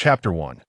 Chapter 1.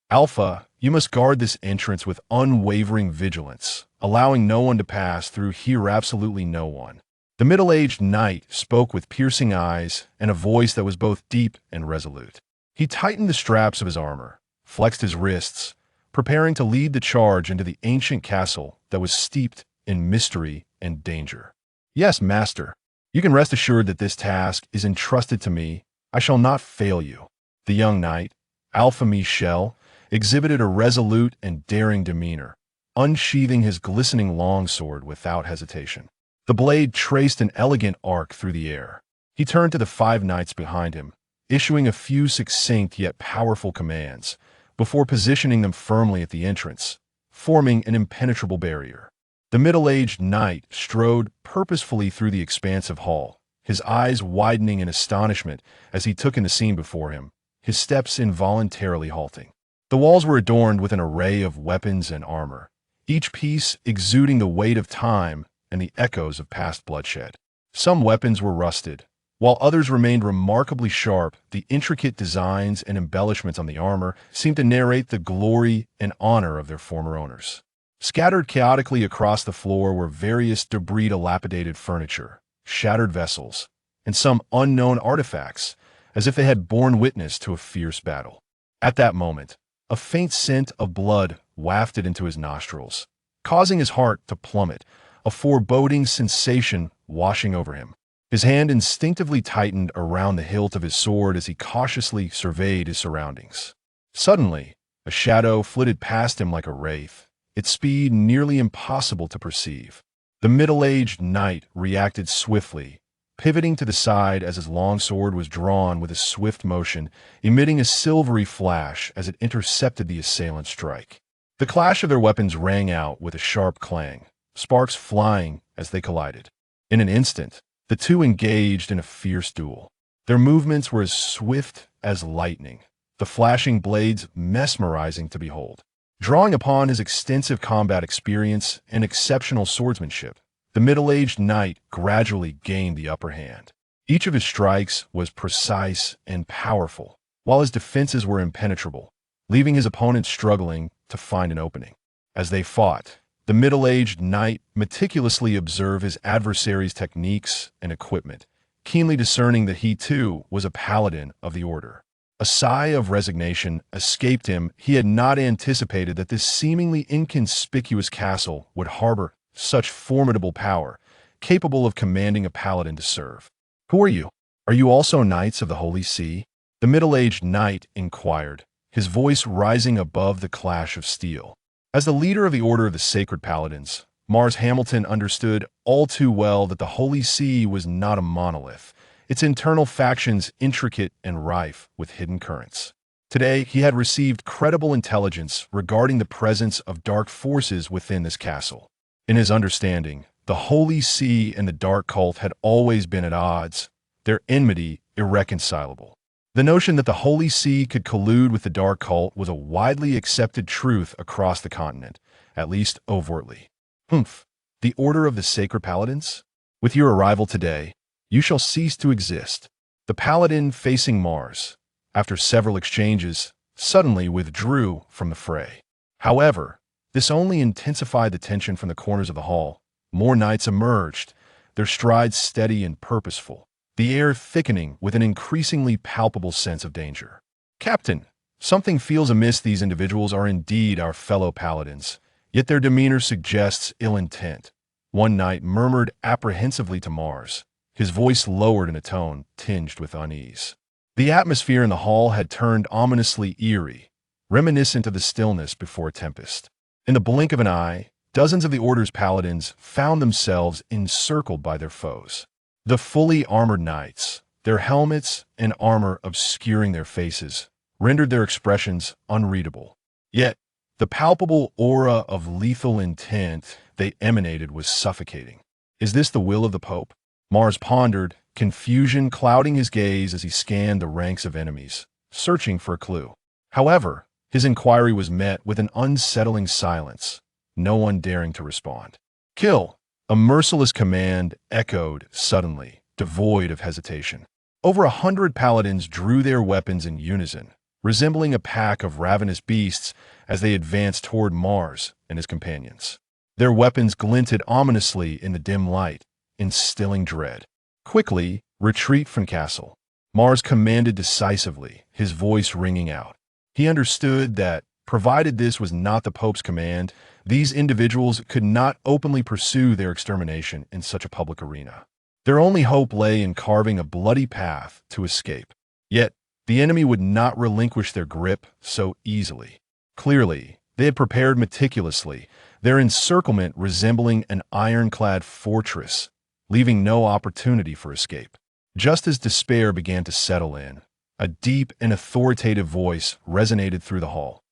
Alpha, you must guard this entrance with unwavering vigilance, allowing no one to pass through here, absolutely no one. The middle-aged knight spoke with piercing eyes and a voice that was both deep and resolute. He tightened the straps of his armor, flexed his wrists, preparing to lead the charge into the ancient castle that was steeped in mystery and danger. Yes, master. You can rest assured that this task is entrusted to me. I shall not fail you. The young knight, Alpha Michel, exhibited a resolute and daring demeanor, unsheathing his glistening longsword without hesitation. The blade traced an elegant arc through the air. He turned to the 5 knights behind him, issuing a few succinct yet powerful commands, before positioning them firmly at the entrance, forming an impenetrable barrier. The middle-aged knight strode purposefully through the expansive hall, his eyes widening in astonishment as he took in the scene before him, his steps involuntarily halting. The walls were adorned with an array of weapons and armor, each piece exuding the weight of time and the echoes of past bloodshed. Some weapons were rusted, while others remained remarkably sharp. The intricate designs and embellishments on the armor seemed to narrate the glory and honor of their former owners. Scattered chaotically across the floor were various debris, dilapidated furniture, shattered vessels, and some unknown artifacts, as if they had borne witness to a fierce battle. At that moment, a faint scent of blood wafted into his nostrils, causing his heart to plummet, a foreboding sensation washing over him. His hand instinctively tightened around the hilt of his sword as he cautiously surveyed his surroundings. Suddenly, a shadow flitted past him like a wraith, its speed nearly impossible to perceive. The middle-aged knight reacted swiftly, pivoting to the side as his longsword was drawn with a swift motion, emitting a silvery flash as it intercepted the assailant's strike. The clash of their weapons rang out with a sharp clang, sparks flying as they collided. In an instant, the two engaged in a fierce duel. Their movements were as swift as lightning, the flashing blades mesmerizing to behold. Drawing upon his extensive combat experience and exceptional swordsmanship, the middle-aged knight gradually gained the upper hand. Each of his strikes was precise and powerful, while his defenses were impenetrable, leaving his opponent struggling to find an opening. As they fought, the middle-aged knight meticulously observed his adversary's techniques and equipment, keenly discerning that he too was a paladin of the order. A sigh of resignation escaped him. He had not anticipated that this seemingly inconspicuous castle would harbor such formidable power, capable of commanding a paladin to serve. "Who are you? Are you also knights of the Holy See?" The middle-aged knight inquired, his voice rising above the clash of steel. As the leader of the Order of the Sacred Paladins, Mars Hamilton understood all too well that the Holy See was not a monolith, its internal factions intricate and rife with hidden currents. Today, he had received credible intelligence regarding the presence of dark forces within this castle. In his understanding, the Holy See and the Dark Cult had always been at odds, their enmity irreconcilable. The notion that the Holy See could collude with the Dark Cult was a widely accepted truth across the continent, at least overtly. The Order of the Sacred Paladins? With your arrival today, you shall cease to exist. The paladin facing Mars, after several exchanges, suddenly withdrew from the fray. However, this only intensified the tension from the corners of the hall. More knights emerged, their strides steady and purposeful, the air thickening with an increasingly palpable sense of danger. "Captain, something feels amiss. These individuals are indeed our fellow paladins, yet their demeanor suggests ill intent," one knight murmured apprehensively to Mars, his voice lowered in a tone tinged with unease. The atmosphere in the hall had turned ominously eerie, reminiscent of the stillness before a tempest. In the blink of an eye, dozens of the Order's paladins found themselves encircled by their foes. The fully armored knights, their helmets and armor obscuring their faces, rendered their expressions unreadable. Yet, the palpable aura of lethal intent they emanated was suffocating. "Is this the will of the Pope?" Mars pondered, confusion clouding his gaze as he scanned the ranks of enemies, searching for a clue. However, his inquiry was met with an unsettling silence, no one daring to respond. "Kill!" A merciless command echoed suddenly, devoid of hesitation. Over 100 paladins drew their weapons in unison, resembling a pack of ravenous beasts as they advanced toward Mars and his companions. Their weapons glinted ominously in the dim light, instilling dread. "Quickly, retreat from castle," Mars commanded decisively, his voice ringing out. He understood that, provided this was not the Pope's command, these individuals could not openly pursue their extermination in such a public arena. Their only hope lay in carving a bloody path to escape. Yet, the enemy would not relinquish their grip so easily. Clearly, they had prepared meticulously, their encirclement resembling an ironclad fortress, leaving no opportunity for escape. Just as despair began to settle in, a deep and authoritative voice resonated through the hall.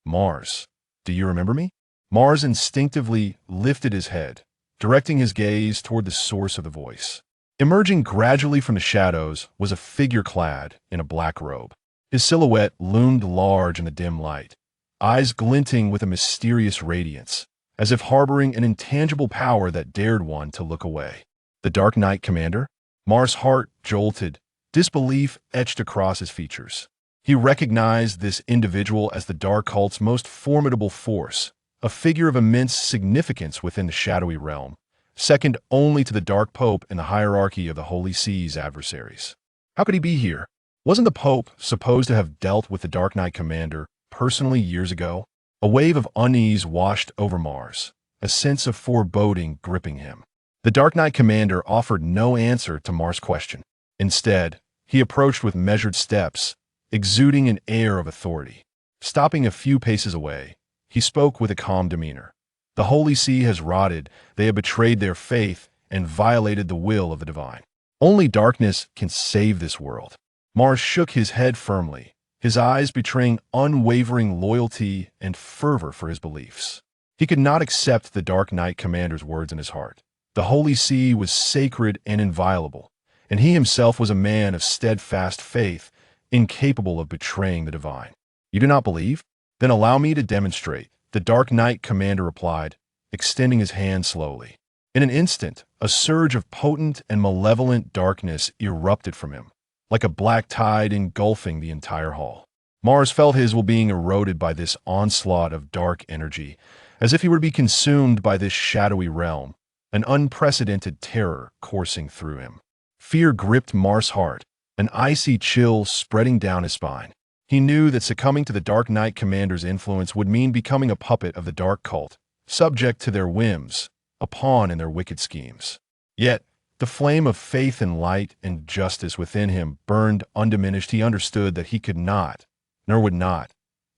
"Mars, do you remember me?" Mars instinctively lifted his head, directing his gaze toward the source of the voice. Emerging gradually from the shadows was a figure clad in a black robe. His silhouette loomed large in the dim light, eyes glinting with a mysterious radiance, as if harboring an intangible power that dared one to look away. "The Dark Knight Commander?" Mars' heart jolted, disbelief etched across his features. He recognized this individual as the Dark Cult's most formidable force, a figure of immense significance within the shadowy realm, second only to the Dark Pope in the hierarchy of the Holy See's adversaries. How could he be here? Wasn't the Pope supposed to have dealt with the Dark Knight Commander personally years ago? A wave of unease washed over Mars, a sense of foreboding gripping him. The Dark Knight Commander offered no answer to Mars' question. Instead, he approached with measured steps, exuding an air of authority. Stopping a few paces away, he spoke with a calm demeanor. "The Holy See has rotted, they have betrayed their faith and violated the will of the divine. Only darkness can save this world." Mars shook his head firmly, his eyes betraying unwavering loyalty and fervor for his beliefs. He could not accept the Dark Knight Commander's words in his heart. The Holy See was sacred and inviolable, and he himself was a man of steadfast faith, incapable of betraying the divine. "You do not believe? Then allow me to demonstrate," the Dark Knight Commander replied, extending his hand slowly. In an instant, a surge of potent and malevolent darkness erupted from him, like a black tide engulfing the entire hall. Mars felt his well-being eroded by this onslaught of dark energy, as if he were to be consumed by this shadowy realm, an unprecedented terror coursing through him. Fear gripped Mars' heart, an icy chill spreading down his spine. He knew that succumbing to the Dark Knight Commander's influence would mean becoming a puppet of the Dark Cult, subject to their whims, a pawn in their wicked schemes. Yet, the flame of faith and light and justice within him burned undiminished. He understood that he could not, nor would not,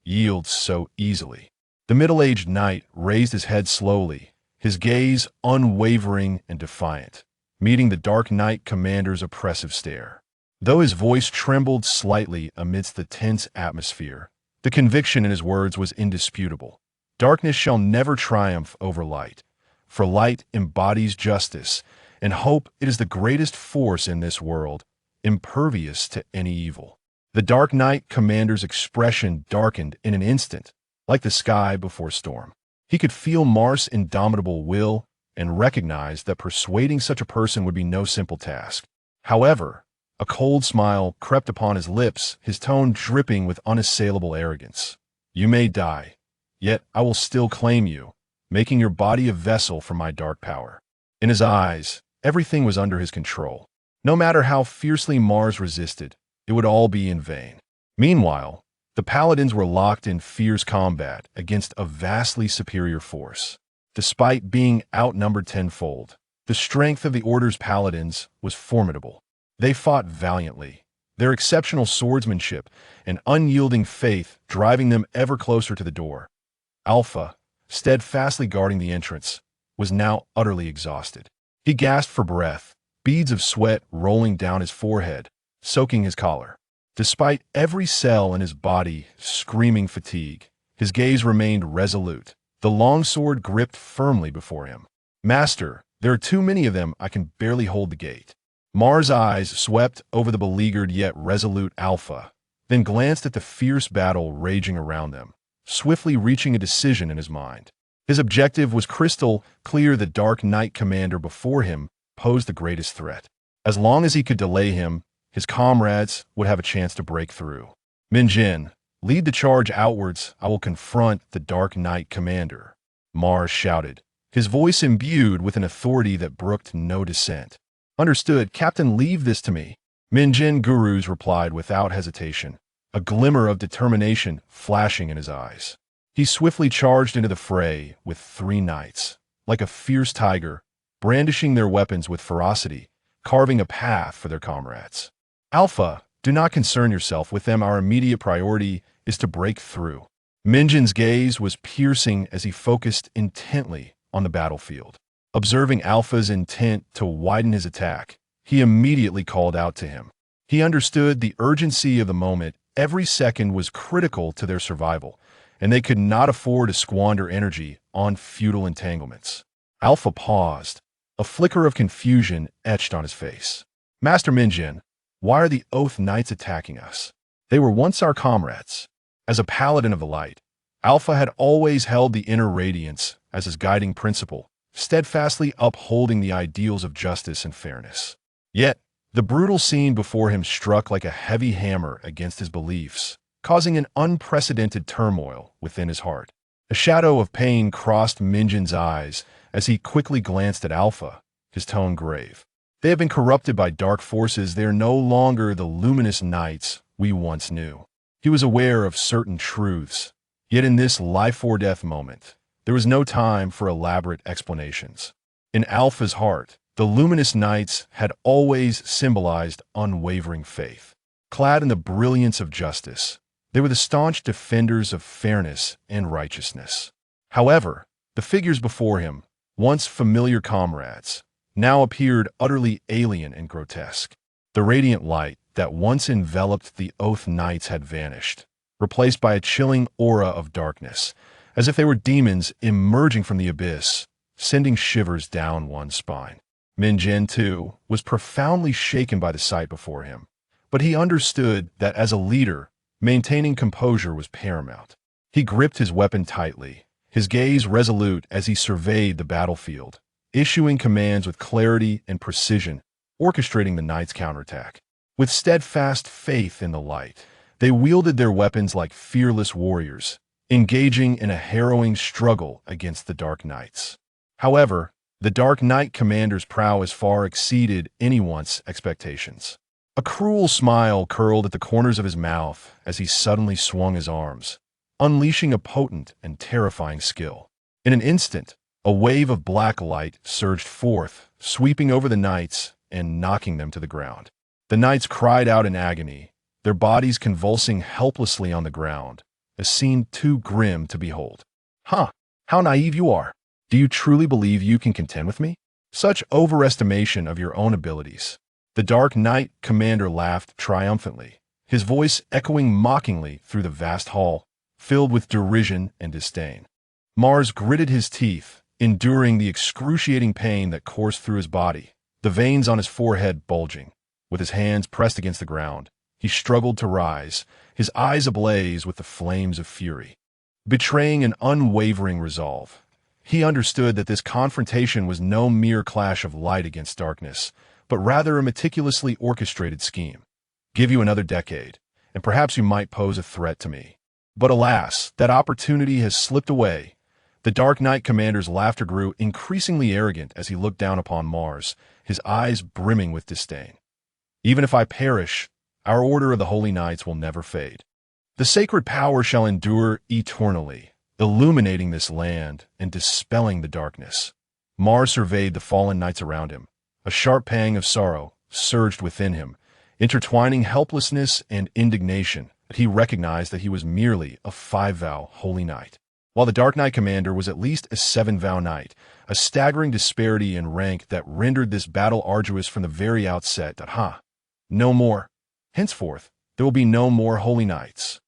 yield so easily. The middle-aged knight raised his head slowly, his gaze unwavering and defiant, meeting the Dark Knight Commander's oppressive stare. Though his voice trembled slightly amidst the tense atmosphere, the conviction in his words was indisputable. Darkness shall never triumph over light, for light embodies justice, and hope it is the greatest force in this world, impervious to any evil. The Dark Knight Commander's expression darkened in an instant, like the sky before storm. He could feel Mars' indomitable will and recognized that persuading such a person would be no simple task. However, a cold smile crept upon his lips, his tone dripping with unassailable arrogance. "You may die, yet I will still claim you, making your body a vessel for my dark power." In his eyes, everything was under his control. No matter how fiercely Mars resisted, it would all be in vain. Meanwhile, the Paladins were locked in fierce combat against a vastly superior force. Despite being outnumbered tenfold, the strength of the Order's Paladins was formidable. They fought valiantly, their exceptional swordsmanship and unyielding faith driving them ever closer to the door. Alpha, steadfastly guarding the entrance, was now utterly exhausted. He gasped for breath, beads of sweat rolling down his forehead, soaking his collar. Despite every cell in his body screaming fatigue, his gaze remained resolute, the long sword gripped firmly before him. "Master, there are too many of them, I can barely hold the gate." Mars' eyes swept over the beleaguered yet resolute Alpha, then glanced at the fierce battle raging around them, swiftly reaching a decision in his mind. His objective was crystal clear: the Dark Knight Commander before him posed the greatest threat. As long as he could delay him, his comrades would have a chance to break through. "Min Jin, Lead the charge outwards. I will confront the Dark Knight Commander, Mars shouted, his voice imbued with an authority that brooked no dissent. Understood, Captain, leave this to me. Minjin Gurus replied without hesitation, a glimmer of determination flashing in his eyes. He swiftly charged into the fray with 3 knights, like a fierce tiger, brandishing their weapons with ferocity, carving a path for their comrades. Alpha, do not concern yourself with them. Our immediate priority is to break through. Minjin's gaze was piercing as he focused intently on the battlefield. Observing Alpha's intent to widen his attack, he immediately called out to him. He understood the urgency of the moment. Every second was critical to their survival, and they could not afford to squander energy on futile entanglements. Alpha paused, a flicker of confusion etched on his face. Master Minjin, why are the Oath Knights attacking us? They were once our comrades. As a paladin of the light, Alpha had always held the inner radiance as his guiding principle, steadfastly upholding the ideals of justice and fairness. Yet, the brutal scene before him struck like a heavy hammer against his beliefs, causing an unprecedented turmoil within his heart. A shadow of pain crossed Minjin's eyes as he quickly glanced at Alpha, his tone grave. They have been corrupted by dark forces. They are no longer the luminous knights we once knew. He was aware of certain truths, yet in this life-or-death moment, there was no time for elaborate explanations. In Alpha's heart, the luminous knights had always symbolized unwavering faith. Clad in the brilliance of justice, they were the staunch defenders of fairness and righteousness. However, the figures before him, once familiar comrades, now appeared utterly alien and grotesque. The radiant light that once enveloped the Oath Knights had vanished, replaced by a chilling aura of darkness, as if they were demons emerging from the abyss, sending shivers down one's spine. Minjin, too, was profoundly shaken by the sight before him, but he understood that as a leader, maintaining composure was paramount. He gripped his weapon tightly, his gaze resolute as he surveyed the battlefield, issuing commands with clarity and precision, orchestrating the knights' counterattack. With steadfast faith in the light, they wielded their weapons like fearless warriors, engaging in a harrowing struggle against the Dark Knights. However, the Dark Knight Commander's prowess far exceeded anyone's expectations. A cruel smile curled at the corners of his mouth as he suddenly swung his arms, unleashing a potent and terrifying skill. In an instant, a wave of black light surged forth, sweeping over the knights and knocking them to the ground. The knights cried out in agony, their bodies convulsing helplessly on the ground, a scene too grim to behold. Huh, how naive you are. Do you truly believe you can contend with me? Such overestimation of your own abilities. The Dark Knight Commander laughed triumphantly, his voice echoing mockingly through the vast hall, filled with derision and disdain. Mars gritted his teeth, enduring the excruciating pain that coursed through his body, the veins on his forehead bulging. With his hands pressed against the ground, he struggled to rise, his eyes ablaze with the flames of fury. Betraying an unwavering resolve, he understood that this confrontation was no mere clash of light against darkness, but rather a meticulously orchestrated scheme. Give you another decade, and perhaps you might pose a threat to me. But alas, that opportunity has slipped away. The Dark Knight Commander's laughter grew increasingly arrogant as he looked down upon Mars, his eyes brimming with disdain. Even if I perish, our order of the Holy Knights will never fade. The sacred power shall endure eternally, illuminating this land and dispelling the darkness. Mars surveyed the fallen knights around him. A sharp pang of sorrow surged within him, intertwining helplessness and indignation. He recognized that he was merely a 5-vow Holy Knight, while the Dark Knight Commander was at least a 7-vow Knight, a staggering disparity in rank that rendered this battle arduous from the very outset. No more. Henceforth, there will be no more Holy Knights.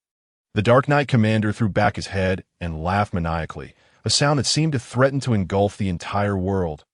The Dark Knight Commander threw back his head and laughed maniacally, a sound that seemed to threaten to engulf the entire world.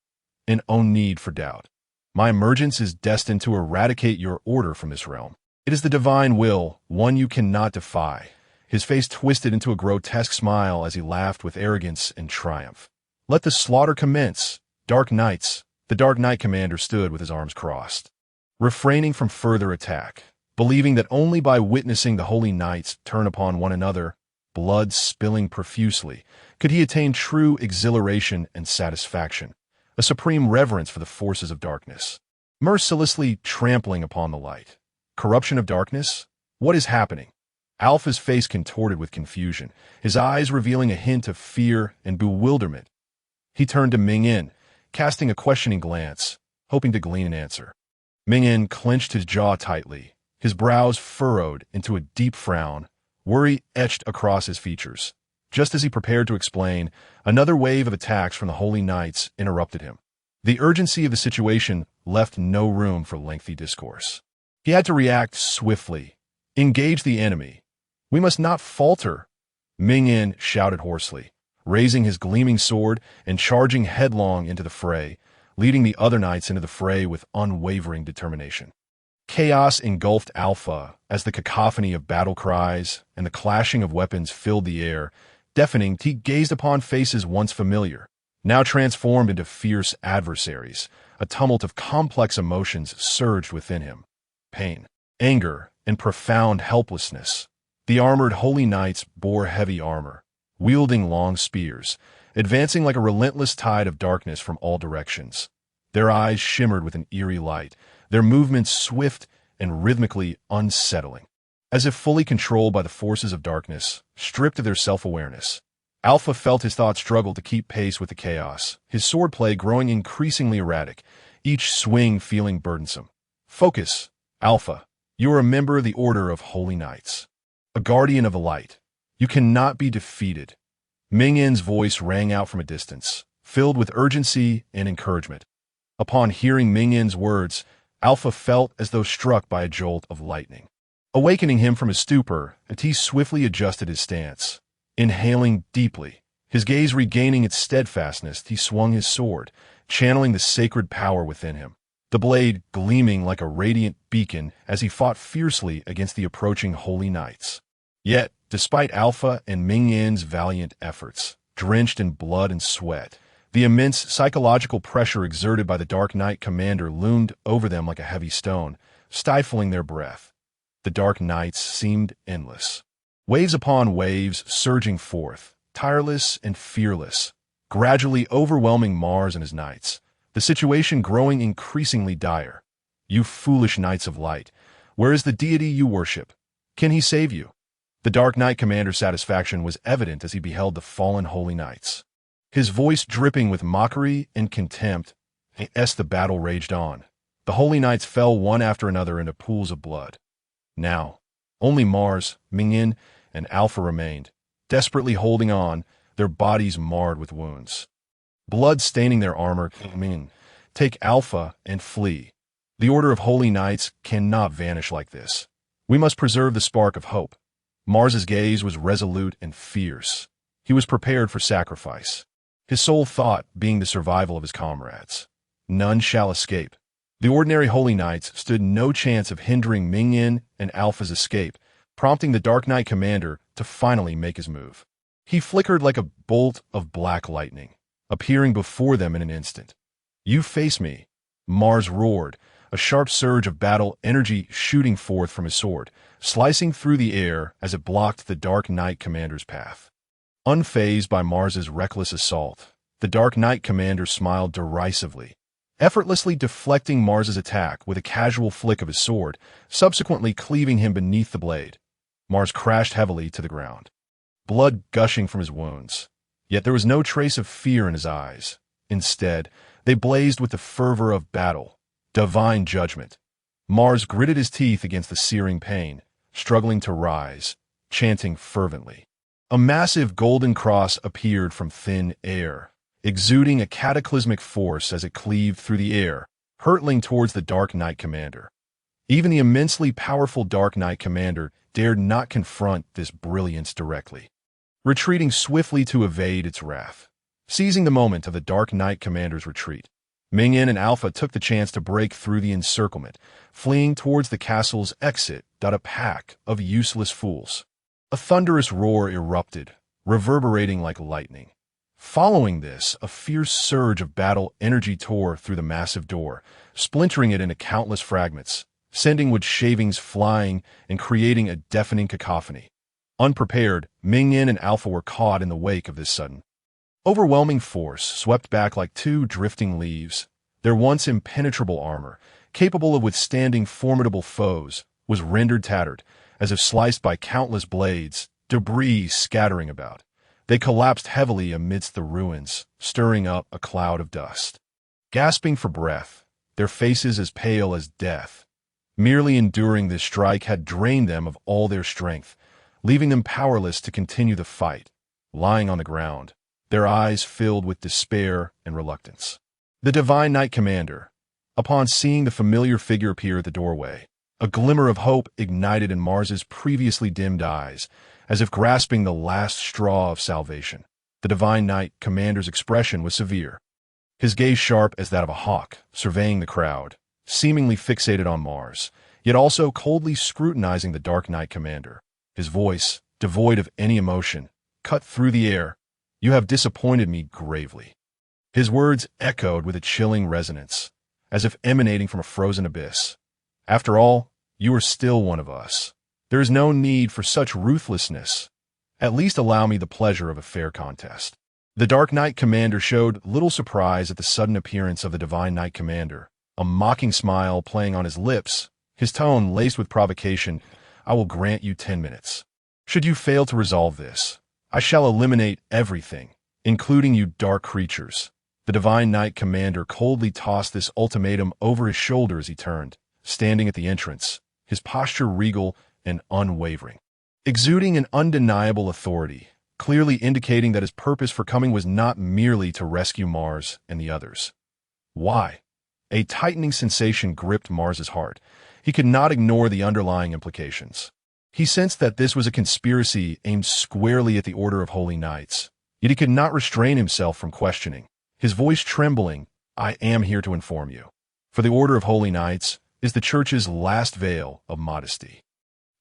No need for doubt. My emergence is destined to eradicate your order from this realm. It is the divine will, one you cannot defy. His face twisted into a grotesque smile as he laughed with arrogance and triumph. Let the slaughter commence, Dark Knights. The Dark Knight Commander stood with his arms crossed, refraining from further attack. believing that only by witnessing the holy knights turn upon one another, blood spilling profusely, could he attain true exhilaration and satisfaction, a supreme reverence for the forces of darkness, mercilessly trampling upon the light. Corruption of darkness? What is happening? Alpha's face contorted with confusion, his eyes revealing a hint of fear and bewilderment. He turned to Ming-Yin, casting a questioning glance, hoping to glean an answer. Ming-Yin clenched his jaw tightly, his brows furrowed into a deep frown, worry etched across his features. Just as he prepared to explain, another wave of attacks from the Holy Knights interrupted him. The urgency of the situation left no room for lengthy discourse. He had to react swiftly, engage the enemy. "We must not falter," Ming-Yin shouted hoarsely, raising his gleaming sword and charging headlong into the fray, leading the other knights into the fray with unwavering determination. Chaos engulfed Alpha as the cacophony of battle cries and the clashing of weapons filled the air, deafening. He gazed upon faces once familiar, now transformed into fierce adversaries. A tumult of complex emotions surged within him. Pain, anger, and profound helplessness. The armored holy knights bore heavy armor, wielding long spears, advancing like a relentless tide of darkness from all directions. Their eyes shimmered with an eerie light, their movements swift and rhythmically unsettling, as if fully controlled by the forces of darkness, stripped of their self-awareness. Alpha felt his thoughts struggle to keep pace with the chaos, his swordplay growing increasingly erratic, each swing feeling burdensome. "Focus, Alpha. You are a member of the Order of Holy Knights, a guardian of the light. You cannot be defeated." Ming-Yin's voice rang out from a distance, filled with urgency and encouragement. Upon hearing Ming-Yin's words, Alpha felt as though struck by a jolt of lightning, awakening him from his stupor. As he swiftly adjusted his stance, inhaling deeply, his gaze regaining its steadfastness, he swung his sword, channeling the sacred power within him, the blade gleaming like a radiant beacon as he fought fiercely against the approaching holy knights. Yet, despite Alpha and Ming-Yin's valiant efforts, drenched in blood and sweat, the immense psychological pressure exerted by the Dark Knight commander loomed over them like a heavy stone, stifling their breath. The Dark Knights seemed endless, waves upon waves surging forth, tireless and fearless, gradually overwhelming Mars and his knights, the situation growing increasingly dire. "You foolish knights of light, where is the deity you worship? Can he save you?" The Dark Knight commander's satisfaction was evident as he beheld the fallen holy knights. His voice dripping with mockery and contempt, as the battle raged on. The holy knights fell one after another into pools of blood. Now, only Mars, Ming-Yin, and Alpha remained, desperately holding on, their bodies marred with wounds. Blood staining their armor. Ming, take Alpha and flee. The Order of Holy Knights cannot vanish like this. We must preserve the spark of hope. Mars's gaze was resolute and fierce. He was prepared for sacrifice, his sole thought being the survival of his comrades. None shall escape. The ordinary Holy Knights stood no chance of hindering Ming-Yin and Alpha's escape, prompting the Dark Knight commander to finally make his move. He flickered like a bolt of black lightning, appearing before them in an instant. "You face me," Mars roared, a sharp surge of battle energy shooting forth from his sword, slicing through the air as it blocked the Dark Knight commander's path. Unfazed by Mars's reckless assault, the Dark Knight commander smiled derisively, effortlessly deflecting Mars's attack with a casual flick of his sword, subsequently cleaving him beneath the blade. Mars crashed heavily to the ground, blood gushing from his wounds. Yet there was no trace of fear in his eyes. Instead, they blazed with the fervor of battle, divine judgment. Mars gritted his teeth against the searing pain, struggling to rise, chanting fervently. A massive golden cross appeared from thin air, exuding a cataclysmic force as it cleaved through the air, hurtling towards the Dark Knight commander. Even the immensely powerful Dark Knight commander dared not confront this brilliance directly, retreating swiftly to evade its wrath. Seizing the moment of the Dark Knight commander's retreat, Ming-Yin and Alpha took the chance to break through the encirclement, fleeing towards the castle's exit. A pack of useless fools. A thunderous roar erupted, reverberating like lightning. Following this, a fierce surge of battle energy tore through the massive door, splintering it into countless fragments. sending wood shavings flying and creating a deafening cacophony. Unprepared, Ming-Yin and Alpha were caught in the wake of this sudden, overwhelming force, swept back like two drifting leaves. Their once impenetrable armor, capable of withstanding formidable foes, was rendered tattered, as if sliced by countless blades, debris scattering about. They collapsed heavily amidst the ruins, stirring up a cloud of dust. Gasping for breath, their faces as pale as death, merely enduring this strike had drained them of all their strength, leaving them powerless to continue the fight, lying on the ground, their eyes filled with despair and reluctance. The Divine Knight Commander, upon seeing the familiar figure appear at the doorway, a glimmer of hope ignited in Mars's previously dimmed eyes, as if grasping the last straw of salvation. The Divine Knight Commander's expression was severe, his gaze sharp as that of a hawk, surveying the crowd, seemingly fixated on Mars, yet also coldly scrutinizing the Dark Knight Commander. His voice, devoid of any emotion, cut through the air. "You have disappointed me gravely." His words echoed with a chilling resonance, as if emanating from a frozen abyss. "After all, you are still one of us. There is no need for such ruthlessness. At least allow me the pleasure of a fair contest." The Dark Knight Commander showed little surprise at the sudden appearance of the Divine Knight Commander, a mocking smile playing on his lips, his tone laced with provocation. "I will grant you 10 minutes. Should you fail to resolve this, I shall eliminate everything, including you dark creatures." The Divine Knight Commander coldly tossed this ultimatum over his shoulder as he turned, standing at the entrance, his posture regal and unwavering, exuding an undeniable authority, clearly indicating that his purpose for coming was not merely to rescue Mars and the others. Why? A tightening sensation gripped Mars's heart. He could not ignore the underlying implications. He sensed that this was a conspiracy aimed squarely at the Order of Holy Knights, yet he could not restrain himself from questioning, his voice trembling. "I am here to inform you. For the Order of Holy Knights is the Church's last veil of modesty.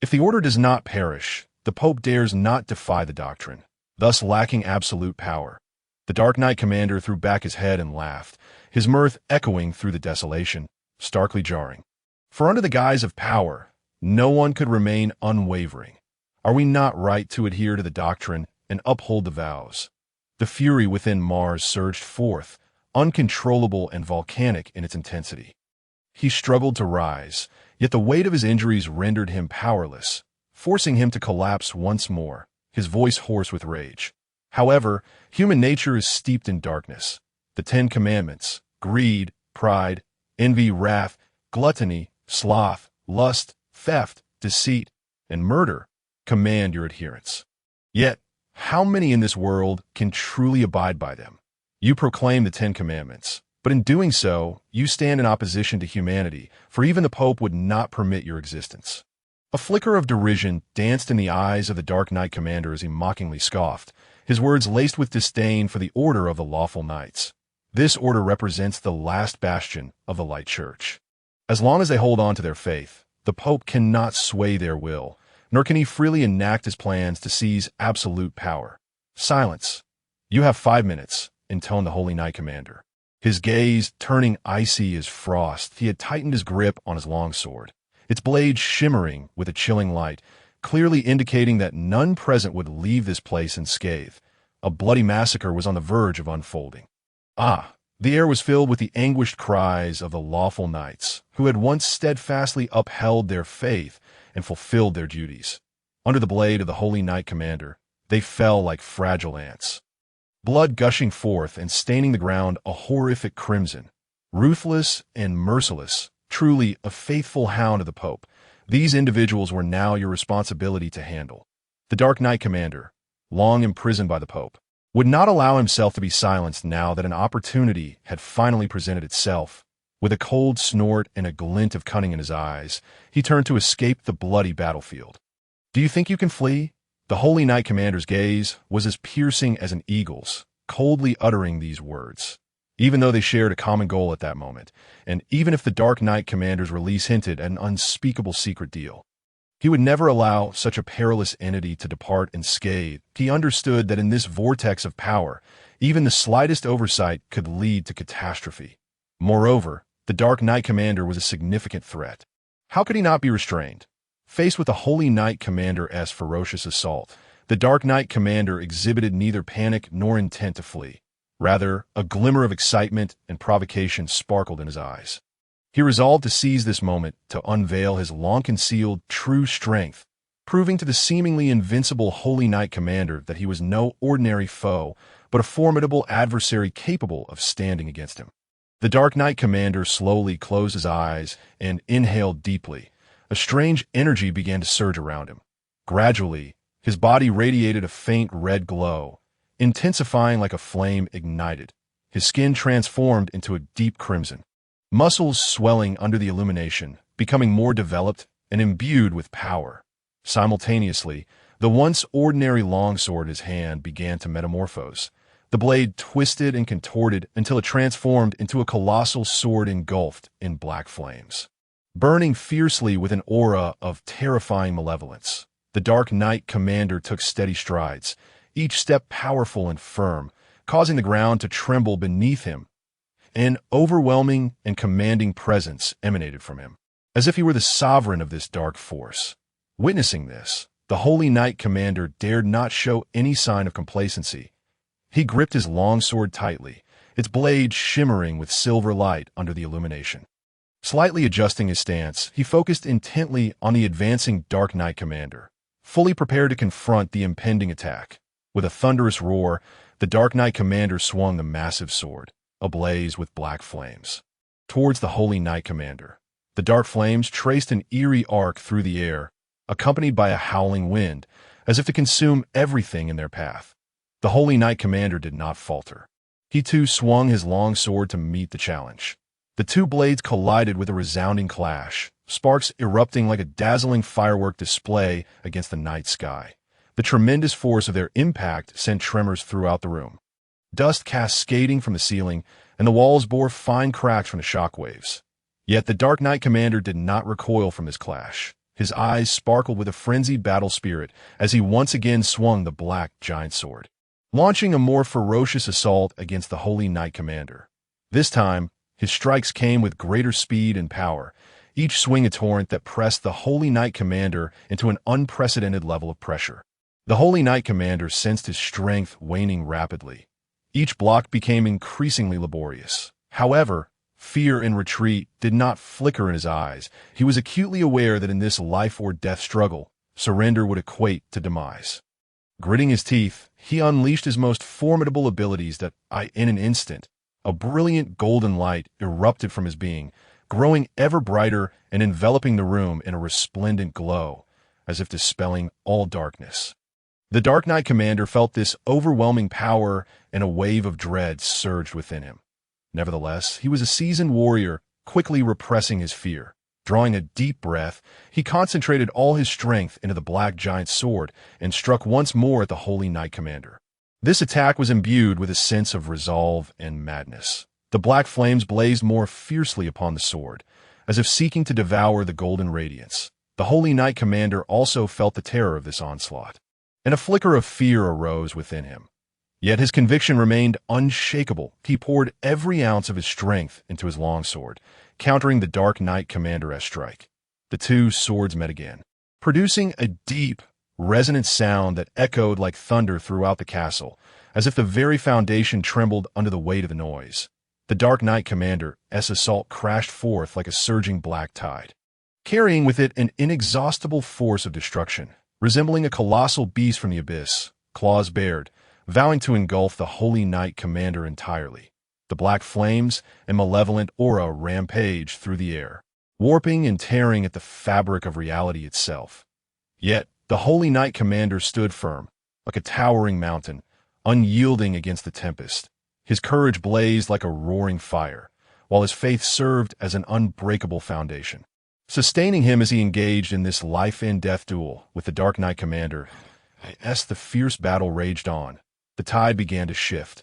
If the Order does not perish, the Pope dares not defy the doctrine, thus lacking absolute power." The Dark Knight Commander threw back his head and laughed, his mirth echoing through the desolation, starkly jarring. "For under the guise of power, no one could remain unwavering. Are we not right to adhere to the doctrine and uphold the vows?" The fury within Mars surged forth, uncontrollable and volcanic in its intensity. He struggled to rise, yet the weight of his injuries rendered him powerless, forcing him to collapse once more, his voice hoarse with rage. However, human nature is steeped in darkness. The 10 Commandments, greed, pride, envy, wrath, gluttony, sloth, lust, theft, deceit, and murder command your adherence. Yet, how many in this world can truly abide by them? You proclaim the 10 Commandments, but in doing so, you stand in opposition to humanity, for even the Pope would not permit your existence. A flicker of derision danced in the eyes of the Dark Knight Commander as he mockingly scoffed, his words laced with disdain for the Order of the Lawful Knights. This order represents the last bastion of the Light Church. As long as they hold on to their faith, the Pope cannot sway their will, nor can he freely enact his plans to seize absolute power. "Silence. You have 5 minutes," intoned the Holy Knight Commander. His gaze turning icy as frost, he had tightened his grip on his long sword, its blade shimmering with a chilling light, clearly indicating that none present would leave this place unscathed. A bloody massacre was on the verge of unfolding. The air was filled with the anguished cries of the lawful knights, who had once steadfastly upheld their faith and fulfilled their duties. Under the blade of the Holy Knight Commander, they fell like fragile ants, blood gushing forth and staining the ground a horrific crimson. Ruthless and merciless, truly a faithful hound of the Pope, these individuals were now your responsibility to handle. The Dark Knight Commander, long imprisoned by the Pope, would not allow himself to be silenced now that an opportunity had finally presented itself. With a cold snort and a glint of cunning in his eyes, he turned to escape the bloody battlefield. "Do you think you can flee?" The Holy Knight Commander's gaze was as piercing as an eagle's, coldly uttering these words. Even though they shared a common goal at that moment, and even if the Dark Knight Commander's release hinted at an unspeakable secret deal, he would never allow such a perilous entity to depart unscathed. He understood that in this vortex of power, even the slightest oversight could lead to catastrophe. Moreover, the Dark Knight Commander was a significant threat. How could he not be restrained? Faced with the Holy Knight Commander's ferocious assault, the Dark Knight Commander exhibited neither panic nor intent to flee. Rather, a glimmer of excitement and provocation sparkled in his eyes. He resolved to seize this moment to unveil his long-concealed true strength, proving to the seemingly invincible Holy Knight Commander that he was no ordinary foe, but a formidable adversary capable of standing against him. The Dark Knight Commander slowly closed his eyes and inhaled deeply. A strange energy began to surge around him. Gradually, his body radiated a faint red glow, intensifying like a flame ignited. His skin transformed into a deep crimson. Muscles swelling under the illumination, becoming more developed and imbued with power. Simultaneously, the once ordinary longsword in his hand began to metamorphose. The blade twisted and contorted until it transformed into a colossal sword engulfed in black flames. Burning fiercely with an aura of terrifying malevolence, the Dark Knight Commander took steady strides, each step powerful and firm, causing the ground to tremble beneath him. An overwhelming and commanding presence emanated from him, as if he were the sovereign of this dark force. Witnessing this, the Holy Knight Commander dared not show any sign of complacency. He gripped his longsword tightly, its blade shimmering with silver light under the illumination. Slightly adjusting his stance, he focused intently on the advancing Dark Knight Commander, fully prepared to confront the impending attack. With a thunderous roar, the Dark Knight Commander swung the massive sword, ablaze with black flames, towards the Holy Knight Commander. The dark flames traced an eerie arc through the air, accompanied by a howling wind, as if to consume everything in their path. The Holy Knight Commander did not falter. He too swung his long sword to meet the challenge. The two blades collided with a resounding clash, sparks erupting like a dazzling firework display against the night sky. The tremendous force of their impact sent tremors throughout the room. Dust cascading from the ceiling, and the walls bore fine cracks from the shockwaves. Yet the Dark Knight Commander did not recoil from this clash. His eyes sparkled with a frenzied battle spirit as he once again swung the black giant sword, launching a more ferocious assault against the Holy Knight Commander. This time, his strikes came with greater speed and power, each swing a torrent that pressed the Holy Knight Commander into an unprecedented level of pressure. The Holy Knight Commander sensed his strength waning rapidly. Each block became increasingly laborious. However, fear and retreat did not flicker in his eyes. He was acutely aware that in this life-or-death struggle, surrender would equate to demise. Gritting his teeth, he unleashed his most formidable abilities in an instant. A brilliant golden light erupted from his being, growing ever brighter and enveloping the room in a resplendent glow, as if dispelling all darkness. The Dark Knight Commander felt this overwhelming power, and a wave of dread surged within him. Nevertheless, he was a seasoned warrior, quickly repressing his fear. Drawing a deep breath, he concentrated all his strength into the black giant sword and struck once more at the Holy Knight Commander. This attack was imbued with a sense of resolve and madness. The black flames blazed more fiercely upon the sword, as if seeking to devour the golden radiance. The Holy Knight Commander also felt the terror of this onslaught, and a flicker of fear arose within him. Yet his conviction remained unshakable. He poured every ounce of his strength into his longsword, countering the Dark Knight Commander's strike. The two swords met again, producing a deep, resonant sound that echoed like thunder throughout the castle, as if the very foundation trembled under the weight of the noise. The Dark Knight Commander's assault crashed forth like a surging black tide, carrying with it an inexhaustible force of destruction. Resembling a colossal beast from the abyss, claws bared, vowing to engulf the Holy Knight Commander entirely. The black flames and malevolent aura rampaged through the air, warping and tearing at the fabric of reality itself. Yet, the Holy Knight Commander stood firm, like a towering mountain, unyielding against the tempest. His courage blazed like a roaring fire, while his faith served as an unbreakable foundation. Sustaining him as he engaged in this life-and-death duel with the Dark Knight Commander, as the fierce battle raged on, the tide began to shift.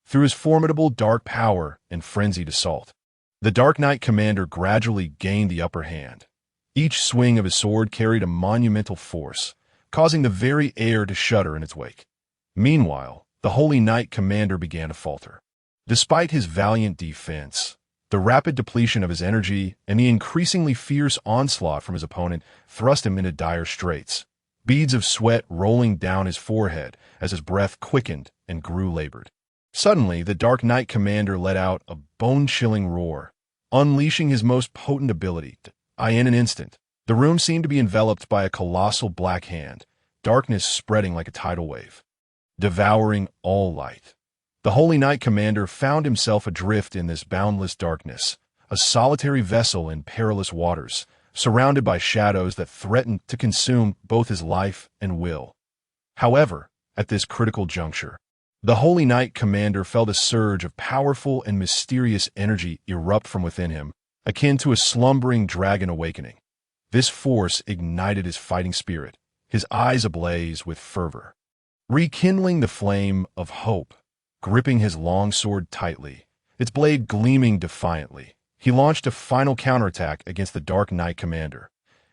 Through his formidable dark power and frenzied assault, the Dark Knight Commander gradually gained the upper hand. Each swing of his sword carried a monumental force, causing the very air to shudder in its wake. Meanwhile, the Holy Knight Commander began to falter. Despite his valiant defense, The rapid depletion of his energy and the increasingly fierce onslaught from his opponent thrust him into dire straits, beads of sweat rolling down his forehead as his breath quickened and grew labored. Suddenly, the Dark Knight Commander let out a bone-chilling roar, unleashing his most potent ability. In an instant, the room seemed to be enveloped by a colossal black hand, darkness spreading like a tidal wave, devouring all light. The Holy Knight Commander found himself adrift in this boundless darkness, a solitary vessel in perilous waters, surrounded by shadows that threatened to consume both his life and will. However, at this critical juncture, the Holy Knight Commander felt a surge of powerful and mysterious energy erupt from within him, akin to a slumbering dragon awakening. This force ignited his fighting spirit, his eyes ablaze with fervor. Rekindling the flame of hope, gripping his long sword tightly, its blade gleaming defiantly, he launched a final counterattack against the Dark Knight Commander.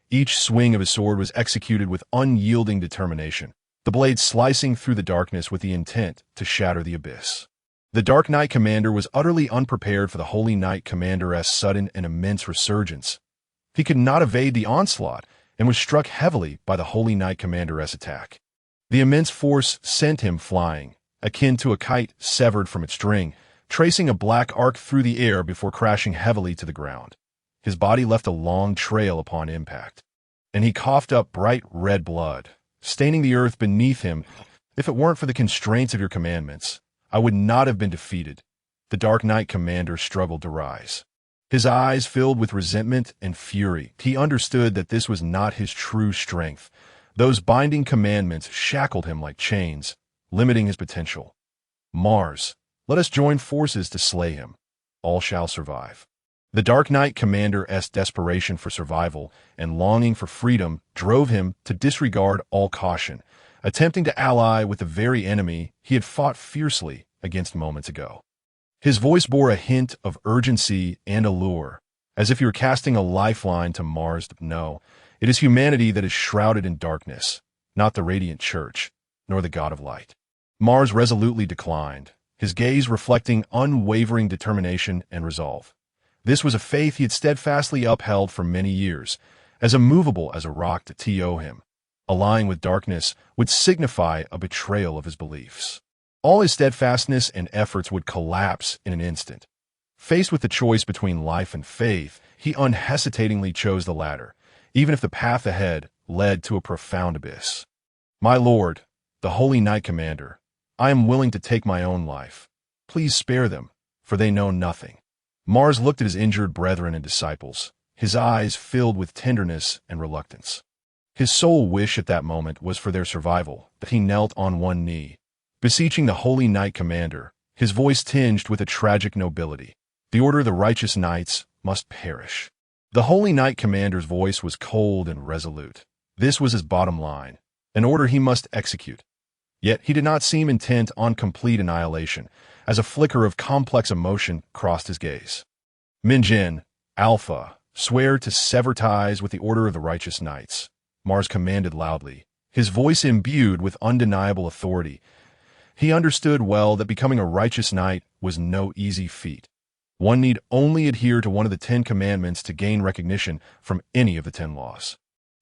Each swing of his sword was executed with unyielding determination, the blade slicing through the darkness with the intent to shatter the abyss. The Dark Knight Commander was utterly unprepared for the Holy Knight Commander's sudden and immense resurgence. He could not evade the onslaught and was struck heavily by the Holy Knight Commander's attack. The immense force sent him flying, akin to a kite severed from its string, tracing a black arc through the air before crashing heavily to the ground. His body left a long trail upon impact, and he coughed up bright red blood, staining the earth beneath him. If it weren't for the constraints of your commandments, I would not have been defeated. The Dark Knight Commander struggled to rise. His eyes filled with resentment and fury. He understood that this was not his true strength. Those binding commandments shackled him like chains, limiting his potential. Mars, let us join forces to slay him. All shall survive. The Dark Knight Commander's desperation for survival and longing for freedom drove him to disregard all caution, attempting to ally with the very enemy he had fought fiercely against moments ago. His voice bore a hint of urgency and allure, as if he were casting a lifeline to Mars. No, it is humanity that is shrouded in darkness, not the radiant church, nor the God of light. Mars resolutely declined, his gaze reflecting unwavering determination and resolve. This was a faith he had steadfastly upheld for many years, as immovable as a rock to him. Allying with darkness would signify a betrayal of his beliefs. All his steadfastness and efforts would collapse in an instant. Faced with the choice between life and faith, he unhesitatingly chose the latter, even if the path ahead led to a profound abyss. My lord, the Holy Knight Commander, I am willing to take my own life. Please spare them, for they know nothing. Mars looked at his injured brethren and disciples, his eyes filled with tenderness and reluctance. His sole wish at that moment was for their survival, but he knelt on one knee, beseeching the Holy Knight Commander, his voice tinged with a tragic nobility. The Order of the Righteous Knights must perish. The Holy Knight Commander's voice was cold and resolute. This was his bottom line, an order he must execute. Yet he did not seem intent on complete annihilation, as a flicker of complex emotion crossed his gaze. Minjin, Alpha, swear to sever ties with the Order of the Righteous Knights, Mars commanded loudly, his voice imbued with undeniable authority. He understood well that becoming a righteous knight was no easy feat. One need only adhere to one of the 10 commandments to gain recognition from any of the 10 laws.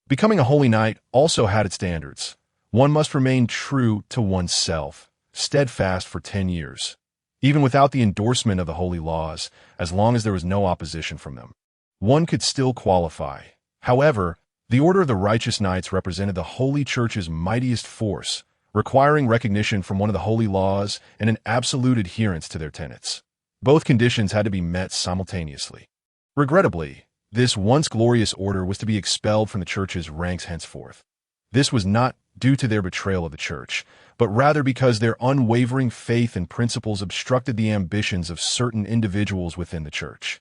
Becoming a holy knight also had its standards. One must remain true to oneself, steadfast for 10 years, even without the endorsement of the holy laws, as long as there was no opposition from them. One could still qualify. However, the Order of the Righteous Knights represented the Holy Church's mightiest force, requiring recognition from one of the holy laws and an absolute adherence to their tenets. Both conditions had to be met simultaneously. Regrettably, this once glorious order was to be expelled from the Church's ranks henceforth. This was not due to their betrayal of the Church, but rather because their unwavering faith and principles obstructed the ambitions of certain individuals within the Church.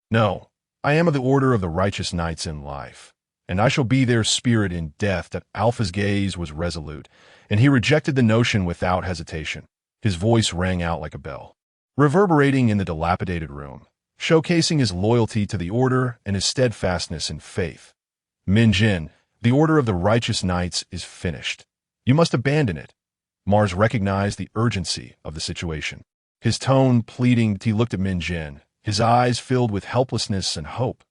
No, I am of the Order of the Righteous Knights in life, and I shall be their spirit in death. That Alpha's gaze was resolute, and he rejected the notion without hesitation. His voice rang out like a bell, reverberating in the dilapidated room, showcasing his loyalty to the Order and his steadfastness in faith. Minjin, the Order of the Righteous Knights is finished. You must abandon it. Mars recognized the urgency of the situation. His tone pleading, he looked at Minjin, his eyes filled with helplessness and hope.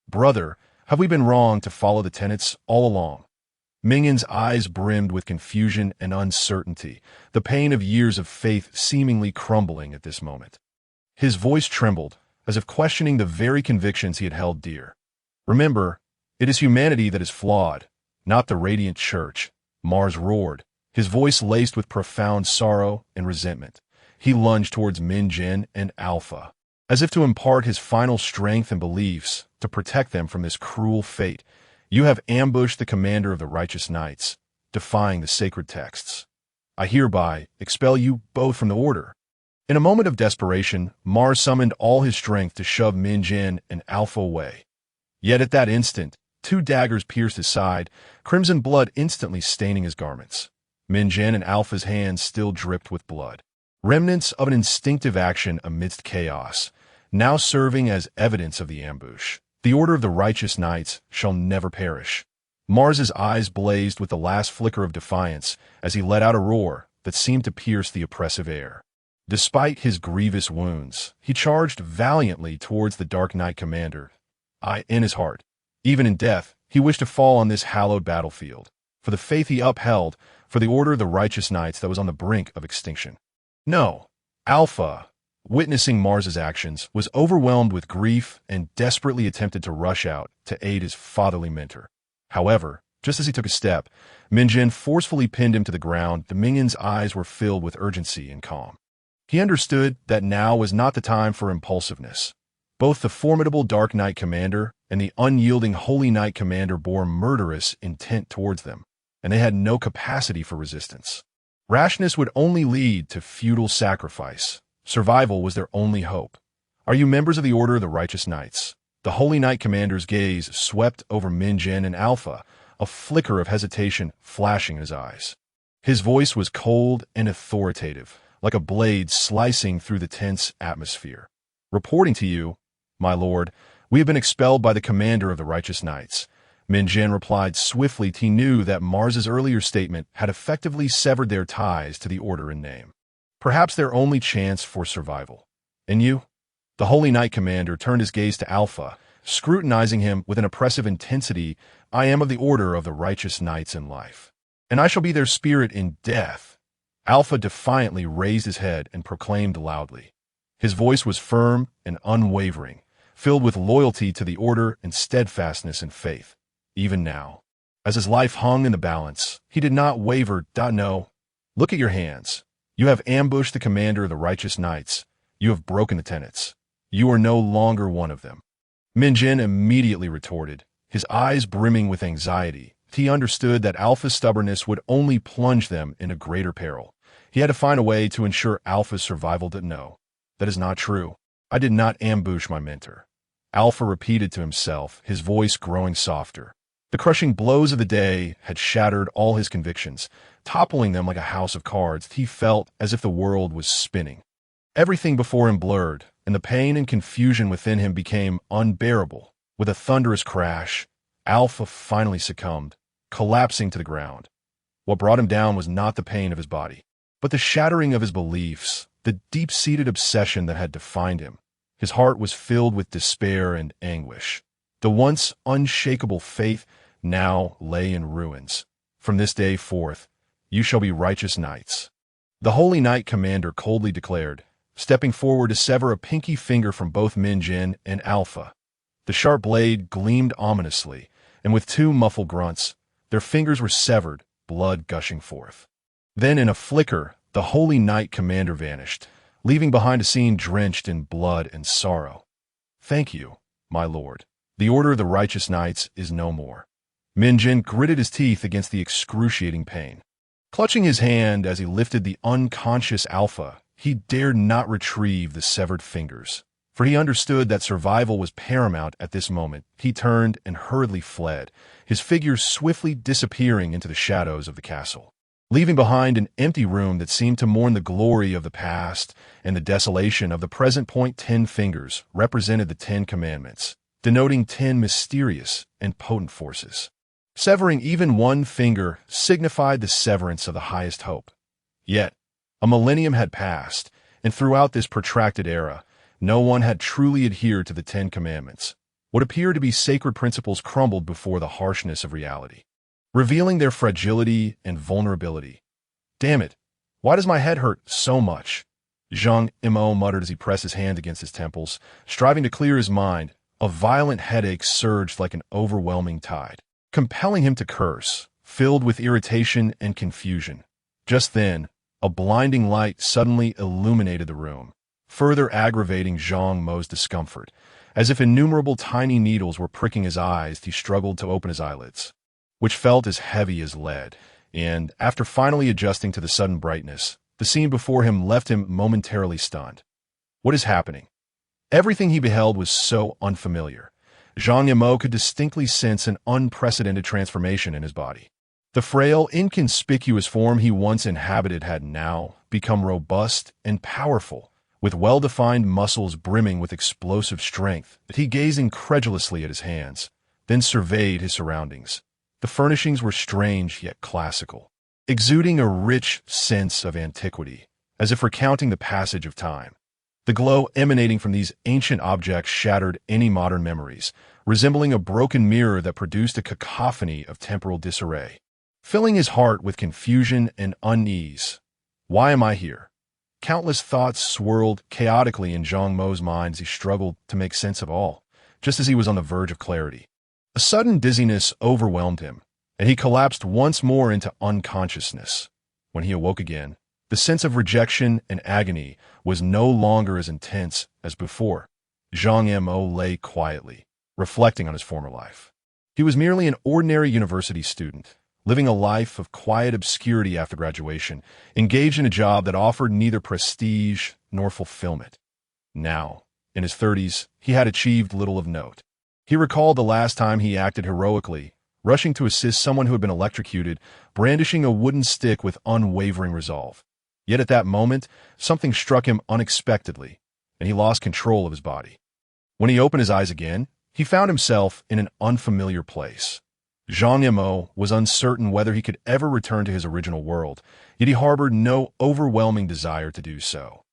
"Brother, have we been wrong to follow the tenets all along?" Minion's eyes brimmed with confusion and uncertainty, the pain of years of faith seemingly crumbling at this moment. His voice trembled, as if questioning the very convictions he had held dear. "Remember, it is humanity that is flawed, not the radiant church," Mars roared, his voice laced with profound sorrow and resentment. He lunged towards Min Jin and Alpha, as if to impart his final strength and beliefs to protect them from this cruel fate. "You have ambushed the commander of the righteous knights, defying the sacred texts. I hereby expel you both from the order." In a moment of desperation, Mars summoned all his strength to shove Min Jin and Alpha away. Yet at that instant, 2 daggers pierced his side, crimson blood instantly staining his garments. Min Jin and Alpha's hands still dripped with blood, remnants of an instinctive action amidst chaos, now serving as evidence of the ambush. "The order of the righteous knights shall never perish." Mars's eyes blazed with the last flicker of defiance as he let out a roar that seemed to pierce the oppressive air. Despite his grievous wounds, he charged valiantly towards the Dark Knight commander. In his heart, even in death, he wished to fall on this hallowed battlefield, for the faith he upheld, for the order of the righteous knights that was on the brink of extinction. No, Alpha, witnessing Mars's actions, was overwhelmed with grief and desperately attempted to rush out to aid his fatherly mentor. However, just as he took a step, Min Jin forcefully pinned him to the ground. The minion's eyes were filled with urgency and calm. He understood that now was not the time for impulsiveness. Both the formidable Dark Knight commander and the unyielding Holy Knight commander bore murderous intent towards them, and they had no capacity for resistance. Rashness would only lead to futile sacrifice. Survival was their only hope. "Are you members of the Order of the Righteous Knights?" The Holy Knight commander's gaze swept over Min Jin and Alpha, a flicker of hesitation flashing in his eyes. His voice was cold and authoritative, like a blade slicing through the tense atmosphere. "Reporting to you, my lord, we have been expelled by the commander of the Righteous Knights." Min Jin replied swiftly. He knew that Mars's earlier statement had effectively severed their ties to the order in name, perhaps their only chance for survival. "And you?" The Holy Knight commander turned his gaze to Alpha, scrutinizing him with an oppressive intensity. "I am of the order of the Righteous Knights in life, and I shall be their spirit in death." Alpha defiantly raised his head and proclaimed loudly. His voice was firm and unwavering, filled with loyalty to the order and steadfastness in faith. Even now, as his life hung in the balance, he did not waver. "No. Look at your hands. You have ambushed the commander of the Righteous Knights. You have broken the tenets. You are no longer one of them." Min Jin immediately retorted, his eyes brimming with anxiety. He understood that Alpha's stubbornness would only plunge them into greater peril. He had to find a way to ensure Alpha's survival. "No, that is not true. I did not ambush my mentor," Alpha repeated to himself, his voice growing softer. The crushing blows of the day had shattered all his convictions, toppling them like a house of cards. He felt as if the world was spinning. Everything before him blurred, and the pain and confusion within him became unbearable. With a thunderous crash, Alpha finally succumbed, collapsing to the ground. What brought him down was not the pain of his body, but the shattering of his beliefs, the deep-seated obsession that had defined him. His heart was filled with despair and anguish. The once unshakable faith now lay in ruins. "From this day forth, you shall be righteous knights," the Holy Knight commander coldly declared, stepping forward to sever a pinky finger from both Min Jin and Alpha. The sharp blade gleamed ominously, and with 2 muffled grunts, their fingers were severed, blood gushing forth. Then in a flicker, the Holy Knight commander vanished, leaving behind a scene drenched in blood and sorrow. "Thank you, my lord. The Order of the Righteous Knights is no more." Min Jin gritted his teeth against the excruciating pain. Clutching his hand as he lifted the unconscious Alpha, he dared not retrieve the severed fingers, for he understood that survival was paramount at this moment. He turned and hurriedly fled, his figure swiftly disappearing into the shadows of the castle, leaving behind an empty room that seemed to mourn the glory of the past and the desolation of the present. 10 fingers represented the 10 commandments, denoting 10 mysterious and potent forces. Severing even one finger signified the severance of the highest hope. Yet, a millennium had passed, and throughout this protracted era, no one had truly adhered to the Ten Commandments. What appeared to be sacred principles crumbled before the harshness of reality, revealing their fragility and vulnerability. "Damn it, why does my head hurt so much?" Zhang Mo muttered as he pressed his hand against his temples, striving to clear his mind. A violent headache surged like an overwhelming tide, compelling him to curse, filled with irritation and confusion. Just then, a blinding light suddenly illuminated the room, further aggravating Zhang Mo's discomfort. As if innumerable tiny needles were pricking his eyes, he struggled to open his eyelids, which felt as heavy as lead, and, after finally adjusting to the sudden brightness, the scene before him left him momentarily stunned. What is happening? Everything he beheld was so unfamiliar. Zhang Mo could distinctly sense an unprecedented transformation in his body. The frail, inconspicuous form he once inhabited had now become robust and powerful, with well-defined muscles brimming with explosive strength. He gazed incredulously at his hands, then surveyed his surroundings. The furnishings were strange yet classical, exuding a rich sense of antiquity, as if recounting the passage of time. The glow emanating from these ancient objects shattered any modern memories, resembling a broken mirror that produced a cacophony of temporal disarray, filling his heart with confusion and unease. Why am I here? Countless thoughts swirled chaotically in Zhang Mo's mind as he struggled to make sense of all, just as he was on the verge of clarity. A sudden dizziness overwhelmed him, and he collapsed once more into unconsciousness. When he awoke again, the sense of rejection and agony was no longer as intense as before. Zhang Mo lay quietly, reflecting on his former life. He was merely an ordinary university student, living a life of quiet obscurity after graduation, engaged in a job that offered neither prestige nor fulfillment. Now, in his 30s, he had achieved little of note. He recalled the last time he acted heroically, rushing to assist someone who had been electrocuted, brandishing a wooden stick with unwavering resolve. Yet at that moment, something struck him unexpectedly, and he lost control of his body. When he opened his eyes again, he found himself in an unfamiliar place. Zhang Mo was uncertain whether he could ever return to his original world, yet he harbored no overwhelming desire to do so.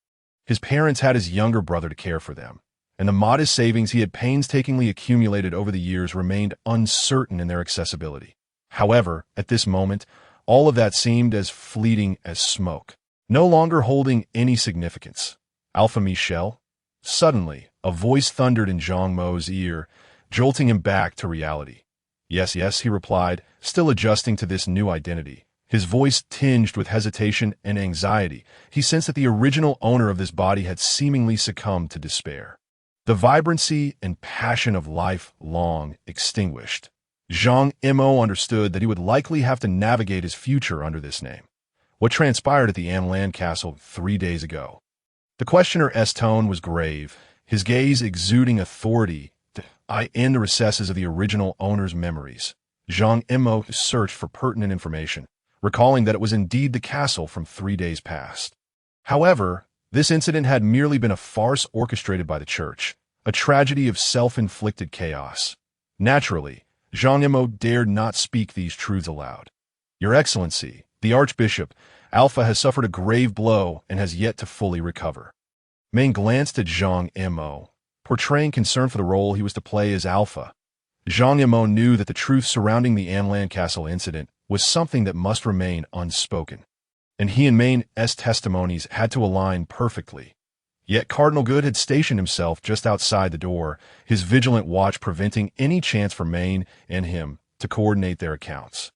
His parents had his younger brother to care for them, and the modest savings he had painstakingly accumulated over the years remained uncertain in their accessibility. However, at this moment, all of that seemed as fleeting as smoke, no longer holding any significance. Alpha Michel? Suddenly, a voice thundered in Zhang Mo's ear, jolting him back to reality. Yes, yes, he replied, still adjusting to this new identity. His voice tinged with hesitation and anxiety. He sensed that the original owner of this body had seemingly succumbed to despair. The vibrancy and passion of life long extinguished. Zhang Mo understood that he would likely have to navigate his future under this name. What transpired at the Amlan Castle 3 days ago? The questioner's tone was grave, his gaze exuding authority in the recesses of the original owner's memories. Zhang Mo searched for pertinent information, recalling that it was indeed the castle from 3 days past. However, this incident had merely been a farce orchestrated by the church, a tragedy of self-inflicted chaos. Naturally, Zhang Mo dared not speak these truths aloud. Your Excellency, the Archbishop, Alpha has suffered a grave blow and has yet to fully recover. Ming glanced at Zhang Mo, portraying concern for the role he was to play as Alpha. Zhang Mo knew that the truth surrounding the Amlan Castle incident was something that must remain unspoken, and he and Main's testimonies had to align perfectly. Yet Cardinal Good had stationed himself just outside the door, his vigilant watch preventing any chance for Main and him to coordinate their accounts.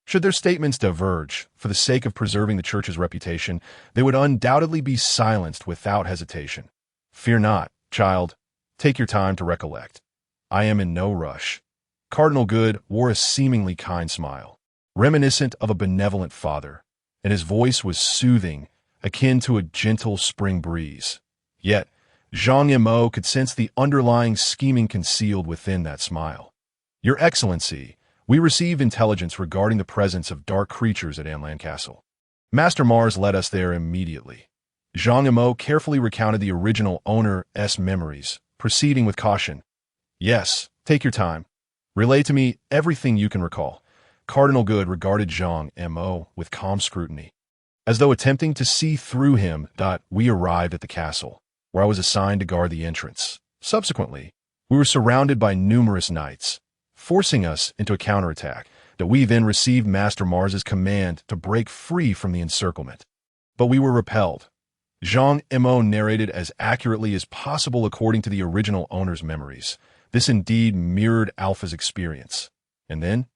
Should their statements diverge, for the sake of preserving the church's reputation, they would undoubtedly be silenced without hesitation. Fear not, child. Take your time to recollect. I am in no rush. Cardinal Good wore a seemingly kind smile, reminiscent of a benevolent father, and his voice was soothing, akin to a gentle spring breeze. Yet, Zhang Mo could sense the underlying scheming concealed within that smile. Your Excellency, we receive intelligence regarding the presence of dark creatures at Amlan Castle. Master Mars led us there immediately. Zhang Mo carefully recounted the original owner's memories, proceeding with caution. Yes, take your time. Relay to me everything you can recall. Cardinal Good regarded Zhang Mo with calm scrutiny, as though attempting to see through him. We arrived at the castle, where I was assigned to guard the entrance. Subsequently, we were surrounded by numerous knights, forcing us into a counterattack that we then received Master Mars's command to break free from the encirclement. But we were repelled. Zhang Mo narrated as accurately as possible according to the original owner's memories. This indeed mirrored Alpha's experience. And then,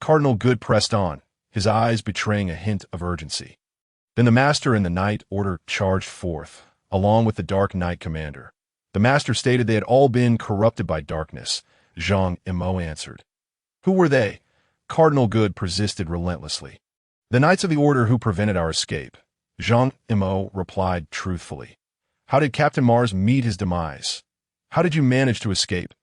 Cardinal Good pressed on, his eyes betraying a hint of urgency. Then the Master and the Knight Order charged forth, along with the Dark Knight Commander. The Master stated they had all been corrupted by darkness. Zhang Mo answered. Who were they? Cardinal Good persisted relentlessly. The Knights of the Order who prevented our escape. Zhang Mo replied truthfully. How did Captain Mars meet his demise? How did you manage to escape?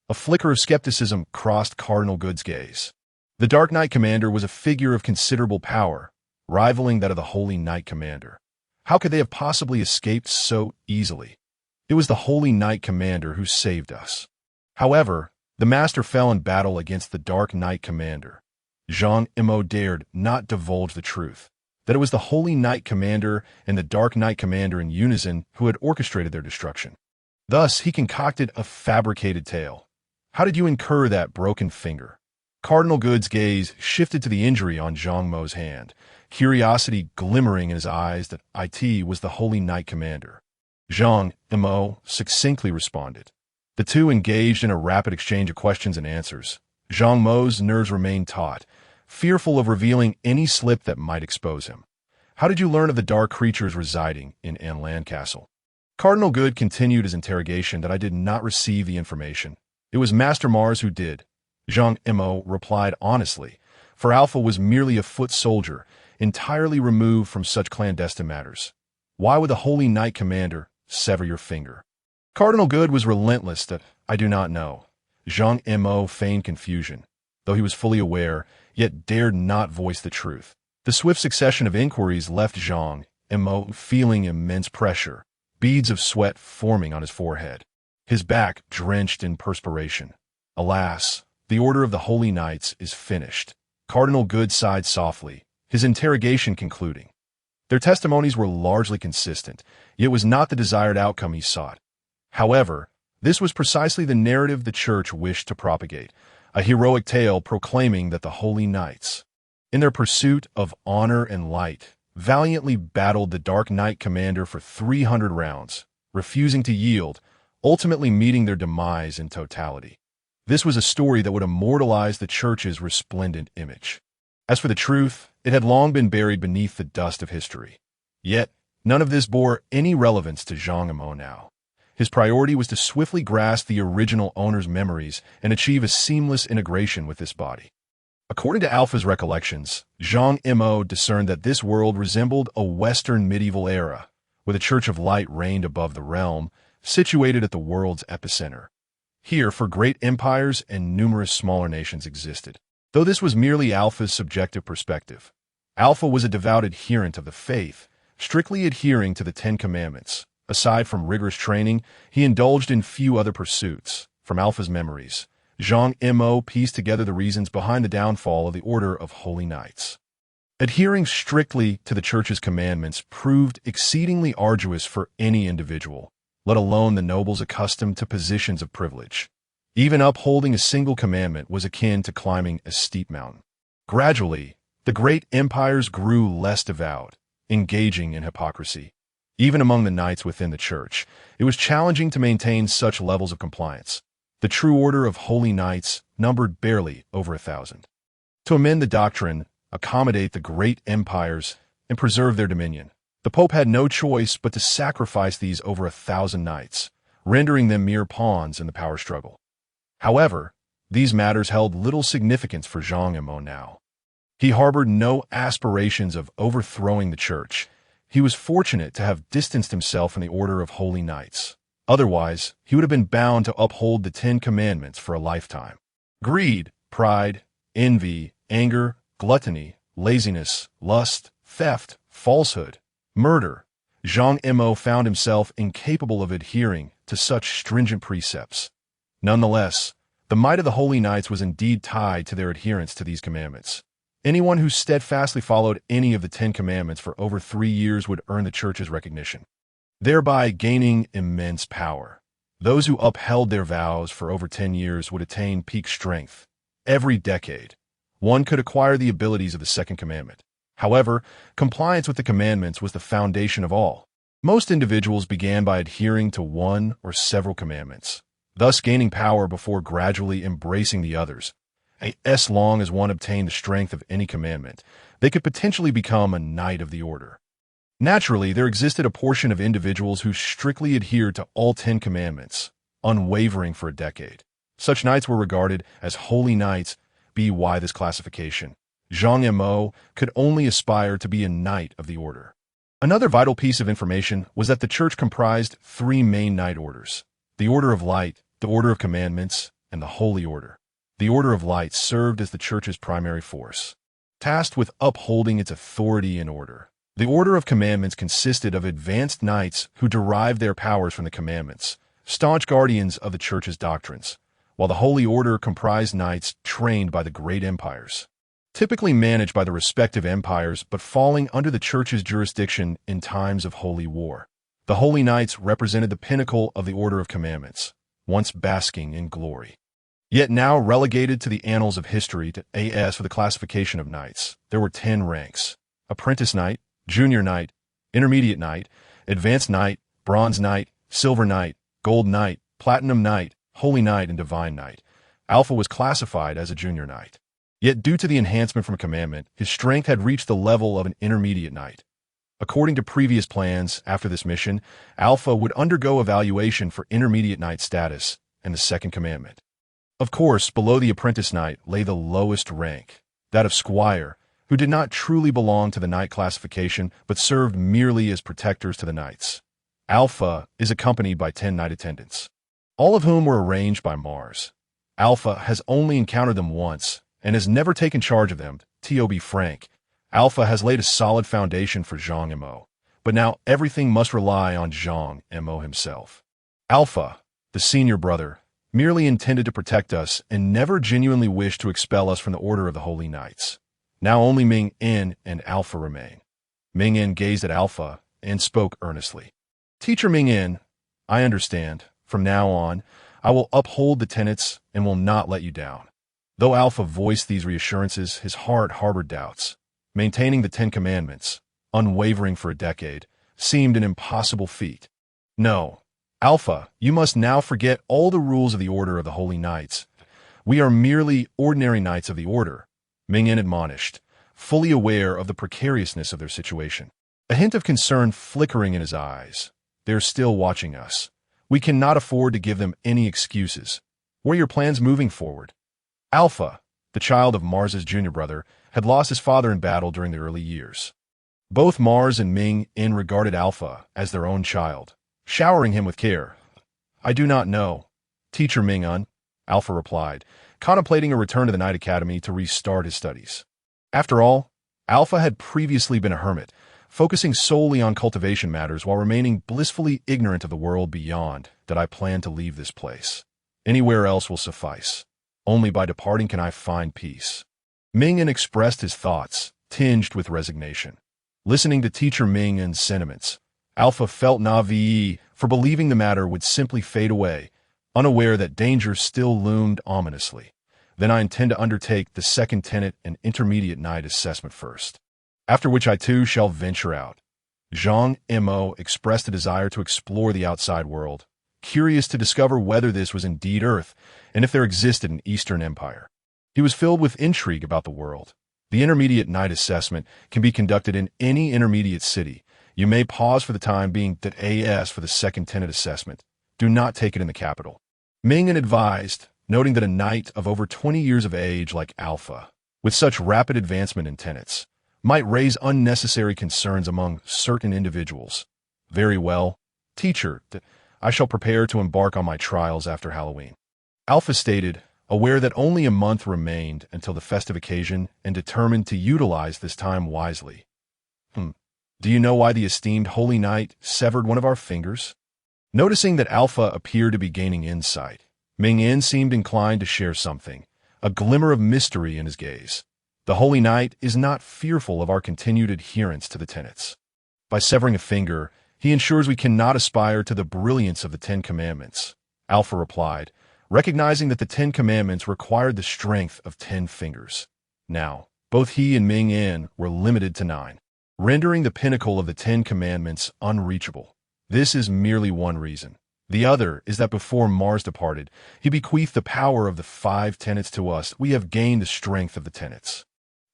A flicker of skepticism crossed Cardinal Good's gaze. The Dark Knight Commander was a figure of considerable power, rivaling that of the Holy Knight Commander. How could they have possibly escaped so easily? It was the Holy Knight Commander who saved us. However, the Master fell in battle against the Dark Knight Commander. Zhang Mo dared not divulge the truth, that it was the Holy Knight Commander and the Dark Knight Commander in unison who had orchestrated their destruction. Thus, he concocted a fabricated tale. How did you incur that broken finger? Cardinal Good's gaze shifted to the injury on Zhang Mo's hand, curiosity glimmering in his eyes that it was the Holy Knight Commander. Zhang Mo succinctly responded. The two engaged in a rapid exchange of questions and answers. Zhang Mo's nerves remained taut, fearful of revealing any slip that might expose him. How did you learn of the dark creatures residing in Anlan Castle? Cardinal Good continued his interrogation that I did not receive the information. It was Master Mars who did. Zhang Mo replied honestly, for Alpha was merely a foot soldier, entirely removed from such clandestine matters. Why would the Holy Knight Commander sever your finger? Cardinal Good was relentless that I do not know. Zhang Mo feigned confusion, though he was fully aware, yet dared not voice the truth. The swift succession of inquiries left Zhang Mo feeling immense pressure, beads of sweat forming on his forehead, his back drenched in perspiration. Alas, the Order of the Holy Knights is finished. Cardinal Good sighed softly, his interrogation concluding. Their testimonies were largely consistent, yet it was not the desired outcome he sought. However, this was precisely the narrative the Church wished to propagate, a heroic tale proclaiming that the Holy Knights, in their pursuit of honor and light, valiantly battled the Dark Knight Commander for 300 rounds, refusing to yield, ultimately meeting their demise in totality. This was a story that would immortalize the Church's resplendent image. As for the truth, it had long been buried beneath the dust of history. Yet, none of this bore any relevance to Zhang Mo now. His priority was to swiftly grasp the original owner's memories and achieve a seamless integration with this body. According to Alpha's recollections, Zhang Mo discerned that this world resembled a Western medieval era, where the Church of Light reigned above the realm, situated at the world's epicenter. Here, for great empires and numerous smaller nations existed. Though this was merely Alpha's subjective perspective, Alpha was a devout adherent of the faith, strictly adhering to the Ten Commandments. Aside from rigorous training, he indulged in few other pursuits. From Alpha's memories, Zhang Mo pieced together the reasons behind the downfall of the Order of Holy Knights. Adhering strictly to the Church's commandments proved exceedingly arduous for any individual, let alone the nobles accustomed to positions of privilege. Even upholding a single commandment was akin to climbing a steep mountain. Gradually, the great empires grew less devout, engaging in hypocrisy. Even among the knights within the Church, it was challenging to maintain such levels of compliance. The true Order of Holy Knights numbered barely over 1,000. To amend the doctrine, accommodate the great empires, and preserve their dominion, the Pope had no choice but to sacrifice these over 1,000 knights, rendering them mere pawns in the power struggle. However, these matters held little significance for Zhang Mo now. He harbored no aspirations of overthrowing the Church. He was fortunate to have distanced himself from the Order of Holy Knights. Otherwise, he would have been bound to uphold the Ten Commandments for a lifetime. Greed, pride, envy, anger, gluttony, laziness, lust, theft, falsehood, murder. Zhang Mo found himself incapable of adhering to such stringent precepts. Nonetheless, the might of the Holy Knights was indeed tied to their adherence to these commandments. Anyone who steadfastly followed any of the 10 Commandments for over 3 years would earn the Church's recognition. thereby gaining immense power. Those who upheld their vows for over 10 years would attain peak strength. Every decade, one could acquire the abilities of the second commandment. However, compliance with the commandments was the foundation of all. Most individuals began by adhering to one or several commandments, thus gaining power before gradually embracing the others. As long as one obtained the strength of any commandment, they could potentially become a knight of the order. Naturally, there existed a portion of individuals who strictly adhered to all 10 commandments, unwavering for a decade. Such knights were regarded as holy knights. Why this classification? Zhang Mo could only aspire to be a knight of the order. Another vital piece of information was that the church comprised 3 main knight orders: the Order of Light, the Order of Commandments, and the Holy Order. The Order of Light served as the church's primary force, tasked with upholding its authority and order. The Order of Commandments consisted of advanced knights who derived their powers from the commandments, staunch guardians of the church's doctrines, while the Holy Order comprised knights trained by the great empires, typically managed by the respective empires but falling under the church's jurisdiction in times of holy war. The Holy Knights represented the pinnacle of the Order of Commandments, once basking in glory, yet now relegated to the annals of history. For the classification of knights, there were 10 ranks: Apprentice Knight, Junior Knight, Intermediate Knight, Advanced Knight, Bronze Knight, Silver Knight, Gold Knight, Platinum Knight, Holy Knight, and Divine Knight. Alpha was classified as a Junior Knight. Yet due to the enhancement from a commandment, his strength had reached the level of an Intermediate Knight. According to previous plans, after this mission, Alpha would undergo evaluation for Intermediate Knight status and the second commandment. Of course, below the Apprentice Knight lay the lowest rank, that of Squire, who did not truly belong to the knight classification but served merely as protectors to the knights. Alpha is accompanied by 10 knight attendants, all of whom were arranged by Mars. Alpha has only encountered them once and has never taken charge of them. To be frank, Alpha has laid a solid foundation for Zhang Mo, but now everything must rely on Zhang Mo himself. Alpha, the senior brother, merely intended to protect us and never genuinely wished to expel us from the Order of the Holy Knights. Now only Ming-En and Alpha remain. Ming-En gazed at Alpha and spoke earnestly. Teacher Ming-En, I understand. From now on, I will uphold the tenets and will not let you down. Though Alpha voiced these reassurances, his heart harbored doubts. Maintaining the 10 commandments, unwavering for a decade, seemed an impossible feat. No, Alpha, you must now forget all the rules of the Order of the Holy Knights. We are merely ordinary knights of the Order, Ming-En admonished, fully aware of the precariousness of their situation. A hint of concern flickering in his eyes. They're still watching us. We cannot afford to give them any excuses. What are your plans moving forward? Alpha, the child of Mars's junior brother, had lost his father in battle during the early years. Both Mars and Ming-En regarded Alpha as their own child, showering him with care. I do not know, Teacher Ming-En, Alpha replied, contemplating a return to the Knight Academy to restart his studies. After all, Alpha had previously been a hermit, focusing solely on cultivation matters while remaining blissfully ignorant of the world beyond. That I plan to leave this place. Anywhere else will suffice. Only by departing can I find peace. Ming-En expressed his thoughts, tinged with resignation. Listening to Teacher Ming-En's sentiments, Alpha felt naivete for believing the matter would simply fade away, unaware that danger still loomed ominously. Then I intend to undertake the second tenet and intermediate knight assessment first, after which I too shall venture out. Zhang Mo expressed a desire to explore the outside world, curious to discover whether this was indeed Earth and if there existed an Eastern Empire. He was filled with intrigue about the world. The intermediate knight assessment can be conducted in any intermediate city. You may pause for the time being for the second tenet assessment. Do not take it in the capital. Ming-En advised, noting that a knight of over 20 years of age like Alpha, with such rapid advancement in tenets, might raise unnecessary concerns among certain individuals. Very well, teacher, I shall prepare to embark on my trials after Halloween. Alpha stated, aware that only a month remained until the festive occasion and determined to utilize this time wisely. Do you know why the esteemed Holy Knight severed one of our fingers? Noticing that Alpha appeared to be gaining insight, Ming-En seemed inclined to share something, a glimmer of mystery in his gaze. The Holy Knight is not fearful of our continued adherence to the tenets. By severing a finger, He ensures we cannot aspire to the brilliance of the Ten Commandments. Alpha replied, recognizing that the Ten Commandments required the strength of 10 fingers. Now, both he and Ming-En were limited to 9, rendering the pinnacle of the Ten Commandments unreachable. This is merely one reason. The other is that before Mars departed, he bequeathed the power of the 5 tenets to us. We have gained the strength of the tenets,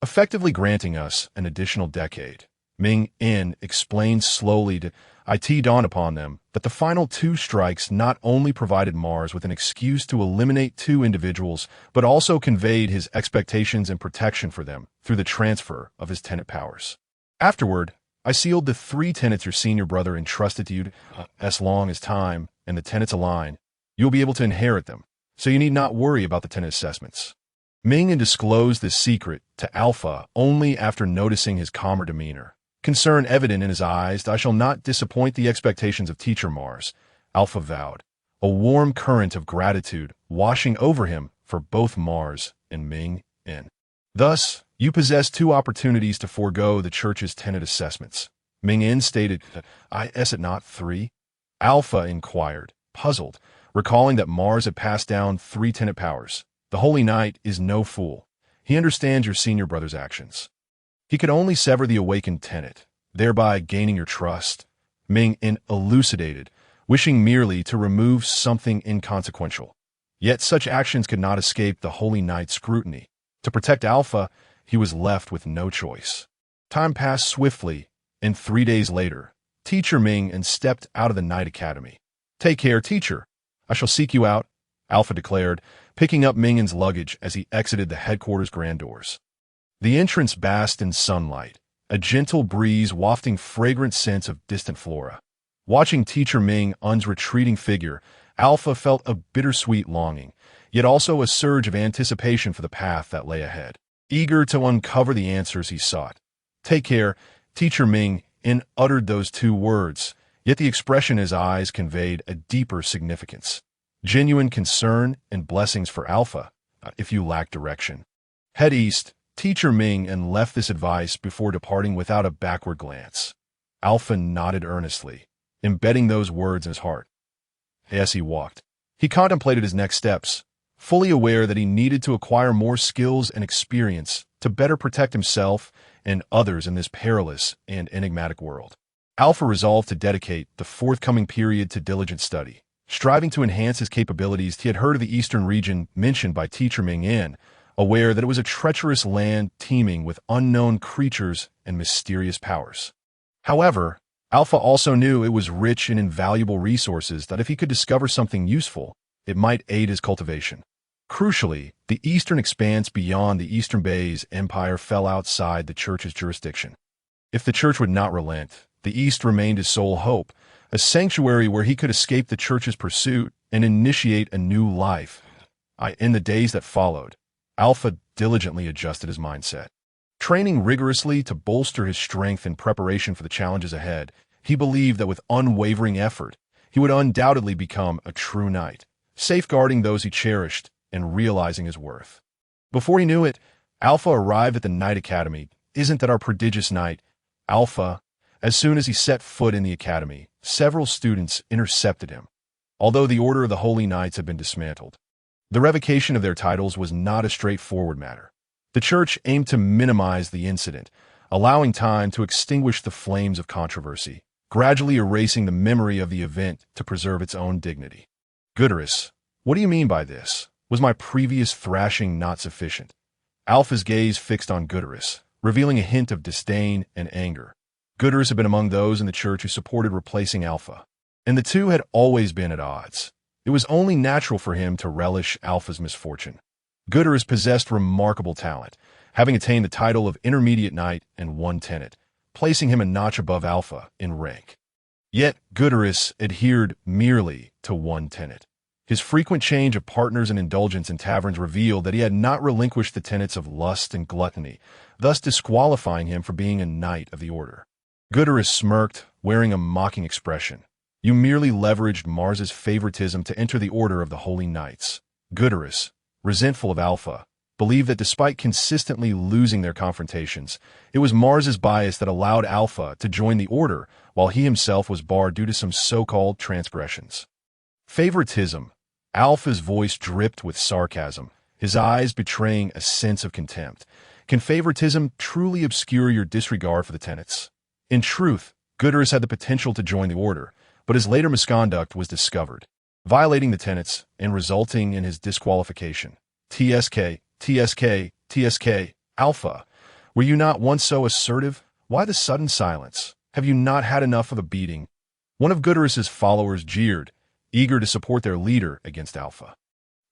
effectively granting us an additional decade. Ming-En explained slowly to it dawned upon them that the final 2 strikes not only provided Mars with an excuse to eliminate 2 individuals, but also conveyed his expectations and protection for them through the transfer of his tenet powers. Afterward, I sealed the 3 tenets your senior brother entrusted to you. As long as time and the tenets align, you'll be able to inherit them, so you need not worry about the tenet assessments. Ming-En disclosed this secret to Alpha only after noticing his calmer demeanor. Concern evident in his eyes, I shall not disappoint the expectations of Teacher Mars, Alpha vowed, a warm current of gratitude washing over him for both Mars and Ming-En. Thus, you possess 2 opportunities to forego the church's tenet assessments. Ming-En stated, is it not 3? Alpha inquired, puzzled, recalling that Mars had passed down 3 tenet powers. The Holy Knight is no fool. He understands your senior brother's actions. He could only sever the awakened tenet, thereby gaining your trust. Ming-En elucidated, wishing merely to remove something inconsequential. Yet such actions could not escape the Holy Knight's scrutiny. To protect Alpha, he was left with no choice. Time passed swiftly, and 3 days later, Teacher Ming-En stepped out of the Night Academy. Take care, teacher. I shall seek you out, Alpha declared, picking up Ming-En's luggage as he exited the headquarters grand doors. The entrance basked in sunlight, a gentle breeze wafting fragrant scents of distant flora. Watching Teacher Ming-En's retreating figure, Alpha felt a bittersweet longing, yet also a surge of anticipation for the path that lay ahead. Eager to uncover the answers he sought. Take care, Teacher Ming-En uttered those 2 words, yet the expression in his eyes conveyed a deeper significance. Genuine concern and blessings for Alpha, if you lack direction. Head east, Teacher Ming-En left this advice before departing without a backward glance. Alpha nodded earnestly, embedding those words in his heart. As he walked, he contemplated his next steps, fully aware that he needed to acquire more skills and experience to better protect himself and others in this perilous and enigmatic world. Alpha resolved to dedicate the forthcoming period to diligent study. Striving to enhance his capabilities, he had heard of the eastern region mentioned by Teacher Ming-En, aware that it was a treacherous land teeming with unknown creatures and mysterious powers. However, Alpha also knew it was rich in invaluable resources that if he could discover something useful, it might aid his cultivation. Crucially, the eastern expanse beyond the Eastern Bay's empire fell outside the church's jurisdiction. If the church would not relent, the east remained his sole hope, a sanctuary where he could escape the church's pursuit and initiate a new life. In the days that followed, Alpha diligently adjusted his mindset. Training rigorously to bolster his strength in preparation for the challenges ahead, he believed that with unwavering effort, he would undoubtedly become a true knight, safeguarding those he cherished and realizing his worth. Before he knew it, Alpha arrived at the Night Academy. Isn't that our prodigious knight, Alpha? As soon as he set foot in the academy, several students intercepted him, although the Order of the Holy Knights had been dismantled. The revocation of their titles was not a straightforward matter. The church aimed to minimize the incident, allowing time to extinguish the flames of controversy, gradually erasing the memory of the event to preserve its own dignity. Gutierrez, what do you mean by this? Was my previous thrashing not sufficient? Alpha's gaze fixed on Gutierrez, revealing a hint of disdain and anger. Gutierrez had been among those in the church who supported replacing Alpha, and the two had always been at odds. It was only natural for him to relish Alpha's misfortune. Gutierrez possessed remarkable talent, having attained the title of Intermediate Knight and 1 tenet, placing him a notch above Alpha in rank. Yet Gutierrez adhered merely to 1 tenet. His frequent change of partners and indulgence in taverns revealed that he had not relinquished the tenets of lust and gluttony, thus disqualifying him for being a knight of the order. Gutierrez smirked, wearing a mocking expression. You merely leveraged Mars's favoritism to enter the Order of the Holy Knights. Gutierrez, resentful of Alpha, believed that despite consistently losing their confrontations, it was Mars's bias that allowed Alpha to join the Order, while he himself was barred due to some so-called transgressions. Favoritism. Alpha's voice dripped with sarcasm, his eyes betraying a sense of contempt. Can favoritism truly obscure your disregard for the tenets? In truth, Gutierrez had the potential to join the Order, but his later misconduct was discovered, violating the tenets and resulting in his disqualification. TSK, TSK, TSK, Alpha. Were you not once so assertive? Why the sudden silence? Have you not had enough of a beating? One of Gutierrez's followers jeered, eager to support their leader against Alpha.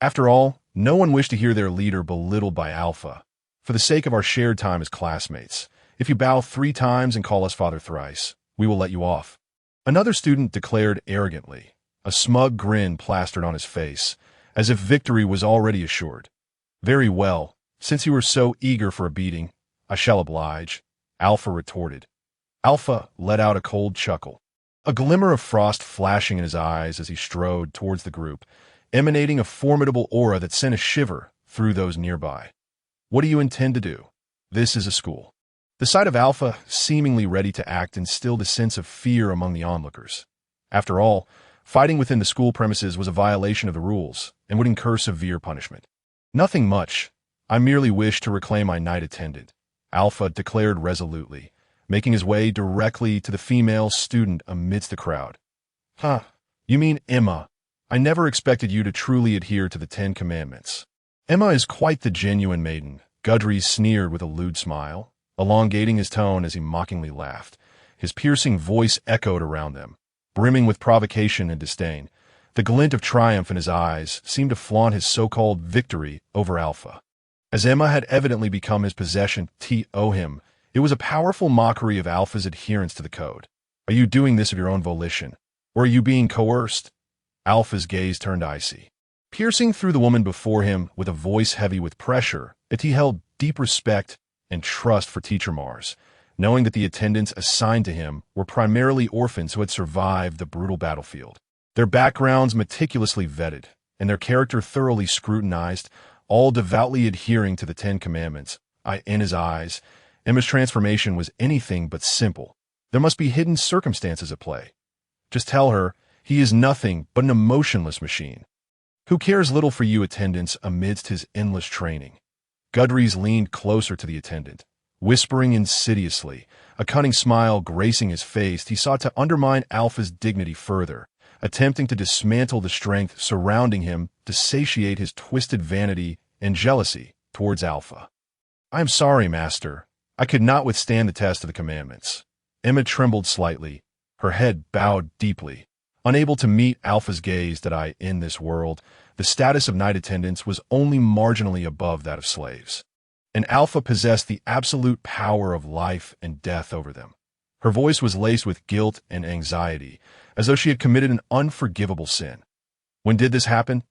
After all, no one wished to hear their leader belittled by Alpha. For the sake of our shared time as classmates, if you bow 3 times and call us Father thrice, we will let you off. Another student declared arrogantly, a smug grin plastered on his face, as if victory was already assured. Very well, since you were so eager for a beating, I shall oblige, Alpha retorted. Alpha let out a cold chuckle, a glimmer of frost flashing in his eyes as he strode towards the group, emanating a formidable aura that sent a shiver through those nearby. What do you intend to do? This is a school. The sight of Alpha, seemingly ready to act, instilled a sense of fear among the onlookers. After all, fighting within the school premises was a violation of the rules and would incur severe punishment. Nothing much. I merely wish to reclaim my knight attendant, Alpha declared resolutely, making his way directly to the female student amidst the crowd. Huh, you mean Emma. I never expected you to truly adhere to the 10 Commandments. Emma is quite the genuine maiden, Gudrys sneered with a lewd smile, elongating his tone as he mockingly laughed. His piercing voice echoed around them, brimming with provocation and disdain. The glint of triumph in his eyes seemed to flaunt his so-called victory over Alpha. As Emma had evidently become his possession, him, it was a powerful mockery of Alpha's adherence to the code. Are you doing this of your own volition? Or are you being coerced? Alpha's gaze turned icy. Piercing through the woman before him with a voice heavy with pressure, he held deep respect and trust for Teacher Mars, knowing that the attendants assigned to him were primarily orphans who had survived the brutal battlefield. Their backgrounds meticulously vetted, and their character thoroughly scrutinized, all devoutly adhering to the 10 Commandments. In his eyes, Emma's transformation was anything but simple. There must be hidden circumstances at play. Just tell her he is nothing but an emotionless machine, who cares little for you attendants amidst his endless training. Gudrys leaned closer to the attendant, whispering insidiously, a cunning smile gracing his face. He sought to undermine Alpha's dignity further, attempting to dismantle the strength surrounding him to satiate his twisted vanity and jealousy towards Alpha. I am sorry, Master. I could not withstand the test of the commandments. Emma trembled slightly, her head bowed deeply. Unable to meet Alpha's gaze that in this world, the status of knight attendants was only marginally above that of slaves. And Alpha possessed the absolute power of life and death over them. Her voice was laced with guilt and anxiety, as though she had committed an unforgivable sin. When did this happen?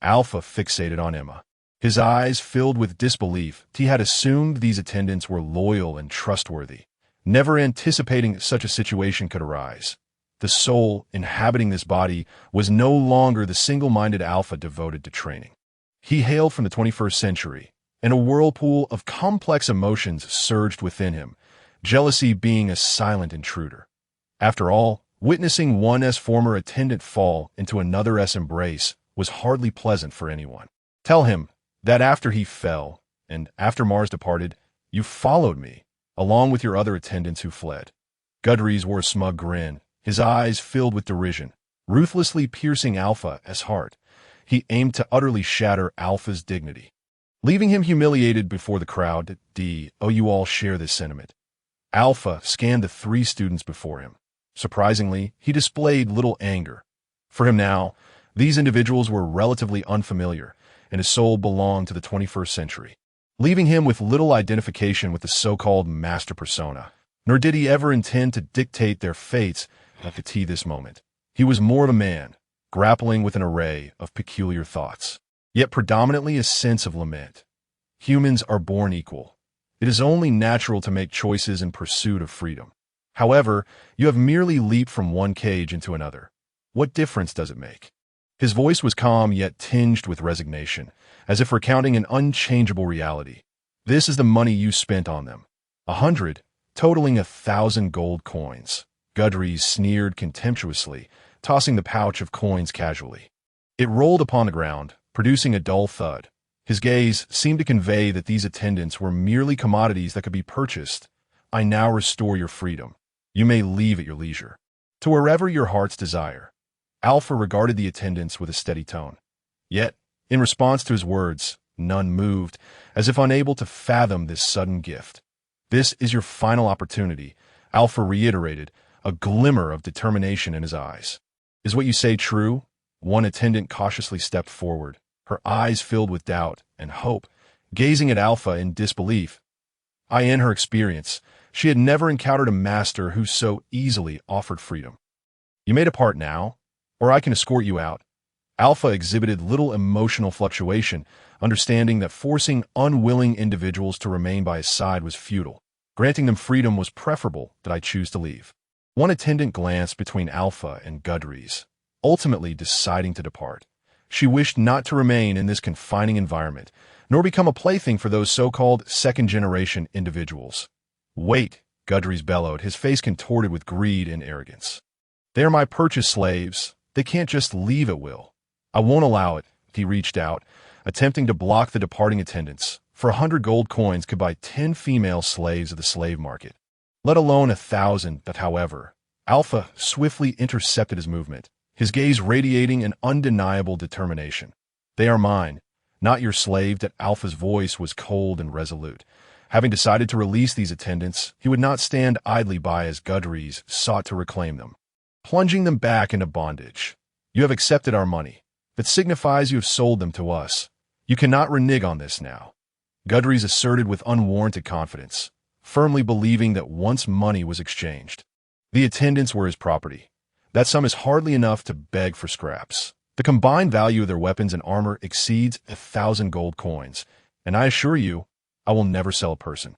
Alpha fixated on Emma. His eyes filled with disbelief. He had assumed these attendants were loyal and trustworthy, never anticipating such a situation could arise. The soul inhabiting this body was no longer the single-minded Alpha devoted to training. He hailed from the 21st century, and a whirlpool of complex emotions surged within him, jealousy being a silent intruder. After all, witnessing one's former attendant fall into another's embrace was hardly pleasant for anyone. Tell him that after he fell, and after Mars departed, you followed me, along with your other attendants who fled. Gudrys wore a smug grin, his eyes filled with derision, ruthlessly piercing Alpha's heart. He aimed to utterly shatter Alpha's dignity. Leaving him humiliated before the crowd, you all share this sentiment. Alpha scanned the 3 students before him. Surprisingly, he displayed little anger. For him now, these individuals were relatively unfamiliar, and his soul belonged to the 21st century, leaving him with little identification with the so-called master persona. Nor did he ever intend to dictate their fates at this moment. He was more of a man, grappling with an array of peculiar thoughts, yet predominantly a sense of lament. Humans are born equal. It is only natural to make choices in pursuit of freedom. However, you have merely leaped from one cage into another. What difference does it make? His voice was calm yet tinged with resignation, as if recounting an unchangeable reality. This is the money you spent on them. 100, totaling 1,000 gold coins. Gudrys sneered contemptuously, tossing the pouch of coins casually. It rolled upon the ground, producing a dull thud. His gaze seemed to convey that these attendants were merely commodities that could be purchased. I now restore your freedom. You may leave at your leisure, to wherever your heart's desire. Alpha regarded the attendants with a steady tone. Yet, in response to his words, none moved, as if unable to fathom this sudden gift. This is your final opportunity, Alpha reiterated, a glimmer of determination in his eyes. Is what you say true? One attendant cautiously stepped forward, her eyes filled with doubt and hope, gazing at Alpha in disbelief. In her experience, she had never encountered a master who so easily offered freedom. You may depart now, or I can escort you out. Alpha exhibited little emotional fluctuation, understanding that forcing unwilling individuals to remain by his side was futile. Granting them freedom was preferable that I choose to leave. One attendant glanced between Alpha and Gudrys, ultimately deciding to depart. She wished not to remain in this confining environment, nor become a plaything for those so-called second-generation individuals. Wait, Gudrys bellowed, his face contorted with greed and arrogance. They are my purchased slaves. They can't just leave at will. I won't allow it. He reached out, attempting to block the departing attendants. For 100 gold coins could buy 10 female slaves of the slave market, let alone 1,000. But however, Alpha swiftly intercepted his movement, his gaze radiating an undeniable determination. They are mine, not your slave. That Alpha's voice was cold and resolute. Having decided to release these attendants, he would not stand idly by as Gudrys sought to reclaim them, plunging them back into bondage. You have accepted our money. That signifies you have sold them to us. You cannot renege on this now. Gudrys asserted with unwarranted confidence, firmly believing that once money was exchanged, the attendants were his property. That sum is hardly enough to beg for scraps. The combined value of their weapons and armor exceeds 1,000 gold coins, and I assure you, I will never sell a person.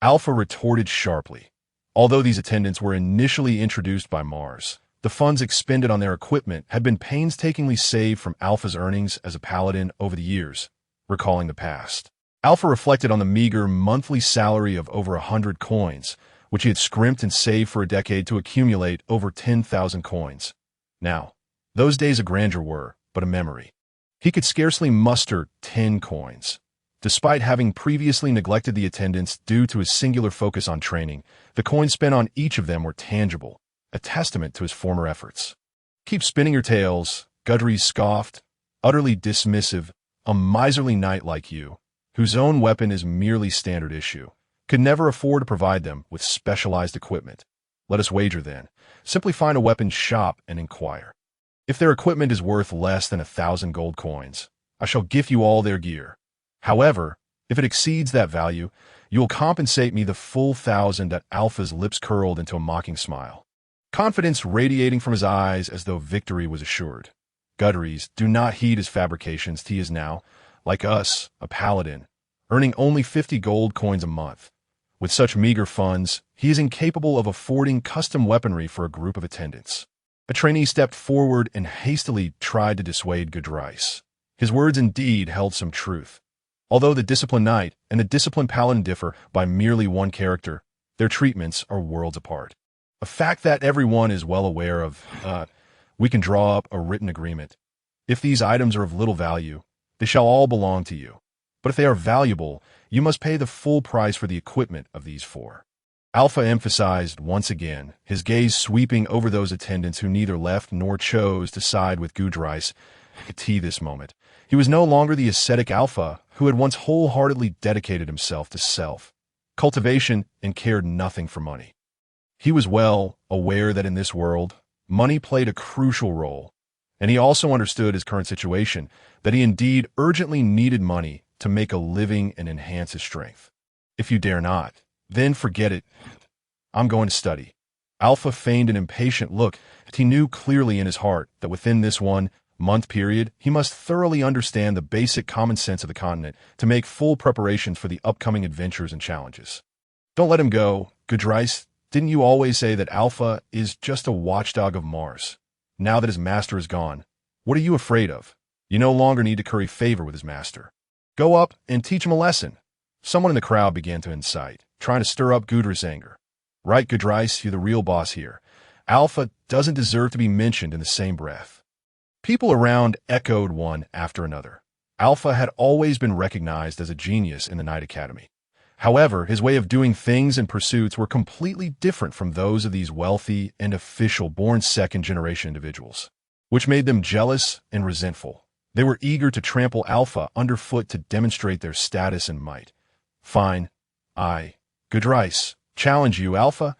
Alpha retorted sharply. Although these attendants were initially introduced by Mars, the funds expended on their equipment had been painstakingly saved from Alpha's earnings as a paladin over the years. Recalling the past, Alpha reflected on the meager monthly salary of over 100 coins, which he had scrimped and saved for a decade to accumulate over 10,000 coins. Now, those days of grandeur were but a memory. He could scarcely muster 10 coins. Despite having previously neglected the attendants due to his singular focus on training, the coins spent on each of them were tangible, a testament to his former efforts. Keep spinning your tales, Gudrys scoffed, utterly dismissive. A miserly knight like you, whose own weapon is merely standard issue, could never afford to provide them with specialized equipment. Let us wager then. Simply find a weapons shop and inquire. If their equipment is worth less than 1,000 gold coins, I shall gift you all their gear. However, if it exceeds that value, you will compensate me the full 1,000. That Alpha's lips curled into a mocking smile, confidence radiating from his eyes as though victory was assured. Gudrys do not heed his fabrications. He is now, like us, a paladin, earning only 50 gold coins a month. With such meager funds, he is incapable of affording custom weaponry for a group of attendants. A trainee stepped forward and hastily tried to dissuade Gudrys. His words indeed held some truth. Although the disciplined knight and the disciplined paladin differ by merely one character, their treatments are worlds apart. A fact that everyone is well aware of. We can draw up a written agreement. If these items are of little value, they shall all belong to you. But if they are valuable, you must pay the full price for the equipment of these four. Alpha emphasized once again, his gaze sweeping over those attendants who neither left nor chose to side with Gudrys. This moment, he was no longer the ascetic Alpha who had once wholeheartedly dedicated himself to self-cultivation and cared nothing for money. He was well aware that in this world, money played a crucial role, and he also understood his current situation, that he indeed urgently needed money to make a living and enhance his strength. If you dare not, then forget it. I'm going to study. Alpha feigned an impatient look. He knew clearly in his heart that within this 1-month period, he must thoroughly understand the basic common sense of the continent to make full preparations for the upcoming adventures and challenges. Don't let him go, Gudrys. Didn't you always say that Alpha is just a watchdog of Mars? Now that his master is gone, What are you afraid of? You no longer need to curry favor with his master. Go up and teach him a lesson. Someone in the crowd began to incite, trying to stir up Gudrun's anger. Right, Gudrice, you're the real boss here. Alpha doesn't deserve to be mentioned in the same breath. People around echoed one after another. Alpha had always been recognized as a genius in the Knight Academy. However, his way of doing things and pursuits were completely different from those of these wealthy and official born second-generation individuals, which made them jealous and resentful. They were eager to trample Alpha underfoot to demonstrate their status and might. Fine. Gudrice, challenge you, Alpha.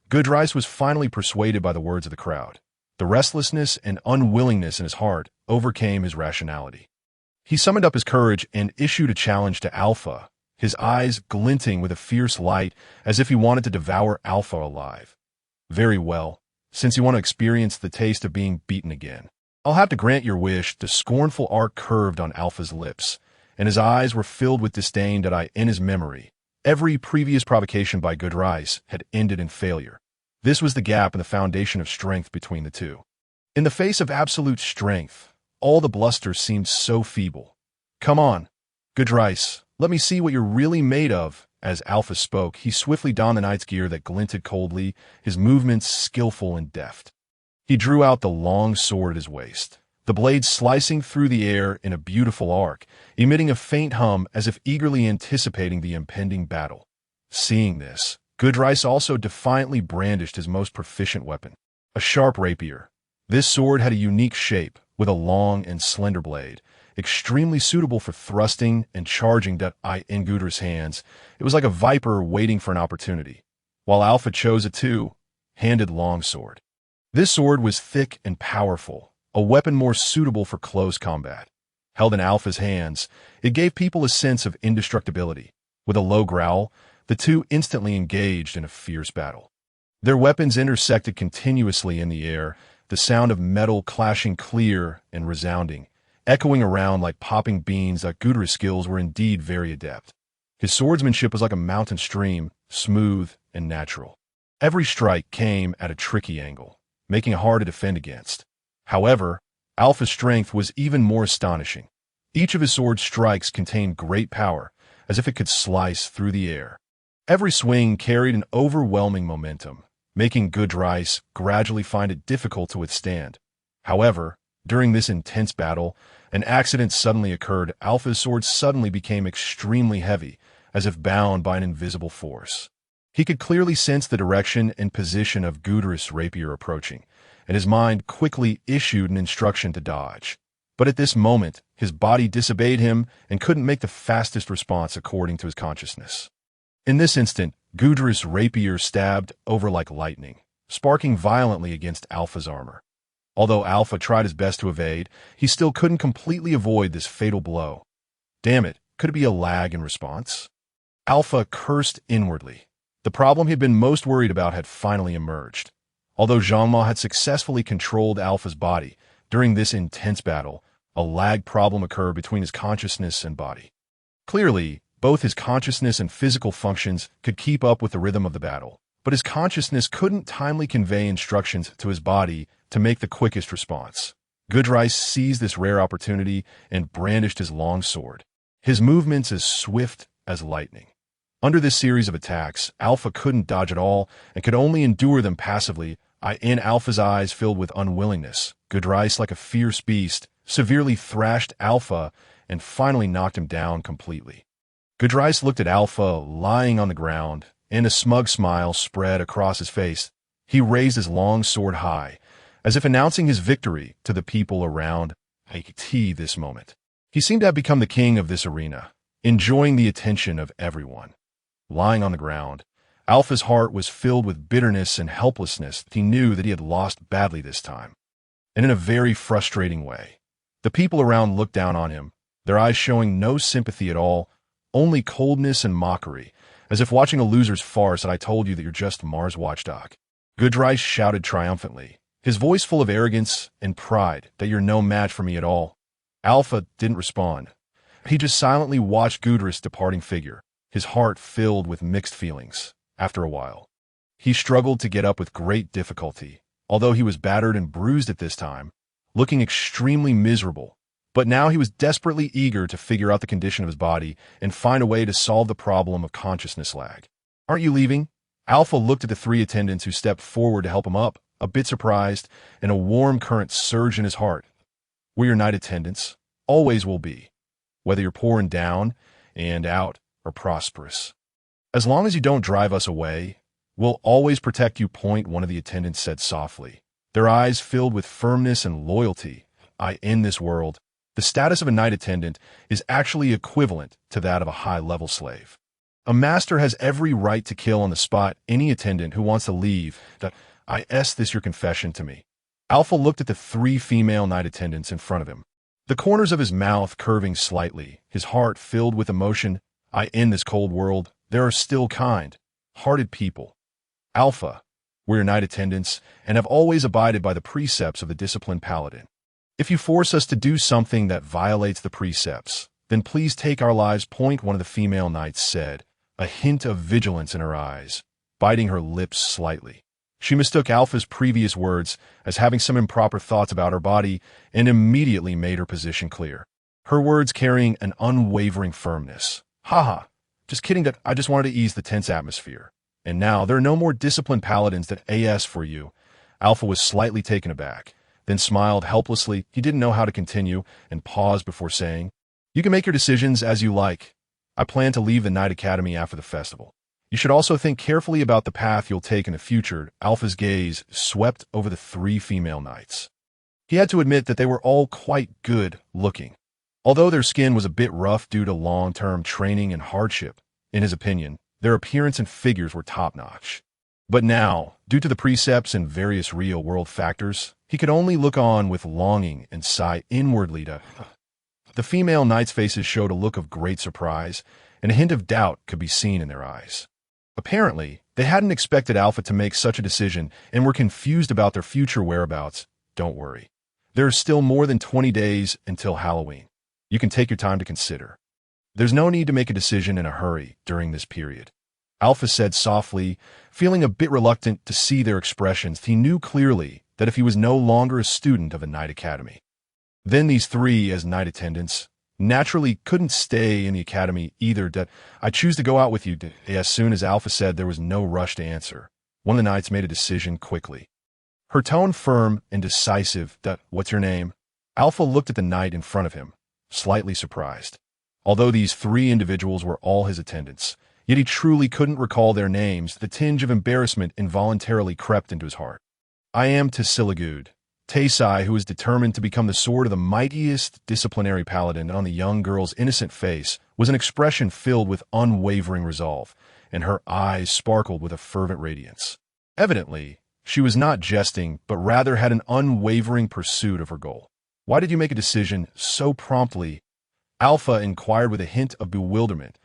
Gudrice was finally persuaded by the words of the crowd. The restlessness and unwillingness in his heart overcame his rationality. He summoned up his courage and issued a challenge to Alpha, his eyes glinting with a fierce light as if he wanted to devour Alpha alive. Very well, since you want to experience the taste of being beaten again. I'll have to grant your wish. The scornful arc curved on Alpha's lips, and his eyes were filled with disdain that in his memory, every previous provocation by Gudrice had ended in failure. This was the gap in the foundation of strength between the two. In the face of absolute strength, all the bluster seemed so feeble. Come on, Gudrice, let me see what you're really made of. As Alpha spoke, he swiftly donned the knight's gear that glinted coldly, his movements skillful and deft. He drew out the long sword at his waist, the blade slicing through the air in a beautiful arc, emitting a faint hum as if eagerly anticipating the impending battle. Seeing this, Gudrice also defiantly brandished his most proficient weapon, a sharp rapier. This sword had a unique shape, with a long and slender blade, extremely suitable for thrusting and charging in Gudrice's hands. It was like a viper waiting for an opportunity, while Alpha chose a two-handed longsword. This sword was thick and powerful, a weapon more suitable for close combat. Held in Alpha's hands, it gave people a sense of indestructibility. With a low growl, the two instantly engaged in a fierce battle. Their weapons intersected continuously in the air, the sound of metal clashing clear and resounding, echoing around like popping beans. Gudrice's skills were indeed very adept. His swordsmanship was like a mountain stream, smooth and natural. Every strike came at a tricky angle, making it hard to defend against. However, Alpha's strength was even more astonishing. Each of his sword strikes contained great power, as if it could slice through the air. Every swing carried an overwhelming momentum, making Gudrice gradually find it difficult to withstand. However, during this intense battle, an accident suddenly occurred. Alpha's sword suddenly became extremely heavy, as if bound by an invisible force. He could clearly sense the direction and position of Gudrice's rapier approaching, and his mind quickly issued an instruction to dodge. But at this moment, his body disobeyed him and couldn't make the fastest response according to his consciousness. In this instant, Gudrice's rapier stabbed over like lightning, sparking violently against Alpha's armor. Although Alpha tried his best to evade, he still couldn't completely avoid this fatal blow. Damn it, could it be a lag in response? Alpha cursed inwardly. The problem he'd been most worried about had finally emerged. Although Jean-Ma had successfully controlled Alpha's body, during this intense battle, a lag problem occurred between his consciousness and body. Clearly, both his consciousness and physical functions could keep up with the rhythm of the battle, but his consciousness couldn't timely convey instructions to his body to make the quickest response. Gudrice seized this rare opportunity and brandished his long sword, his movements as swift as lightning. Under this series of attacks, Alpha couldn't dodge at all and could only endure them passively. In Alpha's eyes filled with unwillingness, Gudrice, like a fierce beast, severely thrashed Alpha and finally knocked him down completely. Gudrice looked at Alpha lying on the ground, and a smug smile spread across his face. He raised his long sword high, as if announcing his victory to the people around this moment. He seemed to have become the king of this arena, enjoying the attention of everyone. Lying on the ground, Alpha's heart was filled with bitterness and helplessness. He knew that he had lost badly this time, and in a very frustrating way. The people around looked down on him, their eyes showing no sympathy at all, only coldness and mockery, as if watching a loser's farce. And I told you that you're just Mars watchdog. Gudrice shouted triumphantly, his voice full of arrogance and pride, that you're no match for me at all. Alpha didn't respond. He just silently watched Gudrice's departing figure, his heart filled with mixed feelings. After a while, he struggled to get up with great difficulty. Although he was battered and bruised at this time, looking extremely miserable. But now he was desperately eager to figure out the condition of his body and find a way to solve the problem of consciousness lag. "Aren't you leaving?" Alpha looked at the three attendants who stepped forward to help him up, a bit surprised, and a warm current surged in his heart. "We're your night attendants. Always will be. Whether you're poor and down, and out, or prosperous. As long as you don't drive us away, we'll always protect you," one of the attendants said softly, their eyes filled with firmness and loyalty. In this world, the status of a night attendant is actually equivalent to that of a high-level slave. A master has every right to kill on the spot any attendant who wants to leave. "Is this your confession to me?" Alpha looked at the three female night attendants in front of him, the corners of his mouth curving slightly, his heart filled with emotion. In this cold world, there are still kind-hearted people. Alpha, we're your night attendants and have always abided by the precepts of the disciplined paladin. If you force us to do something that violates the precepts, then please take our lives, one of the female knights said, a hint of vigilance in her eyes, biting her lips slightly. She mistook Alpha's previous words as having some improper thoughts about her body and immediately made her position clear, her words carrying an unwavering firmness. "Haha, just kidding. I just wanted to ease the tense atmosphere. And now there are no more disciplined paladins for you." Alpha was slightly taken aback, then smiled helplessly. He didn't know how to continue and paused before saying, "You can make your decisions as you like. I plan to leave the Night Academy after the festival. You should also think carefully about the path you'll take in the future." Alpha's gaze swept over the three female knights. He had to admit that they were all quite good looking. Although their skin was a bit rough due to long-term training and hardship, in his opinion, their appearance and figures were top-notch. But now, due to the precepts and various real-world factors, he could only look on with longing and sigh inwardly. The female knights' faces showed a look of great surprise, and a hint of doubt could be seen in their eyes. Apparently, they hadn't expected Alpha to make such a decision and were confused about their future whereabouts. "Don't worry. There are still more than 20 days until Halloween. You can take your time to consider. There's no need to make a decision in a hurry during this period." Alpha said softly, feeling a bit reluctant to see their expressions. He knew clearly that if he was no longer a student of the Night Academy, then these three, as night attendants, naturally couldn't stay in the academy either. "I choose to go out with you." As soon as Alpha said there was no rush to answer, one of the knights made a decision quickly, her tone firm and decisive. "What's your name?" Alpha looked at the knight in front of him, slightly surprised. Although these three individuals were all his attendants, yet he truly couldn't recall their names. The tinge of embarrassment involuntarily crept into his heart. "I am Tasiligud, Taysai, who is determined to become the sword of the mightiest disciplinary paladin." On the young girl's innocent face was an expression filled with unwavering resolve, and her eyes sparkled with a fervent radiance. Evidently, she was not jesting, but rather had an unwavering pursuit of her goal. "Why did you make a decision so promptly?" Alpha inquired with a hint of bewilderment.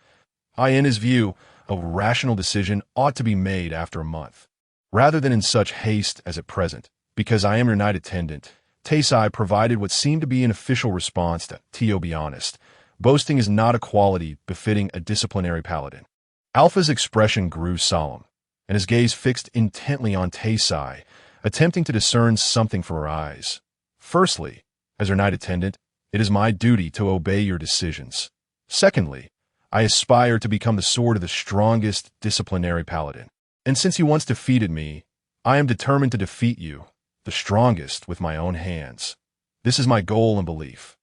In his view, a rational decision ought to be made after a month, rather than in such haste as at present. "Because I am your night attendant." Taysai provided what seemed to be an official response. To be honest, boasting is not a quality befitting a disciplinary paladin. Alpha's expression grew solemn, and his gaze fixed intently on Taysai, attempting to discern something from her eyes. "Firstly, as your night attendant, it is my duty to obey your decisions. Secondly, I aspire to become the sword of the strongest disciplinary paladin. And since you once defeated me, I am determined to defeat you, the strongest, with my own hands. This is my goal and belief.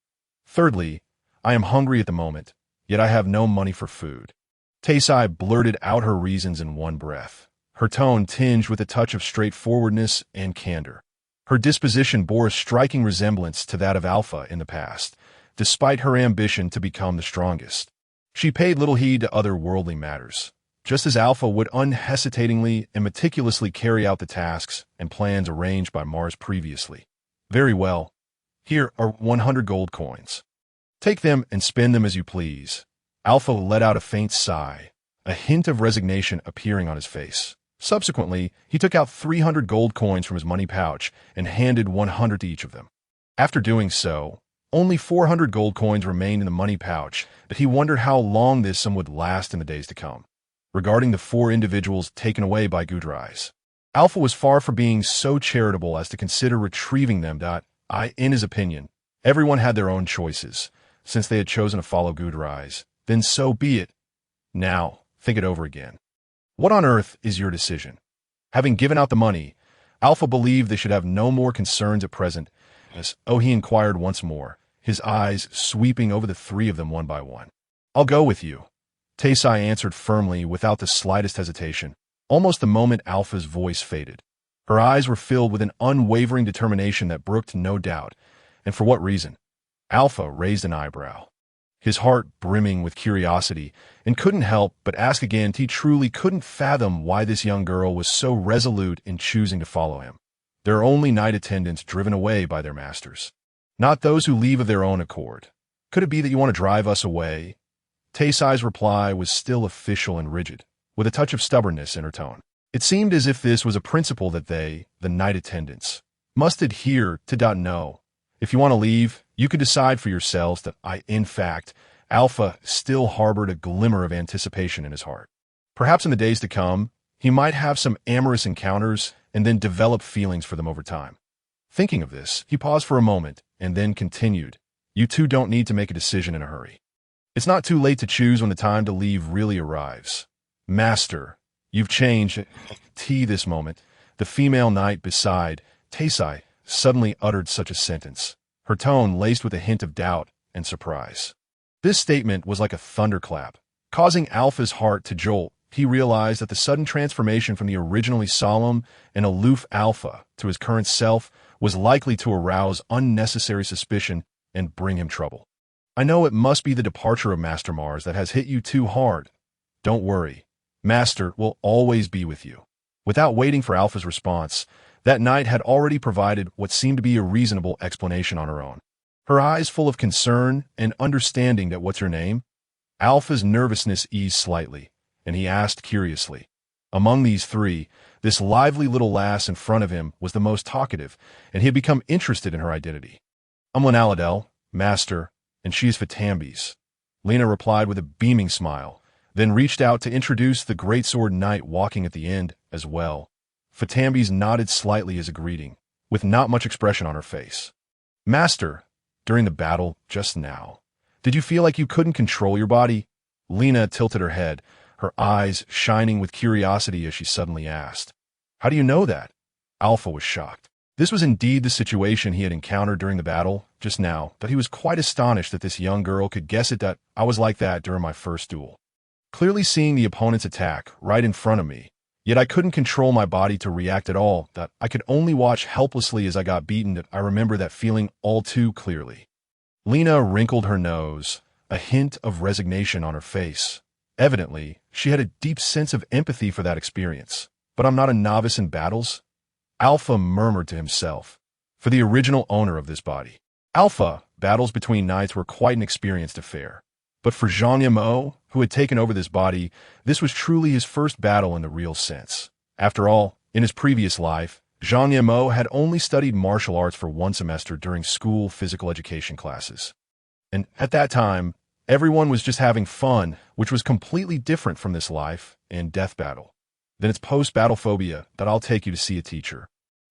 Thirdly, I am hungry at the moment, yet I have no money for food." Taysai blurted out her reasons in one breath, her tone tinged with a touch of straightforwardness and candor. Her disposition bore a striking resemblance to that of Alpha in the past, despite her ambition to become the strongest. She paid little heed to other worldly matters, just as Alpha would unhesitatingly and meticulously carry out the tasks and plans arranged by Mars previously. "Very well. Here are 100 gold coins. Take them and spend them as you please." Alpha let out a faint sigh, a hint of resignation appearing on his face. Subsequently, he took out 300 gold coins from his money pouch and handed 100 to each of them. After doing so, only 400 gold coins remained in the money pouch, but he wondered how long this sum would last in the days to come. Regarding the four individuals taken away by Gudrais, Alpha was far from being so charitable as to consider retrieving them. in his opinion, everyone had their own choices. Since they had chosen to follow Gudrai's, then so be it. Now, think it over again. What on earth is your decision? Having given out the money, Alpha believed they should have no more concerns at present, as he inquired once more, his eyes sweeping over the three of them one by one. I'll go with you. Taysai answered firmly without the slightest hesitation, almost the moment Alpha's voice faded. Her eyes were filled with an unwavering determination that brooked no doubt. And for what reason? Alpha raised an eyebrow, his heart brimming with curiosity, and couldn't help but ask again. He truly couldn't fathom why this young girl was so resolute in choosing to follow him. There are only night attendants driven away by their masters, not those who leave of their own accord. Could it be that you want to drive us away? Taysai's reply was still official and rigid, with a touch of stubbornness in her tone. It seemed as if this was a principle that they, the night attendants, must adhere to. No. If you want to leave, you can decide for yourselves that in fact, Alpha still harbored a glimmer of anticipation in his heart. Perhaps in the days to come, he might have some amorous encounters and then develop feelings for them over time. Thinking of this, he paused for a moment and then continued, You two don't need to make a decision in a hurry. It's not too late to choose when the time to leave really arrives. Master, you've changed. This moment, the female knight beside Taysai suddenly uttered such a sentence, her tone laced with a hint of doubt and surprise. This statement was like a thunderclap, causing Alpha's heart to jolt. He realized that the sudden transformation from the originally solemn and aloof Alpha to his current self was likely to arouse unnecessary suspicion and bring him trouble. I know it must be the departure of Master Mars that has hit you too hard. Don't worry. Master will always be with you. Without waiting for Alpha's response, that knight had already provided what seemed to be a reasonable explanation on her own. Her eyes full of concern and understanding that what's her name? Alpha's nervousness eased slightly, and he asked curiously. Among these three, this lively little lass in front of him was the most talkative, and he had become interested in her identity. I'm Aladel, Master, and she's Fatambi's. Lena replied with a beaming smile, then reached out to introduce the greatsword knight walking at the end as well. Fatambi's nodded slightly as a greeting, with not much expression on her face. Master, during the battle just now, did you feel like you couldn't control your body? Lena tilted her head, her eyes shining with curiosity as she suddenly asked. How do you know that? Alpha was shocked. This was indeed the situation he had encountered during the battle just now, that he was quite astonished that this young girl could guess it. That I was like that during my first duel. Clearly seeing the opponent's attack right in front of me, yet I couldn't control my body to react at all, that I could only watch helplessly as I got beaten. That I remember that feeling all too clearly. Lena wrinkled her nose, a hint of resignation on her face. Evidently, she had a deep sense of empathy for that experience. But I'm not a novice in battles. Alpha murmured to himself. For the original owner of this body, Alpha, battles between knights were quite an experienced affair. But for Zhang Yamo, who had taken over this body, this was truly his first battle in the real sense. After all, in his previous life, Zhang Yamo had only studied martial arts for one semester during school physical education classes. And at that time, everyone was just having fun, which was completely different from this life and death battle. Then it's post-battle phobia that I'll take you to see a teacher.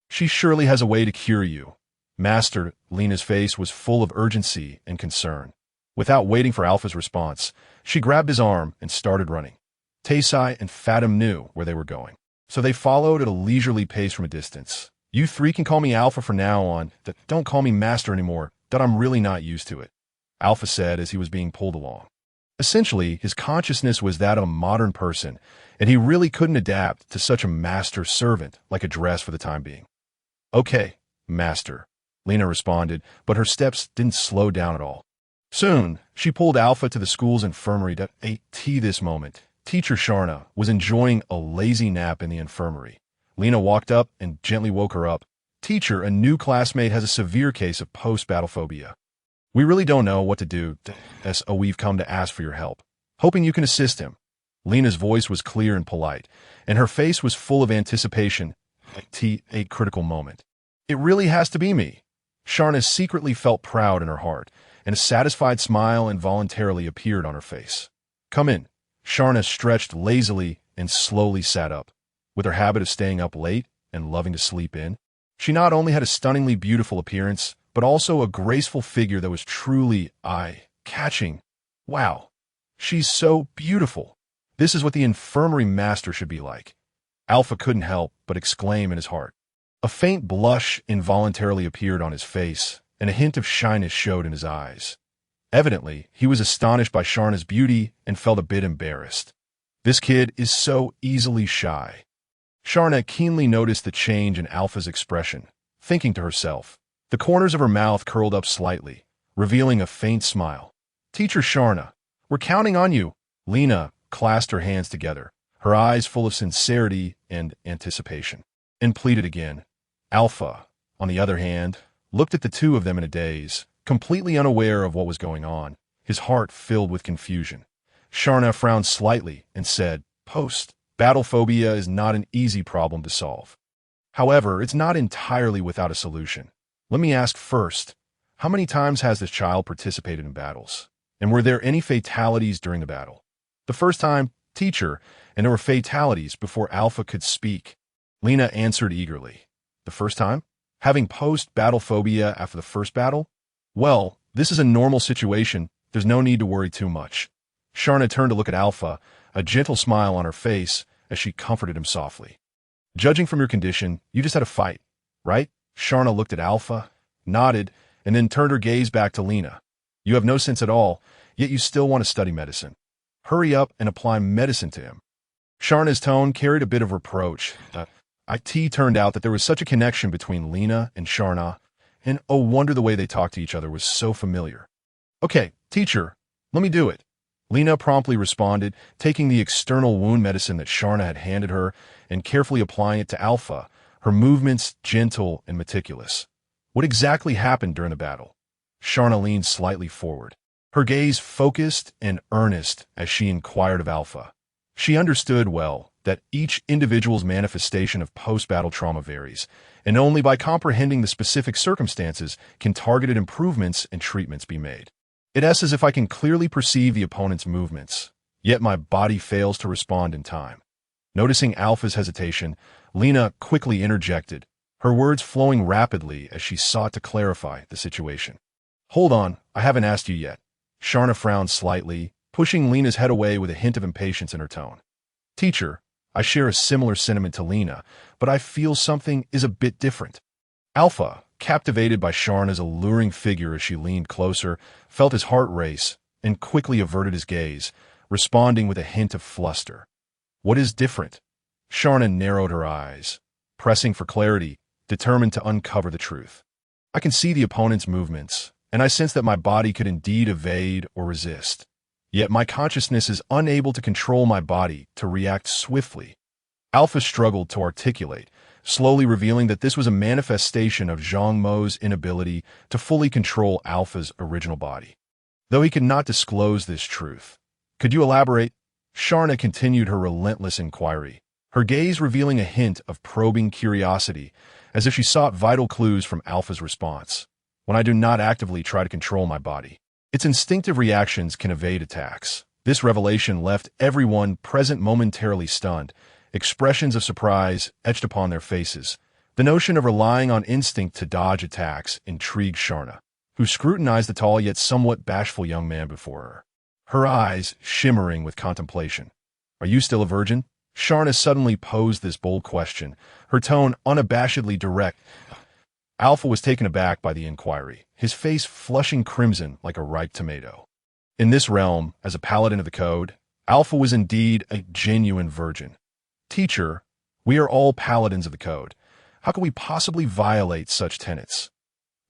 She surely has a way to cure you. Master, Lena's face was full of urgency and concern. Without waiting for Alpha's response, she grabbed his arm and started running. Taysai and Fatim knew where they were going, so they followed at a leisurely pace from a distance. You three can call me Alpha from now on. Don't call me Master anymore. That I'm really not used to it, Alpha said as he was being pulled along. Essentially, his consciousness was that of a modern person, and he really couldn't adapt to such a master-servant like a dress for the time being. Okay, Master, Lena responded, but her steps didn't slow down at all. Soon, she pulled Alpha to the school's infirmary. This moment, Teacher Sharna was enjoying a lazy nap in the infirmary. Lena walked up and gently woke her up. Teacher, a new classmate has a severe case of post-battle phobia. We really don't know what to do, so we've come to ask for your help, hoping you can assist him. Lena's voice was clear and polite, and her face was full of anticipation. A critical moment. It really has to be me. Sharna secretly felt proud in her heart, and a satisfied smile involuntarily appeared on her face. Come in. Sharna stretched lazily and slowly sat up. With her habit of staying up late and loving to sleep in, she not only had a stunningly beautiful appearance, but also a graceful figure that was truly eye-catching. Wow, she's so beautiful. This is what the infirmary master should be like. Alpha couldn't help but exclaim in his heart. A faint blush involuntarily appeared on his face, and a hint of shyness showed in his eyes. Evidently, he was astonished by Sharna's beauty and felt a bit embarrassed. This kid is so easily shy. Sharna keenly noticed the change in Alpha's expression, thinking to herself. The corners of her mouth curled up slightly, revealing a faint smile. "Teacher Sharna, we're counting on you." Lena clasped her hands together, her eyes full of sincerity and anticipation, and pleaded again. Alpha, on the other hand, looked at the two of them in a daze, completely unaware of what was going on, his heart filled with confusion. Sharna frowned slightly and said, "Battle phobia is not an easy problem to solve. However, it's not entirely without a solution. Let me ask first, how many times has this child participated in battles? And were there any fatalities during the battle?" "The first time, teacher, and there were fatalities before Alpha could speak." Lena answered eagerly. "The first time? Having post-battle phobia after the first battle? Well, this is a normal situation. There's no need to worry too much." Sharna turned to look at Alpha, a gentle smile on her face as she comforted him softly. "Judging from your condition, you just had a fight, right?" Sharna looked at Alpha, nodded, and then turned her gaze back to Lena. "You have no sense at all, yet you still want to study medicine. Hurry up and apply medicine to him." Sharna's tone carried a bit of reproach. It turned out that there was such a connection between Lena and Sharna, and oh wonder the way they talked to each other was so familiar. "Okay, teacher, let me do it." Lena promptly responded, taking the external wound medicine that Sharna had handed her and carefully applying it to Alpha, her movements gentle and meticulous. "What exactly happened during the battle?" Sharna leaned slightly forward, her gaze focused and earnest as she inquired of Alpha. She understood well that each individual's manifestation of post-battle trauma varies, and only by comprehending the specific circumstances can targeted improvements and treatments be made. "It's as if I can clearly perceive the opponent's movements, yet my body fails to respond in time." Noticing Alpha's hesitation, Lena quickly interjected, her words flowing rapidly as she sought to clarify the situation. "Hold on, I haven't asked you yet." Sharna frowned slightly, pushing Lena's head away with a hint of impatience in her tone. "Teacher, I share a similar sentiment to Lena, but I feel something is a bit different." Alpha, captivated by Sharna's alluring figure as she leaned closer, felt his heart race and quickly averted his gaze, responding with a hint of fluster. "What is different?" Sharna narrowed her eyes, pressing for clarity, determined to uncover the truth. "I can see the opponent's movements, and I sense that my body could indeed evade or resist. Yet my consciousness is unable to control my body to react swiftly." Alpha struggled to articulate, slowly revealing that this was a manifestation of Zhang Mo's inability to fully control Alpha's original body. Though he could not disclose this truth. "Could you elaborate?" Sharna continued her relentless inquiry, her gaze revealing a hint of probing curiosity, as if she sought vital clues from Alpha's response. "When I do not actively try to control my body, its instinctive reactions can evade attacks." This revelation left everyone present momentarily stunned, expressions of surprise etched upon their faces. The notion of relying on instinct to dodge attacks intrigued Sharna, who scrutinized the tall yet somewhat bashful young man before her, her eyes shimmering with contemplation. "Are you still a virgin?" Sharna suddenly posed this bold question, her tone unabashedly direct. Alpha was taken aback by the inquiry, his face flushing crimson like a ripe tomato. In this realm, as a paladin of the code, Alpha was indeed a genuine virgin. "Teacher, we are all paladins of the code. How could we possibly violate such tenets?"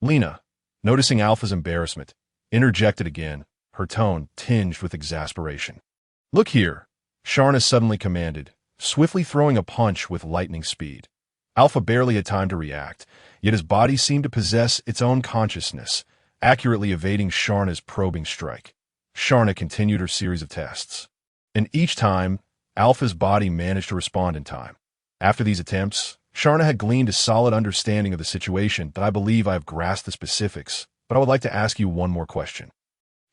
Lena, noticing Alpha's embarrassment, interjected again, her tone tinged with exasperation. "Look here," Sharna suddenly commanded, swiftly throwing a punch with lightning speed. Alpha barely had time to react, yet his body seemed to possess its own consciousness, accurately evading Sharna's probing strike. Sharna continued her series of tests, and each time, Alpha's body managed to respond in time. After these attempts, Sharna had gleaned a solid understanding of the situation that I believe I have grasped the specifics, but I would like to ask you one more question.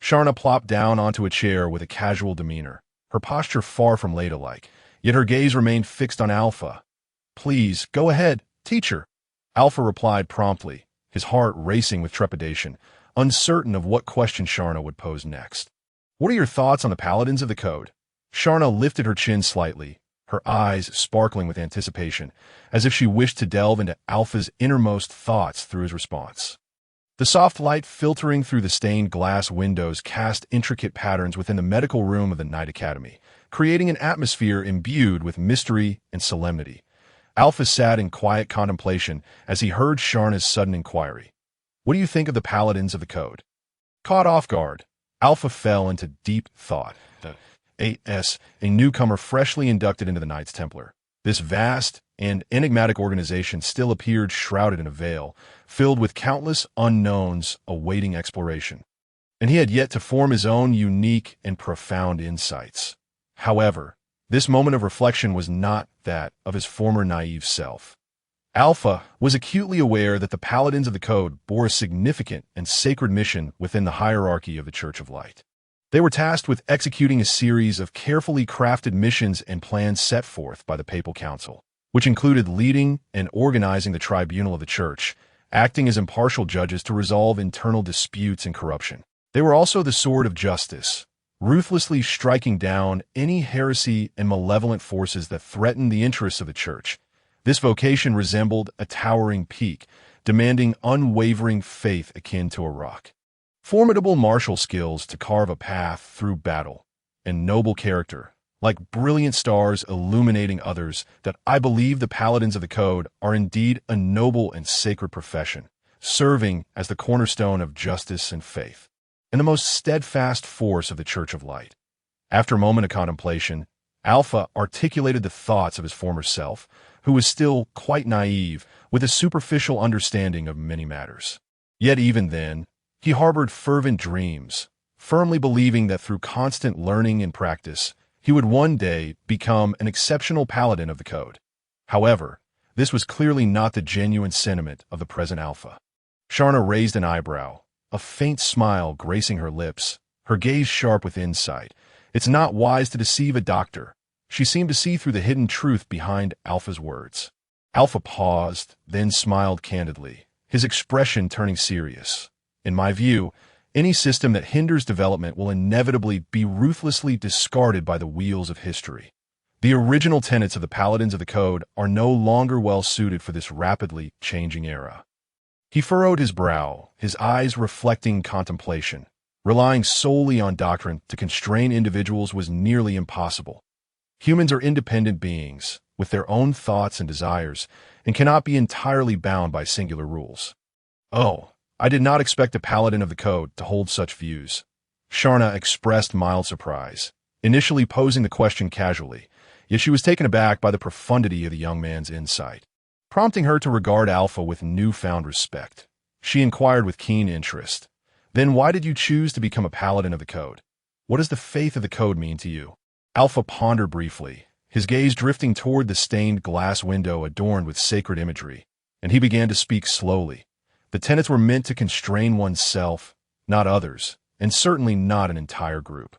Sharna plopped down onto a chair with a casual demeanor, her posture far from ladylike, yet her gaze remained fixed on Alpha. "Please, go ahead, teacher." Alpha replied promptly, his heart racing with trepidation, uncertain of what question Sharna would pose next. "What are your thoughts on the Paladins of the Code?" Sharna lifted her chin slightly, her eyes sparkling with anticipation, as if she wished to delve into Alpha's innermost thoughts through his response. The soft light filtering through the stained glass windows cast intricate patterns within the medical room of the Night Academy, creating an atmosphere imbued with mystery and solemnity. Alpha sat in quiet contemplation as he heard Sharna's sudden inquiry. "What do you think of the Paladins of the Code?" Caught off guard, Alpha fell into deep thought. A newcomer freshly inducted into the Knights Templar. This vast and enigmatic organization still appeared shrouded in a veil, filled with countless unknowns awaiting exploration. And he had yet to form his own unique and profound insights. However, this moment of reflection was not that of his former naive self. Alpha was acutely aware that the Paladins of the Code bore a significant and sacred mission within the hierarchy of the Church of Light. They were tasked with executing a series of carefully crafted missions and plans set forth by the Papal Council, which included leading and organizing the tribunal of the Church, acting as impartial judges to resolve internal disputes and corruption. They were also the sword of justice, ruthlessly striking down any heresy and malevolent forces that threatened the interests of the Church. This vocation resembled a towering peak, demanding unwavering faith akin to a rock. Formidable martial skills to carve a path through battle, and noble character, like brilliant stars illuminating others, that I believe the Paladins of the Code are indeed a noble and sacred profession, serving as the cornerstone of justice and faith, and the most steadfast force of the Church of Light. After a moment of contemplation, Alpha articulated the thoughts of his former self, who was still quite naive, with a superficial understanding of many matters. Yet even then, he harbored fervent dreams, firmly believing that through constant learning and practice, he would one day become an exceptional paladin of the Code. However, this was clearly not the genuine sentiment of the present Alpha. Sharna raised an eyebrow, a faint smile gracing her lips, her gaze sharp with insight. "It's not wise to deceive a doctor." She seemed to see through the hidden truth behind Alpha's words. Alpha paused, then smiled candidly, his expression turning serious. "In my view, any system that hinders development will inevitably be ruthlessly discarded by the wheels of history. The original tenets of the Paladins of the Code are no longer well suited for this rapidly changing era." He furrowed his brow, his eyes reflecting contemplation. Relying solely on doctrine to constrain individuals was nearly impossible. Humans are independent beings, with their own thoughts and desires, and cannot be entirely bound by singular rules. "Oh, I did not expect a Paladin of the Code to hold such views." Sharna expressed mild surprise, initially posing the question casually, yet she was taken aback by the profundity of the young man's insight, prompting her to regard Alpha with newfound respect. She inquired with keen interest, "Then why did you choose to become a Paladin of the Code? What does the faith of the Code mean to you?" Alpha pondered briefly, his gaze drifting toward the stained glass window adorned with sacred imagery, and he began to speak slowly. The tenets were meant to constrain oneself, not others, and certainly not an entire group.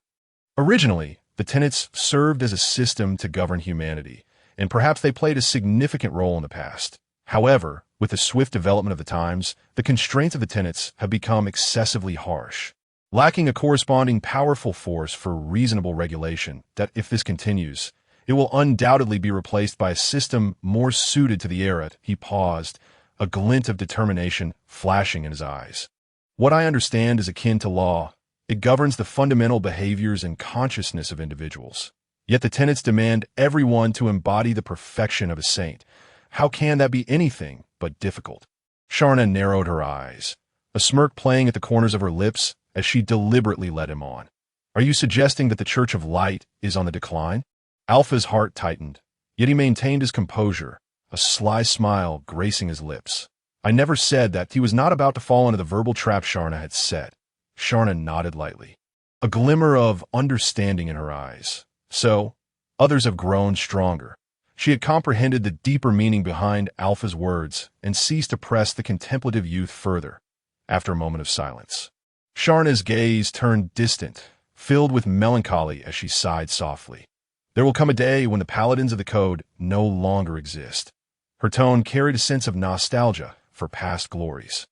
Originally, the tenets served as a system to govern humanity, and perhaps they played a significant role in the past. However, with the swift development of the times, the constraints of the tenets have become excessively harsh, lacking a corresponding powerful force for reasonable regulation that, if this continues, it will undoubtedly be replaced by a system more suited to the era. He paused, a glint of determination flashing in his eyes. "What I understand is akin to law. It governs the fundamental behaviors and consciousness of individuals. Yet the tenets demand everyone to embody the perfection of a saint. How can that be anything but difficult?" Sharna narrowed her eyes, a smirk playing at the corners of her lips as she deliberately led him on. "Are you suggesting that the Church of Light is on the decline?" Alpha's heart tightened, yet he maintained his composure, a sly smile gracing his lips. "I never said that." He was not about to fall into the verbal trap Sharna had set. Sharna nodded lightly, a glimmer of understanding in her eyes. "So, others have grown stronger." She had comprehended the deeper meaning behind Alpha's words and ceased to press the contemplative youth further. After a moment of silence, Sharna's gaze turned distant, filled with melancholy as she sighed softly. "There will come a day when the Paladins of the Code no longer exist." Her tone carried a sense of nostalgia for past glories.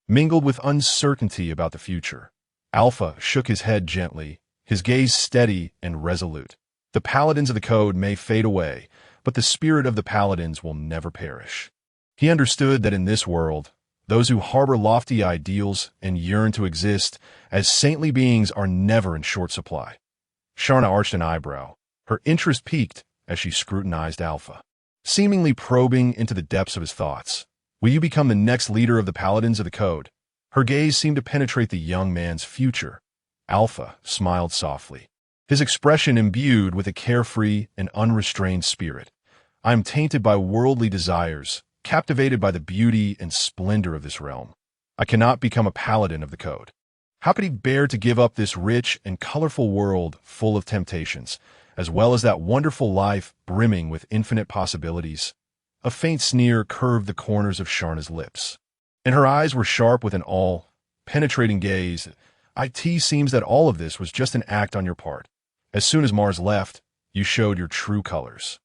mingled with uncertainty about the future. Alpha shook his head gently, his gaze steady and resolute. The paladins of the code may fade away, but the spirit of the paladins will never perish. He understood that in this world, those who harbor lofty ideals and yearn to exist as saintly beings are never in short supply. Sharna arched an eyebrow. Her interest piqued as she scrutinized Alpha, seemingly probing into the depths of his thoughts. Will you become the next leader of the paladins of the code? Her gaze seemed to penetrate the young man's future. Alpha smiled softly, his expression imbued with a carefree and unrestrained spirit. I am tainted by worldly desires, captivated by the beauty and splendor of this realm. I cannot become a paladin of the code. How could he bear to give up this rich and colorful world full of temptations, as well as that wonderful life brimming with infinite possibilities? A faint sneer curved the corners of Sharna's lips, and her eyes were sharp with an all-penetrating gaze. It seems that all of this was just an act on your part. As soon as Mars left, you showed your true colors.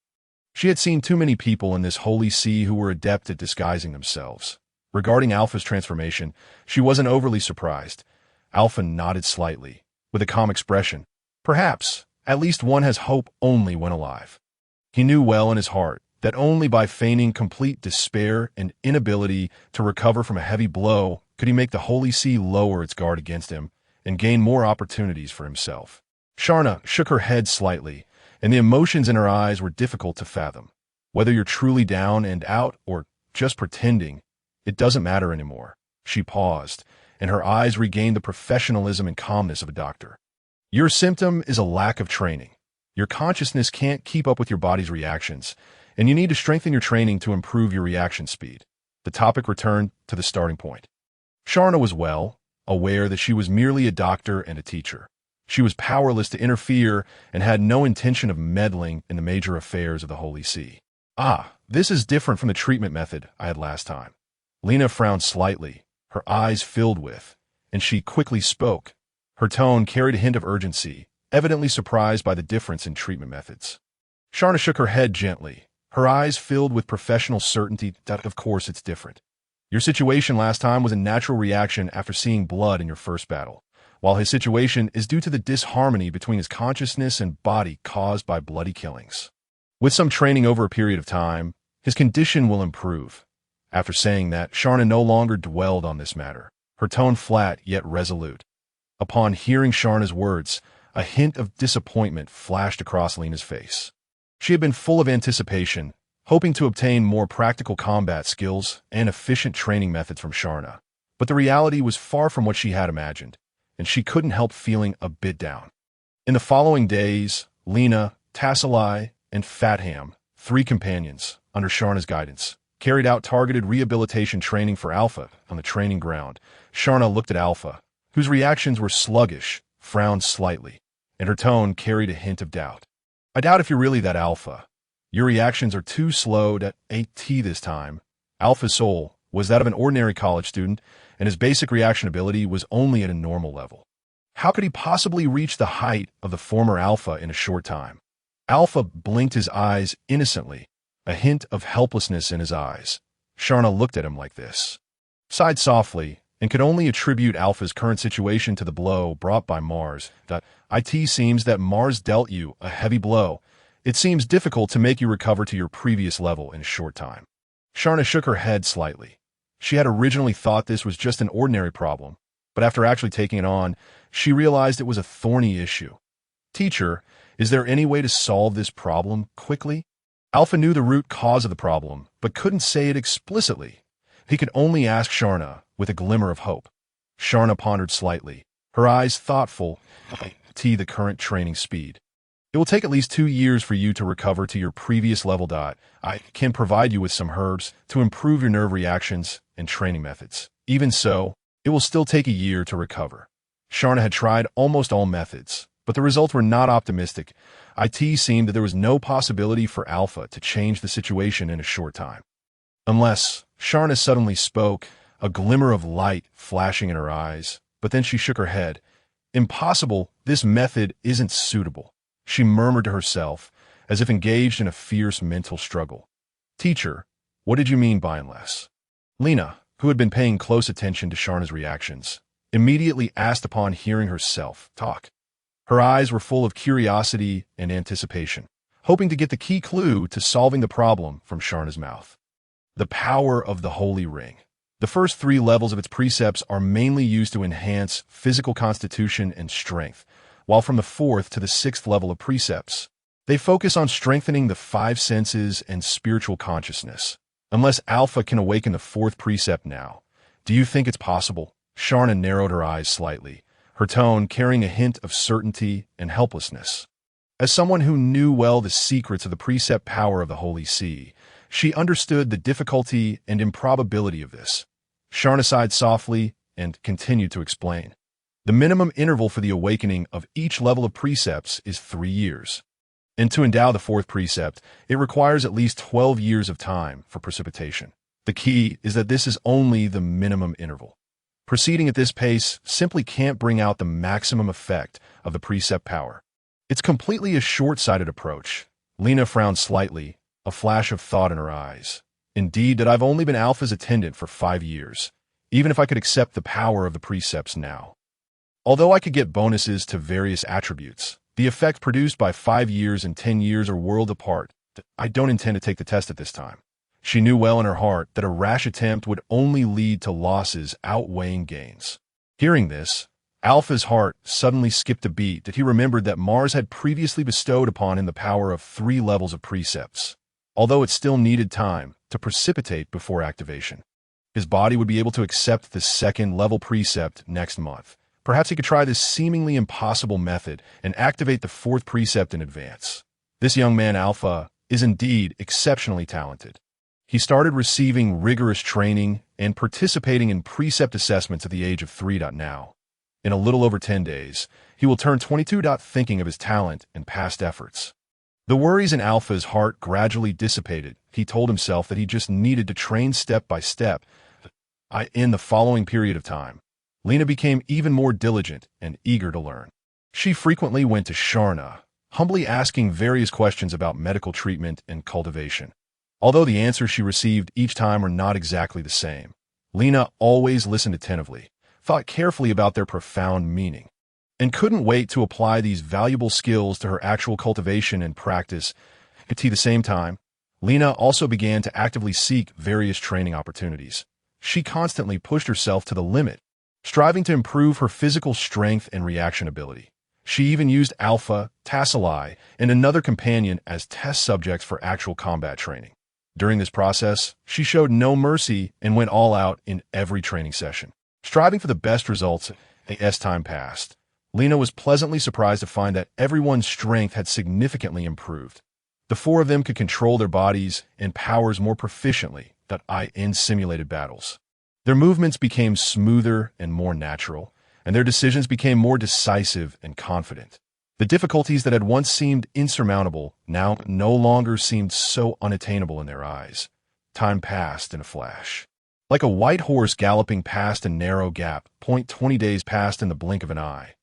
She had seen too many people in this holy sea who were adept at disguising themselves. Regarding Alpha's transformation, she wasn't overly surprised. Alpha nodded slightly, with a calm expression. Perhaps, at least one has hope only when alive. He knew well in his heart that only by feigning complete despair and inability to recover from a heavy blow could he make the holy sea lower its guard against him and gain more opportunities for himself. Sharna shook her head slightly, and the emotions in her eyes were difficult to fathom. Whether you're truly down and out or just pretending, it doesn't matter anymore. She paused, and her eyes regained the professionalism and calmness of a doctor. Your symptom is a lack of training. Your consciousness can't keep up with your body's reactions, and you need to strengthen your training to improve your reaction speed. The topic returned to the starting point. Sharna was well aware that she was merely a doctor and a teacher. She was powerless to interfere and had no intention of meddling in the major affairs of the Holy See. This is different from the treatment method I had last time. Lena frowned slightly, her eyes filled with, and she quickly spoke. Her tone carried a hint of urgency, evidently surprised by the difference in treatment methods. Sharna shook her head gently, her eyes filled with professional certainty that, of course, it's different. Your situation last time was a natural reaction after seeing blood in your first battle, while his situation is due to the disharmony between his consciousness and body caused by bloody killings. With some training over a period of time, his condition will improve. After saying that, Sharna no longer dwelled on this matter, her tone flat yet resolute. Upon hearing Sharna's words, a hint of disappointment flashed across Lena's face. She had been full of anticipation, hoping to obtain more practical combat skills and efficient training methods from Sharna. But the reality was far from what she had imagined, and she couldn't help feeling a bit down. In the following days, Lena, Tasselai, and Fatham, 3 companions, under Sharna's guidance, carried out targeted rehabilitation training for Alpha on the training ground. Sharna looked at Alpha, whose reactions were sluggish, frowned slightly, and her tone carried a hint of doubt. I doubt if you're really that Alpha. Your reactions are too slow at AT this time. Alpha's soul was that of an ordinary college student, and his basic reaction ability was only at a normal level. How could he possibly reach the height of the former Alpha in a short time? Alpha blinked his eyes innocently, a hint of helplessness in his eyes. Sharna looked at him like this, sighed softly, and could only attribute Alpha's current situation to the blow brought by Mars. It seems that Mars dealt you a heavy blow. It seems difficult to make you recover to your previous level in a short time. Sharna shook her head slightly. She had originally thought this was just an ordinary problem, but after actually taking it on, she realized it was a thorny issue. Teacher, is there any way to solve this problem quickly? Alpha knew the root cause of the problem, but couldn't say it explicitly. He could only ask Sharna with a glimmer of hope. Sharna pondered slightly, her eyes thoughtful. The current training speed. It will take at least 2 years for you to recover to your previous level. I can provide you with some herbs to improve your nerve reactions and training methods. Even so, it will still take a year to recover. Sharna had tried almost all methods, but the results were not optimistic. It seemed that there was no possibility for Alpha to change the situation in a short time. Unless, Sharna suddenly spoke, a glimmer of light flashing in her eyes, but then she shook her head. Impossible, this method isn't suitable, she murmured to herself, as if engaged in a fierce mental struggle. Teacher, what did you mean by unless? Lena, who had been paying close attention to Sharna's reactions, immediately asked upon hearing herself talk. Her eyes were full of curiosity and anticipation, hoping to get the key clue to solving the problem from Sharna's mouth. The power of the Holy Ring. The first 3 levels of its precepts are mainly used to enhance physical constitution and strength, while from the 4th to the 6th level of precepts, they focus on strengthening the 5 senses and spiritual consciousness. Unless Alpha can awaken the 4th precept now, do you think it's possible? Sharna narrowed her eyes slightly, her tone carrying a hint of certainty and helplessness. As someone who knew well the secrets of the precept power of the Holy See, she understood the difficulty and improbability of this. Sharna sighed softly and continued to explain. The minimum interval for the awakening of each level of precepts is 3 years. And to endow the 4th precept, it requires at least 12 years of time for precipitation. The key is that this is only the minimum interval. Proceeding at this pace simply can't bring out the maximum effect of the precept power. It's completely a short-sighted approach. Lena frowned slightly, a flash of thought in her eyes. Indeed, that I've only been Alpha's attendant for 5 years, even if I could accept the power of the precepts now. Although I could get bonuses to various attributes, the effect produced by 5 years and 10 years are worlds apart. I don't intend to take the test at this time. She knew well in her heart that a rash attempt would only lead to losses outweighing gains. Hearing this, Alpha's heart suddenly skipped a beat that he remembered that Mars had previously bestowed upon him the power of 3 levels of precepts, although it still needed time to precipitate before activation. His body would be able to accept the 2nd level precept next month. Perhaps he could try this seemingly impossible method and activate the 4th precept in advance. This young man, Alpha, is indeed exceptionally talented. He started receiving rigorous training and participating in precept assessments at the age of 3. Now, in a little over 10 days, he will turn 22. Thinking of his talent and past efforts, the worries in Alpha's heart gradually dissipated. He told himself that he just needed to train step by step. In the following period of time, Lena became even more diligent and eager to learn. She frequently went to Sharna, humbly asking various questions about medical treatment and cultivation. Although the answers she received each time were not exactly the same, Lena always listened attentively, thought carefully about their profound meaning, and couldn't wait to apply these valuable skills to her actual cultivation and practice. At the same time, Lena also began to actively seek various training opportunities. She constantly pushed herself to the limit, striving to improve her physical strength and reaction ability. She even used Alpha, Tasselai, and another companion as test subjects for actual combat training. During this process, she showed no mercy and went all out in every training session, striving for the best results. As time passed, Lena was pleasantly surprised to find that everyone's strength had significantly improved. The 4 of them could control their bodies and powers more proficiently in simulated battles. Their movements became smoother and more natural, and their decisions became more decisive and confident. The difficulties that had once seemed insurmountable now no longer seemed so unattainable in their eyes. Time passed in a flash. Like a white horse galloping past a narrow gap, 20 days passed in the blink of an eye.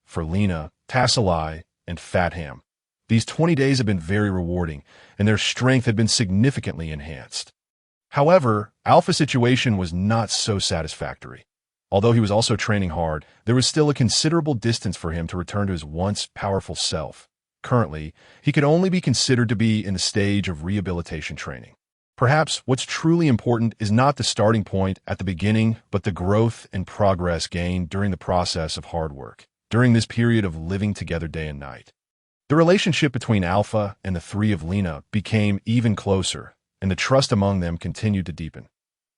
For Lena, Tasselai, and Fat Ham, these 20 days had been very rewarding, and their strength had been significantly enhanced. However, Alpha's situation was not so satisfactory. Although he was also training hard, there was still a considerable distance for him to return to his once powerful self. Currently, he could only be considered to be in the stage of rehabilitation training. Perhaps what's truly important is not the starting point at the beginning, but the growth and progress gained during the process of hard work, during this period of living together day and night. The relationship between Alpha and the 3 of Lena became even closer, and the trust among them continued to deepen.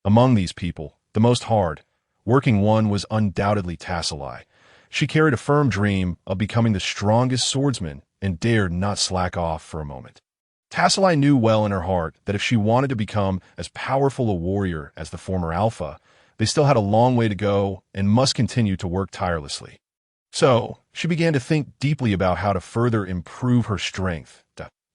Among these people, the most hard-working one was undoubtedly Tasselai. She carried a firm dream of becoming the strongest swordsman and dared not slack off for a moment. Tasselai knew well in her heart that if she wanted to become as powerful a warrior as the former Alpha, they still had a long way to go and must continue to work tirelessly. So, she began to think deeply about how to further improve her strength.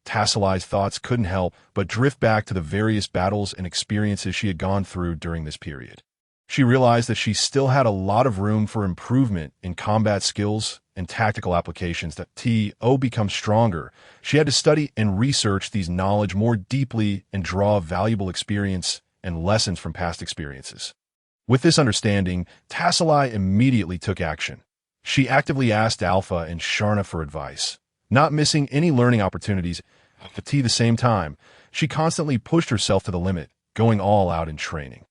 Tasselai's thoughts couldn't help but drift back to the various battles and experiences she had gone through during this period. She realized that she still had a lot of room for improvement in combat skills and tactical applications. To become stronger, she had to study and research these knowledge more deeply and draw valuable experience and lessons from past experiences. With this understanding, Tassalai immediately took action. She actively asked Alpha and Sharna for advice, not missing any learning opportunities. At the same time, she constantly pushed herself to the limit, going all out in training.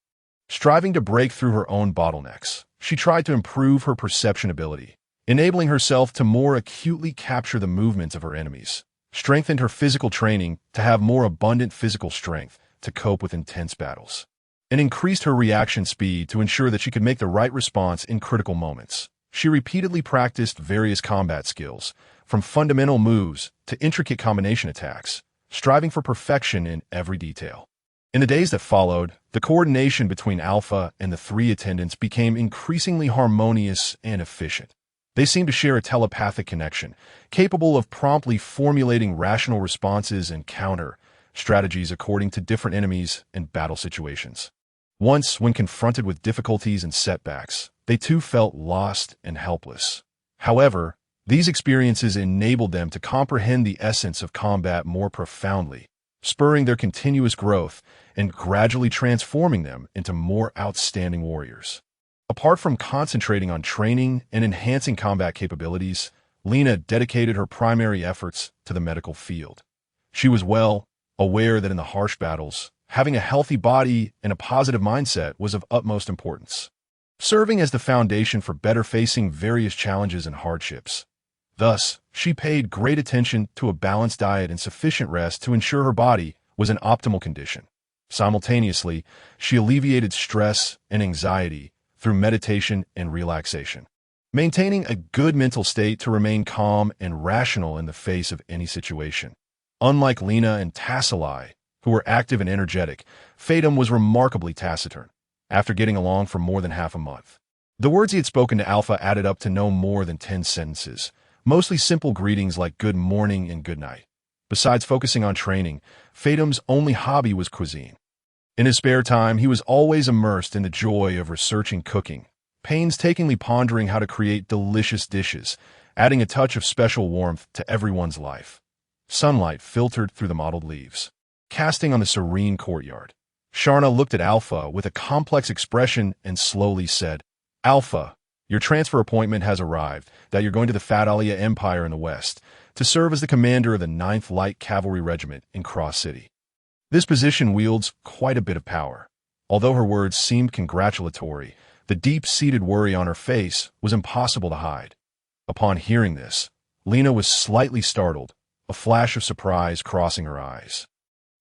Striving to break through her own bottlenecks, she tried to improve her perception ability, enabling herself to more acutely capture the movements of her enemies, strengthened her physical training to have more abundant physical strength to cope with intense battles, and increased her reaction speed to ensure that she could make the right response in critical moments. She repeatedly practiced various combat skills, from fundamental moves to intricate combination attacks, striving for perfection in every detail. In the days that followed, the coordination between Alpha and the three attendants became increasingly harmonious and efficient. They seemed to share a telepathic connection, capable of promptly formulating rational responses and counter strategies according to different enemies and battle situations. Once, when confronted with difficulties and setbacks, they too felt lost and helpless. However, these experiences enabled them to comprehend the essence of combat more profoundly, spurring their continuous growth and gradually transforming them into more outstanding warriors. Apart from concentrating on training and enhancing combat capabilities, Lena dedicated her primary efforts to the medical field. She was well aware that in the harsh battles, having a healthy body and a positive mindset was of utmost importance, serving as the foundation for better facing various challenges and hardships. Thus, she paid great attention to a balanced diet and sufficient rest to ensure her body was in optimal condition. Simultaneously, she alleviated stress and anxiety through meditation and relaxation, maintaining a good mental state to remain calm and rational in the face of any situation. Unlike Lena and Tassalai, who were active and energetic, Fatum was remarkably taciturn, after getting along for more than half a month. The words he had spoken to Alpha added up to no more than 10 sentences, mostly simple greetings like good morning and good night. Besides focusing on training, Fatum's only hobby was cuisine. In his spare time, he was always immersed in the joy of researching cooking, painstakingly pondering how to create delicious dishes, adding a touch of special warmth to everyone's life. Sunlight filtered through the mottled leaves, casting on the serene courtyard. Sharna looked at Alpha with a complex expression and slowly said, "Alpha, your transfer appointment has arrived, that you're going to the Fatalia Empire in the west, to serve as the commander of the 9th Light Cavalry Regiment in Cross City." This position wields quite a bit of power. Although her words seemed congratulatory, the deep-seated worry on her face was impossible to hide. Upon hearing this, Lena was slightly startled, a flash of surprise crossing her eyes.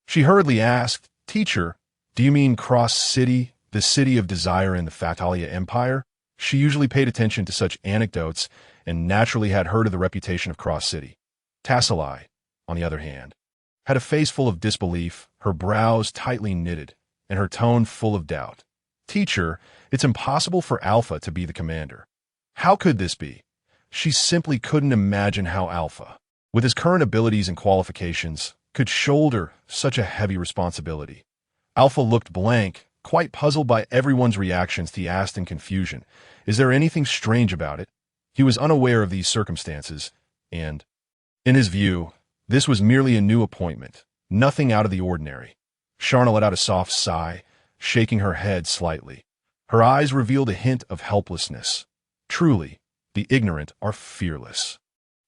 She hurriedly asked, "Teacher, do you mean Cross City, the city of desire in the Fatalia Empire?" She usually paid attention to such anecdotes and naturally had heard of the reputation of Cross City. Tassalai, on the other hand, had a face full of disbelief, her brows tightly knitted, and her tone full of doubt. "Teacher, it's impossible for Alpha to be the commander." How could this be? She simply couldn't imagine how Alpha, with his current abilities and qualifications, could shoulder such a heavy responsibility. Alpha looked blank, quite puzzled by everyone's reactions. He asked in confusion, "Is there anything strange about it?" He was unaware of these circumstances, and, in his view, this was merely a new appointment, nothing out of the ordinary. Sharna let out a soft sigh, shaking her head slightly. Her eyes revealed a hint of helplessness. Truly, the ignorant are fearless.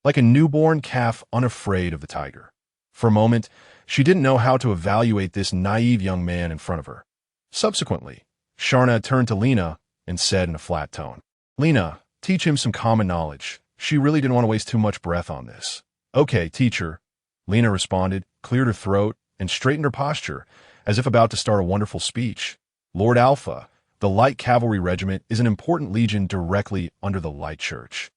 Like a newborn calf unafraid of the tiger. For a moment, she didn't know how to evaluate this naive young man in front of her. Subsequently, Sharna turned to Lena and said in a flat tone, "Lena, teach him some common knowledge." She really didn't want to waste too much breath on this. "Okay, teacher," Lena responded, cleared her throat, and straightened her posture, as if about to start a wonderful speech. "Lord Alpha, the Light Cavalry Regiment is an important legion directly under the Light Church.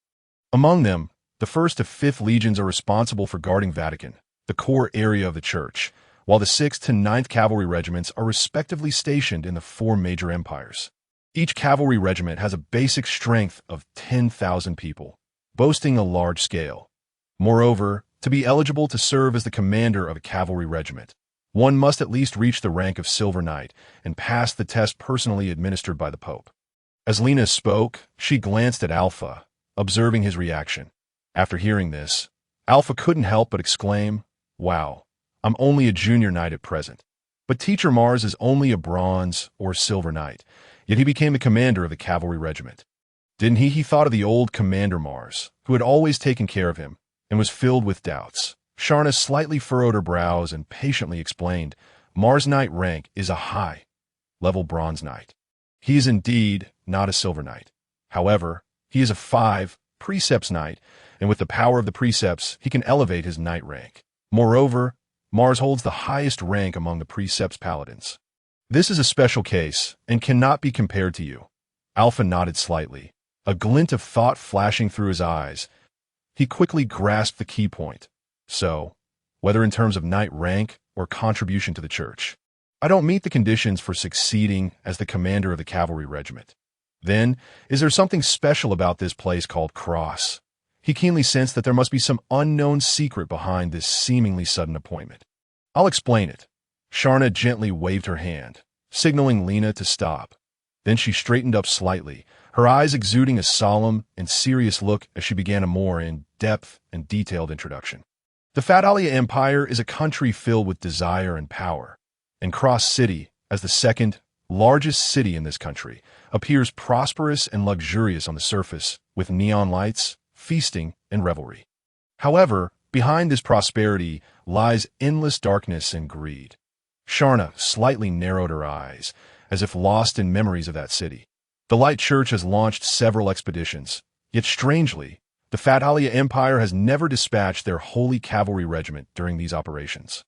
Among them, the 1st to 5th Legions are responsible for guarding Vatican, the core area of the Church, while the 6th to 9th Cavalry Regiments are respectively stationed in the 4 major empires. Each cavalry regiment has a basic strength of 10,000 people, boasting a large scale. Moreover, to be eligible to serve as the commander of a cavalry regiment, one must at least reach the rank of Silver Knight and pass the test personally administered by the Pope." As Lena spoke, she glanced at Alpha, observing his reaction. After hearing this, Alpha couldn't help but exclaim, "Wow, I'm only a junior knight at present. But Teacher Mars is only a bronze or silver knight, Yet he became the commander of the cavalry regiment. Didn't he? He thought of the old Commander Mars, who had always taken care of him, and was filled with doubts. Sharna slightly furrowed her brows and patiently explained, Mars' knight rank is a high-level bronze knight. He is indeed not a silver knight. However, he is a 5 precepts knight, and with the power of the precepts, he can elevate his knight rank. Moreover, Mars holds the highest rank among the precepts paladins. This is a special case and cannot be compared to you. Alpha nodded slightly, a glint of thought flashing through his eyes. He quickly grasped the key point. So, whether in terms of knight rank or contribution to the church, I don't meet the conditions for succeeding as the commander of the cavalry regiment. Then, is there something special about this place called Cross? He keenly sensed that there must be some unknown secret behind this seemingly sudden appointment. I'll explain it. Sharna gently waved her hand, signaling Lena to stop. Then she straightened up slightly, her eyes exuding a solemn and serious look as she began a more in-depth and detailed introduction. The Fatalia Empire is a country filled with desire and power, and Cross City, as the second largest city in this country, appears prosperous and luxurious on the surface, with neon lights, feasting, and revelry. However, behind this prosperity lies endless darkness and greed. Sharna slightly narrowed her eyes, as if lost in memories of that city. The Light Church has launched several expeditions, yet strangely, the Fatalia Empire has never dispatched their holy cavalry regiment during these operations.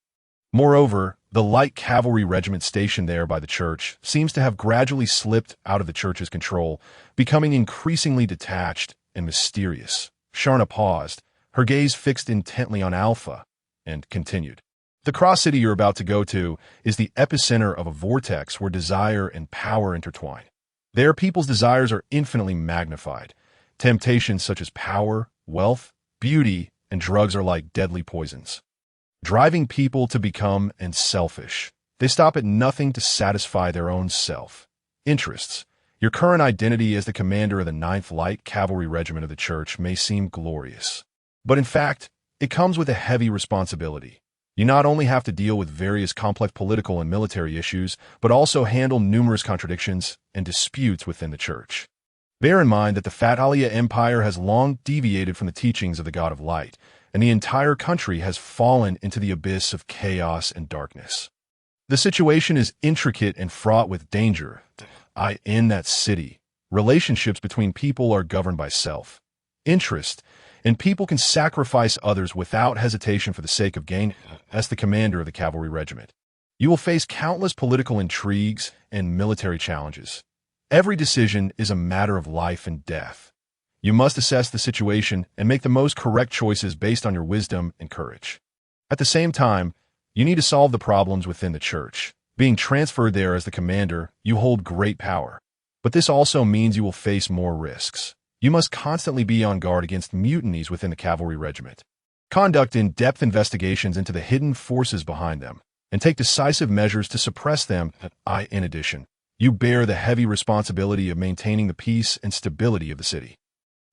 Moreover, the light cavalry regiment stationed there by the church seems to have gradually slipped out of the church's control, becoming increasingly detached and mysterious. Sharna paused, her gaze fixed intently on Alpha, and continued. The Cross City you're about to go to is the epicenter of a vortex where desire and power intertwine. There, people's desires are infinitely magnified. Temptations such as power, wealth, beauty, and drugs are like deadly poisons, driving people to become selfish. They stop at nothing to satisfy their own self-interests. Your current identity as the commander of the 9th Light Cavalry Regiment of the Church may seem glorious, but in fact, it comes with a heavy responsibility. You not only have to deal with various complex political and military issues, but also handle numerous contradictions and disputes within the church. Bear in mind that the Fatalia Empire has long deviated from the teachings of the God of Light, and the entire country has fallen into the abyss of chaos and darkness. The situation is intricate and fraught with danger. In that city, relationships between people are governed by self-interest, and people can sacrifice others without hesitation for the sake of gain. As the commander of the cavalry regiment, you will face countless political intrigues and military challenges. Every decision is a matter of life and death. You must assess the situation and make the most correct choices based on your wisdom and courage. At the same time, you need to solve the problems within the church. Being transferred there as the commander, you hold great power. But this also means you will face more risks. You must constantly be on guard against mutinies within the cavalry regiment. Conduct in-depth investigations into the hidden forces behind them, and take decisive measures to suppress them. In addition, you bear the heavy responsibility of maintaining the peace and stability of the city.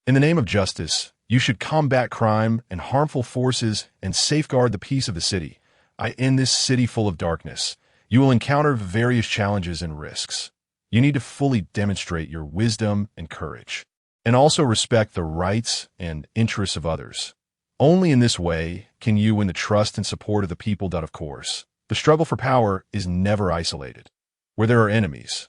In the name of justice, you should combat crime and harmful forces and safeguard the peace of the city. In this city full of darkness, you will encounter various challenges and risks. You need to fully demonstrate your wisdom and courage, and also respect the rights and interests of others. Only in this way can you win the trust and support of the people. Of course, the struggle for power is never isolated. Where there are enemies,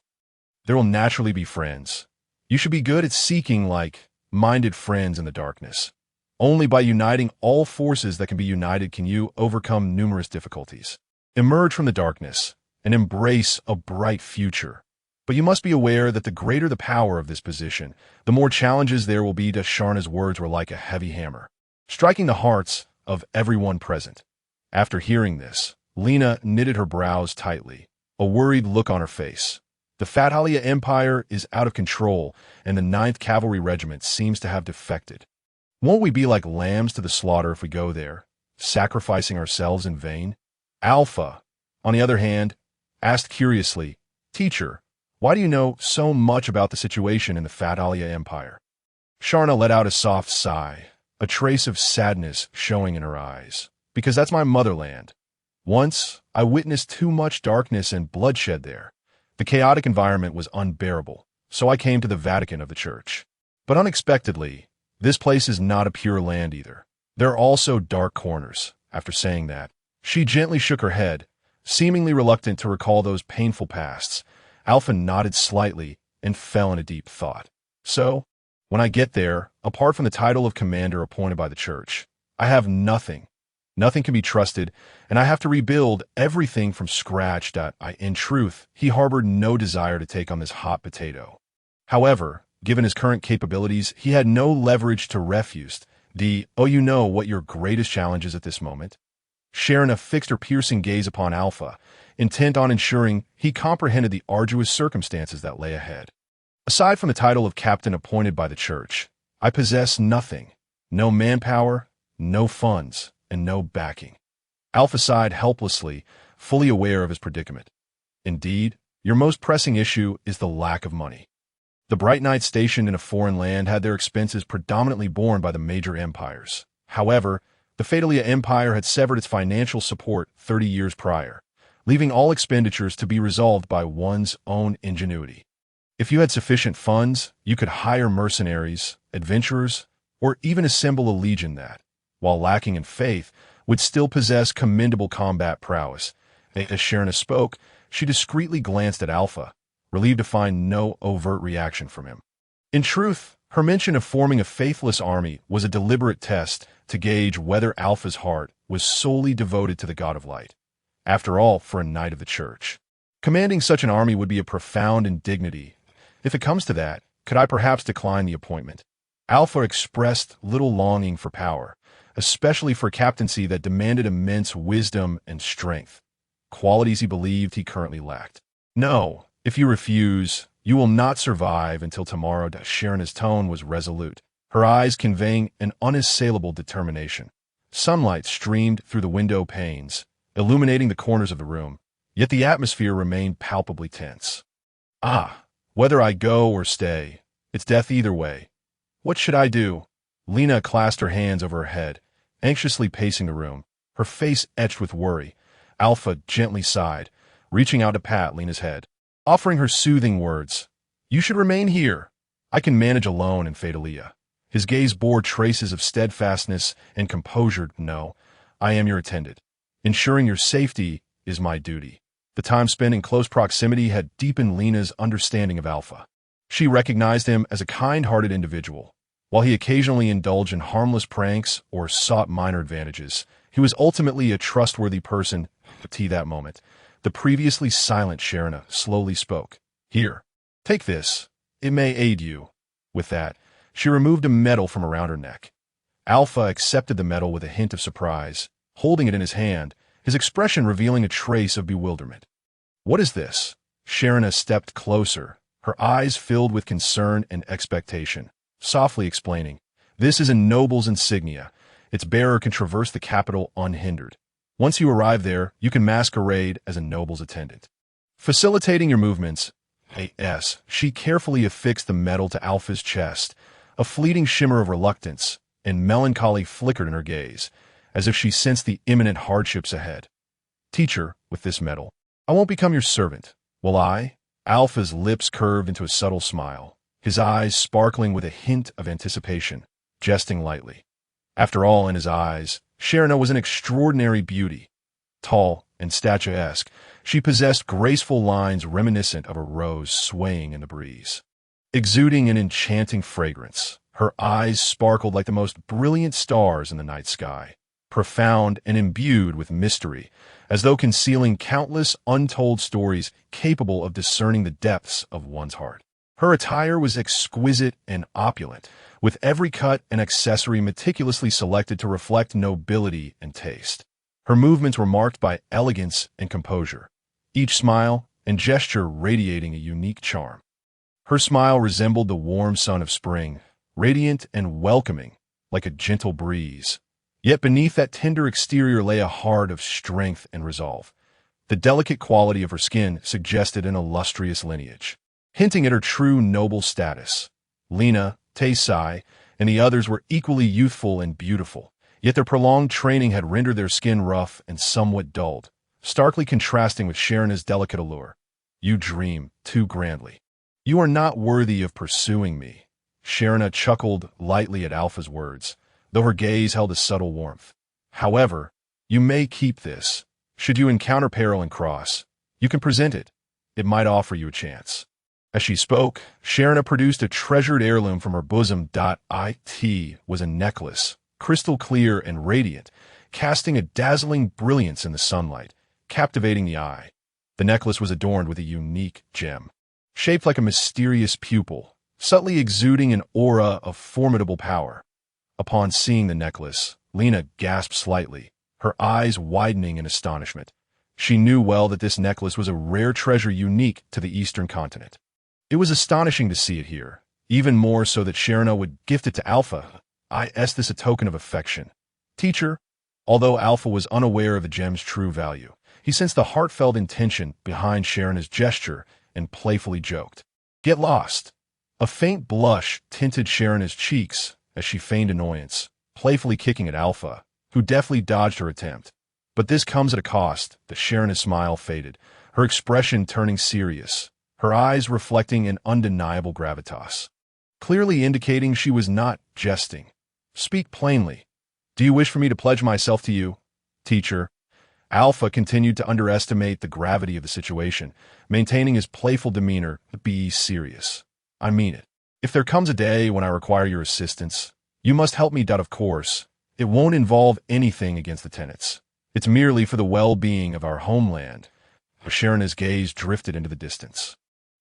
there will naturally be friends. You should be good at seeking like-minded friends in the darkness. Only by uniting all forces that can be united can you overcome numerous difficulties, emerge from the darkness, and embrace a bright future. But you must be aware that the greater the power of this position, the more challenges there will be. Sharna's words were like a heavy hammer, striking the hearts of everyone present. After hearing this, Lena knitted her brows tightly, a worried look on her face. The Fatalia Empire is out of control, and the 9th Cavalry Regiment seems to have defected. Won't we be like lambs to the slaughter if we go there, sacrificing ourselves in vain? Alpha, on the other hand, asked curiously, Teacher, why do you know so much about the situation in the Fatalia Empire? Sharna let out a soft sigh, a trace of sadness showing in her eyes. Because that's my motherland. Once, I witnessed too much darkness and bloodshed there. The chaotic environment was unbearable, so I came to the Vatican of the church. But unexpectedly, this place is not a pure land either. There are also dark corners. After saying that, she gently shook her head, seemingly reluctant to recall those painful pasts. Alpha nodded slightly and fell into deep thought. So, when I get there, apart from the title of commander appointed by the church, I have nothing. Nothing can be trusted, and I have to rebuild everything from scratch. In truth, he harbored no desire to take on this hot potato. However, given his current capabilities, he had no leverage to refuse. You know what your greatest challenge is at this moment? Sharona fixed her piercing gaze upon Alpha, intent on ensuring he comprehended the arduous circumstances that lay ahead. Aside from the title of captain appointed by the church, I possess nothing. No manpower, no funds, and no backing. Alpha sighed helplessly, fully aware of his predicament. Indeed, your most pressing issue is the lack of money. The Bright Knights stationed in a foreign land had their expenses predominantly borne by the major empires. However, the Fatalia Empire had severed its financial support 30 years prior, leaving all expenditures to be resolved by one's own ingenuity. If you had sufficient funds, you could hire mercenaries, adventurers, or even assemble a legion that, while lacking in faith, would still possess commendable combat prowess. As Sharona spoke, she discreetly glanced at Alpha, relieved to find no overt reaction from him. In truth, her mention of forming a faithless army was a deliberate test to gauge whether Alpha's heart was solely devoted to the God of Light. After all, for a knight of the church, commanding such an army would be a profound indignity. If it comes to that, could I perhaps decline the appointment? Alpha expressed little longing for power, especially for a captaincy that demanded immense wisdom and strength, qualities he believed he currently lacked. No, if you refuse, you will not survive until tomorrow. Sharona's tone was resolute, her eyes conveying an unassailable determination. Sunlight streamed through the window panes, illuminating the corners of the room, yet the atmosphere remained palpably tense. Whether I go or stay, it's death either way. What should I do? Lena clasped her hands over her head, anxiously pacing the room, her face etched with worry. Alpha gently sighed, reaching out to pat Lena's head, offering her soothing words. You should remain here. I can manage alone in Fatalia. His gaze bore traces of steadfastness and composure. No, I am your attendant. Ensuring your safety is my duty. The time spent in close proximity had deepened Lena's understanding of Alpha. She recognized him as a kind-hearted individual. While he occasionally indulged in harmless pranks or sought minor advantages, he was ultimately a trustworthy person. To that moment, the previously silent Sharona slowly spoke. Here, take this. It may aid you. With that, she removed a medal from around her neck. Alpha accepted the medal with a hint of surprise, holding it in his hand, his expression revealing a trace of bewilderment. What is this? Sharona stepped closer, her eyes filled with concern and expectation, softly explaining, This is a noble's insignia. Its bearer can traverse the capital unhindered. Once you arrive there, you can masquerade as a noble's attendant. Facilitating your movements, she carefully affixed the medal to Alpha's chest. A fleeting shimmer of reluctance and melancholy flickered in her gaze, as if she sensed the imminent hardships ahead. Teacher, with this medal, I won't become your servant, will I? Alpha's lips curved into a subtle smile, his eyes sparkling with a hint of anticipation, jesting lightly. After all, in his eyes, Sharona was an extraordinary beauty. Tall and statuesque, she possessed graceful lines reminiscent of a rose swaying in the breeze. Exuding an enchanting fragrance, her eyes sparkled like the most brilliant stars in the night sky, profound and imbued with mystery, as though concealing countless untold stories capable of discerning the depths of one's heart. Her attire was exquisite and opulent, with every cut and accessory meticulously selected to reflect nobility and taste. Her movements were marked by elegance and composure, each smile and gesture radiating a unique charm. Her smile resembled the warm sun of spring, radiant and welcoming, like a gentle breeze. Yet beneath that tender exterior lay a heart of strength and resolve. The delicate quality of her skin suggested an illustrious lineage, hinting at her true noble status. Lena, Taesai, and the others were equally youthful and beautiful, yet their prolonged training had rendered their skin rough and somewhat dulled, starkly contrasting with Sharona's delicate allure. You dream too grandly. You are not worthy of pursuing me. Sharona chuckled lightly at Alpha's words, though her gaze held a subtle warmth. However, you may keep this. Should you encounter peril and cross, you can present it. It might offer you a chance. As she spoke, Sharona produced a treasured heirloom from her bosom. It was a necklace, crystal clear and radiant, casting a dazzling brilliance in the sunlight, captivating the eye. The necklace was adorned with a unique gem, shaped like a mysterious pupil, subtly exuding an aura of formidable power. Upon seeing the necklace, Lena gasped slightly, her eyes widening in astonishment. She knew well that this necklace was a rare treasure unique to the Eastern continent. It was astonishing to see it here, even more so that Sharona would gift it to Alpha. This a token of affection. Teacher, although Alpha was unaware of the gem's true value, he sensed the heartfelt intention behind Sharona's gesture and playfully joked, "Get lost." A faint blush tinted Sharona's cheeks as she feigned annoyance, playfully kicking at Alpha, who deftly dodged her attempt. But this comes at a cost. The Sharona's smile faded, her expression turning serious, her eyes reflecting an undeniable gravitas, clearly indicating she was not jesting. "Speak plainly. Do you wish for me to pledge myself to you, teacher?" Alpha continued to underestimate the gravity of the situation, maintaining his playful demeanor. "Be serious. I mean it. If there comes a day when I require your assistance, you must help me. Of course, it won't involve anything against the tenets. It's merely for the well-being of our homeland." Sharona's gaze drifted into the distance,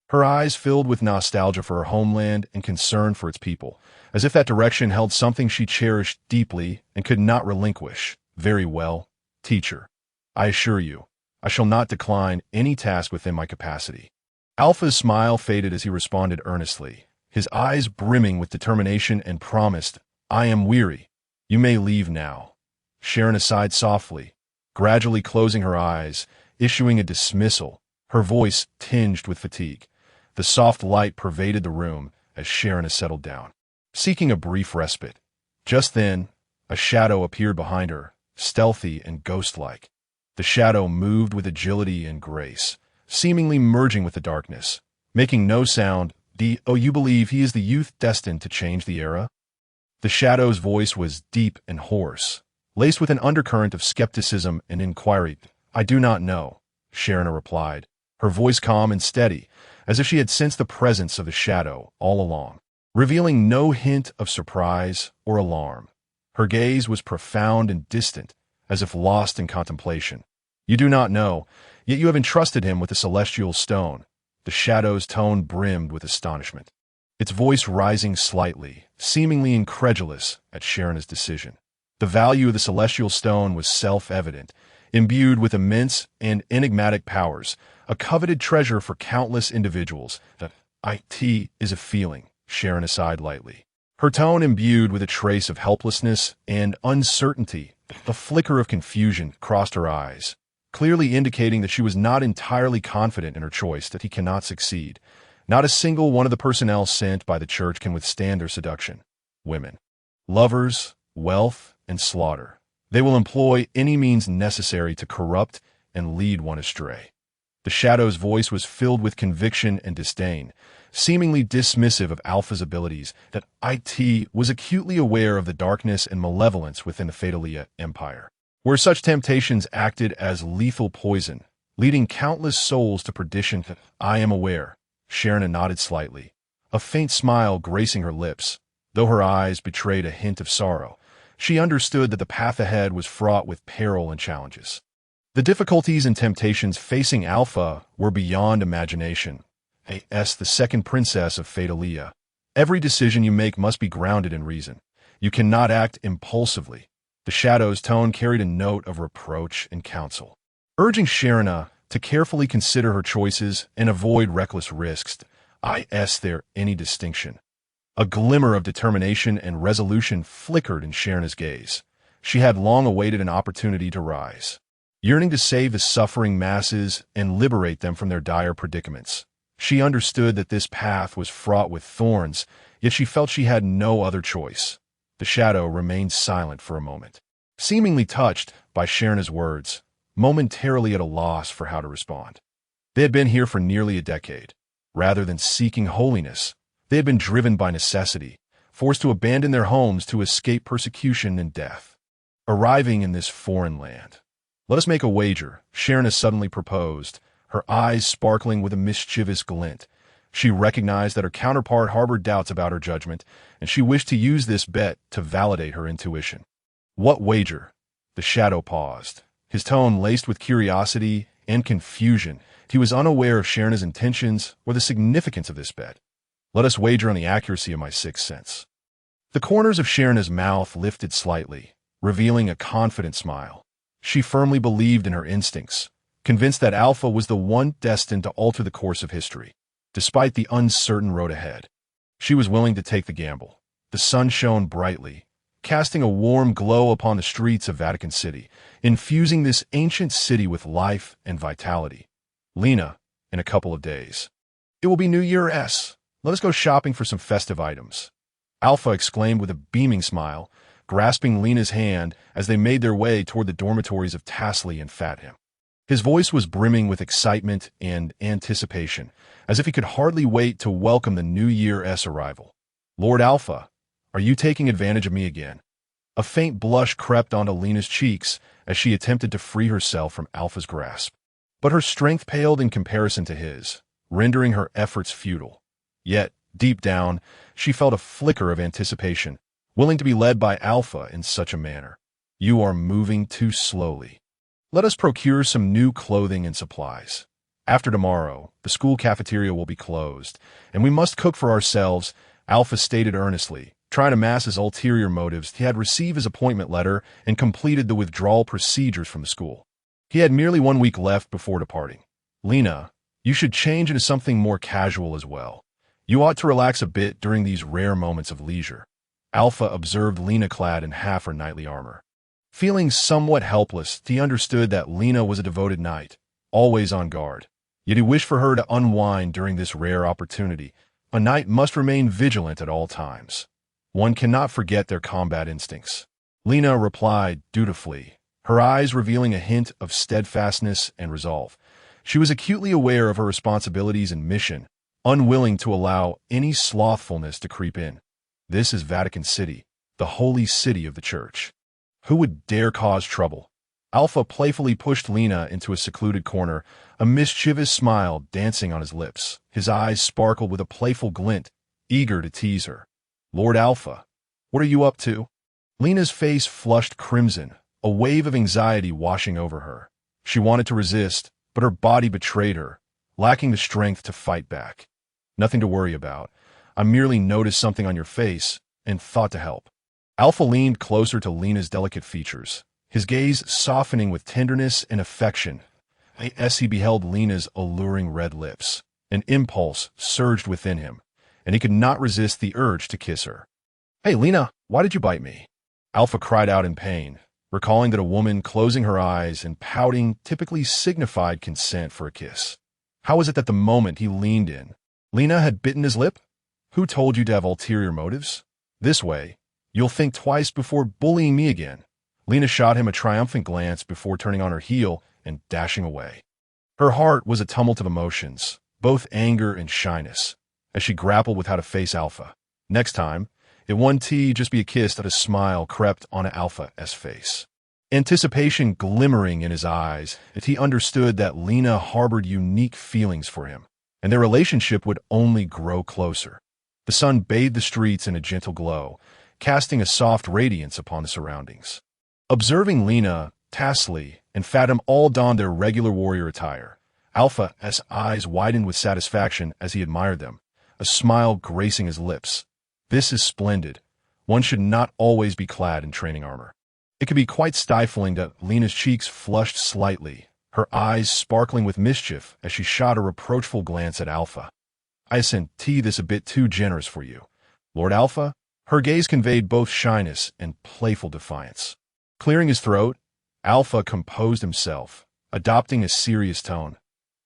her eyes filled with nostalgia for her homeland and concern for its people, as if that direction held something she cherished deeply and could not relinquish. "Very well, teacher. I assure you, I shall not decline any task within my capacity." Alpha's smile faded as he responded earnestly, his eyes brimming with determination, and promised, "I am weary. You may leave now." Sharona sighed softly, gradually closing her eyes, issuing a dismissal, her voice tinged with fatigue. The soft light pervaded the room as Sharona settled down, seeking a brief respite. Just then, a shadow appeared behind her, stealthy and ghost-like. The shadow moved with agility and grace, seemingly merging with the darkness, making no sound. You believe he is the youth destined to change the era?" The shadow's voice was deep and hoarse, laced with an undercurrent of skepticism and inquiry. "I do not know," Sharona replied, her voice calm and steady, as if she had sensed the presence of the shadow all along, revealing no hint of surprise or alarm. Her gaze was profound and distant, as if lost in contemplation. "You do not know, yet you have entrusted him with the celestial stone." The shadow's tone brimmed with astonishment, its voice rising slightly, seemingly incredulous at Sharona's decision. The value of the celestial stone was self-evident, imbued with immense and enigmatic powers, a coveted treasure for countless individuals. "It is a feeling," Sharona sighed lightly, her tone imbued with a trace of helplessness and uncertainty. A flicker of confusion crossed her eyes, clearly indicating that she was not entirely confident in her choice. "That he cannot succeed. Not a single one of the personnel sent by the church can withstand their seduction. Women, lovers, wealth, and slaughter. They will employ any means necessary to corrupt and lead one astray." The shadow's voice was filled with conviction and disdain, seemingly dismissive of Alpha's abilities. That It was acutely aware of the darkness and malevolence within the Fatalia Empire, where such temptations acted as lethal poison, leading countless souls to perdition. "I am aware." Sharona nodded slightly, a faint smile gracing her lips, though her eyes betrayed a hint of sorrow. She understood that the path ahead was fraught with peril and challenges. The difficulties and temptations facing Alpha were beyond imagination. The second princess of Fatalia. Every decision you make must be grounded in reason. You cannot act impulsively. The shadow's tone carried a note of reproach and counsel, urging Sharona to carefully consider her choices and avoid reckless risks. Is there any distinction? A glimmer of determination and resolution flickered in Sharona's gaze. She had long awaited an opportunity to rise, yearning to save the suffering masses and liberate them from their dire predicaments. She understood that this path was fraught with thorns, yet she felt she had no other choice. The shadow remained silent for a moment, seemingly touched by Sharona's words, momentarily at a loss for how to respond. They had been here for nearly a decade. Rather than seeking holiness, they had been driven by necessity, forced to abandon their homes to escape persecution and death. Arriving in this foreign land. "Let us make a wager," Sharon suddenly proposed, her eyes sparkling with a mischievous glint. She recognized that her counterpart harbored doubts about her judgment, and she wished to use this bet to validate her intuition. "What wager?" The shadow paused, his tone laced with curiosity and confusion. He was unaware of Sharon's intentions or the significance of this bet. "Let us wager on the accuracy of my sixth sense." The corners of Sharon's mouth lifted slightly, revealing a confident smile. She firmly believed in her instincts, convinced that Alpha was the one destined to alter the course of history, despite the uncertain road ahead. She was willing to take the gamble. The sun shone brightly, casting a warm glow upon the streets of Vatican City, infusing this ancient city with life and vitality. "Lena, in a couple of days. It will be New Year's. Let us go shopping for some festive items." Alpha exclaimed with a beaming smile, grasping Lena's hand as they made their way toward the dormitories of Tasley and Fathom. His voice was brimming with excitement and anticipation, as if he could hardly wait to welcome the New Year's arrival. "Lord Alpha, are you taking advantage of me again?" A faint blush crept onto Lena's cheeks as she attempted to free herself from Alpha's grasp. But her strength paled in comparison to his, rendering her efforts futile. Yet, deep down, she felt a flicker of anticipation, willing to be led by Alpha in such a manner. "You are moving too slowly. Let us procure some new clothing and supplies. After tomorrow, the school cafeteria will be closed, and we must cook for ourselves," Alpha stated earnestly, trying to mask his ulterior motives. He had received his appointment letter and completed the withdrawal procedures from the school. He had merely 1 week left before departing. "Lena, you should change into something more casual as well. You ought to relax a bit during these rare moments of leisure." Alpha observed Lena clad in half her knightly armor. Feeling somewhat helpless, he understood that Lena was a devoted knight, always on guard. Yet he wished for her to unwind during this rare opportunity. A knight must remain vigilant at all times. One cannot forget their combat instincts. Lena replied dutifully, her eyes revealing a hint of steadfastness and resolve. She was acutely aware of her responsibilities and mission, unwilling to allow any slothfulness to creep in. This is Vatican City, the holy city of the Church. Who would dare cause trouble? Alpha playfully pushed Lena into a secluded corner, a mischievous smile dancing on his lips. His eyes sparkled with a playful glint, eager to tease her. "Lord Alpha, what are you up to?" Lena's face flushed crimson, a wave of anxiety washing over her. She wanted to resist, but her body betrayed her, lacking the strength to fight back. "Nothing to worry about. I merely noticed something on your face and thought to help." Alpha leaned closer to Lena's delicate features, his gaze softening with tenderness and affection as he beheld Lena's alluring red lips. An impulse surged within him, and he could not resist the urge to kiss her. "Hey, Lena, why did you bite me?" Alpha cried out in pain, recalling that a woman closing her eyes and pouting typically signified consent for a kiss. How was it that the moment he leaned in, Lena had bitten his lip? "Who told you to have ulterior motives? This way, you'll think twice before bullying me again." Lena shot him a triumphant glance before turning on her heel and dashing away. Her heart was a tumult of emotions, both anger and shyness, as she grappled with how to face Alpha. Next time, it wouldn't just be a kiss that a smile crept onto Alpha's face. Anticipation glimmering in his eyes as he understood that Lena harbored unique feelings for him, and their relationship would only grow closer. The sun bathed the streets in a gentle glow, casting a soft radiance upon the surroundings. Observing Lena, Tasley, and Fathom all donned their regular warrior attire, Alpha's eyes widened with satisfaction as he admired them, a smile gracing his lips. "This is splendid. One should not always be clad in training armor." It could be quite stifling that Lena's cheeks flushed slightly, her eyes sparkling with mischief as she shot a reproachful glance at Alpha. "I sent this a bit too generous for you, Lord Alpha." Her gaze conveyed both shyness and playful defiance. Clearing his throat, Alpha composed himself, adopting a serious tone.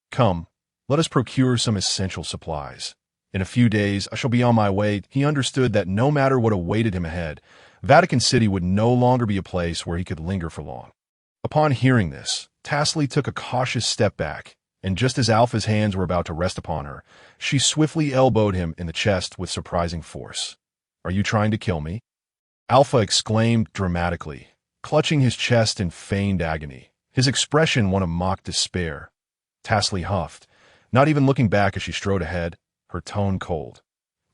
"Come, let us procure some essential supplies. In a few days I shall be on my way." He understood that no matter what awaited him ahead, Vatican City would no longer be a place where he could linger for long. Upon hearing this, Tasley took a cautious step back, and just as Alpha's hands were about to rest upon her, she swiftly elbowed him in the chest with surprising force. "Are you trying to kill me?" Alpha exclaimed dramatically, clutching his chest in feigned agony, his expression one of mock despair. Tasley huffed, not even looking back as she strode ahead, her tone cold.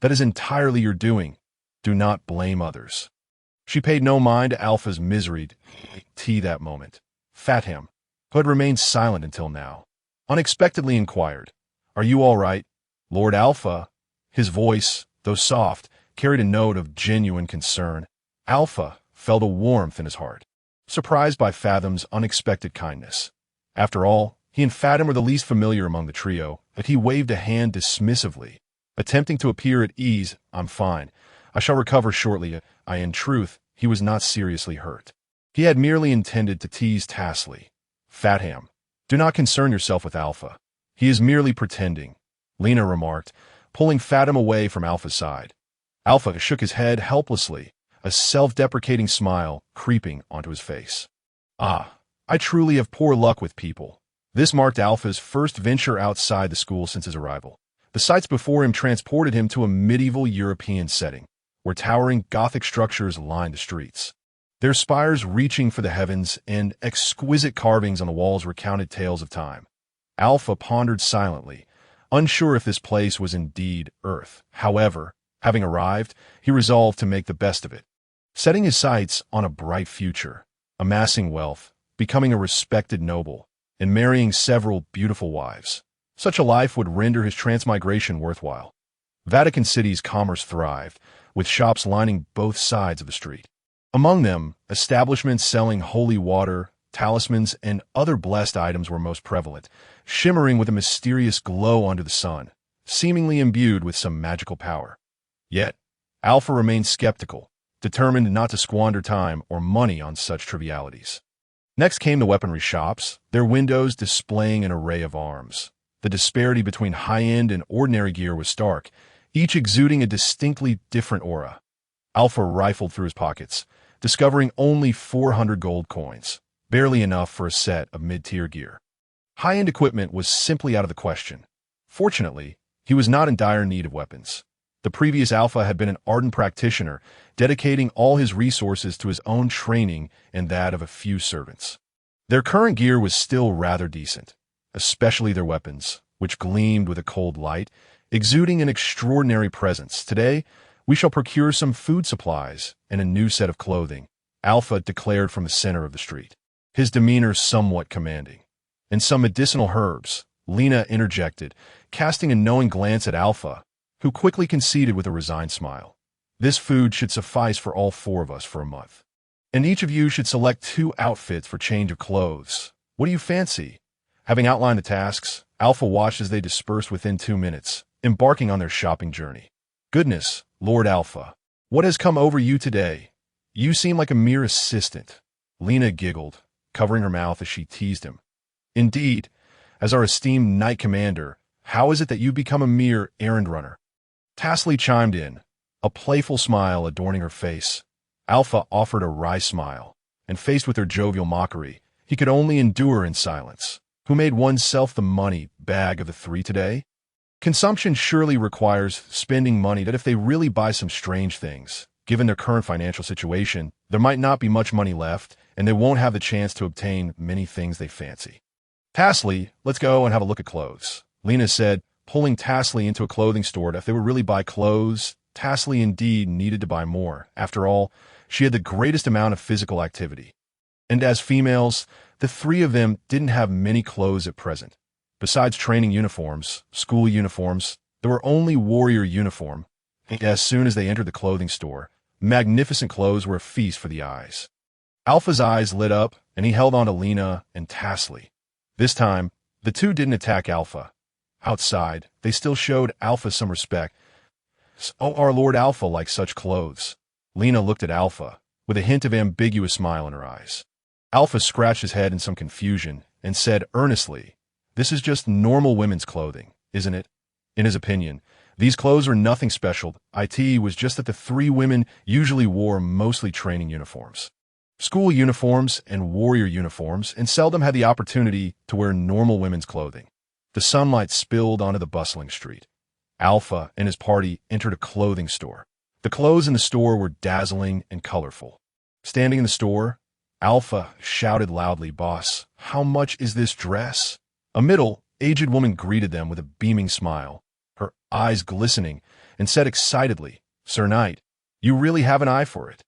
"That is entirely your doing. Do not blame others." She paid no mind to Alpha's misery that moment. Fathom, who had remained silent until now, unexpectedly inquired, "Are you all right, Lord Alpha?" His voice, though soft, carried a note of genuine concern. Alpha felt a warmth in his heart, surprised by Fathom's unexpected kindness. After all, he and Fathom were the least familiar among the trio, but he waved a hand dismissively, attempting to appear at ease. "I'm fine. I shall recover shortly." In truth, he was not seriously hurt. He had merely intended to tease Tasley. "Fathom, do not concern yourself with Alpha. He is merely pretending," Lena remarked, pulling Fathom away from Alpha's side. Alpha shook his head helplessly, a self-deprecating smile creeping onto his face. "Ah, I truly have poor luck with people." This marked Alpha's first venture outside the school since his arrival. The sights before him transported him to a medieval European setting, where towering Gothic structures lined the streets. Their spires reaching for the heavens and exquisite carvings on the walls recounted tales of time. Alpha pondered silently, unsure if this place was indeed Earth. However, having arrived, he resolved to make the best of it, setting his sights on a bright future, amassing wealth, becoming a respected noble, and marrying several beautiful wives. Such a life would render his transmigration worthwhile. Vatican City's commerce thrived, with shops lining both sides of the street. Among them, establishments selling holy water, talismans, and other blessed items were most prevalent, shimmering with a mysterious glow under the sun, seemingly imbued with some magical power. Yet, Alpha remained skeptical, determined not to squander time or money on such trivialities. Next came the weaponry shops, their windows displaying an array of arms. The disparity between high-end and ordinary gear was stark, each exuding a distinctly different aura. Alpha rifled through his pockets, discovering only 400 gold coins, barely enough for a set of mid-tier gear. High-end equipment was simply out of the question. Fortunately, he was not in dire need of weapons. The previous Alpha had been an ardent practitioner, dedicating all his resources to his own training and that of a few servants. Their current gear was still rather decent, especially their weapons, which gleamed with a cold light, exuding an extraordinary presence. "Today, we shall procure some food supplies and a new set of clothing," Alpha declared from the center of the street, his demeanor somewhat commanding. "And some medicinal herbs," Lena interjected, casting a knowing glance at Alpha, who quickly conceded with a resigned smile. "This food should suffice for all four of us for a month. And each of you should select 2 outfits for change of clothes. What do you fancy?" Having outlined the tasks, Alpha watched as they dispersed within 2 minutes, embarking on their shopping journey. "Goodness, Lord Alpha, what has come over you today? You seem like a mere assistant." Lena giggled, covering her mouth as she teased him. "Indeed, as our esteemed knight commander, how is it that you become a mere errand runner?" Tasley chimed in, a playful smile adorning her face. Alpha offered a wry smile, and faced with her jovial mockery, he could only endure in silence. Who made oneself the money bag of the 3 today? Consumption surely requires spending money that if they really buy some strange things, given their current financial situation, there might not be much money left, and they won't have the chance to obtain many things they fancy. "Tasley, let's go and have a look at clothes," Lena said, pulling Tasley into a clothing store. If they would really buy clothes, Tasley indeed needed to buy more. After all, she had the greatest amount of physical activity. And as females, the 3 of them didn't have many clothes at present. Besides training uniforms, school uniforms, there were only warrior uniform. As soon as they entered the clothing store, magnificent clothes were a feast for the eyes. Alpha's eyes lit up, and he held on to Lena and Tasley. This time, the 2 didn't attack Alpha. Outside, they still showed Alpha some respect. "So our Lord Alpha likes such clothes." Lena looked at Alpha, with a hint of ambiguous smile in her eyes. Alpha scratched his head in some confusion and said earnestly, "This is just normal women's clothing, isn't it?" In his opinion, these clothes were nothing special. It was just that the 3 women usually wore mostly training uniforms, school uniforms, and warrior uniforms, and seldom had the opportunity to wear normal women's clothing. The sunlight spilled onto the bustling street. Alpha and his party entered a clothing store. The clothes in the store were dazzling and colorful. Standing in the store, Alpha shouted loudly, "Boss, how much is this dress?" A middle-aged woman greeted them with a beaming smile, her eyes glistening, and said excitedly, "Sir Knight, you really have an eye for it.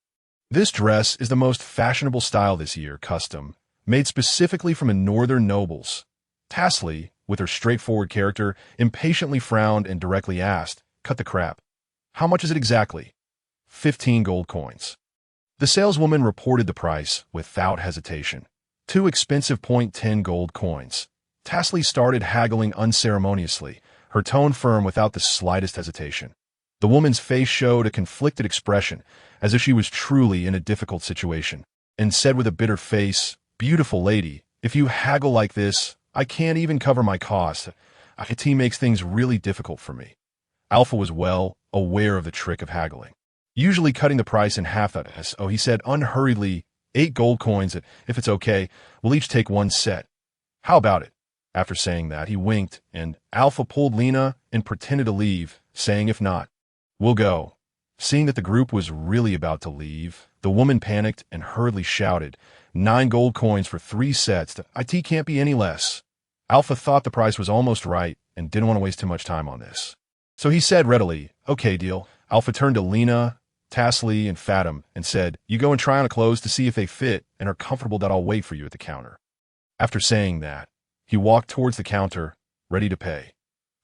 This dress is the most fashionable style this year, custom, made specifically from a northern nobles." Tasley, with her straightforward character, impatiently frowned and directly asked, "Cut the crap. How much is it exactly?" 15 gold coins. The saleswoman reported the price without hesitation. 2 expensive 10 gold coins. Tasley started haggling unceremoniously, her tone firm without the slightest hesitation. The woman's face showed a conflicted expression, as if she was truly in a difficult situation, and said with a bitter face, "Beautiful lady, if you haggle like this, I can't even cover my costs. Akin makes things really difficult for me." Alpha was well aware of the trick of haggling, usually cutting the price in half. So he said unhurriedly, 8 gold coins, if it's okay, we'll each take 1 set. How about it? After saying that, he winked, and Alpha pulled Lena and pretended to leave, saying, "If not, we'll go." Seeing that the group was really about to leave, the woman panicked and hurriedly shouted, 9 gold coins for 3 sets. It can't be any less." Alpha thought the price was almost right and didn't want to waste too much time on this. So he said readily, "Okay, deal." Alpha turned to Lena, Tasley, and Fathom and said, "You go and try on the clothes to see if they fit and are comfortable, that I'll wait for you at the counter." After saying that, he walked towards the counter, ready to pay.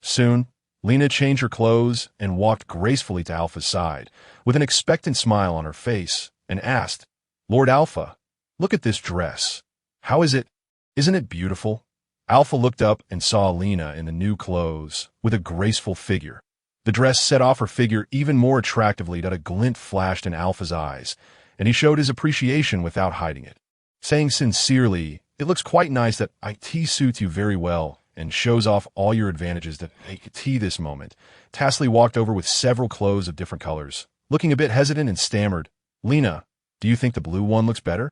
Soon, Lena changed her clothes and walked gracefully to Alpha's side, with an expectant smile on her face, and asked, "Lord Alpha, look at this dress. How is it? Isn't it beautiful?" Alpha looked up and saw Lena in the new clothes, with a graceful figure. The dress set off her figure even more attractively, that a glint flashed in Alpha's eyes, and he showed his appreciation without hiding it, saying sincerely, "It looks quite nice. That it suits you very well and shows off all your advantages." That this moment, Tasley walked over with several clothes of different colors, looking a bit hesitant, and stammered, "Lena, do you think the blue one looks better?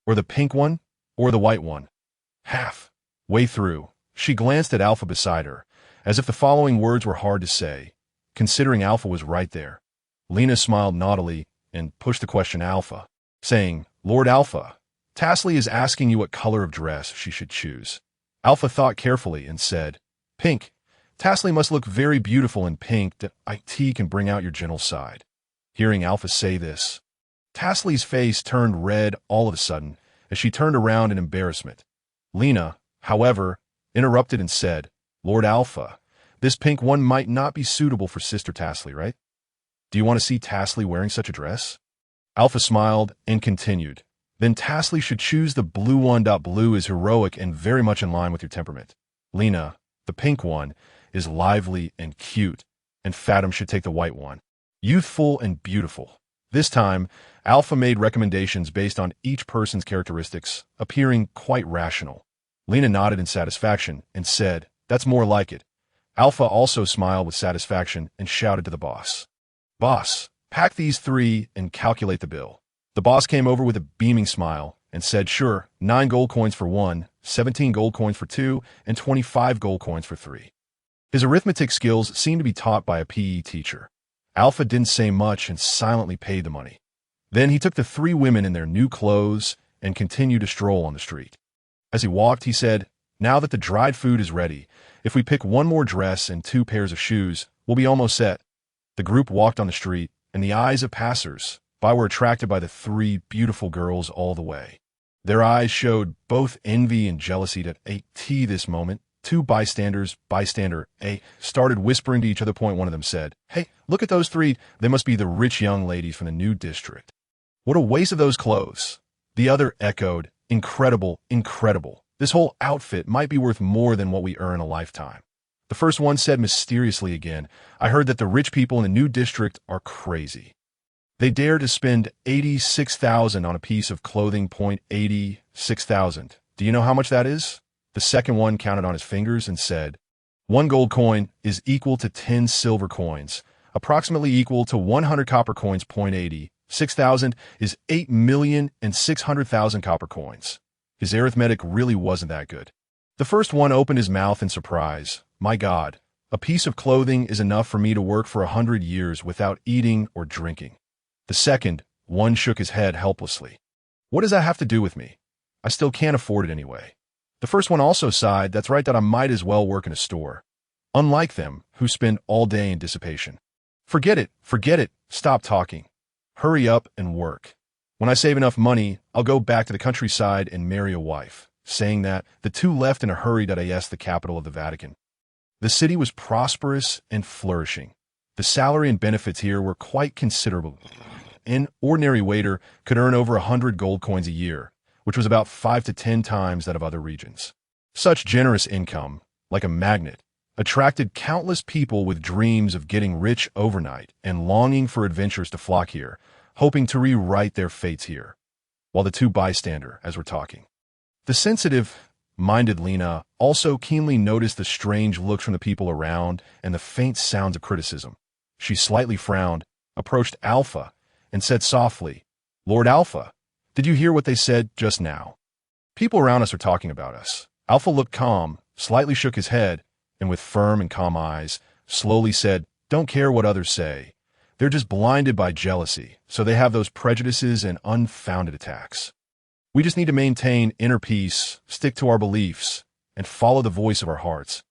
Or the pink one? Or the white one?" Halfway through, she glanced at Alpha beside her, as if the following words were hard to say, considering Alpha was right there. Lena smiled naughtily and pushed the question Alpha, saying, "Lord Alpha, Tasley is asking you what color of dress she should choose." Alpha thought carefully and said, "Pink. Tasley must look very beautiful in pink. That it can bring out your gentle side." Hearing Alpha say this, Tasley's face turned red all of a sudden as she turned around in embarrassment. Lena, however, interrupted and said, "Lord Alpha, this pink one might not be suitable for Sister Tasley, right? Do you want to see Tasley wearing such a dress?" Alpha smiled and continued, "Then Tasley should choose the blue one. Blue is heroic and very much in line with your temperament. Lena, the pink one, is lively and cute, and Fathom should take the white one, youthful and beautiful." This time, Alpha made recommendations based on each person's characteristics, appearing quite rational. Lena nodded in satisfaction and said, "That's more like it." Alpha also smiled with satisfaction and shouted to the boss, "Boss, pack these 3 and calculate the bill." The boss came over with a beaming smile and said, "Sure, 9 gold coins for 1, 17 gold coins for 2, and 25 gold coins for 3. His arithmetic skills seemed to be taught by a PE teacher. Alpha didn't say much and silently paid the money. Then he took the 3 women in their new clothes and continued to stroll on the street. As he walked, he said, "Now that the dried food is ready, if we pick 1 more dress and 2 pairs of shoes, we'll be almost set." The group walked on the street, and the eyes of passers-by were attracted by the 3 beautiful girls all the way. Their eyes showed both envy and jealousy. At this moment, 2 bystander A, started whispering to each other. One of them said, "Hey, look at those 3. They must be the rich young ladies from the new district. What a waste of those clothes." The other echoed, "Incredible, incredible. This whole outfit might be worth more than what we earn a lifetime." The first one said mysteriously again, "I heard that the rich people in the new district are crazy. They dare to spend 86,000 on a piece of clothing. 86,000. Do you know how much that is?" The second one counted on his fingers and said, "1 gold coin is equal to 10 silver coins, approximately equal to 100 copper coins. 86,000 is 8,600,000 copper coins." His arithmetic really wasn't that good. The first one opened his mouth in surprise. My God, a piece of clothing is enough for me to work for 100 years without eating or drinking. The second one shook his head helplessly. What does that have to do with me? I still can't afford it anyway. The first one also sighed, that's right, that I might as well work in a store. Unlike them, who spend all day in dissipation. Forget it, stop talking. Hurry up and work. When I save enough money, I'll go back to the countryside and marry a wife. Saying that, the two left in a hurry to the capital of the Vatican. The city was prosperous and flourishing. The salary and benefits here were quite considerable. An ordinary waiter could earn over 100 gold coins a year, which was about 5 to 10 times that of other regions. Such generous income, like a magnet, attracted countless people with dreams of getting rich overnight and longing for adventures to flock here, hoping to rewrite their fates here. While the two bystander, as we're talking. The sensitive-minded Lena also keenly noticed the strange looks from the people around and the faint sounds of criticism. She slightly frowned, approached Alpha, and said softly, Lord Alpha, did you hear what they said just now? People around us are talking about us. Alpha looked calm, slightly shook his head, and with firm and calm eyes, slowly said, Don't care what others say. They're just blinded by jealousy, so they have those prejudices and unfounded attacks. We just need to maintain inner peace, stick to our beliefs, and follow the voice of our hearts.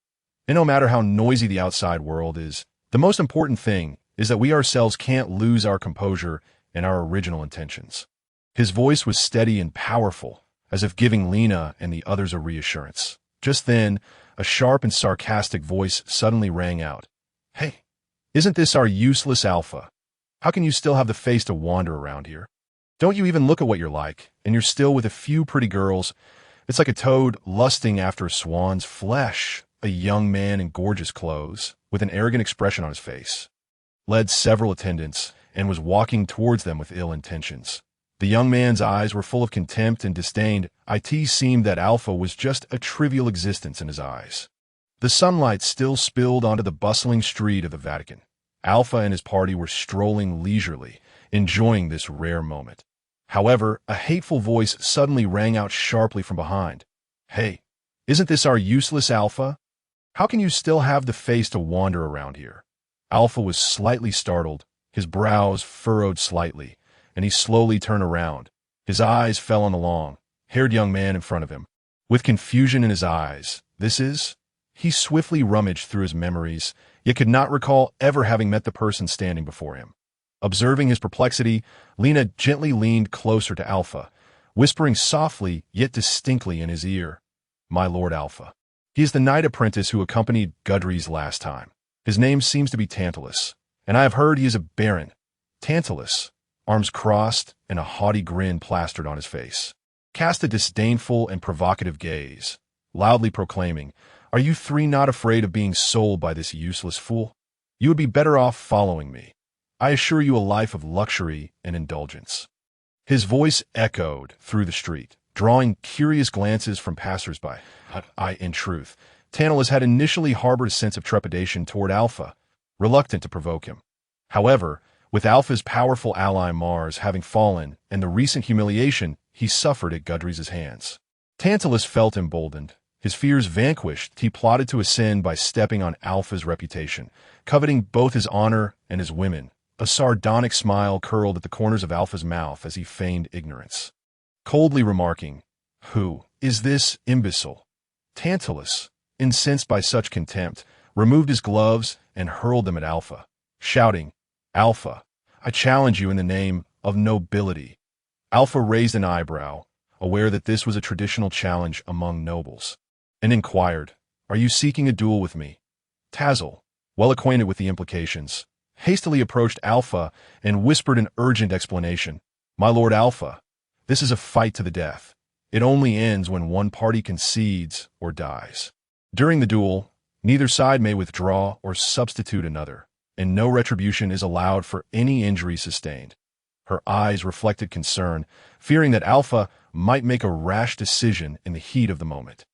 And no matter how noisy the outside world is, the most important thing is that we ourselves can't lose our composure and our original intentions. His voice was steady and powerful, as if giving Lena and the others a reassurance. Just then, a sharp and sarcastic voice suddenly rang out. Hey, isn't this our useless Alpha? How can you still have the face to wander around here? Don't you even look at what you're like, and you're still with a few pretty girls. It's like a toad lusting after a swan's flesh. A young man in gorgeous clothes, with an arrogant expression on his face, led several attendants and was walking towards them with ill intentions. The young man's eyes were full of contempt and disdain. It seemed that Alpha was just a trivial existence in his eyes. The sunlight still spilled onto the bustling street of the Vatican. Alpha and his party were strolling leisurely, enjoying this rare moment. However, a hateful voice suddenly rang out sharply from behind. Hey, isn't this our useless Alpha? How can you still have the face to wander around here? Alpha was slightly startled, his brows furrowed slightly, and he slowly turned around. His eyes fell on the long-haired young man in front of him. With confusion in his eyes, he swiftly rummaged through his memories, yet could not recall ever having met the person standing before him. Observing his perplexity, Lena gently leaned closer to Alpha, whispering softly yet distinctly in his ear, My Lord Alpha. He is the knight apprentice who accompanied Gudrys last time. His name seems to be Tantalus, and I have heard he is a baron. Tantalus, arms crossed and a haughty grin plastered on his face, cast a disdainful and provocative gaze, loudly proclaiming, Are you three not afraid of being sold by this useless fool? You would be better off following me. I assure you a life of luxury and indulgence. His voice echoed through the street, drawing curious glances from passers-by. In truth, Tantalus had initially harbored a sense of trepidation toward Alpha, reluctant to provoke him. However, with Alpha's powerful ally Mars having fallen and the recent humiliation he suffered at Gudrys' hands, Tantalus felt emboldened. His fears vanquished, he plotted to ascend by stepping on Alpha's reputation, coveting both his honor and his women. A sardonic smile curled at the corners of Alpha's mouth as he feigned ignorance, coldly remarking, Who is this imbecile? Tantalus, incensed by such contempt, removed his gloves and hurled them at Alpha, shouting, Alpha, I challenge you in the name of nobility. Alpha raised an eyebrow, aware that this was a traditional challenge among nobles, and inquired, Are you seeking a duel with me? Tazzle, well acquainted with the implications, hastily approached Alpha and whispered an urgent explanation. My Lord Alpha, this is a fight to the death. It only ends when one party concedes or dies. During the duel, neither side may withdraw or substitute another, and no retribution is allowed for any injury sustained. Her eyes reflected concern, fearing that Alpha might make a rash decision in the heat of the moment.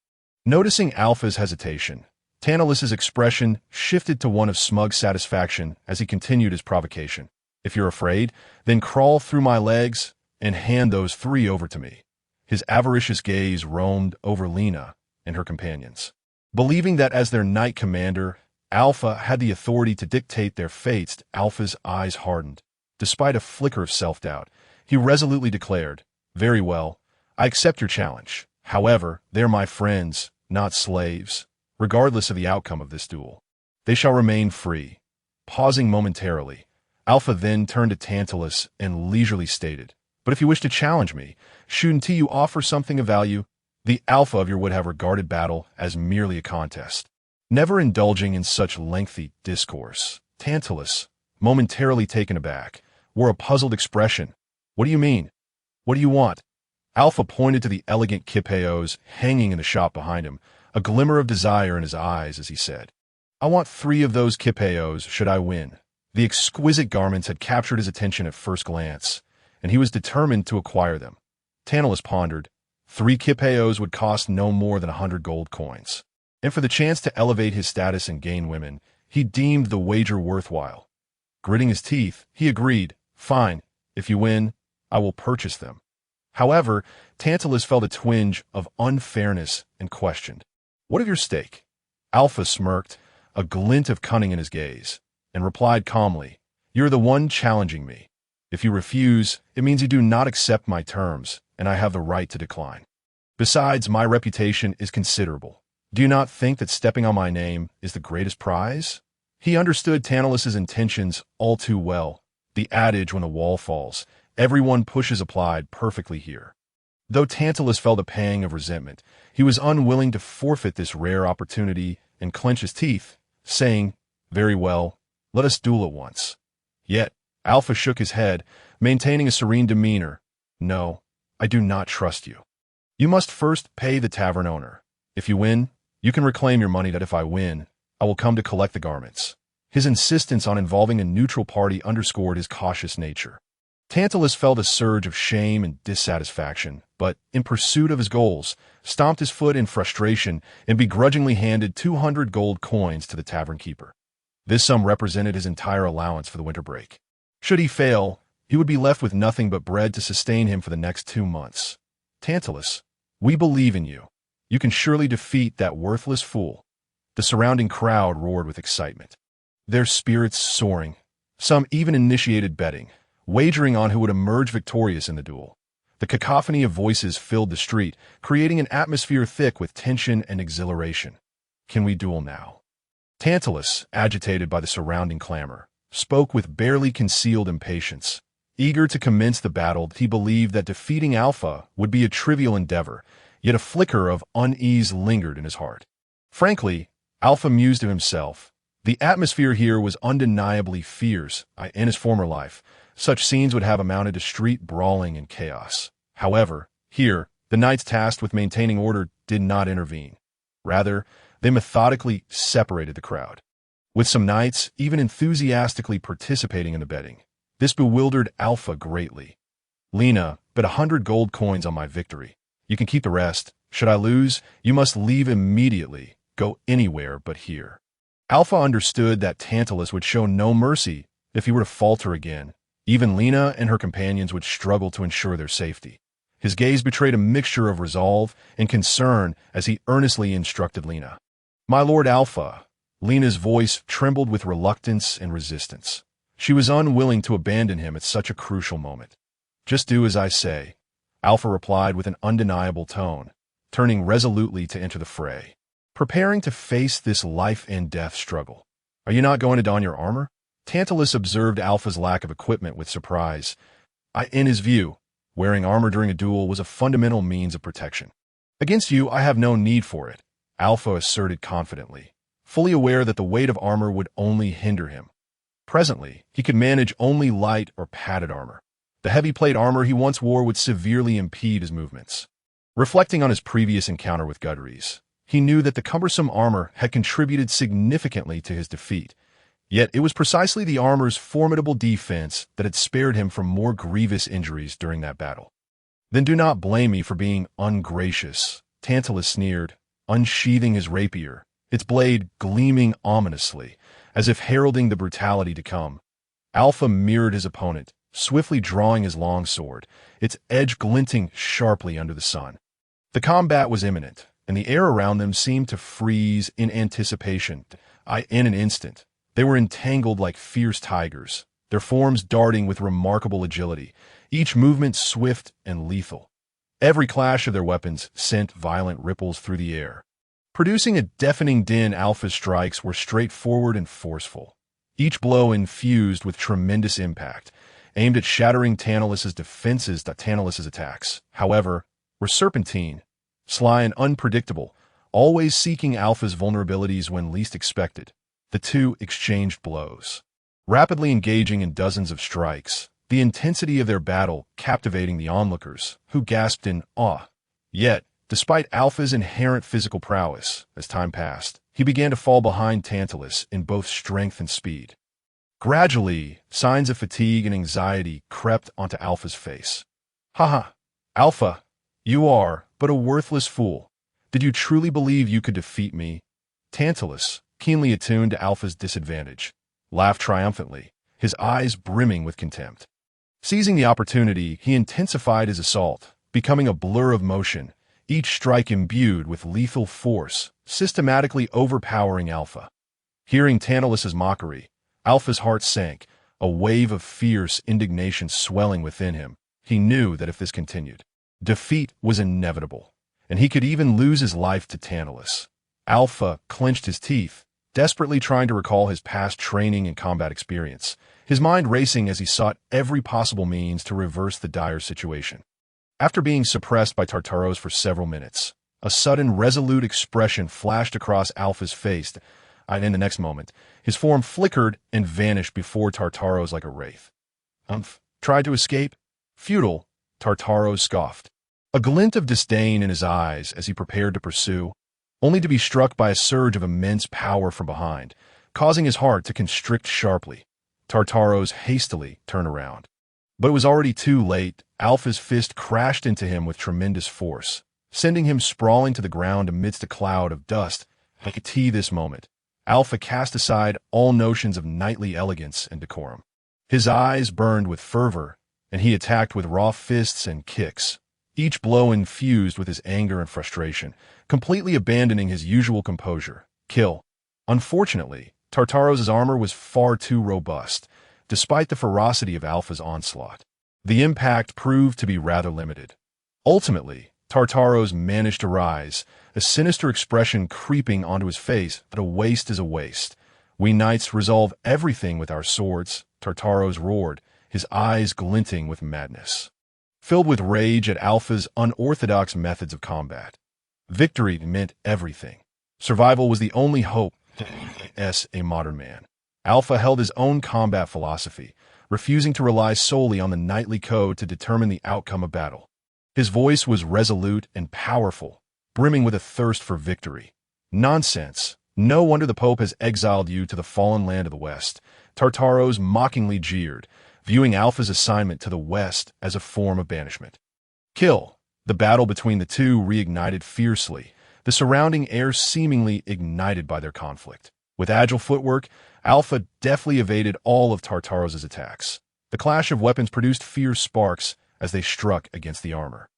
Noticing Alpha's hesitation, Tantalus's expression shifted to one of smug satisfaction as he continued his provocation. If you're afraid, then crawl through my legs and hand those three over to me. His avaricious gaze roamed over Lena, and her companions. Believing that as their knight commander, Alpha had the authority to dictate their fates, Alpha's eyes hardened. Despite a flicker of self-doubt, he resolutely declared, "Very well, I accept your challenge. However, they're my friends, not slaves. Regardless of the outcome of this duel, they shall remain free." Pausing momentarily, Alpha then turned to Tantalus and leisurely stated, "But if you wish to challenge me, shouldn't you offer something of value?" The Alpha of your would have regarded battle as merely a contest. Never indulging in such lengthy discourse, Tantalus, momentarily taken aback, wore a puzzled expression. "What do you mean? What do you want?" Alpha pointed to the elegant kipeos hanging in the shop behind him, a glimmer of desire in his eyes as he said, "I want 3 of those kipeos should I win." The exquisite garments had captured his attention at first glance, and he was determined to acquire them. Tantalus pondered. 3 kipeos would cost no more than 100 gold coins. And for the chance to elevate his status and gain women, he deemed the wager worthwhile. Gritting his teeth, he agreed, "Fine, if you win, I will purchase them." However, Tantalus felt a twinge of unfairness and questioned, "What of your stake?" Alpha smirked, a glint of cunning in his gaze, and replied calmly, "You're the one challenging me. If you refuse, it means you do not accept my terms, and I have the right to decline. Besides, my reputation is considerable. Do you not think that stepping on my name is the greatest prize?" He understood Tantalus's intentions all too well. The adage, when the wall falls, everyone pushes, applied perfectly here. Though Tantalus felt a pang of resentment, he was unwilling to forfeit this rare opportunity and clench his teeth, saying, "Very well, let us duel at once." Yet, Alpha shook his head, maintaining a serene demeanor. "No, I do not trust you. You must first pay the tavern owner. If you win, you can reclaim your money. That if I win, I will come to collect the garments." His insistence on involving a neutral party underscored his cautious nature. Tantalus felt a surge of shame and dissatisfaction, but, in pursuit of his goals, stomped his foot in frustration and begrudgingly handed 200 gold coins to the tavern keeper. This sum represented his entire allowance for the winter break. Should he fail, he would be left with nothing but bread to sustain him for the next 2 months. "Tantalus, we believe in you. You can surely defeat that worthless fool." The surrounding crowd roared with excitement, their spirits soaring. Some even initiated betting, wagering on who would emerge victorious in the duel. The cacophony of voices filled the street, creating an atmosphere thick with tension and exhilaration. "Can we duel now?" Tantalus, agitated by the surrounding clamor, spoke with barely concealed impatience. Eager to commence the battle, he believed that defeating Alpha would be a trivial endeavor, yet a flicker of unease lingered in his heart. Frankly, Alpha mused to himself, the atmosphere here was undeniably fierce. In his former life, such scenes would have amounted to street brawling and chaos. However, here, the knights tasked with maintaining order did not intervene. Rather, they methodically separated the crowd, with some knights even enthusiastically participating in the betting. This bewildered Alpha greatly. "Lena, bet 100 gold coins on my victory. You can keep the rest. Should I lose, you must leave immediately. Go anywhere but here." Alpha understood that Tantalus would show no mercy if he were to falter again. Even Lena and her companions would struggle to ensure their safety. His gaze betrayed a mixture of resolve and concern as he earnestly instructed Lena. "My lord Alpha." Lena's voice trembled with reluctance and resistance. She was unwilling to abandon him at such a crucial moment. "Just do as I say," Alpha replied with an undeniable tone, turning resolutely to enter the fray. Preparing to face this life-and-death struggle. "Are you not going to don your armor?" Tantalus observed Alpha's lack of equipment with surprise. In his view, wearing armor during a duel was a fundamental means of protection. "Against you, I have no need for it," Alpha asserted confidently, fully aware that the weight of armor would only hinder him. Presently, he could manage only light or padded armor. The heavy plate armor he once wore would severely impede his movements. Reflecting on his previous encounter with Gudries, he knew that the cumbersome armor had contributed significantly to his defeat, yet it was precisely the armor's formidable defense that had spared him from more grievous injuries during that battle. "Then do not blame me for being ungracious," Tantalus sneered, unsheathing his rapier, its blade gleaming ominously, as if heralding the brutality to come. Alpha mirrored his opponent, swiftly drawing his long sword, its edge glinting sharply under the sun. The combat was imminent, and the air around them seemed to freeze in anticipation. In an instant, they were entangled like fierce tigers, their forms darting with remarkable agility, each movement swift and lethal. Every clash of their weapons sent violent ripples through the air, producing a deafening din. Alpha's strikes were straightforward and forceful, each blow infused with tremendous impact, aimed at shattering Tantalus's defenses. Tantalus's attacks, however, were serpentine, sly and unpredictable, always seeking Alpha's vulnerabilities when least expected. The two exchanged blows, rapidly engaging in dozens of strikes, the intensity of their battle captivating the onlookers, who gasped in awe. Yet, despite Alpha's inherent physical prowess, as time passed, he began to fall behind Tantalus in both strength and speed. Gradually, signs of fatigue and anxiety crept onto Alpha's face. Haha, Alpha, you are but a worthless fool. Did you truly believe you could defeat me? Tantalus, keenly attuned to Alpha's disadvantage, laughed triumphantly, his eyes brimming with contempt. Seizing the opportunity, he intensified his assault, becoming a blur of motion, each strike imbued with lethal force, systematically overpowering Alpha. Hearing Tantalus's mockery, Alpha's heart sank, a wave of fierce indignation swelling within him. He knew that if this continued, defeat was inevitable, and he could even lose his life to Tantalus. Alpha clenched his teeth, desperately trying to recall his past training and combat experience, his mind racing as he sought every possible means to reverse the dire situation. After being suppressed by Tartaros for several minutes, a sudden resolute expression flashed across Alpha's face, and in the next moment, his form flickered and vanished before Tartaros like a wraith. Tried to escape? Futile, Tartaros scoffed, a glint of disdain in his eyes as he prepared to pursue, only to be struck by a surge of immense power from behind, causing his heart to constrict sharply. Tartaros hastily turned around. But it was already too late. Alpha's fist crashed into him with tremendous force, sending him sprawling to the ground amidst a cloud of dust. Like a tea this moment, Alpha cast aside all notions of knightly elegance and decorum. His eyes burned with fervor, and he attacked with raw fists and kicks, each blow infused with his anger and frustration, completely abandoning his usual composure. Kill. Unfortunately, Tartaros' armor was far too robust, despite the ferocity of Alpha's onslaught. The impact proved to be rather limited. Ultimately, Tartaros managed to rise, a sinister expression creeping onto his face. That a waste is a waste. We knights resolve everything with our swords, Tartaros roared, his eyes glinting with madness, filled with rage at Alpha's unorthodox methods of combat. Victory meant everything. Survival was the only hope as a modern man. Alpha held his own combat philosophy, refusing to rely solely on the knightly code to determine the outcome of battle. His voice was resolute and powerful, brimming with a thirst for victory. Nonsense. No wonder the Pope has exiled you to the fallen land of the West. Tartaros mockingly jeered, viewing Alpha's assignment to the West as a form of banishment. Kill. The battle between the two reignited fiercely, the surrounding air seemingly ignited by their conflict. With agile footwork, Alpha deftly evaded all of Tartaros' attacks. The clash of weapons produced fierce sparks as they struck against the armor.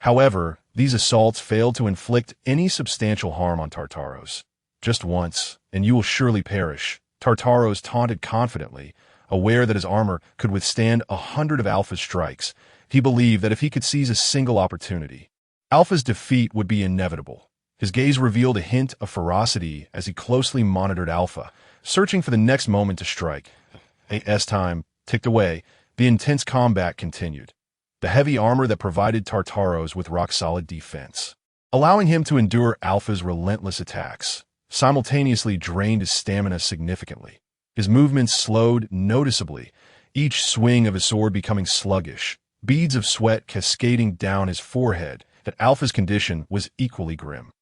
However, these assaults failed to inflict any substantial harm on Tartaros. Just once, and you will surely perish, Tartaros taunted confidently, aware that his armor could withstand 100 of Alpha's strikes. He believed that if he could seize a single opportunity, Alpha's defeat would be inevitable. His gaze revealed a hint of ferocity as he closely monitored Alpha, searching for the next moment to strike. As time ticked away, the intense combat continued. The heavy armor that provided Tartaros with rock-solid defense, allowing him to endure Alpha's relentless attacks, simultaneously drained his stamina significantly. His movements slowed noticeably, each swing of his sword becoming sluggish, beads of sweat cascading down his forehead. That Alpha's condition was equally grim.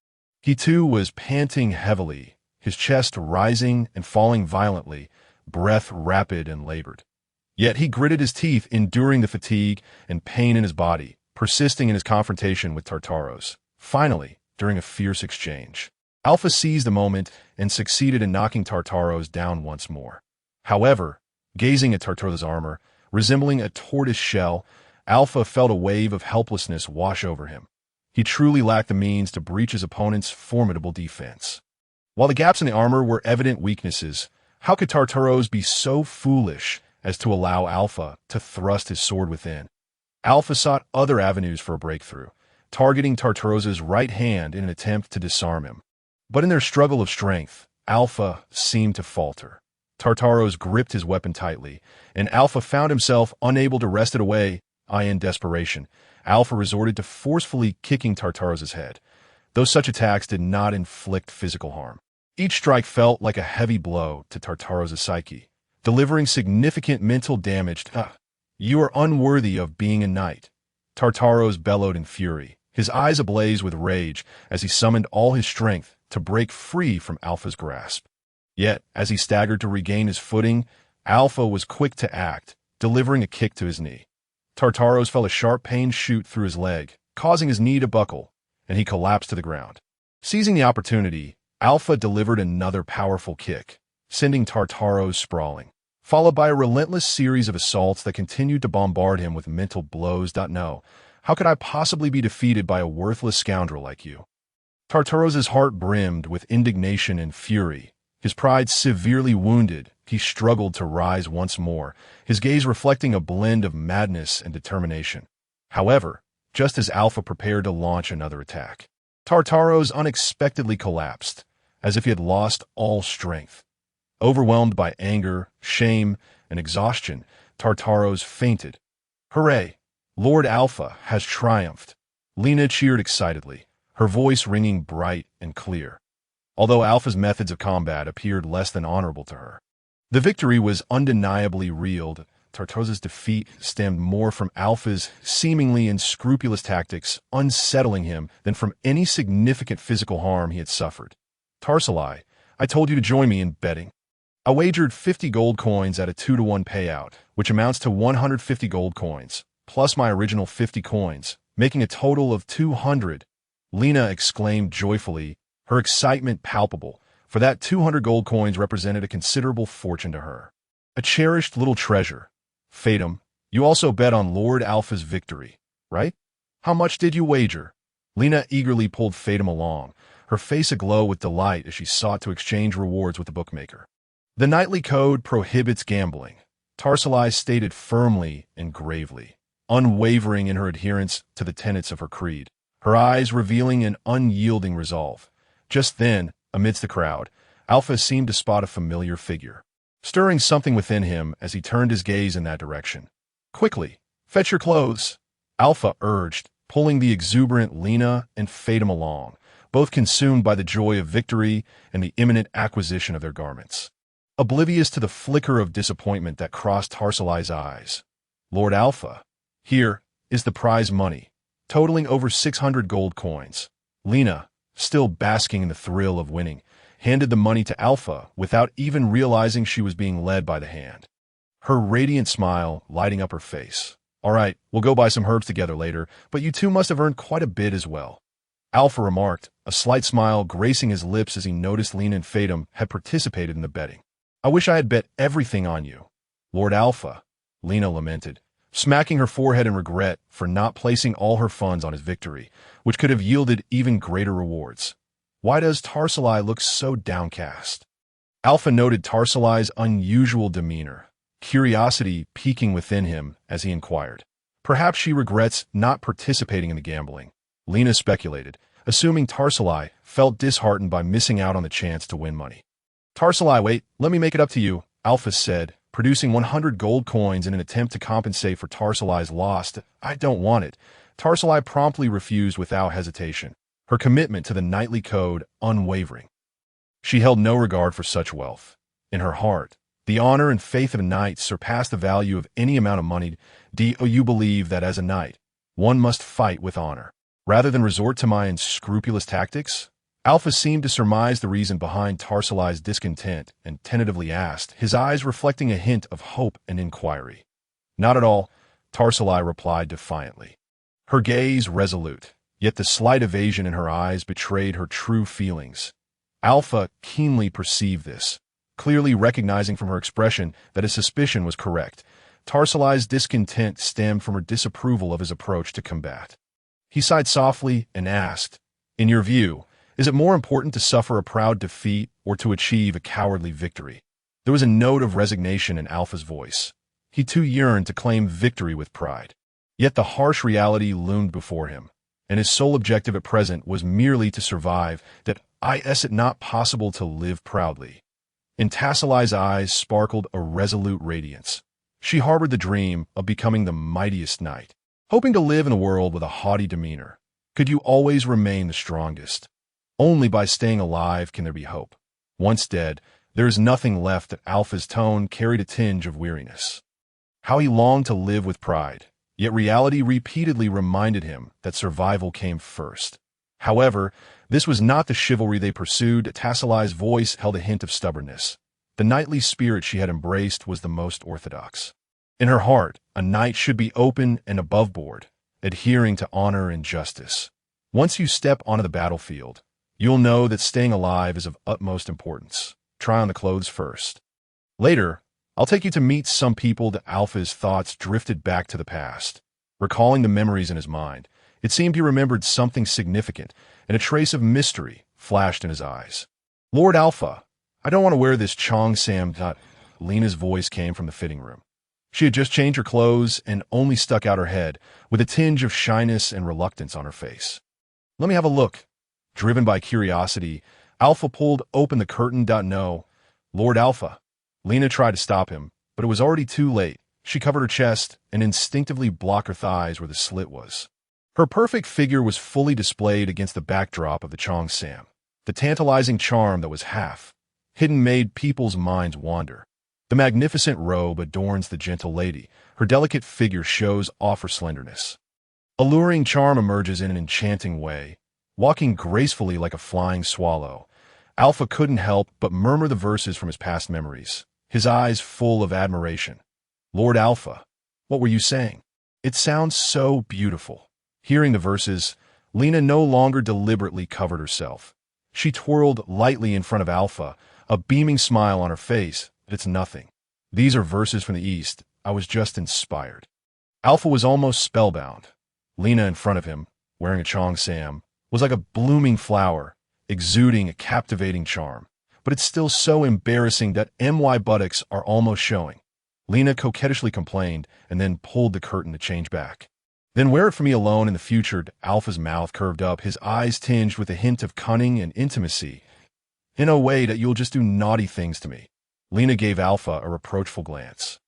He too was panting heavily, his chest rising and falling violently, breath rapid and labored. Yet he gritted his teeth, enduring the fatigue and pain in his body, persisting in his confrontation with Tartaros. Finally, during a fierce exchange, Alpha seized the moment and succeeded in knocking Tartaros down once more. However, gazing at Tartaros' armor, resembling a tortoise shell, Alpha felt a wave of helplessness wash over him. He truly lacked the means to breach his opponent's formidable defense. While the gaps in the armor were evident weaknesses, how could Tartaros be so foolish as to allow Alpha to thrust his sword within? Alpha sought other avenues for a breakthrough, targeting Tartaros' right hand in an attempt to disarm him. But in their struggle of strength, Alpha seemed to falter. Tartaros gripped his weapon tightly, and Alpha found himself unable to wrest it away. In desperation, Alpha resorted to forcefully kicking Tartaros' head, though such attacks did not inflict physical harm. Each strike felt like a heavy blow to Tartaros' psyche, delivering significant mental damage. You are unworthy of being a knight. Tartaros bellowed in fury, his eyes ablaze with rage as he summoned all his strength to break free from Alpha's grasp. Yet, as he staggered to regain his footing, Alpha was quick to act, delivering a kick to his knee. Tartaros felt a sharp pain shoot through his leg, causing his knee to buckle, and he collapsed to the ground. Seizing the opportunity, Alpha delivered another powerful kick, sending Tartaros sprawling, followed by a relentless series of assaults that continued to bombard him with mental blows. No, how could I possibly be defeated by a worthless scoundrel like you? Tartaros' heart brimmed with indignation and fury. His pride severely wounded, he struggled to rise once more, his gaze reflecting a blend of madness and determination. However, just as Alpha prepared to launch another attack, Tartaros unexpectedly collapsed, as if he had lost all strength. Overwhelmed by anger, shame, and exhaustion, Tartaros fainted. Hooray! Lord Alpha has triumphed. Lena cheered excitedly, her voice ringing bright and clear, although Alpha's methods of combat appeared less than honorable to her. The victory was undeniably real. Tartaros' defeat stemmed more from Alpha's seemingly unscrupulous tactics, unsettling him, than from any significant physical harm he had suffered. Tarsalai, I told you to join me in betting. I wagered 50 gold coins at a 2-to-1 payout, which amounts to 150 gold coins, plus my original 50 coins, making a total of 200. Lena exclaimed joyfully, her excitement palpable, for that 200 gold coins represented a considerable fortune to her. A cherished little treasure. Fatum, you also bet on Lord Alpha's victory, right? How much did you wager? Lena eagerly pulled Fatum along, her face aglow with delight as she sought to exchange rewards with the bookmaker. The knightly code prohibits gambling, Tarsalai stated firmly and gravely, unwavering in her adherence to the tenets of her creed, her eyes revealing an unyielding resolve. Just then, amidst the crowd, Alpha seemed to spot a familiar figure, stirring something within him as he turned his gaze in that direction. Quickly, fetch your clothes, Alpha urged, pulling the exuberant Lena and Fatum along, both consumed by the joy of victory and the imminent acquisition of their garments. Oblivious to the flicker of disappointment that crossed Tarsalai's eyes, Lord Alpha, here is the prize money, totaling over 600 gold coins. Lena, still basking in the thrill of winning, handed the money to Alpha without even realizing she was being led by the hand, her radiant smile lighting up her face. All right, we'll go buy some herbs together later, but you two must have earned quite a bit as well, Alpha remarked, a slight smile gracing his lips as he noticed Lena and Fatum had participated in the betting. I wish I had bet everything on you, Lord Alpha, Lena lamented, smacking her forehead in regret for not placing all her funds on his victory, which could have yielded even greater rewards. Why does Tarsalai look so downcast? Alpha noted Tarsalai's unusual demeanor, curiosity piquing within him as he inquired. Perhaps she regrets not participating in the gambling, Lena speculated, assuming Tarsalai felt disheartened by missing out on the chance to win money. Tarsalai, wait, let me make it up to you, Alpha said, producing 100 gold coins in an attempt to compensate for Tarsalai's loss. I don't want it. Tarsalai promptly refused without hesitation, her commitment to the knightly code unwavering. She held no regard for such wealth. In her heart, the honor and faith of a knight surpassed the value of any amount of money. Do you believe that as a knight, one must fight with honor, rather than resort to my unscrupulous tactics? Alpha seemed to surmise the reason behind Tarsalai's discontent and tentatively asked, his eyes reflecting a hint of hope and inquiry. Not at all, Tarsalai replied defiantly, her gaze resolute, yet the slight evasion in her eyes betrayed her true feelings. Alpha keenly perceived this, clearly recognizing from her expression that his suspicion was correct. Tarsalai's discontent stemmed from her disapproval of his approach to combat. He sighed softly and asked, "In your view, is it more important to suffer a proud defeat or to achieve a cowardly victory?" There was a note of resignation in Alpha's voice. He too yearned to claim victory with pride. Yet the harsh reality loomed before him, and his sole objective at present was merely to survive. That is it not possible to live proudly? In Tasselai's eyes sparkled a resolute radiance. She harbored the dream of becoming the mightiest knight, hoping to live in a world with a haughty demeanor. Could you always remain the strongest? Only by staying alive can there be hope. Once dead, there is nothing left. That Alpha's tone carried a tinge of weariness. How he longed to live with pride, yet reality repeatedly reminded him that survival came first. However, this was not the chivalry they pursued. Tasselai's voice held a hint of stubbornness. The knightly spirit she had embraced was the most orthodox. In her heart, a knight should be open and aboveboard, adhering to honor and justice. Once you step onto the battlefield, you'll know that staying alive is of utmost importance. Try on the clothes first. Later, I'll take you to meet some people. That Alpha's thoughts drifted back to the past. Recalling the memories in his mind, it seemed he remembered something significant, and a trace of mystery flashed in his eyes. "Lord Alpha, I don't want to wear this Cheongsam." Lena's voice came from the fitting room. She had just changed her clothes and only stuck out her head, with a tinge of shyness and reluctance on her face. "Let me have a look." Driven by curiosity, Alpha pulled open the curtain. "No, Lord Alpha." Lena tried to stop him, but it was already too late. She covered her chest and instinctively blocked her thighs where the slit was. Her perfect figure was fully displayed against the backdrop of the Cheongsam. The tantalizing charm that was half hidden made people's minds wander. The magnificent robe adorns the gentle lady. Her delicate figure shows off her slenderness. Alluring charm emerges in an enchanting way. Walking gracefully like a flying swallow, Alpha couldn't help but murmur the verses from his past memories, his eyes full of admiration. "Lord Alpha, what were you saying? It sounds so beautiful." Hearing the verses, Lena no longer deliberately covered herself. She twirled lightly in front of Alpha, a beaming smile on her face. "It's nothing. These are verses from the East. I was just inspired." Alpha was almost spellbound. Lena in front of him, wearing a Cheongsam, was like a blooming flower, exuding a captivating charm. But it's still so embarrassing that my buttocks are almost showing. Lena coquettishly complained and then pulled the curtain to change back. "Then wear it for me alone in the future." Alpha's mouth curved up, his eyes tinged with a hint of cunning and intimacy. "In a way that you'll just do naughty things to me." Lena gave Alpha a reproachful glance.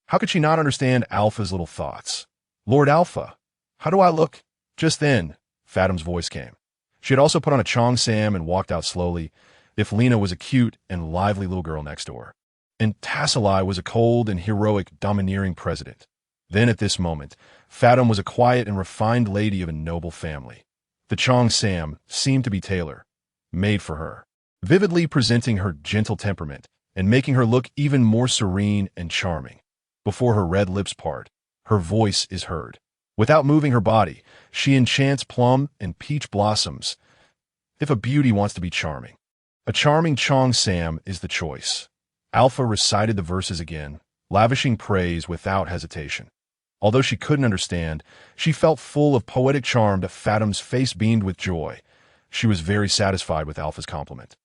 How could she not understand Alpha's little thoughts? "Lord Alpha, how do I look?" Just then, Fatim's voice came. She had also put on a Cheongsam and walked out slowly. If Lena was a cute and lively little girl next door, and Tasselai was a cold and heroic domineering president. Then at this moment, Fatim was a quiet and refined lady of a noble family. The Cheongsam seemed to be tailor-made for her, vividly presenting her gentle temperament and making her look even more serene and charming. Before her red lips part, her voice is heard. Without moving her body, she enchants plum and peach blossoms. If a beauty wants to be charming, a charming Cheongsam is the choice. Alpha recited the verses again, lavishing praise without hesitation. Although she couldn't understand, she felt full of poetic charm. That Fatim's face beamed with joy. She was very satisfied with Alpha's compliment.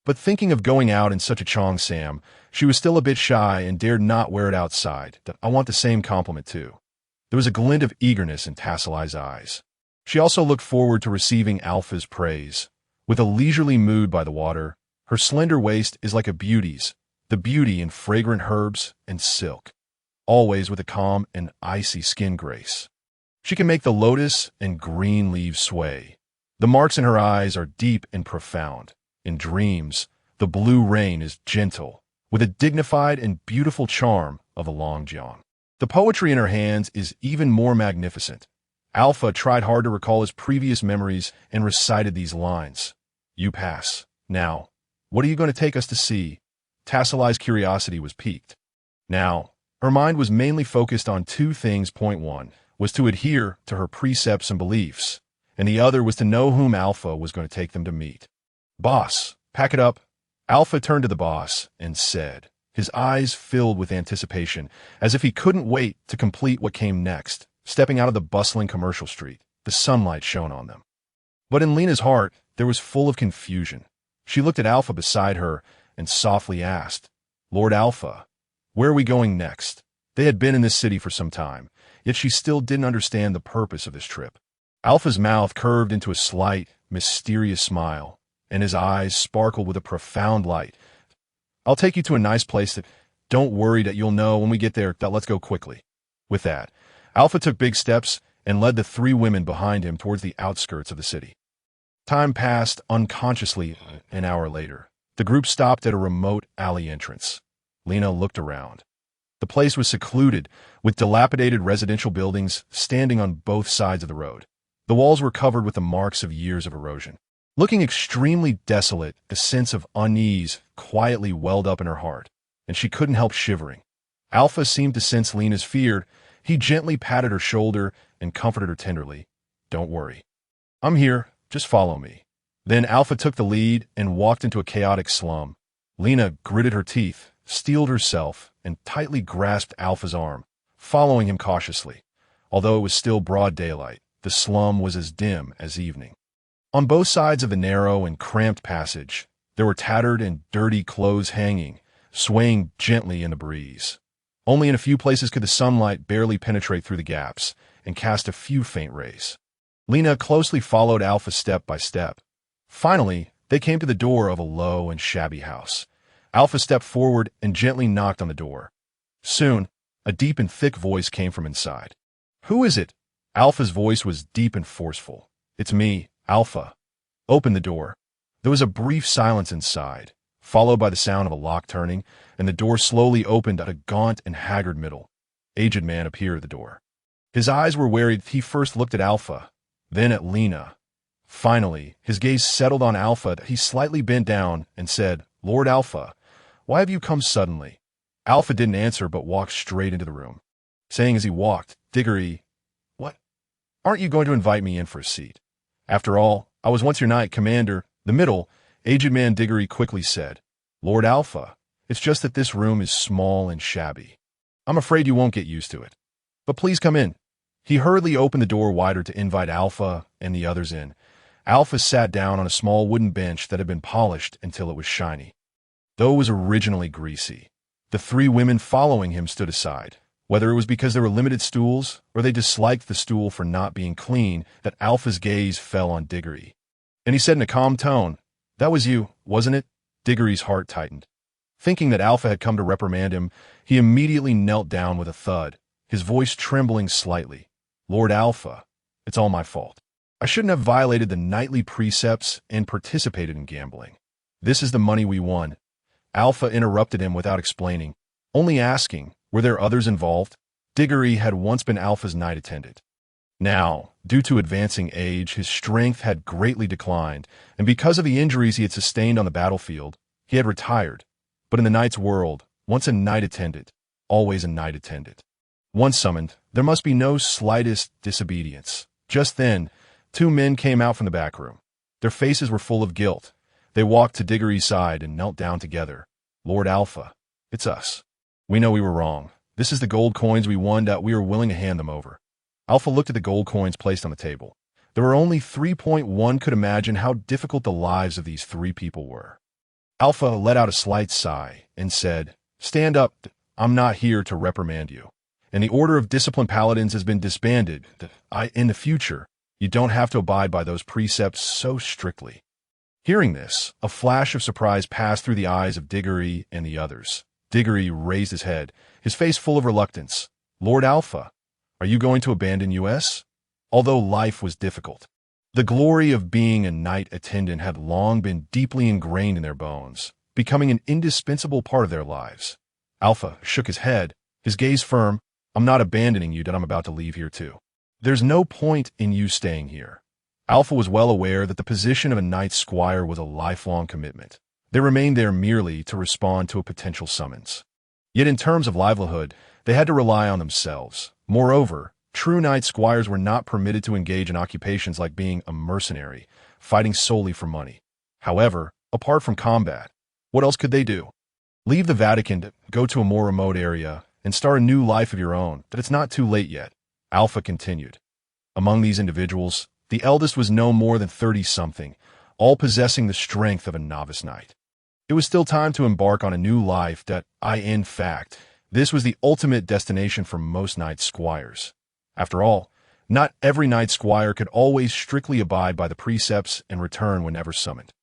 But thinking of going out in such a Cheongsam, she was still a bit shy and dared not wear it outside. "I want the same compliment too." There was a glint of eagerness in Tasselai's eyes. She also looked forward to receiving Alpha's praise. With a leisurely mood by the water, her slender waist is like a beauty's, the beauty in fragrant herbs and silk, always with a calm and icy skin grace. She can make the lotus and green leaves sway. The marks in her eyes are deep and profound. In dreams, the blue rain is gentle, with a dignified and beautiful charm of a long jiang. The poetry in her hands is even more magnificent. Alpha tried hard to recall his previous memories and recited these lines. "You pass. Now, what are you going to take us to see?" Tasselai's curiosity was piqued. Now, her mind was mainly focused on two things. Point one was to adhere to her precepts and beliefs, and the other was to know whom Alpha was going to take them to meet. "Boss, pack it up." Alpha turned to the boss and said, his eyes filled with anticipation, as if he couldn't wait to complete what came next. Stepping out of the bustling commercial street, the sunlight shone on them. But in Lena's heart, there was full of confusion. She looked at Alpha beside her and softly asked, "Lord Alpha, where are we going next?" They had been in this city for some time, yet she still didn't understand the purpose of this trip. Alpha's mouth curved into a slight, mysterious smile, and his eyes sparkled with a profound light. "I'll take you to a nice place that, don't worry that you'll know when we get there, that let's go quickly." With that, Alpha took big steps and led the three women behind him towards the outskirts of the city. Time passed unconsciously. An hour later, the group stopped at a remote alley entrance. Lena looked around. The place was secluded, with dilapidated residential buildings standing on both sides of the road. The walls were covered with the marks of years of erosion. Looking extremely desolate, a sense of unease quietly welled up in her heart, and she couldn't help shivering. Alpha seemed to sense Lena's fear. He gently patted her shoulder and comforted her tenderly. "Don't worry. I'm here. Just follow me." Then Alpha took the lead and walked into a chaotic slum. Lena gritted her teeth, steeled herself, and tightly grasped Alpha's arm, following him cautiously. Although it was still broad daylight, the slum was as dim as evening. On both sides of the narrow and cramped passage, there were tattered and dirty clothes hanging, swaying gently in the breeze. Only in a few places could the sunlight barely penetrate through the gaps and cast a few faint rays. Lena closely followed Alpha step by step. Finally, they came to the door of a low and shabby house. Alpha stepped forward and gently knocked on the door. Soon, a deep and thick voice came from inside. "Who is it?" Alpha's voice was deep and forceful. "It's me, Alpha." "Open the door." There was a brief silence inside, followed by the sound of a lock turning, and the door slowly opened at a gaunt and haggard middle-aged man appeared at the door. His eyes were wary. He first looked at Alpha, then at Lena. Finally, his gaze settled on Alpha. He slightly bent down and said, "Lord Alpha, why have you come suddenly?" Alpha didn't answer but walked straight into the room, saying as he walked, "Diggory, what? Aren't you going to invite me in for a seat? After all, I was once your knight commander." The middle-aged man Diggory quickly said, "Lord Alpha, it's just that this room is small and shabby. I'm afraid you won't get used to it. But please come in." He hurriedly opened the door wider to invite Alpha and the others in. Alpha sat down on a small wooden bench that had been polished until it was shiny, though it was originally greasy. The three women following him stood aside. Whether it was because there were limited stools or they disliked the stool for not being clean, that Alpha's gaze fell on Diggory. And he said in a calm tone, "That was you, wasn't it?" Diggory's heart tightened. Thinking that Alpha had come to reprimand him, he immediately knelt down with a thud, his voice trembling slightly. "Lord Alpha, it's all my fault. I shouldn't have violated the knightly precepts and participated in gambling. This is the money we won." Alpha interrupted him without explaining, only asking, were there others involved? Diggory had once been Alpha's knight attendant. Now, due to advancing age, his strength had greatly declined, and because of the injuries he had sustained on the battlefield, he had retired. But in the knight's world, once a knight attendant, always a knight attendant. Once summoned, there must be no slightest disobedience. Just then, two men came out from the back room. Their faces were full of guilt. They walked to Diggory's side and knelt down together. "Lord Alpha, it's us. We know we were wrong. This is the gold coins we won that we are willing to hand them over." Alpha looked at the gold coins placed on the table. There were only 3.1. Could imagine how difficult the lives of these three people were. Alpha let out a slight sigh and said, "Stand up. I'm not here to reprimand you. And the Order of Disciplined Paladins has been disbanded. In the future, you don't have to abide by those precepts so strictly." Hearing this, a flash of surprise passed through the eyes of Diggory and the others. Diggory raised his head, his face full of reluctance. "Lord Alpha, are you going to abandon us?" Although life was difficult, the glory of being a knight attendant had long been deeply ingrained in their bones, becoming an indispensable part of their lives. Alpha shook his head, his gaze firm. "I'm not abandoning you, that I'm about to leave here too. There's no point in you staying here." Alpha was well aware that the position of a knight's squire was a lifelong commitment. They remained there merely to respond to a potential summons. Yet in terms of livelihood, they had to rely on themselves. Moreover, true knight squires were not permitted to engage in occupations like being a mercenary, fighting solely for money. However, apart from combat, what else could they do? Leave the Vatican to go to a more remote area and start a new life of your own, that it's not too late yet. Alpha continued. Among these individuals, the eldest was no more than 30-something, all possessing the strength of a novice knight. It was still time to embark on a new life in fact, this was the ultimate destination for most knight squires. After all, not every knight squire could always strictly abide by the precepts and return whenever summoned.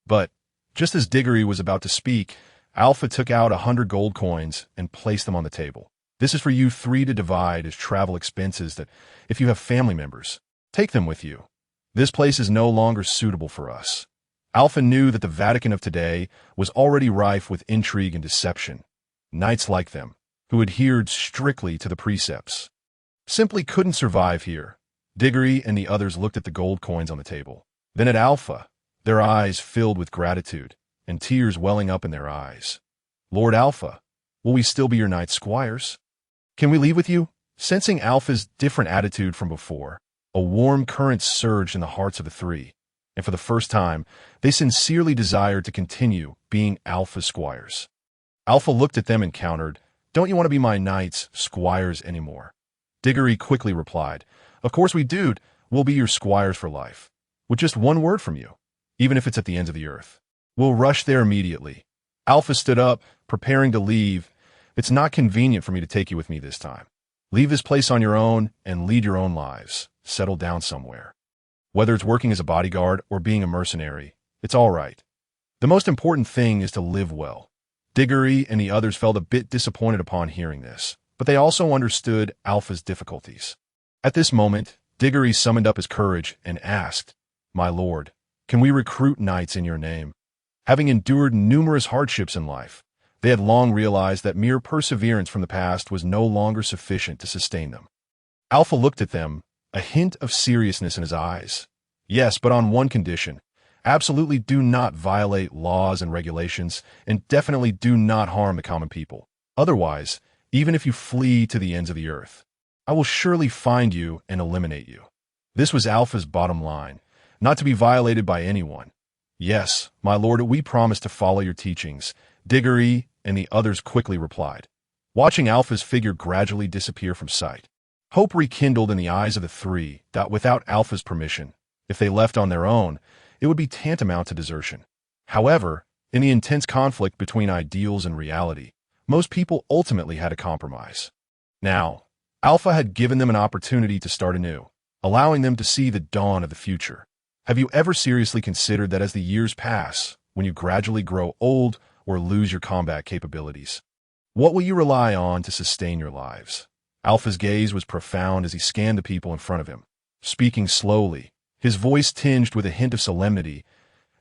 But, just as Diggory was about to speak, Alpha took out 100 gold coins and placed them on the table. This is for you three to divide as travel expenses that, if you have family members, take them with you. This place is no longer suitable for us. Alpha knew that the Vatican of today was already rife with intrigue and deception. Knights like them, who adhered strictly to the precepts, simply couldn't survive here. Diggory and the others looked at the gold coins on the table, then at Alpha, their eyes filled with gratitude and tears welling up in their eyes. Lord Alpha, will we still be your knight squires? Can we leave with you? Sensing Alpha's different attitude from before, a warm current surged in the hearts of the three, and for the first time, they sincerely desired to continue being Alpha squires. Alpha looked at them and countered, "Don't you want to be my knights, squires anymore?" Diggory quickly replied, "Of course we do. We'll be your squires for life. With just one word from you, even if it's at the ends of the earth. We'll rush there immediately." Alpha stood up, preparing to leave. "It's not convenient for me to take you with me this time. Leave this place on your own and lead your own lives. Settle down somewhere. Whether it's working as a bodyguard or being a mercenary, it's all right. The most important thing is to live well." Diggory and the others felt a bit disappointed upon hearing this, but they also understood Alpha's difficulties. At this moment, Diggory summoned up his courage and asked, "My lord, can we recruit knights in your name?" Having endured numerous hardships in life, they had long realized that mere perseverance from the past was no longer sufficient to sustain them. Alpha looked at them, a hint of seriousness in his eyes. "Yes, but on one condition. Absolutely do not violate laws and regulations, and definitely do not harm the common people. Otherwise, even if you flee to the ends of the earth, I will surely find you and eliminate you." This was Alpha's bottom line, not to be violated by anyone. "Yes, my lord, we promise to follow your teachings," Diggory and the others quickly replied. Watching Alpha's figure gradually disappear from sight, hope rekindled in the eyes of the three that without Alpha's permission, if they left on their own, it would be tantamount to desertion. However, in the intense conflict between ideals and reality, most people ultimately had to compromise. Now, Alpha had given them an opportunity to start anew, allowing them to see the dawn of the future. Have you ever seriously considered that as the years pass, when you gradually grow old or lose your combat capabilities, what will you rely on to sustain your lives? Alpha's gaze was profound as he scanned the people in front of him. Speaking slowly, his voice tinged with a hint of solemnity,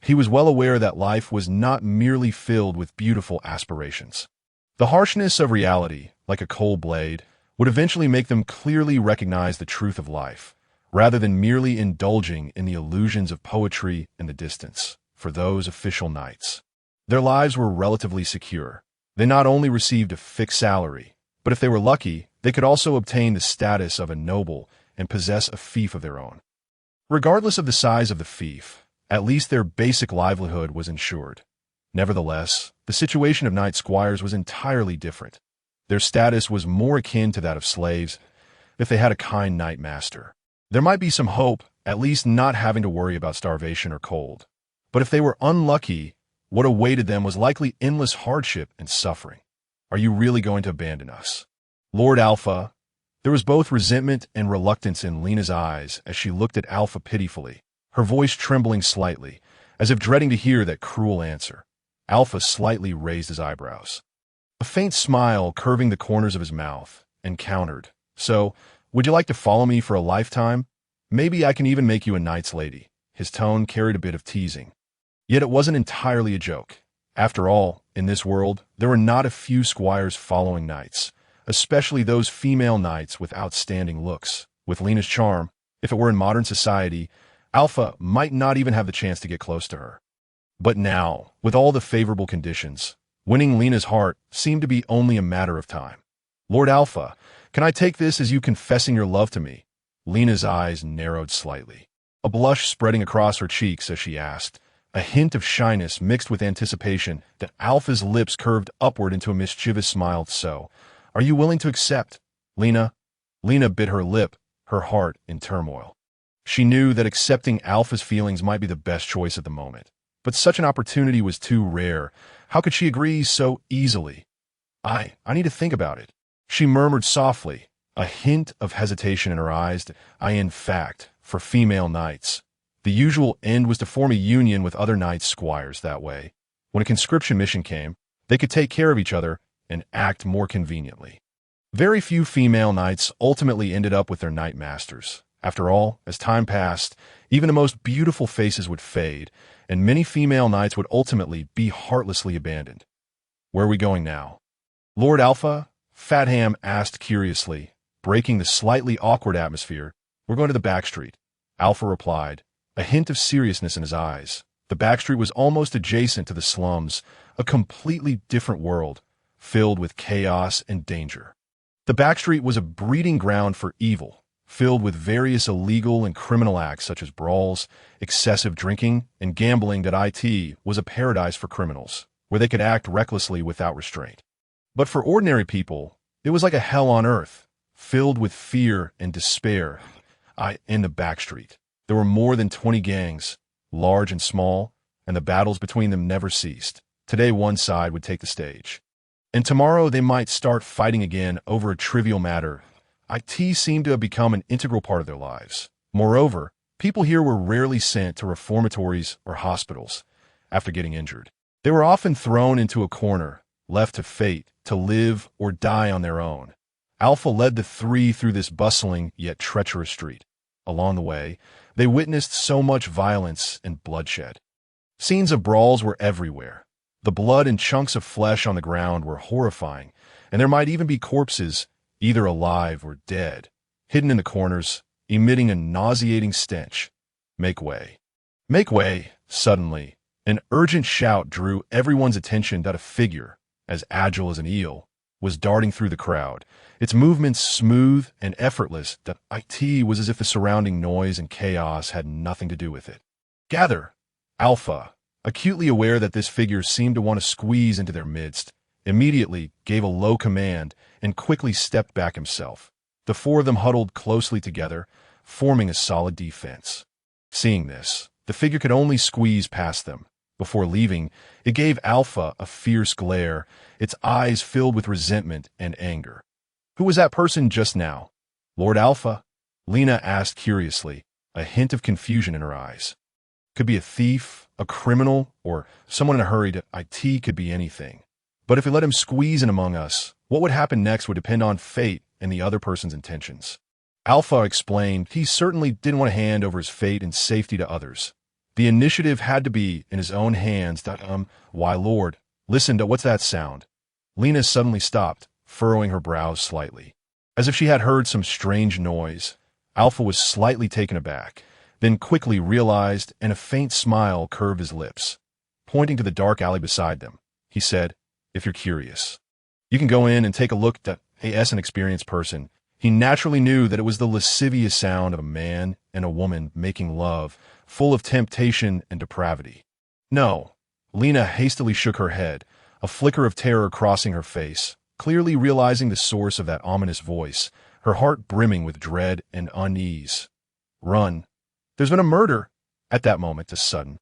he was well aware that life was not merely filled with beautiful aspirations. The harshness of reality, like a cold blade, would eventually make them clearly recognize the truth of life, rather than merely indulging in the illusions of poetry in the distance. For those official knights, their lives were relatively secure. They not only received a fixed salary, but if they were lucky, they could also obtain the status of a noble and possess a fief of their own. Regardless of the size of the fief, at least their basic livelihood was ensured. Nevertheless, the situation of knight squires was entirely different. Their status was more akin to that of slaves, if they had a kind knight master. There might be some hope, at least not having to worry about starvation or cold. But if they were unlucky, what awaited them was likely endless hardship and suffering. Are you really going to abandon us? Lord Alpha, there was both resentment and reluctance in Lena's eyes as she looked at Alpha pitifully, her voice trembling slightly, as if dreading to hear that cruel answer. Alpha slightly raised his eyebrows, a faint smile curving the corners of his mouth, and countered, "So, would you like to follow me for a lifetime? Maybe I can even make you a knight's lady." His tone carried a bit of teasing. Yet it wasn't entirely a joke. After all, in this world, there were not a few squires following knights, especially those female knights with outstanding looks. With Lena's charm, if it were in modern society, Alpha might not even have the chance to get close to her. But now, with all the favorable conditions, winning Lena's heart seemed to be only a matter of time. "Lord Alpha, can I take this as you confessing your love to me?" Lena's eyes narrowed slightly, a blush spreading across her cheeks as she asked, a hint of shyness mixed with anticipation that Alpha's lips curved upward into a mischievous smile. "So, are you willing to accept?" Lena bit her lip, her heart in turmoil. She knew that accepting Alpha's feelings might be the best choice at the moment, but such an opportunity was too rare. How could she agree so easily? I need to think about it. She murmured softly, a hint of hesitation in her eyes. In fact, for female knights, the usual end was to form a union with other knights squires that way. When a conscription mission came, they could take care of each other and act more conveniently. Very few female knights ultimately ended up with their knight masters. After all, as time passed, even the most beautiful faces would fade, and many female knights would ultimately be heartlessly abandoned. Where are we going now? Lord Alpha? Fatham asked curiously, breaking the slightly awkward atmosphere. We're going to the back street, Alpha replied, a hint of seriousness in his eyes. The back street was almost adjacent to the slums, a completely different world, filled with chaos and danger. The back street was a breeding ground for evil, filled with various illegal and criminal acts such as brawls, excessive drinking, and gambling. It was a paradise for criminals, where they could act recklessly without restraint. But for ordinary people, it was like a hell on earth, filled with fear and despair. In the back street, there were more than 20 gangs, large and small, and the battles between them never ceased. Today one side would take the stage, and tomorrow they might start fighting again over a trivial matter. IT seemed to have become an integral part of their lives. Moreover, people here were rarely sent to reformatories or hospitals after getting injured. They were often thrown into a corner, left to fate, to live or die on their own. Alpha led the three through this bustling yet treacherous street. Along the way, they witnessed so much violence and bloodshed. Scenes of brawls were everywhere. The blood and chunks of flesh on the ground were horrifying, and there might even be corpses, either alive or dead, hidden in the corners, emitting a nauseating stench. Make way. Make way! Suddenly, an urgent shout drew everyone's attention that a figure, as agile as an eel, was darting through the crowd, its movements smooth and effortless. It was as if the surrounding noise and chaos had nothing to do with it. Gather! Alpha, acutely aware that this figure seemed to want to squeeze into their midst, immediately gave a low command and quickly stepped back himself. The four of them huddled closely together, forming a solid defense. Seeing this, the figure could only squeeze past them. Before leaving, it gave Alpha a fierce glare, its eyes filled with resentment and anger. Who was that person just now? Lord Alpha? Lena asked curiously, a hint of confusion in her eyes. Could be a thief, a criminal, or someone in a hurry. IT could be anything. But if we let him squeeze in among us, what would happen next would depend on fate and the other person's intentions. Alpha explained he certainly didn't want to hand over his fate and safety to others. The initiative had to be in his own hands. Why, Lord, listen to what's that sound? Lena suddenly stopped, furrowing her brows slightly. As if she had heard some strange noise, Alpha was slightly taken aback, then quickly realized, and a faint smile curved his lips. Pointing to the dark alley beside them, he said, if you're curious, you can go in and take a look. As an experienced person, he naturally knew that it was the lascivious sound of a man and a woman making love, full of temptation and depravity. No. Lena hastily shook her head, a flicker of terror crossing her face, clearly realizing the source of that ominous voice, her heart brimming with dread and unease. Run. There's been a murder. At that moment, a sudden,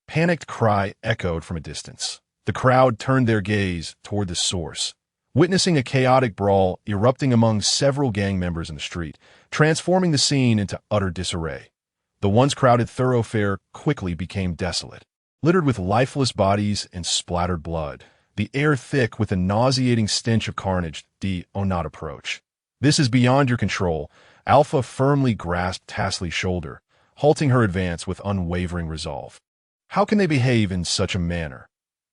panicked cry echoed from a distance. The crowd turned their gaze toward the source, witnessing a chaotic brawl erupting among several gang members in the street, transforming the scene into utter disarray. The once crowded thoroughfare quickly became desolate, littered with lifeless bodies and splattered blood, the air thick with a nauseating stench of carnage. Do not approach. This is beyond your control. Alpha firmly grasped Tasley's shoulder, halting her advance with unwavering resolve. How can they behave in such a manner?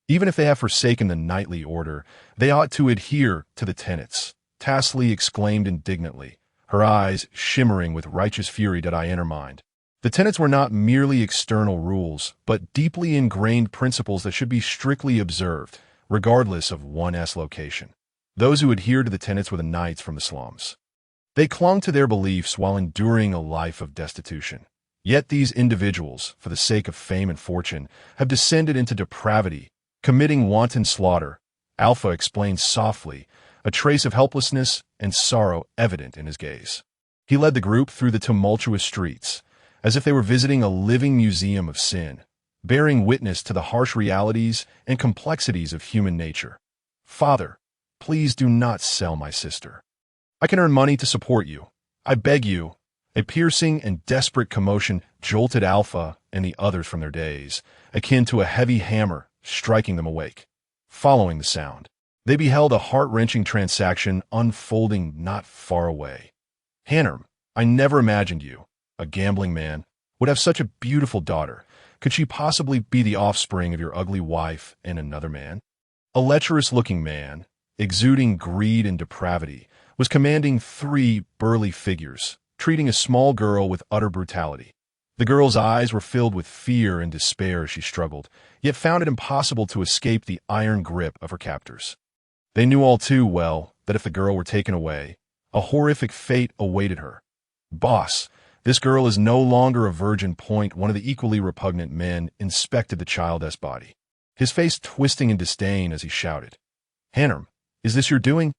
Even if they have forsaken the knightly order, they ought to adhere to the tenets. Tasley exclaimed indignantly, her eyes shimmering with righteous fury. I enter mind. The tenets were not merely external rules, but deeply ingrained principles that should be strictly observed, regardless of one's location. Those who adhered to the tenets were the knights from the slums. They clung to their beliefs while enduring a life of destitution. Yet these individuals, for the sake of fame and fortune, have descended into depravity, committing wanton slaughter. Alpha explained softly, a trace of helplessness and sorrow evident in his gaze. He led the group through the tumultuous streets, as if they were visiting a living museum of sin, bearing witness to the harsh realities and complexities of human nature. "Father, please do not sell my sister. I can earn money to support you. I beg you." A piercing and desperate commotion jolted Alpha and the others from their daze, akin to a heavy hammer striking them awake. Following the sound, they beheld a heart-wrenching transaction unfolding not far away. "Hannerm, I never imagined you, a gambling man, would have such a beautiful daughter. Could she possibly be the offspring of your ugly wife and another man?" A lecherous-looking man, exuding greed and depravity, was commanding three burly figures, treating a small girl with utter brutality. The girl's eyes were filled with fear and despair as she struggled, yet found it impossible to escape the iron grip of her captors. They knew all too well that if the girl were taken away, a horrific fate awaited her. "Boss, this girl is no longer a virgin." One of the equally repugnant men inspected the child's body, his face twisting in disdain as he shouted, "Hannerm, is this your doing?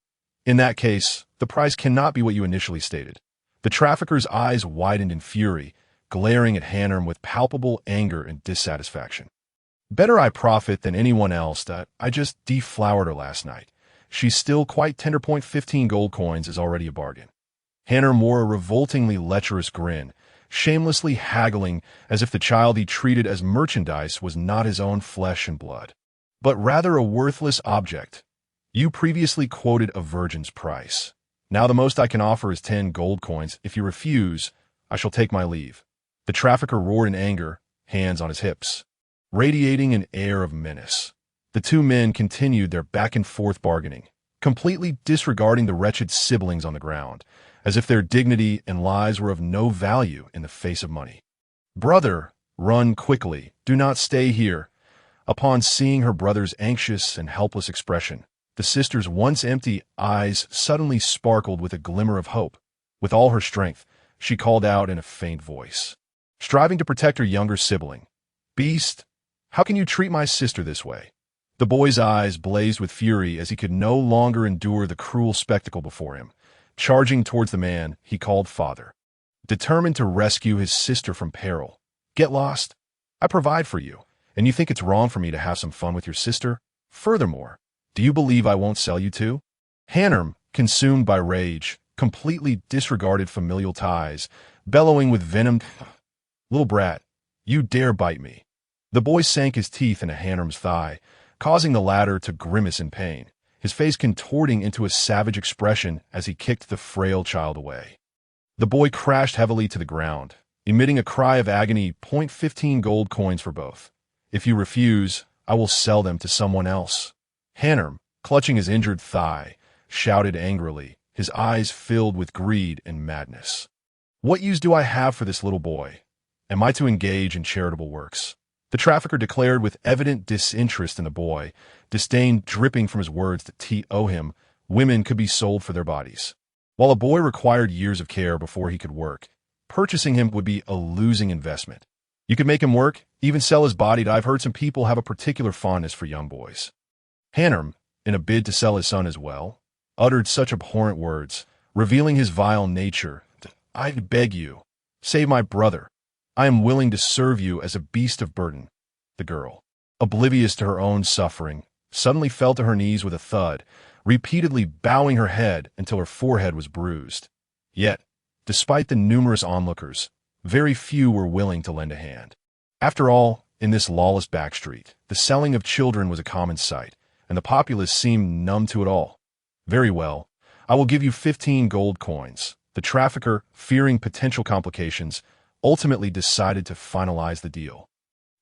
In that case, the price cannot be what you initially stated." The trafficker's eyes widened in fury, glaring at Hannerm with palpable anger and dissatisfaction. "Better I profit than anyone else. That I just deflowered her last night. She's still quite tender. 15 gold coins is already a bargain." Hannerm wore a revoltingly lecherous grin, shamelessly haggling as if the child he treated as merchandise was not his own flesh and blood, but rather a worthless object. "You previously quoted a virgin's price. Now the most I can offer is 10 gold coins. If you refuse, I shall take my leave." The trafficker roared in anger, hands on his hips, radiating an air of menace. The two men continued their back-and-forth bargaining, completely disregarding the wretched siblings on the ground, as if their dignity and lives were of no value in the face of money. "Brother, run quickly. Do not stay here." Upon seeing her brother's anxious and helpless expression, the sister's once empty eyes suddenly sparkled with a glimmer of hope. With all her strength, she called out in a faint voice, striving to protect her younger sibling, "Beast, how can you treat my sister this way?" The boy's eyes blazed with fury as he could no longer endure the cruel spectacle before him. Charging towards the man he called father, determined to rescue his sister from peril. "Get lost. I provide for you, and you think it's wrong for me to have some fun with your sister? Furthermore, do you believe I won't sell you too?" Hannerm, consumed by rage, completely disregarded familial ties, bellowing with venom, "Little brat, you dare bite me." The boy sank his teeth into Hannerm's thigh, causing the latter to grimace in pain, his face contorting into a savage expression as he kicked the frail child away. The boy crashed heavily to the ground, emitting a cry of agony. 15 gold coins for both. If you refuse, I will sell them to someone else." Hannerm, clutching his injured thigh, shouted angrily, his eyes filled with greed and madness. "What use do I have for this little boy? Am I to engage in charitable works?" The trafficker declared with evident disinterest in the boy, disdain dripping from his words that him, women could be sold for their bodies. While a boy required years of care before he could work, purchasing him would be a losing investment. You could make him work, even sell his body. I've heard some people have a particular fondness for young boys. Hannerm, in a bid to sell his son as well, uttered such abhorrent words, revealing his vile nature. "I beg you, save my brother. I am willing to serve you as a beast of burden." The girl, oblivious to her own suffering, suddenly fell to her knees with a thud, repeatedly bowing her head until her forehead was bruised. Yet, despite the numerous onlookers, very few were willing to lend a hand. After all, in this lawless backstreet, the selling of children was a common sight, and the populace seemed numb to it all. "Very well, I will give you 15 gold coins." The trafficker, fearing potential complications, ultimately decided to finalize the deal.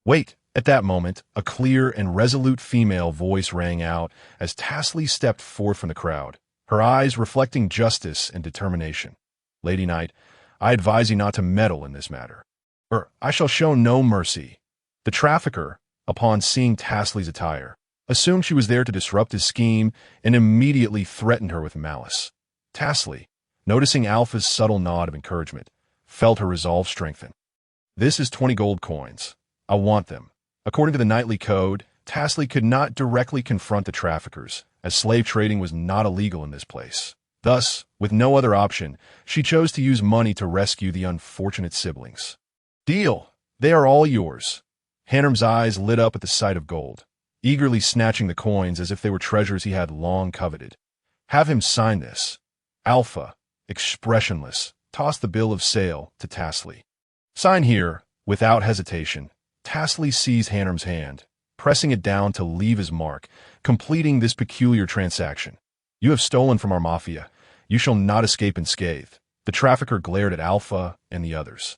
"Wait!" At that moment, a clear and resolute female voice rang out as Tasley stepped forth from the crowd, her eyes reflecting justice and determination. "Lady Knight, I advise you not to meddle in this matter, or I shall show no mercy." The trafficker, upon seeing Tasley's attire, assumed she was there to disrupt his scheme and immediately threatened her with malice. Tasley, noticing Alpha's subtle nod of encouragement, felt her resolve strengthen. "This is 20 gold coins. I want them." According to the knightly code, Tasley could not directly confront the traffickers, as slave trading was not illegal in this place. Thus, with no other option, she chose to use money to rescue the unfortunate siblings. Deal! They are all yours. Hannerm's eyes lit up at the sight of gold, eagerly snatching the coins as if they were treasures he had long coveted. Have him sign this. Alpha, expressionless, tossed the bill of sale to Tasley. Sign here, without hesitation. Tasley seized Hannerm's hand, pressing it down to leave his mark, completing this peculiar transaction. You have stolen from our mafia. You shall not escape unscathed. The trafficker glared at Alpha and the others,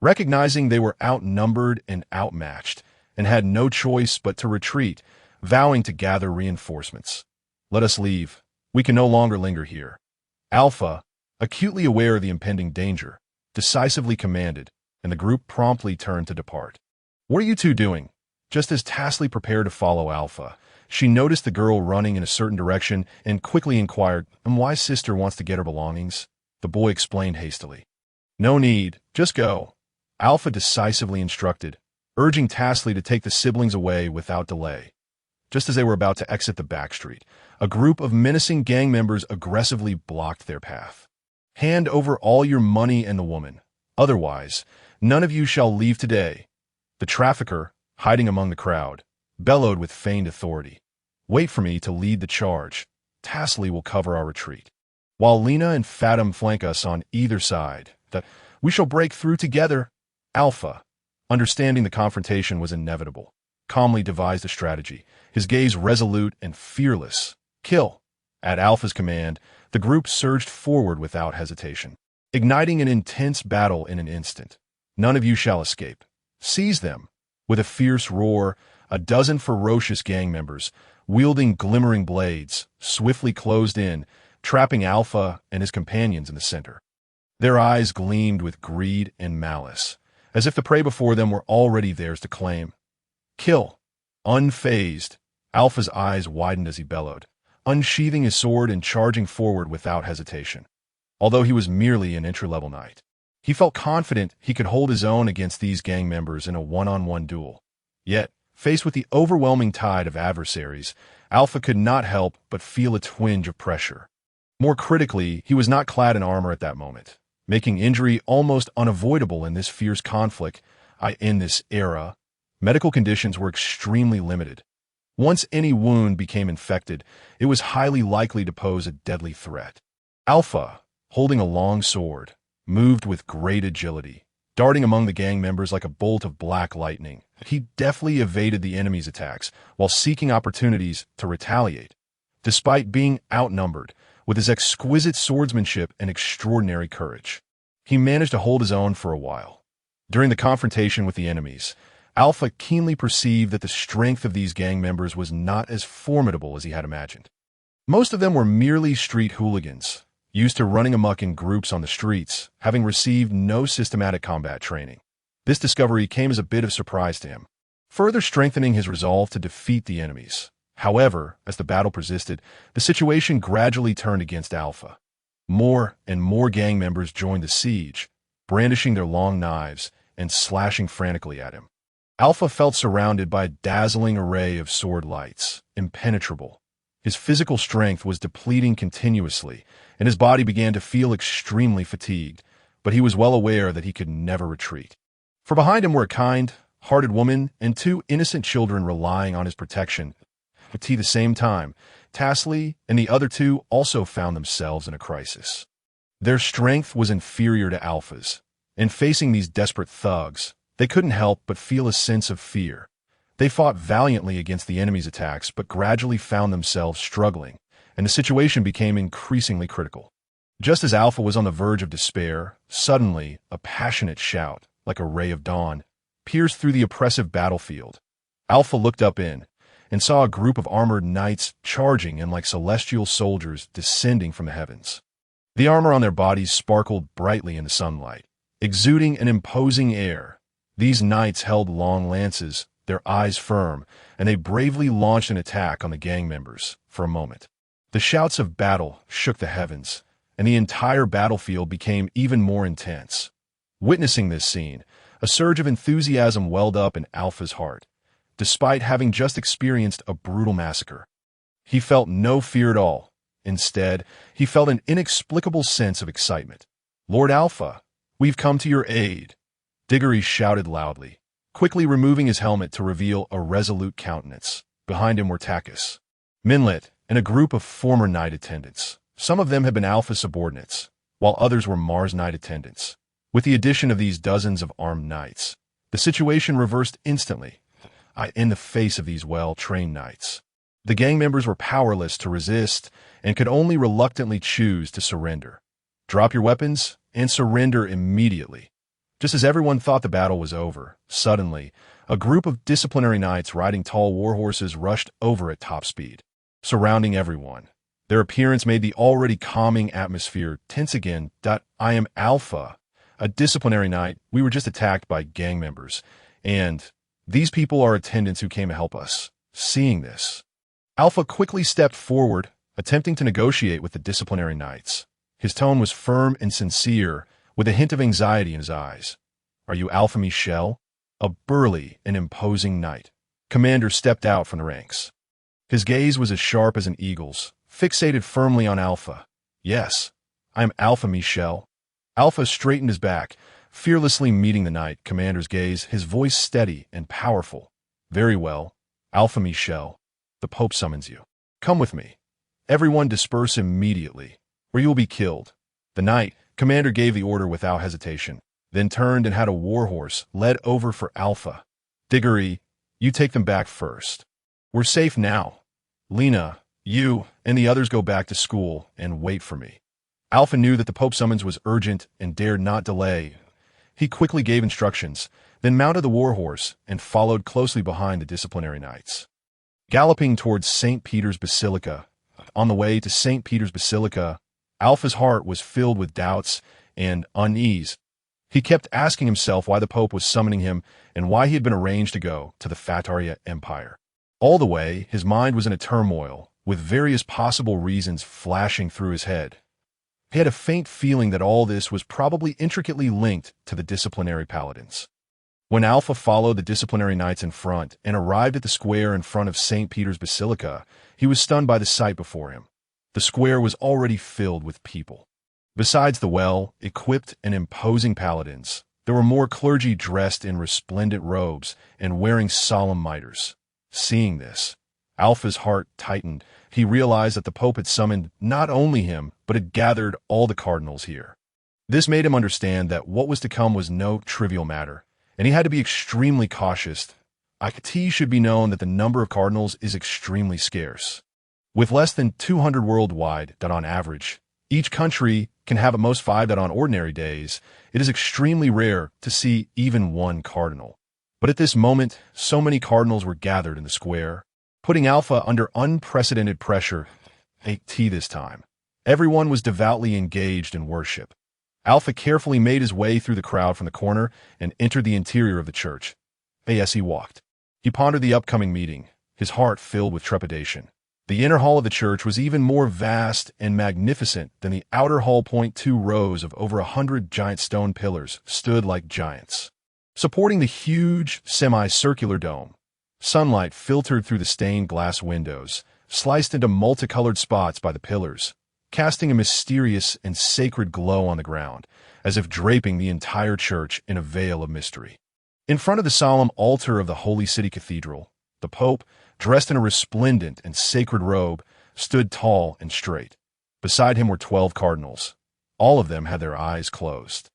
recognizing they were outnumbered and outmatched, and had no choice but to retreat, vowing to gather reinforcements. Let us leave. We can no longer linger here. Alpha, acutely aware of the impending danger, decisively commanded, and the group promptly turned to depart. What are you two doing? Just as Tasley prepared to follow Alpha, she noticed the girl running in a certain direction and quickly inquired, "And why sister wants to get her belongings?" The boy explained hastily. "No need, just go," Alpha decisively instructed, urging Tasley to take the siblings away without delay. Just as they were about to exit the back street, a group of menacing gang members aggressively blocked their path. "Hand over all your money and the woman. Otherwise, none of you shall leave today." The trafficker, hiding among the crowd, bellowed with feigned authority. "Wait for me to lead the charge. Tasley will cover our retreat, while Lena and Fatim flank us on either side. We shall break through together." Alpha, understanding the confrontation was inevitable, calmly devised a strategy, his gaze resolute and fearless. "Kill!" At Alpha's command, the group surged forward without hesitation, igniting an intense battle in an instant. "None of you shall escape. Seize them!" With a fierce roar, a dozen ferocious gang members, wielding glimmering blades, swiftly closed in, trapping Alpha and his companions in the center. Their eyes gleamed with greed and malice, as if the prey before them were already theirs to claim. "Kill!" Unfazed, Alpha's eyes widened as he bellowed, unsheathing his sword and charging forward without hesitation. Although he was merely an entry-level knight, he felt confident he could hold his own against these gang members in a one-on-one duel. Yet, faced with the overwhelming tide of adversaries, Alpha could not help but feel a twinge of pressure. More critically, he was not clad in armor at that moment, making injury almost unavoidable in this fierce conflict. In this era, medical conditions were extremely limited. Once any wound became infected, it was highly likely to pose a deadly threat. Alpha, holding a long sword, moved with great agility, darting among the gang members like a bolt of black lightning. He deftly evaded the enemy's attacks while seeking opportunities to retaliate. Despite being outnumbered, with his exquisite swordsmanship and extraordinary courage, he managed to hold his own for a while. During the confrontation with the enemies, Alpha keenly perceived that the strength of these gang members was not as formidable as he had imagined. Most of them were merely street hooligans, used to running amok in groups on the streets, having received no systematic combat training. This discovery came as a bit of surprise to him, further strengthening his resolve to defeat the enemies. However, as the battle persisted, the situation gradually turned against Alpha. More and more gang members joined the siege, brandishing their long knives and slashing frantically at him. Alpha felt surrounded by a dazzling array of sword lights, impenetrable. His physical strength was depleting continuously, and his body began to feel extremely fatigued, but he was well aware that he could never retreat. For behind him were a kind-hearted woman and two innocent children relying on his protection. At the same time, Tasley and the other two also found themselves in a crisis. Their strength was inferior to Alpha's, and facing these desperate thugs, they couldn't help but feel a sense of fear. They fought valiantly against the enemy's attacks, but gradually found themselves struggling, and the situation became increasingly critical. Just as Alpha was on the verge of despair, suddenly a passionate shout, like a ray of dawn, pierced through the oppressive battlefield. Alpha looked up and saw a group of armored knights charging in like celestial soldiers descending from the heavens. The armor on their bodies sparkled brightly in the sunlight, exuding an imposing air. These knights held long lances, their eyes firm, and they bravely launched an attack on the gang members. For a moment, the shouts of battle shook the heavens, and the entire battlefield became even more intense. Witnessing this scene, a surge of enthusiasm welled up in Alpha's heart. Despite having just experienced a brutal massacre, he felt no fear at all. Instead, he felt an inexplicable sense of excitement. "Lord Alpha, we've come to your aid," Diggory shouted loudly, quickly removing his helmet to reveal a resolute countenance. Behind him were Takis, Minlet, and a group of former knight attendants. Some of them had been Alpha subordinates, while others were Mars knight attendants. With the addition of these dozens of armed knights, the situation reversed instantly, in the face of these well-trained knights. The gang members were powerless to resist and could only reluctantly choose to surrender. Drop your weapons and surrender immediately. Just as everyone thought the battle was over, suddenly, a group of disciplinary knights riding tall warhorses rushed over at top speed, surrounding everyone. Their appearance made the already calming atmosphere tense again. "I am Alpha, a disciplinary knight. We were just attacked by gang members, and these people are attendants who came to help us." Seeing this, Alpha quickly stepped forward, attempting to negotiate with the disciplinary knights. His tone was firm and sincere, with a hint of anxiety in his eyes. "Are you Alpha Michel?" A burly and imposing knight commander stepped out from the ranks. His gaze was as sharp as an eagle's, fixated firmly on Alpha. "Yes, I am Alpha Michel." Alpha straightened his back, fearlessly meeting the knight commander's gaze, his voice steady and powerful. "Very well, Alpha Michel. The Pope summons you. Come with me. Everyone disperse immediately, or you will be killed." The knight commander gave the order without hesitation, then turned and had a warhorse led over for Alpha. "Diggory, you take them back first. We're safe now. Lena, you and the others go back to school and wait for me." Alpha knew that the Pope's summons was urgent and dared not delay. He quickly gave instructions, then mounted the warhorse and followed closely behind the disciplinary knights. Galloping towards St. Peter's Basilica. On the way to St. Peter's Basilica, Alpha's heart was filled with doubts and unease. He kept asking himself why the Pope was summoning him and why he had been arranged to go to the Fataria Empire. All the way, his mind was in a turmoil, with various possible reasons flashing through his head. He had a faint feeling that all this was probably intricately linked to the disciplinary paladins. When Alpha followed the disciplinary knights in front and arrived at the square in front of St. Peter's Basilica, he was stunned by the sight before him. The square was already filled with people. Besides the well-equipped and imposing paladins, there were more clergy dressed in resplendent robes and wearing solemn mitres. Seeing this, Alpha's heart tightened. He realized that the Pope had summoned not only him, but had gathered all the cardinals here. This made him understand that what was to come was no trivial matter, and he had to be extremely cautious. It should be known that the number of cardinals is extremely scarce. With less than 200 worldwide, that on average, each country can have at most 5 that on ordinary days, it is extremely rare to see even one cardinal. But at this moment, so many cardinals were gathered in the square, putting Alpha under unprecedented pressure. This time, everyone was devoutly engaged in worship. Alpha carefully made his way through the crowd from the corner and entered the interior of the church. As he walked, he pondered the upcoming meeting, his heart filled with trepidation. The inner hall of the church was even more vast and magnificent than the outer hall. 2 rows of over 100 giant stone pillars stood like giants, supporting the huge, semicircular dome. Sunlight filtered through the stained glass windows, sliced into multicolored spots by the pillars, casting a mysterious and sacred glow on the ground, as if draping the entire church in a veil of mystery. In front of the solemn altar of the Holy City Cathedral, the Pope, dressed in a resplendent and sacred robe, stood tall and straight. Beside him were 12 cardinals. All of them had their eyes closed,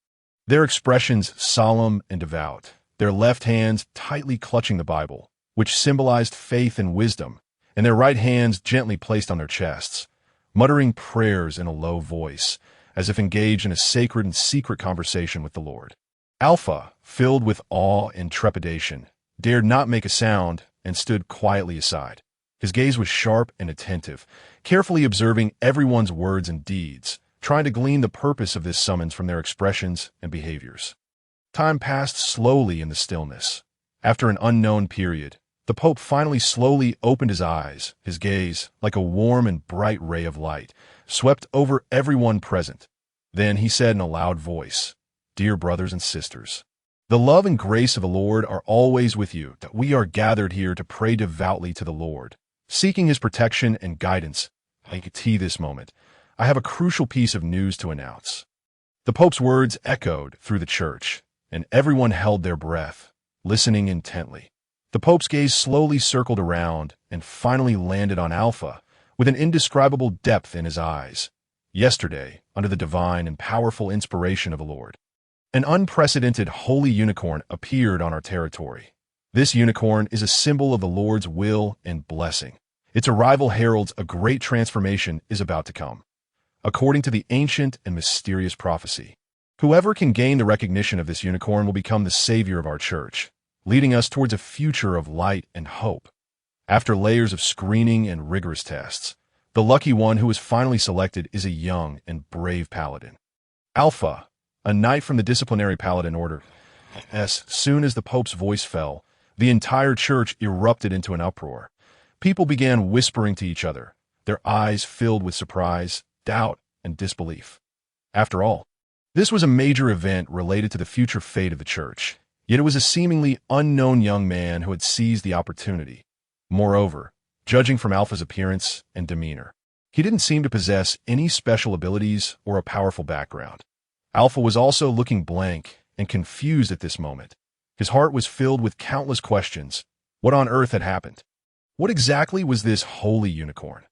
their expressions solemn and devout, their left hands tightly clutching the Bible, which symbolized faith and wisdom, and their right hands gently placed on their chests, muttering prayers in a low voice, as if engaged in a sacred and secret conversation with the Lord. Alpha, filled with awe and trepidation, dared not make a sound and stood quietly aside. His gaze was sharp and attentive, carefully observing everyone's words and deeds, trying to glean the purpose of this summons from their expressions and behaviors. Time passed slowly in the stillness. After an unknown period, the Pope finally slowly opened his eyes. His gaze, like a warm and bright ray of light, swept over everyone present. Then he said in a loud voice, "Dear brothers and sisters, the love and grace of the Lord are always with you, that we are gathered here to pray devoutly to the Lord, seeking his protection and guidance. I could see this moment. I have a crucial piece of news to announce. The Pope's words echoed through the church, and everyone held their breath, listening intently. The Pope's gaze slowly circled around and finally landed on Alpha, with an indescribable depth in his eyes. Yesterday, under the divine and powerful inspiration of the Lord, an unprecedented holy unicorn appeared on our territory. This unicorn is a symbol of the Lord's will and blessing. Its arrival heralds a great transformation is about to come. According to the ancient and mysterious prophecy, whoever can gain the recognition of this unicorn will become the savior of our church, leading us towards a future of light and hope. After layers of screening and rigorous tests, the lucky one who was finally selected is a young and brave paladin. Alpha, a knight from the disciplinary paladin order. As soon as the Pope's voice fell, the entire church erupted into an uproar. People began whispering to each other, their eyes filled with surprise, doubt, and disbelief. After all, this was a major event related to the future fate of the church, yet it was a seemingly unknown young man who had seized the opportunity. Moreover, judging from Alpha's appearance and demeanor, he didn't seem to possess any special abilities or a powerful background. Alpha was also looking blank and confused at this moment. His heart was filled with countless questions. What on earth had happened? What exactly was this holy unicorn?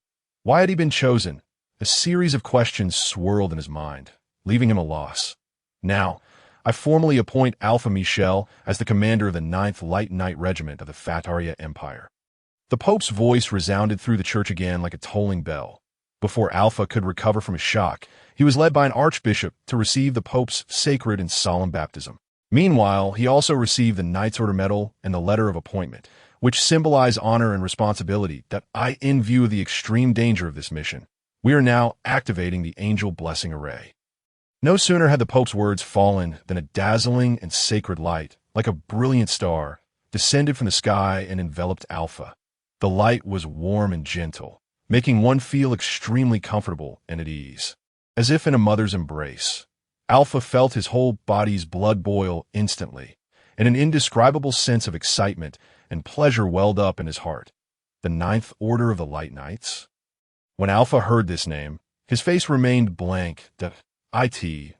Why had he been chosen? A series of questions swirled in his mind, leaving him at a loss. Now, I formally appoint Alpha Michel as the commander of the 9th Light Knight Regiment of the Fataria Empire. The Pope's voice resounded through the church again like a tolling bell. Before Alpha could recover from his shock, he was led by an archbishop to receive the Pope's sacred and solemn baptism. Meanwhile, he also received the Knight's Order Medal and the letter of appointment, which symbolize honor and responsibility that in view of the extreme danger of this mission, we are now activating the Angel Blessing Array. No sooner had the Pope's words fallen than a dazzling and sacred light, like a brilliant star, descended from the sky and enveloped Alpha. The light was warm and gentle, making one feel extremely comfortable and at ease. As if in a mother's embrace, Alpha felt his whole body's blood boil instantly, and an indescribable sense of excitement and pleasure welled up in his heart. The 9th Order of the Light Knights? When Alpha heard this name, his face remained blank. It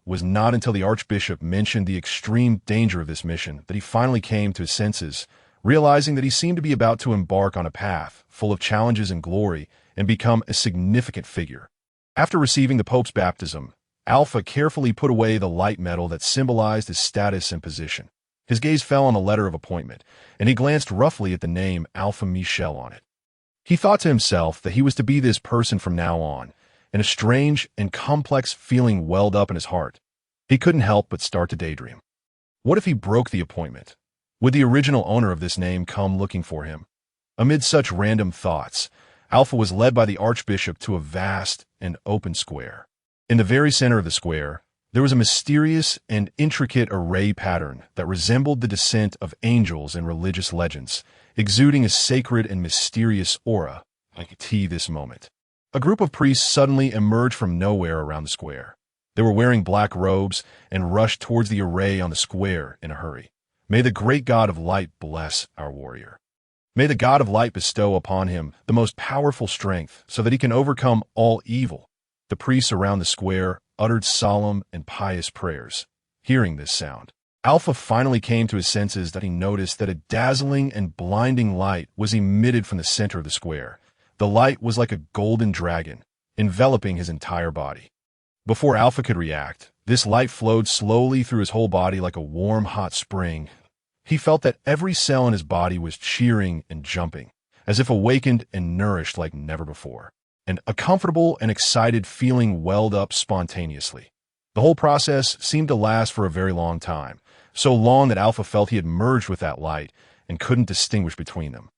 was not until the Archbishop mentioned the extreme danger of this mission that he finally came to his senses, realizing that he seemed to be about to embark on a path full of challenges and glory and become a significant figure. After receiving the Pope's baptism, Alpha carefully put away the light medal that symbolized his status and position. His gaze fell on the letter of appointment, and he glanced roughly at the name Alpha Michel on it. He thought to himself that he was to be this person from now on, and a strange and complex feeling welled up in his heart. He couldn't help but start to daydream. What if he broke the appointment? Would the original owner of this name come looking for him? Amid such random thoughts, Alpha was led by the Archbishop to a vast and open square. In the very center of the square, there was a mysterious and intricate array pattern that resembled the descent of angels in religious legends, exuding a sacred and mysterious aura. I could see this moment. A group of priests suddenly emerged from nowhere around the square. They were wearing black robes and rushed towards the array on the square in a hurry. May the great God of light bless our warrior. May the God of light bestow upon him the most powerful strength so that he can overcome all evil. The priests around the square uttered solemn and pious prayers. Hearing this sound, Alpha finally came to his senses that he noticed that a dazzling and blinding light was emitted from the center of the square. The light was like a golden dragon, enveloping his entire body. Before Alpha could react, this light flowed slowly through his whole body like a warm, hot spring. He felt that every cell in his body was cheering and jumping, as if awakened and nourished like never before. And a comfortable and excited feeling welled up spontaneously. The whole process seemed to last for a very long time, so long that Alpha felt he had merged with that light and couldn't distinguish between them.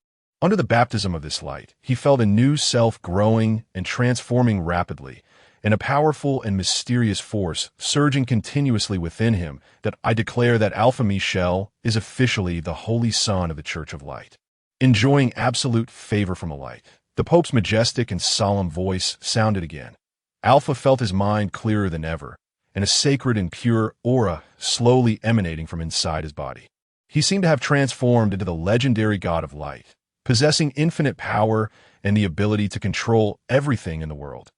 Under the baptism of this light, he felt a new self growing and transforming rapidly, and a powerful and mysterious force surging continuously within him that I declare that Alpha Michel is officially the Holy Son of the Church of Light. Enjoying absolute favor from the light, the Pope's majestic and solemn voice sounded again. Alpha felt his mind clearer than ever, and a sacred and pure aura slowly emanating from inside his body. He seemed to have transformed into the legendary God of light, possessing infinite power and the ability to control everything in the world.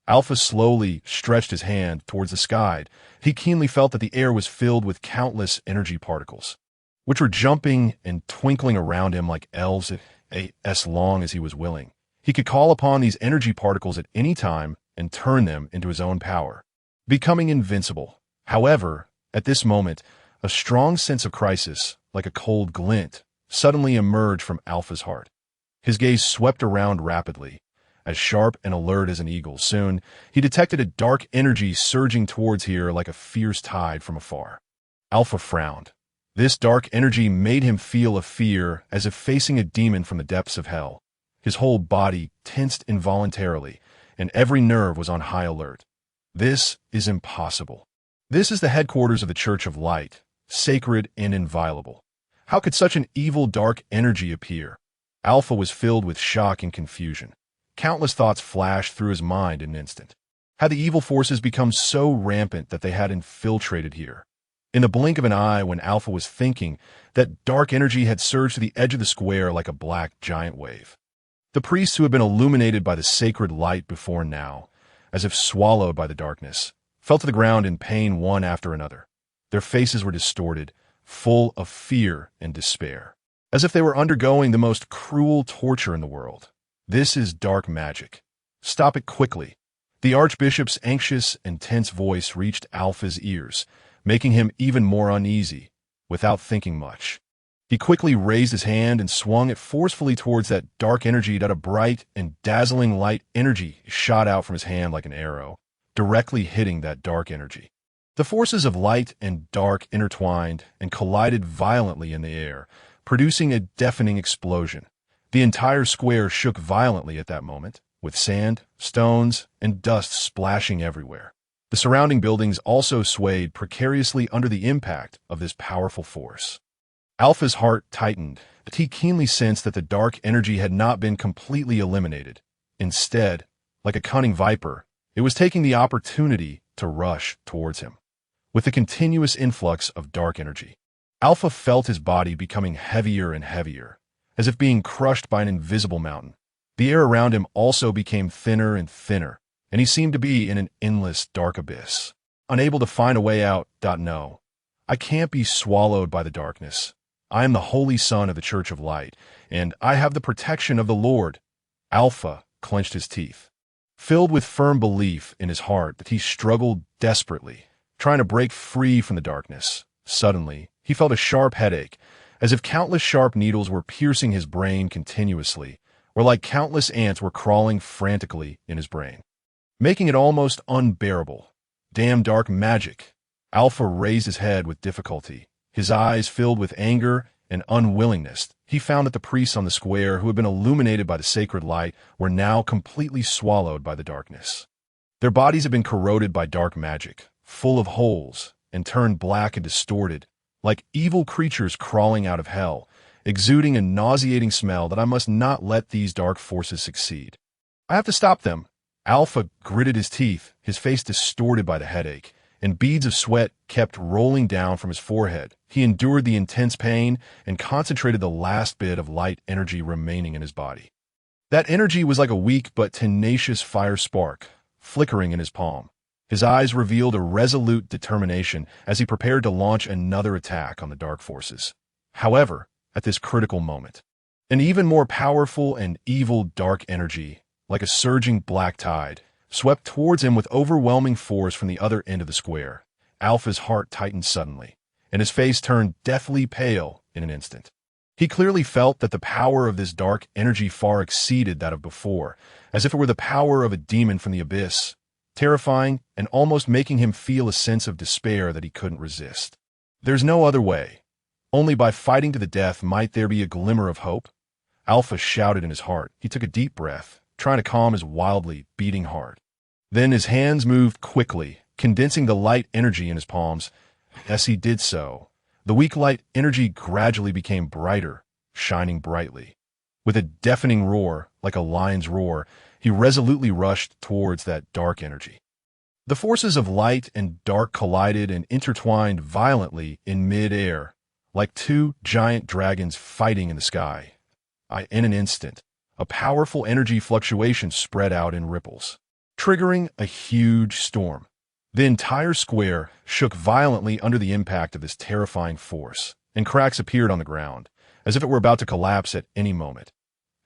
Alpha slowly stretched his hand towards the sky. He keenly felt that the air was filled with countless energy particles, which were jumping and twinkling around him like elves as long as he was willing. He could call upon these energy particles at any time and turn them into his own power, becoming invincible. However, at this moment, a strong sense of crisis, like a cold glint, suddenly emerged from Alpha's heart. His gaze swept around rapidly, as sharp and alert as an eagle's. Soon, he detected a dark energy surging towards here like a fierce tide from afar. Alpha frowned. This dark energy made him feel a fear as if facing a demon from the depths of hell. His whole body tensed involuntarily, and every nerve was on high alert. This is impossible. This is the headquarters of the Church of Light, sacred and inviolable. How could such an evil dark energy appear? Alpha was filled with shock and confusion. Countless thoughts flashed through his mind in an instant. Had the evil forces become so rampant that they had infiltrated here? In the blink of an eye, when Alpha was thinking, that dark energy had surged to the edge of the square like a black giant wave. The priests who had been illuminated by the sacred light before now, as if swallowed by the darkness, fell to the ground in pain one after another. Their faces were distorted, full of fear and despair, as if they were undergoing the most cruel torture in the world. This is dark magic. Stop it quickly. The Archbishop's anxious and tense voice reached Alpha's ears, making him even more uneasy. Without thinking much, he quickly raised his hand and swung it forcefully towards that dark energy. That a bright and dazzling light energy shot out from his hand like an arrow, directly hitting that dark energy. The forces of light and dark intertwined and collided violently in the air, producing a deafening explosion. The entire square shook violently at that moment, with sand, stones, and dust splashing everywhere. The surrounding buildings also swayed precariously under the impact of this powerful force. Alpha's heart tightened, but he keenly sensed that the dark energy had not been completely eliminated. Instead, like a cunning viper, it was taking the opportunity to rush towards him. With the continuous influx of dark energy, Alpha felt his body becoming heavier and heavier, as if being crushed by an invisible mountain. The air around him also became thinner and thinner, and he seemed to be in an endless dark abyss, unable to find a way out. No, I can't be swallowed by the darkness. I am the Holy Son of the Church of Light, and I have the protection of the Lord. Alpha clenched his teeth, filled with firm belief in his heart that he struggled desperately, trying to break free from the darkness. Suddenly, he felt a sharp headache, as if countless sharp needles were piercing his brain continuously, or like countless ants were crawling frantically in his brain, making it almost unbearable. Damn dark magic! Alpha raised his head with difficulty, his eyes filled with anger and unwillingness. He found that the priests on the square who had been illuminated by the sacred light were now completely swallowed by the darkness. Their bodies had been corroded by dark magic, full of holes, and turned black and distorted, like evil creatures crawling out of hell, exuding a nauseating smell that I must not let these dark forces succeed. I have to stop them. Alpha gritted his teeth, his face distorted by the headache, and beads of sweat kept rolling down from his forehead. He endured the intense pain and concentrated the last bit of light energy remaining in his body. That energy was like a weak but tenacious fire spark, flickering in his palm. His eyes revealed a resolute determination as he prepared to launch another attack on the dark forces. However, at this critical moment, an even more powerful and evil dark energy, like a surging black tide, swept towards him with overwhelming force from the other end of the square. Alpha's heart tightened suddenly, and his face turned deathly pale in an instant. He clearly felt that the power of this dark energy far exceeded that of before, as if it were the power of a demon from the abyss, terrifying and almost making him feel a sense of despair that he couldn't resist. There's no other way. Only by fighting to the death might there be a glimmer of hope. Alpha shouted in his heart. He took a deep breath, trying to calm his wildly beating heart. Then his hands moved quickly, condensing the light energy in his palms. As he did so, the weak light energy gradually became brighter, shining brightly. With a deafening roar, like a lion's roar, he resolutely rushed towards that dark energy. The forces of light and dark collided and intertwined violently in mid-air, like two giant dragons fighting in the sky. In an instant, a powerful energy fluctuation spread out in ripples, triggering a huge storm. The entire square shook violently under the impact of this terrifying force, and cracks appeared on the ground, as if it were about to collapse at any moment.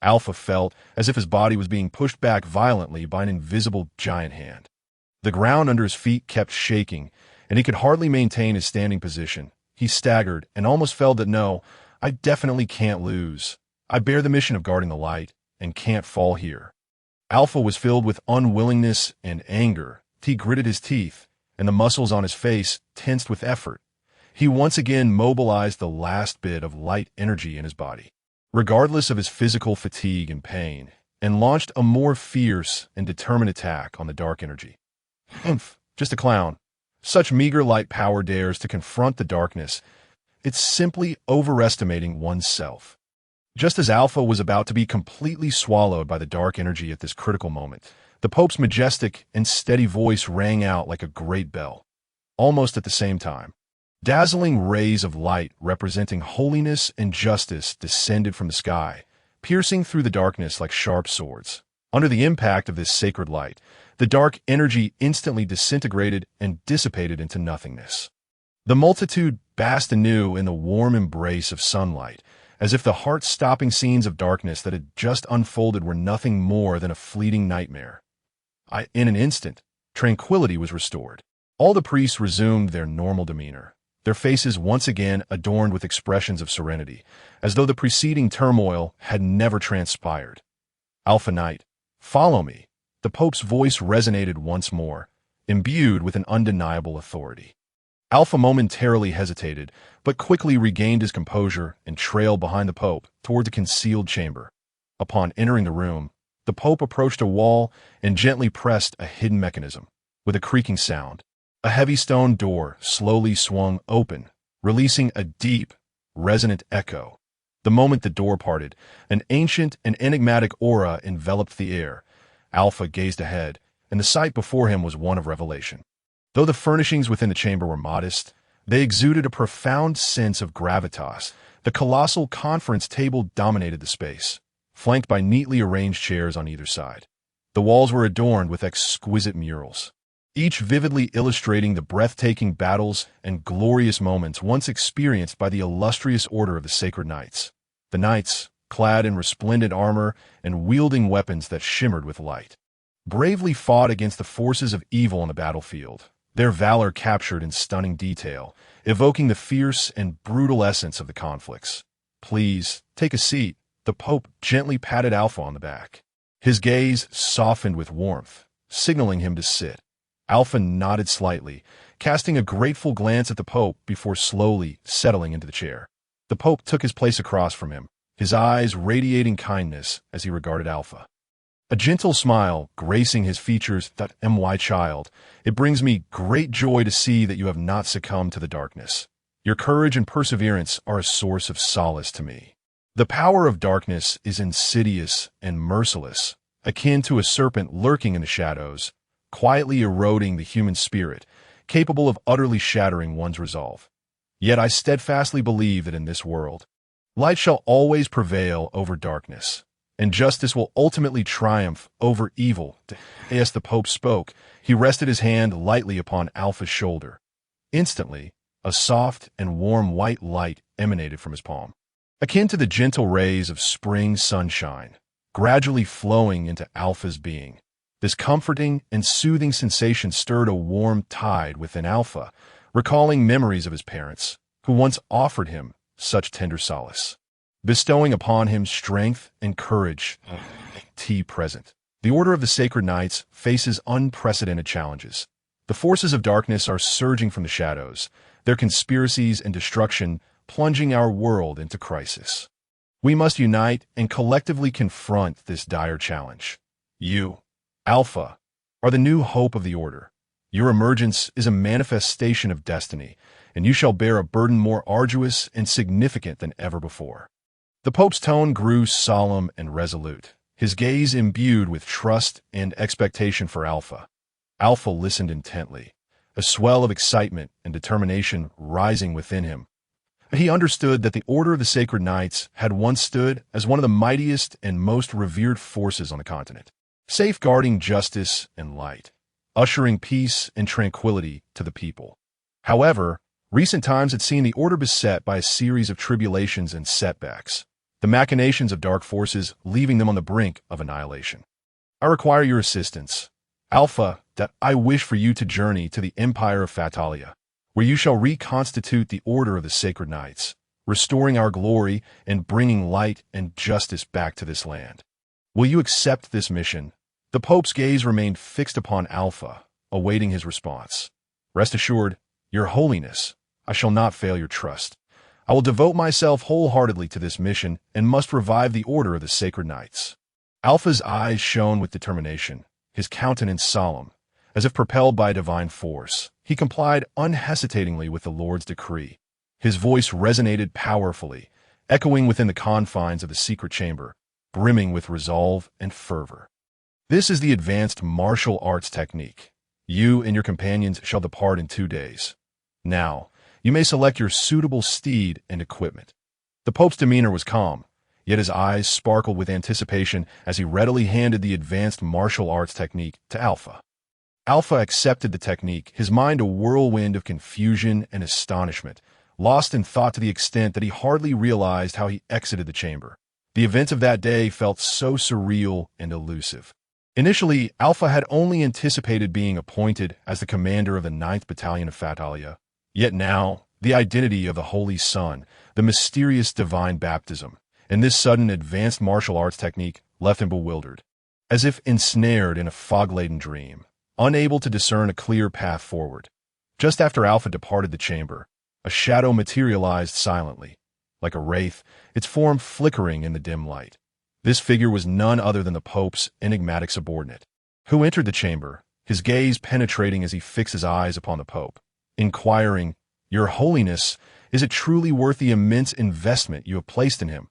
Alpha felt as if his body was being pushed back violently by an invisible giant hand. The ground under his feet kept shaking, and he could hardly maintain his standing position. He staggered and almost felt that no, I definitely can't lose. I bear the mission of guarding the light and can't fall here. Alpha was filled with unwillingness and anger. He gritted his teeth, and the muscles on his face tensed with effort. He once again mobilized the last bit of light energy in his body, regardless of his physical fatigue and pain, and launched a more fierce and determined attack on the dark energy. Humph, just a clown. Such meager light power dares to confront the darkness. It's simply overestimating oneself. Just as Alpha was about to be completely swallowed by the dark energy at this critical moment, the Pope's majestic and steady voice rang out like a great bell. Almost at the same time, dazzling rays of light representing holiness and justice descended from the sky, piercing through the darkness like sharp swords. Under the impact of this sacred light, the dark energy instantly disintegrated and dissipated into nothingness. The multitude basked anew in the warm embrace of sunlight, as if the heart-stopping scenes of darkness that had just unfolded were nothing more than a fleeting nightmare. In an instant, tranquility was restored. All the priests resumed their normal demeanor, their faces once again adorned with expressions of serenity, as though the preceding turmoil had never transpired. Alpha Knight, follow me. The Pope's voice resonated once more, imbued with an undeniable authority. Alpha momentarily hesitated, but quickly regained his composure and trailed behind the Pope toward the concealed chamber. Upon entering the room, the Pope approached a wall and gently pressed a hidden mechanism. With a creaking sound, a heavy stone door slowly swung open, releasing a deep, resonant echo. The moment the door parted, an ancient and enigmatic aura enveloped the air. Alpha gazed ahead, and the sight before him was one of revelation. Though the furnishings within the chamber were modest, they exuded a profound sense of gravitas. The colossal conference table dominated the space, flanked by neatly arranged chairs on either side. The walls were adorned with exquisite murals, each vividly illustrating the breathtaking battles and glorious moments once experienced by the illustrious order of the Sacred Knights. The knights, clad in resplendent armor and wielding weapons that shimmered with light, bravely fought against the forces of evil on the battlefield, their valor captured in stunning detail, evoking the fierce and brutal essence of the conflicts. "Please, take a seat." The Pope gently patted Alpha on the back. His gaze softened with warmth, signaling him to sit. Alpha nodded slightly, casting a grateful glance at the Pope before slowly settling into the chair. The Pope took his place across from him, his eyes radiating kindness as he regarded Alpha. A gentle smile gracing his features. "My child, it brings me great joy to see that you have not succumbed to the darkness. Your courage and perseverance are a source of solace to me. The power of darkness is insidious and merciless, akin to a serpent lurking in the shadows, quietly eroding the human spirit, capable of utterly shattering one's resolve. Yet I steadfastly believe that in this world, light shall always prevail over darkness, and justice will ultimately triumph over evil." As the Pope spoke, he rested his hand lightly upon Alpha's shoulder. Instantly, a soft and warm white light emanated from his palm, akin to the gentle rays of spring sunshine, gradually flowing into Alpha's being. This comforting and soothing sensation stirred a warm tide within Alpha, recalling memories of his parents, who once offered him such tender solace, bestowing upon him strength and courage. Present. The Order of the Sacred Knights faces unprecedented challenges. The forces of darkness are surging from the shadows, their conspiracies and destruction plunging our world into crisis. We must unite and collectively confront this dire challenge. You, Alpha, are the new hope of the Order. Your emergence is a manifestation of destiny, and you shall bear a burden more arduous and significant than ever before. The Pope's tone grew solemn and resolute, his gaze imbued with trust and expectation for Alpha. Alpha listened intently, a swell of excitement and determination rising within him. He understood that the Order of the Sacred Knights had once stood as one of the mightiest and most revered forces on the continent, safeguarding justice and light, ushering peace and tranquility to the people. However, recent times had seen the Order beset by a series of tribulations and setbacks, the machinations of dark forces leaving them on the brink of annihilation. I require your assistance, Alpha, that I wish for you to journey to the Empire of Fatalia, where you shall reconstitute the Order of the Sacred Knights, restoring our glory and bringing light and justice back to this land. Will you accept this mission? The Pope's gaze remained fixed upon Alpha, awaiting his response. Rest assured, Your Holiness, I shall not fail your trust. I will devote myself wholeheartedly to this mission and must revive the Order of the Sacred Knights. Alpha's eyes shone with determination, his countenance solemn. As if propelled by a divine force, he complied unhesitatingly with the Lord's decree. His voice resonated powerfully, echoing within the confines of the secret chamber, brimming with resolve and fervor. This is the advanced martial arts technique. You and your companions shall depart in 2 days. Now, you may select your suitable steed and equipment. The Pope's demeanor was calm, yet his eyes sparkled with anticipation as he readily handed the advanced martial arts technique to Alpha. Alpha accepted the technique, his mind a whirlwind of confusion and astonishment, lost in thought to the extent that he hardly realized how he exited the chamber. The events of that day felt so surreal and elusive. Initially, Alpha had only anticipated being appointed as the commander of the 9th Battalion of Fatalia. Yet now, the identity of the Holy Son, the mysterious divine baptism, and this sudden advanced martial arts technique left him bewildered, as if ensnared in a fog-laden dream, unable to discern a clear path forward. Just after Alpha departed the chamber, a shadow materialized silently, like a wraith, its form flickering in the dim light. This figure was none other than the Pope's enigmatic subordinate, who entered the chamber, his gaze penetrating as he fixed his eyes upon the Pope, inquiring, Your Holiness, is it truly worth the immense investment you have placed in him?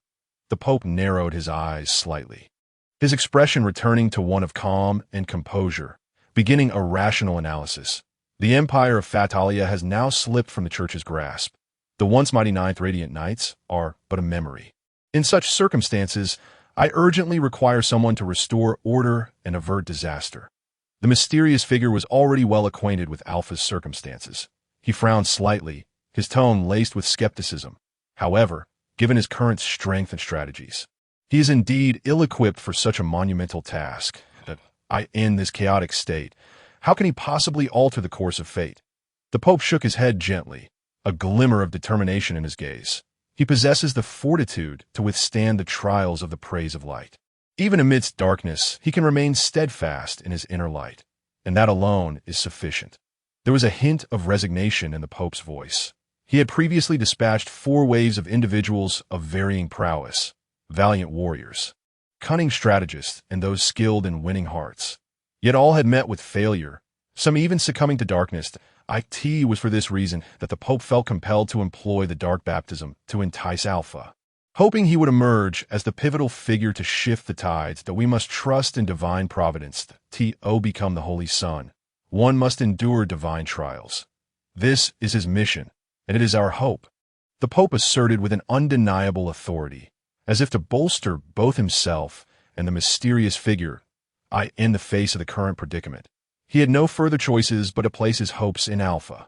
The Pope narrowed his eyes slightly, his expression returning to one of calm and composure, beginning a rational analysis. The Empire of Fatalia has now slipped from the Church's grasp. The once mighty 9th Radiant Knights are but a memory. In such circumstances, I urgently require someone to restore order and avert disaster. The mysterious figure was already well acquainted with Alpha's circumstances. He frowned slightly, his tone laced with skepticism. However, given his current strength and strategies, he is indeed ill-equipped for such a monumental task. In this chaotic state, how can he possibly alter the course of fate? The Pope shook his head gently, a glimmer of determination in his gaze. He possesses the fortitude to withstand the trials of the praise of light. Even amidst darkness, he can remain steadfast in his inner light, and that alone is sufficient. There was a hint of resignation in the Pope's voice. He had previously dispatched 4 waves of individuals of varying prowess, valiant warriors, cunning strategists, and those skilled in winning hearts. Yet all had met with failure, some even succumbing to darkness. It was for this reason that the Pope felt compelled to employ the dark baptism to entice Alpha. Hoping he would emerge as the pivotal figure to shift the tides, that we must trust in divine providence. Become the Holy Son. One must endure divine trials. This is his mission, and it is our hope. The Pope asserted with an undeniable authority, as if to bolster both himself and the mysterious figure in the face of the current predicament. He had no further choices but to place his hopes in Alpha.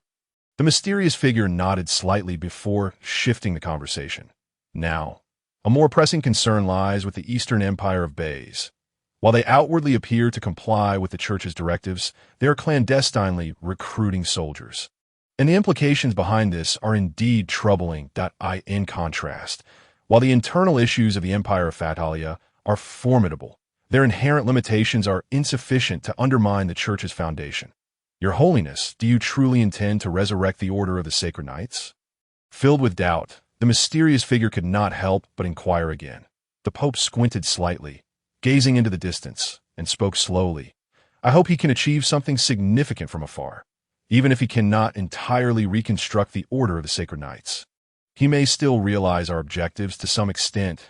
The mysterious figure nodded slightly before shifting the conversation. Now, a more pressing concern lies with the Eastern Empire of Bays. While they outwardly appear to comply with the Church's directives, they are clandestinely recruiting soldiers. And the implications behind this are indeed troubling. In contrast, while the internal issues of the Empire of Fatalia are formidable, their inherent limitations are insufficient to undermine the Church's foundation. Your Holiness, do you truly intend to resurrect the Order of the Sacred Knights? Filled with doubt, the mysterious figure could not help but inquire again. The Pope squinted slightly, gazing into the distance, and spoke slowly. I hope he can achieve something significant from afar, even if he cannot entirely reconstruct the Order of the Sacred Knights. He may still realize our objectives to some extent.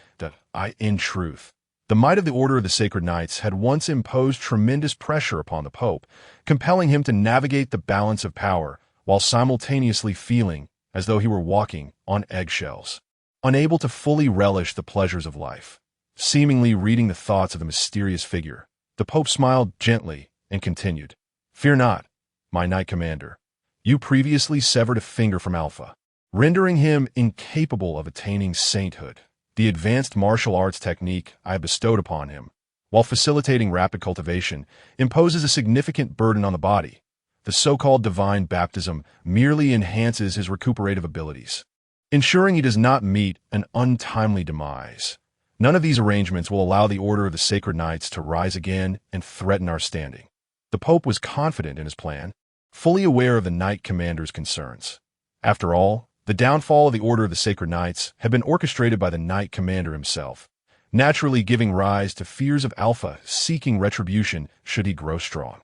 In truth, the might of the Order of the Sacred Knights had once imposed tremendous pressure upon the Pope, compelling him to navigate the balance of power while simultaneously feeling as though he were walking on eggshells. Unable to fully relish the pleasures of life, seemingly reading the thoughts of the mysterious figure, the Pope smiled gently and continued, "Fear not, my knight commander. You previously severed a finger from Alpha, rendering him incapable of attaining sainthood. The advanced martial arts technique I bestowed upon him, while facilitating rapid cultivation, imposes a significant burden on the body. The so-called divine baptism merely enhances his recuperative abilities, ensuring he does not meet an untimely demise. None of these arrangements will allow the Order of the Sacred Knights to rise again and threaten our standing." The Pope was confident in his plan, fully aware of the Knight Commander's concerns. After all, the downfall of the Order of the Sacred Knights had been orchestrated by the Knight Commander himself, naturally giving rise to fears of Alpha seeking retribution should he grow strong.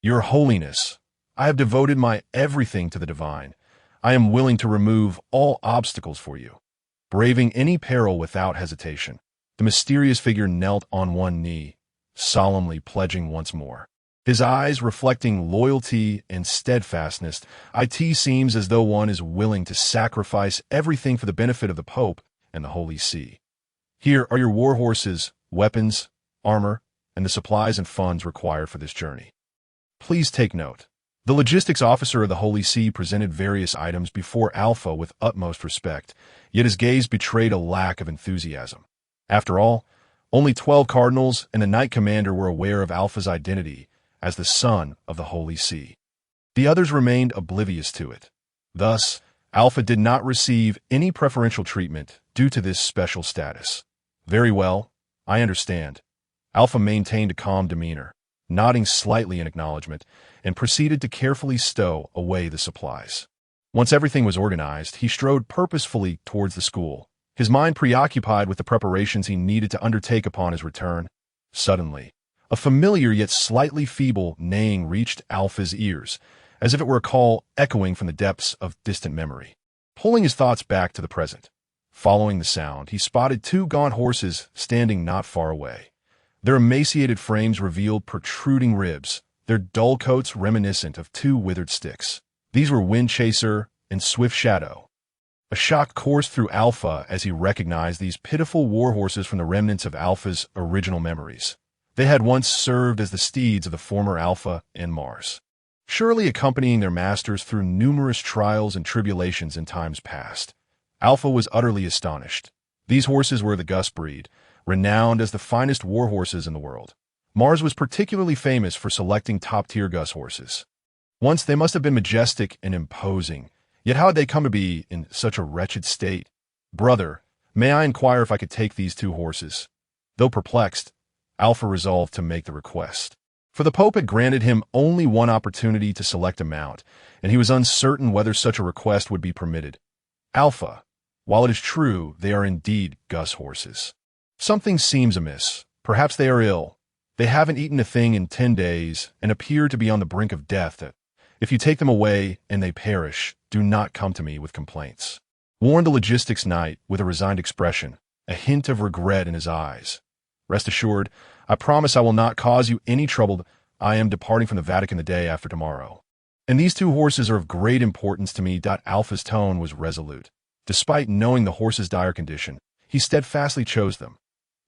"Your Holiness, I have devoted my everything to the divine. I am willing to remove all obstacles for you, braving any peril without hesitation." The mysterious figure knelt on one knee, solemnly pledging once more, his eyes reflecting loyalty and steadfastness. "It seems as though one is willing to sacrifice everything for the benefit of the Pope and the Holy See. Here are your war horses, weapons, armor, and the supplies and funds required for this journey. Please take note." The logistics officer of the Holy See presented various items before Alpha with utmost respect, yet his gaze betrayed a lack of enthusiasm. After all, only 12 cardinals and the Knight Commander were aware of Alpha's identity as the son of the Holy See. The others remained oblivious to it. Thus, Alpha did not receive any preferential treatment due to this special status. "Very well, I understand." Alpha maintained a calm demeanor, nodding slightly in acknowledgement, and proceeded to carefully stow away the supplies. Once everything was organized, he strode purposefully towards the school, his mind preoccupied with the preparations he needed to undertake upon his return. Suddenly, a familiar yet slightly feeble neighing reached Alpha's ears, as if it were a call echoing from the depths of distant memory. Pulling his thoughts back to the present, following the sound, he spotted 2 gaunt horses standing not far away. Their emaciated frames revealed protruding ribs, their dull coats reminiscent of 2 withered sticks. These were Windchaser and Swift Shadow. A shock coursed through Alpha as he recognized these pitiful war horses from the remnants of Alpha's original memories. They had once served as the steeds of the former Alpha and Mars, surely accompanying their masters through numerous trials and tribulations in times past. Alpha was utterly astonished. These horses were the Gus breed, renowned as the finest war horses in the world. Mars was particularly famous for selecting top-tier Gus horses. Once they must have been majestic and imposing, yet how had they come to be in such a wretched state? "Brother, may I inquire if I could take these 2 horses?" Though perplexed, Alpha resolved to make the request. For the Pope had granted him only one opportunity to select a mount, and he was uncertain whether such a request would be permitted. "Alpha, while it is true they are indeed Gus horses, something seems amiss. Perhaps they are ill. They haven't eaten a thing in 10 days and appear to be on the brink of death. If you take them away and they perish, do not come to me with complaints," warned the logistics knight with a resigned expression, a hint of regret in his eyes. "Rest assured, I promise I will not cause you any trouble. I am departing from the Vatican the day after tomorrow, and these 2 horses are of great importance to me." Alpha's tone was resolute. Despite knowing the horse's dire condition, he steadfastly chose them.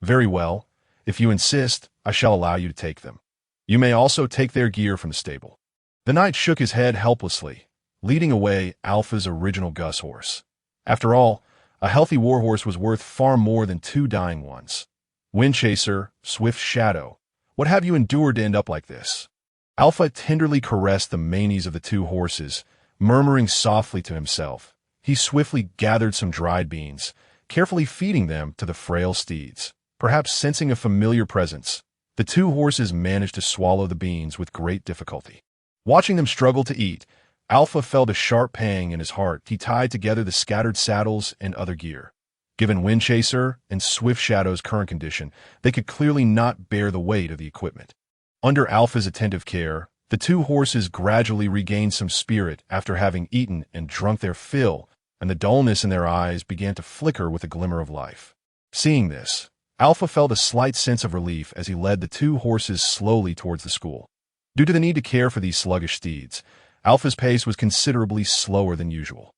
"Very well. If you insist, I shall allow you to take them. You may also take their gear from the stable." The knight shook his head helplessly, leading away Alpha's original Gus horse. After all, a healthy war horse was worth far more than 2 dying ones. "Windchaser, Swift Shadow, what have you endured to end up like this?" Alpha tenderly caressed the manes of the 2 horses, murmuring softly to himself. He swiftly gathered some dried beans, carefully feeding them to the frail steeds. Perhaps sensing a familiar presence, the 2 horses managed to swallow the beans with great difficulty. Watching them struggle to eat, Alpha felt a sharp pang in his heart. He tied together the scattered saddles and other gear. Given Windchaser and Swift Shadow's current condition, they could clearly not bear the weight of the equipment. Under Alpha's attentive care, the 2 horses gradually regained some spirit after having eaten and drunk their fill, and the dullness in their eyes began to flicker with a glimmer of life. Seeing this, Alpha felt a slight sense of relief as he led the 2 horses slowly towards the school. Due to the need to care for these sluggish steeds, Alpha's pace was considerably slower than usual.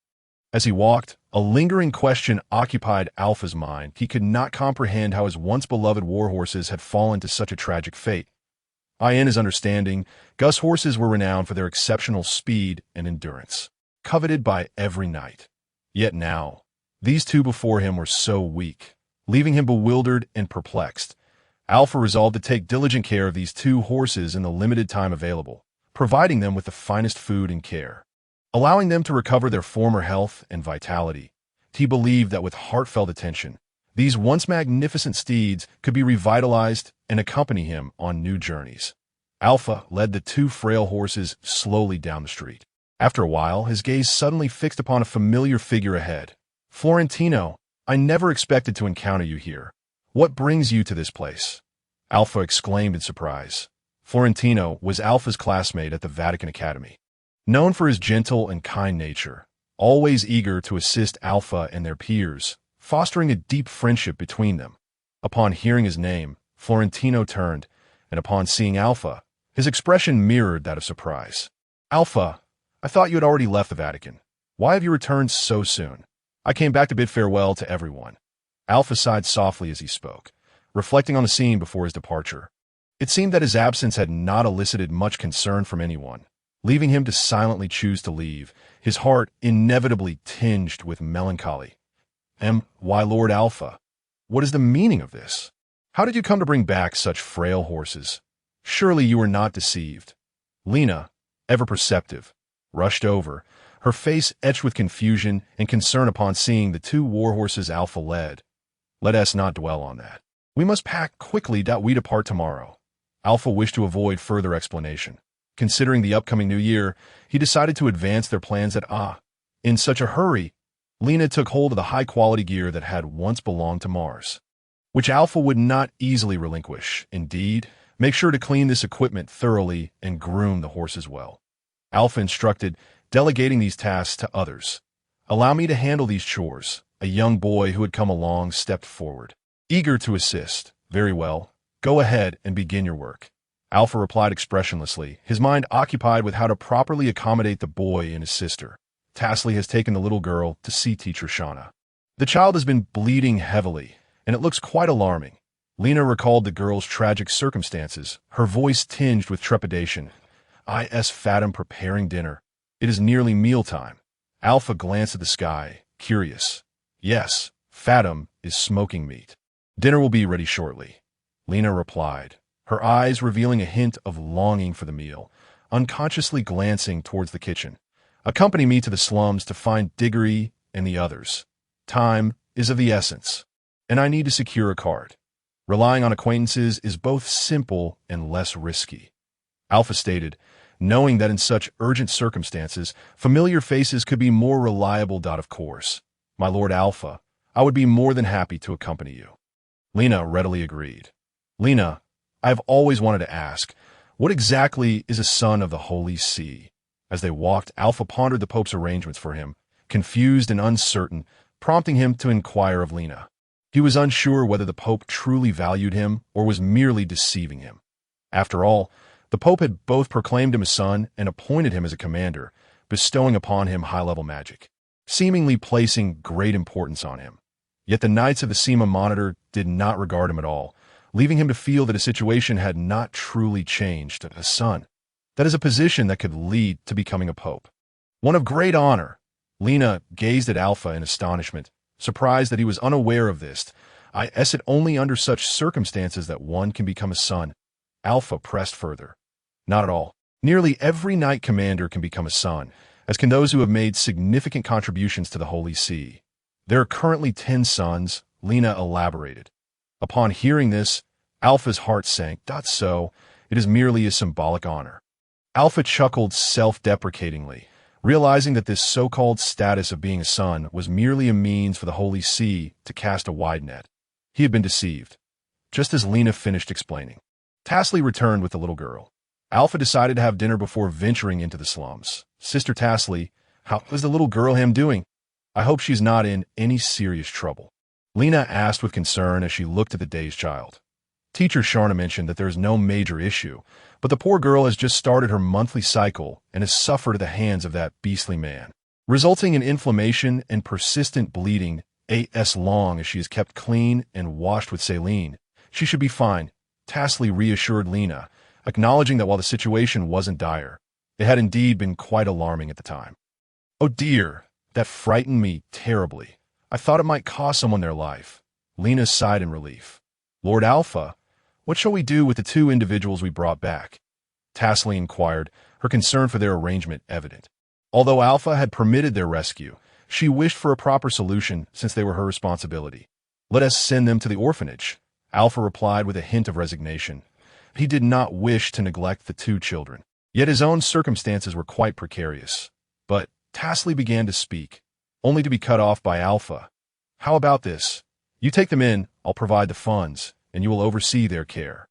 As he walked, a lingering question occupied Alpha's mind. He could not comprehend how his once-beloved warhorses had fallen to such a tragic fate. In his understanding, Gus horses were renowned for their exceptional speed and endurance, coveted by every knight. Yet now, these two before him were so weak, leaving him bewildered and perplexed. Alpha resolved to take diligent care of these two horses in the limited time available, providing them with the finest food and care, allowing them to recover their former health and vitality. He believed that with heartfelt attention, these once magnificent steeds could be revitalized and accompany him on new journeys. Alpha led the two frail horses slowly down the street. After a while, his gaze suddenly fixed upon a familiar figure ahead. "Florentino, I never expected to encounter you here. What brings you to this place?" Alpha exclaimed in surprise. Florentino was Alpha's classmate at the Vatican Academy. Known for his gentle and kind nature, always eager to assist Alpha and their peers, fostering a deep friendship between them. Upon hearing his name, Florentino turned, and upon seeing Alpha, his expression mirrored that of surprise. "Alpha, I thought you had already left the Vatican. Why have you returned so soon?" "I came back to bid farewell to everyone." Alpha sighed softly as he spoke, reflecting on the scene before his departure. It seemed that his absence had not elicited much concern from anyone, leaving him to silently choose to leave, his heart inevitably tinged with melancholy. Why, Lord Alpha? What is the meaning of this? How did you come to bring back such frail horses? Surely you were not deceived." Lena, ever perceptive, rushed over, her face etched with confusion and concern upon seeing the two warhorses Alpha led. "Let us not dwell on that. We must pack quickly that we depart tomorrow." Alpha wished to avoid further explanation. Considering the upcoming new year, he decided to advance their plans in such a hurry. Lena took hold of the high-quality gear that had once belonged to Mars, which Alpha would not easily relinquish. Indeed, make sure to clean this equipment thoroughly and groom the horses well. Alpha instructed, delegating these tasks to others. "Allow me to handle these chores." A young boy who had come along stepped forward, eager to assist. "Very well. Go ahead and begin your work." Alpha replied expressionlessly, his mind occupied with how to properly accommodate the boy and his sister. Tasley has taken the little girl to see teacher Shauna. The child has been bleeding heavily, and it looks quite alarming. Lena recalled the girl's tragic circumstances, her voice tinged with trepidation. Fatim preparing dinner. It is nearly mealtime." Alpha glanced at the sky, curious. "Yes, Fatim is smoking meat. Dinner will be ready shortly," Lena replied, her eyes revealing a hint of longing for the meal, unconsciously glancing towards the kitchen. "Accompany me to the slums to find Diggory and the others. Time is of the essence, and I need to secure a card. Relying on acquaintances is both simple and less risky," Alpha stated, knowing that in such urgent circumstances, familiar faces could be more reliable. Of course, my Lord Alpha, I would be more than happy to accompany you." Lena readily agreed. "Lena, I have always wanted to ask, what exactly is a son of the Holy See?" As they walked, Alpha pondered the Pope's arrangements for him, confused and uncertain, prompting him to inquire of Lena. He was unsure whether the Pope truly valued him or was merely deceiving him. After all, the Pope had both proclaimed him a son and appointed him as a commander, bestowing upon him high-level magic, seemingly placing great importance on him. Yet the Knights of the SEMA Monitor did not regard him at all, leaving him to feel that his situation had not truly changed. A son. That is a position that could lead to becoming a pope. One of great honor. Lena gazed at Alpha in astonishment, surprised that he was unaware of this. Is it only under such circumstances that one can become a son? Alpha pressed further. Not at all. Nearly every knight commander can become a son, as can those who have made significant contributions to the Holy See. There are currently 10 sons, Lena elaborated. Upon hearing this, Alpha's heart sank. So, it is merely a symbolic honor. Alpha chuckled self-deprecatingly, realizing that this so-called status of being a son was merely a means for the Holy See to cast a wide net. He had been deceived. Just as Lena finished explaining, Tasley returned with the little girl. Alpha decided to have dinner before venturing into the slums. "Sister Tasley, how is the little girl doing? I hope she's not in any serious trouble," Lena asked with concern as she looked at the dazed child. Teacher Sharna mentioned that there is no major issue, but the poor girl has just started her monthly cycle and has suffered at the hands of that beastly man. resulting in inflammation and persistent bleeding. As long as she is kept clean and washed with saline, she should be fine, tacitly reassured Lena, acknowledging that while the situation wasn't dire, it had indeed been quite alarming at the time. "Oh dear, that frightened me terribly. I thought it might cost someone their life." Lena sighed in relief. "Lord Alpha, what shall we do with the two individuals we brought back?" Tacitly inquired, her concern for their arrangement evident. Although Alpha had permitted their rescue, she wished for a proper solution since they were her responsibility. "Let us send them to the orphanage," Alpha replied with a hint of resignation. He did not wish to neglect the two children, yet his own circumstances were quite precarious. But Tasley began to speak, only to be cut off by Alpha. "How about this? You take them in, I'll provide the funds, and you will oversee their care."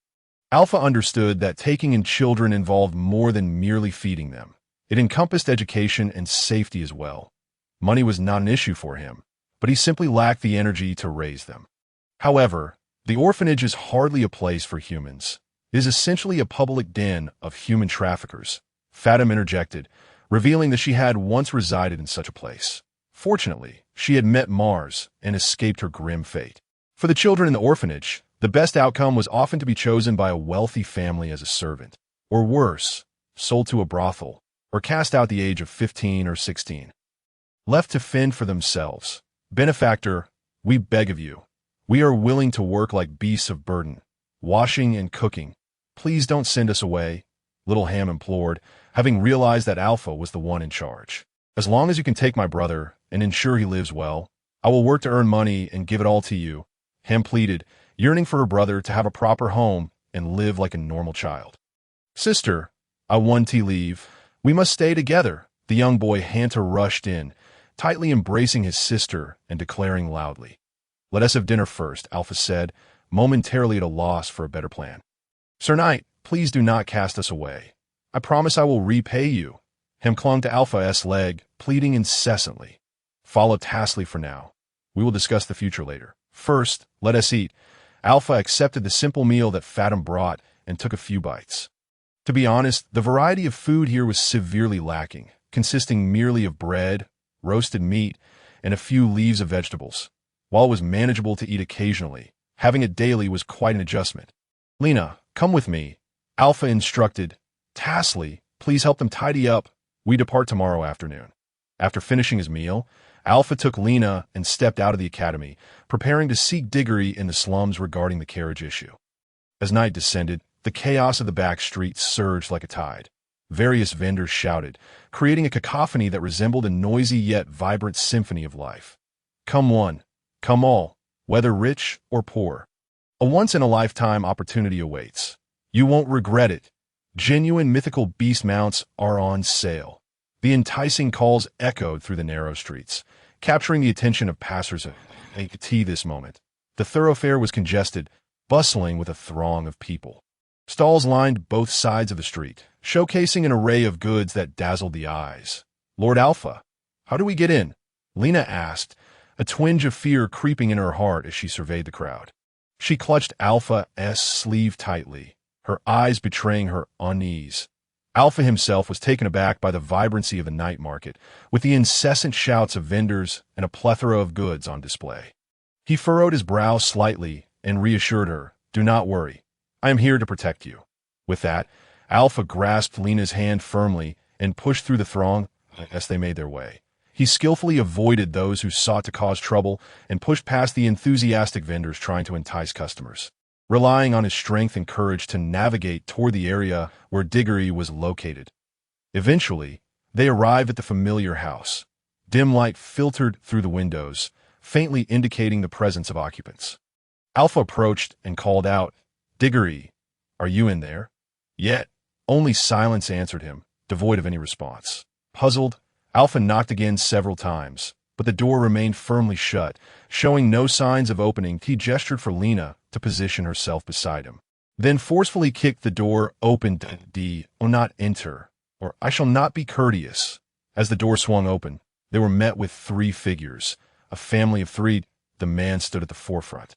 Alpha understood that taking in children involved more than merely feeding them. It encompassed education and safety as well. Money was not an issue for him, but he simply lacked the energy to raise them. However, the orphanage is hardly a place for humans. It is essentially a public den of human traffickers, Fatim interjected, revealing that she had once resided in such a place. Fortunately, she had met Mars and escaped her grim fate. For the children in the orphanage, the best outcome was often to be chosen by a wealthy family as a servant, or worse, sold to a brothel, or cast out the age of 15 or 16. Left to fend for themselves. "Benefactor, we beg of you. We are willing to work like beasts of burden, washing and cooking. Please don't send us away," Little Ham implored, having realized that Alpha was the one in charge. "As long as you can take my brother and ensure he lives well, I will work to earn money and give it all to you," Ham pleaded, yearning for her brother to have a proper home and live like a normal child. "Sister, I want to leave. We must stay together," the young boy Hanta rushed in, tightly embracing his sister and declaring loudly. "Let us have dinner first," Alpha said, momentarily at a loss for a better plan. "Sir Knight, please do not cast us away. I promise I will repay you." Him clung to Alpha's leg, pleading incessantly. "Follow Tasley for now. We will discuss the future later. First, let us eat." Alpha accepted the simple meal that Fatim brought and took a few bites. To be honest, the variety of food here was severely lacking, consisting merely of bread, roasted meat, and a few leaves of vegetables. While it was manageable to eat occasionally, having it daily was quite an adjustment. "Lena, come with me," Alpha instructed. "Tasley, please help them tidy up. We depart tomorrow afternoon." After finishing his meal, Alpha took Lena and stepped out of the academy, preparing to seek Diggory in the slums regarding the carriage issue. As night descended, the chaos of the back streets surged like a tide. Various vendors shouted, creating a cacophony that resembled a noisy yet vibrant symphony of life. Come one, come all, whether rich or poor. A once-in-a-lifetime opportunity awaits. You won't regret it. Genuine mythical beast mounts are on sale. The enticing calls echoed through the narrow streets, capturing the attention of passers-by at this moment. The thoroughfare was congested, bustling with a throng of people. Stalls lined both sides of the street, showcasing an array of goods that dazzled the eyes. "Lord Alpha, how do we get in?" Lena asked, a twinge of fear creeping in her heart as she surveyed the crowd. She clutched Alpha's sleeve tightly, her eyes betraying her unease. Alpha himself was taken aback by the vibrancy of the night market, with the incessant shouts of vendors and a plethora of goods on display. He furrowed his brow slightly and reassured her, "Do not worry. I am here to protect you." With that, Alpha grasped Lena's hand firmly and pushed through the throng as they made their way. He skillfully avoided those who sought to cause trouble and pushed past the enthusiastic vendors trying to entice customers, relying on his strength and courage to navigate toward the area where Diggory was located. Eventually, they arrived at the familiar house. Dim light filtered through the windows, faintly indicating the presence of occupants. Alpha approached and called out, "Diggory, are you in there?" Yet, only silence answered him, devoid of any response. Puzzled, Alpha knocked again several times, but the door remained firmly shut, showing no signs of opening. He gestured for Lena to position herself beside him, then forcefully kicked the door open. "Do not enter, or I shall not be courteous." As the door swung open, they were met with three figures, a family of three. The man stood at the forefront,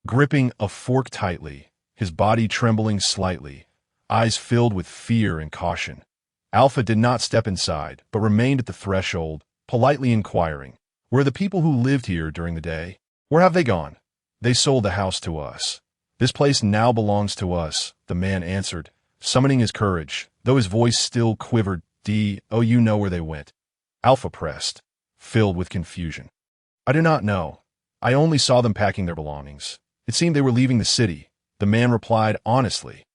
gripping a fork tightly, his body trembling slightly, eyes filled with fear and caution. Alpha did not step inside, but remained at the threshold, politely inquiring, "Where are the people who lived here during the day? Where have they gone?" "They sold the house to us. This place now belongs to us," the man answered, summoning his courage, though his voice still quivered. "Oh, you know where they went?" Alpha pressed, filled with confusion. "I do not know. I only saw them packing their belongings. It seemed they were leaving the city," the man replied honestly.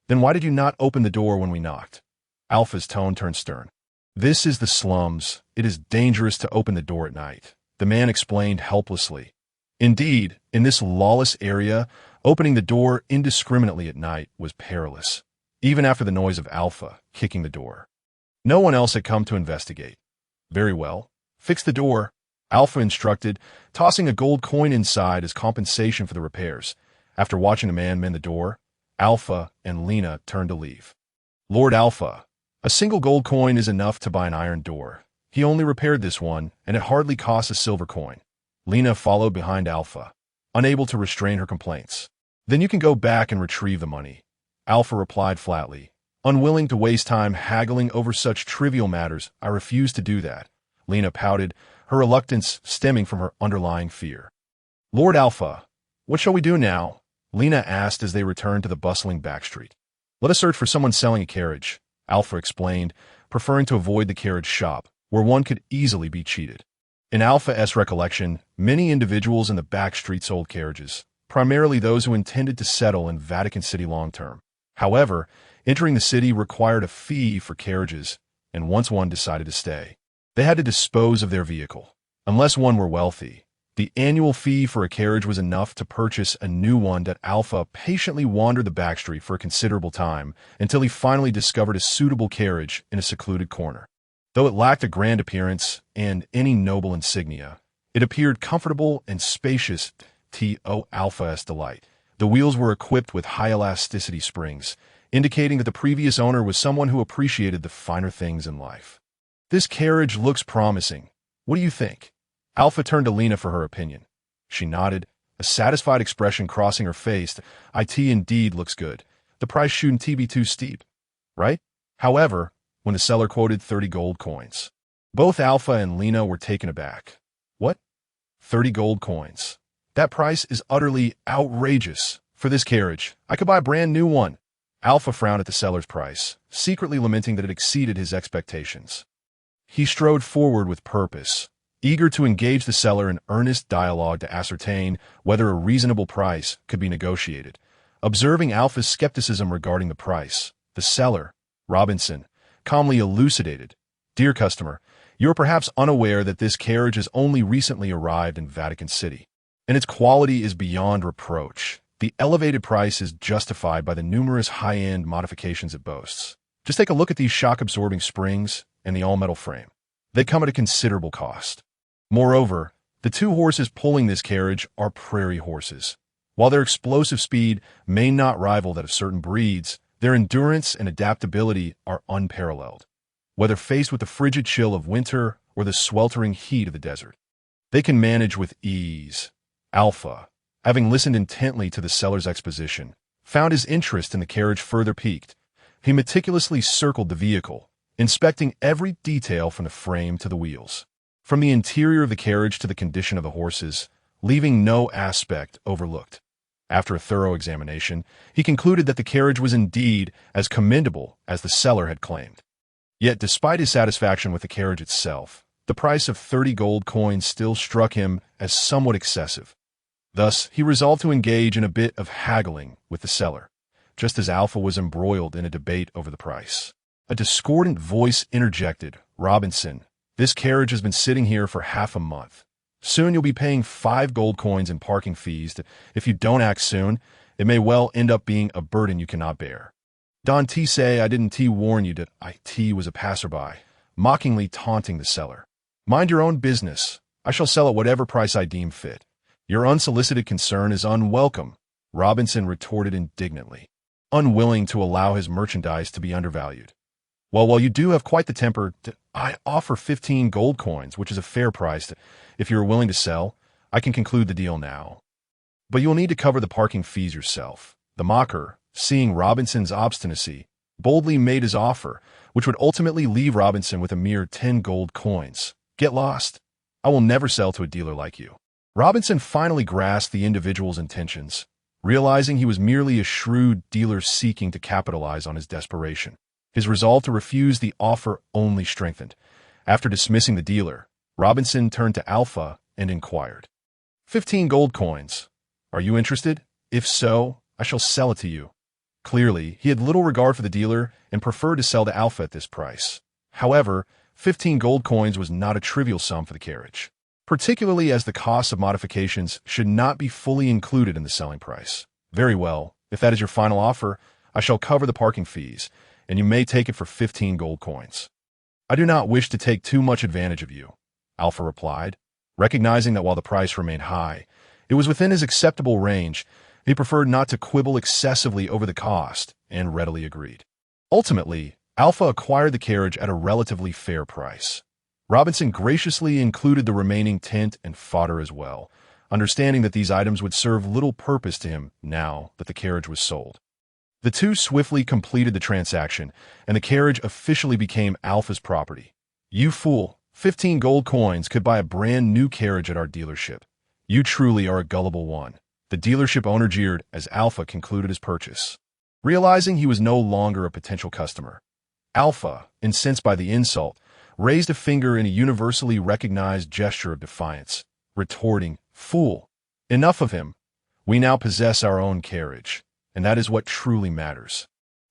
"Then why did you not open the door when we knocked?" Alpha's tone turned stern. "This is the slums. It is dangerous to open the door at night," the man explained helplessly. Indeed, in this lawless area, opening the door indiscriminately at night was perilous, even after the noise of Alpha kicking the door. No one else had come to investigate. "Very well. Fix the door," Alpha instructed, tossing a gold coin inside as compensation for the repairs. After watching the man mend the door, Alpha and Lena turned to leave. "Lord Alpha, a single gold coin is enough to buy an iron door. He only repaired this one, and it hardly costs a silver coin." Lena followed behind Alpha, unable to restrain her complaints. "Then you can go back and retrieve the money," Alpha replied flatly. "Unwilling to waste time haggling over such trivial matters, I refuse to do that." Lena pouted, her reluctance stemming from her underlying fear. "Lord Alpha, what shall we do now?" Lena asked as they returned to the bustling backstreet. "Let us search for someone selling a carriage," Alpha explained, preferring to avoid the carriage shop, where one could easily be cheated. In Alpha's recollection, many individuals in the backstreet sold carriages, primarily those who intended to settle in Vatican City long-term. However, entering the city required a fee for carriages, and once one decided to stay, they had to dispose of their vehicle. Unless one were wealthy, the annual fee for a carriage was enough to purchase a new one. That Alpha patiently wandered the backstreet for a considerable time until he finally discovered a suitable carriage in a secluded corner. Though it lacked a grand appearance and any noble insignia, it appeared comfortable and spacious to Alpha's delight. The wheels were equipped with high-elasticity springs, indicating that the previous owner was someone who appreciated the finer things in life. "This carriage looks promising. What do you think?" Alpha turned to Lena for her opinion. She nodded, a satisfied expression crossing her face. "It indeed looks good. The price shouldn't be too steep, right?" However, when the seller quoted 30 gold coins, both Alpha and Lena were taken aback. "What? 30 gold coins? That price is utterly outrageous. For this carriage, I could buy a brand new one." Alpha frowned at the seller's price, secretly lamenting that it exceeded his expectations. He strode forward with purpose, eager to engage the seller in earnest dialogue to ascertain whether a reasonable price could be negotiated. Observing Alpha's skepticism regarding the price, the seller, Robinson, calmly elucidated, "Dear customer, you are perhaps unaware that this carriage has only recently arrived in Vatican City, and its quality is beyond reproach. The elevated price is justified by the numerous high-end modifications it boasts. Just take a look at these shock-absorbing springs and the all-metal frame. They come at a considerable cost. Moreover, the two horses pulling this carriage are prairie horses. While their explosive speed may not rival that of certain breeds, their endurance and adaptability are unparalleled. Whether faced with the frigid chill of winter or the sweltering heat of the desert, they can manage with ease." Alpha, having listened intently to the seller's exposition, found his interest in the carriage further piqued. He meticulously circled the vehicle, inspecting every detail from the frame to the wheels, from the interior of the carriage to the condition of the horses, leaving no aspect overlooked. After a thorough examination, he concluded that the carriage was indeed as commendable as the seller had claimed. Yet, despite his satisfaction with the carriage itself, the price of 30 gold coins still struck him as somewhat excessive. Thus, he resolved to engage in a bit of haggling with the seller, just as Alpha was embroiled in a debate over the price. A discordant voice interjected, "Robinson, this carriage has been sitting here for half a month. Soon you'll be paying 5 gold coins in parking fees. If you don't act soon, it may well end up being a burden you cannot bear." "Don't say I didn't warn you that I was a passerby," mockingly taunting the seller. "Mind your own business. I shall sell at whatever price I deem fit. Your unsolicited concern is unwelcome," Robinson retorted indignantly, unwilling to allow his merchandise to be undervalued. Well, you do have quite the temper. I offer 15 gold coins, which is a fair price. If you are willing to sell, I can conclude the deal now. But you will need to cover the parking fees yourself." The mocker, seeing Robinson's obstinacy, boldly made his offer, which would ultimately leave Robinson with a mere 10 gold coins. Get lost. I will never sell to a dealer like you. Robinson finally grasped the individual's intentions, realizing he was merely a shrewd dealer seeking to capitalize on his desperation. His resolve to refuse the offer only strengthened. After dismissing the dealer, Robinson turned to Alpha and inquired, 15 gold coins. Are you interested? If so, I shall sell it to you. Clearly, he had little regard for the dealer and preferred to sell to Alpha at this price. However, 15 gold coins was not a trivial sum for the carriage, particularly as the costs of modifications should not be fully included in the selling price. Very well, if that is your final offer, I shall cover the parking fees, and you may take it for 15 gold coins. I do not wish to take too much advantage of you, Alpha replied, recognizing that while the price remained high, it was within his acceptable range. He preferred not to quibble excessively over the cost, and readily agreed. Ultimately, Alpha acquired the carriage at a relatively fair price. Robinson graciously included the remaining tent and fodder as well, understanding that these items would serve little purpose to him now that the carriage was sold. The two swiftly completed the transaction, and the carriage officially became Alpha's property. You fool, 15 gold coins could buy a brand new carriage at our dealership. You truly are a gullible one. The dealership owner jeered as Alpha concluded his purchase. Realizing he was no longer a potential customer, Alpha, incensed by the insult, raised a finger in a universally recognized gesture of defiance, retorting, Fool! Enough of him. We now possess our own carriage, and that is what truly matters.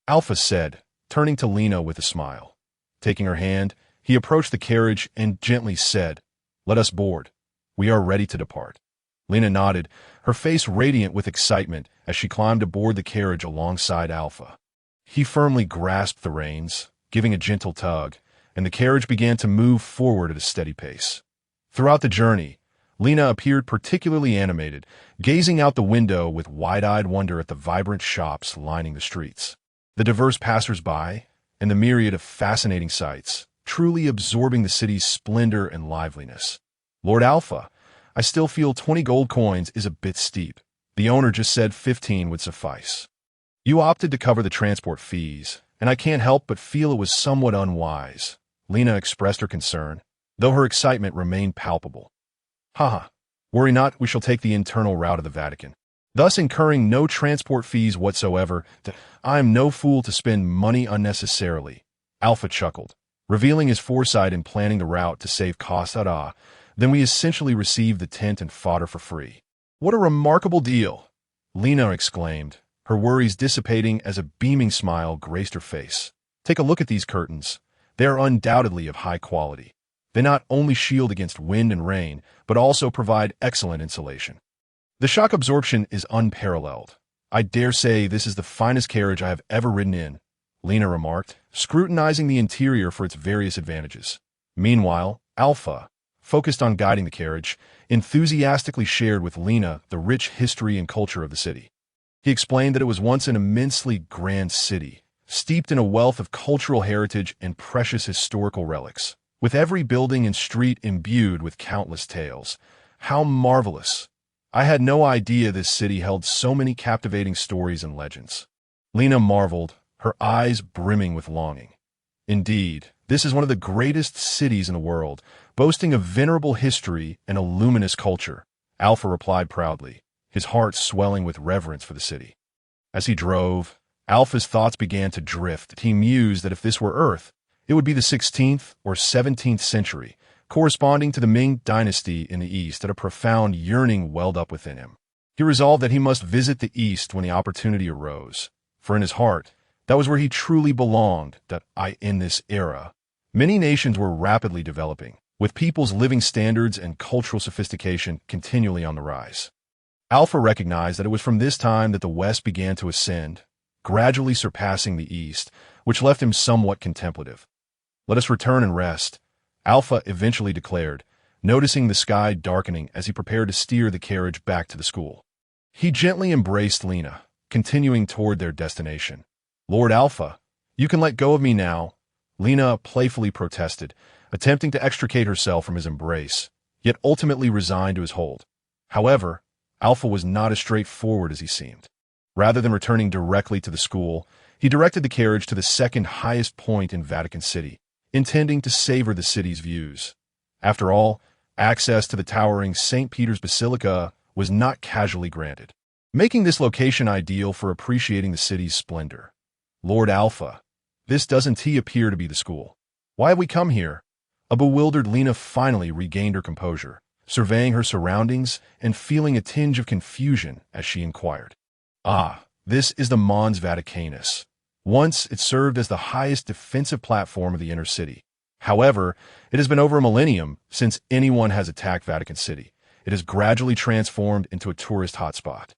Alpha said, turning to Lena with a smile. Taking her hand, he approached the carriage and gently said, Let us board. We are ready to depart. Lena nodded, her face radiant with excitement as she climbed aboard the carriage alongside Alpha. He firmly grasped the reins, giving a gentle tug, and the carriage began to move forward at a steady pace. Throughout the journey, Lena appeared particularly animated, gazing out the window with wide-eyed wonder at the vibrant shops lining the streets, the diverse passers-by, and the myriad of fascinating sights, truly absorbing the city's splendor and liveliness. Lord Alpha, I still feel 20 gold coins is a bit steep. The owner just said 15 would suffice. You opted to cover the transport fees, and I can't help but feel it was somewhat unwise. Lena expressed her concern, though her excitement remained palpable. Haha, worry not, we shall take the internal route of the Vatican, thus incurring no transport fees whatsoever. I am no fool to spend money unnecessarily. Alpha chuckled, revealing his foresight in planning the route to save costs. Then we essentially received the tent and fodder for free. What a remarkable deal! Lena exclaimed, her worries dissipating as a beaming smile graced her face. Take a look at these curtains. They are undoubtedly of high quality. They not only shield against wind and rain, but also provide excellent insulation. The shock absorption is unparalleled. I dare say this is the finest carriage I have ever ridden in, Lena remarked, scrutinizing the interior for its various advantages. Meanwhile, Alpha, focused on guiding the carriage, enthusiastically shared with Lena the rich history and culture of the city. He explained that it was once an immensely grand city, steeped in a wealth of cultural heritage and precious historical relics, with every building and street imbued with countless tales. How marvelous! I had no idea this city held so many captivating stories and legends. Lena marveled, her eyes brimming with longing. Indeed, this is one of the greatest cities in the world, boasting a venerable history and a luminous culture, Alpha replied proudly, his heart swelling with reverence for the city. As he drove, Alpha's thoughts began to drift. He mused that if this were Earth, it would be the 16th or 17th century, corresponding to the Ming dynasty in the East. That a profound yearning welled up within him. He resolved that he must visit the East when the opportunity arose, for in his heart, that was where he truly belonged. In this era, many nations were rapidly developing, with people's living standards and cultural sophistication continually on the rise. Alpha recognized that it was from this time that the West began to ascend, gradually surpassing the East, which left him somewhat contemplative. Let us return and rest, Alpha eventually declared, noticing the sky darkening as he prepared to steer the carriage back to the school. He gently embraced Lena, continuing toward their destination. Lord Alpha, you can let go of me now, Lena playfully protested, attempting to extricate herself from his embrace, yet ultimately resigned to his hold. However, Alpha was not as straightforward as he seemed. Rather than returning directly to the school, he directed the carriage to the second highest point in Vatican City, intending to savor the city's views. After all, access to the towering St. Peter's Basilica was not casually granted, making this location ideal for appreciating the city's splendor. Lord Alpha, this doesn't appear to be the school. Why have we come here? A bewildered Lena finally regained her composure, surveying her surroundings and feeling a tinge of confusion as she inquired. Ah, this is the Mons Vaticanus. Once it served as the highest defensive platform of the inner city. However, it has been over a millennium since anyone has attacked Vatican City. It has gradually transformed into a tourist hotspot.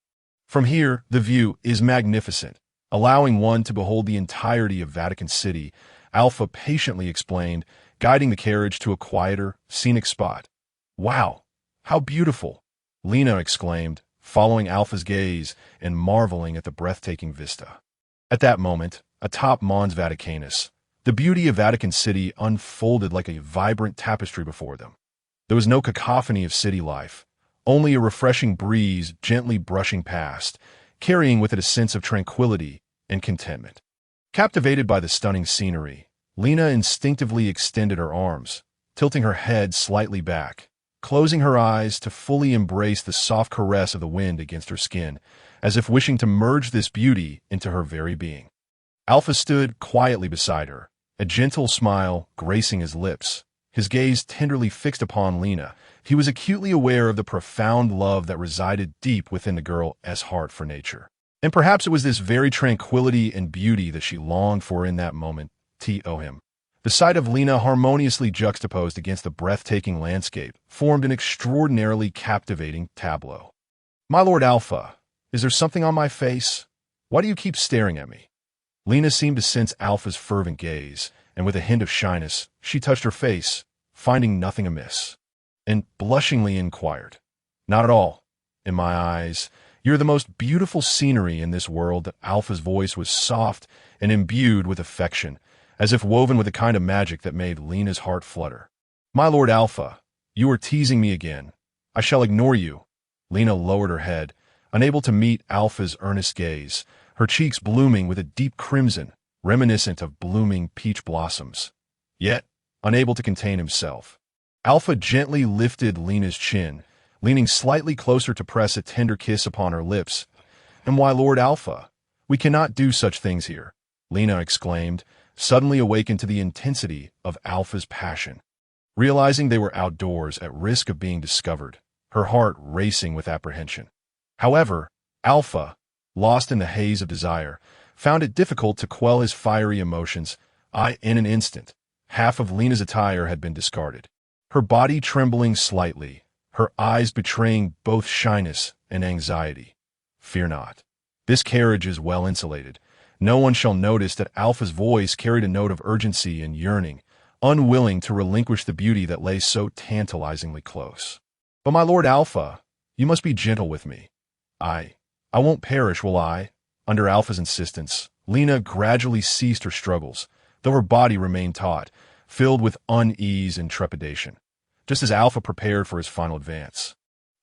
From here, the view is magnificent, allowing one to behold the entirety of Vatican City, Alpha patiently explained, guiding the carriage to a quieter, scenic spot. Wow, how beautiful! Lena exclaimed, following Alpha's gaze and marveling at the breathtaking vista. At that moment, atop Mons Vaticanus, the beauty of Vatican City unfolded like a vibrant tapestry before them. There was no cacophony of city life, only a refreshing breeze gently brushing past, carrying with it a sense of tranquility and contentment. Captivated by the stunning scenery, Lena instinctively extended her arms, tilting her head slightly back, closing her eyes to fully embrace the soft caress of the wind against her skin, as if wishing to merge this beauty into her very being. Alpha stood quietly beside her, a gentle smile gracing his lips, his gaze tenderly fixed upon Lena. He was acutely aware of the profound love that resided deep within the girl's heart for nature. And perhaps it was this very tranquility and beauty that she longed for in that moment. Him. The sight of Lena harmoniously juxtaposed against the breathtaking landscape formed an extraordinarily captivating tableau. My Lord Alpha, is there something on my face? Why do you keep staring at me? Lena seemed to sense Alpha's fervent gaze, and with a hint of shyness, she touched her face, finding nothing amiss, and blushingly inquired, Not at all. In my eyes, you're the most beautiful scenery in this world. Alpha's voice was soft and imbued with affection, as if woven with a kind of magic that made Lena's heart flutter. My Lord Alpha, you are teasing me again. I shall ignore you. Lena lowered her head, unable to meet Alpha's earnest gaze, her cheeks blooming with a deep crimson, reminiscent of blooming peach blossoms. Yet, unable to contain himself, Alpha gently lifted Lena's chin, leaning slightly closer to press a tender kiss upon her lips. And why, Lord Alpha, we cannot do such things here, Lena exclaimed, suddenly awakened to the intensity of Alpha's passion. Realizing they were outdoors at risk of being discovered, her heart racing with apprehension. However, Alpha, lost in the haze of desire, found it difficult to quell his fiery emotions. In an instant, half of Lena's attire had been discarded, her body trembling slightly, her eyes betraying both shyness and anxiety. Fear not. This carriage is well insulated. No one shall notice that Alpha's voice carried a note of urgency and yearning, unwilling to relinquish the beauty that lay so tantalizingly close. But my Lord Alpha, you must be gentle with me. I won't perish, will I? Under Alpha's insistence, Lena gradually ceased her struggles, though her body remained taut, filled with unease and trepidation. Just as Alpha prepared for his final advance,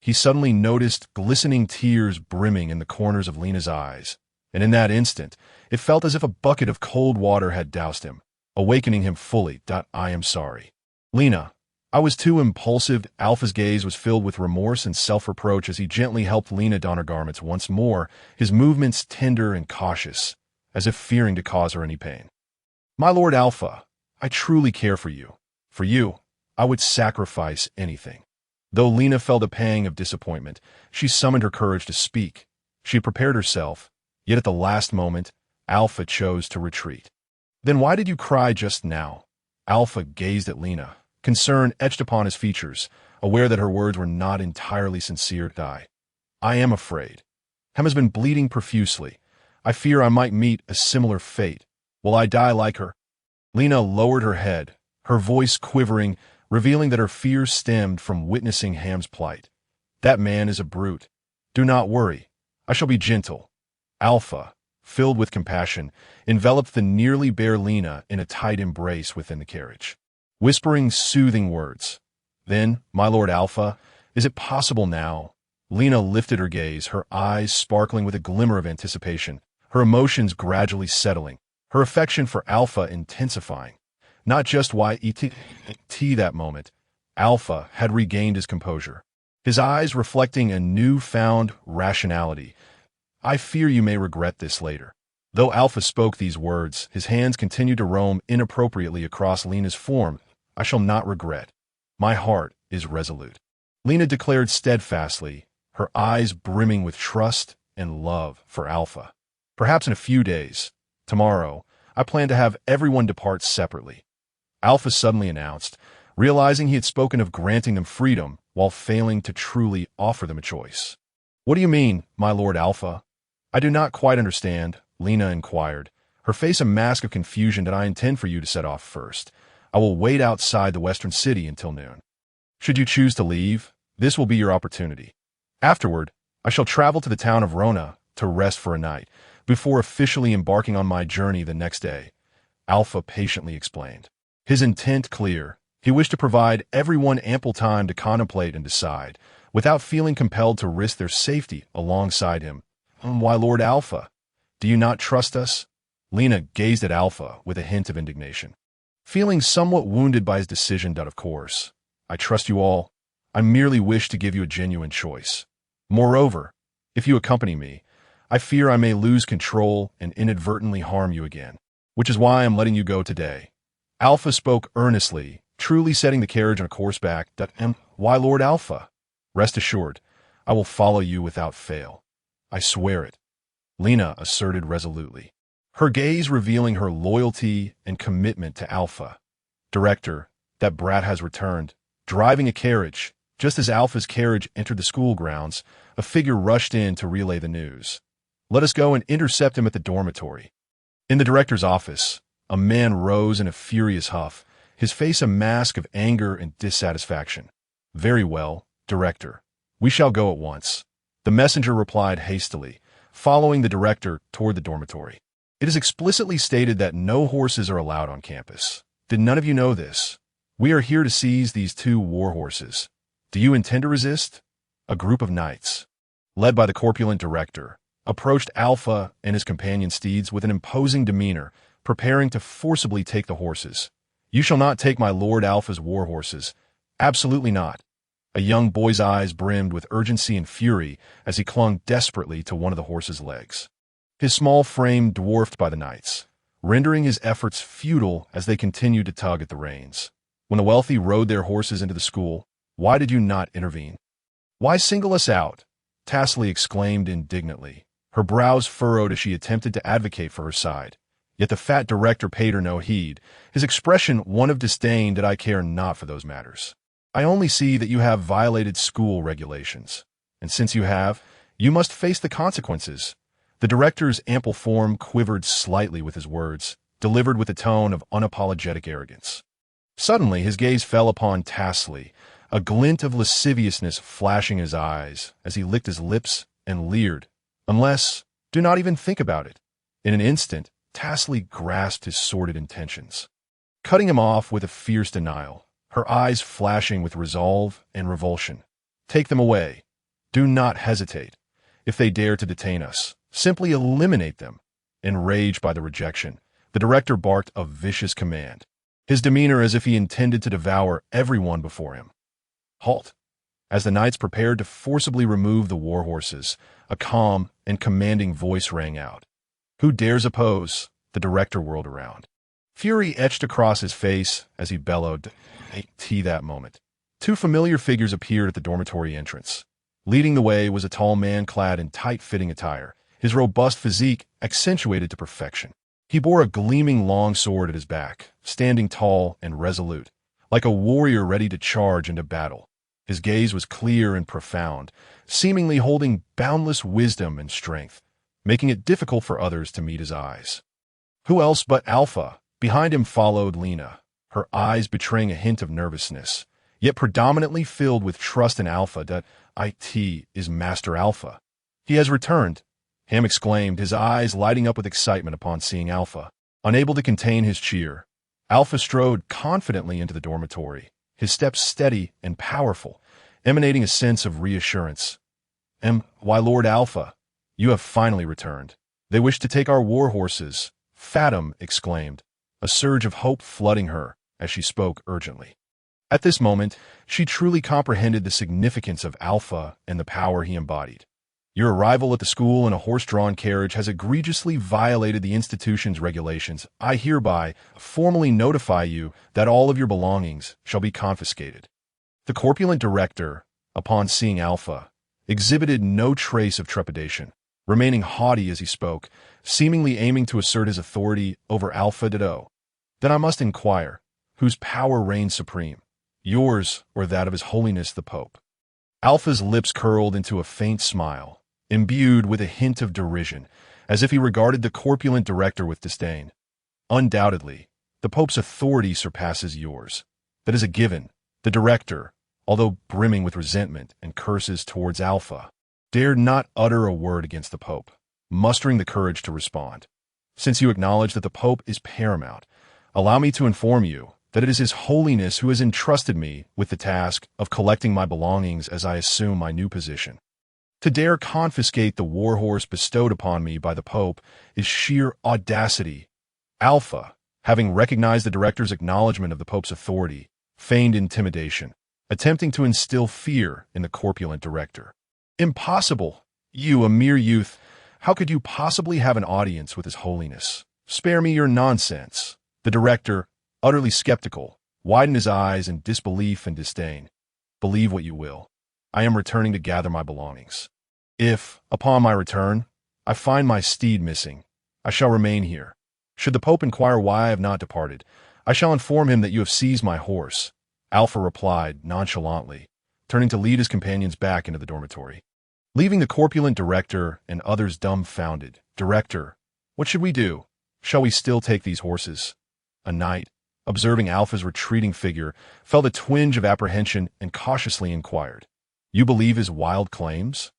he suddenly noticed glistening tears brimming in the corners of Lena's eyes, and in that instant, it felt as if a bucket of cold water had doused him, awakening him fully. I am sorry. Lena, I was too impulsive. Alpha's gaze was filled with remorse and self-reproach as he gently helped Lena don her garments once more, his movements tender and cautious, as if fearing to cause her any pain. My Lord Alpha, I truly care for you. For you, I would sacrifice anything. Though Lena felt a pang of disappointment, she summoned her courage to speak. She had prepared herself, yet at the last moment, Alpha chose to retreat. Then why did you cry just now? Alpha gazed at Lena, concern etched upon his features, aware that her words were not entirely sincere. I am afraid. Hem has been bleeding profusely. I fear I might meet a similar fate. Will I die like her? Lena lowered her head, her voice quivering, revealing that her fears stemmed from witnessing Ham's plight. That man is a brute. Do not worry. I shall be gentle. Alpha, filled with compassion, enveloped the nearly bare Lena in a tight embrace within the carriage, whispering soothing words. Then, my Lord Alpha, is it possible now? Lena lifted her gaze, her eyes sparkling with a glimmer of anticipation, her emotions gradually settling, her affection for Alpha intensifying. Not just that moment, Alpha had regained his composure, his eyes reflecting a newfound rationality. I fear you may regret this later. Though Alpha spoke these words, his hands continued to roam inappropriately across Lena's form. I shall not regret. My heart is resolute. Lena declared steadfastly, her eyes brimming with trust and love for Alpha. Perhaps in a few days, tomorrow, I plan to have everyone depart separately. Alpha suddenly announced, realizing he had spoken of granting them freedom while failing to truly offer them a choice. What do you mean, my lord Alpha? I do not quite understand, Lena inquired, her face a mask of confusion. That I intend for you to set off first. I will wait outside the western city until noon. Should you choose to leave, this will be your opportunity. Afterward, I shall travel to the town of Rona to rest for a night, before officially embarking on my journey the next day, Alpha patiently explained. His intent clear. He wished to provide everyone ample time to contemplate and decide, without feeling compelled to risk their safety alongside him. Why, Lord Alpha, do you not trust us? Lena gazed at Alpha with a hint of indignation. Feeling somewhat wounded by his decision, that of course, I trust you all. I merely wish to give you a genuine choice. Moreover, if you accompany me, I fear I may lose control and inadvertently harm you again, which is why I'm letting you go today. Alpha spoke earnestly, truly setting the carriage on a course back. Why, Lord Alpha? Rest assured, I will follow you without fail. I swear it, Lena asserted resolutely, her gaze revealing her loyalty and commitment to Alpha. Director, that brat has returned, driving a carriage. Just as Alpha's carriage entered the school grounds, a figure rushed in to relay the news. Let us go and intercept him at the dormitory. In the director's office, a man rose in a furious huff, his face a mask of anger and dissatisfaction. Very well, Director. We shall go at once. The messenger replied hastily, following the director toward the dormitory. It is explicitly stated that no horses are allowed on campus. Did none of you know this? We are here to seize these 2 war horses. Do you intend to resist? A group of knights, led by the corpulent director, approached Alpha and his companion steeds with an imposing demeanor, preparing to forcibly take the horses. You shall not take my Lord Alpha's war horses. Absolutely not. A young boy's eyes brimmed with urgency and fury as he clung desperately to one of the horse's legs. His small frame dwarfed by the knights, rendering his efforts futile as they continued to tug at the reins. When the wealthy rode their horses into the school, why did you not intervene? Why single us out? Tasley exclaimed indignantly, her brows furrowed as she attempted to advocate for her side. Yet the fat director paid her no heed, his expression one of disdain. That I care not for those matters. I only see that you have violated school regulations. And since you have, you must face the consequences. The director's ample form quivered slightly with his words, delivered with a tone of unapologetic arrogance. Suddenly his gaze fell upon Tasley, a glint of lasciviousness flashing in his eyes as he licked his lips and leered. Unless, do not even think about it. In an instant, Tasley grasped his sordid intentions, cutting him off with a fierce denial, her eyes flashing with resolve and revulsion. Take them away. Do not hesitate. If they dare to detain us, simply eliminate them. Enraged by the rejection, the director barked a vicious command, his demeanor as if he intended to devour everyone before him. Halt! As the knights prepared to forcibly remove the war horses, a calm and commanding voice rang out. Who dares oppose? The director whirled around. Fury etched across his face as he bellowed. That moment, 2 familiar figures appeared at the dormitory entrance. Leading the way was a tall man clad in tight-fitting attire, his robust physique accentuated to perfection. He bore a gleaming long sword at his back, standing tall and resolute, like a warrior ready to charge into battle. His gaze was clear and profound, seemingly holding boundless wisdom and strength, making it difficult for others to meet his eyes. Who else but Alpha? Behind him followed Lena, her eyes betraying a hint of nervousness, yet predominantly filled with trust in Alpha. That it is Master Alpha. He has returned, Ham exclaimed, his eyes lighting up with excitement upon seeing Alpha. Unable to contain his cheer, Alpha strode confidently into the dormitory, his steps steady and powerful, emanating a sense of reassurance. Why, Lord Alpha, you have finally returned. They wish to take our war horses, Fathom exclaimed, a surge of hope flooding her as she spoke urgently. At this moment, she truly comprehended the significance of Alpha and the power he embodied. Your arrival at the school in a horse-drawn carriage has egregiously violated the institution's regulations. I hereby formally notify you that all of your belongings shall be confiscated. The corpulent director, upon seeing Alpha, exhibited no trace of trepidation, remaining haughty as he spoke, seemingly aiming to assert his authority over Alpha Ditto. Then I must inquire, whose power reigns supreme, yours or that of His Holiness the Pope? Alpha's lips curled into a faint smile, imbued with a hint of derision, as if he regarded the corpulent director with disdain. Undoubtedly, the Pope's authority surpasses yours. That is a given. The director, although brimming with resentment and curses towards Alpha, dared not utter a word against the Pope, mustering the courage to respond. Since you acknowledge that the Pope is paramount, allow me to inform you that it is His Holiness who has entrusted me with the task of collecting my belongings as I assume my new position. To dare confiscate the warhorse bestowed upon me by the Pope is sheer audacity. Alpha, having recognized the director's acknowledgement of the Pope's authority, feigned intimidation, attempting to instill fear in the corpulent director. Impossible! You, a mere youth, how could you possibly have an audience with His Holiness? Spare me your nonsense. The director, utterly skeptical, widened his eyes in disbelief and disdain. Believe what you will. I am returning to gather my belongings. If, upon my return, I find my steed missing, I shall remain here. Should the Pope inquire why I have not departed, I shall inform him that you have seized my horse. Alpha replied nonchalantly, turning to lead his companions back into the dormitory. Leaving the corpulent director and others dumbfounded. Director, what should we do? Shall we still take these horses? A knight, observing Alpha's retreating figure, felt a twinge of apprehension and cautiously inquired, You believe his wild claims?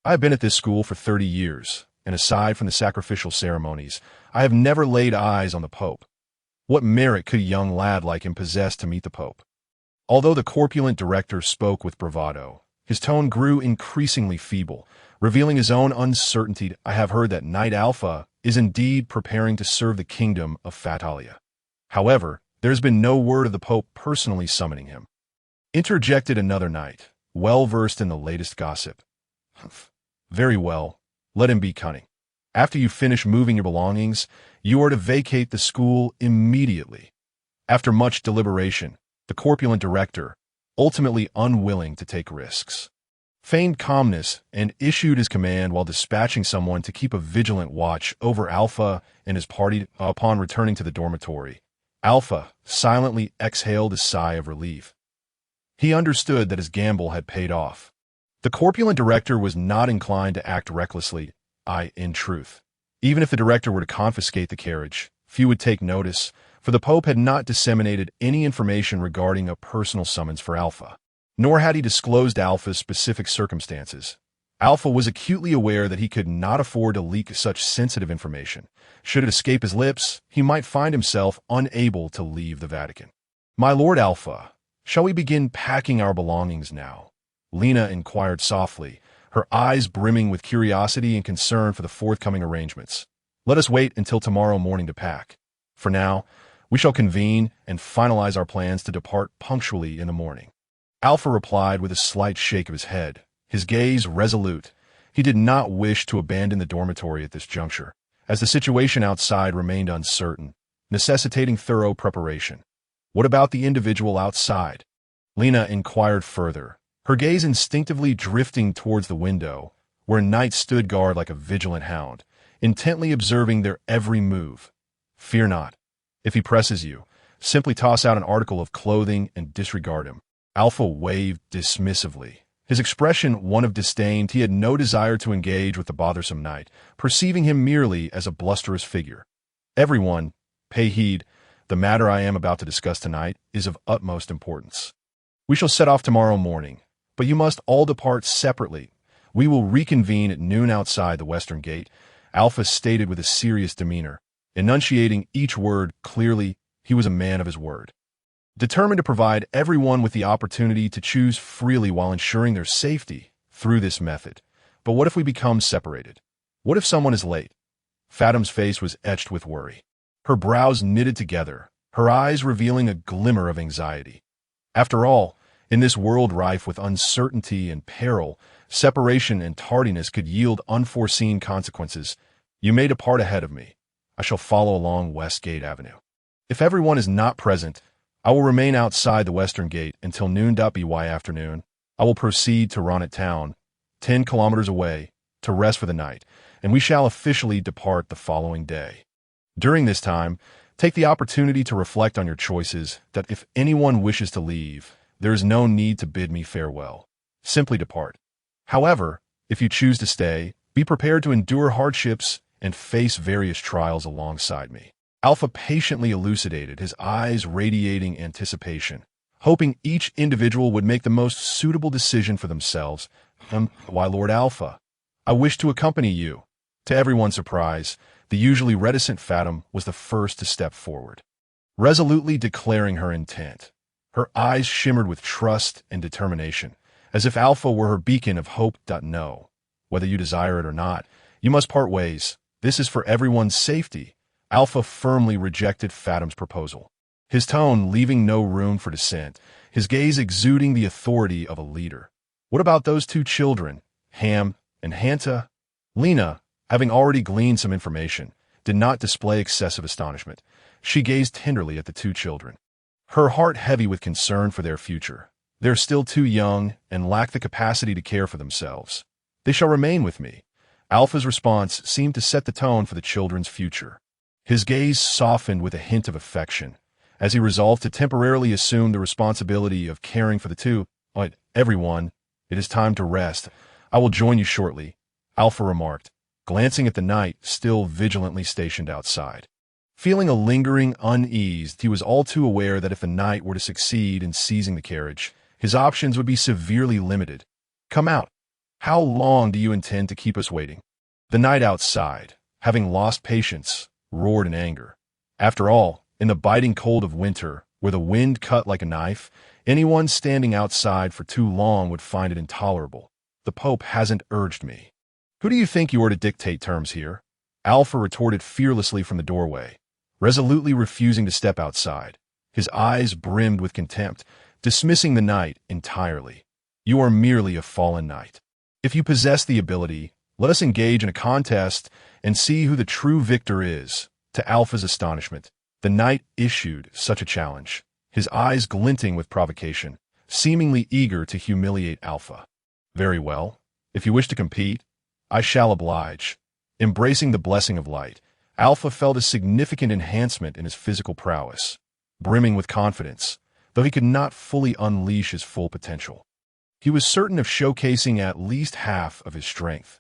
I have been at this school for 30 years, and aside from the sacrificial ceremonies, I have never laid eyes on the Pope. What merit could a young lad like him possess to meet the Pope? Although the corpulent director spoke with bravado, his tone grew increasingly feeble, revealing his own uncertainty. I have heard that Knight Alpha is indeed preparing to serve the kingdom of Fatalia. However, there has been no word of the Pope personally summoning him. Interjected another knight, well versed in the latest gossip. Very well, let him be cunning. After you finish moving your belongings, you are to vacate the school immediately. After much deliberation, the corpulent director, ultimately unwilling to take risks, feigned calmness and issued his command while dispatching someone to keep a vigilant watch over Alpha and his party. Upon returning to the dormitory, Alpha silently exhaled a sigh of relief. He understood that his gamble had paid off. The corpulent director was not inclined to act recklessly. In truth, even if the director were to confiscate the carriage, few would take notice, for the Pope had not disseminated any information regarding a personal summons for Alpha, nor had he disclosed Alpha's specific circumstances. Alpha was acutely aware that he could not afford to leak such sensitive information. Should it escape his lips, he might find himself unable to leave the Vatican. My Lord Alpha, shall we begin packing our belongings now? Lena inquired softly, her eyes brimming with curiosity and concern for the forthcoming arrangements. Let us wait until tomorrow morning to pack. For now, we shall convene and finalize our plans to depart punctually in the morning. Alpha replied with a slight shake of his head, his gaze resolute. He did not wish to abandon the dormitory at this juncture, as the situation outside remained uncertain, necessitating thorough preparation. What about the individual outside? Lena inquired further, her gaze instinctively drifting towards the window, where a knight stood guard like a vigilant hound, intently observing their every move. Fear not. If he presses you, simply toss out an article of clothing and disregard him. Alpha waved dismissively, his expression one of disdain. He had no desire to engage with the bothersome knight, perceiving him merely as a blusterous figure. Everyone, pay heed, the matter I am about to discuss tonight is of utmost importance. We shall set off tomorrow morning, but you must all depart separately. We will reconvene at noon outside the western gate, Alpha stated with a serious demeanor, enunciating each word clearly. He was a man of his word, determined to provide everyone with the opportunity to choose freely while ensuring their safety through this method. But what if we become separated? What if someone is late? Fatim's face was etched with worry, her brows knitted together, her eyes revealing a glimmer of anxiety. After all, in this world rife with uncertainty and peril, separation and tardiness could yield unforeseen consequences. You may depart ahead of me. I shall follow along Westgate Avenue. If everyone is not present, I will remain outside the western gate until noon.by afternoon. I will proceed to Ronnet Town, 10 kilometers away, to rest for the night, and we shall officially depart the following day. During this time, take the opportunity to reflect on your choices, that if anyone wishes to leave, there is no need to bid me farewell. Simply depart. However, if you choose to stay, be prepared to endure hardships and face various trials alongside me. Alpha patiently elucidated, his eyes radiating anticipation, hoping each individual would make the most suitable decision for themselves. Why, Lord Alpha, I wish to accompany you. To everyone's surprise, the usually reticent Fathom was the first to step forward, resolutely declaring her intent. Her eyes shimmered with trust and determination, as if Alpha were her beacon of hope. No, whether you desire it or not, you must part ways. This is for everyone's safety. Alpha firmly rejected Fathom's proposal, his tone leaving no room for dissent, his gaze exuding the authority of a leader. What about those two children, Ham and Hanta? Lena, having already gleaned some information, did not display excessive astonishment. She gazed tenderly at the two children, her heart heavy with concern for their future. They're still too young and lack the capacity to care for themselves. They shall remain with me. Alpha's response seemed to set the tone for the children's future. His gaze softened with a hint of affection, as he resolved to temporarily assume the responsibility of caring for the two. Everyone, it is time to rest. I will join you shortly, Alpha remarked, glancing at the knight still vigilantly stationed outside. Feeling a lingering unease, he was all too aware that if the knight were to succeed in seizing the carriage, his options would be severely limited. Come out. How long do you intend to keep us waiting? The knight outside, having lost patience, roared in anger. After all, in the biting cold of winter, where the wind cut like a knife, anyone standing outside for too long would find it intolerable. The Pope hasn't urged me. Who do you think you are to dictate terms here? Alpha retorted fearlessly from the doorway, resolutely refusing to step outside. His eyes brimmed with contempt, dismissing the knight entirely. You are merely a fallen knight. If you possess the ability, let us engage in a contest and see who the true victor is. To Alpha's astonishment, the knight issued such a challenge, his eyes glinting with provocation, seemingly eager to humiliate Alpha. Very well. If you wish to compete, I shall oblige. Embracing the blessing of light, Alpha felt a significant enhancement in his physical prowess, brimming with confidence, though he could not fully unleash his full potential. He was certain of showcasing at least half of his strength.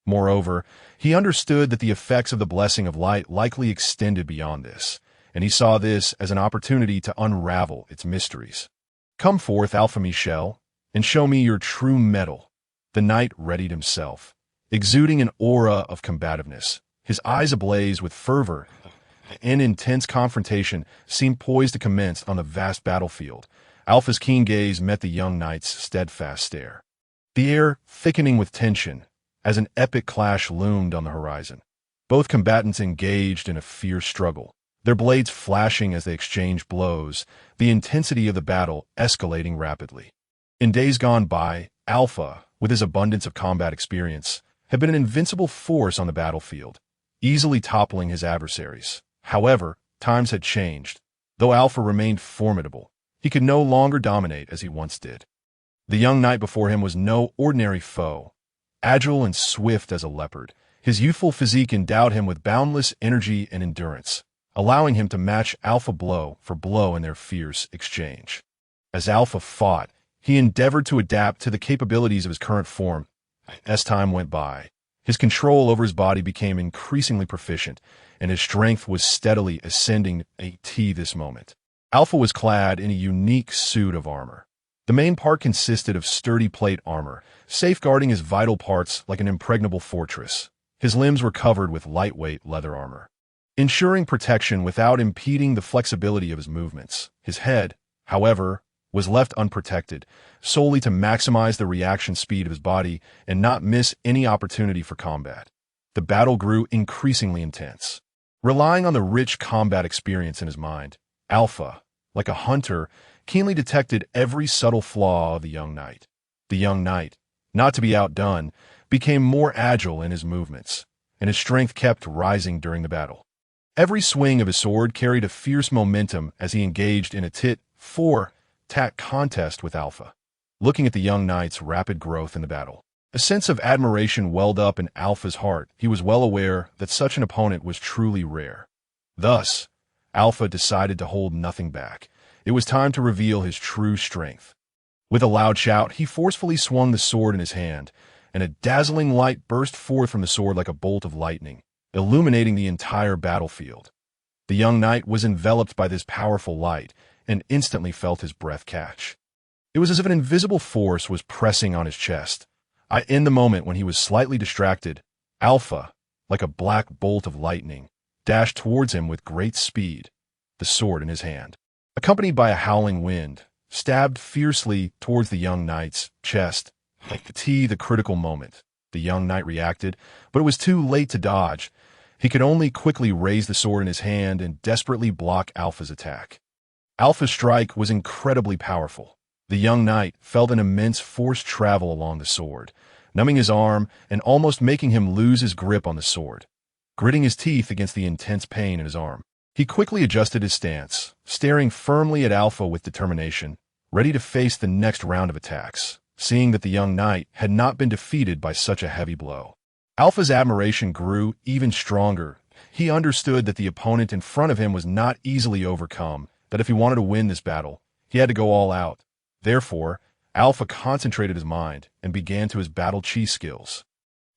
Moreover, he understood that the effects of the blessing of light likely extended beyond this, and he saw this as an opportunity to unravel its mysteries. Come forth, Alpha Michel, and show me your true mettle. The knight readied himself, exuding an aura of combativeness, his eyes ablaze with fervor. An intense confrontation seemed poised to commence on the vast battlefield. Alpha's keen gaze met the young knight's steadfast stare, the air thickening with tension as an epic clash loomed on the horizon. Both combatants engaged in a fierce struggle, their blades flashing as they exchanged blows, the intensity of the battle escalating rapidly. In days gone by, Alpha, with his abundance of combat experience, had been an invincible force on the battlefield, easily toppling his adversaries. However, times had changed. Though Alpha remained formidable, he could no longer dominate as he once did. The young knight before him was no ordinary foe. Agile and swift as a leopard, his youthful physique endowed him with boundless energy and endurance, allowing him to match Alpha blow for blow in their fierce exchange. As Alpha fought, he endeavored to adapt to the capabilities of his current form. As time went by, his control over his body became increasingly proficient, and his strength was steadily ascending to this moment. Alpha was clad in a unique suit of armor. The main part consisted of sturdy plate armor, safeguarding his vital parts like an impregnable fortress. His limbs were covered with lightweight leather armor, ensuring protection without impeding the flexibility of his movements. His head, however, was left unprotected, solely to maximize the reaction speed of his body and not miss any opportunity for combat. The battle grew increasingly intense. Relying on the rich combat experience in his mind, Alpha, like a hunter, keenly detected every subtle flaw of the young knight. The young knight, not to be outdone, became more agile in his movements, and his strength kept rising during the battle. Every swing of his sword carried a fierce momentum as he engaged in a tit-for-tat contest with Alpha. Looking at the young knight's rapid growth in the battle, a sense of admiration welled up in Alpha's heart. He was well aware that such an opponent was truly rare. Thus, Alpha decided to hold nothing back. It was time to reveal his true strength. With a loud shout, he forcefully swung the sword in his hand, and a dazzling light burst forth from the sword like a bolt of lightning, illuminating the entire battlefield. The young knight was enveloped by this powerful light and instantly felt his breath catch. It was as if an invisible force was pressing on his chest. In the moment when he was slightly distracted, Alpha, like a black bolt of lightning, dashed towards him with great speed, the sword in his hand. Accompanied by a howling wind, stabbed fiercely towards the young knight's chest. The critical moment. The young knight reacted, but it was too late to dodge. He could only quickly raise the sword in his hand and desperately block Alpha's attack. Alpha's strike was incredibly powerful. The young knight felt an immense force travel along the sword, numbing his arm and almost making him lose his grip on the sword. Gritting his teeth against the intense pain in his arm, he quickly adjusted his stance, staring firmly at Alpha with determination, ready to face the next round of attacks, seeing that the young knight had not been defeated by such a heavy blow. Alpha's admiration grew even stronger. He understood that the opponent in front of him was not easily overcome, that if he wanted to win this battle, he had to go all out. Therefore, Alpha concentrated his mind and began to his battle chi skills.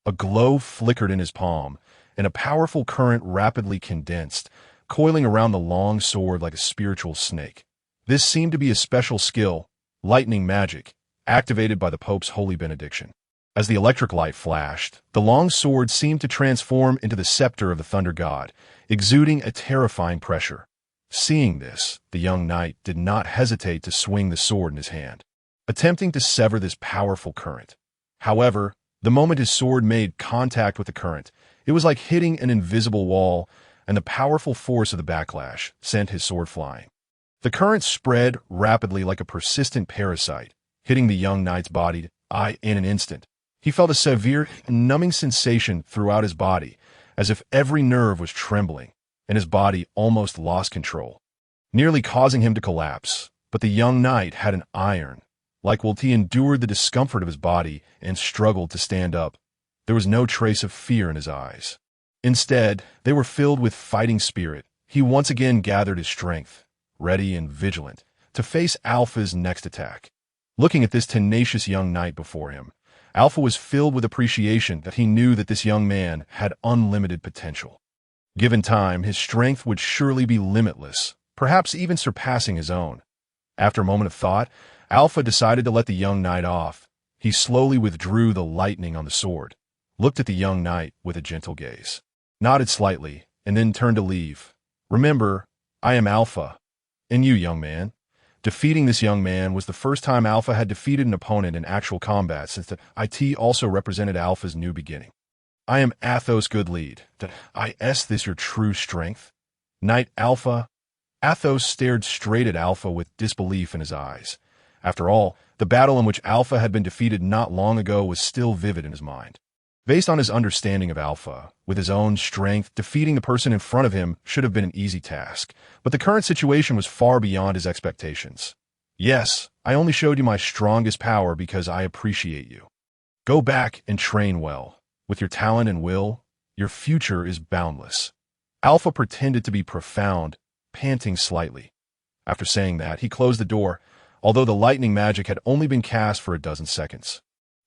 A glow flickered in his palm, and a powerful current rapidly condensed, coiling around the long sword like a spiritual snake. This seemed to be a special skill, lightning magic, activated by the Pope's holy benediction. As the electric light flashed, the long sword seemed to transform into the scepter of the thunder god, exuding a terrifying pressure. Seeing this, the young knight did not hesitate to swing the sword in his hand, attempting to sever this powerful current. However, the moment his sword made contact with the current, it was like hitting an invisible wall, and the powerful force of the backlash sent his sword flying. The current spread rapidly like a persistent parasite, hitting the young knight's body in an instant. He felt a severe, numbing sensation throughout his body, as if every nerve was trembling, and his body almost lost control, nearly causing him to collapse. But the young knight had an iron. Like while he endured the discomfort of his body and struggled to stand up, there was no trace of fear in his eyes. Instead, they were filled with fighting spirit. He once again gathered his strength, ready and vigilant, to face Alpha's next attack. Looking at this tenacious young knight before him, Alpha was filled with appreciation that he knew that this young man had unlimited potential. Given time, his strength would surely be limitless, perhaps even surpassing his own. After a moment of thought, Alpha decided to let the young knight off. He slowly withdrew the lightning on the sword, looked at the young knight with a gentle gaze, nodded slightly, and then turned to leave. "Remember, I am Alpha, and you, young man." Defeating this young man was the first time Alpha had defeated an opponent in actual combat since the IT also represented Alpha's new beginning. "I am Athos good lead. Is this your true strength? Knight Alpha?" Athos stared straight at Alpha with disbelief in his eyes. After all, the battle in which Alpha had been defeated not long ago was still vivid in his mind. Based on his understanding of Alpha, with his own strength, defeating the person in front of him should have been an easy task, but the current situation was far beyond his expectations. "Yes, I only showed you my strongest power because I appreciate you. Go back and train well. With your talent and will, your future is boundless." Alpha pretended to be profound, panting slightly. After saying that, he closed the door, although the lightning magic had only been cast for a dozen seconds.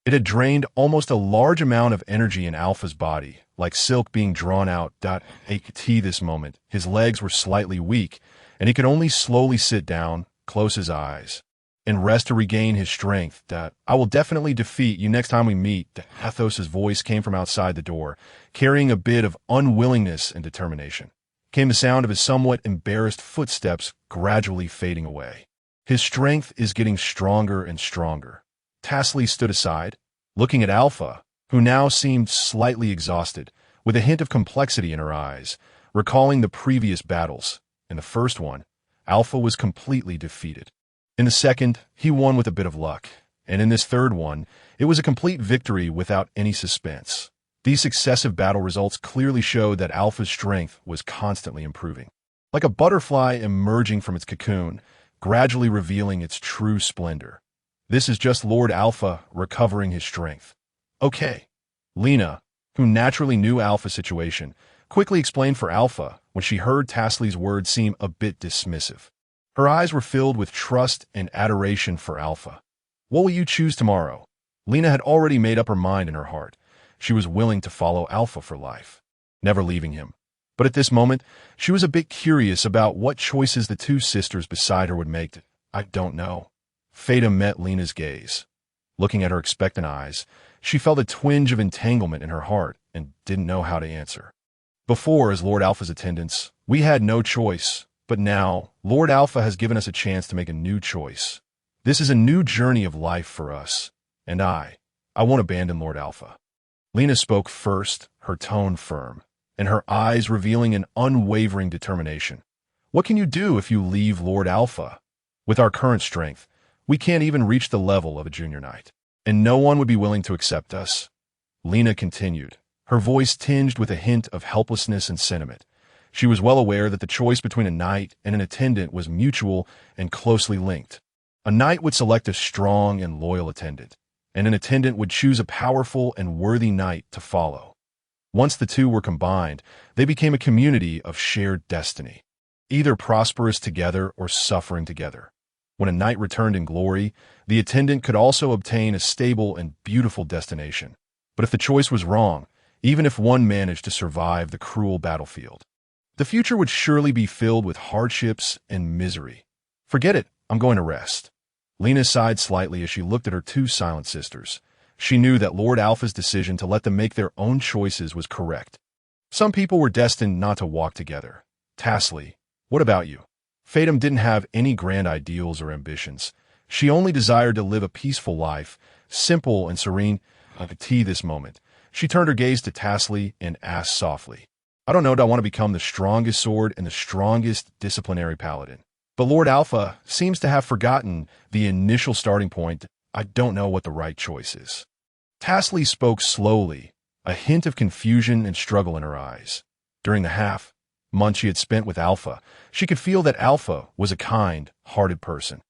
It had drained almost a large amount of energy in Alpha's body, like silk being drawn out. At this moment, his legs were slightly weak, and he could only slowly sit down, close his eyes, and rest to regain his strength. "I will definitely defeat you next time we meet." Athos's voice came from outside the door, carrying a bit of unwillingness and determination. Came the sound of his somewhat embarrassed footsteps gradually fading away. "His strength is getting stronger and stronger." Tasley stood aside, looking at Alpha, who now seemed slightly exhausted, with a hint of complexity in her eyes, recalling the previous battles. In the first one, Alpha was completely defeated. In the second, he won with a bit of luck, and in this third one, it was a complete victory without any suspense. These successive battle results clearly showed that Alpha's strength was constantly improving. Like a butterfly emerging from its cocoon, gradually revealing its true splendor. This is just Lord Alpha recovering his strength. Okay. Lena, who naturally knew Alpha's situation, quickly explained for Alpha when she heard Tasley's words seem a bit dismissive. Her eyes were filled with trust and adoration for Alpha. What will you choose tomorrow? Lena had already made up her mind in her heart. She was willing to follow Alpha for life, never leaving him. But at this moment, she was a bit curious about what choices the two sisters beside her would make. I don't know. Fata met Lena's gaze. Looking at her expectant eyes, she felt a twinge of entanglement in her heart and didn't know how to answer. Before, as Lord Alpha's attendants, we had no choice, but now, Lord Alpha has given us a chance to make a new choice. This is a new journey of life for us, and I won't abandon Lord Alpha. Lena spoke first, her tone firm, and her eyes revealing an unwavering determination. What can you do if you leave Lord Alpha? With our current strength, we can't even reach the level of a junior knight, and no one would be willing to accept us. Lena continued, her voice tinged with a hint of helplessness and sentiment. She was well aware that the choice between a knight and an attendant was mutual and closely linked. A knight would select a strong and loyal attendant, and an attendant would choose a powerful and worthy knight to follow. Once the two were combined, they became a community of shared destiny, either prosperous together or suffering together. When a knight returned in glory, the attendant could also obtain a stable and beautiful destination. But if the choice was wrong, even if one managed to survive the cruel battlefield, the future would surely be filled with hardships and misery. Forget it, I'm going to rest. Lena sighed slightly as she looked at her two silent sisters. She knew that Lord Alpha's decision to let them make their own choices was correct. Some people were destined not to walk together. Tasley, what about you? Fatum didn't have any grand ideals or ambitions. She only desired to live a peaceful life, simple and serene. I could see this moment. She turned her gaze to Tasley and asked softly, I don't know, do I want to become the strongest sword and the strongest disciplinary paladin? But Lord Alpha seems to have forgotten the initial starting point. I don't know what the right choice is. Tasley spoke slowly, a hint of confusion and struggle in her eyes. During the month she had spent with Alpha, she could feel that Alpha was a kind-hearted person.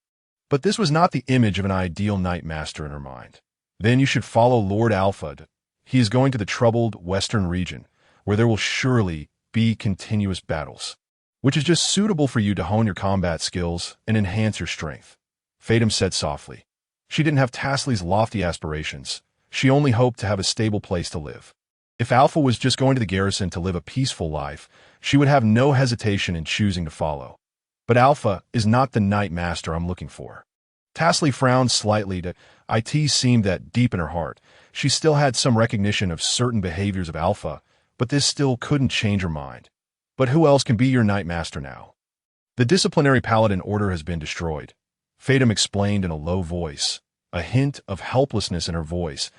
But this was not the image of an ideal knight master in her mind. Then you should follow Lord Alpha. He is going to the troubled western region, where there will surely be continuous battles, which is just suitable for you to hone your combat skills and enhance your strength. Fatum said softly. She didn't have Tasley's lofty aspirations. She only hoped to have a stable place to live. If Alpha was just going to the garrison to live a peaceful life, she would have no hesitation in choosing to follow. But Alpha is not the knight master I'm looking for. Tasley frowned slightly. It seemed that deep in her heart, she still had some recognition of certain behaviors of Alpha, but this still couldn't change her mind. But who else can be your knight master now? The disciplinary paladin order has been destroyed. Fatum explained in a low voice, a hint of helplessness in her voice.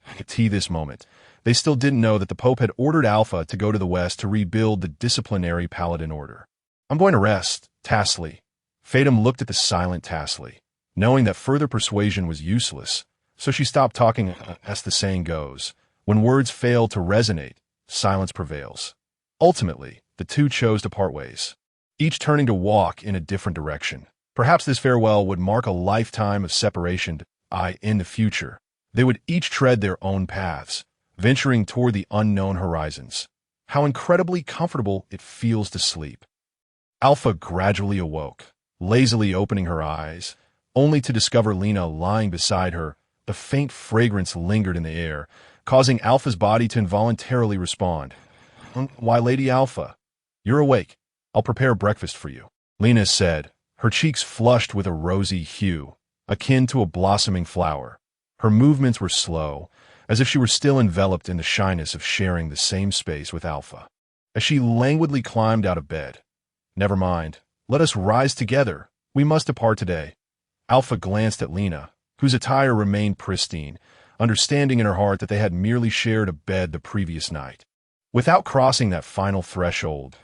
I could see this moment. They still didn't know that the Pope had ordered Alpha to go to the west to rebuild the disciplinary paladin order. I'm going to rest, Tasley. Fatum looked at the silent Tasley, knowing that further persuasion was useless, so she stopped talking. As the saying goes, when words fail to resonate, silence prevails. Ultimately, the two chose to part ways, each turning to walk in a different direction. Perhaps this farewell would mark a lifetime of separation. In the future, they would each tread their own paths, venturing toward the unknown horizons. How incredibly comfortable it feels to sleep. Alpha gradually awoke, lazily opening her eyes, only to discover Lena lying beside her. The faint fragrance lingered in the air, causing Alpha's body to involuntarily respond. Why, Lady Alpha, you're awake. I'll prepare breakfast for you, Lena said, her cheeks flushed with a rosy hue, akin to a blossoming flower. Her movements were slow, as if she were still enveloped in the shyness of sharing the same space with Alpha. As she languidly climbed out of bed, Never mind, let us rise together. We must depart today. Alpha glanced at Lena, whose attire remained pristine, understanding in her heart that they had merely shared a bed the previous night. Without crossing that final threshold,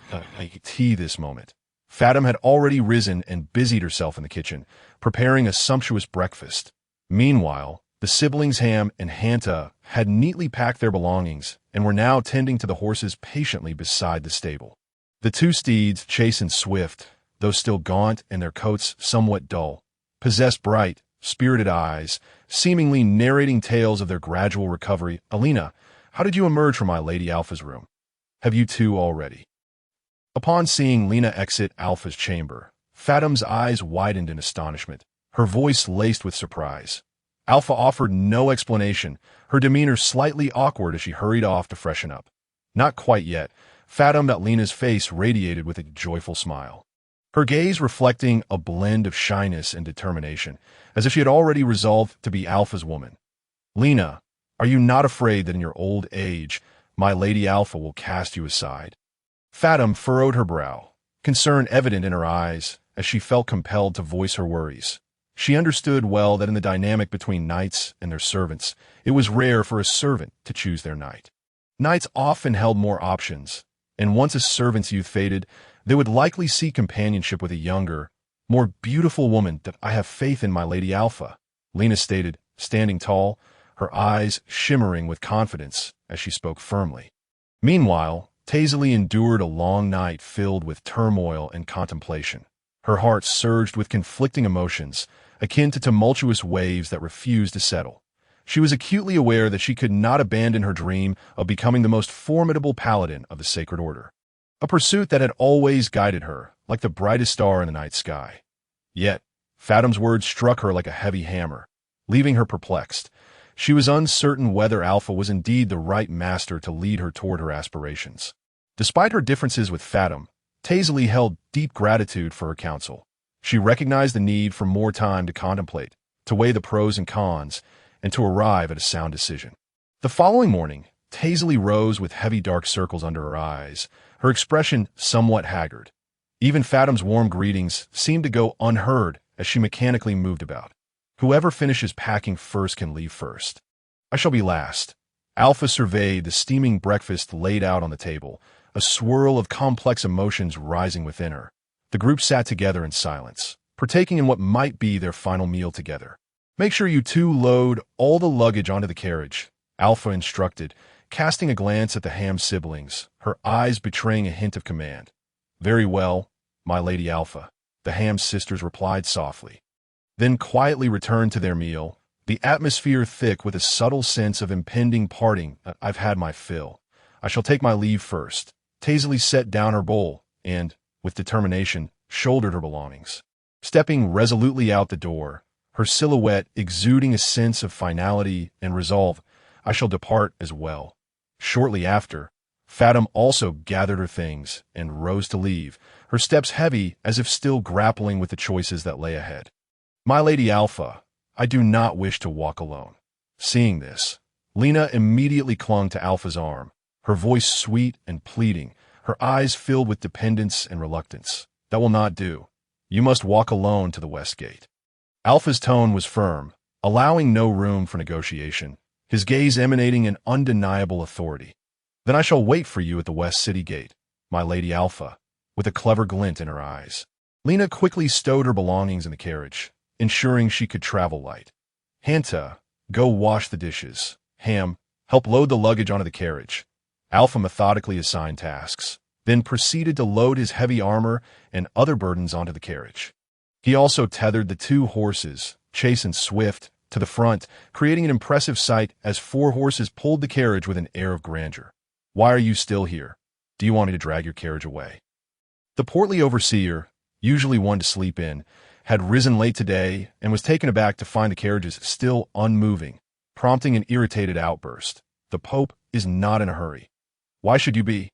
this moment, Fatim had already risen and busied herself in the kitchen, preparing a sumptuous breakfast. Meanwhile, the siblings Ham and Hanta had neatly packed their belongings and were now tending to the horses patiently beside the stable. The two steeds, Chase and Swift, though still gaunt and their coats somewhat dull, possessed bright, spirited eyes, seemingly narrating tales of their gradual recovery. "Alina, how did you emerge from my Lady Alpha's room? Have you two already?" Upon seeing Lena exit Alpha's chamber, Fatim's eyes widened in astonishment, her voice laced with surprise. Alpha offered no explanation, her demeanor slightly awkward as she hurried off to freshen up. "Not quite yet." Lena's face radiated with a joyful smile, her gaze reflecting a blend of shyness and determination, as if she had already resolved to be Alpha's woman. "Lena, are you not afraid that in your old age, my Lady Alpha will cast you aside?" Fatim furrowed her brow, concern evident in her eyes as she felt compelled to voice her worries. She understood well that in the dynamic between knights and their servants, it was rare for a servant to choose their knight. Knights often held more options, and once a servant's youth faded, they would likely seek companionship with a younger, more beautiful woman. "That I have faith in my Lady Alpha," Lena stated, standing tall, her eyes shimmering with confidence as she spoke firmly. Meanwhile, Tazely endured a long night filled with turmoil and contemplation. Her heart surged with conflicting emotions, akin to tumultuous waves that refused to settle. She was acutely aware that she could not abandon her dream of becoming the most formidable paladin of the Sacred Order, a pursuit that had always guided her, like the brightest star in the night sky. Yet, Fatim's words struck her like a heavy hammer, leaving her perplexed. She was uncertain whether Alpha was indeed the right master to lead her toward her aspirations. Despite her differences with Fatim, Tazely held deep gratitude for her counsel. She recognized the need for more time to contemplate, to weigh the pros and cons, and to arrive at a sound decision. The following morning, Tazely rose with heavy dark circles under her eyes, her expression somewhat haggard. Even Fatim's warm greetings seemed to go unheard as she mechanically moved about. "Whoever finishes packing first can leave first. I shall be last." Alpha surveyed the steaming breakfast laid out on the table, a swirl of complex emotions rising within her. The group sat together in silence, partaking in what might be their final meal together. "Make sure you two load all the luggage onto the carriage," Alpha instructed, casting a glance at the Ham siblings, her eyes betraying a hint of command. "Very well, my Lady Alpha," the Ham sisters replied softly, then quietly returned to their meal, the atmosphere thick with a subtle sense of impending parting. "I've had my fill. I shall take my leave first." Tazely set down her bowl and, with determination, shouldered her belongings. Stepping resolutely out the door, her silhouette exuding a sense of finality and resolve, "I shall depart as well." Shortly after, Fatim also gathered her things and rose to leave, her steps heavy as if still grappling with the choices that lay ahead. "My Lady Alpha, I do not wish to walk alone." Seeing this, Lena immediately clung to Alpha's arm, her voice sweet and pleading, her eyes filled with dependence and reluctance. "That will not do. You must walk alone to the west gate." Alpha's tone was firm, allowing no room for negotiation, his gaze emanating an undeniable authority. "Then I shall wait for you at the west city gate, my Lady Alpha," with a clever glint in her eyes. Lena quickly stowed her belongings in the carriage, ensuring she could travel light. "Hanta, go wash the dishes. Ham, help load the luggage onto the carriage." Alpha methodically assigned tasks, then proceeded to load his heavy armor and other burdens onto the carriage. He also tethered the two horses, Chase and Swift, to the front, creating an impressive sight as 4 horses pulled the carriage with an air of grandeur. "Why are you still here? Do you want me to drag your carriage away?" The portly overseer, usually one to sleep in, had risen late today and was taken aback to find the carriages still unmoving, prompting an irritated outburst. "The Pope is not in a hurry." "Why should you be?"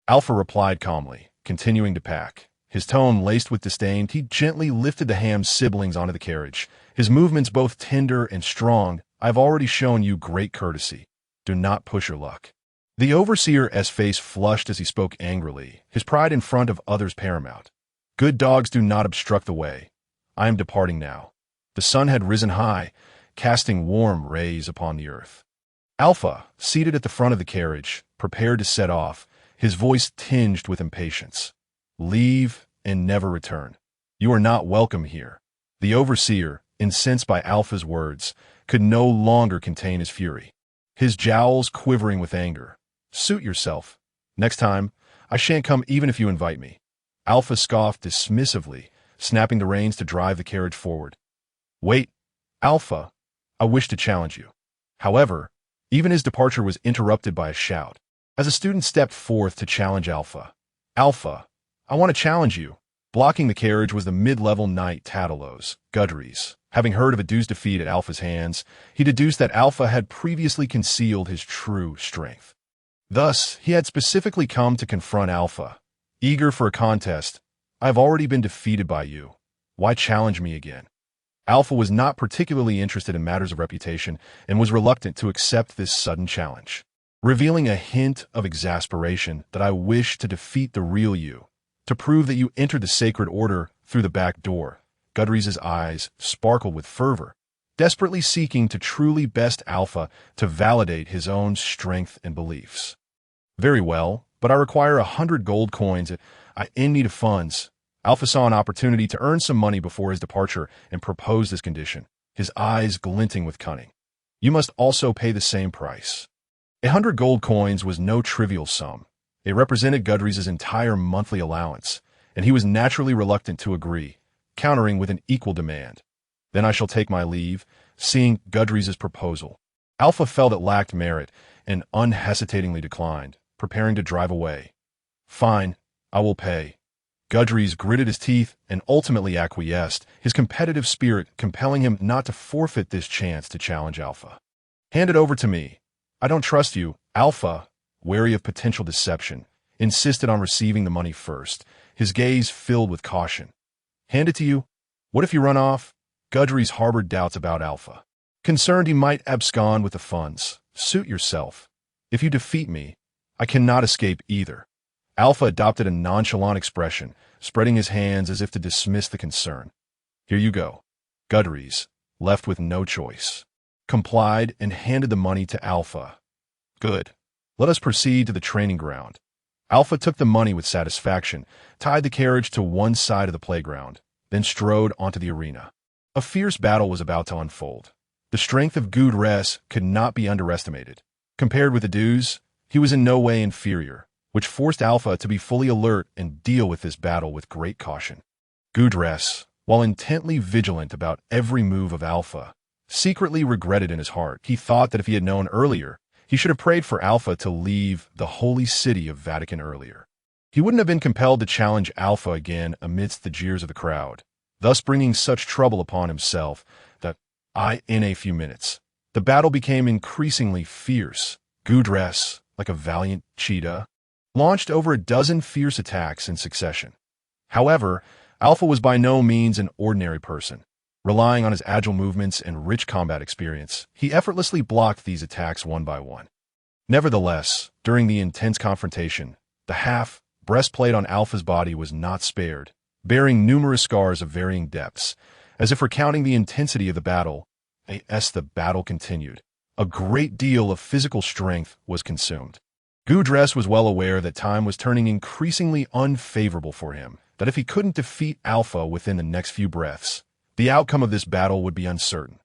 Alpha replied calmly, continuing to pack. His tone laced with disdain, he gently lifted the Ham siblings onto the carriage, his movements both tender and strong. "I've already shown you great courtesy. Do not push your luck." The overseer's face flushed as he spoke angrily, his pride in front of others paramount. "Good dogs do not obstruct the way. I am departing now." The sun had risen high, casting warm rays upon the earth. Alpha, seated at the front of the carriage, prepared to set off, his voice tinged with impatience. "Leave and never return. You are not welcome here." The overseer, incensed by Alpha's words, could no longer contain his fury, his jowls quivering with anger. "Suit yourself. Next time, I shan't come even if you invite me." Alpha scoffed dismissively, snapping the reins to drive the carriage forward. "Wait, Alpha, I wish to challenge you." However, even his departure was interrupted by a shout, as a student stepped forth to challenge Alpha. "Alpha, I want to challenge you." Blocking the carriage was the mid-level knight Tattalos, Gudries. Having heard of Adu's defeat at Alpha's hands, he deduced that Alpha had previously concealed his true strength. Thus, he had specifically come to confront Alpha. Eager for a contest, "I have already been defeated by you. Why challenge me again?" Alpha was not particularly interested in matters of reputation and was reluctant to accept this sudden challenge, revealing a hint of exasperation that "I wish to defeat the real you, to prove that you entered the sacred order through the back door." Gudries' eyes sparkled with fervor, desperately seeking to truly best Alpha to validate his own strength and beliefs. "Very well, but I require 100 gold coins. I in need of funds." Alpha saw an opportunity to earn some money before his departure and proposed this condition, his eyes glinting with cunning. "You must also pay the same price." 100 gold coins was no trivial sum. It represented Gudries' entire monthly allowance, and he was naturally reluctant to agree, countering with an equal demand. "Then I shall take my leave." Seeing Gudries' proposal, Alpha felt it lacked merit and unhesitatingly declined, preparing to drive away. "Fine, I will pay." Gudries gritted his teeth and ultimately acquiesced, his competitive spirit compelling him not to forfeit this chance to challenge Alpha. "Hand it over to me. I don't trust you." Alpha, wary of potential deception, insisted on receiving the money first, his gaze filled with caution. "Hand it to you? What if you run off?" Gudries harbored doubts about Alpha, concerned he might abscond with the funds. "Suit yourself. If you defeat me, I cannot escape either." Alpha adopted a nonchalant expression, spreading his hands as if to dismiss the concern. "Here you go." Gudries, left with no choice, complied and handed the money to Alpha. "Good. Let us proceed to the training ground." Alpha took the money with satisfaction, tied the carriage to one side of the playground, then strode onto the arena. A fierce battle was about to unfold. The strength of Gudries could not be underestimated. Compared with Adu's, he was in no way inferior, which forced Alpha to be fully alert and deal with this battle with great caution. Gudries, while intently vigilant about every move of Alpha, secretly regretted in his heart. He thought that if he had known earlier, he should have prayed for Alpha to leave the holy city of Vatican earlier. He wouldn't have been compelled to challenge Alpha again amidst the jeers of the crowd, thus bringing such trouble upon himself that, in a few minutes, the battle became increasingly fierce. Gudries, like a valiant cheetah, launched over a dozen fierce attacks in succession. However, Alpha was by no means an ordinary person. Relying on his agile movements and rich combat experience, he effortlessly blocked these attacks one by one. Nevertheless, during the intense confrontation, the breastplate on Alpha's body was not spared, bearing numerous scars of varying depths, as if recounting the intensity of the battle. As the battle continued, a great deal of physical strength was consumed. Gudries was well aware that time was turning increasingly unfavorable for him, that if he couldn't defeat Alpha within the next few breaths, the outcome of this battle would be uncertain.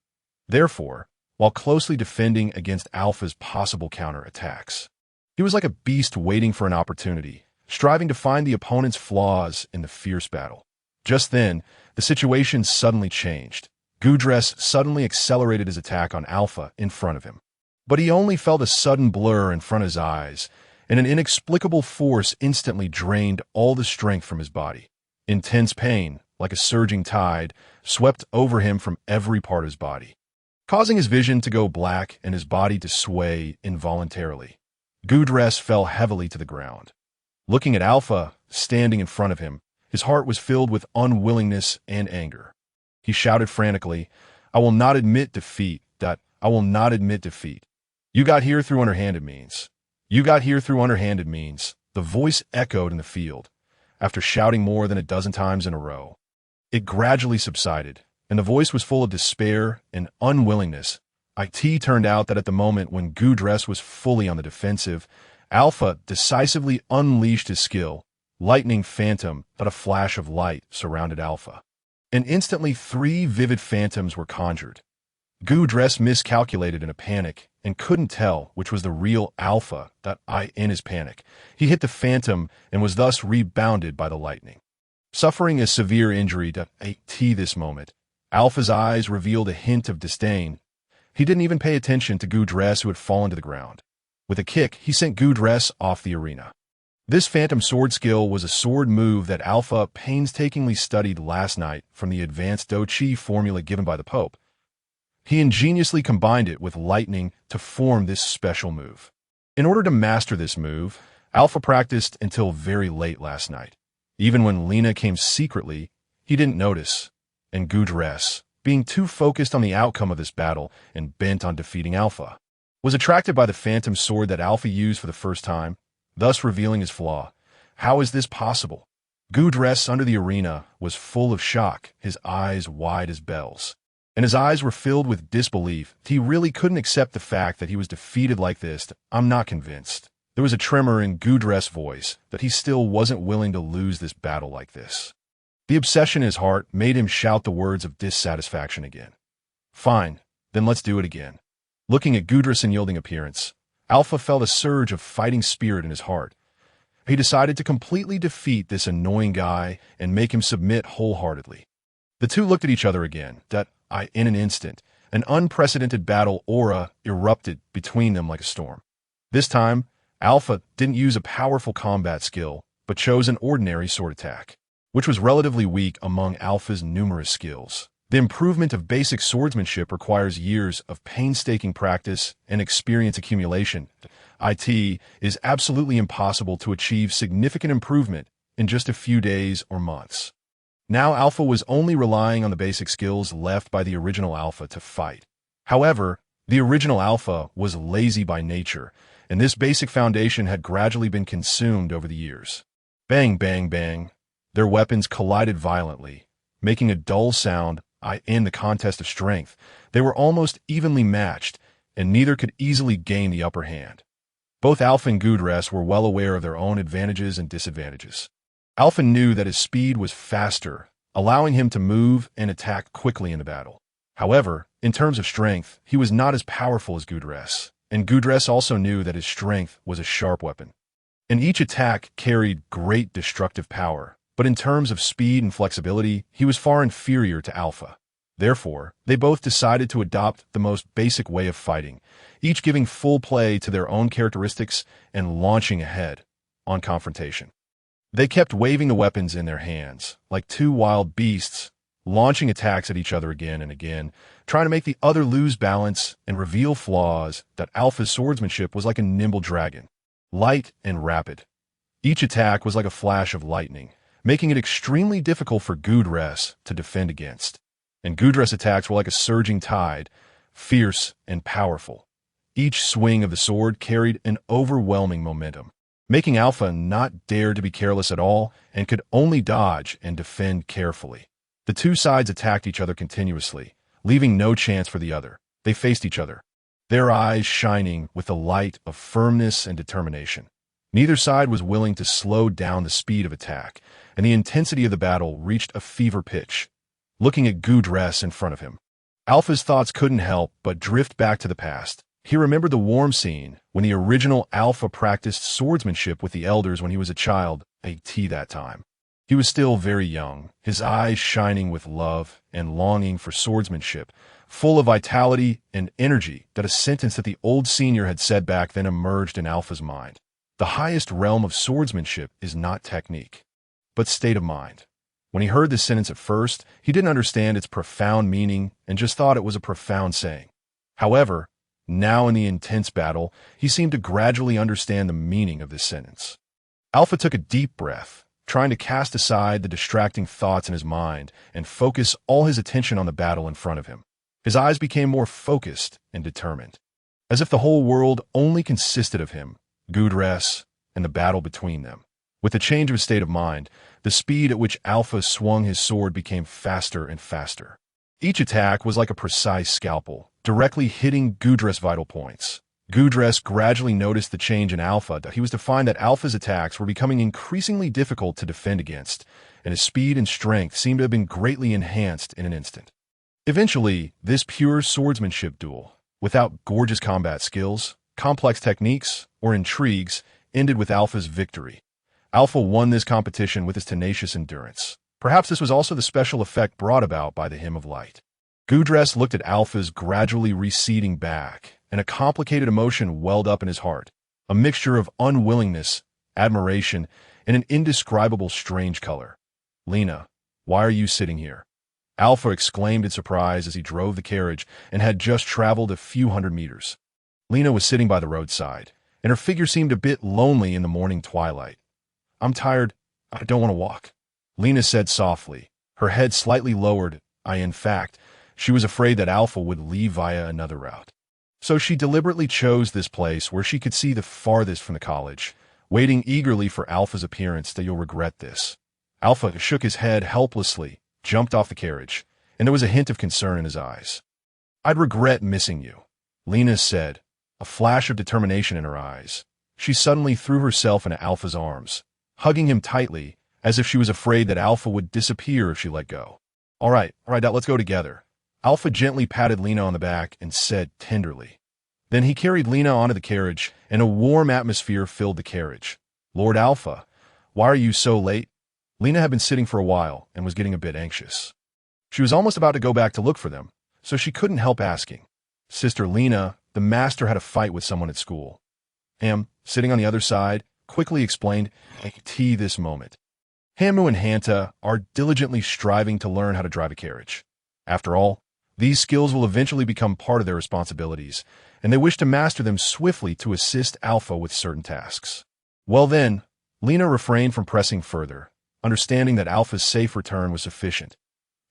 Therefore, while closely defending against Alpha's possible counter-attacks, he was like a beast waiting for an opportunity, striving to find the opponent's flaws in the fierce battle. Just then, the situation suddenly changed. Gudries suddenly accelerated his attack on Alpha in front of him. But he only felt a sudden blur in front of his eyes, and an inexplicable force instantly drained all the strength from his body. Intense pain, like a surging tide, swept over him from every part of his body, causing his vision to go black and his body to sway involuntarily. Gudries fell heavily to the ground. Looking at Alpha, standing in front of him, his heart was filled with unwillingness and anger. He shouted frantically, "I will not admit defeat. I will not admit defeat. You got here through underhanded means. You got here through underhanded means." The voice echoed in the field. After shouting more than a dozen times in a row, it gradually subsided, and the voice was full of despair and unwillingness. It turned out that at the moment when Gudries was fully on the defensive, Alpha decisively unleashed his skill, lightning phantom, but a flash of light surrounded Alpha. And instantly 3 vivid phantoms were conjured. Gu miscalculated in a panic and couldn't tell which was the real Alpha in his panic. He hit the phantom and was thus rebounded by the lightning. Suffering a severe injury this moment, Alpha's eyes revealed a hint of disdain. He didn't even pay attention to Gu who had fallen to the ground. With a kick, he sent Gu off the arena. This phantom sword skill was a sword move that Alpha painstakingly studied last night from the advanced Do Chi formula given by the Pope. He ingeniously combined it with lightning to form this special move. In order to master this move, Alpha practiced until very late last night. Even when Lena came secretly, he didn't notice, and Gu being too focused on the outcome of this battle and bent on defeating Alpha, was attracted by the phantom sword that Alpha used for the first time, thus revealing his flaw. How is this possible? Gu under the arena was full of shock, his eyes wide as bells. And his eyes were filled with disbelief. He really couldn't accept the fact that he was defeated like this. I'm not convinced. There was a tremor in Gu voice that he still wasn't willing to lose this battle like this. The obsession in his heart made him shout the words of dissatisfaction again. Fine, then let's do it again. Looking at Gudrun's yielding appearance, Alpha felt a surge of fighting spirit in his heart. He decided to completely defeat this annoying guy and make him submit wholeheartedly. The two looked at each other again. In an instant, an unprecedented battle aura erupted between them like a storm. This time, Alpha didn't use a powerful combat skill, but chose an ordinary sword attack, which was relatively weak among Alpha's numerous skills. The improvement of basic swordsmanship requires years of painstaking practice and experience accumulation. It is absolutely impossible to achieve significant improvement in just a few days or months. Now Alpha was only relying on the basic skills left by the original Alpha to fight. However, the original Alpha was lazy by nature, and this basic foundation had gradually been consumed over the years. Bang, bang, bang. Their weapons collided violently, making a dull sound. In the contest of strength, they were almost evenly matched, and neither could easily gain the upper hand. Both Alpha and Gudrun were well aware of their own advantages and disadvantages. Alpha knew that his speed was faster, allowing him to move and attack quickly in the battle. However, in terms of strength, he was not as powerful as Gudrun, and Gudrun also knew that his strength was a sharp weapon. And each attack carried great destructive power, but in terms of speed and flexibility, he was far inferior to Alpha. Therefore, they both decided to adopt the most basic way of fighting, each giving full play to their own characteristics and launching ahead on confrontation. They kept waving the weapons in their hands, like two wild beasts, launching attacks at each other again and again, trying to make the other lose balance and reveal flaws. That Alpha's swordsmanship was like a nimble dragon, light and rapid. Each attack was like a flash of lightning, making it extremely difficult for Gudrun to defend against. And Gudrun's attacks were like a surging tide, fierce and powerful. Each swing of the sword carried an overwhelming momentum, making Alpha not dare to be careless at all and could only dodge and defend carefully. The two sides attacked each other continuously, leaving no chance for the other. They faced each other, their eyes shining with the light of firmness and determination. Neither side was willing to slow down the speed of attack, and the intensity of the battle reached a fever pitch. Looking at Gudrun in front of him, Alpha's thoughts couldn't help but drift back to the past. He remembered the warm scene when the original Alpha practiced swordsmanship with the elders when he was a child, that time. He was still very young, his eyes shining with love and longing for swordsmanship, full of vitality and energy. That a sentence that the old senior had said back then emerged in Alpha's mind. The highest realm of swordsmanship is not technique, but state of mind. When he heard this sentence at first, he didn't understand its profound meaning and just thought it was a profound saying. However, now in the intense battle, he seemed to gradually understand the meaning of this sentence. Alpha took a deep breath, trying to cast aside the distracting thoughts in his mind and focus all his attention on the battle in front of him. His eyes became more focused and determined, as if the whole world only consisted of him, Gudrun, and the battle between them. With the change of his state of mind, the speed at which Alpha swung his sword became faster and faster. Each attack was like a precise scalpel, directly hitting Gudrun's vital points. Gudress gradually noticed the change in Alpha. He was to find that Alpha's attacks were becoming increasingly difficult to defend against, and his speed and strength seemed to have been greatly enhanced in an instant. Eventually, this pure swordsmanship duel, without gorgeous combat skills, complex techniques, or intrigues, ended with Alpha's victory. Alpha won this competition with his tenacious endurance. Perhaps this was also the special effect brought about by the Hymn of Light. Gudress looked at Alpha's gradually receding back, and a complicated emotion welled up in his heart, a mixture of unwillingness, admiration, and an indescribable strange color. "Lena, why are you sitting here?" Alpha exclaimed in surprise as he drove the carriage and had just traveled a few hundred meters. Lena was sitting by the roadside, and her figure seemed a bit lonely in the morning twilight. "I'm tired. I don't want to walk," Lena said softly, her head slightly lowered. In fact, she was afraid that Alpha would leave via another route. So she deliberately chose this place where she could see the farthest from the college, waiting eagerly for Alpha's appearance. "That you'll regret this." Alpha shook his head helplessly, jumped off the carriage, and there was a hint of concern in his eyes. "I'd regret missing you," Lena said, a flash of determination in her eyes. She suddenly threw herself into Alpha's arms, hugging him tightly, as if she was afraid that Alpha would disappear if she let go. All right, now let's go together." Alpha gently patted Lena on the back and said tenderly. Then he carried Lena onto the carriage, and a warm atmosphere filled the carriage. "Lord Alpha, why are you so late?" Lena had been sitting for a while and was getting a bit anxious. She was almost about to go back to look for them, so she couldn't help asking. "Sister Lena, the master had a fight with someone at school." Sitting on the other side, quickly explained, this moment. "Hamu and Hanta are diligently striving to learn how to drive a carriage. After all, these skills will eventually become part of their responsibilities, and they wish to master them swiftly to assist Alpha with certain tasks." Well then, Lena refrained from pressing further, understanding that Alpha's safe return was sufficient.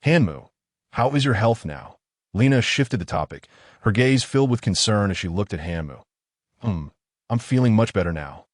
"Hanmu, how is your health now?" Lena shifted the topic, her gaze filled with concern as she looked at Hanmu. I'm feeling much better now.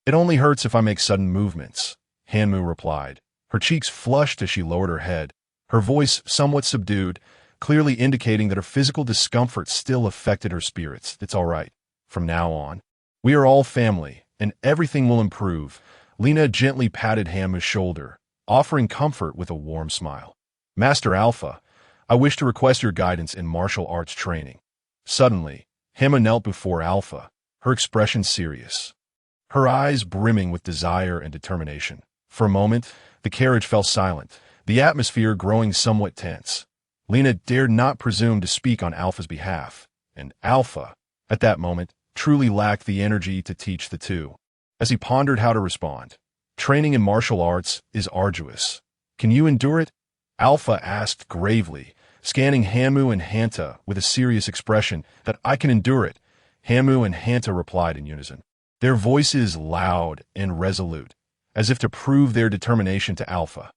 It only hurts if I make sudden movements," Hanmu replied. Her cheeks flushed as she lowered her head, her voice somewhat subdued, clearly indicating that her physical discomfort still affected her spirits. "It's all right. From now on, we are all family, and everything will improve." Lena gently patted Hanmu's shoulder, offering comfort with a warm smile. "Master Alpha, I wish to request your guidance in martial arts training." Suddenly, Hanmu knelt before Alpha, her expression serious, her eyes brimming with desire and determination. For a moment, the carriage fell silent, the atmosphere growing somewhat tense. Lena dared not presume to speak on Alpha's behalf, and Alpha, at that moment, truly lacked the energy to teach the two. As he pondered how to respond, "Training in martial arts is arduous. Can you endure it?" Alpha asked gravely, scanning Hanmu and Hanta with a serious expression. "That I can endure it," Hanmu and Hanta replied in unison, their voices loud and resolute, as if to prove their determination to Alpha.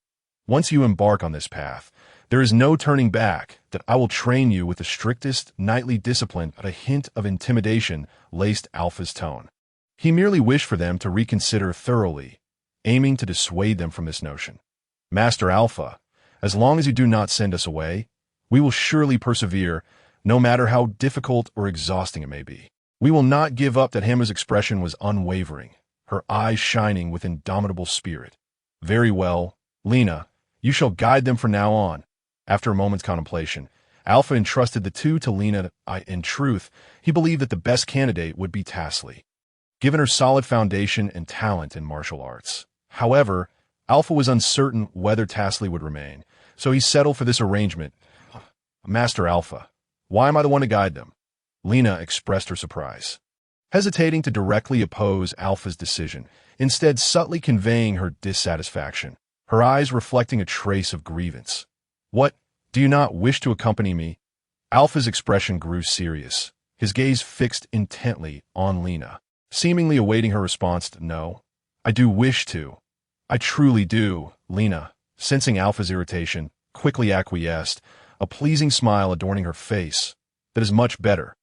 "Once you embark on this path, there is no turning back. That I will train you with the strictest knightly discipline." A hint of intimidation laced Alpha's tone. He merely wished for them to reconsider thoroughly, aiming to dissuade them from this notion. "Master Alpha, as long as you do not send us away, we will surely persevere, no matter how difficult or exhausting it may be. We will not give up." That Hanmu's expression was unwavering, her eyes shining with indomitable spirit. "Very well, Lena, you shall guide them from now on." After a moment's contemplation, Alpha entrusted the two to Lena. In truth, he believed that the best candidate would be Tasley, given her solid foundation and talent in martial arts. However, Alpha was uncertain whether Tasley would remain, so he settled for this arrangement. "Master Alpha, why am I the one to guide them?" Lena expressed her surprise, hesitating to directly oppose Alpha's decision, instead subtly conveying her dissatisfaction, her eyes reflecting a trace of grievance. "What, do you not wish to accompany me?" Alpha's expression grew serious, his gaze fixed intently on Lena, seemingly awaiting her response. "No, I do wish to. I truly do." Lena, sensing Alpha's irritation, quickly acquiesced, a pleasing smile adorning her face. "That is much better."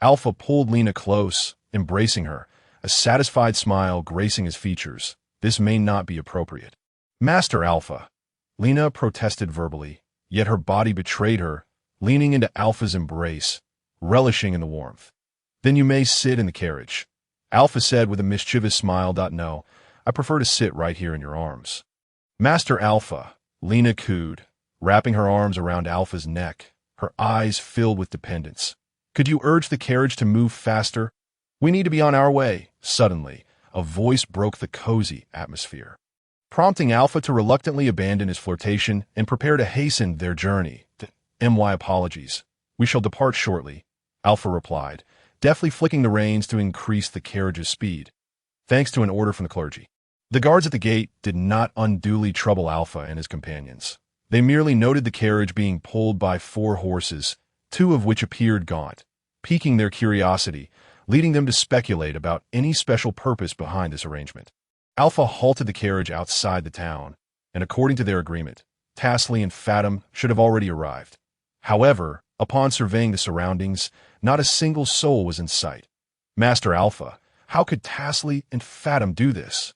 Alpha pulled Lena close, embracing her, a satisfied smile gracing his features. "This may not be appropriate." "Master Alpha," Lena protested verbally, yet her body betrayed her, leaning into Alpha's embrace, relishing in the warmth. Then you may sit in the carriage. Alpha said with a mischievous smile. No, I prefer to sit right here in your arms. Master Alpha, Lena cooed, wrapping her arms around Alpha's neck, her eyes filled with dependence. Could you urge the carriage to move faster? We need to be on our way. Suddenly, a voice broke the cozy atmosphere, prompting Alpha to reluctantly abandon his flirtation and prepare to hasten their journey. My apologies. We shall depart shortly, Alpha replied, deftly flicking the reins to increase the carriage's speed, thanks to an order from the clergy. The guards at the gate did not unduly trouble Alpha and his companions. They merely noted the carriage being pulled by 4 horses, 2 of which appeared gaunt, piquing their curiosity, leading them to speculate about any special purpose behind this arrangement. Alpha halted the carriage outside the town, and according to their agreement, Tasley and Fathom should have already arrived. However, upon surveying the surroundings, not a single soul was in sight. Master Alpha, how could Tasley and Fathom do this?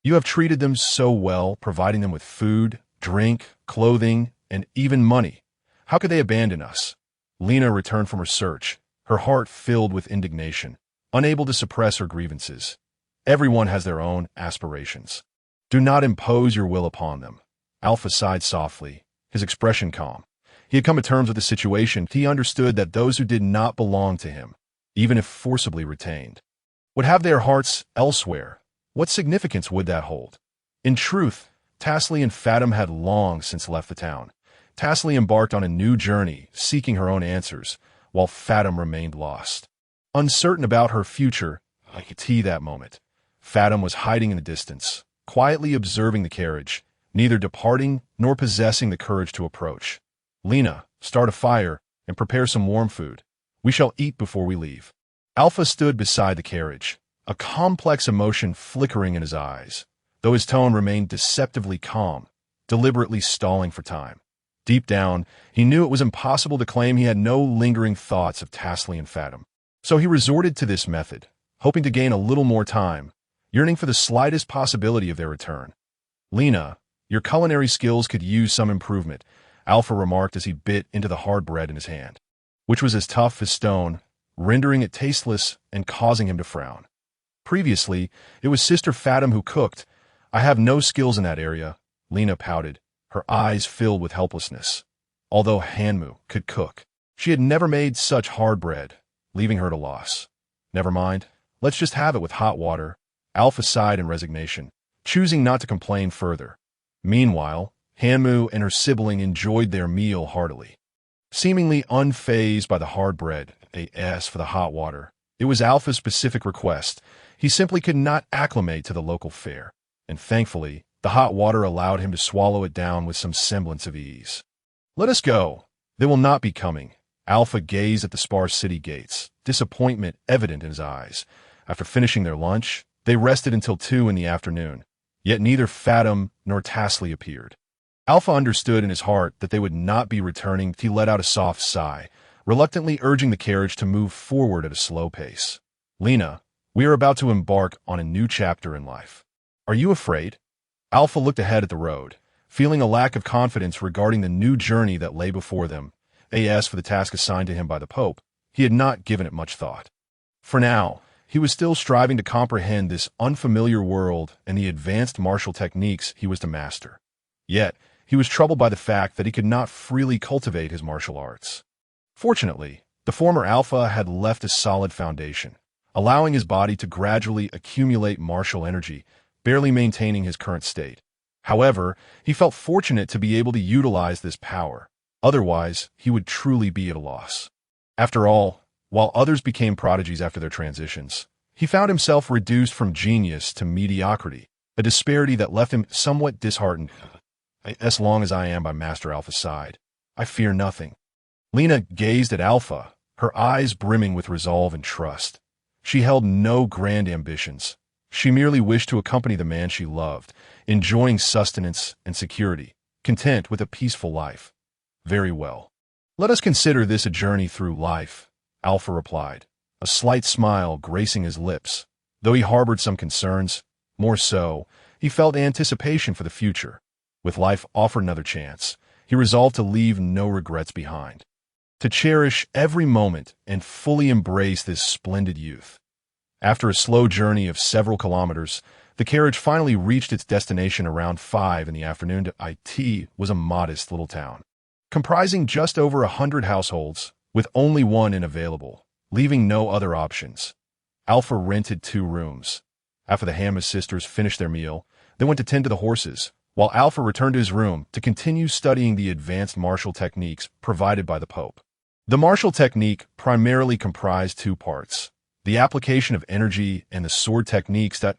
You have treated them so well, providing them with food, drink, clothing, and even money. How could they abandon us? Lena returned from her search, her heart filled with indignation, unable to suppress her grievances. Everyone has their own aspirations. Do not impose your will upon them. Alpha sighed softly, his expression calm. He had come to terms with the situation. He understood that those who did not belong to him, even if forcibly retained, would have their hearts elsewhere. What significance would that hold? In truth, Tasley and Fathom had long since left the town. Tasley embarked on a new journey, seeking her own answers, while Fathom remained lost. Uncertain about her future, I could see that moment. Fathom was hiding in the distance, quietly observing the carriage, neither departing nor possessing the courage to approach. Lena, start a fire and prepare some warm food. We shall eat before we leave. Alpha stood beside the carriage, a complex emotion flickering in his eyes, though his tone remained deceptively calm, deliberately stalling for time. Deep down, he knew it was impossible to claim he had no lingering thoughts of Tasley and Fathom. So he resorted to this method, hoping to gain a little more time, yearning for the slightest possibility of their return. Lena, your culinary skills could use some improvement, Alpha remarked as he bit into the hard bread in his hand, which was as tough as stone, rendering it tasteless and causing him to frown. Previously, it was Sister Fathom who cooked. I have no skills in that area, Lena pouted, her eyes filled with helplessness. Although Hanmu could cook, she had never made such hard bread, leaving her at a loss. Never mind, let's just have it with hot water, Alpha sighed in resignation, choosing not to complain further. Meanwhile, Hanmu and her sibling enjoyed their meal heartily. Seemingly unfazed by the hard bread, they asked for the hot water. It was Alpha's specific request. He simply could not acclimate to the local fare, and thankfully, the hot water allowed him to swallow it down with some semblance of ease. Let us go. They will not be coming. Alpha gazed at the sparse city gates, disappointment evident in his eyes. After finishing their lunch, they rested until 2 in the afternoon, yet neither Fathom nor Tasley appeared. Alpha understood in his heart that they would not be returning. He let out a soft sigh, reluctantly urging the carriage to move forward at a slow pace. Lena, we are about to embark on a new chapter in life. Are you afraid? Alpha looked ahead at the road, feeling a lack of confidence regarding the new journey that lay before them. As for the task assigned to him by the Pope, he had not given it much thought. For now, he was still striving to comprehend this unfamiliar world and the advanced martial techniques he was to master. Yet, he was troubled by the fact that he could not freely cultivate his martial arts. Fortunately, the former Alpha had left a solid foundation, allowing his body to gradually accumulate martial energy, barely maintaining his current state. However, he felt fortunate to be able to utilize this power. Otherwise, he would truly be at a loss. After all, while others became prodigies after their transitions, he found himself reduced from genius to mediocrity, a disparity that left him somewhat disheartened. As long as I am by Master Alpha's side, I fear nothing. Lena gazed at Alpha, her eyes brimming with resolve and trust. She held no grand ambitions. She merely wished to accompany the man she loved, enjoying sustenance and security, content with a peaceful life. Very well. Let us consider this a journey through life, Alpha replied, a slight smile gracing his lips. Though he harbored some concerns, more so, he felt anticipation for the future. With life offered another chance, he resolved to leave no regrets behind. to cherish every moment and fully embrace this splendid youth. After a slow journey of several kilometers, the carriage finally reached its destination around 5 in the afternoon. It was a modest little town, comprising just over 100 households, with only one inn available, leaving no other options. Alpha rented 2 rooms. After the Hammer sisters finished their meal, they went to tend to the horses, while Alpha returned to his room to continue studying the advanced martial techniques provided by the Pope. The martial technique primarily comprised 2 parts: the application of energy and the sword techniques that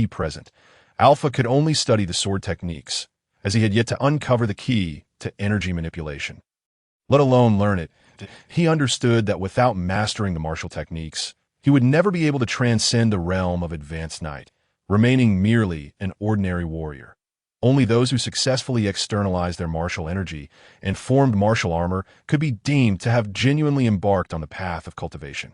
present. Alpha could only study the sword techniques, as he had yet to uncover the key to energy manipulation, let alone learn it. He understood that without mastering the martial techniques, he would never be able to transcend the realm of advanced knight, remaining merely an ordinary warrior. Only those who successfully externalized their martial energy and formed martial armor could be deemed to have genuinely embarked on the path of cultivation.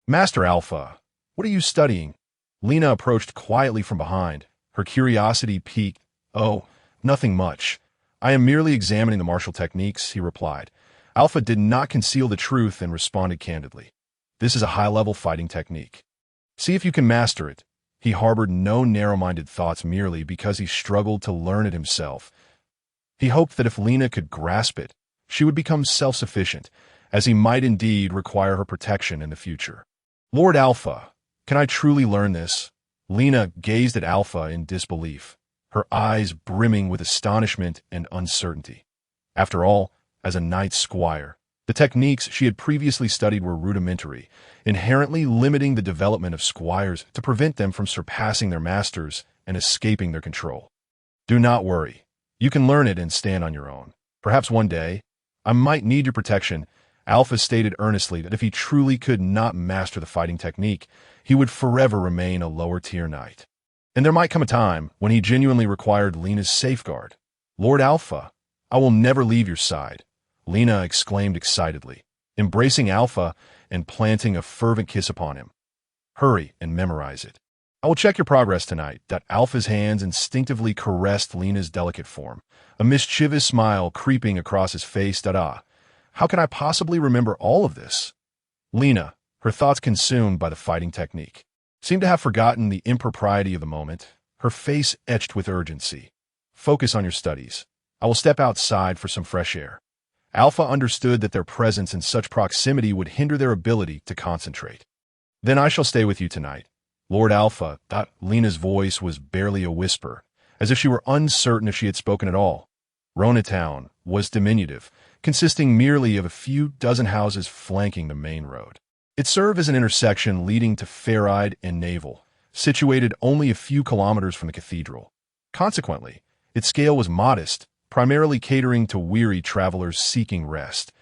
Master Alpha, what are you studying? Lena approached quietly from behind, her curiosity piqued. Oh, nothing much. I am merely examining the martial techniques, he replied. Alpha did not conceal the truth and responded candidly. This is a high-level fighting technique. See if you can master it. He harbored no narrow-minded thoughts merely because he struggled to learn it himself. He hoped that if Lena could grasp it, she would become self-sufficient, as he might indeed require her protection in the future. Lord Alpha, can I truly learn this? Lena gazed at Alpha in disbelief, her eyes brimming with astonishment and uncertainty. After all, as a knight squire, the techniques she had previously studied were rudimentary, inherently limiting the development of squires to prevent them from surpassing their masters and escaping their control. Do not worry. You can learn it and stand on your own. Perhaps one day, I might need your protection. Alpha stated earnestly that if he truly could not master the fighting technique, he would forever remain a lower-tier knight. And there might come a time when he genuinely required Lena's safeguard. Lord Alpha, I will never leave your side, Lena exclaimed excitedly, embracing Alpha and planting a fervent kiss upon him. Hurry and memorize it. I will check your progress tonight. Alpha's hands instinctively caressed Lena's delicate form, a mischievous smile creeping across his face. How can I possibly remember all of this? Lena, her thoughts consumed by the fighting technique, seemed to have forgotten the impropriety of the moment, her face etched with urgency. Focus on your studies. I will step outside for some fresh air. Alpha understood that their presence in such proximity would hinder their ability to concentrate. Then I shall stay with you tonight. Lord Alpha, Lena's voice was barely a whisper, as if she were uncertain if she had spoken at all. Rona Town was diminutive, consisting merely of a few dozen houses flanking the main road. It served as an intersection leading to Fairide and Naval, situated only a few kilometers from the cathedral. Consequently, its scale was modest, primarily catering to weary travelers seeking rest.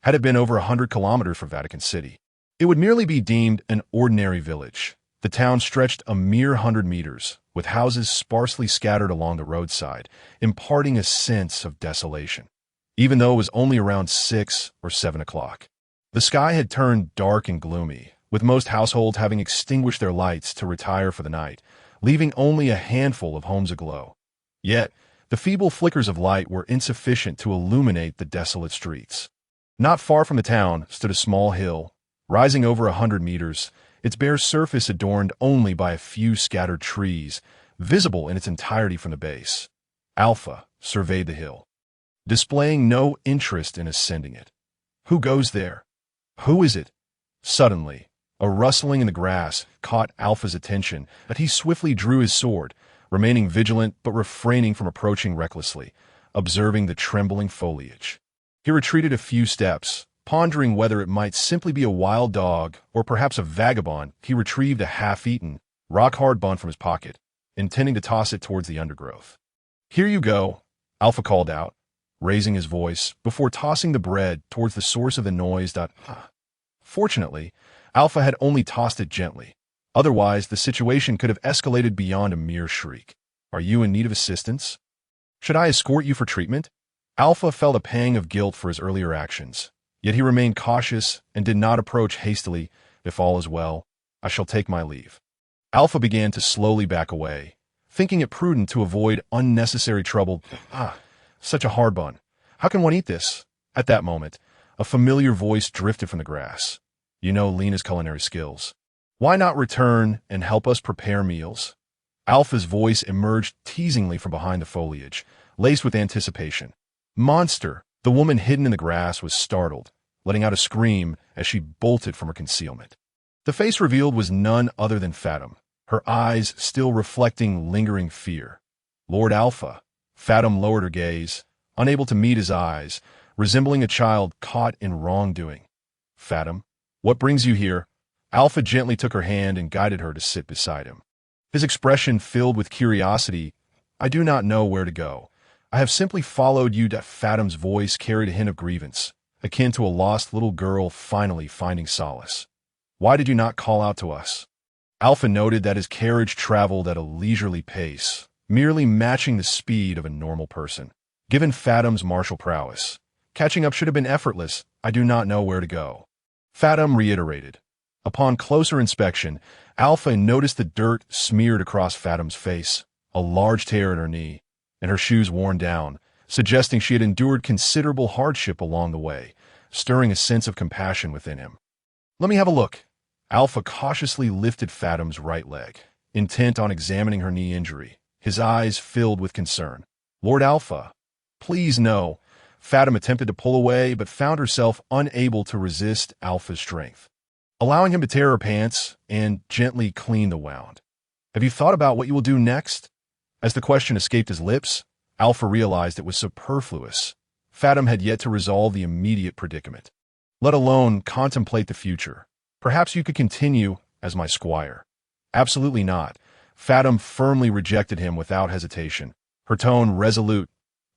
Had it been over 100 kilometers from Vatican City, it would merely be deemed an ordinary village. The town stretched a mere 100 meters, with houses sparsely scattered along the roadside, imparting a sense of desolation. Even though it was only around 6 or 7 o'clock, the sky had turned dark and gloomy, with most households having extinguished their lights to retire for the night, leaving only a handful of homes aglow. Yet, the feeble flickers of light were insufficient to illuminate the desolate streets. Not far from the town stood a small hill, rising over 100 meters, its bare surface adorned only by a few scattered trees, visible in its entirety from the base. Alpha surveyed the hill, displaying no interest in ascending it. Who goes there? Who is it? Suddenly, a rustling in the grass caught Alpha's attention, but he swiftly drew his sword, remaining vigilant but refraining from approaching recklessly, observing the trembling foliage. He retreated a few steps, pondering whether it might simply be a wild dog or perhaps a vagabond. He retrieved a half-eaten, rock-hard bun from his pocket, intending to toss it towards the undergrowth. "Here you go," Alpha called out, raising his voice before tossing the bread towards the source of the noise. Fortunately, Alpha had only tossed it gently. Otherwise, the situation could have escalated beyond a mere shriek. "Are you in need of assistance? Should I escort you for treatment?" Alpha felt a pang of guilt for his earlier actions, yet he remained cautious and did not approach hastily. "If all is well, I shall take my leave." Alpha began to slowly back away, thinking it prudent to avoid unnecessary trouble. Such a hard bun. How can one eat this? At that moment, A familiar voice drifted from the grass. You know Lena's culinary skills. Why not return and help us prepare meals? Alpha's voice emerged teasingly from behind the foliage, laced with anticipation. Monster! The woman hidden in the grass was startled, letting out a scream as she bolted from her concealment. The face revealed was none other than Fathom, her eyes still reflecting lingering fear. Lord Alpha. Fathom lowered her gaze, unable to meet his eyes, resembling a child caught in wrongdoing. Fathom, what brings you here? Alpha gently took her hand and guided her to sit beside him. His expression filled with curiosity. I do not know where to go. I have simply followed you. Fathom's voice carried a hint of grievance, akin to a lost little girl finally finding solace. Why did you not call out to us? Alpha noted that his carriage traveled at a leisurely pace, merely matching the speed of a normal person. Given Fathom's martial prowess, catching up should have been effortless. I do not know where to go. Fathom reiterated. Upon closer inspection, Alpha noticed the dirt smeared across Fathom's face, a large tear in her knee, and her shoes worn down, suggesting she had endured considerable hardship along the way, stirring a sense of compassion within him. Let me have a look. Alpha cautiously lifted Fathom's right leg, intent on examining her knee injury, his eyes filled with concern. Lord Alpha, please no. Fathom attempted to pull away, but found herself unable to resist Alpha's strength, allowing him to tear her pants and gently clean the wound. Have you thought about what you will do next? As the question escaped his lips, Alpha realized it was superfluous. Fathom had yet to resolve the immediate predicament, let alone contemplate the future. Perhaps you could continue as my squire. Absolutely not. Fathom firmly rejected him without hesitation, her tone resolute.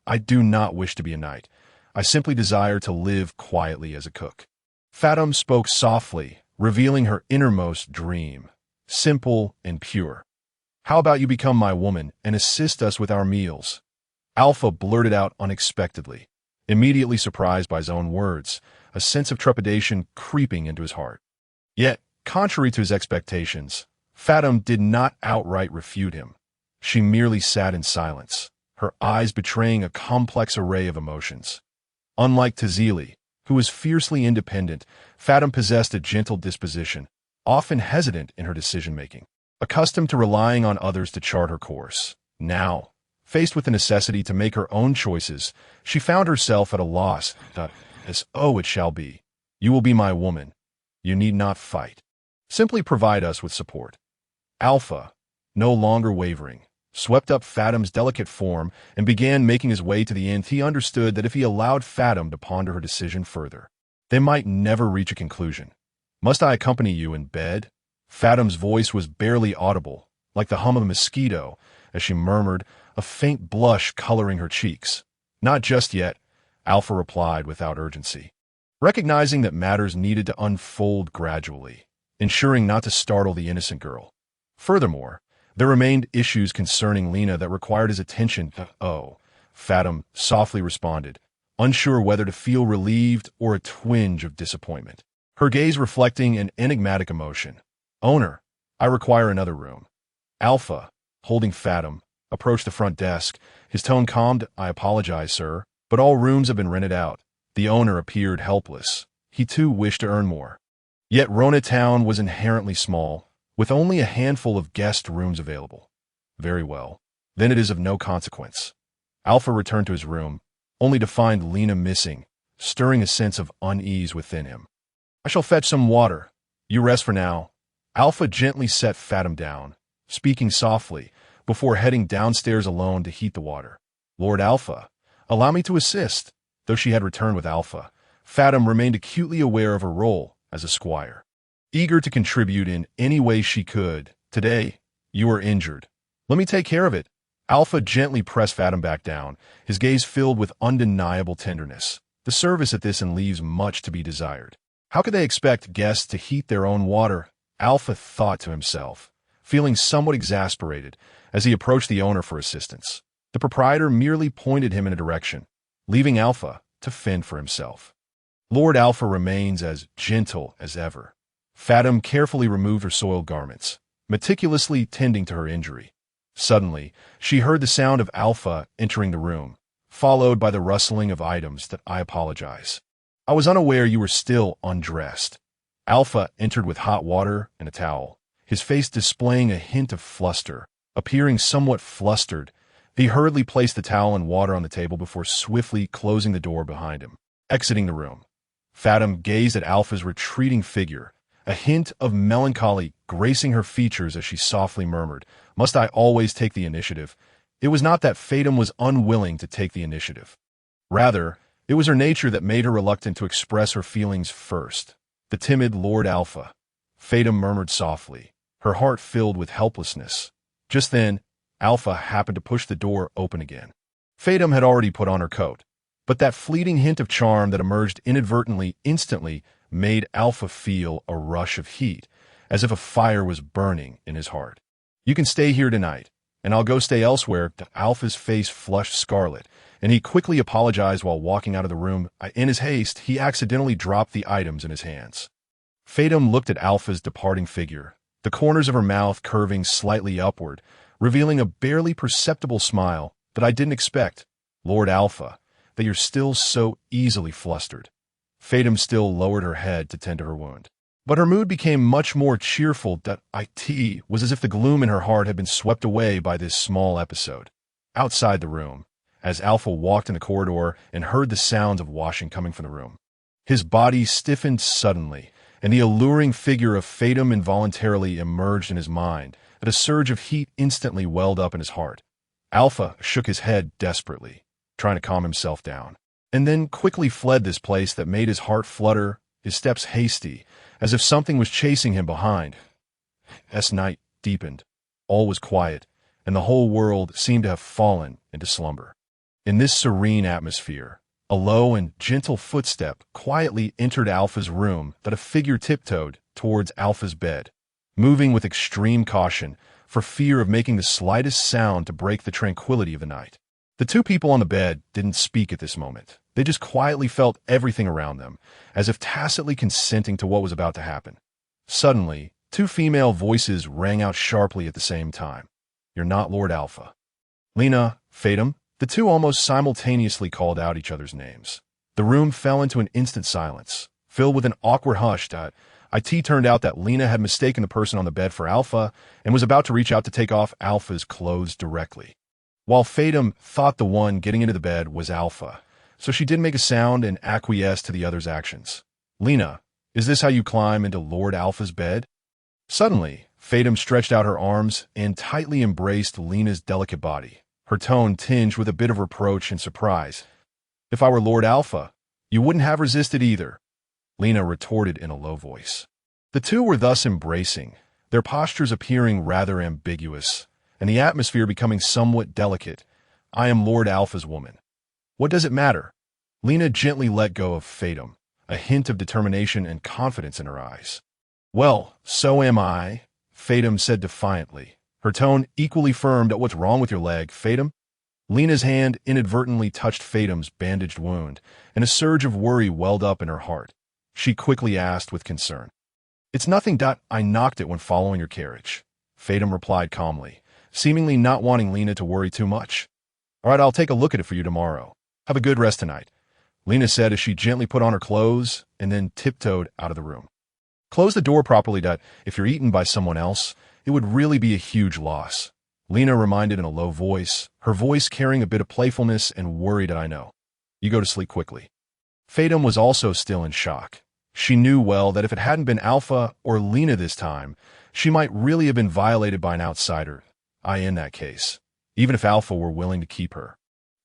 I do not wish to be a knight. I simply desire to live quietly as a cook. Fathom spoke softly, revealing her innermost dream, simple and pure. How about you become my woman and assist us with our meals? Alpha blurted out unexpectedly, immediately surprised by his own words, a sense of trepidation creeping into his heart. Yet, contrary to his expectations, Fathom did not outright refute him. She merely sat in silence, her eyes betraying a complex array of emotions. Unlike Tazili, who was fiercely independent, Fathom possessed a gentle disposition, often hesitant in her decision-making, accustomed to relying on others to chart her course. Now, faced with the necessity to make her own choices, she found herself at a loss. It shall be. You will be my woman. You need not fight. Simply provide us with support. Alpha, no longer wavering, swept up Fathom's delicate form and began making his way to the end. He understood that if he allowed Fathom to ponder her decision further, they might never reach a conclusion. Must I accompany you in bed? Fathom's voice was barely audible, like the hum of a mosquito, as she murmured, a faint blush coloring her cheeks. Not just yet, Alpha replied without urgency, recognizing that matters needed to unfold gradually, ensuring not to startle the innocent girl. Furthermore, there remained issues concerning Lena that required his attention. Oh, Fathom softly responded, unsure whether to feel relieved or a twinge of disappointment, her gaze reflecting an enigmatic emotion. Owner, I require another room. Alpha, holding Fathom, approached the front desk, his tone calmed. I apologize, sir, but all rooms have been rented out. The owner appeared helpless. He too wished to earn more. Yet Rona Town was inherently small, with only a handful of guest rooms available. Very well. Then it is of no consequence. Alpha returned to his room, only to find Lena missing, stirring a sense of unease within him. I shall fetch some water. You rest for now. Alpha gently set Fathom down, speaking softly, before heading downstairs alone to heat the water. Lord Alpha, allow me to assist. Though she had returned with Alpha, Fathom remained acutely aware of her role as a squire, eager to contribute in any way she could. Today, you are injured. Let me take care of it. Alpha gently pressed Fathom back down, his gaze filled with undeniable tenderness. The service at this inn leaves much to be desired. How could they expect guests to heat their own water? Alpha thought to himself, feeling somewhat exasperated as he approached the owner for assistance. The proprietor merely pointed him in a direction, leaving Alpha to fend for himself. Lord Alpha remains as gentle as ever. Fathom carefully removed her soiled garments, meticulously tending to her injury. Suddenly, she heard the sound of Alpha entering the room, followed by the rustling of items. I apologize. I was unaware you were still undressed. Alpha entered with hot water and a towel, his face displaying a hint of fluster. Appearing somewhat flustered, he hurriedly placed the towel and water on the table before swiftly closing the door behind him. Exiting the room, Fatim gazed at Alpha's retreating figure, a hint of melancholy gracing her features as she softly murmured, "Must I always take the initiative?" It was not that Fatim was unwilling to take the initiative. Rather, it was her nature that made her reluctant to express her feelings first. The timid Lord Alpha, Fatim murmured softly, her heart filled with helplessness. Just then, Alpha happened to push the door open again. Fatim had already put on her coat, but that fleeting hint of charm that emerged inadvertently instantly made Alpha feel a rush of heat, as if a fire was burning in his heart. "You can stay here tonight, and I'll go stay elsewhere." Alpha's face flushed scarlet, and he quickly apologized while walking out of the room. In his haste, he accidentally dropped the items in his hands. Fatim looked at Alpha's departing figure, the corners of her mouth curving slightly upward, revealing a barely perceptible smile that I didn't expect. "Lord Alpha, that you're still so easily flustered." Fatim still lowered her head to tend to her wound, but her mood became much more cheerful. It was as if the gloom in her heart had been swept away by this small episode. Outside the room, as Alpha walked in the corridor and heard the sounds of washing coming from the room, his body stiffened suddenly, and the alluring figure of Fatim involuntarily emerged in his mind. That a surge of heat instantly welled up in his heart. Alpha shook his head desperately, trying to calm himself down, and then quickly fled this place that made his heart flutter, his steps hasty, as if something was chasing him behind. As night deepened, all was quiet, and the whole world seemed to have fallen into slumber. In this serene atmosphere, a low and gentle footstep quietly entered Alpha's room. That a figure tiptoed towards Alpha's bed, moving with extreme caution for fear of making the slightest sound to break the tranquility of the night. The two people on the bed didn't speak at this moment. They just quietly felt everything around them, as if tacitly consenting to what was about to happen. Suddenly, two female voices rang out sharply at the same time. "You're not Lord Alpha." "Lena, Fatim." The two almost simultaneously called out each other's names. The room fell into an instant silence, filled with an awkward hush. It turned out that Lena had mistaken the person on the bed for Alpha and was about to reach out to take off Alpha's clothes directly, while Fatim thought the one getting into the bed was Alpha, so she didn't make a sound and acquiesced to the other's actions. "Lena, is this how you climb into Lord Alpha's bed?" Suddenly, Fatim stretched out her arms and tightly embraced Lena's delicate body, her tone tinged with a bit of reproach and surprise. "If I were Lord Alpha, you wouldn't have resisted either," Lena retorted in a low voice. The two were thus embracing, their postures appearing rather ambiguous, and the atmosphere becoming somewhat delicate. "I am Lord Alpha's woman. What does it matter?" Lena gently let go of Fatim, a hint of determination and confidence in her eyes. "Well, so am I," Fatim said defiantly, her tone equally firm. "What's wrong with your leg, Fatim?" Lena's hand inadvertently touched Fatim's bandaged wound, and a surge of worry welled up in her heart. She quickly asked with concern. "It's nothing. I knocked it when following your carriage," Fatim replied calmly, seemingly not wanting Lena to worry too much. "All right, I'll take a look at it for you tomorrow. Have a good rest tonight," Lena said as she gently put on her clothes and then tiptoed out of the room. "Close the door properly. If you're eaten by someone else, it would really be a huge loss," Lena reminded in a low voice, her voice carrying a bit of playfulness and worried. "I know. You go to sleep quickly." Fatim was also still in shock. She knew well that if it hadn't been Alpha or Lena this time, she might really have been violated by an outsider. In that case, even if Alpha were willing to keep her,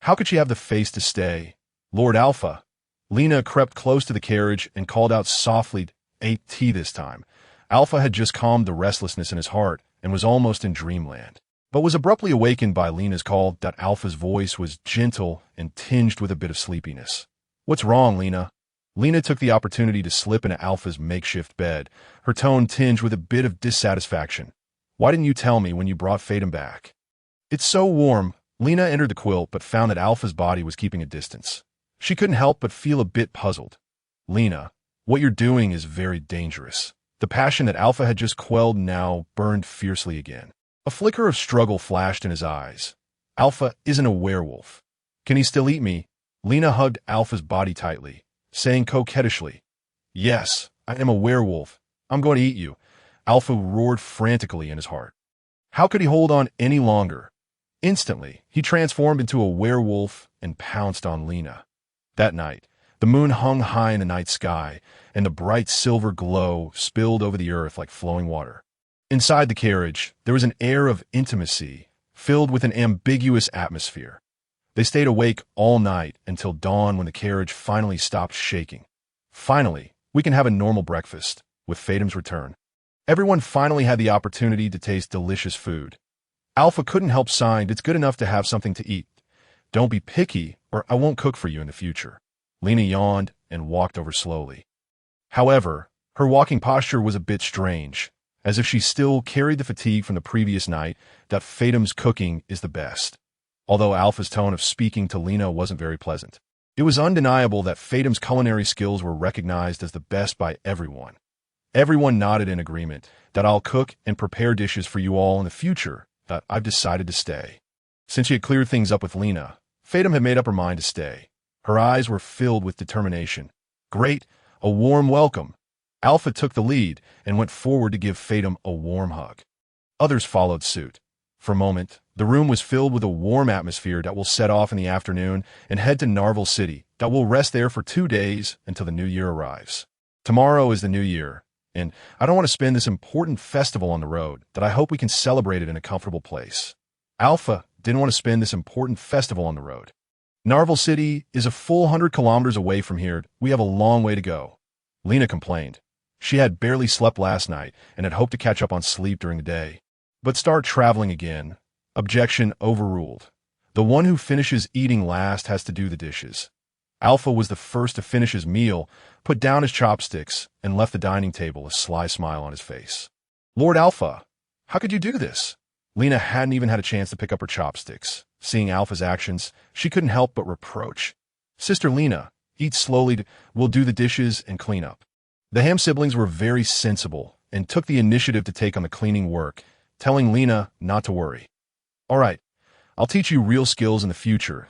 how could she have the face to stay? "Lord Alpha." Lena crept close to the carriage and called out softly, "AT this time." Alpha had just calmed the restlessness in his heart and was almost in dreamland, but was abruptly awakened by Lena's call. Alpha's voice was gentle and tinged with a bit of sleepiness. "What's wrong, Lena?" Lena took the opportunity to slip into Alpha's makeshift bed, her tone tinged with a bit of dissatisfaction. "Why didn't you tell me when you brought Fatim back?" "It's so warm." Lena entered the quilt but found that Alpha's body was keeping a distance. She couldn't help but feel a bit puzzled. "Lena, what you're doing is very dangerous." The passion that Alpha had just quelled now burned fiercely again. A flicker of struggle flashed in his eyes. "Alpha isn't a werewolf. Can he still eat me?" Lena hugged Alpha's body tightly, saying coquettishly, "Yes, I am a werewolf. I'm going to eat you." Alpha roared frantically in his heart. How could he hold on any longer? Instantly, he transformed into a werewolf and pounced on Lena. That night, the moon hung high in the night sky, and the bright silver glow spilled over the earth like flowing water. Inside the carriage, there was an air of intimacy, filled with an ambiguous atmosphere. They stayed awake all night until dawn when the carriage finally stopped shaking. Finally, we can have a normal breakfast, with Fatum's return. Everyone finally had the opportunity to taste delicious food. Alpha couldn't help sighing, "It's good enough to have something to eat. Don't be picky, or I won't cook for you in the future." Lena yawned and walked over slowly. However, her walking posture was a bit strange, as if she still carried the fatigue from the previous night. That Fatum's cooking is the best. Although Alpha's tone of speaking to Lena wasn't very pleasant. It was undeniable that Fatum's culinary skills were recognized as the best by everyone. Everyone nodded in agreement that "I'll cook and prepare dishes for you all in the future, that I've decided to stay." Since she had cleared things up with Lena, Fatum had made up her mind to stay. Her eyes were filled with determination. Great, a warm welcome. Alpha took the lead and went forward to give Fatum a warm hug. Others followed suit. For a moment, the room was filled with a warm atmosphere that will set off in the afternoon and head to Narvel City, that will rest there for 2 days until the new year arrives. Tomorrow is the new year, and I don't want to spend this important festival on the road, that I hope we can celebrate it in a comfortable place. Alpha didn't want to spend this important festival on the road. Narvel City is a full 100 kilometers away from here. We have a long way to go. Lena complained. She had barely slept last night and had hoped to catch up on sleep during the day. But start traveling again. Objection overruled. The one who finishes eating last has to do the dishes. Alpha was the first to finish his meal, put down his chopsticks, and left the dining table, a sly smile on his face. "Lord Alpha, how could you do this?" Lena hadn't even had a chance to pick up her chopsticks. Seeing Alpha's actions, she couldn't help but reproach. "Sister Lena, eat slowly. We'll do the dishes and clean up." The Ham siblings were very sensible and took the initiative to take on the cleaning work, telling Lena not to worry. "All right, I'll teach you real skills in the future,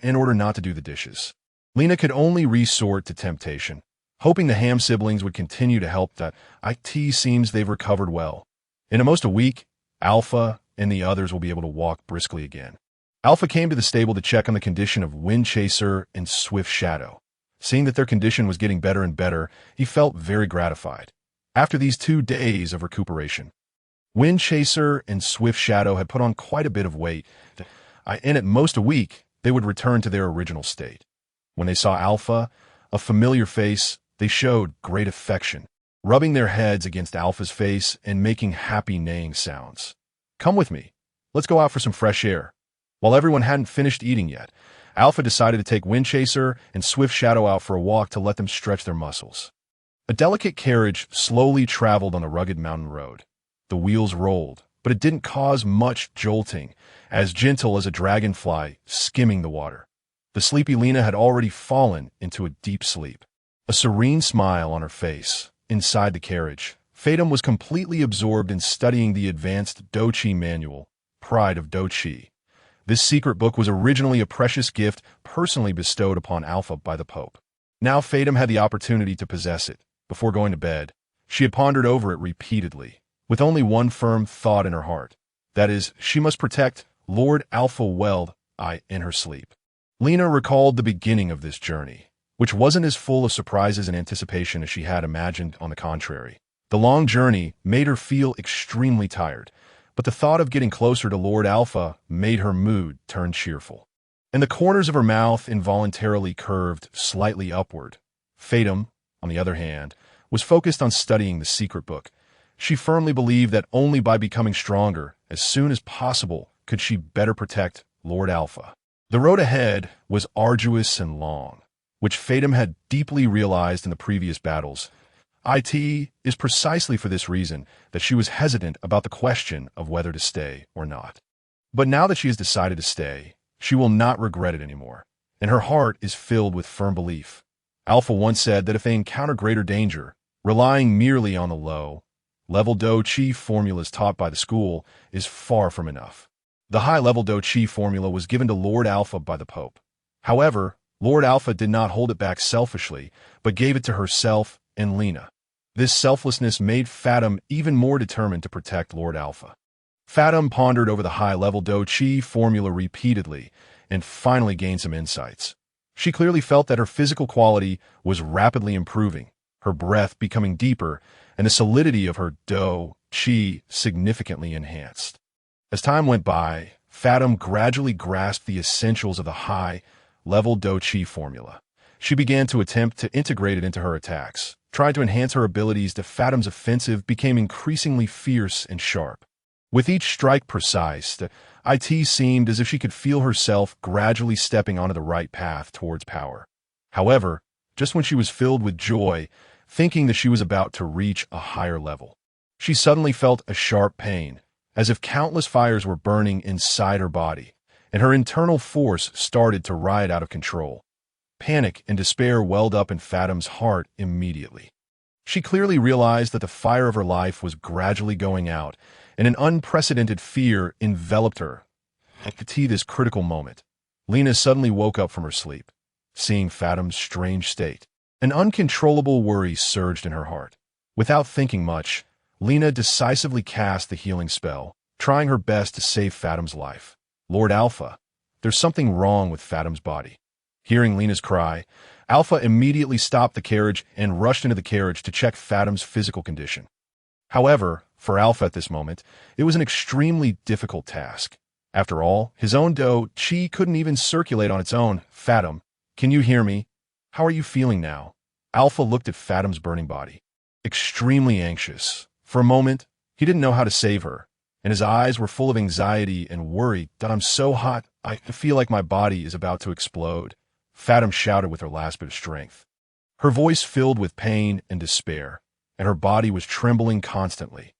in order not to do the dishes." Lena could only resort to temptation, hoping the Ham siblings would continue to help. That it seems they've recovered well. In almost a week, Alpha and the others will be able to walk briskly again. Alpha came to the stable to check on the condition of Wind Chaser and Swift Shadow. Seeing that their condition was getting better and better, he felt very gratified. After these 2 days of recuperation, Wind Chaser and Swift Shadow had put on quite a bit of weight, and at most a week, they would return to their original state. When they saw Alpha, a familiar face, they showed great affection, rubbing their heads against Alpha's face and making happy neighing sounds. "Come with me. Let's go out for some fresh air." While everyone hadn't finished eating yet, Alpha decided to take Wind Chaser and Swift Shadow out for a walk to let them stretch their muscles. A delicate carriage slowly traveled on the rugged mountain road. The wheels rolled, but it didn't cause much jolting, as gentle as a dragonfly skimming the water. The sleepy Lena had already fallen into a deep sleep. A serene smile on her face. Inside the carriage, Fatum was completely absorbed in studying the advanced Do-Chi manual, Pride of Do-Chi. This secret book was originally a precious gift personally bestowed upon Alpha by the Pope. Now Fatum had the opportunity to possess it. Before going to bed, she had pondered over it repeatedly, with only one firm thought in her heart. That is, she must protect Lord Alpha well in her sleep. Lena recalled the beginning of this journey, which wasn't as full of surprises and anticipation as she had imagined. On the contrary, the long journey made her feel extremely tired, but the thought of getting closer to Lord Alpha made her mood turn cheerful. And the corners of her mouth involuntarily curved slightly upward. Fatum, on the other hand, was focused on studying the secret book. She firmly believed that only by becoming stronger as soon as possible could she better protect Lord Alpha. The road ahead was arduous and long, which Fatum had deeply realized in the previous battles. It is precisely for this reason that she was hesitant about the question of whether to stay or not. But now that she has decided to stay, she will not regret it anymore, and her heart is filled with firm belief. Alpha once said that if they encounter greater danger, relying merely on the low-level Do-Chi formulas taught by the school is far from enough. The high-level Do-Chi formula was given to Lord Alpha by the Pope. However, Lord Alpha did not hold it back selfishly, but gave it to herself and Lena. This selflessness made Fathom even more determined to protect Lord Alpha. Fathom pondered over the high-level Do-Chi formula repeatedly and finally gained some insights. She clearly felt that her physical quality was rapidly improving, her breath becoming deeper, and the solidity of her Do-Chi significantly enhanced. As time went by, Fathom gradually grasped the essentials of the high-level Do-Chi formula. She began to attempt to integrate it into her attacks, trying to enhance her abilities. The Fathom's offensive became increasingly fierce and sharp. With each strike precise, the IT seemed as if she could feel herself gradually stepping onto the right path towards power. However, just when she was filled with joy, thinking that she was about to reach a higher level, she suddenly felt a sharp pain, as if countless fires were burning inside her body, and her internal force started to riot out of control. Panic and despair welled up in Fathom's heart immediately. She clearly realized that the fire of her life was gradually going out, and an unprecedented fear enveloped her. At this critical moment, Lena suddenly woke up from her sleep, seeing Fathom's strange state. An uncontrollable worry surged in her heart. Without thinking much, Lena decisively cast the healing spell, trying her best to save Fathom's life. Lord Alpha, there's something wrong with Fathom's body. Hearing Lena's cry, Alpha immediately stopped the carriage and rushed into the carriage to check Fathom's physical condition. However, for Alpha at this moment, it was an extremely difficult task. After all, his own Do-Chi couldn't even circulate on its own. Fathom, can you hear me? How are you feeling now? Alpha looked at Fathom's burning body. Extremely anxious. For a moment, he didn't know how to save her, and his eyes were full of anxiety and worry. I'm so hot, I feel like my body is about to explode, Fathom shouted with her last bit of strength. Her voice filled with pain and despair, and her body was trembling constantly.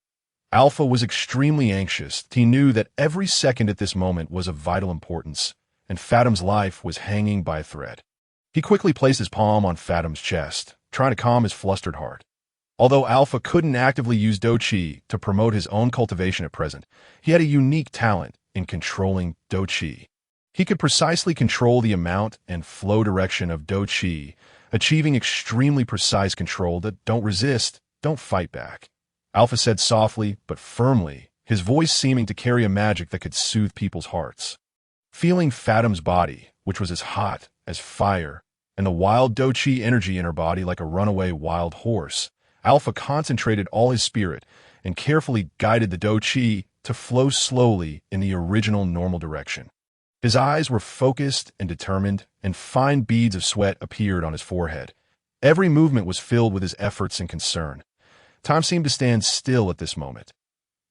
Alpha was extremely anxious. He knew that every second at this moment was of vital importance, and Fathom's life was hanging by a thread. He quickly placed his palm on Fathom's chest, trying to calm his flustered heart. Although Alpha couldn't actively use Do-Chi to promote his own cultivation at present, he had a unique talent in controlling Do-Chi. He could precisely control the amount and flow direction of Do-Chi, achieving extremely precise control that don't resist, don't fight back. Alpha said softly but firmly, his voice seeming to carry a magic that could soothe people's hearts. Feeling Fathom's body, which was as hot as fire, and the wild Do-Chi energy in her body like a runaway wild horse, Alpha concentrated all his spirit and carefully guided the Do-Chi to flow slowly in the original normal direction. His eyes were focused and determined, and fine beads of sweat appeared on his forehead. Every movement was filled with his efforts and concern. Time seemed to stand still at this moment.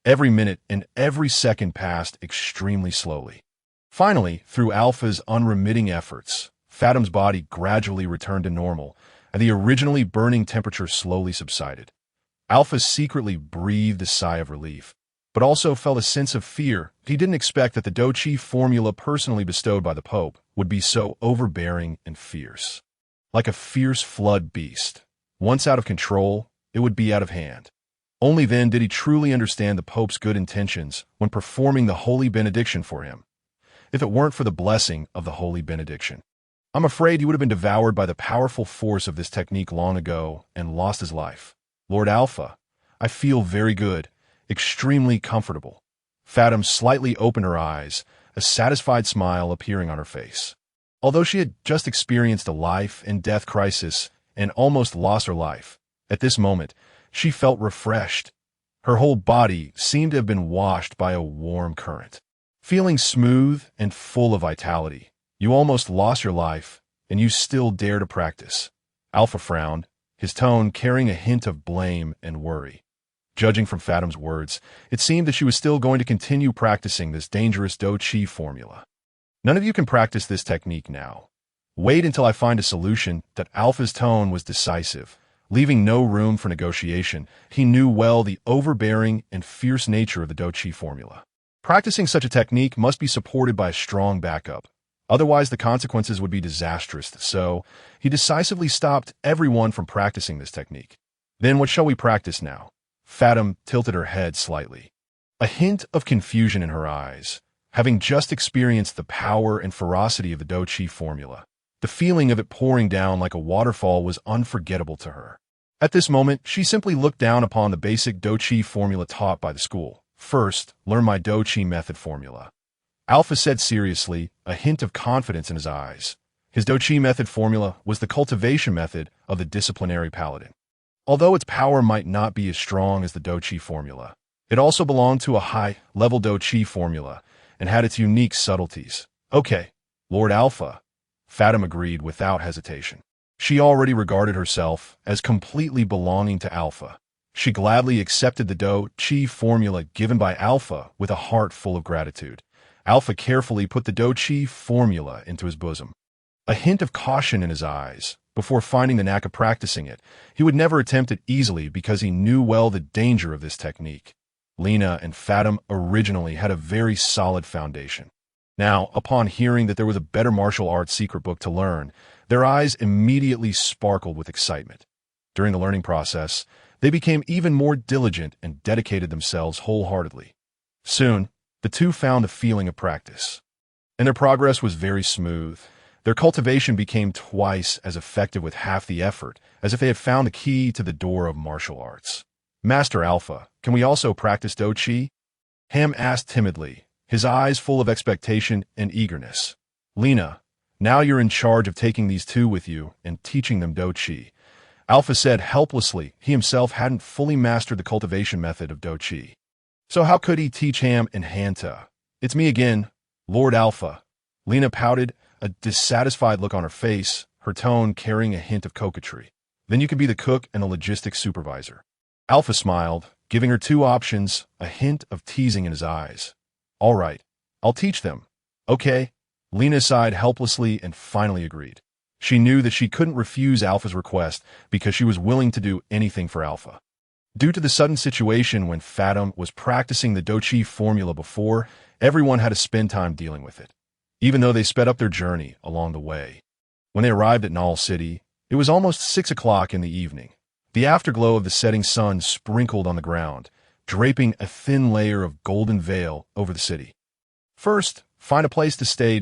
Every minute and every second passed extremely slowly. Finally, through Alpha's unremitting efforts, Fathom's body gradually returned to normal, and the originally burning temperature slowly subsided. Alpha secretly breathed a sigh of relief, but also felt a sense of fear. He didn't expect that the Do-Chi formula personally bestowed by the Pope would be so overbearing and fierce. Like a fierce flood beast, once out of control, it would be out of hand. Only then did he truly understand the Pope's good intentions when performing the holy benediction for him. If it weren't for the blessing of the holy benediction, I'm afraid he would have been devoured by the powerful force of this technique long ago and lost his life. Lord Alpha, I feel very good, extremely comfortable. Fathom slightly opened her eyes, a satisfied smile appearing on her face. Although she had just experienced a life and death crisis and almost lost her life, at this moment, she felt refreshed. Her whole body seemed to have been washed by a warm current. Feeling smooth and full of vitality, you almost lost your life, and you still dare to practice. Alpha frowned, his tone carrying a hint of blame and worry. Judging from Fathom's words, it seemed that she was still going to continue practicing this dangerous Do-Chi formula. None of you can practice this technique now. Wait until I find a solution. That Alpha's tone was decisive, leaving no room for negotiation. He knew well the overbearing and fierce nature of the Do-Chi formula. Practicing such a technique must be supported by a strong backup. Otherwise, the consequences would be disastrous, so he decisively stopped everyone from practicing this technique. Then what shall we practice now? Fathom tilted her head slightly, a hint of confusion in her eyes, having just experienced the power and ferocity of the Do-Chi formula. The feeling of it pouring down like a waterfall was unforgettable to her. At this moment, she simply looked down upon the basic douchi formula taught by the school. First, learn my douchi method formula. Alpha said seriously, a hint of confidence in his eyes. His douchi method formula was the cultivation method of the disciplinary paladin. Although its power might not be as strong as the douchi formula, it also belonged to a high-level douchi formula and had its unique subtleties. Okay, Lord Alpha, Fatima agreed without hesitation. She already regarded herself as completely belonging to Alpha. She gladly accepted the douchi formula given by Alpha with a heart full of gratitude. Alpha carefully put the douchi formula into his bosom. A hint of caution in his eyes. Before finding the knack of practicing it, he would never attempt it easily because he knew well the danger of this technique. Lena and Fatima originally had a very solid foundation. Now, upon hearing that there was a better martial arts secret book to learn, their eyes immediately sparkled with excitement. During the learning process, they became even more diligent and dedicated themselves wholeheartedly. Soon, the two found the feeling of practice, and their progress was very smooth. Their cultivation became twice as effective with half the effort, as if they had found the key to the door of martial arts. Master Alpha, can we also practice douchi? Ham asked timidly, his eyes full of expectation and eagerness. Lena, now you're in charge of taking these two with you and teaching them douchi. Alpha said helplessly he himself hadn't fully mastered the cultivation method of douchi. So how could he teach Ham and Hanta? It's me again, Lord Alpha. Lena pouted, a dissatisfied look on her face, her tone carrying a hint of coquetry. Then you could be the cook and the logistics supervisor. Alpha smiled, giving her two options, a hint of teasing in his eyes. All right, I'll teach them. Okay. Lena sighed helplessly and finally agreed. She knew that she couldn't refuse Alpha's request because she was willing to do anything for Alpha. Due to the sudden situation when Fatima was practicing the douchi formula before, everyone had to spend time dealing with it, even though they sped up their journey along the way. When they arrived at Null City, it was almost 6 o'clock in the evening. The afterglow of the setting sun sprinkled on the ground, draping a thin layer of golden veil over the city. First, find a place to stay.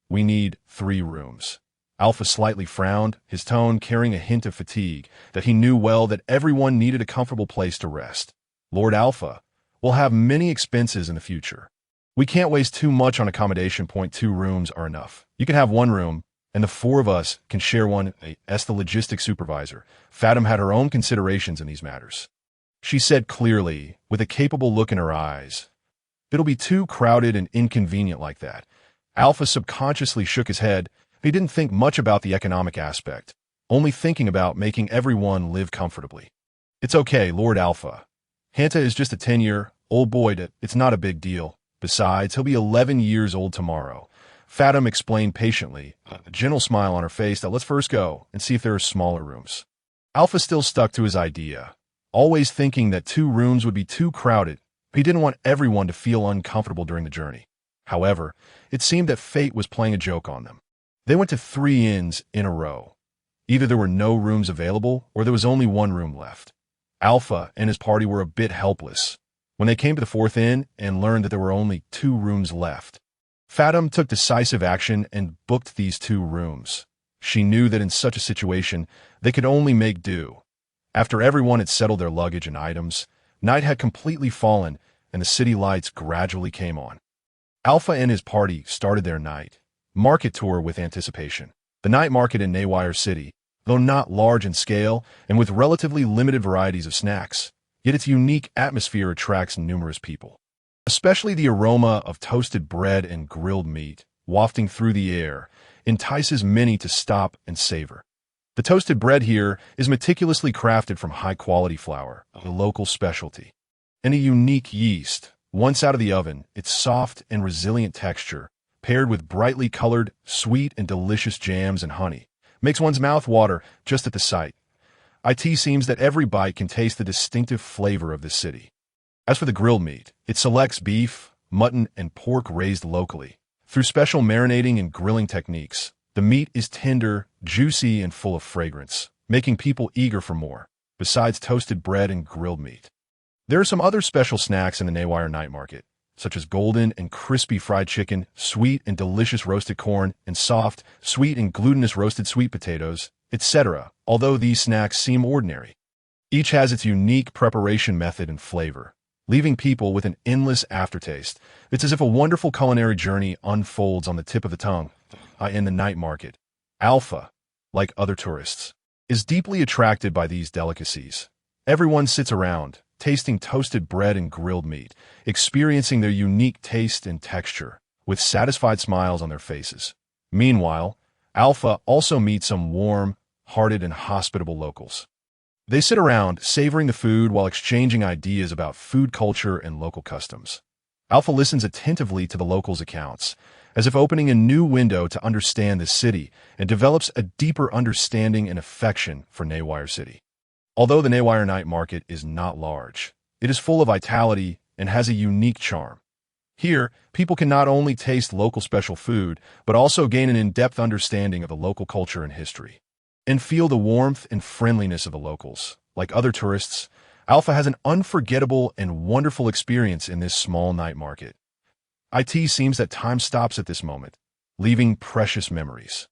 We need 3 rooms. Alpha slightly frowned, his tone carrying a hint of fatigue, that he knew well that everyone needed a comfortable place to rest. Lord Alpha, we'll have many expenses in the future. We can't waste too much on accommodation. 2 rooms are enough. You can have 1 room, and the 4 of us can share one. As the logistics supervisor, Fatima had her own considerations in these matters. She said clearly, with a capable look in her eyes, "It'll be too crowded and inconvenient like that." Alpha subconsciously shook his head. He didn't think much about the economic aspect, only thinking about making everyone live comfortably. It's okay, Lord Alpha. Hanta is just a 10-year-old boy. It's not a big deal. Besides, he'll be 11 years old tomorrow. Fatima explained patiently, a gentle smile on her face, that let's first go and see if there are smaller rooms. Alpha still stuck to his idea, always thinking that 2 rooms would be too crowded. He didn't want everyone to feel uncomfortable during the journey. However, it seemed that fate was playing a joke on them. They went to 3 inns in a row. Either there were no rooms available or there was only 1 room left. Alpha and his party were a bit helpless when they came to the 4th inn and learned that there were only 2 rooms left. Fatima took decisive action and booked these 2 rooms. She knew that in such a situation, they could only make do. After everyone had settled their luggage and items, night had completely fallen and the city lights gradually came on. Alpha and his party started their night market tour with anticipation. The night market in Naywire City, though not large in scale and with relatively limited varieties of snacks, yet its unique atmosphere attracts numerous people. Especially the aroma of toasted bread and grilled meat, wafting through the air, entices many to stop and savor. The toasted bread here is meticulously crafted from high-quality flour, a local specialty, and a unique yeast. Once out of the oven, its soft and resilient texture, paired with brightly colored, sweet and delicious jams and honey, makes one's mouth water just at the sight. It seems that every bite can taste the distinctive flavor of this city. As for the grilled meat, it selects beef, mutton, and pork raised locally. Through special marinating and grilling techniques, the meat is tender, juicy, and full of fragrance, making people eager for more, besides toasted bread and grilled meat. There are some other special snacks in the Naywire Night Market. such as golden and crispy fried chicken, sweet and delicious roasted corn, and soft, sweet and glutinous roasted sweet potatoes, etc., although these snacks seem ordinary. Each has its unique preparation method and flavor, leaving people with an endless aftertaste. It's as if a wonderful culinary journey unfolds on the tip of the tongue. In the night market, Alpha, like other tourists, is deeply attracted by these delicacies. Everyone sits around, tasting toasted bread and grilled meat, experiencing their unique taste and texture, with satisfied smiles on their faces. Meanwhile, Alpha also meets some warm-hearted and hospitable locals. They sit around, savoring the food while exchanging ideas about food culture and local customs. Alpha listens attentively to the locals' accounts, as if opening a new window to understand the city, and develops a deeper understanding and affection for Naywire City. Although the Naywire night market is not large, it is full of vitality and has a unique charm. Here, people can not only taste local special food, but also gain an in-depth understanding of the local culture and history, and feel the warmth and friendliness of the locals. Like other tourists, Alpha has an unforgettable and wonderful experience in this small night market. It seems that time stops at this moment, leaving precious memories.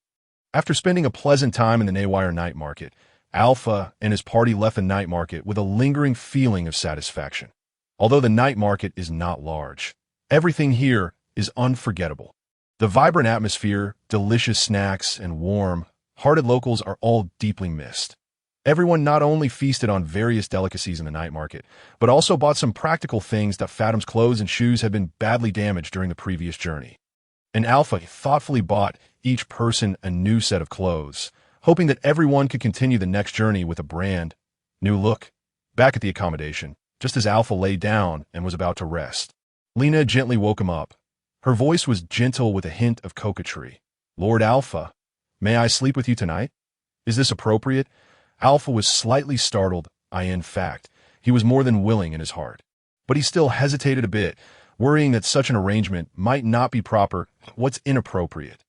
After spending a pleasant time in the Naywire night market, Alpha and his party left the night market with a lingering feeling of satisfaction. Although the night market is not large, everything here is unforgettable. The vibrant atmosphere, delicious snacks, and warm-hearted locals are all deeply missed. Everyone not only feasted on various delicacies in the night market, but also bought some practical things that Fatim's clothes and shoes had been badly damaged during the previous journey. And Alpha thoughtfully bought each person a new set of clothes, hoping that everyone could continue the next journey with a brand new look. Back at the accommodation, just as Alpha lay down and was about to rest, Lena gently woke him up. Her voice was gentle with a hint of coquetry. "Lord Alpha, may I sleep with you tonight? Is this appropriate?" Alpha was slightly startled. In fact, he was more than willing in his heart. But he still hesitated a bit, worrying that such an arrangement might not be proper. "What's inappropriate?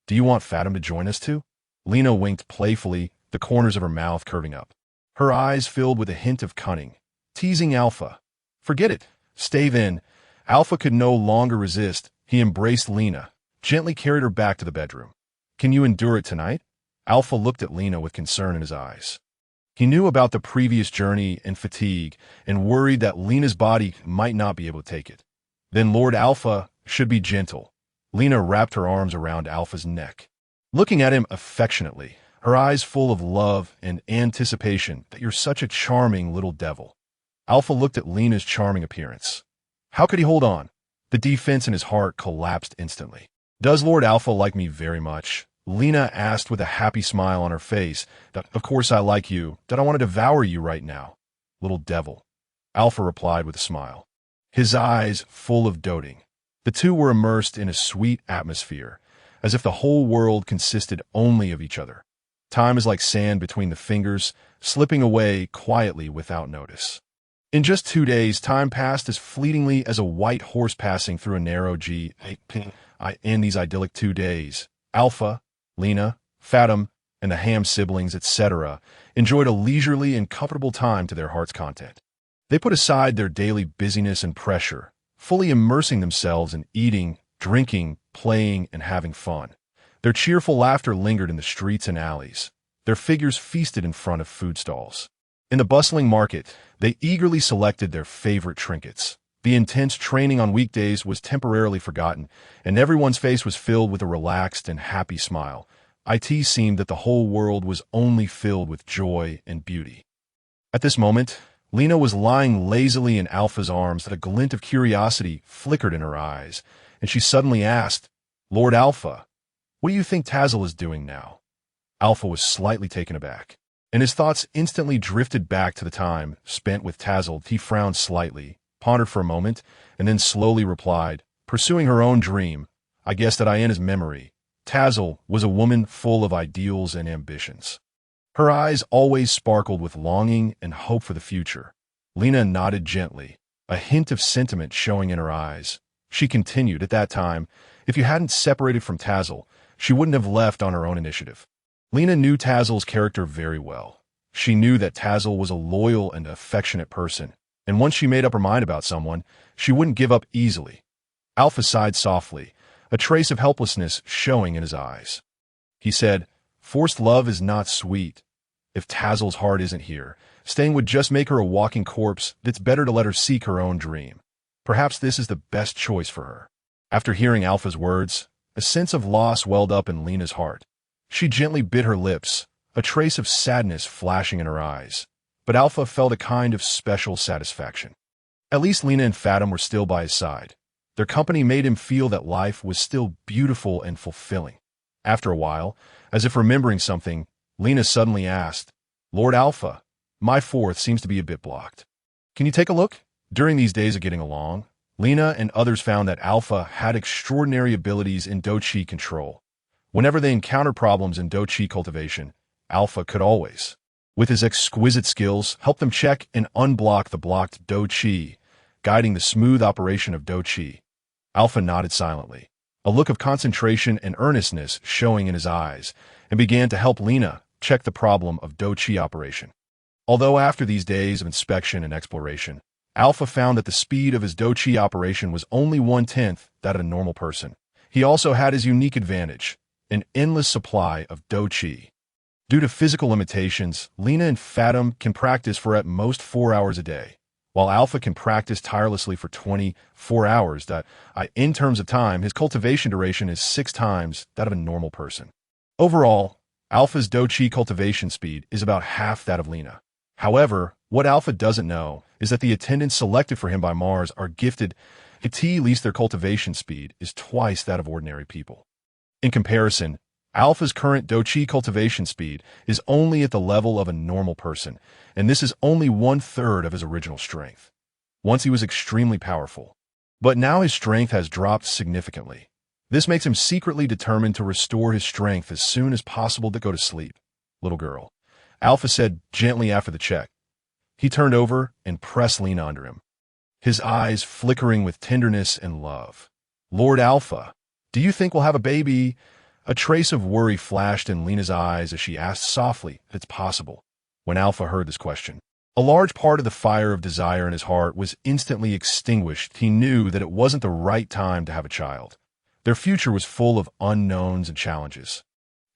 Do you want Fatim to join us too?" Lena winked playfully, the corners of her mouth curving up. Her eyes filled with a hint of cunning, teasing Alpha. "Forget it. Stay then." Alpha could no longer resist. He embraced Lena, gently carried her back to the bedroom. "Can you endure it tonight?" Alpha looked at Lena with concern in his eyes. He knew about the previous journey and fatigue, and worried that Lena's body might not be able to take it. Then Lord Alpha should be gentle. Lena wrapped her arms around Alpha's neck, looking at him affectionately, her eyes full of love and anticipation. "That you're such a charming little devil." Alpha looked at Lena's charming appearance. How could he hold on? The defense in his heart collapsed instantly. "Does Lord Alpha like me very much?" Lena asked with a happy smile on her face. "Of course I like you. That I want to devour you right now." "Little devil," Alpha replied with a smile, his eyes full of doting. The two were immersed in a sweet atmosphere, as if the whole world consisted only of each other. Time is like sand between the fingers, slipping away quietly without notice. In just 2 days, time passed as fleetingly as a white horse passing through a narrow G. In these idyllic 2 days, Alpha, Lena, Fatim, and the Ham siblings, etc., enjoyed a leisurely and comfortable time to their heart's content. They put aside their daily busyness and pressure, fully immersing themselves in eating, drinking, playing, and having fun. Their cheerful laughter lingered in the streets and alleys. Their figures feasted in front of food stalls. In the bustling market, they eagerly selected their favorite trinkets. The intense training on weekdays was temporarily forgotten, and everyone's face was filled with a relaxed and happy smile. It seemed that the whole world was only filled with joy and beauty. At this moment, Lena was lying lazily in Alpha's arms. A glint of curiosity flickered in her eyes, and she suddenly asked, "Lord Alpha, what do you think Tazzle is doing now?" Alpha was slightly taken aback, and his thoughts instantly drifted back to the time spent with Tazzle. He frowned slightly, pondered for a moment, and then slowly replied, pursuing her own dream. "I guess that in his memory, Tazzle was a woman full of ideals and ambitions." Her eyes always sparkled with longing and hope for the future. Lena nodded gently, a hint of sentiment showing in her eyes. She continued, "At that time, if you hadn't separated from Tazzle, she wouldn't have left on her own initiative." Lena knew Tazzle's character very well. She knew that Tazzle was a loyal and affectionate person, and once she made up her mind about someone, she wouldn't give up easily. Alpha sighed softly, a trace of helplessness showing in his eyes. He said, "Forced love is not sweet. If Tazel's heart isn't here, staying would just make her a walking corpse. It's better to let her seek her own dream. Perhaps this is the best choice for her." After hearing Alpha's words, a sense of loss welled up in Lena's heart. She gently bit her lips, a trace of sadness flashing in her eyes. But Alpha felt a kind of special satisfaction. At least Lena and Fathom were still by his side. Their company made him feel that life was still beautiful and fulfilling. After a while, as if remembering something, Lena suddenly asked, "Lord Alpha, my fourth seems to be a bit blocked. Can you take a look?" During these days of getting along, Lena and others found that Alpha had extraordinary abilities in Do-Chi control. Whenever they encountered problems in Do-Chi cultivation, Alpha could always, with his exquisite skills, help them check and unblock the blocked Do-Chi, guiding the smooth operation of Do-Chi. Alpha nodded silently, a look of concentration and earnestness showing in his eyes, and began to help Lena check the problem of Do-Chi operation. Although after these days of inspection and exploration, Alpha found that the speed of his Do-Chi operation was only 1/10 that of a normal person. He also had his unique advantage, an endless supply of Do-Chi. Due to physical limitations, Lena and Fathom can practice for at most 4 hours a day, while Alpha can practice tirelessly for 24 hours. In terms of time, his cultivation duration is 6 times that of a normal person. Overall, Alpha's Do-Chi cultivation speed is about half that of Lena. However, what Alpha doesn't know is that the attendants selected for him by Mars are gifted, at least their cultivation speed is twice that of ordinary people. In comparison, Alpha's current Do-Chi cultivation speed is only at the level of a normal person, and this is only 1/3 of his original strength. Once he was extremely powerful, but now his strength has dropped significantly. This makes him secretly determined to restore his strength as soon as possible to go to sleep. "Little girl," Alpha said gently after the check. He turned over and pressed Lena under him, his eyes flickering with tenderness and love. "Lord Alpha, do you think we'll have a baby?" A trace of worry flashed in Lena's eyes as she asked softly if it's possible. When Alpha heard this question, a large part of the fire of desire in his heart was instantly extinguished. He knew that it wasn't the right time to have a child. Their future was full of unknowns and challenges,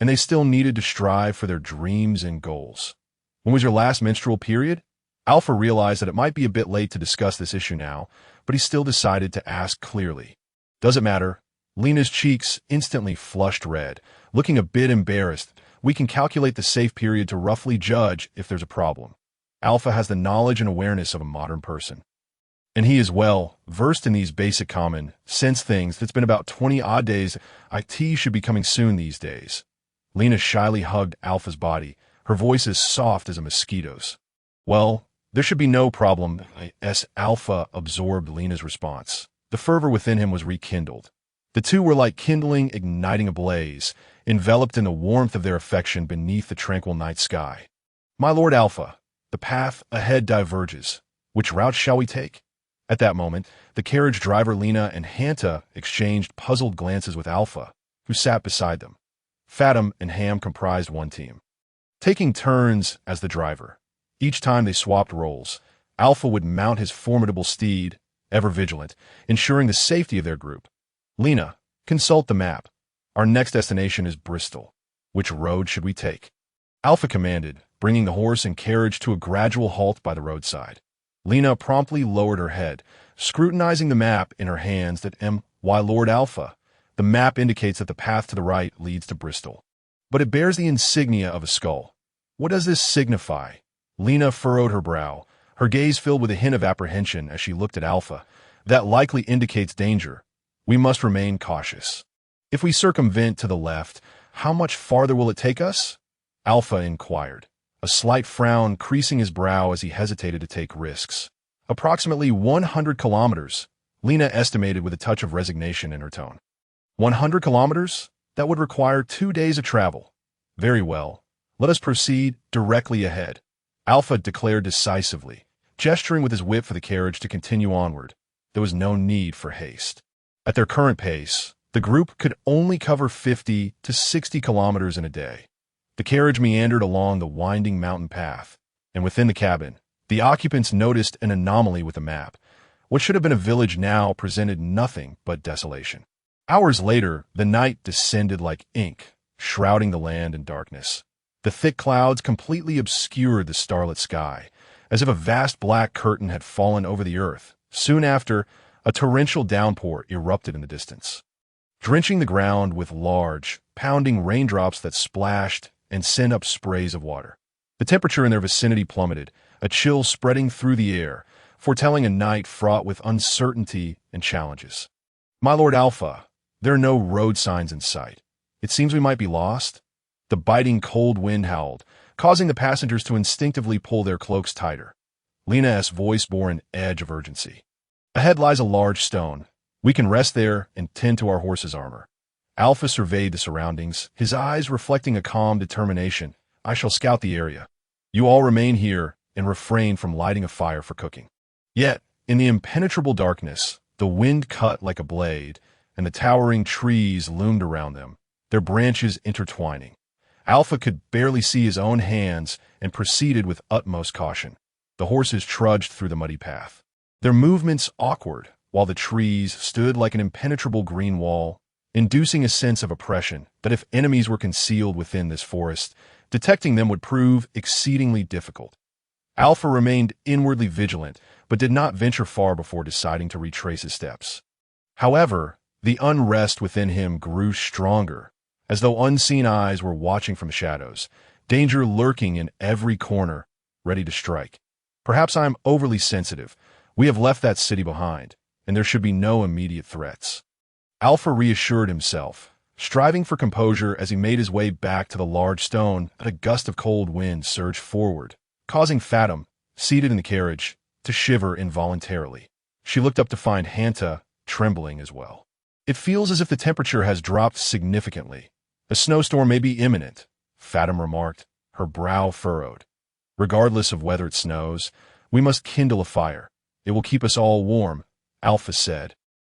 and they still needed to strive for their dreams and goals. "When was your last menstrual period?" Alpha realized that it might be a bit late to discuss this issue now, but he still decided to ask clearly. "Does it matter?" Lena's cheeks instantly flushed red, looking a bit embarrassed. "We can calculate the safe period to roughly judge if there's a problem." Alpha has the knowledge and awareness of a modern person, and he is well versed in these basic common sense things. It's been about 20-odd days. IT should be coming soon these days. Lena shyly hugged Alpha's body, her voice as soft as a mosquito's. "Well, there should be no problem." As Alpha absorbed Lena's response, the fervor within him was rekindled. The two were like kindling igniting a blaze, enveloped in the warmth of their affection beneath the tranquil night sky. "My Lord Alpha, the path ahead diverges. Which route shall we take?" At that moment, the carriage driver Lena and Hanta exchanged puzzled glances with Alpha, who sat beside them. Fathom and Ham comprised one team, taking turns as the driver. Each time they swapped roles, Alpha would mount his formidable steed, ever vigilant, ensuring the safety of their group. "Lena, consult the map. Our next destination is Bristol. Which road should we take?" Alpha commanded, bringing the horse and carriage to a gradual halt by the roadside. Lena promptly lowered her head, scrutinizing the map in her hands. "Why, Lord Alpha, the map indicates that the path to the right leads to Bristol, but it bears the insignia of a skull. What does this signify?" Lena furrowed her brow, her gaze filled with a hint of apprehension as she looked at Alpha. "That likely indicates danger. We must remain cautious. If we circumvent to the left, how much farther will it take us?" Alpha inquired, a slight frown creasing his brow as he hesitated to take risks. "Approximately 100 kilometers," Lena estimated with a touch of resignation in her tone. 100 kilometers? That would require 2 days of travel. "Very well. Let us proceed directly ahead," Alpha declared decisively, gesturing with his whip for the carriage to continue onward. There was no need for haste. At their current pace, the group could only cover 50 to 60 kilometers in a day. The carriage meandered along the winding mountain path, and within the cabin, The occupants noticed an anomaly with the map. What should have been a village now presented nothing but desolation. Hours later, the night descended like ink, shrouding the land in darkness. The thick clouds completely obscured the starlit sky, as if a vast black curtain had fallen over the earth. Soon after, a torrential downpour erupted in the distance, drenching the ground with large, pounding raindrops that splashed and sent up sprays of water. The temperature in their vicinity plummeted, a chill spreading through the air, foretelling a night fraught with uncertainty and challenges. "My Lord Alpha, there are no road signs in sight. It seems we might be lost." The biting cold wind howled, causing the passengers to instinctively pull their cloaks tighter. Lena's voice bore an edge of urgency. "Ahead lies a large stone. We can rest there and tend to our horse's armor." Alpha surveyed the surroundings, his eyes reflecting a calm determination. "I shall scout the area. You all remain here and refrain from lighting a fire for cooking." Yet, in the impenetrable darkness, the wind cut like a blade, and the towering trees loomed around them, their branches intertwining. Alpha could barely see his own hands and proceeded with utmost caution. The horses trudged through the muddy path, their movements awkward, while the trees stood like an impenetrable green wall, inducing a sense of oppression that if enemies were concealed within this forest, detecting them would prove exceedingly difficult. Alpha remained inwardly vigilant, but did not venture far before deciding to retrace his steps. However, the unrest within him grew stronger, as though unseen eyes were watching from the shadows, danger lurking in every corner, ready to strike. Perhaps I am overly sensitive. We have left that city behind, and there should be no immediate threats. Alpha reassured himself, striving for composure as he made his way back to the large stone. A gust of cold wind surged forward, causing Fatim, seated in the carriage, to shiver involuntarily. She looked up to find Hanta trembling as well. "It feels as if the temperature has dropped significantly. A snowstorm may be imminent," Fatim remarked, her brow furrowed. "Regardless of whether it snows, we must kindle a fire. It will keep us all warm," Alpha said,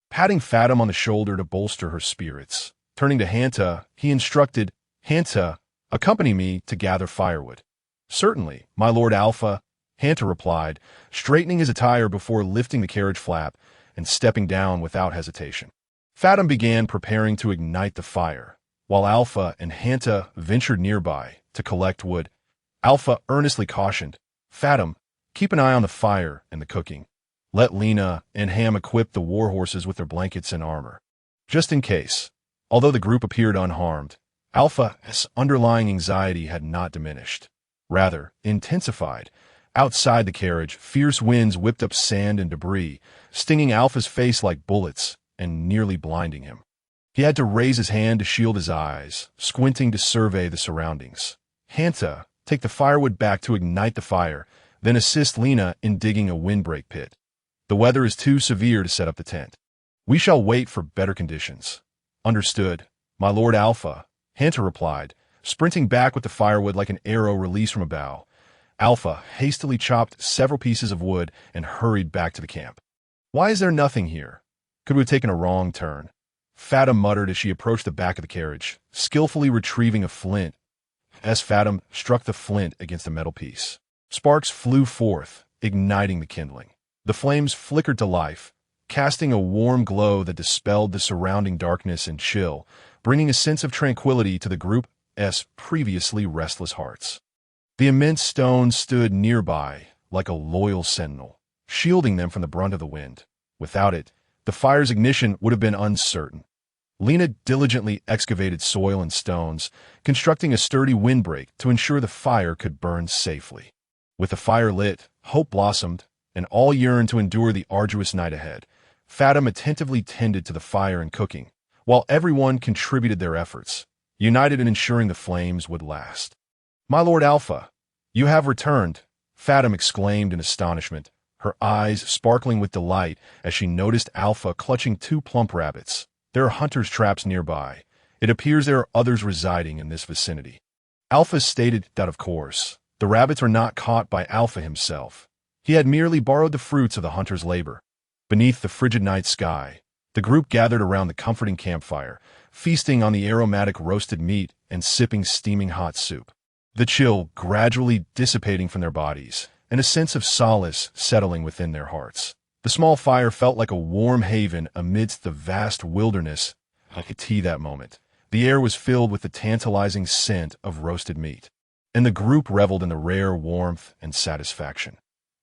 patting Fatim on the shoulder to bolster her spirits. Turning to Hanta, he instructed, "Hanta, accompany me to gather firewood." "Certainly, my Lord Alpha," Hanta replied, straightening his attire before lifting the carriage flap and stepping down without hesitation. Fatim began preparing to ignite the fire, while Alpha and Hanta ventured nearby to collect wood. Alpha earnestly cautioned, "Fatim, keep an eye on the fire and the cooking. Let Lena and Ham equip the war horses with their blankets and armor, just in case." Although the group appeared unharmed, Alpha's underlying anxiety had not diminished, rather intensified. Outside the carriage, fierce winds whipped up sand and debris, stinging Alpha's face like bullets and nearly blinding him. He had to raise his hand to shield his eyes, squinting to survey the surroundings. "Hanta, take the firewood back to ignite the fire, then assist Lena in digging a windbreak pit. The weather is too severe to set up the tent. We shall wait for better conditions." "Understood, my Lord Alpha," Hanta replied, sprinting back with the firewood like an arrow released from a bow. Alpha hastily chopped several pieces of wood and hurried back to the camp. "Why is there nothing here? Could we have taken a wrong turn?" Fatim muttered as she approached the back of the carriage, skillfully retrieving a flint. As Fatim struck the flint against a metal piece, sparks flew forth, igniting the kindling. The flames flickered to life, casting a warm glow that dispelled the surrounding darkness and chill, bringing a sense of tranquility to the group's previously restless hearts. The immense stone stood nearby like a loyal sentinel, shielding them from the brunt of the wind. Without it, the fire's ignition would have been uncertain. Lena diligently excavated soil and stones, constructing a sturdy windbreak to ensure the fire could burn safely. With the fire lit, hope blossomed, and all yearned to endure the arduous night ahead. Fatim attentively tended to the fire and cooking, while everyone contributed their efforts, united in ensuring the flames would last. "My Lord Alpha, you have returned," Fatim exclaimed in astonishment, her eyes sparkling with delight as she noticed Alpha clutching two plump rabbits. "There are hunters' traps nearby. It appears there are others residing in this vicinity." Alpha stated that, of course, the rabbits were not caught by Alpha himself. He had merely borrowed the fruits of the hunter's labor. Beneath the frigid night sky, the group gathered around the comforting campfire, feasting on the aromatic roasted meat and sipping steaming hot soup. The chill gradually dissipating from their bodies, and a sense of solace settling within their hearts. The small fire felt like a warm haven amidst the vast wilderness. I could see that moment. The air was filled with the tantalizing scent of roasted meat, and the group reveled in the rare warmth and satisfaction.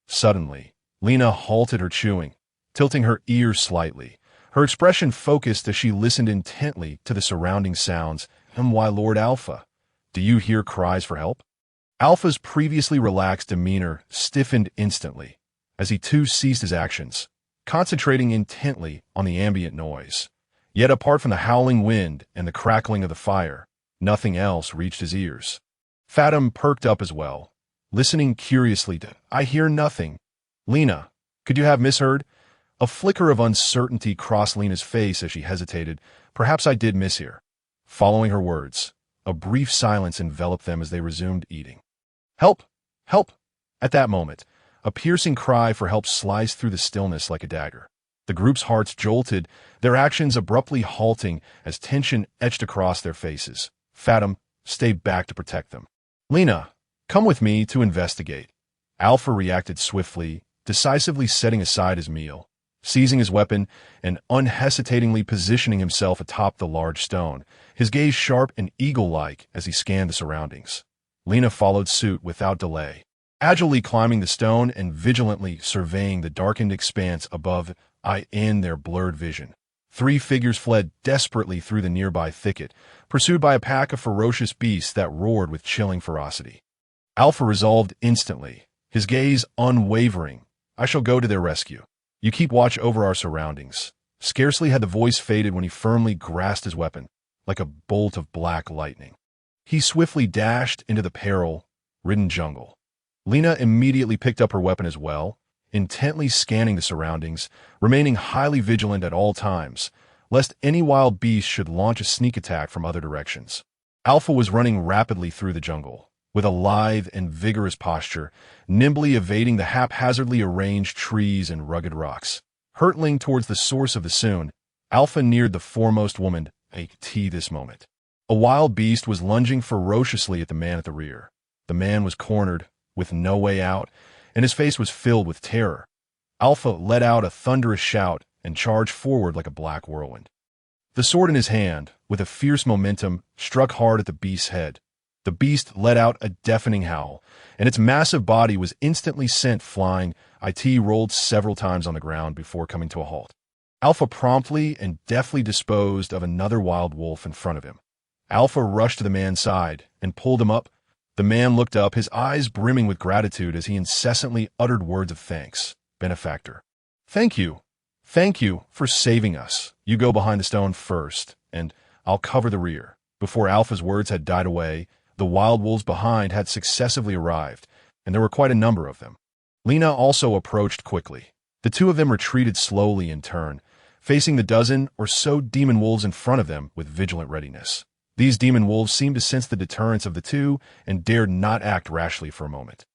Suddenly, Lena halted her chewing, tilting her ears slightly. Her expression focused as she listened intently to the surrounding sounds. And why, Lord Alpha, do you hear cries for help? Alpha's previously relaxed demeanor stiffened instantly as he too ceased his actions, concentrating intently on the ambient noise. Yet apart from the howling wind and the crackling of the fire, nothing else reached his ears. Fathom perked up as well, listening curiously to, "I hear nothing." "Lena, could you have misheard?" A flicker of uncertainty crossed Lena's face as she hesitated. "Perhaps I did mishear." Following her words, a brief silence enveloped them as they resumed eating. "Help! Help!" At that moment, a piercing cry for help sliced through the stillness like a dagger. The group's hearts jolted, their actions abruptly halting as tension etched across their faces. Fathom stayed back to protect them. "Lena, come with me to investigate." Alpha reacted swiftly, decisively setting aside his meal, seizing his weapon and unhesitatingly positioning himself atop the large stone, his gaze sharp and eagle-like as he scanned the surroundings. Lena followed suit without delay, agilely climbing the stone and vigilantly surveying the darkened expanse above in their blurred vision. Three figures fled desperately through the nearby thicket, pursued by a pack of ferocious beasts that roared with chilling ferocity. Alpha resolved instantly, his gaze unwavering. "I shall go to their rescue. You keep watch over our surroundings." Scarcely had the voice faded when he firmly grasped his weapon, like a bolt of black lightning. He swiftly dashed into the peril-ridden jungle. Lena immediately picked up her weapon as well, intently scanning the surroundings, remaining highly vigilant at all times, lest any wild beast should launch a sneak attack from other directions. Alpha was running rapidly through the jungle, with a lithe and vigorous posture, nimbly evading the haphazardly arranged trees and rugged rocks. Hurtling towards the source of the soon, Alpha neared the foremost woman. This moment, a wild beast was lunging ferociously at the man at the rear. The man was cornered, with no way out, and his face was filled with terror. Alpha let out a thunderous shout and charged forward like a black whirlwind. The sword in his hand, with a fierce momentum, struck hard at the beast's head. The beast let out a deafening howl, and its massive body was instantly sent flying. It rolled several times on the ground before coming to a halt. Alpha promptly and deftly disposed of another wild wolf in front of him. Alpha rushed to the man's side and pulled him up. The man looked up, his eyes brimming with gratitude as he incessantly uttered words of thanks. "Benefactor. Thank you for saving us. You go behind the stone first, and I'll cover the rear." Before Alpha's words had died away, the wild wolves behind had successively arrived, and there were quite a number of them. Lena also approached quickly. The two of them retreated slowly in turn, facing the dozen or so demon wolves in front of them with vigilant readiness. These demon wolves seemed to sense the deterrence of the two and dared not act rashly for a moment.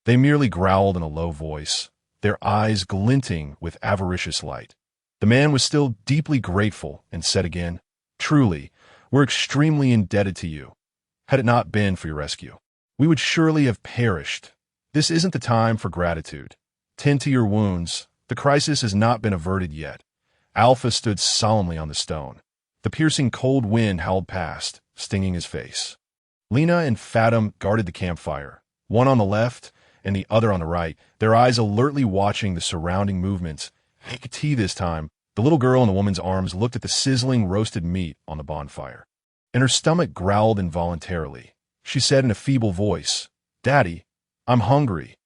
They merely growled in a low voice, their eyes glinting with avaricious light. The man was still deeply grateful and said again, "Truly, we're extremely indebted to you. Had it not been for your rescue, we would surely have perished. This isn't the time for gratitude. Tend to your wounds. The crisis has not been averted yet." Alpha stood solemnly on the stone. The piercing cold wind howled past, stinging his face. Lena and Fathom guarded the campfire, one on the left and the other on the right, their eyes alertly watching the surrounding movements. This time, the little girl in the woman's arms looked at the sizzling roasted meat on the bonfire, and her stomach growled involuntarily. She said in a feeble voice, "Daddy, I'm hungry."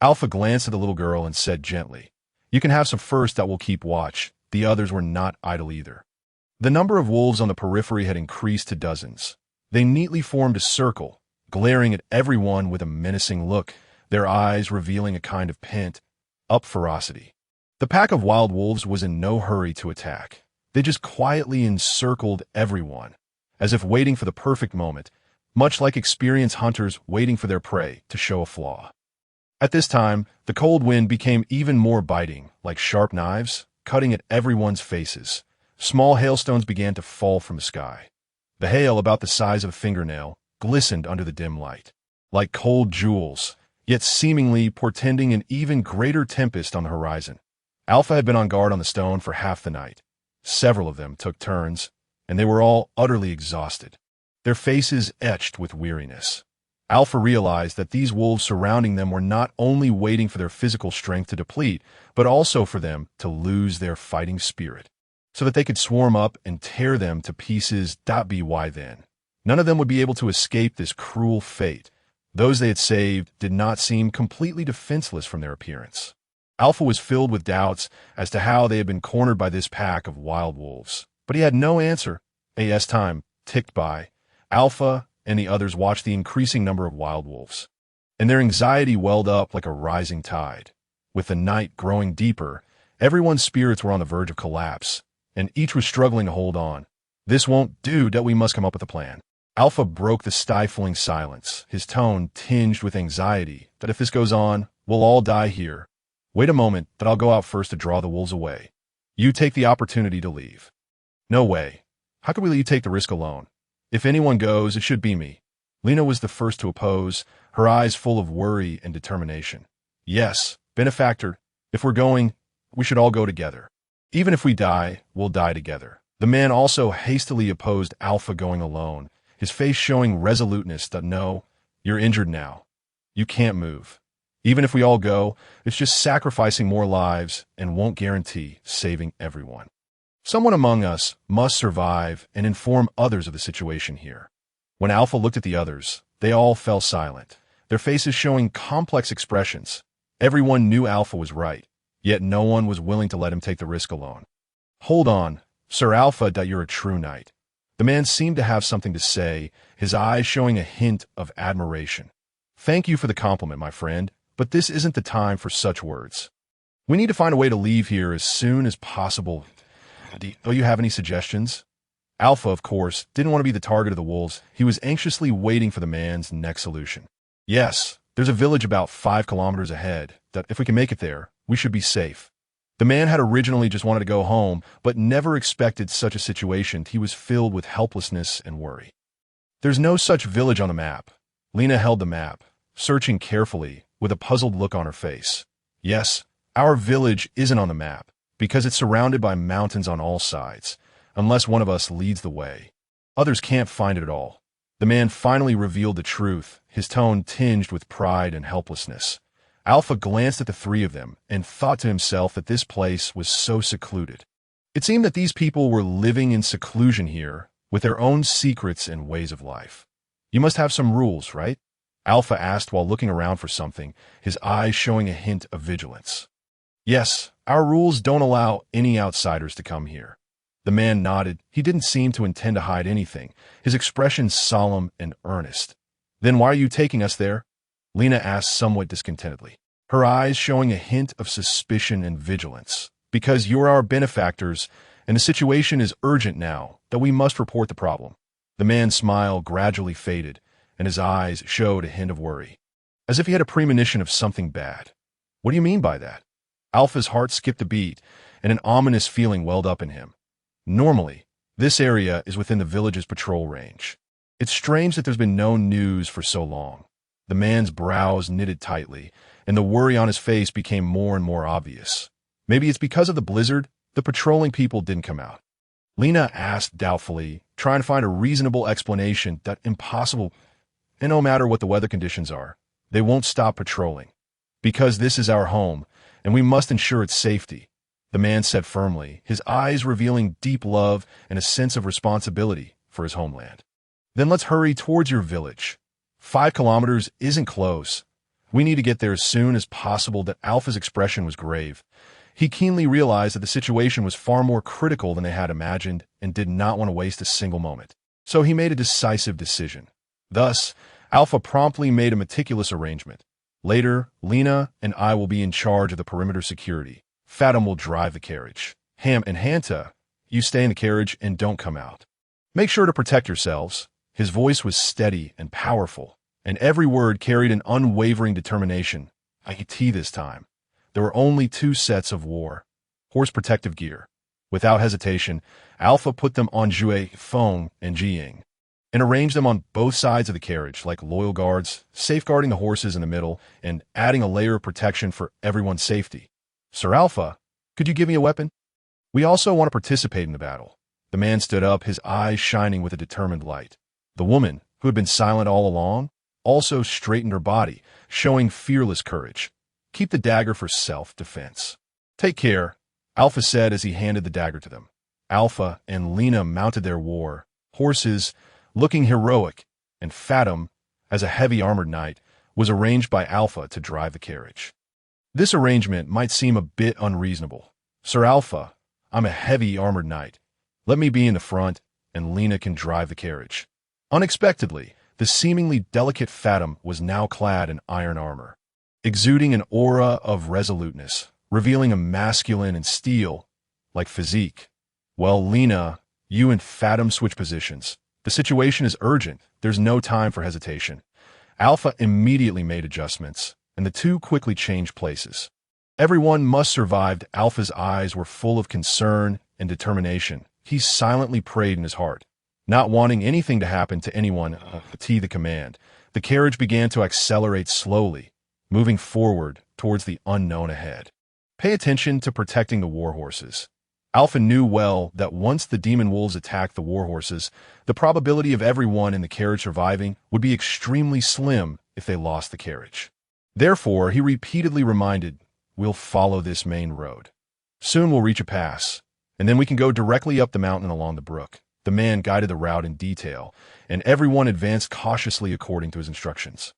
Alpha glanced at the little girl and said gently, "You can have some first that will keep watch." The others were not idle either. The number of wolves on the periphery had increased to dozens. They neatly formed a circle, glaring at everyone with a menacing look, their eyes revealing a kind of pent-up ferocity. The pack of wild wolves was in no hurry to attack. They just quietly encircled everyone, as if waiting for the perfect moment, much like experienced hunters waiting for their prey to show a flaw. At this time, the cold wind became even more biting, like sharp knives, cutting at everyone's faces. Small hailstones began to fall from the sky. The hail, about the size of a fingernail, glistened under the dim light. Like cold jewels, yet seemingly portending an even greater tempest on the horizon. Alpha had been on guard on the stone for half the night. Several of them took turns, and they were all utterly exhausted, their faces etched with weariness. Alpha realized that these wolves surrounding them were not only waiting for their physical strength to deplete, but also for them to lose their fighting spirit, so that they could swarm up and tear them to pieces. By then, none of them would be able to escape this cruel fate. Those they had saved did not seem completely defenseless from their appearance. Alpha was filled with doubts as to how they had been cornered by this pack of wild wolves, but he had no answer. As time ticked by, Alpha and the others watched the increasing number of wild wolves, and their anxiety welled up like a rising tide. With the night growing deeper, everyone's spirits were on the verge of collapse, and each was struggling to hold on. "This won't do, that we must come up with a plan." Alpha broke the stifling silence, his tone tinged with anxiety that if this goes on, we'll all die here. "Wait a moment, that I'll go out first to draw the wolves away. You take the opportunity to leave." "No way. How could we let you take the risk alone? If anyone goes, it should be me." Lena was the first to oppose, her eyes full of worry and determination. "Yes, benefactor, if we're going, we should all go together. Even if we die, we'll die together." The man also hastily opposed Alpha going alone, his face showing resoluteness that "No, you're injured now. You can't move. Even if we all go, it's just sacrificing more lives and won't guarantee saving everyone. Someone among us must survive and inform others of the situation here." When Alpha looked at the others, they all fell silent, their faces showing complex expressions. Everyone knew Alpha was right, yet no one was willing to let him take the risk alone. "Hold on, Sir Alpha, that you're a true knight." The man seemed to have something to say, his eyes showing a hint of admiration. "Thank you for the compliment, my friend, but this isn't the time for such words. We need to find a way to leave here as soon as possible. Do you have any suggestions?" Alpha, of course, didn't want to be the target of the wolves. He was anxiously waiting for the man's next solution. "Yes, there's a village about 5 kilometers ahead, that if we can make it there, we should be safe." The man had originally just wanted to go home, but never expected such a situation. He was filled with helplessness and worry. "There's no such village on the map." Lena held the map, searching carefully, with a puzzled look on her face. "Yes, our village isn't on the map, because it's surrounded by mountains on all sides, unless one of us leads the way. Others can't find it at all." The man finally revealed the truth, his tone tinged with pride and helplessness. Alpha glanced at the three of them and thought to himself that this place was so secluded. It seemed that these people were living in seclusion here, with their own secrets and ways of life. "You must have some rules, right?" Alpha asked while looking around for something, his eyes showing a hint of vigilance. "Yes, our rules don't allow any outsiders to come here." The man nodded. He didn't seem to intend to hide anything, his expression solemn and earnest. "Then why are you taking us there?" Lena asked somewhat discontentedly, her eyes showing a hint of suspicion and vigilance. "Because you're our benefactors, and the situation is urgent now, that we must report the problem." The man's smile gradually faded, and his eyes showed a hint of worry, as if he had a premonition of something bad. "What do you mean by that?" Alpha's heart skipped a beat, and an ominous feeling welled up in him. "Normally, this area is within the village's patrol range. It's strange that there's been no news for so long." The man's brows knitted tightly, and the worry on his face became more and more obvious. "Maybe it's because of the blizzard, the patrolling people didn't come out." Lena asked doubtfully, trying to find a reasonable explanation. "That impossible. And no matter what the weather conditions are, they won't stop patrolling. Because this is our home, and we must ensure its safety," the man said firmly, his eyes revealing deep love and a sense of responsibility for his homeland. "Then let's hurry towards your village. 5 kilometers isn't close. We need to get there as soon as possible." That Alpha's expression was grave. He keenly realized that the situation was far more critical than they had imagined and did not want to waste a single moment. So he made a decisive decision. Thus, Alpha promptly made a meticulous arrangement. "Later, Lena and I will be in charge of the perimeter security. Fathom will drive the carriage. Ham and Hanta, you stay in the carriage and don't come out. Make sure to protect yourselves." His voice was steady and powerful, and every word carried an unwavering determination. IT this time. There were only 2 sets of horse protective gear. Without hesitation, Alpha put them on Jue, Feng, and Jiying. and arranged them on both sides of the carriage like loyal guards, safeguarding the horses in the middle and adding a layer of protection for everyone's safety. Sir Alpha, could you give me a weapon? We also want to participate in the battle. The man stood up, his eyes shining with a determined light. The woman, who had been silent all along, also straightened her body, showing fearless courage. Keep the dagger for self-defense. Take care, Alpha said as he handed the dagger to them. Alpha and Lena mounted their war horses, looking heroic, and Fathom, as a heavy armored knight, was arranged by Alpha to drive the carriage. This arrangement might seem a bit unreasonable. Sir Alpha, I'm a heavy armored knight. Let me be in the front, and Lena can drive the carriage. Unexpectedly, the seemingly delicate Fathom was now clad in iron armor, exuding an aura of resoluteness, revealing a masculine and steel-like physique. Well, Lena, you and Fathom switch positions. The situation is urgent. There's no time for hesitation. Alpha immediately made adjustments, and the two quickly changed places. Everyone must survive. Alpha's eyes were full of concern and determination. He silently prayed in his heart, not wanting anything to happen to anyone. The command. The carriage began to accelerate slowly, moving forward towards the unknown ahead. Pay attention to protecting the war horses. Alpha knew well that once the demon wolves attacked the war horses, the probability of everyone in the carriage surviving would be extremely slim if they lost the carriage. Therefore, he repeatedly reminded, we'll follow this main road. Soon we'll reach a pass, and then we can go directly up the mountain along the brook. The man guided the route in detail, and everyone advanced cautiously according to his instructions.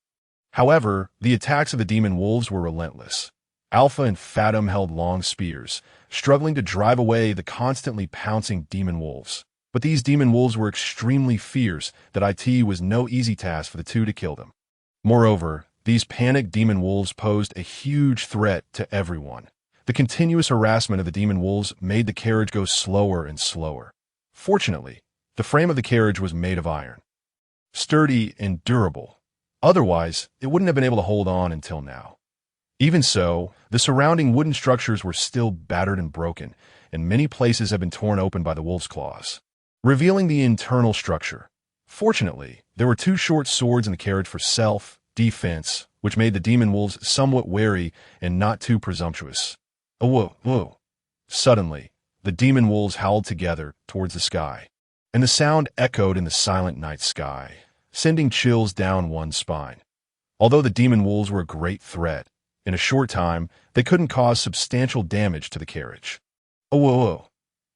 However, the attacks of the demon wolves were relentless. Alpha and Fathom held long spears, struggling to drive away the constantly pouncing demon wolves. But these demon wolves were extremely fierce that it was no easy task for the two to kill them. Moreover, these panicked demon wolves posed a huge threat to everyone. The continuous harassment of the demon wolves made the carriage go slower and slower. Fortunately, the frame of the carriage was made of iron, sturdy and durable. Otherwise, it wouldn't have been able to hold on until now. Even so, the surrounding wooden structures were still battered and broken, and many places had been torn open by the wolf's claws, revealing the internal structure. Fortunately, there were two short swords in the carriage for self-defense, which made the demon wolves somewhat wary and not too presumptuous. Whoa. Suddenly, the demon wolves howled together towards the sky, and the sound echoed in the silent night sky, sending chills down one's spine. Although the demon wolves were a great threat, in a short time, they couldn't cause substantial damage to the carriage. Whoa.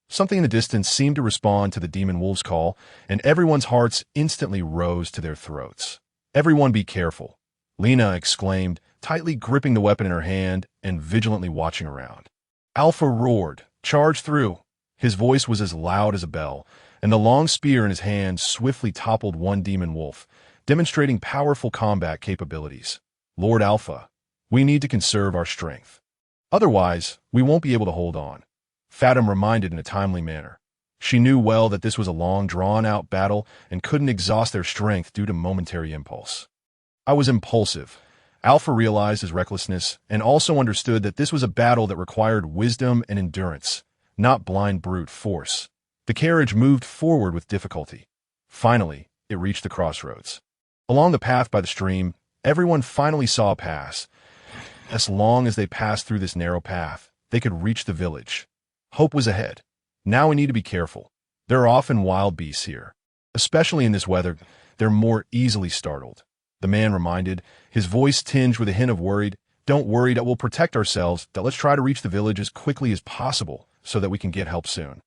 Something in the distance seemed to respond to the demon wolf's call, and everyone's hearts instantly rose to their throats. Everyone be careful, Lena exclaimed, tightly gripping the weapon in her hand and vigilantly watching around. Alpha roared, charge through. His voice was as loud as a bell, and the long spear in his hand swiftly toppled one demon wolf, demonstrating powerful combat capabilities. Lord Alpha, we need to conserve our strength. Otherwise, we won't be able to hold on, Fathom reminded in a timely manner. She knew well that this was a long, drawn-out battle and couldn't exhaust their strength due to momentary impulse. I was impulsive. Alpha realized his recklessness and also understood that this was a battle that required wisdom and endurance, not blind brute force. The carriage moved forward with difficulty. Finally, it reached the crossroads. Along the path by the stream, everyone finally saw a pass. As long as they passed through this narrow path, they could reach the village. Hope was ahead. Now we need to be careful. There are often wild beasts here. Especially in this weather, they're more easily startled. The man reminded, his voice tinged with a hint of worried. Don't worry, that we'll protect ourselves, that let's try to reach the village as quickly as possible so that we can get help soon.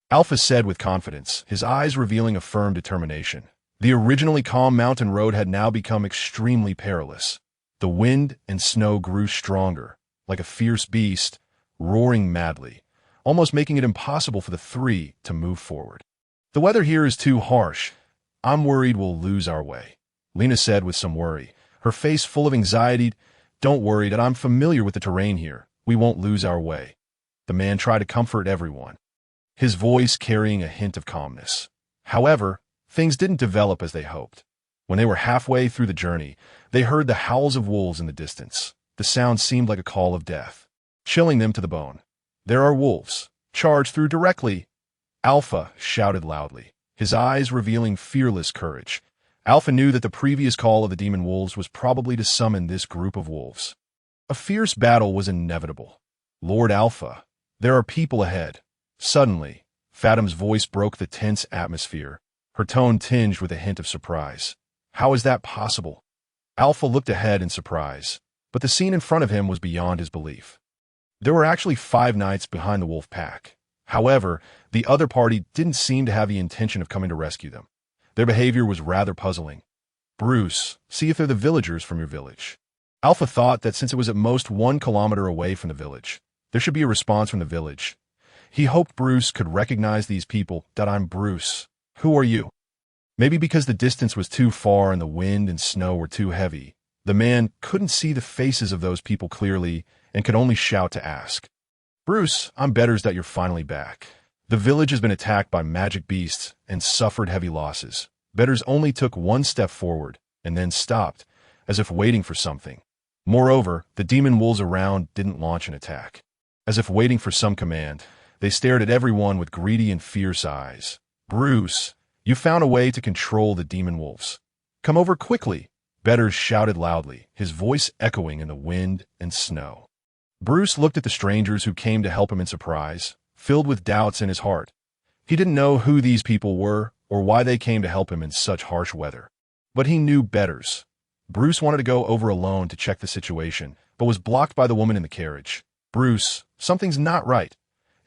Alpha said with confidence, his eyes revealing a firm determination. The originally calm mountain road had now become extremely perilous. The wind and snow grew stronger, like a fierce beast, roaring madly, almost making it impossible for the three to move forward. The weather here is too harsh. I'm worried we'll lose our way, Lena said with some worry, her face full of anxiety. Don't worry, that I'm familiar with the terrain here. We won't lose our way. The man tried to comfort everyone, his voice carrying a hint of calmness. However, things didn't develop as they hoped. When they were halfway through the journey, they heard the howls of wolves in the distance. The sound seemed like a call of death, chilling them to the bone. There are wolves. Charge through directly, Alpha shouted loudly, his eyes revealing fearless courage. Alpha knew that the previous call of the demon wolves was probably to summon this group of wolves. A fierce battle was inevitable. Lord Alpha, there are people ahead. Suddenly, Fatim's voice broke the tense atmosphere, her tone tinged with a hint of surprise. How is that possible? Alpha looked ahead in surprise, but the scene in front of him was beyond his belief. There were actually 5 knights behind the wolf pack. However, the other party didn't seem to have the intention of coming to rescue them. Their behavior was rather puzzling. Bruce, see if they're the villagers from your village. Alpha thought that since it was at most 1 kilometer away from the village, there should be a response from the village. He hoped Bruce could recognize these people. I'm Bruce. Who are you? Maybe because the distance was too far and the wind and snow were too heavy, the man couldn't see the faces of those people clearly and could only shout to ask. Bruce, I'm betters that you're finally back. The village has been attacked by magic beasts and suffered heavy losses. Betters only took 1 step forward and then stopped, as if waiting for something. Moreover, the demon wolves around didn't launch an attack. As if waiting for some command, they stared at everyone with greedy and fierce eyes. Bruce, you found a way to control the demon wolves. Come over quickly, Betters shouted loudly, his voice echoing in the wind and snow. Bruce looked at the strangers who came to help him in surprise, filled with doubts in his heart. He didn't know who these people were or why they came to help him in such harsh weather. But he knew Betters. Bruce wanted to go over alone to check the situation, but was blocked by the woman in the carriage. Bruce, something's not right.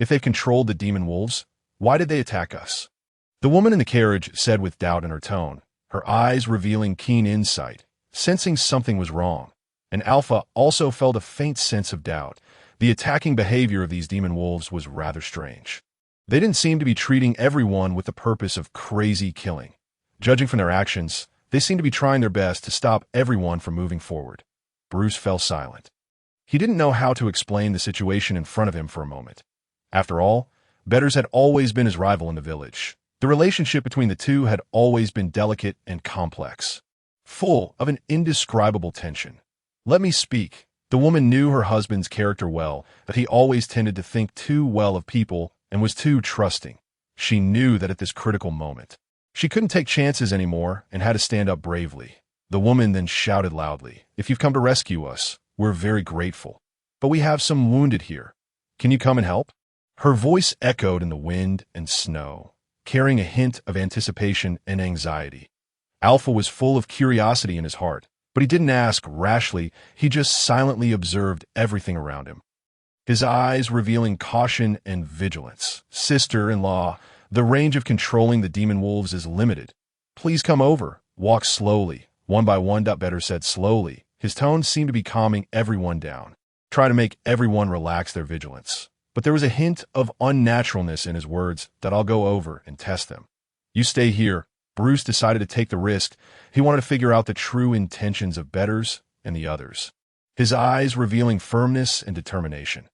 If they've controlled the demon wolves, why did they attack us? The woman in the carriage said with doubt in her tone, her eyes revealing keen insight, sensing something was wrong. And Alpha also felt a faint sense of doubt. The attacking behavior of these demon wolves was rather strange. They didn't seem to be treating everyone with the purpose of crazy killing. Judging from their actions, they seemed to be trying their best to stop everyone from moving forward. Bruce fell silent. He didn't know how to explain the situation in front of him for a moment. After all, Betters had always been his rival in the village. The relationship between the two had always been delicate and complex, full of an indescribable tension. Let me speak. The woman knew her husband's character well, that he always tended to think too well of people and was too trusting. She knew that at this critical moment, she couldn't take chances anymore and had to stand up bravely. The woman then shouted loudly, "If you've come to rescue us, we're very grateful. But we have some wounded here. Can you come and help?" Her voice echoed in the wind and snow, carrying a hint of anticipation and anxiety. Alpha was full of curiosity in his heart, but he didn't ask rashly, he just silently observed everything around him. His eyes revealing caution and vigilance. Sister-in-law, the range of controlling the demon wolves is limited. Please come over. Walk slowly. One by one, Better said slowly. His tone seemed to be calming everyone down, trying to make everyone relax their vigilance. But there was a hint of unnaturalness in his words that I'll go over and test them. You stay here. Bruce decided to take the risk. He wanted to figure out the true intentions of Betters and the others, his eyes revealing firmness and determination.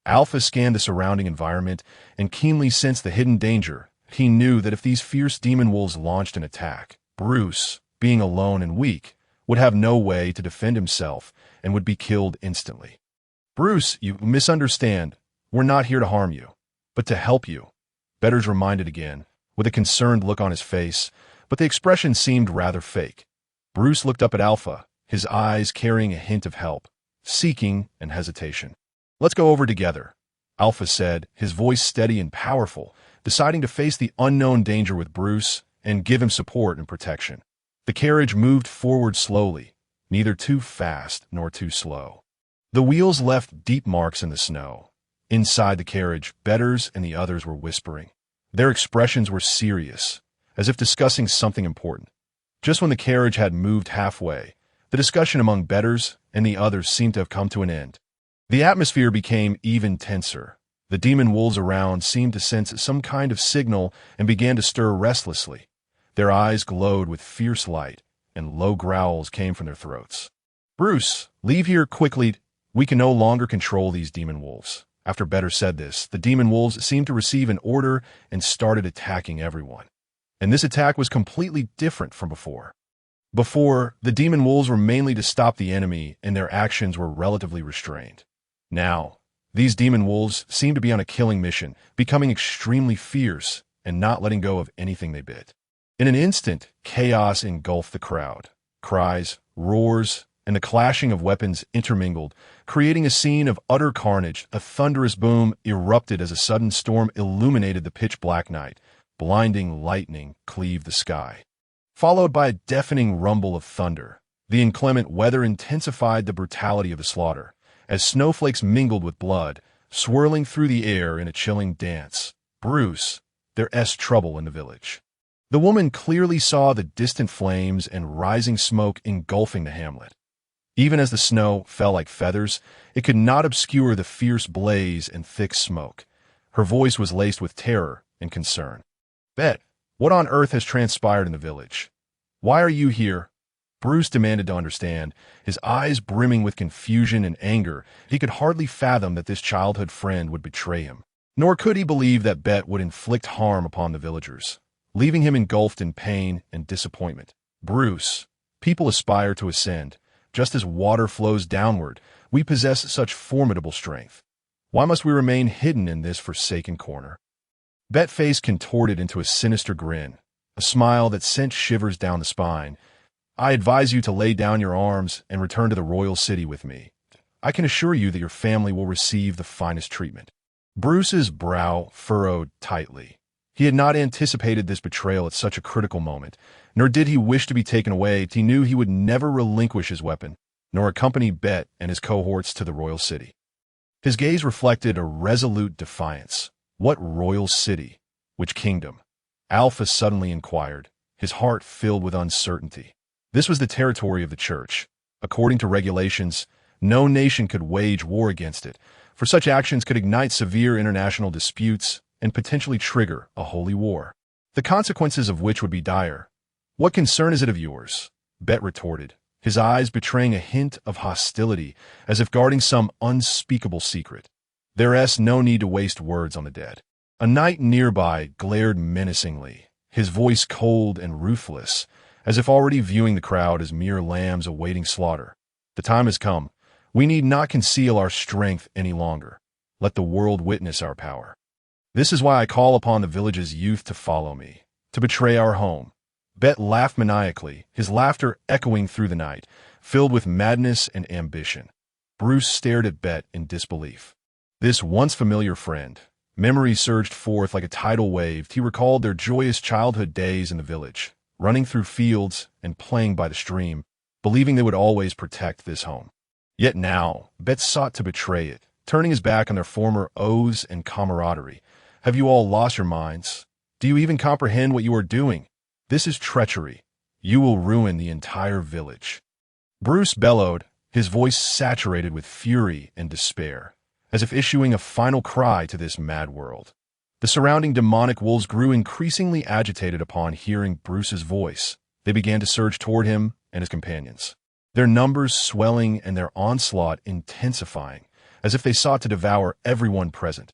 Alpha scanned the surrounding environment and keenly sensed the hidden danger. He knew that if these fierce demon wolves launched an attack, Bruce, being alone and weak, would have no way to defend himself and would be killed instantly. Bruce, you misunderstand. We're not here to harm you, but to help you, Betters reminded again, with a concerned look on his face, but the expression seemed rather fake. Bruce looked up at Alpha, his eyes carrying a hint of help, seeking, and hesitation. Let's go over together, Alpha said, his voice steady and powerful, deciding to face the unknown danger with Bruce and give him support and protection. The carriage moved forward slowly, neither too fast nor too slow. The wheels left deep marks in the snow. Inside the carriage, Betters and the others were whispering. Their expressions were serious, as if discussing something important. Just when the carriage had moved halfway, the discussion among Betters and the others seemed to have come to an end. The atmosphere became even tenser. The demon wolves around seemed to sense some kind of signal and began to stir restlessly. Their eyes glowed with fierce light, and low growls came from their throats. Bruce, leave here quickly. We can no longer control these demon wolves. After Betters said this, the demon wolves seemed to receive an order and started attacking everyone. And this attack was completely different from before. Before, the demon wolves were mainly to stop the enemy and their actions were relatively restrained. Now, these demon wolves seemed to be on a killing mission, becoming extremely fierce, and not letting go of anything they bit. In an instant, chaos engulfed the crowd. Cries, roars, and the clashing of weapons intermingled, creating a scene of utter carnage. A thunderous boom erupted as a sudden storm illuminated the pitch-black night. Blinding lightning cleaved the sky, followed by a deafening rumble of thunder. The inclement weather intensified the brutality of the slaughter, as snowflakes mingled with blood, swirling through the air in a chilling dance. Bruce, there's trouble in the village. The woman clearly saw the distant flames and rising smoke engulfing the hamlet. Even as the snow fell like feathers, it could not obscure the fierce blaze and thick smoke. Her voice was laced with terror and concern. "Bet, what on earth has transpired in the village? Why are you here?" Bruce demanded to understand, his eyes brimming with confusion and anger. He could hardly fathom that this childhood friend would betray him. Nor could he believe that Bet would inflict harm upon the villagers, leaving him engulfed in pain and disappointment. "Bruce, people aspire to ascend. Just as water flows downward, we possess such formidable strength. Why must we remain hidden in this forsaken corner?" Bet's face contorted into a sinister grin, a smile that sent shivers down the spine. "I advise you to lay down your arms and return to the royal city with me. I can assure you that your family will receive the finest treatment." Bruce's brow furrowed tightly. He had not anticipated this betrayal at such a critical moment, nor did he wish to be taken away. He knew he would never relinquish his weapon, nor accompany Bet and his cohorts to the royal city. His gaze reflected a resolute defiance. What royal city? Which kingdom? Alpha suddenly inquired, his heart filled with uncertainty. This was the territory of the church. According to regulations, no nation could wage war against it, for such actions could ignite severe international disputes and potentially trigger a holy war, the consequences of which would be dire. "What concern is it of yours?" Bet retorted, his eyes betraying a hint of hostility, as if guarding some unspeakable secret. "There's no need to waste words on the dead." A knight nearby glared menacingly, his voice cold and ruthless, as if already viewing the crowd as mere lambs awaiting slaughter. "The time has come. We need not conceal our strength any longer. Let the world witness our power. This is why I call upon the village's youth to follow me, to betray our home." Bet laughed maniacally, his laughter echoing through the night, filled with madness and ambition. Bruce stared at Bet in disbelief. This once familiar friend. Memories surged forth like a tidal wave. He recalled their joyous childhood days in the village, running through fields and playing by the stream, believing they would always protect this home. Yet now, Bet sought to betray it, turning his back on their former oaths and camaraderie. "Have you all lost your minds? Do you even comprehend what you are doing? This is treachery. You will ruin the entire village." Bruce bellowed, his voice saturated with fury and despair, as if issuing a final cry to this mad world. The surrounding demonic wolves grew increasingly agitated upon hearing Bruce's voice. They began to surge toward him and his companions, their numbers swelling and their onslaught intensifying, as if they sought to devour everyone present.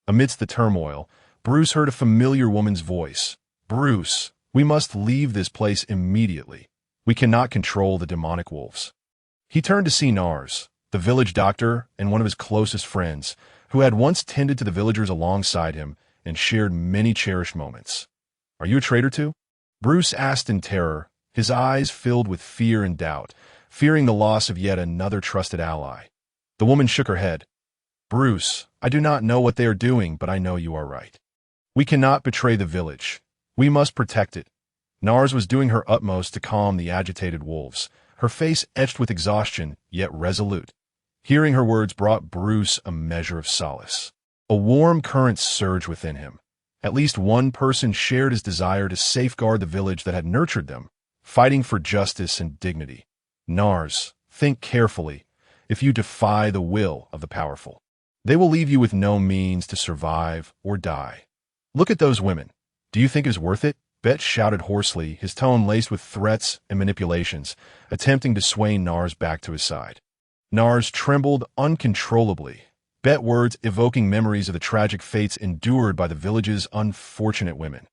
Amidst the turmoil, Bruce heard a familiar woman's voice. "Bruce, we must leave this place immediately. We cannot control the demonic wolves." He turned to see Nars, the village doctor and one of his closest friends, who had once tended to the villagers alongside him and shared many cherished moments. "Are you a traitor too?" Bruce asked in terror, his eyes filled with fear and doubt, fearing the loss of yet another trusted ally. The woman shook her head. "Bruce, I do not know what they are doing, but I know you are right. We cannot betray the village. We must protect it." Nars was doing her utmost to calm the agitated wolves, her face etched with exhaustion, yet resolute. Hearing her words brought Bruce a measure of solace. A warm current surged within him. At least one person shared his desire to safeguard the village that had nurtured them, fighting for justice and dignity. "Nars, think carefully. If you defy the will of the powerful, they will leave you with no means to survive or die. Look at those women. Do you think it is worth it?" Bet shouted hoarsely, his tone laced with threats and manipulations, attempting to sway Nars back to his side. Nars trembled uncontrollably, Bet words evoking memories of the tragic fates endured by the village's unfortunate women.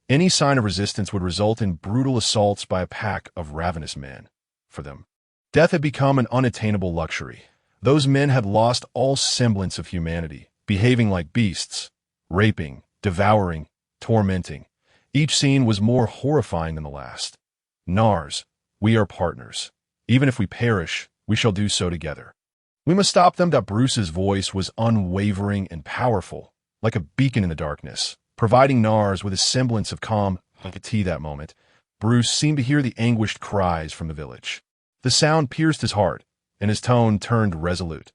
Any sign of resistance would result in brutal assaults by a pack of ravenous men. For them, death had become an unattainable luxury. Those men had lost all semblance of humanity, behaving like beasts, raping, devouring, tormenting. Each scene was more horrifying than the last. Nars, we are partners. Even if we perish, we shall do so together. We must stop them. Bruce's voice was unwavering and powerful, like a beacon in the darkness, providing Nars with a semblance of calm. That moment, Bruce seemed to hear the anguished cries from the village. The sound pierced his heart, and his tone turned resolute.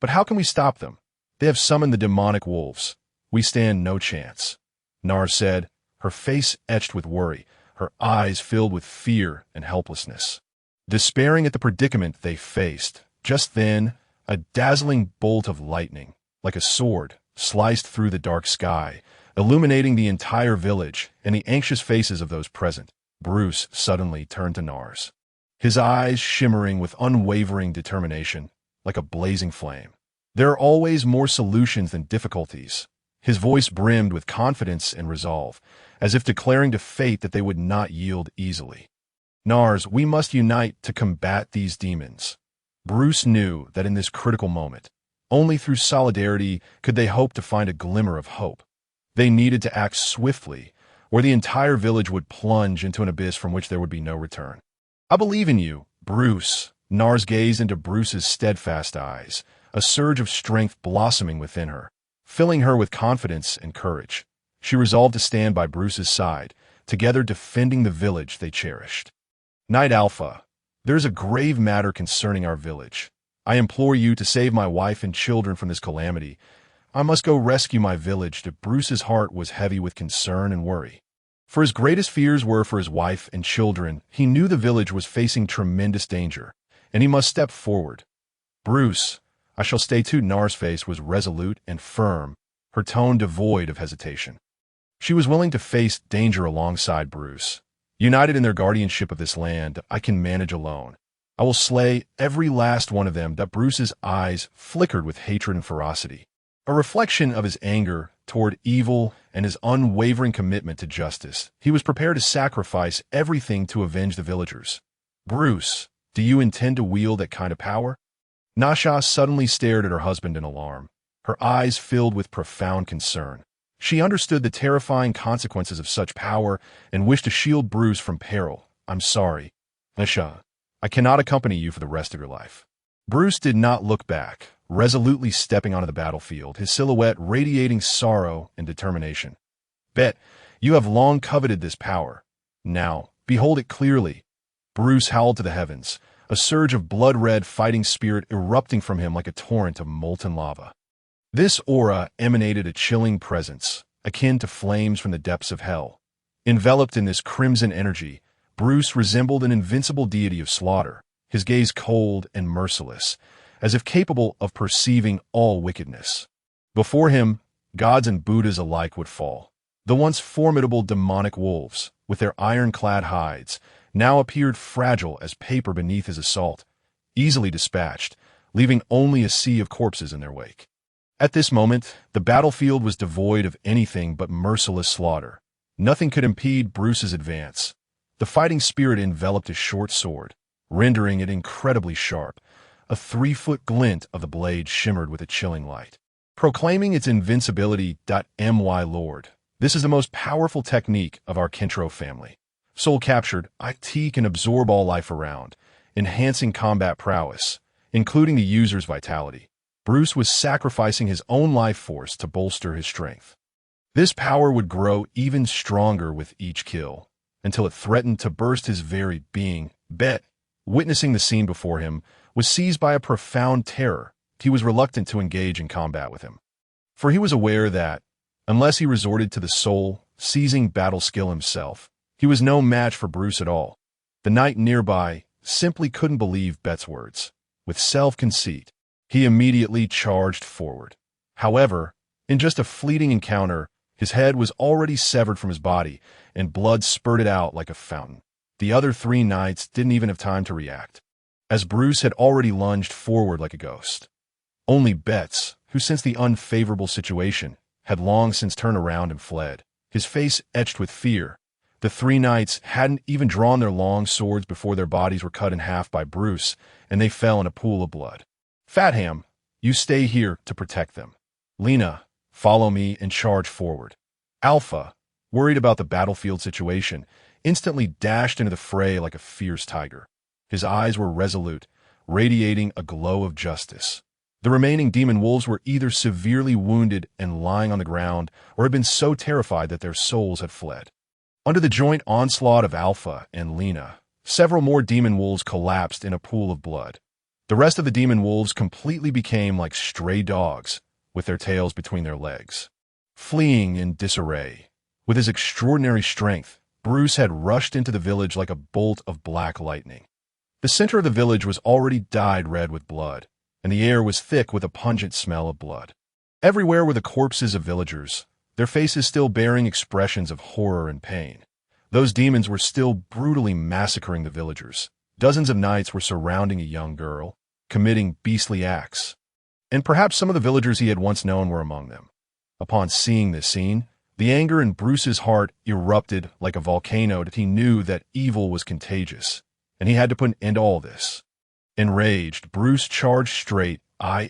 But how can we stop them? They have summoned the demonic wolves. We stand no chance. Nars said, her face etched with worry, her eyes filled with fear and helplessness. Despairing at the predicament they faced, just then, a dazzling bolt of lightning, like a sword, sliced through the dark sky, illuminating the entire village and the anxious faces of those present. Bruce suddenly turned to Nars, his eyes shimmering with unwavering determination, like a blazing flame. There are always more solutions than difficulties. His voice brimmed with confidence and resolve, as if declaring to fate that they would not yield easily. Nars, we must unite to combat these demons. Bruce knew that in this critical moment, only through solidarity could they hope to find a glimmer of hope. They needed to act swiftly, or the entire village would plunge into an abyss from which there would be no return. I believe in you, Bruce. Nars gazed into Bruce's steadfast eyes, a surge of strength blossoming within her, filling her with confidence and courage. She resolved to stand by Bruce's side, together defending the village they cherished. Night Alpha, there's a grave matter concerning our village. I implore you to save my wife and children from this calamity. I must go rescue my village. Bruce's heart was heavy with concern and worry. For his greatest fears were for his wife and children. He knew the village was facing tremendous danger, and he must step forward. Bruce, I shall stay too. Nars' face was resolute and firm, her tone devoid of hesitation. She was willing to face danger alongside Bruce. United in their guardianship of this land, I can manage alone. I will slay every last one of them. Bruce's eyes flickered with hatred and ferocity, a reflection of his anger toward evil and his unwavering commitment to justice. He was prepared to sacrifice everything to avenge the villagers. Bruce, do you intend to wield that kind of power? Nasha suddenly stared at her husband in alarm, her eyes filled with profound concern. She understood the terrifying consequences of such power and wished to shield Bruce from peril. I'm sorry, Nasha. I cannot accompany you for the rest of your life. Bruce did not look back, resolutely stepping onto the battlefield, his silhouette radiating sorrow and determination. Bet, you have long coveted this power. Now, behold it clearly. Bruce howled to the heavens, a surge of blood-red fighting spirit erupting from him like a torrent of molten lava. This aura emanated a chilling presence, akin to flames from the depths of hell. Enveloped in this crimson energy, Bruce resembled an invincible deity of slaughter, his gaze cold and merciless, as if capable of perceiving all wickedness. Before him, gods and Buddhas alike would fall. The once formidable demonic wolves, with their ironclad hides, now appeared fragile as paper beneath his assault, easily dispatched, leaving only a sea of corpses in their wake. At this moment, the battlefield was devoid of anything but merciless slaughter. Nothing could impede Bruce's advance. The fighting spirit enveloped his short sword, rendering it incredibly sharp. A 3-foot glint of the blade shimmered with a chilling light, proclaiming its invincibility. My lord, this is the most powerful technique of our Kintro family. Soul captured, IT can absorb all life around, enhancing combat prowess, including the user's vitality. Bruce was sacrificing his own life force to bolster his strength. This power would grow even stronger with each kill, until it threatened to burst his very being. Bet, witnessing the scene before him, was seized by a profound terror. He was reluctant to engage in combat with him, for he was aware that, unless he resorted to the soul-seizing battle skill himself, he was no match for Bruce at all. The knight nearby simply couldn't believe Bet's words. With self-conceit, he immediately charged forward. However, in just a fleeting encounter, his head was already severed from his body, and blood spurted out like a fountain. The other 3 knights didn't even have time to react, as Bruce had already lunged forward like a ghost. Only Betts, who sensed the unfavorable situation, had long since turned around and fled, his face etched with fear. The 3 knights hadn't even drawn their long swords before their bodies were cut in half by Bruce, and they fell in a pool of blood. Fatham, you stay here to protect them. Lena, follow me and charge forward. Alpha, worried about the battlefield situation, instantly dashed into the fray like a fierce tiger. His eyes were resolute, radiating a glow of justice. The remaining demon wolves were either severely wounded and lying on the ground, or had been so terrified that their souls had fled. Under the joint onslaught of Alpha and Lena, several more demon wolves collapsed in a pool of blood. The rest of the demon wolves completely became like stray dogs, with their tails between their legs, fleeing in disarray. With his extraordinary strength, Bruce had rushed into the village like a bolt of black lightning. The center of the village was already dyed red with blood, and the air was thick with a pungent smell of blood. Everywhere were the corpses of villagers, their faces still bearing expressions of horror and pain. Those demons were still brutally massacring the villagers. Dozens of knights were surrounding a young girl, committing beastly acts. And perhaps some of the villagers he had once known were among them. Upon seeing this scene, the anger in Bruce's heart erupted like a volcano that he knew that evil was contagious, and he had to put an end to all this. Enraged, Bruce charged straight,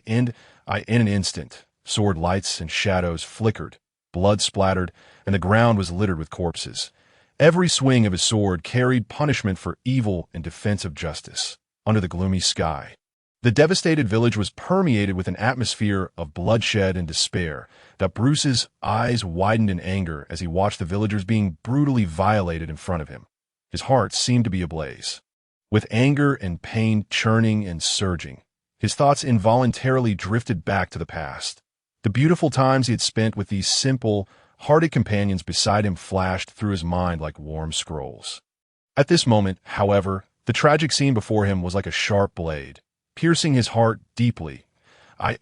in an instant. Sword lights and shadows flickered, blood splattered, and the ground was littered with corpses. Every swing of his sword carried punishment for evil in defense of justice. Under the gloomy sky, the devastated village was permeated with an atmosphere of bloodshed and despair that Bruce's eyes widened in anger as he watched the villagers being brutally violated in front of him. His heart seemed to be ablaze. With anger and pain churning and surging, his thoughts involuntarily drifted back to the past. The beautiful times he had spent with these simple, hearted companions beside him flashed through his mind like warm scrolls. At this moment, however, the tragic scene before him was like a sharp blade, piercing his heart deeply.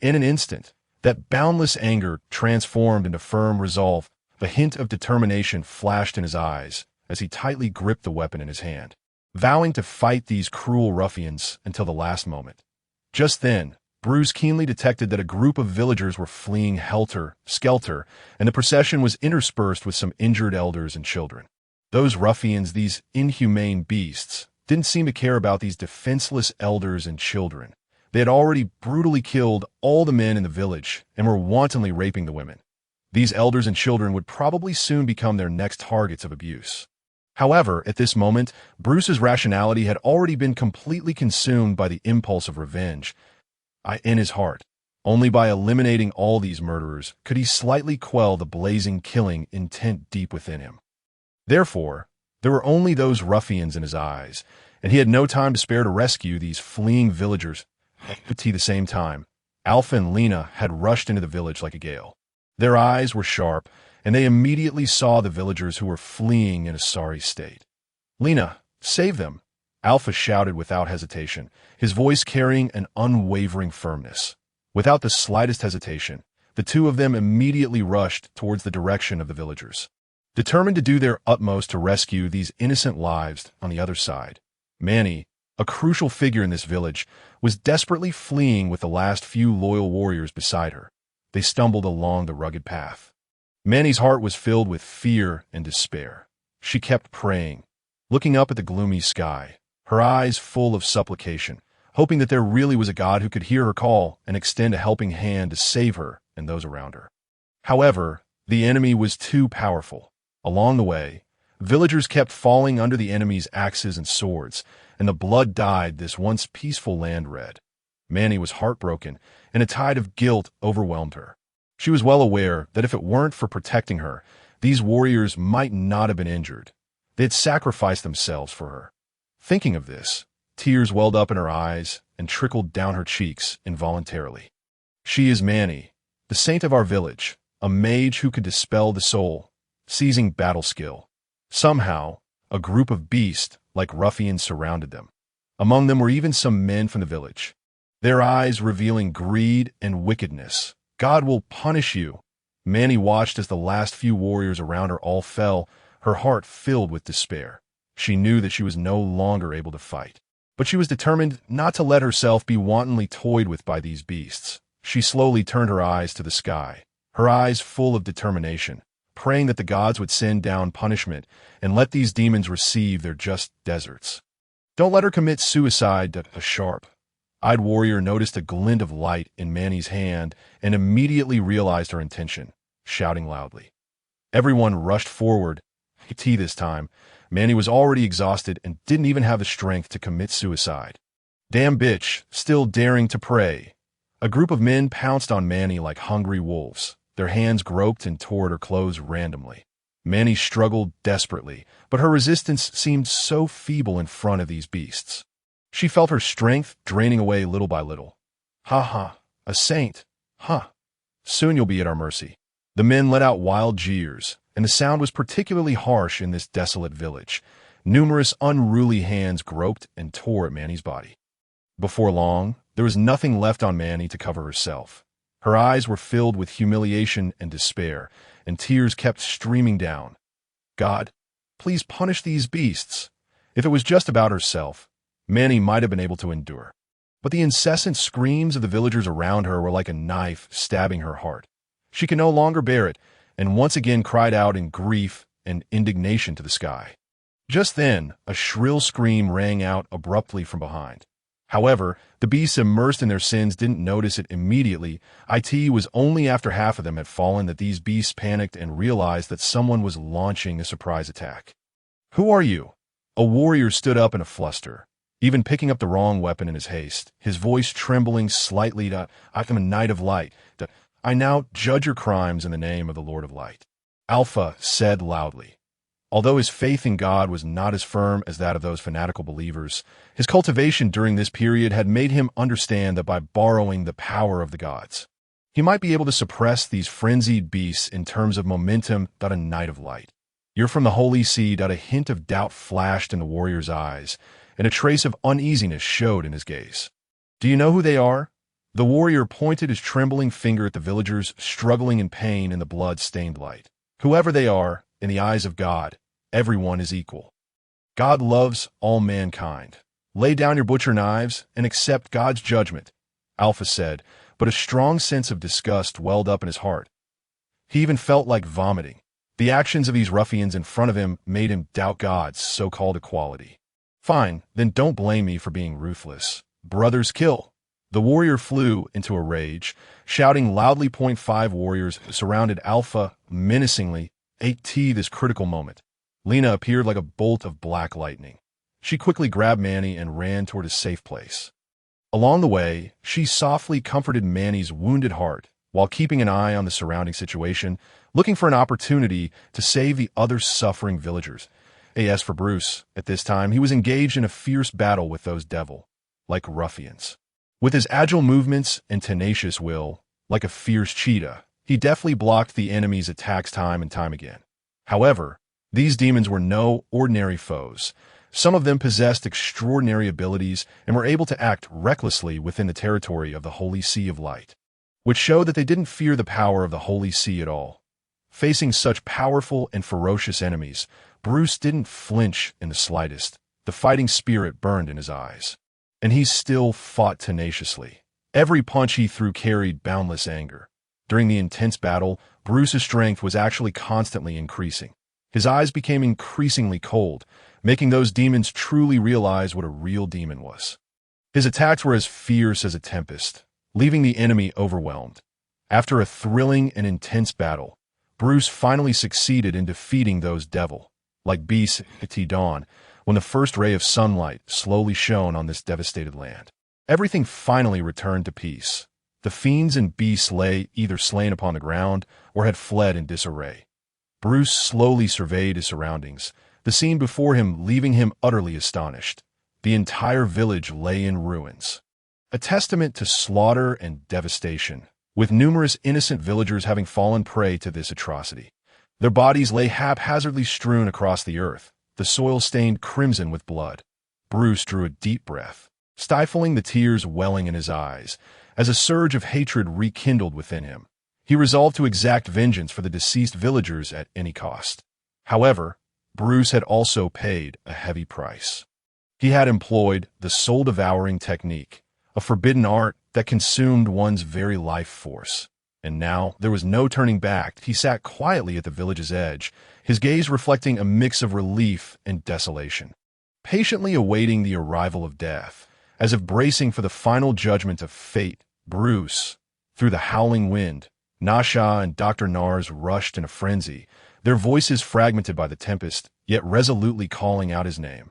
In an instant, that boundless anger transformed into firm resolve. The hint of determination flashed in his eyes as he tightly gripped the weapon in his hand, vowing to fight these cruel ruffians until the last moment. Just then, Bruce keenly detected that a group of villagers were fleeing helter-skelter, and the procession was interspersed with some injured elders and children. Those ruffians, these inhumane beasts, didn't seem to care about these defenseless elders and children. They had already brutally killed all the men in the village and were wantonly raping the women. These elders and children would probably soon become their next targets of abuse. However, at this moment, Bruce's rationality had already been completely consumed by the impulse of revenge. In his heart, only by eliminating all these murderers could he slightly quell the blazing killing intent deep within him. Therefore, there were only those ruffians in his eyes, and he had no time to spare to rescue these fleeing villagers. At the same time, Alpha and Lena had rushed into the village like a gale. Their eyes were sharp, and they immediately saw the villagers who were fleeing in a sorry state. "Lena, save them!" Alpha shouted without hesitation, his voice carrying an unwavering firmness. Without the slightest hesitation, the two of them immediately rushed towards the direction of the villagers, determined to do their utmost to rescue these innocent lives on the other side. Manny, a crucial figure in this village, was desperately fleeing with the last few loyal warriors beside her. They stumbled along the rugged path. Manny's heart was filled with fear and despair. She kept praying, looking up at the gloomy sky, her eyes full of supplication, hoping that there really was a God who could hear her call and extend a helping hand to save her and those around her. However, the enemy was too powerful. Along the way, villagers kept falling under the enemy's axes and swords, and the blood dyed this once peaceful land red. Manny was heartbroken, and a tide of guilt overwhelmed her. She was well aware that if it weren't for protecting her, these warriors might not have been injured. They had sacrificed themselves for her. Thinking of this, tears welled up in her eyes and trickled down her cheeks involuntarily. She is Manny, the saint of our village, a mage who could dispel the soul, seizing battle skill. Somehow, a group of beasts like ruffians surrounded them. Among them were even some men from the village, their eyes revealing greed and wickedness. "God will punish you." Manny watched as the last few warriors around her all fell, her heart filled with despair. She knew that she was no longer able to fight, but she was determined not to let herself be wantonly toyed with by these beasts. She slowly turned her eyes to the sky, her eyes full of determination, praying that the gods would send down punishment and let these demons receive their just deserts. Don't let her commit suicide. A sharp-eyed warrior noticed a glint of light in Manny's hand and immediately realized her intention, shouting loudly, Everyone rushed forward. This time, Manny was already exhausted and didn't even have the strength to commit suicide. Damn bitch, still daring to prey. A group of men pounced on Manny like hungry wolves. Their hands groped and tore at her clothes randomly. Manny struggled desperately, but her resistance seemed so feeble in front of these beasts. She felt her strength draining away little by little. Ha ha, a saint, huh? Soon you'll be at our mercy. The men let out wild jeers, and the sound was particularly harsh in this desolate village. Numerous unruly hands groped and tore at Manny's body. Before long, there was nothing left on Manny to cover herself. Her eyes were filled with humiliation and despair, and tears kept streaming down. God, please punish these beasts. If it was just about herself, Manny might have been able to endure. But the incessant screams of the villagers around her were like a knife stabbing her heart. She could no longer bear it, and once again cried out in grief and indignation to the sky. Just then, a shrill scream rang out abruptly from behind. However, the beasts immersed in their sins didn't notice it immediately. It was only after half of them had fallen that these beasts panicked and realized that someone was launching a surprise attack. Who are you? A warrior stood up in a fluster, even picking up the wrong weapon in his haste, his voice trembling slightly. I am a knight of light. I now judge your crimes in the name of the Lord of Light. Alpha said loudly. Although his faith in God was not as firm as that of those fanatical believers, his cultivation during this period had made him understand that by borrowing the power of the gods, he might be able to suppress these frenzied beasts in terms of momentum. A knight of light. You're from the Holy See. A hint of doubt flashed in the warrior's eyes, and a trace of uneasiness showed in his gaze. Do you know who they are? The warrior pointed his trembling finger at the villagers struggling in pain in the blood-stained light. Whoever they are, in the eyes of God, everyone is equal. God loves all mankind. Lay down your butcher knives and accept God's judgment, Alpha said, but a strong sense of disgust welled up in his heart. He even felt like vomiting. The actions of these ruffians in front of him made him doubt God's so-called equality. Fine, then don't blame me for being ruthless. Brothers kill. The warrior flew into a rage, shouting loudly. 5 warriors surrounded Alpha menacingly. This critical moment, Lena appeared like a bolt of black lightning. She quickly grabbed Manny and ran toward a safe place. Along the way, she softly comforted Manny's wounded heart while keeping an eye on the surrounding situation, looking for an opportunity to save the other suffering villagers. As for Bruce, at this time, he was engaged in a fierce battle with those devil-like ruffians. With his agile movements and tenacious will, like a fierce cheetah, he deftly blocked the enemy's attacks time and time again. However, these demons were no ordinary foes. Some of them possessed extraordinary abilities and were able to act recklessly within the territory of the Holy See of Light, which showed that they didn't fear the power of the Holy See at all. Facing such powerful and ferocious enemies, Bruce didn't flinch in the slightest. The fighting spirit burned in his eyes, and he still fought tenaciously. Every punch he threw carried boundless anger. During the intense battle, Bruce's strength was actually constantly increasing. His eyes became increasingly cold, making those demons truly realize what a real demon was. His attacks were as fierce as a tempest, leaving the enemy overwhelmed. After a thrilling and intense battle, Bruce finally succeeded in defeating those devil-like beasts at dawn, when the first ray of sunlight slowly shone on this devastated land. Everything finally returned to peace. The fiends and beasts lay either slain upon the ground or had fled in disarray. Bruce slowly surveyed his surroundings, the scene before him leaving him utterly astonished. The entire village lay in ruins, a testament to slaughter and devastation, with numerous innocent villagers having fallen prey to this atrocity. Their bodies lay haphazardly strewn across the earth, the soil stained crimson with blood. Bruce drew a deep breath, stifling the tears welling in his eyes, as a surge of hatred rekindled within him. He resolved to exact vengeance for the deceased villagers at any cost. However, Bruce had also paid a heavy price. He had employed the soul-devouring technique, a forbidden art that consumed one's very life force. And now there was no turning back. He sat quietly at the village's edge, his gaze reflecting a mix of relief and desolation, patiently awaiting the arrival of death, as if bracing for the final judgment of fate. Bruce, through the howling wind, Nasha and Dr. Nars rushed in a frenzy, their voices fragmented by the tempest, yet resolutely calling out his name.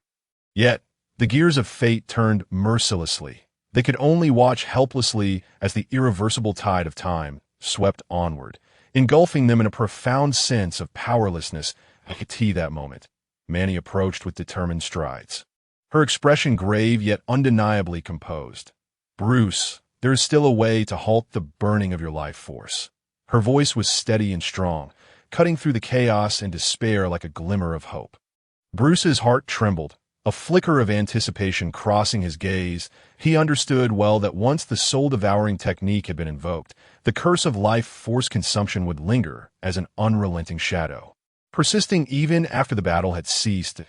Yet, the gears of fate turned mercilessly. They could only watch helplessly as the irreversible tide of time swept onward, engulfing them in a profound sense of powerlessness. I could see that moment. Manny approached with determined strides, her expression grave yet undeniably composed. "Bruce, there is still a way to halt the burning of your life force." Her voice was steady and strong, cutting through the chaos and despair like a glimmer of hope. Bruce's heart trembled, a flicker of anticipation crossing his gaze. He understood well that once the soul-devouring technique had been invoked, the curse of life force consumption would linger as an unrelenting shadow, persisting even after the battle had ceased.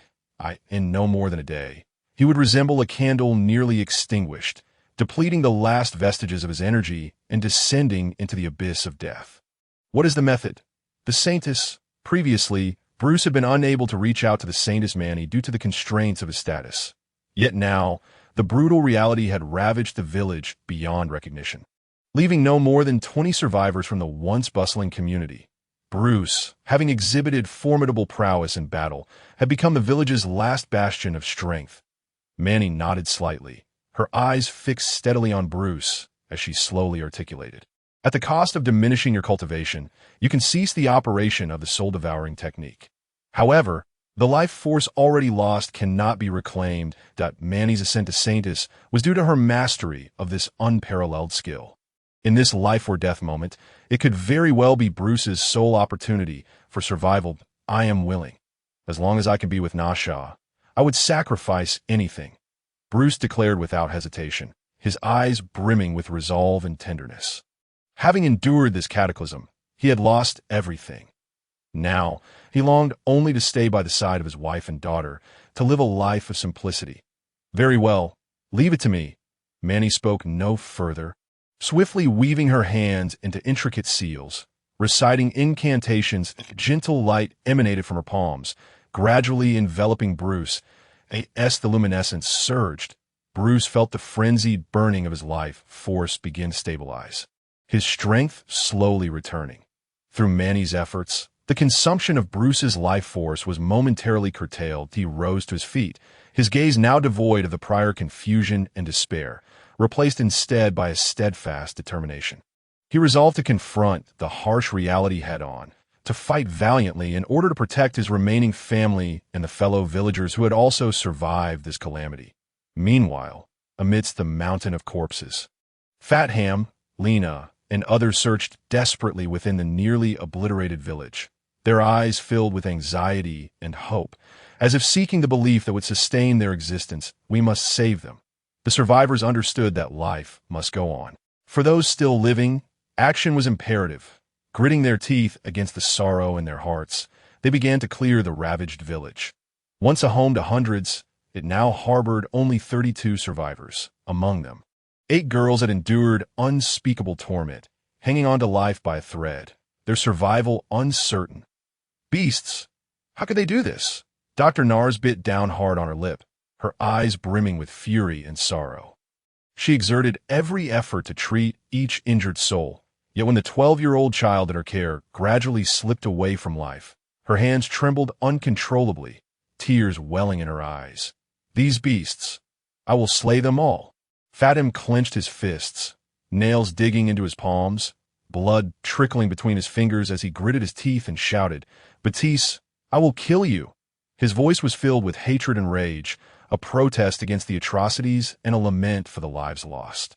In no more than a day, he would resemble a candle nearly extinguished, depleting the last vestiges of his energy and descending into the abyss of death. What is the method? The Saintess. Previously, Bruce had been unable to reach out to the Saintess Manny due to the constraints of his status. Yet now, the brutal reality had ravaged the village beyond recognition, leaving no more than 20 survivors from the once bustling community. Bruce, having exhibited formidable prowess in battle, had become the village's last bastion of strength. Manny nodded slightly, her eyes fixed steadily on Bruce as she slowly articulated. "At the cost of diminishing your cultivation, you can cease the operation of the soul-devouring technique. However, the life force already lost cannot be reclaimed." Manny's ascent to Saintess was due to her mastery of this unparalleled skill. In this life-or-death moment, it could very well be Bruce's sole opportunity for survival. "I am willing. As long as I can be with Nasha, I would sacrifice anything," Bruce declared without hesitation, his eyes brimming with resolve and tenderness. Having endured this cataclysm, he had lost everything. Now, he longed only to stay by the side of his wife and daughter, to live a life of simplicity. "Very well, leave it to me." Manny spoke no further, swiftly weaving her hands into intricate seals, reciting incantations. Gentle light emanated from her palms, gradually enveloping Bruce. As the luminescence surged, Bruce felt the frenzied burning of his life force begin to stabilize, his strength slowly returning. Through Manny's efforts, the consumption of Bruce's life force was momentarily curtailed. He rose to his feet, his gaze now devoid of the prior confusion and despair, replaced instead by a steadfast determination. He resolved to confront the harsh reality head-on, to fight valiantly in order to protect his remaining family and the fellow villagers who had also survived this calamity. Meanwhile, amidst the mountain of corpses, Fatham, Lena, and others searched desperately within the nearly obliterated village, their eyes filled with anxiety and hope, as if seeking the belief that would sustain their existence. "We must save them." The survivors understood that life must go on. For those still living, action was imperative. Gritting their teeth against the sorrow in their hearts, they began to clear the ravaged village. Once a home to hundreds, it now harbored only 32 survivors. Among them, 8 girls had endured unspeakable torment, hanging on to life by a thread, their survival uncertain. Beasts! How could they do this? Dr. Nars bit down hard on her lip, her eyes brimming with fury and sorrow. She exerted every effort to treat each injured soul, yet when the 12-year-old child in her care gradually slipped away from life, her hands trembled uncontrollably, tears welling in her eyes. "These beasts, I will slay them all." Fatham clenched his fists, nails digging into his palms, blood trickling between his fingers as he gritted his teeth and shouted, "Batiste, I will kill you." His voice was filled with hatred and rage, a protest against the atrocities and a lament for the lives lost.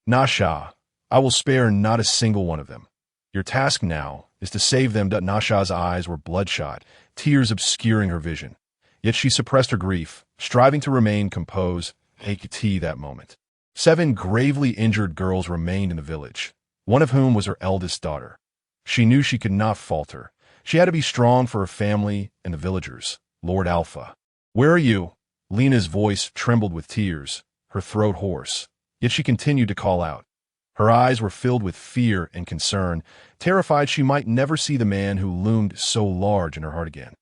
"Nasha, I will spare not a single one of them. Your task now is to save them." Nasha's eyes were bloodshot, tears obscuring her vision. Yet she suppressed her grief, striving to remain composed. That moment, 7 gravely injured girls remained in the village, one of whom was her eldest daughter. She knew she could not falter. She had to be strong for her family and the villagers. "Lord Alpha, where are you?" Lena's voice trembled with tears, her throat hoarse, yet she continued to call out. Her eyes were filled with fear and concern, terrified she might never see the man who loomed so large in her heart again.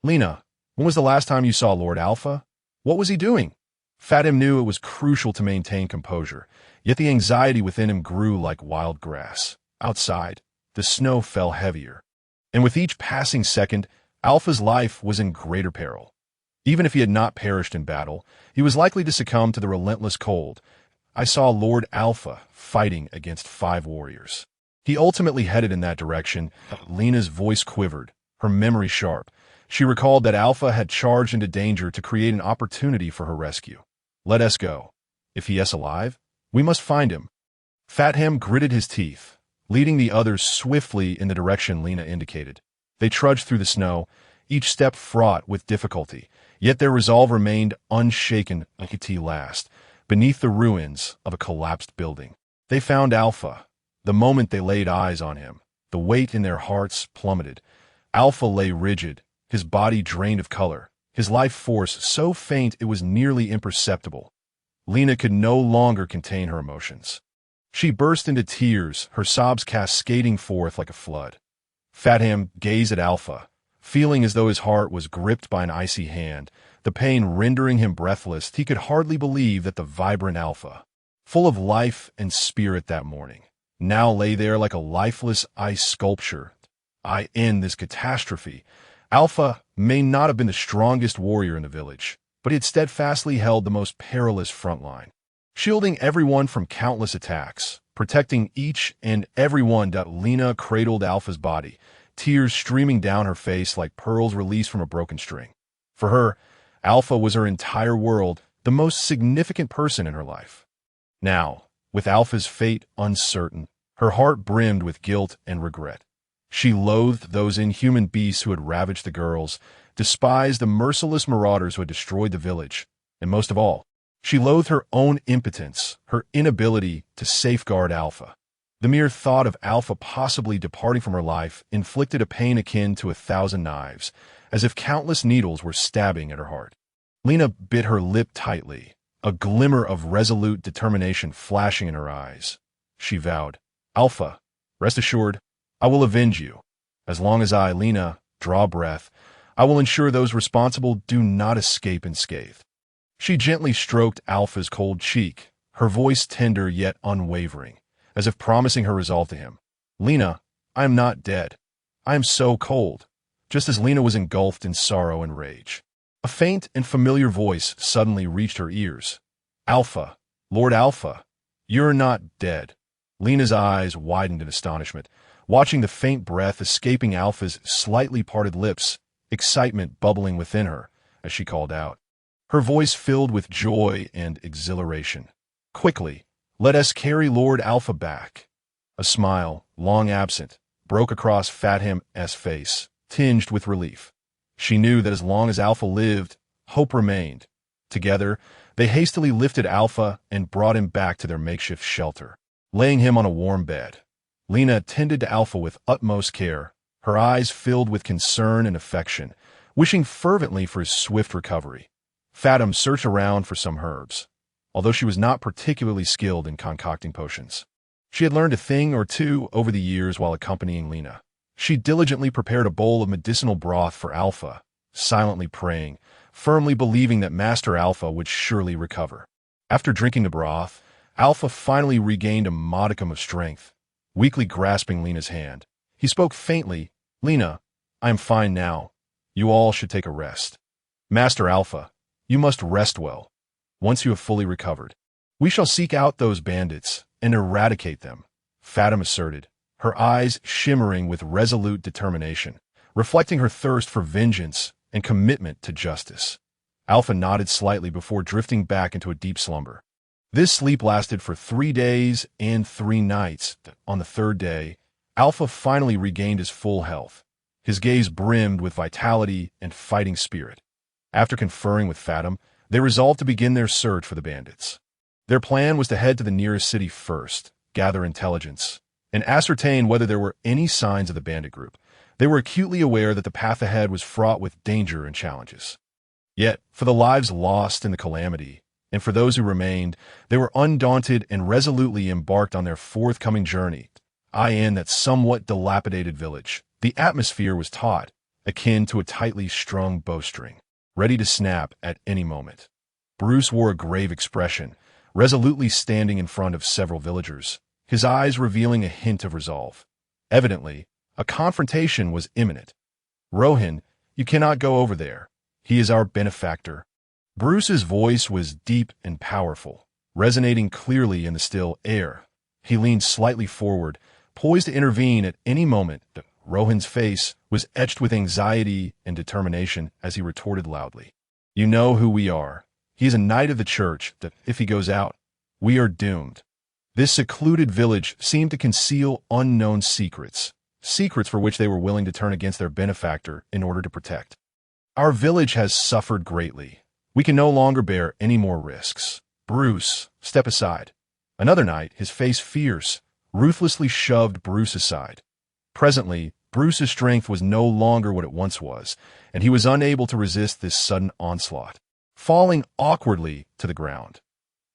"Lena, when was the last time you saw Lord Alpha? What was he doing?" Fatham knew it was crucial to maintain composure, yet the anxiety within him grew like wild grass. Outside, the snow fell heavier. And with each passing second, Alpha's life was in greater peril. Even if he had not perished in battle, he was likely to succumb to the relentless cold. I saw Lord Alpha fighting against 5 warriors. He ultimately headed in that direction. Lena's voice quivered, her memory sharp. She recalled that Alpha had charged into danger to create an opportunity for her rescue. Let us go. If he is alive, we must find him. Fatham gritted his teeth, leading the others swiftly in the direction Lena indicated. They trudged through the snow, each step fraught with difficulty, yet their resolve remained unshaken until last, beneath the ruins of a collapsed building. They found Alpha. The moment they laid eyes on him, the weight in their hearts plummeted. Alpha lay rigid, his body drained of color, his life force so faint it was nearly imperceptible. Lena could no longer contain her emotions. She burst into tears, her sobs cascading forth like a flood. Fatham gazed at Alpha, feeling as though his heart was gripped by an icy hand, the pain rendering him breathless. He could hardly believe that the vibrant Alpha, full of life and spirit that morning, now lay there like a lifeless ice sculpture. I end this catastrophe. Alpha may not have been the strongest warrior in the village, but he had steadfastly held the most perilous front line, shielding everyone from countless attacks, protecting each and every one. Lena cradled Alpha's body, tears streaming down her face like pearls released from a broken string. For her, Alpha was her entire world, the most significant person in her life. Now, with Alpha's fate uncertain, her heart brimmed with guilt and regret. She loathed those inhuman beasts who had ravaged the girls, despised the merciless marauders who had destroyed the village, and most of all, she loathed her own impotence, her inability to safeguard Alpha. The mere thought of Alpha possibly departing from her life inflicted a pain akin to 1,000 knives, as if countless needles were stabbing at her heart. Lena bit her lip tightly, a glimmer of resolute determination flashing in her eyes. She vowed, "Alpha, rest assured, I will avenge you. As long as I, Lena, draw breath, I will ensure those responsible do not escape unscathed." She gently stroked Alpha's cold cheek, her voice tender yet unwavering, as if promising her resolve to him. "Lena, I am not dead. I am so cold." Just as Lena was engulfed in sorrow and rage, a faint and familiar voice suddenly reached her ears. "Alpha, Lord Alpha, you're not dead." Lena's eyes widened in astonishment, watching the faint breath escaping Alpha's slightly parted lips, excitement bubbling within her as she called out, her voice filled with joy and exhilaration. "Quickly, let us carry Lord Alpha back." A smile, long absent, broke across Fatham's face, tinged with relief. She knew that as long as Alpha lived, hope remained. Together, they hastily lifted Alpha and brought him back to their makeshift shelter, laying him on a warm bed. Lena tended to Alpha with utmost care, her eyes filled with concern and affection, wishing fervently for his swift recovery. Fatham searched around for some herbs, although she was not particularly skilled in concocting potions. She had learned a thing or two over the years while accompanying Lena. She diligently prepared a bowl of medicinal broth for Alpha, silently praying, firmly believing that Master Alpha would surely recover. After drinking the broth, Alpha finally regained a modicum of strength. Weakly grasping Lena's hand, he spoke faintly, "Lena, I am fine now. You all should take a rest. Master Alpha, you must rest well. Once you have fully recovered, we shall seek out those bandits and eradicate them," Fatham asserted, her eyes shimmering with resolute determination, reflecting her thirst for vengeance and commitment to justice. Alpha nodded slightly before drifting back into a deep slumber. This sleep lasted for 3 days and 3 nights. On the 3rd day, Alpha finally regained his full health. His gaze brimmed with vitality and fighting spirit. After conferring with Fatham, they resolved to begin their search for the bandits. Their plan was to head to the nearest city first, gather intelligence, and ascertain whether there were any signs of the bandit group. They were acutely aware that the path ahead was fraught with danger and challenges. Yet, for the lives lost in the calamity, and for those who remained, they were undaunted and resolutely embarked on their forthcoming journey. In that somewhat dilapidated village, the atmosphere was taut, akin to a tightly strung bowstring, ready to snap at any moment. Bruce wore a grave expression, resolutely standing in front of several villagers, his eyes revealing a hint of resolve. Evidently, A confrontation was imminent. "Rohan, you cannot go over there. He is our benefactor." Bruce's voice was deep and powerful, resonating clearly in the still air. He leaned slightly forward, poised to intervene at any moment. Rohan's face was etched with anxiety and determination as he retorted loudly. "You know who we are. He is a knight of the church, that if he goes out, we are doomed." This secluded village seemed to conceal unknown secrets, secrets for which they were willing to turn against their benefactor in order to protect. "Our village has suffered greatly. We can no longer bear any more risks. Bruce, step aside." Another knight, his face fierce, ruthlessly shoved Bruce aside. Presently, Bruce's strength was no longer what it once was, and he was unable to resist this sudden onslaught, falling awkwardly to the ground.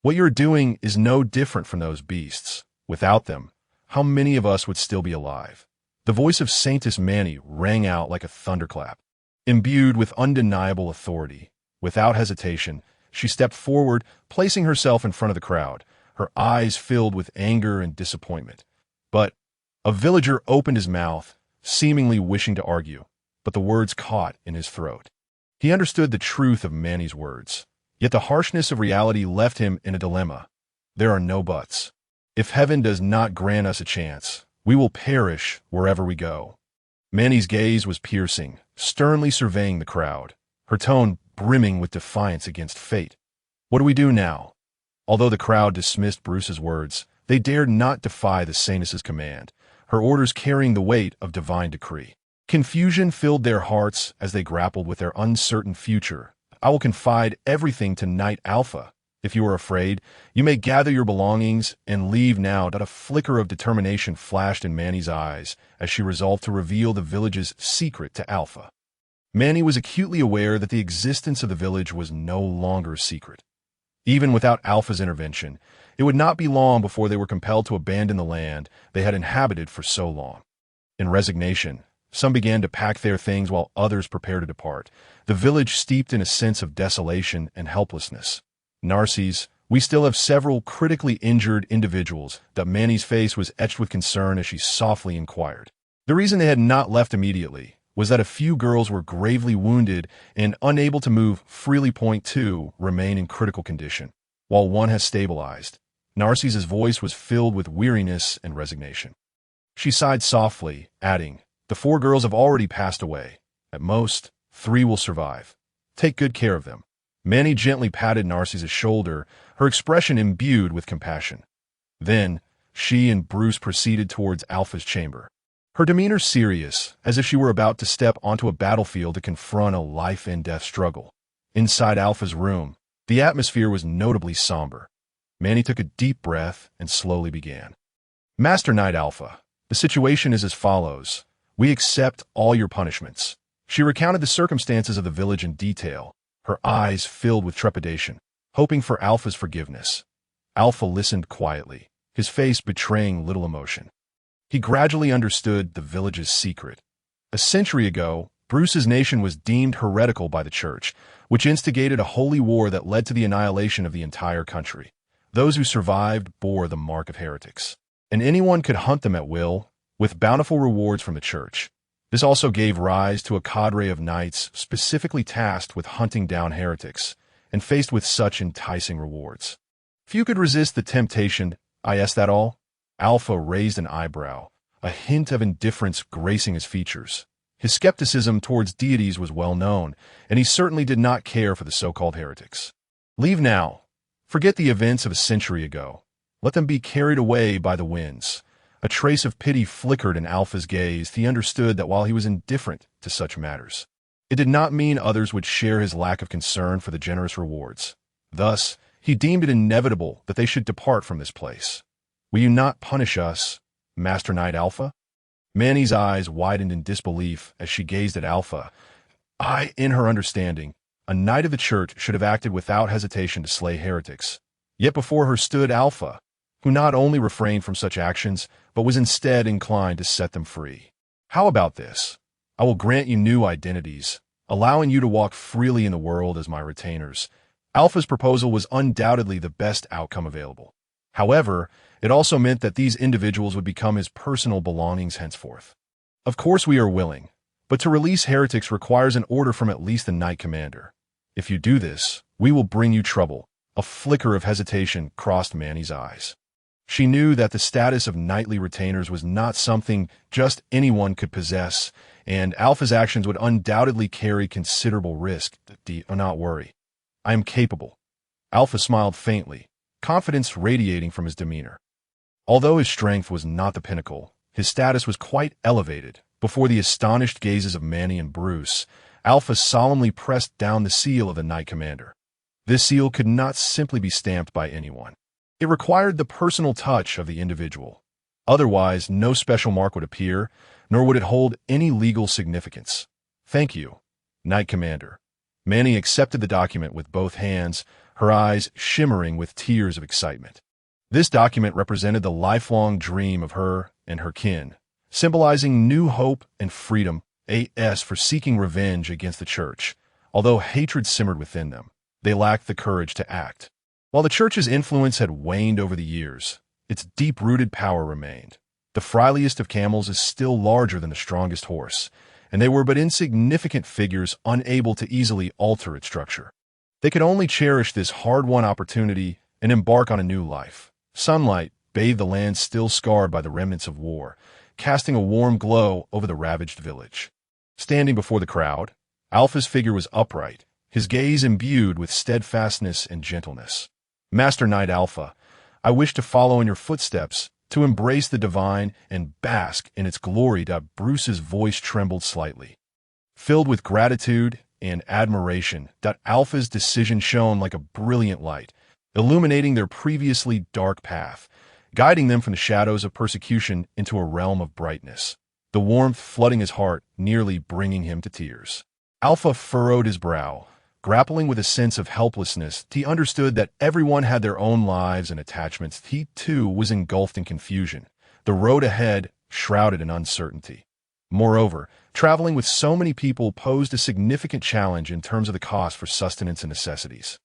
"What you're doing is no different from those beasts. Without them, how many of us would still be alive?" The voice of Saintess Manny rang out like a thunderclap. Imbued with undeniable authority, without hesitation, she stepped forward, placing herself in front of the crowd, her eyes filled with anger and disappointment. But a villager opened his mouth, seemingly wishing to argue, but the words caught in his throat. He understood the truth of Manny's words, yet the harshness of reality left him in a dilemma. There are no buts. If heaven does not grant us a chance, we will perish wherever we go. Manny's gaze was piercing, sternly surveying the crowd, her tone brimming with defiance against fate. "What do we do now?" Although the crowd dismissed Bruce's words, they dared not defy the saintess's command, her orders carrying the weight of divine decree. Confusion filled their hearts as they grappled with their uncertain future. "I will confide everything to Knight Alpha. If you are afraid, you may gather your belongings and leave now." A flicker of determination flashed in Manny's eyes as she resolved to reveal the village's secret to Alpha. Manny was acutely aware that the existence of the village was no longer a secret. Even without Alpha's intervention, it would not be long before they were compelled to abandon the land they had inhabited for so long. In resignation, some began to pack their things while others prepared to depart, the village steeped in a sense of desolation and helplessness. "Narcisse, we still have several critically injured individuals." That Manny's face was etched with concern as she softly inquired. The reason they had not left immediately was that a few girls were gravely wounded and unable to move freely. Point 2 remain in critical condition, while one has stabilized. Narcisse's voice was filled with weariness and resignation. She sighed softly, adding, "The 4 girls have already passed away. At most, 3 will survive. Take good care of them." Manny gently patted Narcisse's shoulder, her expression imbued with compassion. Then, she and Bruce proceeded towards Alpha's chamber, her demeanor serious, as if she were about to step onto a battlefield to confront a life-and-death struggle. Inside Alpha's room, the atmosphere was notably somber. Manny took a deep breath and slowly began. "Master Knight Alpha, the situation is as follows. We accept all your punishments." She recounted the circumstances of the village in detail, her eyes filled with trepidation, hoping for Alpha's forgiveness. Alpha listened quietly, his face betraying little emotion. He gradually understood the village's secret. A century ago, Bruce's nation was deemed heretical by the church, which instigated a holy war that led to the annihilation of the entire country. Those who survived bore the mark of heretics, and anyone could hunt them at will, with bountiful rewards from the church. This also gave rise to a cadre of knights specifically tasked with hunting down heretics, and faced with such enticing rewards. Few could resist the temptation. "I asked that all?" Alpha raised an eyebrow, a hint of indifference gracing his features. His skepticism towards deities was well known, and he certainly did not care for the so-called heretics. "Leave now. Forget the events of a century ago. Let them be carried away by the winds." A trace of pity flickered in Alpha's gaze. He understood that while he was indifferent to such matters, it did not mean others would share his lack of concern for the generous rewards. Thus, he deemed it inevitable that they should depart from this place. "Will you not punish us, Master Knight Alpha?" Manny's eyes widened in disbelief as she gazed at Alpha. In her understanding, a knight of the church should have acted without hesitation to slay heretics. Yet before her stood Alpha, who not only refrained from such actions, but was instead inclined to set them free. "How about this? I will grant you new identities, allowing you to walk freely in the world as my retainers." Alpha's proposal was undoubtedly the best outcome available. However, it also meant that these individuals would become his personal belongings henceforth. Of course we are willing, but to release heretics requires an order from at least the Knight Commander. If you do this, we will bring you trouble. A flicker of hesitation crossed Manny's eyes. She knew that the status of knightly retainers was not something just anyone could possess, and Alpha's actions would undoubtedly carry considerable risk. Do not worry. I am capable. Alpha smiled faintly, confidence radiating from his demeanor. Although his strength was not the pinnacle, his status was quite elevated. Before the astonished gazes of Manny and Bruce, Alpha solemnly pressed down the seal of the Knight Commander. This seal could not simply be stamped by anyone. It required the personal touch of the individual. Otherwise, no special mark would appear, nor would it hold any legal significance. Thank you, Knight Commander. Manny accepted the document with both hands, her eyes shimmering with tears of excitement. This document represented the lifelong dream of her and her kin, symbolizing new hope and freedom. As for seeking revenge against the church, although hatred simmered within them, they lacked the courage to act. While the church's influence had waned over the years, its deep-rooted power remained. The friliest of camels is still larger than the strongest horse, and they were but insignificant figures unable to easily alter its structure. They could only cherish this hard-won opportunity and embark on a new life. Sunlight bathed the land still scarred by the remnants of war, casting a warm glow over the ravaged village. Standing before the crowd, Alpha's figure was upright, his gaze imbued with steadfastness and gentleness. Master Knight Alpha, I wish to follow in your footsteps, to embrace the divine and bask in its glory. Bruce's voice trembled slightly. Filled with gratitude and admiration, Alpha's decision shone like a brilliant light, illuminating their previously dark path, guiding them from the shadows of persecution into a realm of brightness, the warmth flooding his heart, nearly bringing him to tears. Alpha furrowed his brow, grappling with a sense of helplessness. He understood that everyone had their own lives and attachments. He, too, was engulfed in confusion, the road ahead shrouded in uncertainty. Moreover, traveling with so many people posed a significant challenge in terms of the cost for sustenance and necessities.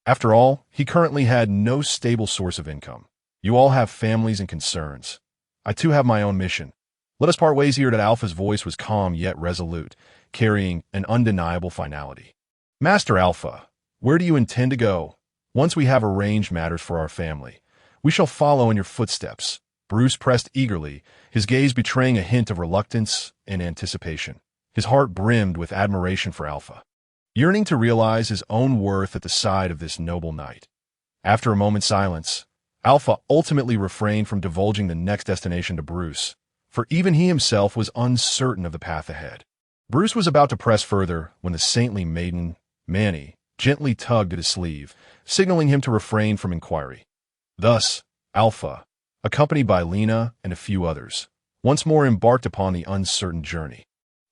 After all, he currently had no stable source of income. You all have families and concerns. I too have my own mission. Let us part ways here. Alpha's voice was calm yet resolute, carrying an undeniable finality. Master Alpha, where do you intend to go? Once we have arranged matters for our family, we shall follow in your footsteps. Bruce pressed eagerly, his gaze betraying a hint of reluctance and anticipation. His heart brimmed with admiration for Alpha, yearning to realize his own worth at the side of this noble knight. After a moment's silence, Alpha ultimately refrained from divulging the next destination to Bruce, for even he himself was uncertain of the path ahead. Bruce was about to press further when the saintly maiden, Manny, gently tugged at his sleeve, signaling him to refrain from inquiry. Thus, Alpha, accompanied by Lena and a few others, once more embarked upon the uncertain journey.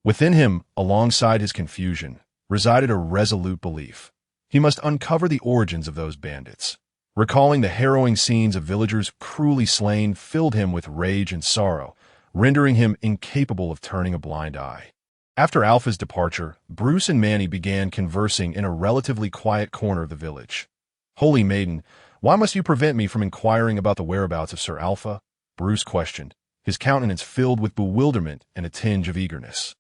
Within him, alongside his confusion, resided a resolute belief. He must uncover the origins of those bandits. Recalling the harrowing scenes of villagers cruelly slain filled him with rage and sorrow, rendering him incapable of turning a blind eye. After Alpha's departure, Bruce and Manny began conversing in a relatively quiet corner of the village. Holy Maiden, why must you prevent me from inquiring about the whereabouts of Sir Alpha? Bruce questioned, his countenance filled with bewilderment and a tinge of eagerness.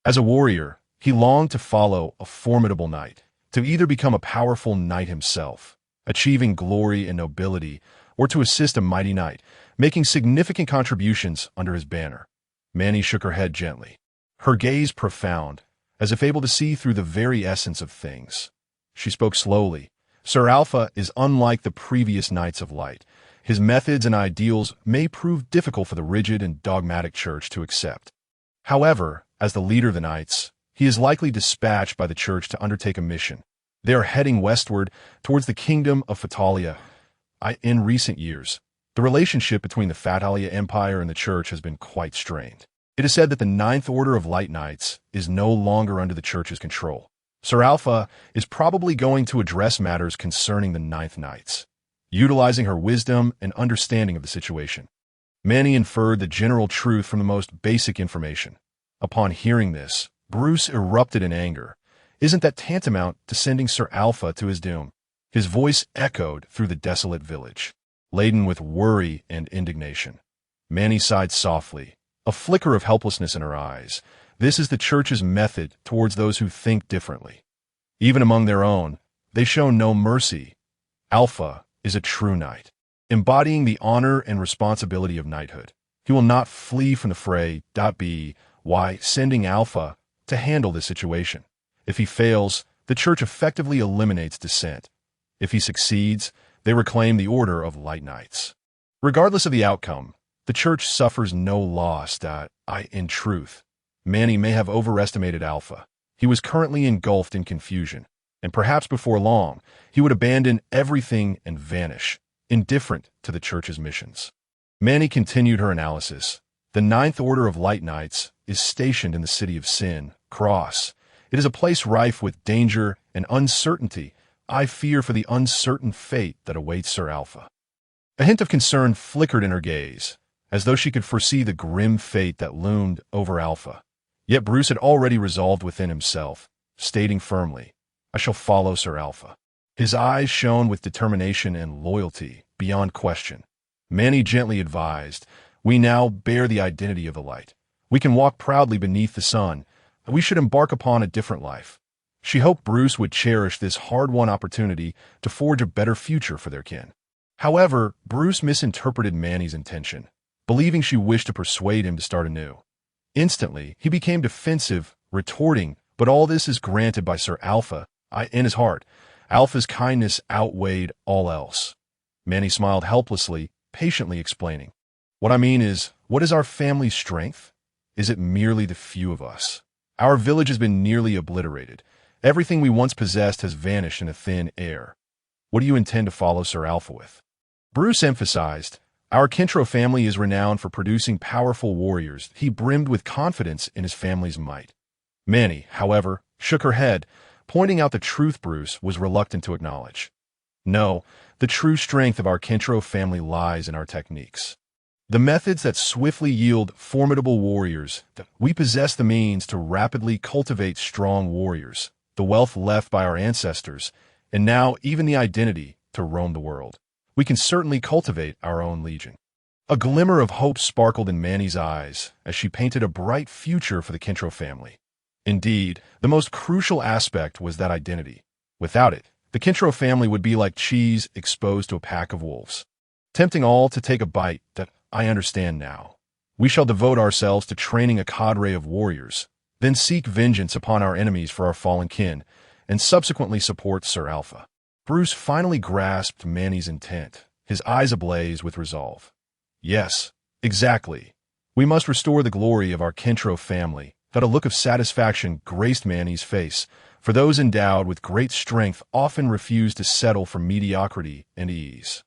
As a warrior, he longed to follow a formidable knight, to either become a powerful knight himself, achieving glory and nobility, or to assist a mighty knight, making significant contributions under his banner. Manny shook her head gently, her gaze profound, as if able to see through the very essence of things. She spoke slowly. Sir Alpha is unlike the previous Knights of Light. His methods and ideals may prove difficult for the rigid and dogmatic church to accept. However, as the leader of the Knights, he is likely dispatched by the church to undertake a mission. They are heading westward towards the kingdom of Fatalia. In recent years, the relationship between the Fatalia Empire and the church has been quite strained. It is said that the Ninth Order of Light Knights is no longer under the church's control. Sir Alpha is probably going to address matters concerning the Ninth Knights, utilizing her wisdom and understanding of the situation. Manny inferred the general truth from the most basic information. Upon hearing this, Bruce erupted in anger. Isn't that tantamount to sending Sir Alpha to his doom? His voice echoed through the desolate village, laden with worry and indignation. Manny sighed softly, a flicker of helplessness in her eyes. This is the church's method towards those who think differently. Even among their own, they show no mercy. Alpha is a true knight, embodying the honor and responsibility of knighthood. He will not flee from the fray. Why sending Alpha to handle the situation? If he fails, the church effectively eliminates dissent. If he succeeds, they reclaim the order of light knights. Regardless of the outcome, the church suffers no loss. In truth, Manny may have overestimated Alpha. He was currently engulfed in confusion, and perhaps before long, he would abandon everything and vanish, indifferent to the church's missions. Manny continued her analysis. The Ninth Order of Light Knights is stationed in the city of Sin, Cross. It is a place rife with danger and uncertainty. I fear for the uncertain fate that awaits Sir Alpha. A hint of concern flickered in her gaze, as though she could foresee the grim fate that loomed over Alpha. Yet Bruce had already resolved within himself, stating firmly, "I shall follow Sir Alpha." His eyes shone with determination and loyalty beyond question. Manny gently advised, "We now bear the identity of the light. We can walk proudly beneath the sun. We should embark upon a different life." She hoped Bruce would cherish this hard-won opportunity to forge a better future for their kin. However, Bruce misinterpreted Manny's intention, believing she wished to persuade him to start anew. Instantly, he became defensive, retorting, "But all this is granted by Sir Alpha." In his heart, Alpha's kindness outweighed all else. Manny smiled helplessly, patiently explaining, "What I mean is, what is our family's strength? Is it merely the few of us? Our village has been nearly obliterated. Everything we once possessed has vanished in a thin air. What do you intend to follow Sir Alpha with?" Bruce emphasized, "Our Kintro family is renowned for producing powerful warriors." He brimmed with confidence in his family's might. Manny, however, shook her head, pointing out the truth Bruce was reluctant to acknowledge. "No, the true strength of our Kintro family lies in our techniques. The methods that swiftly yield formidable warriors. We possess the means to rapidly cultivate strong warriors, the wealth left by our ancestors, and now even the identity to roam the world. We can certainly cultivate our own legion." A glimmer of hope sparkled in Manny's eyes as she painted a bright future for the Kintro family. Indeed, the most crucial aspect was that identity. Without it, the Kintro family would be like cheese exposed to a pack of wolves, tempting all to take a bite. I understand now. We shall devote ourselves to training a cadre of warriors, then seek vengeance upon our enemies for our fallen kin, and subsequently support Sir Alpha. Bruce finally grasped Manny's intent, his eyes ablaze with resolve. "Yes, exactly. We must restore the glory of our Kintro family." That a look of satisfaction graced Manny's face, for those endowed with great strength often refuse to settle for mediocrity and ease.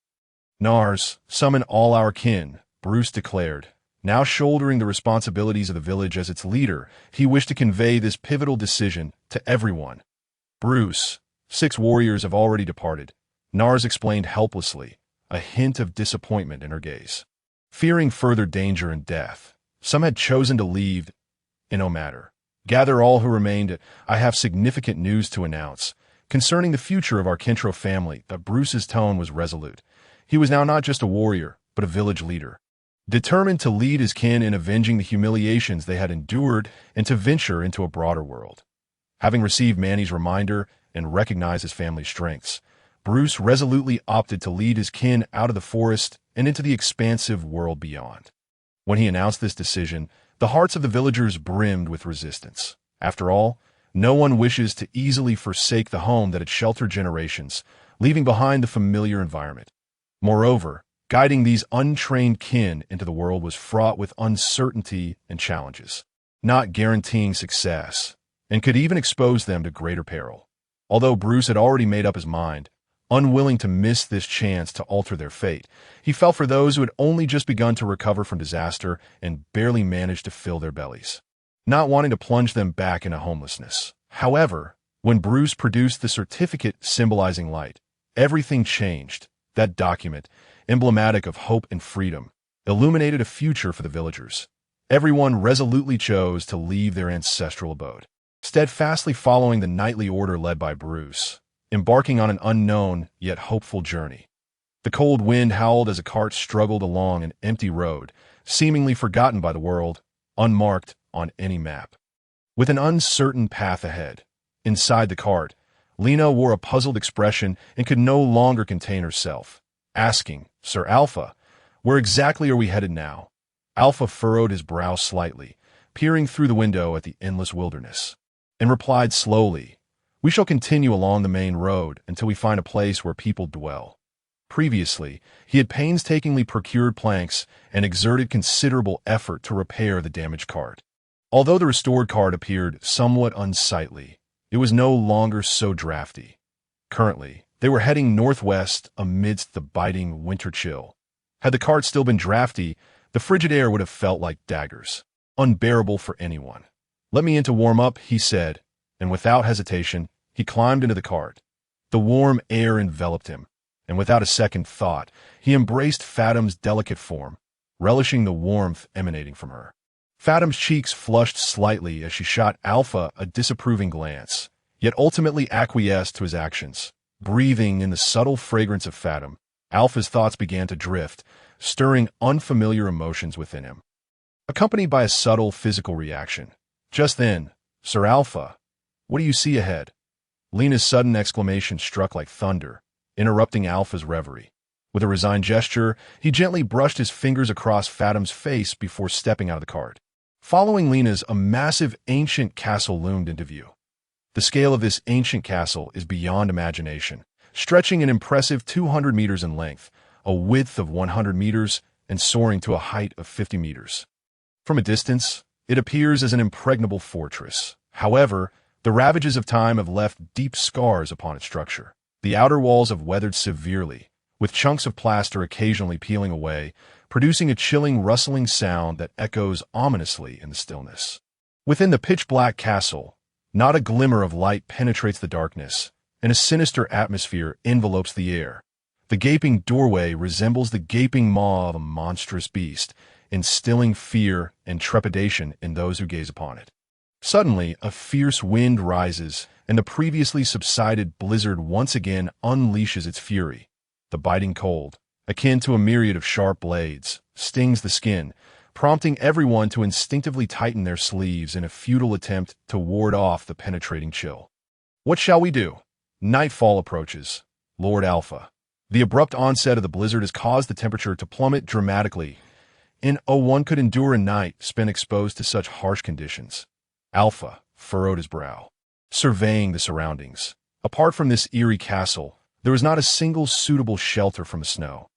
"Nars, summon all our kin," Bruce declared. Now shouldering the responsibilities of the village as its leader, he wished to convey this pivotal decision to everyone. "Bruce, 6 warriors have already departed," Nars explained helplessly, a hint of disappointment in her gaze. Fearing further danger and death, some had chosen to leave. No matter. Gather all who remained. I have significant news to announce concerning the future of our Kintro family. Bruce's tone was resolute. He was now not just a warrior, but a village leader, determined to lead his kin in avenging the humiliations they had endured and to venture into a broader world. Having received Manny's reminder and recognized his family's strengths, Bruce resolutely opted to lead his kin out of the forest and into the expansive world beyond. When he announced this decision, the hearts of the villagers brimmed with resistance. After all, no one wishes to easily forsake the home that had sheltered generations, leaving behind the familiar environment. Moreover, guiding these untrained kin into the world was fraught with uncertainty and challenges, not guaranteeing success, and could even expose them to greater peril. Although Bruce had already made up his mind, unwilling to miss this chance to alter their fate, he felt for those who had only just begun to recover from disaster and barely managed to fill their bellies, not wanting to plunge them back into homelessness. However, when Bruce produced the certificate symbolizing light, everything changed. That document, emblematic of hope and freedom, illuminated a future for the villagers. Everyone resolutely chose to leave their ancestral abode, steadfastly following the knightly order led by Bruce, embarking on an unknown yet hopeful journey. The cold wind howled as a cart struggled along an empty road, seemingly forgotten by the world. unmarked on any map. With an uncertain path ahead, inside the cart, Lena wore a puzzled expression and could no longer contain herself, asking, "Sir Alpha, where exactly are we headed now?" Alpha furrowed his brow slightly, peering through the window at the endless wilderness, and replied slowly, "We shall continue along the main road until we find a place where people dwell." Previously, he had painstakingly procured planks and exerted considerable effort to repair the damaged cart. Although the restored cart appeared somewhat unsightly, it was no longer so drafty. Currently, they were heading northwest amidst the biting winter chill. Had the cart still been drafty, the frigid air would have felt like daggers, unbearable for anyone. "Let me in to warm up," he said, and without hesitation, he climbed into the cart. The warm air enveloped him, and without a second thought, he embraced Fatim's delicate form, relishing the warmth emanating from her. Fatim's cheeks flushed slightly as she shot Alpha a disapproving glance, yet ultimately acquiesced to his actions. Breathing in the subtle fragrance of Fatim, Alpha's thoughts began to drift, stirring unfamiliar emotions within him, accompanied by a subtle physical reaction. Just then, "Sir Alpha, what do you see ahead?" Lena's sudden exclamation struck like thunder, interrupting Alpha's reverie. With a resigned gesture, he gently brushed his fingers across Fatim's face before stepping out of the cart. Following Lena's, a massive ancient castle loomed into view. The scale of this ancient castle is beyond imagination, stretching an impressive 200 meters in length, a width of 100 meters, and soaring to a height of 50 meters. From a distance, it appears as an impregnable fortress. However, the ravages of time have left deep scars upon its structure. The outer walls have weathered severely, with chunks of plaster occasionally peeling away, producing a chilling, rustling sound that echoes ominously in the stillness. Within the pitch-black castle, not a glimmer of light penetrates the darkness, and a sinister atmosphere envelopes the air. The gaping doorway resembles the gaping maw of a monstrous beast, instilling fear and trepidation in those who gaze upon it. Suddenly, a fierce wind rises, and the previously subsided blizzard once again unleashes its fury. The biting cold, akin to a myriad of sharp blades, stings the skin, prompting everyone to instinctively tighten their sleeves in a futile attempt to ward off the penetrating chill. What shall we do? Nightfall approaches. Lord Alpha. The abrupt onset of the blizzard has caused the temperature to plummet dramatically, and one could endure a night spent exposed to such harsh conditions. Alpha furrowed his brow, surveying the surroundings. Apart from this eerie castle, there was not a single suitable shelter from the snow.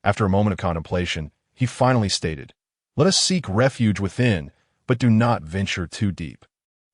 After a moment of contemplation, he finally stated, "Let us seek refuge within, but do not venture too deep."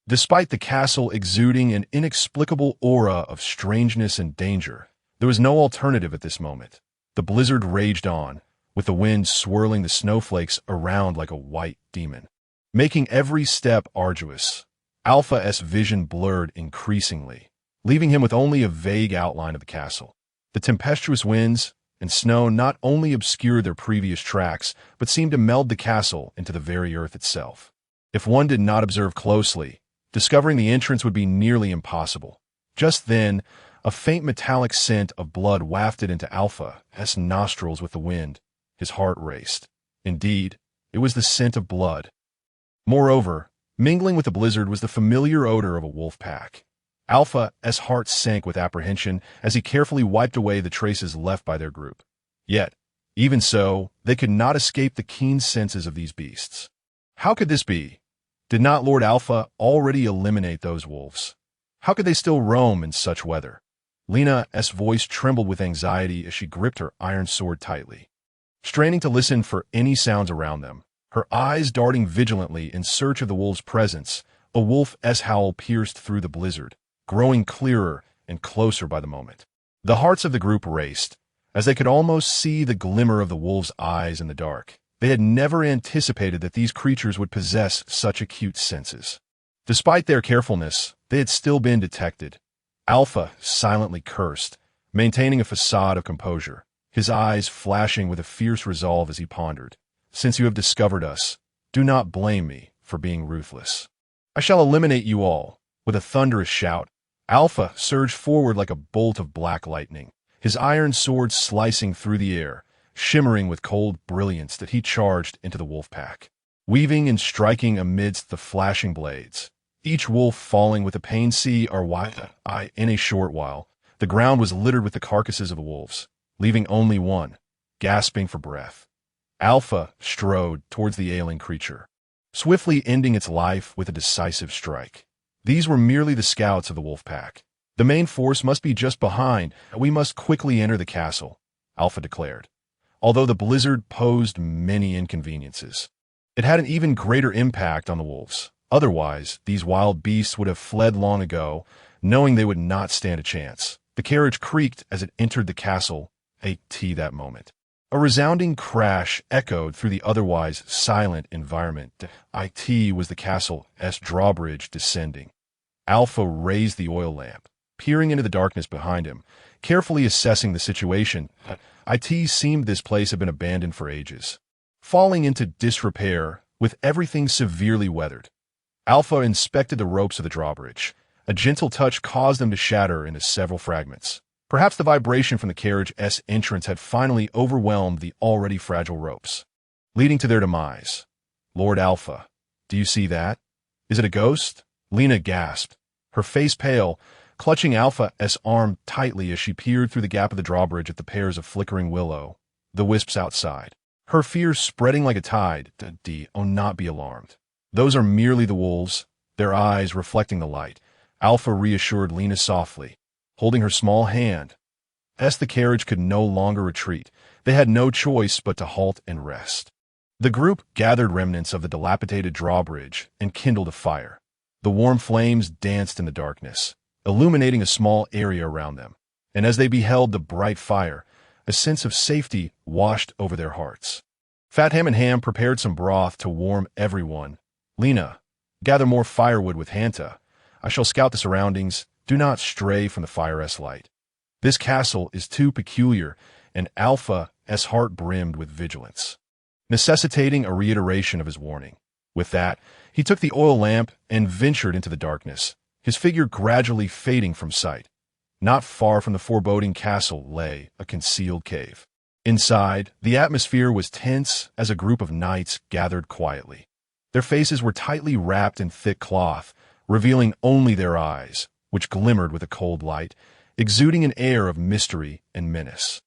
Despite the castle exuding an inexplicable aura of strangeness and danger, there was no alternative at this moment. The blizzard raged on, with the wind swirling the snowflakes around like a white demon, making every step arduous. Alpha's vision blurred increasingly, leaving him with only a vague outline of the castle. The tempestuous winds and snow not only obscured their previous tracks, but seemed to meld the castle into the very earth itself. If one did not observe closely, discovering the entrance would be nearly impossible. Just then, a faint metallic scent of blood wafted into Alpha's nostrils with the wind. His heart raced. Indeed, it was the scent of blood. Moreover, mingling with the blizzard was the familiar odor of a wolf pack. Alpha's heart sank with apprehension as he carefully wiped away the traces left by their group. Yet, even so, they could not escape the keen senses of these beasts. How could this be? Did not Lord Alpha already eliminate those wolves? How could they still roam in such weather? Lena's voice trembled with anxiety as she gripped her iron sword tightly, straining to listen for any sounds around them, her eyes darting vigilantly in search of the wolves' presence. A wolf's howl pierced through the blizzard, growing clearer and closer by the moment. The hearts of the group raced, as they could almost see the glimmer of the wolves' eyes in the dark. They had never anticipated that these creatures would possess such acute senses. Despite their carefulness, they had still been detected. Alpha silently cursed, maintaining a facade of composure, his eyes flashing with a fierce resolve as he pondered. "Since you have discovered us, do not blame me for being ruthless. I shall eliminate you all." With a thunderous shout, Alpha surged forward like a bolt of black lightning, his iron sword slicing through the air, shimmering with cold brilliance that he charged into the wolf pack. weaving and striking amidst the flashing blades. Each wolf falling with a pain see or wide-eye in a short while. The ground was littered with the carcasses of the wolves, leaving only one, gasping for breath. Alpha strode towards the ailing creature, swiftly ending its life with a decisive strike. These were merely the scouts of the wolf pack. The main force must be just behind. We must quickly enter the castle, Alpha declared. Although the blizzard posed many inconveniences, it had an even greater impact on the wolves. Otherwise, these wild beasts would have fled long ago, knowing they would not stand a chance. The carriage creaked as it entered the castle, that moment. A resounding crash echoed through the otherwise silent environment. It was the castle's drawbridge descending. Alpha raised the oil lamp, peering into the darkness behind him, carefully assessing the situation. It seemed this place had been abandoned for ages, falling into disrepair with everything severely weathered. Alpha inspected the ropes of the drawbridge. A gentle touch caused them to shatter into several fragments. Perhaps the vibration from the carriage's entrance had finally overwhelmed the already fragile ropes, leading to their demise. Lord Alpha, do you see that? Is it a ghost? Lena gasped, her face pale, clutching Alpha's arm tightly as she peered through the gap of the drawbridge at the pairs of flickering willow, the wisps outside. Her fears spreading like a tide. Oh, not be alarmed. Those are merely the wolves, their eyes reflecting the light. Alpha reassured Lena softly, holding her small hand. As the carriage could no longer retreat, they had no choice but to halt and rest. The group gathered remnants of the dilapidated drawbridge and kindled a fire. The warm flames danced in the darkness, illuminating a small area around them, and as they beheld the bright fire, a sense of safety washed over their hearts. Fat Ham and Ham prepared some broth to warm everyone. Lena, gather more firewood with Hanta. I shall scout the surroundings. Do not stray from the fire's light. This castle is too peculiar, and Alpha's heart brimmed with vigilance, necessitating a reiteration of his warning. With that, he took the oil lamp and ventured into the darkness, his figure gradually fading from sight. Not far from the foreboding castle lay a concealed cave. Inside, the atmosphere was tense as a group of knights gathered quietly. Their faces were tightly wrapped in thick cloth, revealing only their eyes, which glimmered with a cold light, exuding an air of mystery and menace.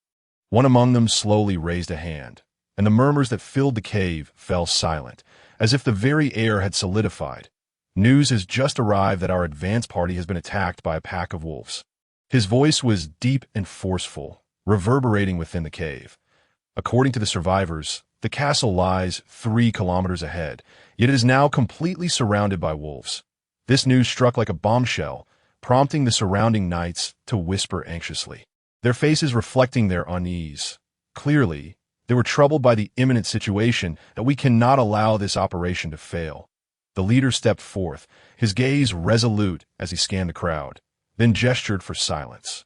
One among them slowly raised a hand, and the murmurs that filled the cave fell silent, as if the very air had solidified. News has just arrived that our advance party has been attacked by a pack of wolves. His voice was deep and forceful, reverberating within the cave. According to the survivors, the castle lies 3 kilometers ahead, yet it is now completely surrounded by wolves. This news struck like a bombshell, prompting the surrounding knights to whisper anxiously, their faces reflecting their unease. Clearly, they were troubled by the imminent situation, that we cannot allow this operation to fail. The leader stepped forth, his gaze resolute as he scanned the crowd, then gestured for silence.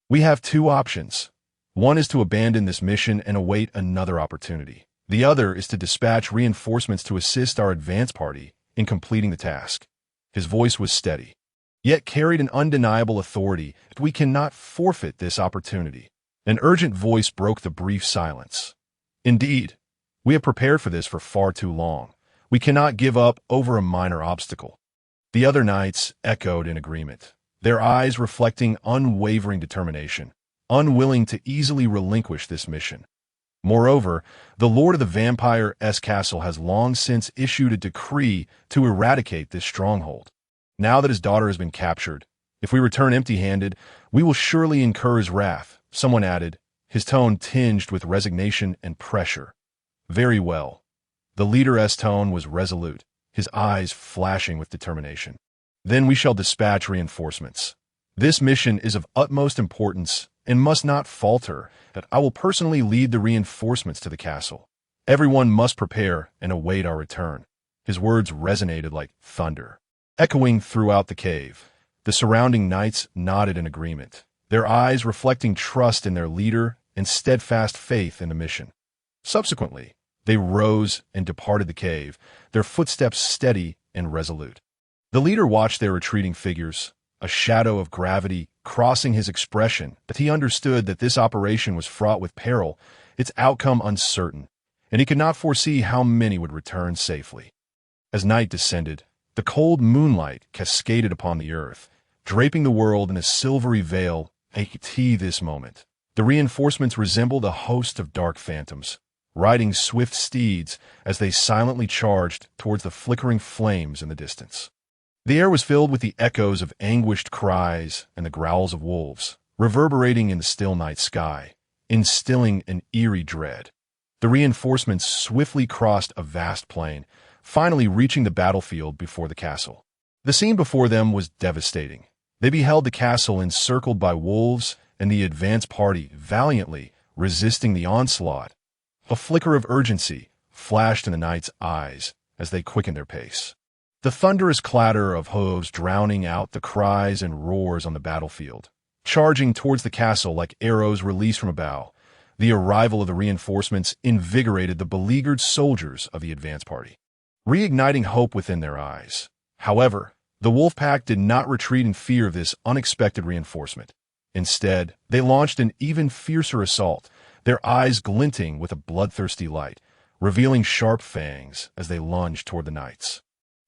We have 2 options. One is to abandon this mission and await another opportunity. The other is to dispatch reinforcements to assist our advance party in completing the task. His voice was steady, yet carried an undeniable authority. We cannot forfeit this opportunity. An urgent voice broke the brief silence. Indeed, we have prepared for this for far too long. We cannot give up over a minor obstacle. The other knights echoed in agreement, their eyes reflecting unwavering determination, unwilling to easily relinquish this mission. Moreover, the Lord of the Vampire's castle has long since issued a decree to eradicate this stronghold. Now that his daughter has been captured, if we return empty-handed, we will surely incur his wrath, someone added, his tone tinged with resignation and pressure. Very well. The leader's tone was resolute, his eyes flashing with determination. Then we shall dispatch reinforcements. This mission is of utmost importance and must not falter, that I will personally lead the reinforcements to the castle. Everyone must prepare and await our return. His words resonated like thunder, echoing throughout the cave. The surrounding knights nodded in agreement, their eyes reflecting trust in their leader and steadfast faith in the mission. Subsequently, they rose and departed the cave, their footsteps steady and resolute. The leader watched their retreating figures, a shadow of gravity crossing his expression, that he understood that this operation was fraught with peril, its outcome uncertain, and he could not foresee how many would return safely. As night descended, the cold moonlight cascaded upon the earth, draping the world in a silvery veil. This moment, the reinforcements resembled a host of dark phantoms, riding swift steeds as they silently charged towards the flickering flames in the distance. The air was filled with the echoes of anguished cries and the growls of wolves, reverberating in the still night sky, instilling an eerie dread. The reinforcements swiftly crossed a vast plain, finally reaching the battlefield before the castle. The scene before them was devastating. They beheld the castle encircled by wolves and the advance party valiantly resisting the onslaught. A flicker of urgency flashed in the knights' eyes as they quickened their pace. The thunderous clatter of hooves drowning out the cries and roars on the battlefield. Charging towards the castle like arrows released from a bow, the arrival of the reinforcements invigorated the beleaguered soldiers of the advance party, reigniting hope within their eyes. However, the wolf pack did not retreat in fear of this unexpected reinforcement. Instead, they launched an even fiercer assault, their eyes glinting with a bloodthirsty light, revealing sharp fangs as they lunged toward the knights.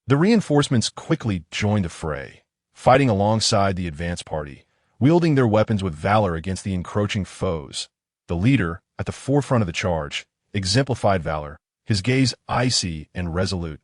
The reinforcements quickly joined the fray, fighting alongside the advance party, wielding their weapons with valor against the encroaching foes. The leader, at the forefront of the charge, exemplified valor, his gaze icy and resolute,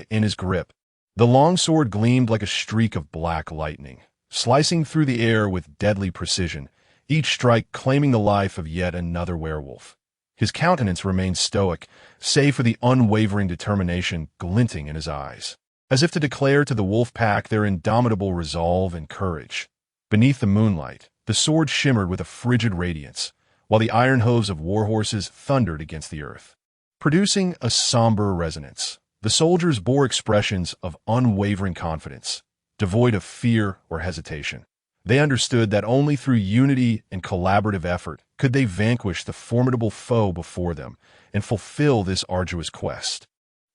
in his grip. The long sword gleamed like a streak of black lightning, slicing through the air with deadly precision, each strike claiming the life of yet another werewolf. His countenance remained stoic, save for the unwavering determination glinting in his eyes, as if to declare to the wolf pack their indomitable resolve and courage. Beneath the moonlight, the sword shimmered with a frigid radiance, while the iron hooves of warhorses thundered against the earth, producing a somber resonance. The soldiers bore expressions of unwavering confidence, devoid of fear or hesitation. They understood that only through unity and collaborative effort could they vanquish the formidable foe before them and fulfill this arduous quest.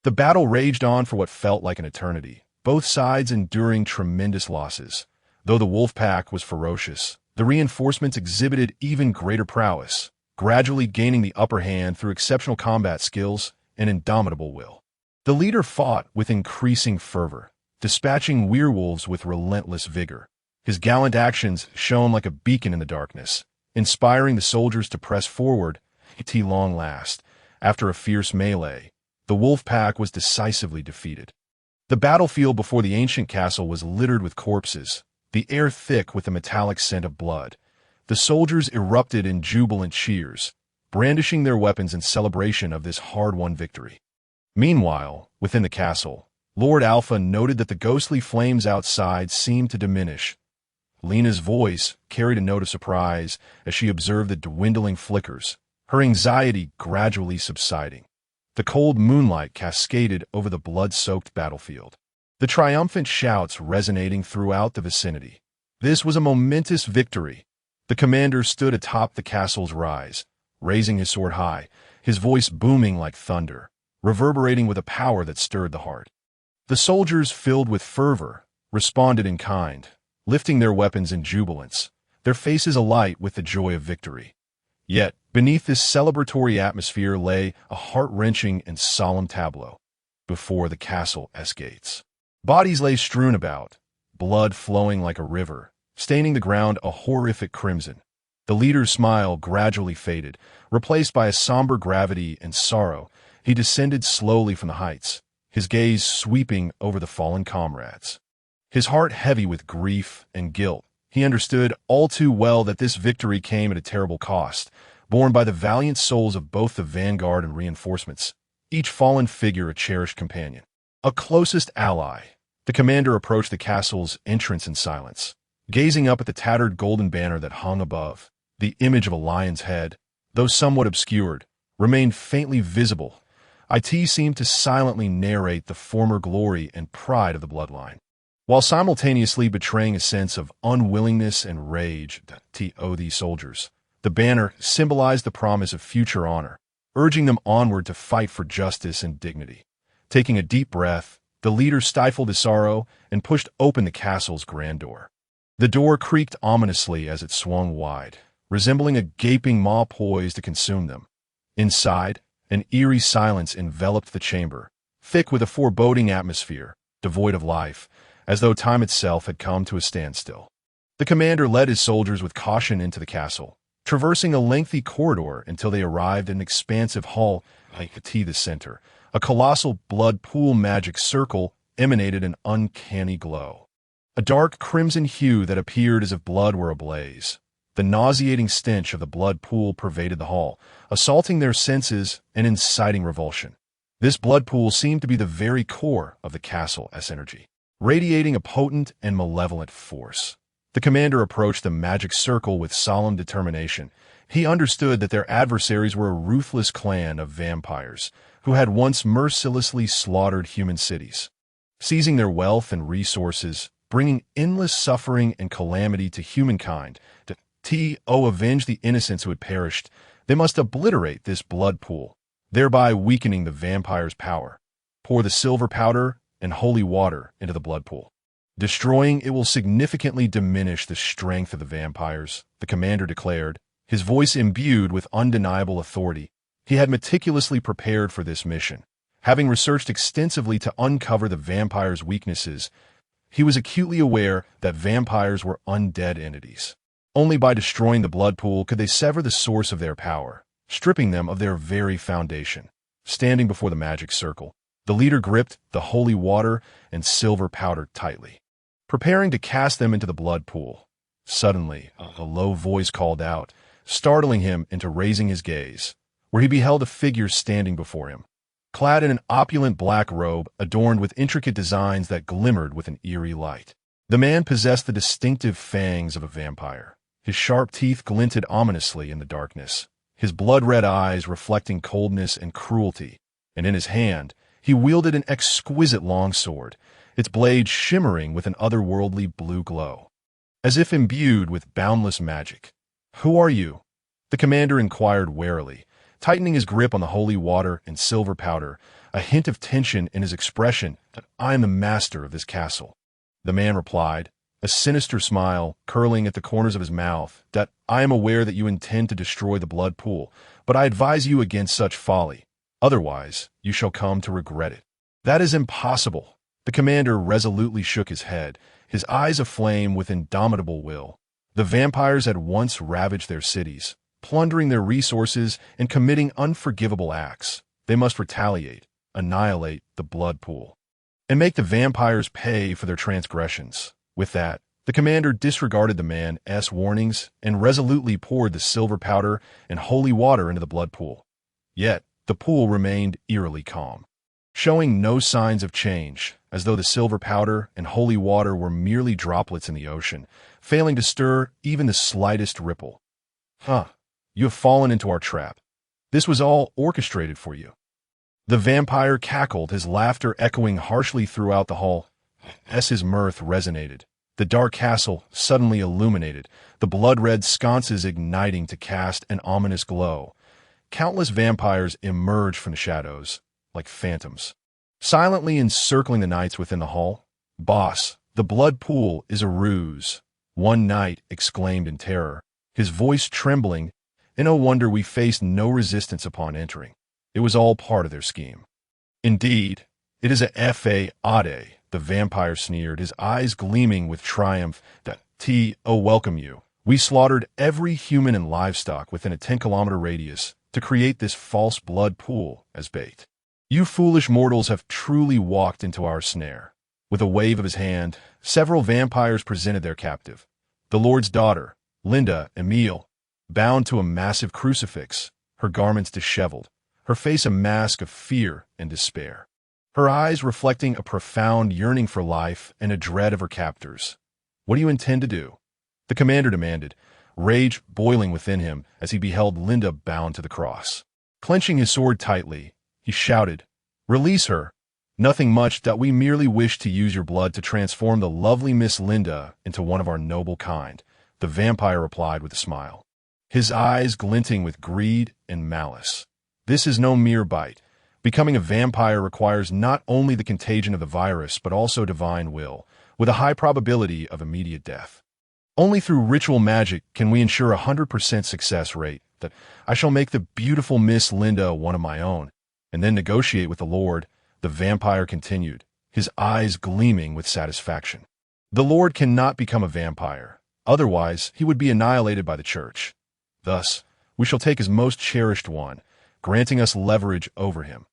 The battle raged on for what felt like an eternity, both sides enduring tremendous losses. Though the wolf pack was ferocious, the reinforcements exhibited even greater prowess, gradually gaining the upper hand through exceptional combat skills and indomitable will. The leader fought with increasing fervor, dispatching werewolves with relentless vigor. His gallant actions shone like a beacon in the darkness, inspiring the soldiers to press forward. At long last, after a fierce melee, the wolf pack was decisively defeated. The battlefield before the ancient castle was littered with corpses, the air thick with the metallic scent of blood. The soldiers erupted in jubilant cheers, brandishing their weapons in celebration of this hard-won victory. Meanwhile, within the castle, Lord Alpha noted that the ghostly flames outside seemed to diminish. Lena's voice carried a note of surprise as she observed the dwindling flickers, her anxiety gradually subsiding. The cold moonlight cascaded over the blood-soaked battlefield, the triumphant shouts resonating throughout the vicinity. This was a momentous victory. The commander stood atop the castle's rise, raising his sword high, his voice booming like thunder, reverberating with a power that stirred the heart. The soldiers, filled with fervor, responded in kind, lifting their weapons in jubilance, their faces alight with the joy of victory. Yet, beneath this celebratory atmosphere lay a heart-wrenching and solemn tableau. Before the castle's gates, bodies lay strewn about, blood flowing like a river, staining the ground a horrific crimson. The leader's smile gradually faded, replaced by a somber gravity and sorrow. He descended slowly from the heights, his gaze sweeping over the fallen comrades. His heart heavy with grief and guilt, he understood all too well that this victory came at a terrible cost, borne by the valiant souls of both the vanguard and reinforcements, each fallen figure a cherished companion, a closest ally. The commander approached the castle's entrance in silence, gazing up at the tattered golden banner that hung above. The image of a lion's head, though somewhat obscured, remained faintly visible. It seemed to silently narrate the former glory and pride of the bloodline, while simultaneously betraying a sense of unwillingness and rage to these soldiers. The banner symbolized the promise of future honor, urging them onward to fight for justice and dignity. Taking a deep breath, the leader stifled his sorrow and pushed open the castle's grand door. The door creaked ominously as it swung wide, resembling a gaping maw poised to consume them. Inside, An eerie silence enveloped the chamber, thick with a foreboding atmosphere, devoid of life, as though time itself had come to a standstill. The commander led his soldiers with caution into the castle, traversing a lengthy corridor until they arrived at an expansive hall at the center. A colossal blood pool magic circle emanated an uncanny glow. A dark crimson hue that appeared as if blood were ablaze. The nauseating stench of the blood pool pervaded the hall, assaulting their senses and inciting revulsion. This blood pool seemed to be the very core of the castle's energy, radiating a potent and malevolent force. The commander approached the magic circle with solemn determination. He understood that their adversaries were a ruthless clan of vampires who had once mercilessly slaughtered human cities, seizing their wealth and resources, bringing endless suffering and calamity to humankind. To avenge the innocents who had perished, they must obliterate this blood pool, thereby weakening the vampire's power. Pour the silver powder and holy water into the blood pool. Destroying it will significantly diminish the strength of the vampires, the commander declared, his voice imbued with undeniable authority. He had meticulously prepared for this mission. Having researched extensively to uncover the vampire's weaknesses, he was acutely aware that vampires were undead entities. Only by destroying the blood pool could they sever the source of their power, stripping them of their very foundation. Standing before the magic circle, the leader gripped the holy water and silver powder tightly, preparing to cast them into the blood pool. Suddenly, a low voice called out, startling him into raising his gaze, where he beheld a figure standing before him, clad in an opulent black robe adorned with intricate designs that glimmered with an eerie light. The man possessed the distinctive fangs of a vampire. His sharp teeth glinted ominously in the darkness, his blood-red eyes reflecting coldness and cruelty, and in his hand he wielded an exquisite longsword, its blade shimmering with an otherworldly blue glow, as if imbued with boundless magic. "Who are you?" the commander inquired warily, tightening his grip on the holy water and silver powder, a hint of tension in his expression. "I am the master of this castle," the man replied, a sinister smile curling at the corners of his mouth. "I am aware that you intend to destroy the blood pool, but I advise you against such folly. Otherwise, you shall come to regret it." "That is impossible." The commander resolutely shook his head, his eyes aflame with indomitable will. The vampires had once ravaged their cities, plundering their resources and committing unforgivable acts. They must retaliate, annihilate the blood pool, and make the vampires pay for their transgressions. With that, the commander disregarded the man's warnings and resolutely poured the silver powder and holy water into the blood pool. Yet, the pool remained eerily calm, showing no signs of change, as though the silver powder and holy water were merely droplets in the ocean, failing to stir even the slightest ripple. You have fallen into our trap. This was all orchestrated for you." The vampire cackled, his laughter echoing harshly throughout the hall. As his mirth resonated, the dark castle suddenly illuminated, the blood-red sconces igniting to cast an ominous glow. Countless vampires emerged from the shadows, like phantoms, silently encircling the knights within the hall. "Boss, the blood pool is a ruse," one knight exclaimed in terror, his voice trembling. "And no wonder we faced no resistance upon entering. It was all part of their scheme." "Indeed, it is a fade," the vampire sneered, his eyes gleaming with triumph. Welcome you. We slaughtered every human and livestock within a 10-kilometer radius to create this false blood pool as bait. You foolish mortals have truly walked into our snare." With a wave of his hand, several vampires presented their captive, the Lord's daughter, Linda Emile, bound to a massive crucifix, her garments disheveled, her face a mask of fear and despair, her eyes reflecting a profound yearning for life and a dread of her captors. "What do you intend to do?" the commander demanded, rage boiling within him as he beheld Linda bound to the cross. Clenching his sword tightly, he shouted, "Release her." "Nothing much. We merely wish to use your blood to transform the lovely Miss Linda into one of our noble kind," the vampire replied with a smile, his eyes glinting with greed and malice. "This is no mere bite. Becoming a vampire requires not only the contagion of the virus but also divine will, with a high probability of immediate death. Only through ritual magic can we ensure a 100% success rate," that I shall make the beautiful Miss Linda one of my own, and then negotiate with the Lord, the vampire continued, his eyes gleaming with satisfaction. The Lord cannot become a vampire, otherwise he would be annihilated by the church. Thus, we shall take his most cherished one, granting us leverage over him.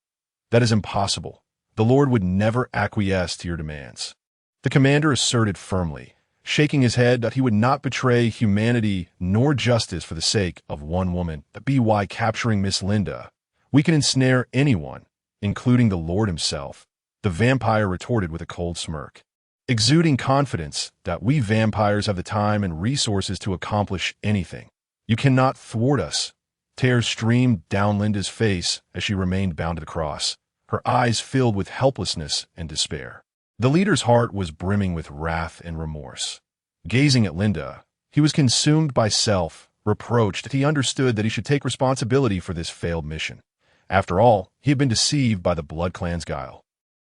That is impossible. The Lord would never acquiesce to your demands. The commander asserted firmly, shaking his head, that he would not betray humanity nor justice for the sake of one woman. By capturing Miss Linda, we can ensnare anyone, including the Lord himself, the vampire retorted with a cold smirk, exuding confidence that we vampires have the time and resources to accomplish anything. You cannot thwart us. Tears streamed down Linda's face as she remained bound to the cross, her eyes filled with helplessness and despair. The leader's heart was brimming with wrath and remorse. Gazing at Linda, he was consumed by self-reproach that he understood that he should take responsibility for this failed mission. After all, he had been deceived by the Blood Clan's guile,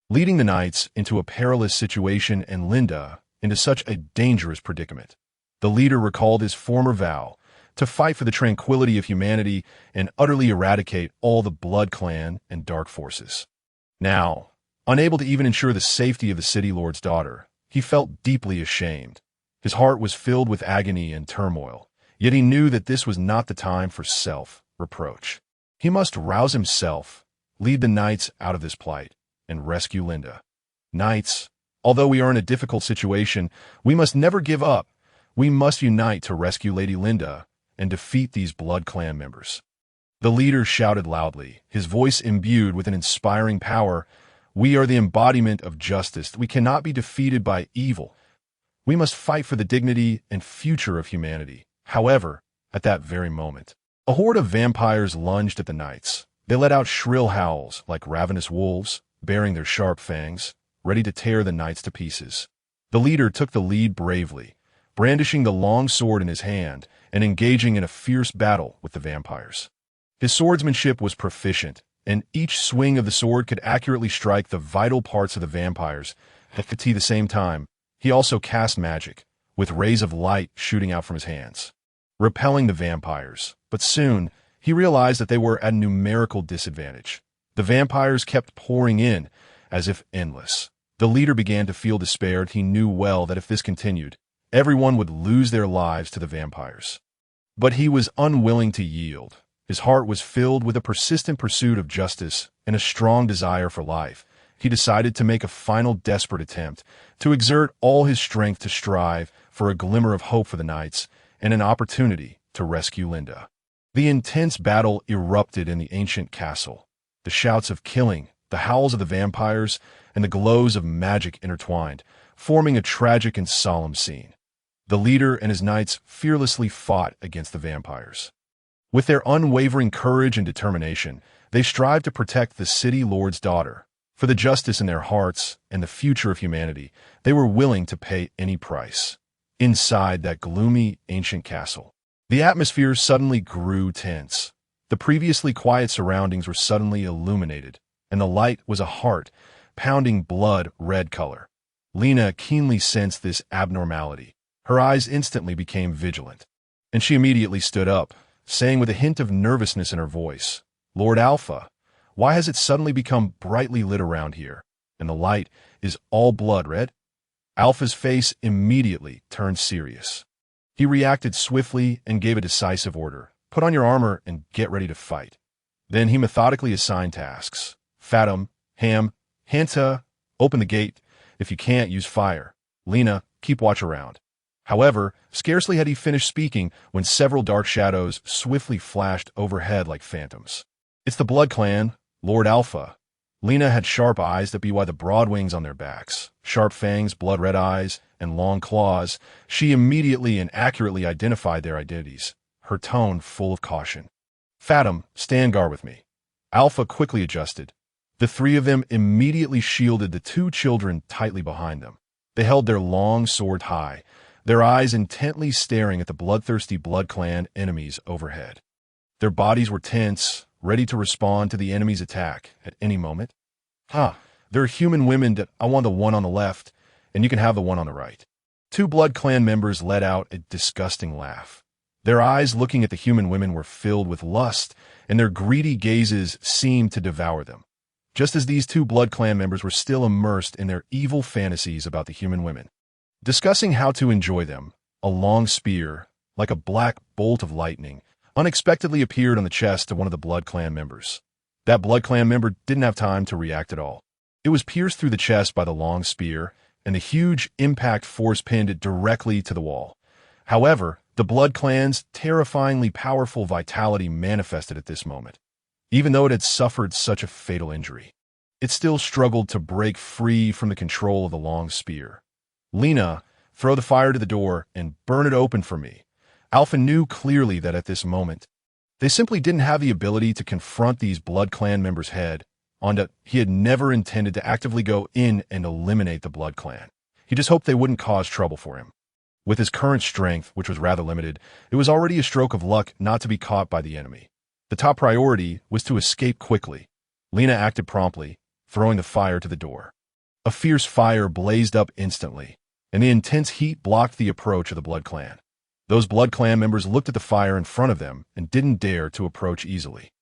leading the knights into a perilous situation and Linda into such a dangerous predicament. The leader recalled his former vow to fight for the tranquility of humanity and utterly eradicate all the Blood Clan and dark forces. Now, unable to even ensure the safety of the city lord's daughter, he felt deeply ashamed. His heart was filled with agony and turmoil, yet he knew that this was not the time for self-reproach. He must rouse himself, lead the knights out of this plight, and rescue Linda. Knights, although we are in a difficult situation, we must never give up. We must unite to rescue Lady Linda and defeat these Blood Clan members. The leader shouted loudly, his voice imbued with an inspiring power. We are the embodiment of justice. We cannot be defeated by evil. We must fight for the dignity and future of humanity. However, at that very moment, a horde of vampires lunged at the knights. They let out shrill howls like ravenous wolves, baring their sharp fangs, ready to tear the knights to pieces. The leader took the lead bravely, brandishing the long sword in his hand and engaging in a fierce battle with the vampires. His swordsmanship was proficient, and each swing of the sword could accurately strike the vital parts of the vampires. At the same time, he also cast magic, with rays of light shooting out from his hands, repelling the vampires. But soon, he realized that they were at a numerical disadvantage. The vampires kept pouring in, as if endless. The leader began to feel despaired. He knew well that if this continued, everyone would lose their lives to the vampires. But he was unwilling to yield. His heart was filled with a persistent pursuit of justice and a strong desire for life. He decided to make a final desperate attempt, to exert all his strength to strive for a glimmer of hope for the knights and an opportunity to rescue Linda. The intense battle erupted in the ancient castle. The shouts of killing, the howls of the vampires, and the glows of magic intertwined, forming a tragic and solemn scene. The leader and his knights fearlessly fought against the vampires. With their unwavering courage and determination, they strived to protect the city lord's daughter. For the justice in their hearts and the future of humanity, they were willing to pay any price. Inside that gloomy ancient castle, the atmosphere suddenly grew tense. The previously quiet surroundings were suddenly illuminated, and the light was a heart-pounding blood-red color. Lena keenly sensed this abnormality. Her eyes instantly became vigilant, and she immediately stood up, saying with a hint of nervousness in her voice, "Lord Alpha, why has it suddenly become brightly lit around here, and the light is all blood red?" Alpha's face immediately turned serious. He reacted swiftly and gave a decisive order. "Put on your armor and get ready to fight." Then he methodically assigned tasks. Fatum, Ham, Hanta, open the gate. If you can't, use fire. Lena, keep watch around. However, scarcely had he finished speaking when several dark shadows swiftly flashed overhead like phantoms. "It's the Blood Clan, Lord Alpha." Lena had sharp eyes that by the broad wings on their backs, sharp fangs, blood-red eyes, and long claws. She immediately and accurately identified their identities, her tone full of caution. "Fatum, stand guard with me." Alpha quickly adjusted. The three of them immediately shielded the two children tightly behind them. They held their long sword high, their eyes intently staring at the bloodthirsty Blood Clan enemies overhead. Their bodies were tense, ready to respond to the enemy's attack at any moment. There are human women that I want the one on the left, and you can have the one on the right." Two Blood Clan members let out a disgusting laugh. Their eyes looking at the human women were filled with lust, and their greedy gazes seemed to devour them. Just as these two Blood Clan members were still immersed in their evil fantasies about the human women. Discussing how to enjoy them, a long spear, like a black bolt of lightning, unexpectedly appeared on the chest of one of the Blood Clan members. That Blood Clan member didn't have time to react at all. It was pierced through the chest by the long spear, and the huge impact force pinned it directly to the wall. However, the Blood Clan's terrifyingly powerful vitality manifested at this moment. Even though it had suffered such a fatal injury, it still struggled to break free from the control of the long spear. "Lena, throw the fire to the door and burn it open for me." Alpha knew clearly that at this moment, they simply didn't have the ability to confront these Blood Clan members head on. He had never intended to actively go in and eliminate the Blood Clan. He just hoped they wouldn't cause trouble for him. With his current strength, which was rather limited, it was already a stroke of luck not to be caught by the enemy. The top priority was to escape quickly. Lena acted promptly, throwing the fire to the door. A fierce fire blazed up instantly, and the intense heat blocked the approach of the Blood Clan. Those Blood Clan members looked at the fire in front of them and didn't dare to approach easily.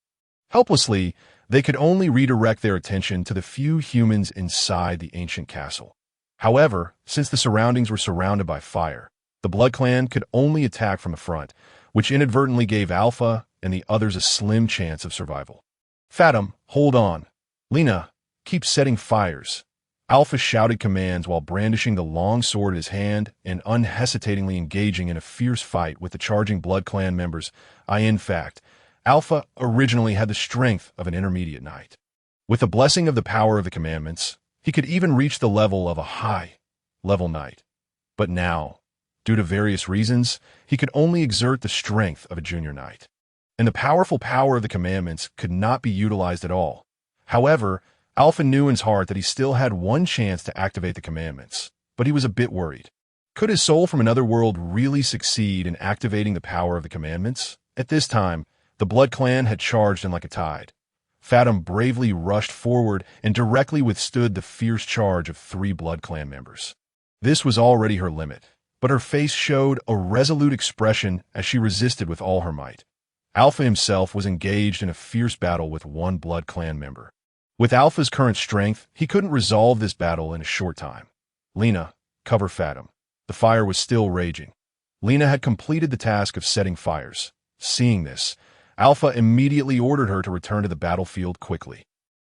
Helplessly, they could only redirect their attention to the few humans inside the ancient castle. However, since the surroundings were surrounded by fire, the Blood Clan could only attack from the front, which inadvertently gave Alpha and the others a slim chance of survival. "Fathom, hold on. Lena, keep setting fires." Alpha shouted commands while brandishing the long sword in his hand and unhesitatingly engaging in a fierce fight with the charging Blood Clan members. In fact, Alpha originally had the strength of an intermediate knight. With the blessing of the power of the commandments, he could even reach the level of a high-level knight. But now, due to various reasons, he could only exert the strength of a junior knight. And the powerful power of the commandments could not be utilized at all. However, Alpha knew in his heart that he still had one chance to activate the commandments, but he was a bit worried. Could his soul from another world really succeed in activating the power of the commandments? At this time, the Blood Clan had charged in like a tide. Fathom bravely rushed forward and directly withstood the fierce charge of 3 Blood Clan members. This was already her limit, but her face showed a resolute expression as she resisted with all her might. Alpha himself was engaged in a fierce battle with 1 Blood Clan member. With Alpha's current strength, he couldn't resolve this battle in a short time. "Lena, cover Fathom." The fire was still raging. Lena had completed the task of setting fires. Seeing this, Alpha immediately ordered her to return to the battlefield quickly.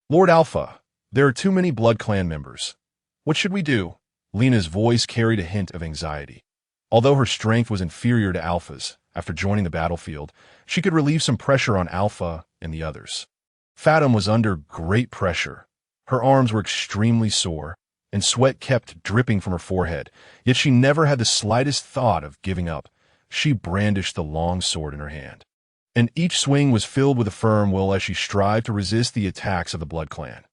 "Lord Alpha, there are too many Blood Clan members. What should we do?" Lena's voice carried a hint of anxiety. Although her strength was inferior to Alpha's, after joining the battlefield, she could relieve some pressure on Alpha and the others. Fathom was under great pressure. Her arms were extremely sore, and sweat kept dripping from her forehead, yet she never had the slightest thought of giving up. She brandished the long sword in her hand, and each swing was filled with a firm will as she strived to resist the attacks of the Blood Clan.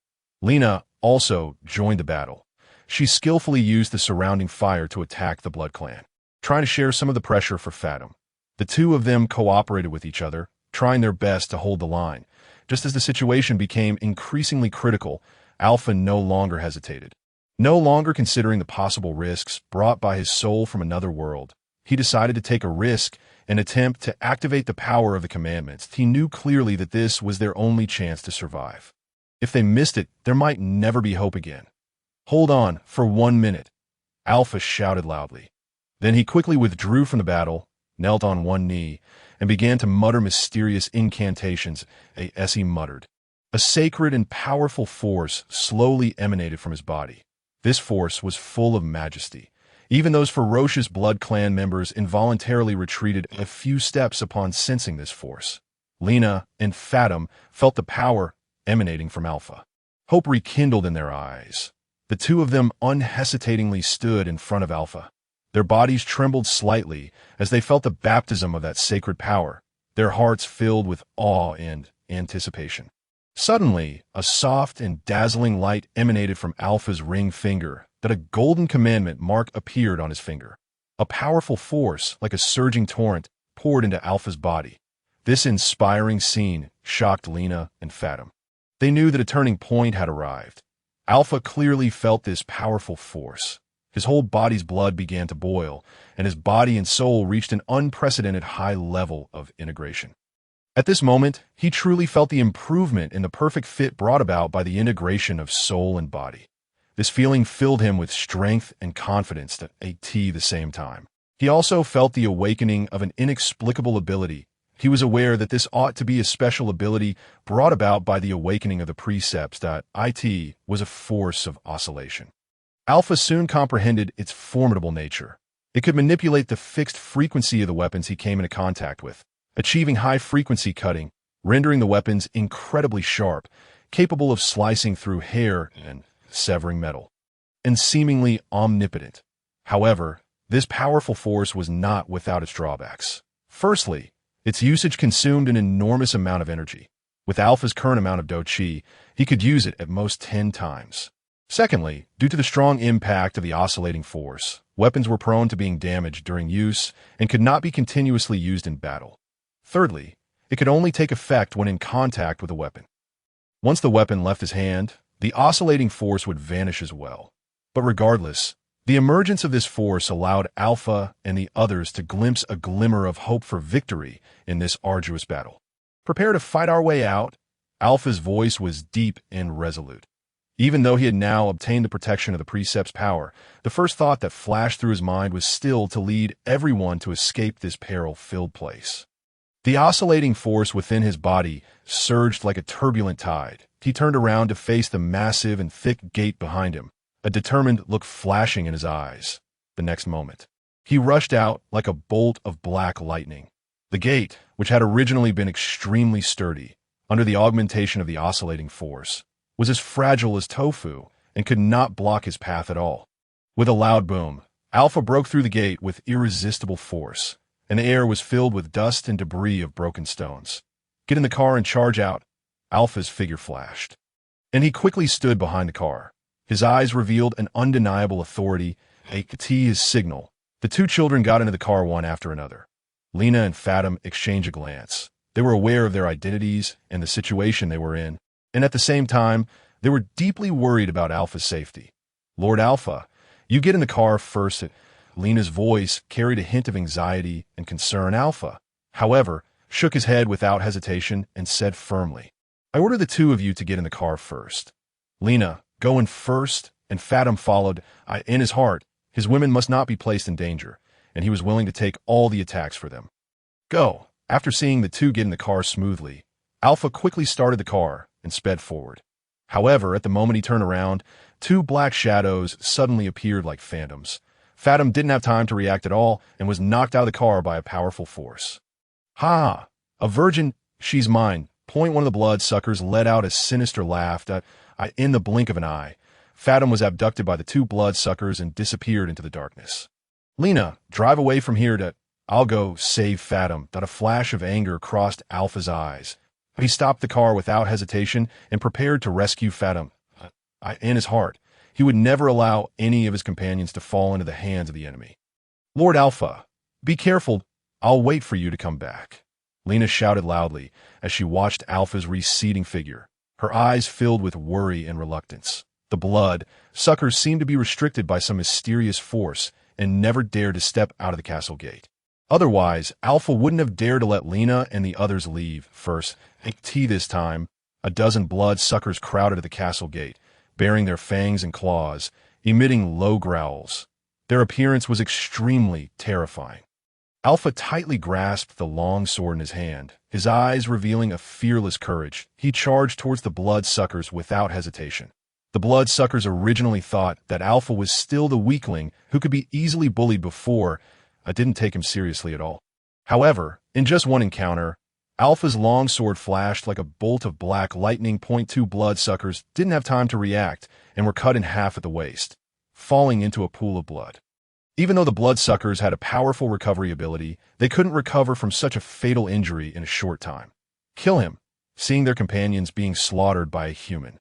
Lena also joined the battle. She skillfully used the surrounding fire to attack the Blood Clan, trying to share some of the pressure for Fathom. The two of them cooperated with each other, trying their best to hold the line. Just as the situation became increasingly critical, Alpha no longer hesitated. No longer considering the possible risks brought by his soul from another world, he decided to take a risk and attempt to activate the power of the commandments. He knew clearly that this was their only chance to survive. If they missed it, there might never be hope again. "Hold on for 1 minute," Alpha shouted loudly. Then he quickly withdrew from the battle, knelt on one knee, and began to mutter mysterious incantations. As he muttered, a sacred and powerful force slowly emanated from his body. This force was full of majesty. Even those ferocious Blood Clan members involuntarily retreated a few steps upon sensing this force. Lena and Fathom felt the power emanating from Alpha. Hope rekindled in their eyes. The two of them unhesitatingly stood in front of Alpha. Their bodies trembled slightly as they felt the baptism of that sacred power, their hearts filled with awe and anticipation. Suddenly, a soft and dazzling light emanated from Alpha's ring finger, that a golden commandment mark appeared on his finger. A powerful force, like a surging torrent, poured into Alpha's body. This inspiring scene shocked Lena and Fathom. They knew that a turning point had arrived. Alpha clearly felt this powerful force. His whole body's blood began to boil, and his body and soul reached an unprecedented high level of integration. At this moment, he truly felt the improvement in the perfect fit brought about by the integration of soul and body. This feeling filled him with strength and confidence at the same time. He also felt the awakening of an inexplicable ability. He was aware that this ought to be a special ability brought about by the awakening of the precepts that it was a force of oscillation. Alpha soon comprehended its formidable nature. It could manipulate the fixed frequency of the weapons he came into contact with, achieving high-frequency cutting, rendering the weapons incredibly sharp, capable of slicing through hair and severing metal, and seemingly omnipotent. However, this powerful force was not without its drawbacks. Firstly, its usage consumed an enormous amount of energy. With Alpha's current amount of Do-Chi, he could use it at most 10 times. Secondly, due to the strong impact of the oscillating force, weapons were prone to being damaged during use and could not be continuously used in battle. Thirdly, it could only take effect when in contact with a weapon. Once the weapon left his hand, the oscillating force would vanish as well. But regardless, the emergence of this force allowed Alpha and the others to glimpse a glimmer of hope for victory in this arduous battle. Prepare to fight our way out. Alpha's voice was deep and resolute. Even though he had now obtained the protection of the precept's power, the first thought that flashed through his mind was still to lead everyone to escape this peril-filled place. The oscillating force within his body surged like a turbulent tide. He turned around to face the massive and thick gate behind him, a determined look flashing in his eyes. The next moment, he rushed out like a bolt of black lightning. The gate, which had originally been extremely sturdy, under the augmentation of the oscillating force, was as fragile as tofu and could not block his path at all. With a loud boom, Alpha broke through the gate with irresistible force, and the air was filled with dust and debris of broken stones. Get in the car and charge out, Alpha's figure flashed. And he quickly stood behind the car. His eyes revealed an undeniable authority, his signal. The two children got into the car one after another. Lena and Fatim exchanged a glance. They were aware of their identities and the situation they were in, and at the same time, they were deeply worried about Alpha's safety. Lord Alpha, you get in the car first. Lena's voice carried a hint of anxiety and concern. Alpha, however, shook his head without hesitation and said firmly, I order the two of you to get in the car first. Lena, go in first, and Fatim followed. In his heart, his women must not be placed in danger, and he was willing to take all the attacks for them. Go. After seeing the two get in the car smoothly, Alpha quickly started the car and sped forward. However, at the moment he turned around, two black shadows suddenly appeared like phantoms. Fatim didn't have time to react at all and was knocked out of the car by a powerful force. Ha! A virgin, she's mine. Point one of the bloodsuckers let out a sinister laugh that, in the blink of an eye, Fatim was abducted by the two bloodsuckers and disappeared into the darkness. Lena, drive away from here. I'll go save Fatim. A flash of anger crossed Alpha's eyes. He stopped the car without hesitation and prepared to rescue Fatim. In his heart, he would never allow any of his companions to fall into the hands of the enemy. Lord Alpha, be careful. I'll wait for you to come back. Lena shouted loudly as she watched Alpha's receding figure, her eyes filled with worry and reluctance. The blood-suckers seemed to be restricted by some mysterious force and never dared to step out of the castle gate. Otherwise, Alpha wouldn't have dared to let Lena and the others leave first. This time, a dozen blood-suckers crowded at the castle gate, bearing their fangs and claws, emitting low growls. Their appearance was extremely terrifying. Alpha tightly grasped the long sword in his hand, his eyes revealing a fearless courage. He charged towards the bloodsuckers without hesitation. The bloodsuckers originally thought that Alpha was still the weakling who could be easily bullied before. I didn't take him seriously at all. However, in just one encounter, Alpha's long sword flashed like a bolt of black lightning. Two bloodsuckers didn't have time to react and were cut in half at the waist, falling into a pool of blood. Even though the bloodsuckers had a powerful recovery ability, they couldn't recover from such a fatal injury in a short time. Kill him, seeing their companions being slaughtered by a human.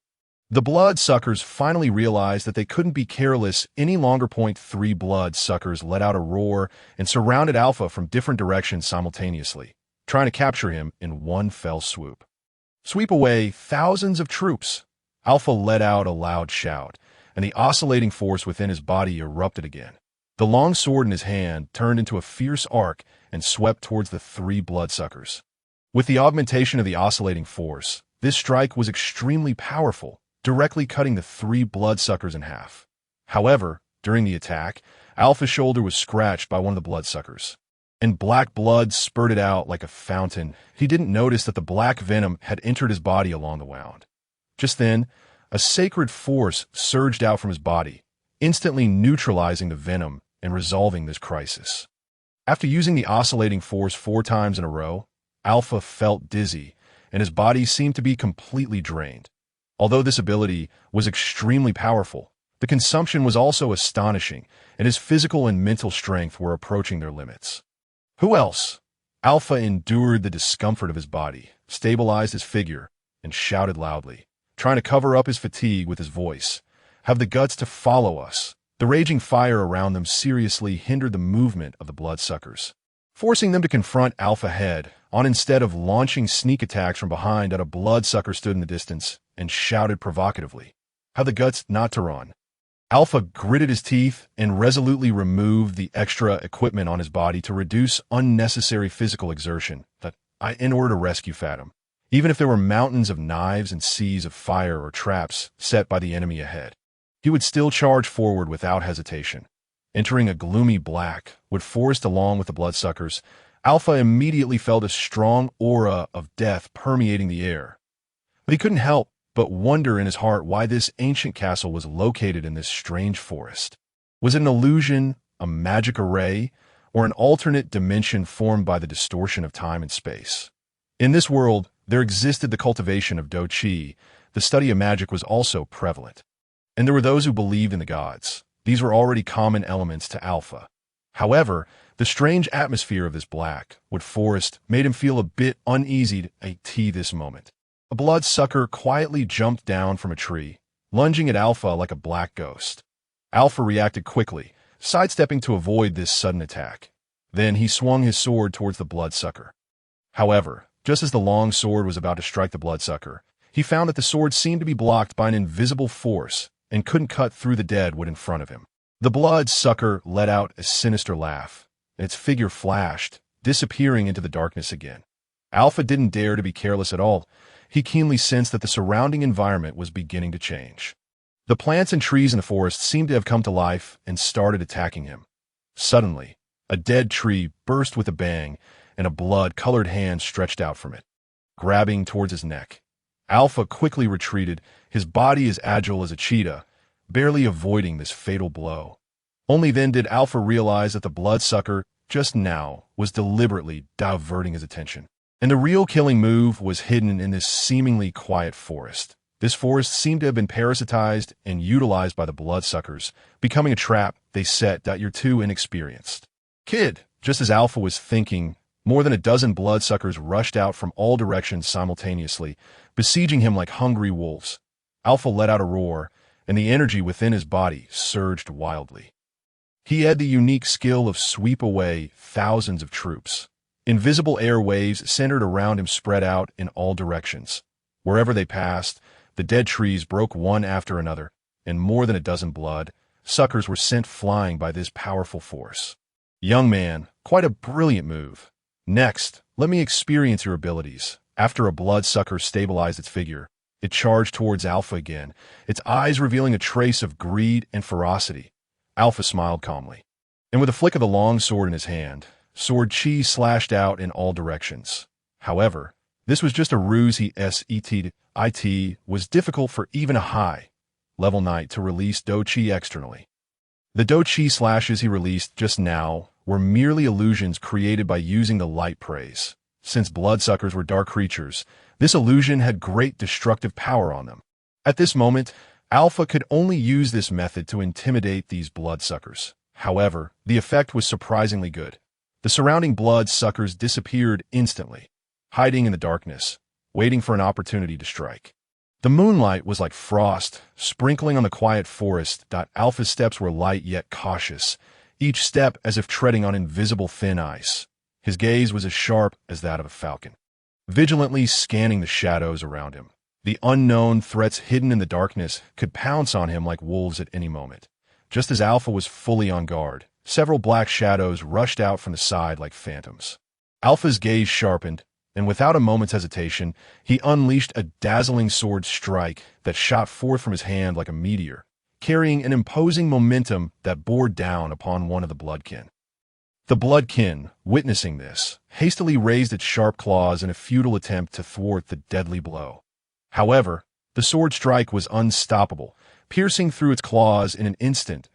The bloodsuckers finally realized that they couldn't be careless any longer. Three bloodsuckers let out a roar and surrounded Alpha from different directions simultaneously, trying to capture him in one fell swoop. Sweep away thousands of troops. Alpha let out a loud shout and the oscillating force within his body erupted again. The long sword in his hand turned into a fierce arc and swept towards the three bloodsuckers. With the augmentation of the oscillating force, this strike was extremely powerful, directly cutting the three bloodsuckers in half. However, during the attack, Alpha's shoulder was scratched by one of the bloodsuckers, and black blood spurted out like a fountain. He didn't notice that the black venom had entered his body along the wound. Just then, a sacred force surged out from his body, instantly neutralizing the venom and resolving this crisis. After using the oscillating force 4 times in a row, Alpha felt dizzy, and his body seemed to be completely drained. Although this ability was extremely powerful, the consumption was also astonishing, and his physical and mental strength were approaching their limits. Who else? Alpha endured the discomfort of his body, stabilized his figure, and shouted loudly, trying to cover up his fatigue with his voice. Have the guts to follow us. The raging fire around them seriously hindered the movement of the bloodsuckers, forcing them to confront Alpha head-on instead of launching sneak attacks from behind. A bloodsucker stood in the distance and shouted provocatively, have the guts not to run. Alpha gritted his teeth and resolutely removed the extra equipment on his body to reduce unnecessary physical exertion in order to rescue Fathom, even if there were mountains of knives and seas of fire or traps set by the enemy ahead. He would still charge forward without hesitation. Entering a gloomy black wood forest along with the bloodsuckers, Alpha immediately felt a strong aura of death permeating the air. But he couldn't help but wonder in his heart why this ancient castle was located in this strange forest. Was it an illusion, a magic array, or an alternate dimension formed by the distortion of time and space? In this world, there existed the cultivation of Do Chi. The study of magic was also prevalent. And there were those who believed in the gods. These were already common elements to Alpha. However, the strange atmosphere of this black wood forest made him feel a bit uneasy at this moment. A bloodsucker quietly jumped down from a tree, lunging at Alpha like a black ghost. Alpha reacted quickly, sidestepping to avoid this sudden attack. Then he swung his sword towards the bloodsucker. However, just as the long sword was about to strike the bloodsucker, he found that the sword seemed to be blocked by an invisible force and couldn't cut through the dead wood in front of him. The bloodsucker let out a sinister laugh, and its figure flashed, disappearing into the darkness again. Alpha didn't dare to be careless at all. He keenly sensed that the surrounding environment was beginning to change. The plants and trees in the forest seemed to have come to life and started attacking him. Suddenly, a dead tree burst with a bang, and a blood-colored hand stretched out from it, grabbing towards his neck. Alpha quickly retreated, his body as agile as a cheetah, barely avoiding this fatal blow. Only then did Alpha realize that the bloodsucker, just now, was deliberately diverting his attention. And the real killing move was hidden in this seemingly quiet forest. This forest seemed to have been parasitized and utilized by the bloodsuckers, becoming a trap they set that you're too inexperienced. Kid, just as Alpha was thinking, more than a dozen bloodsuckers rushed out from all directions simultaneously, besieging him like hungry wolves. Alpha let out a roar, and the energy within his body surged wildly. He had the unique skill of sweep away thousands of troops. Invisible air waves centered around him spread out in all directions. Wherever they passed, the dead trees broke one after another, and more than a dozen blood-suckers were sent flying by this powerful force. Young man, quite a brilliant move. Next, let me experience your abilities. After a bloodsucker stabilized its figure, it charged towards Alpha again, its eyes revealing a trace of greed and ferocity. Alpha smiled calmly, and with a flick of the long sword in his hand, sword chi slashed out in all directions. However, this was just a ruse. It was difficult for even a high-level knight to release Do Chi externally. The Do Chi slashes he released just now were merely illusions created by using the light praise. Since bloodsuckers were dark creatures, this illusion had great destructive power on them. At this moment, Alpha could only use this method to intimidate these bloodsuckers. However, the effect was surprisingly good. The surrounding bloodsuckers disappeared instantly, hiding in the darkness, waiting for an opportunity to strike. The moonlight was like frost, sprinkling on the quiet forest. Alpha's steps were light yet cautious, each step as if treading on invisible thin ice. His gaze was as sharp as that of a falcon, vigilantly scanning the shadows around him. The unknown threats hidden in the darkness could pounce on him like wolves at any moment. Just as Alpha was fully on guard, several black shadows rushed out from the side like phantoms. Alpha's gaze sharpened, and without a moment's hesitation, he unleashed a dazzling sword strike that shot forth from his hand like a meteor, carrying an imposing momentum that bore down upon one of the bloodkin. The bloodkin, witnessing this, hastily raised its sharp claws in a futile attempt to thwart the deadly blow. However, the sword strike was unstoppable, piercing through its claws in an instant,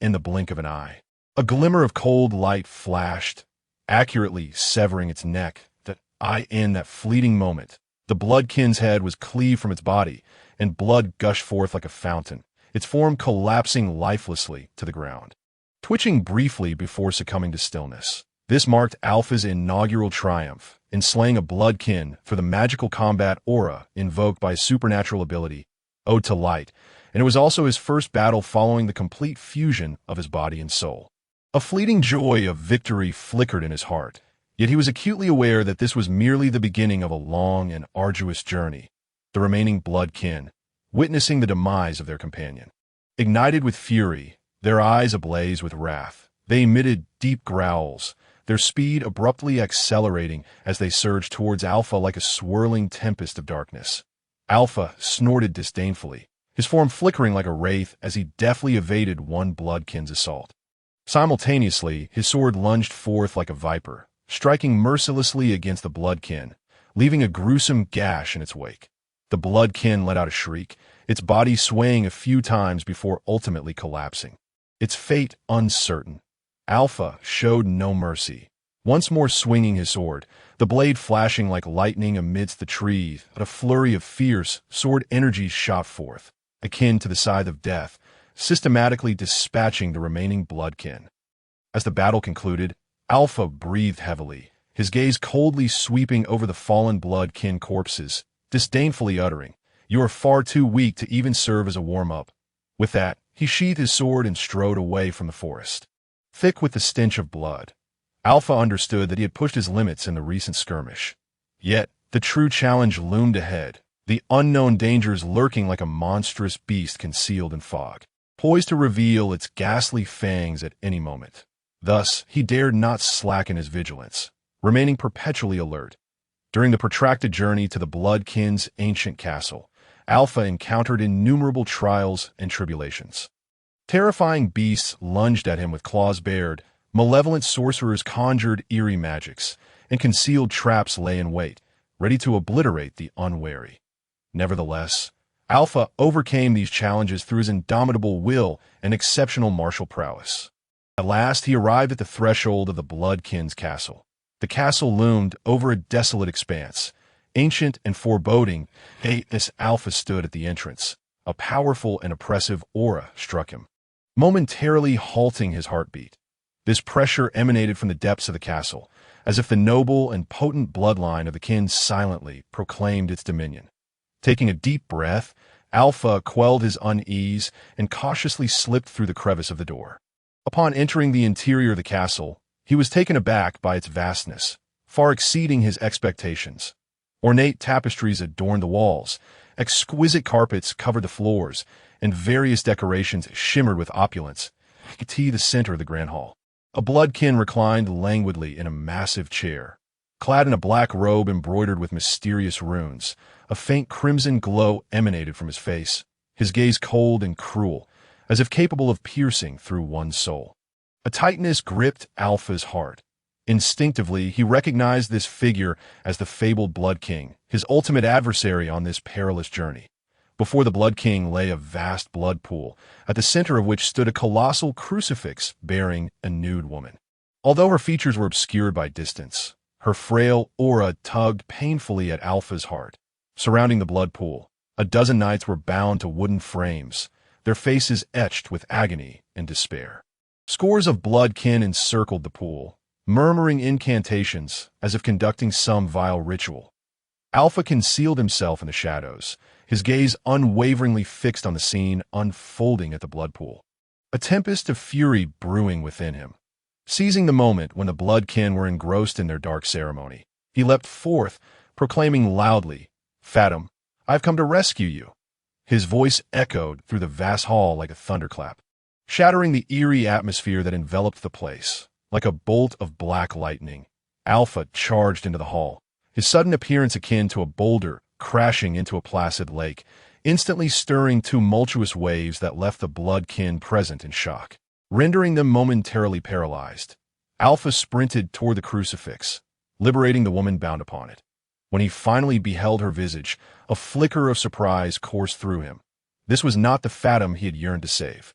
in the blink of an eye. A glimmer of cold light flashed, accurately severing its neck. In that fleeting moment, the bloodkin's head was cleaved from its body, and blood gushed forth like a fountain, its form collapsing lifelessly to the ground. Twitching briefly before succumbing to stillness, this marked Alpha's inaugural triumph in slaying a bloodkin for the magical combat aura invoked by a supernatural ability, Ode to Light, and it was also his first battle following the complete fusion of his body and soul. A fleeting joy of victory flickered in his heart, yet he was acutely aware that this was merely the beginning of a long and arduous journey. The remaining bloodkin, witnessing the demise of their companion, ignited with fury, their eyes ablaze with wrath, they emitted deep growls, their speed abruptly accelerating as they surged towards Alpha like a swirling tempest of darkness. Alpha snorted disdainfully, his form flickering like a wraith as he deftly evaded one bloodkin's assault. Simultaneously, his sword lunged forth like a viper, striking mercilessly against the bloodkin, leaving a gruesome gash in its wake. The bloodkin let out a shriek, its body swaying a few times before ultimately collapsing. Its fate uncertain. Alpha showed no mercy, once more swinging his sword, the blade flashing like lightning amidst the trees. A flurry of fierce sword energy shot forth, akin to the scythe of death, systematically dispatching the remaining bloodkin. As the battle concluded, Alpha breathed heavily, his gaze coldly sweeping over the fallen bloodkin corpses, disdainfully uttering, "You are far too weak to even serve as a warm-up." With that, he sheathed his sword and strode away from the forest. Thick with the stench of blood, Alpha understood that he had pushed his limits in the recent skirmish. Yet, the true challenge loomed ahead, the unknown dangers lurking like a monstrous beast concealed in fog, poised to reveal its ghastly fangs at any moment. Thus, he dared not slacken his vigilance, remaining perpetually alert. During the protracted journey to the bloodkin's ancient castle, Alpha encountered innumerable trials and tribulations. Terrifying beasts lunged at him with claws bared, malevolent sorcerers conjured eerie magics, and concealed traps lay in wait, ready to obliterate the unwary. Nevertheless, Alpha overcame these challenges through his indomitable will and exceptional martial prowess. At last, he arrived at the threshold of the bloodkin's castle. The castle loomed over a desolate expanse, ancient and foreboding. As Alpha stood at the entrance, a powerful and oppressive aura struck him, momentarily halting his heartbeat. This pressure emanated from the depths of the castle, as if the noble and potent bloodline of the kin silently proclaimed its dominion. Taking a deep breath, Alpha quelled his unease and cautiously slipped through the crevice of the door. Upon entering the interior of the castle, he was taken aback by its vastness, far exceeding his expectations. Ornate tapestries adorned the walls, exquisite carpets covered the floors, and various decorations shimmered with opulence. The center of the grand hall. A bloodkin reclined languidly in a massive chair. Clad in a black robe embroidered with mysterious runes, a faint crimson glow emanated from his face, his gaze cold and cruel, as if capable of piercing through one's soul. A tightness gripped Alpha's heart. Instinctively, he recognized this figure as the fabled Blood King, his ultimate adversary on this perilous journey. Before the Blood King lay a vast blood pool, at the center of which stood a colossal crucifix bearing a nude woman. Although her features were obscured by distance, her frail aura tugged painfully at Alpha's heart. Surrounding the blood pool, a dozen knights were bound to wooden frames, their faces etched with agony and despair. Scores of bloodkin encircled the pool, murmuring incantations as if conducting some vile ritual. Alpha concealed himself in the shadows, his gaze unwaveringly fixed on the scene unfolding at the blood pool. A tempest of fury brewing within him. Seizing the moment when the bloodkin were engrossed in their dark ceremony, he leapt forth, proclaiming loudly, "Fatum, I've come to rescue you." His voice echoed through the vast hall like a thunderclap, shattering the eerie atmosphere that enveloped the place. Like a bolt of black lightning, Alpha charged into the hall, his sudden appearance akin to a boulder crashing into a placid lake, instantly stirring tumultuous waves that left the bloodkin present in shock, rendering them momentarily paralyzed. Alpha sprinted toward the crucifix, liberating the woman bound upon it. When he finally beheld her visage, a flicker of surprise coursed through him. This was not the Fathom he had yearned to save.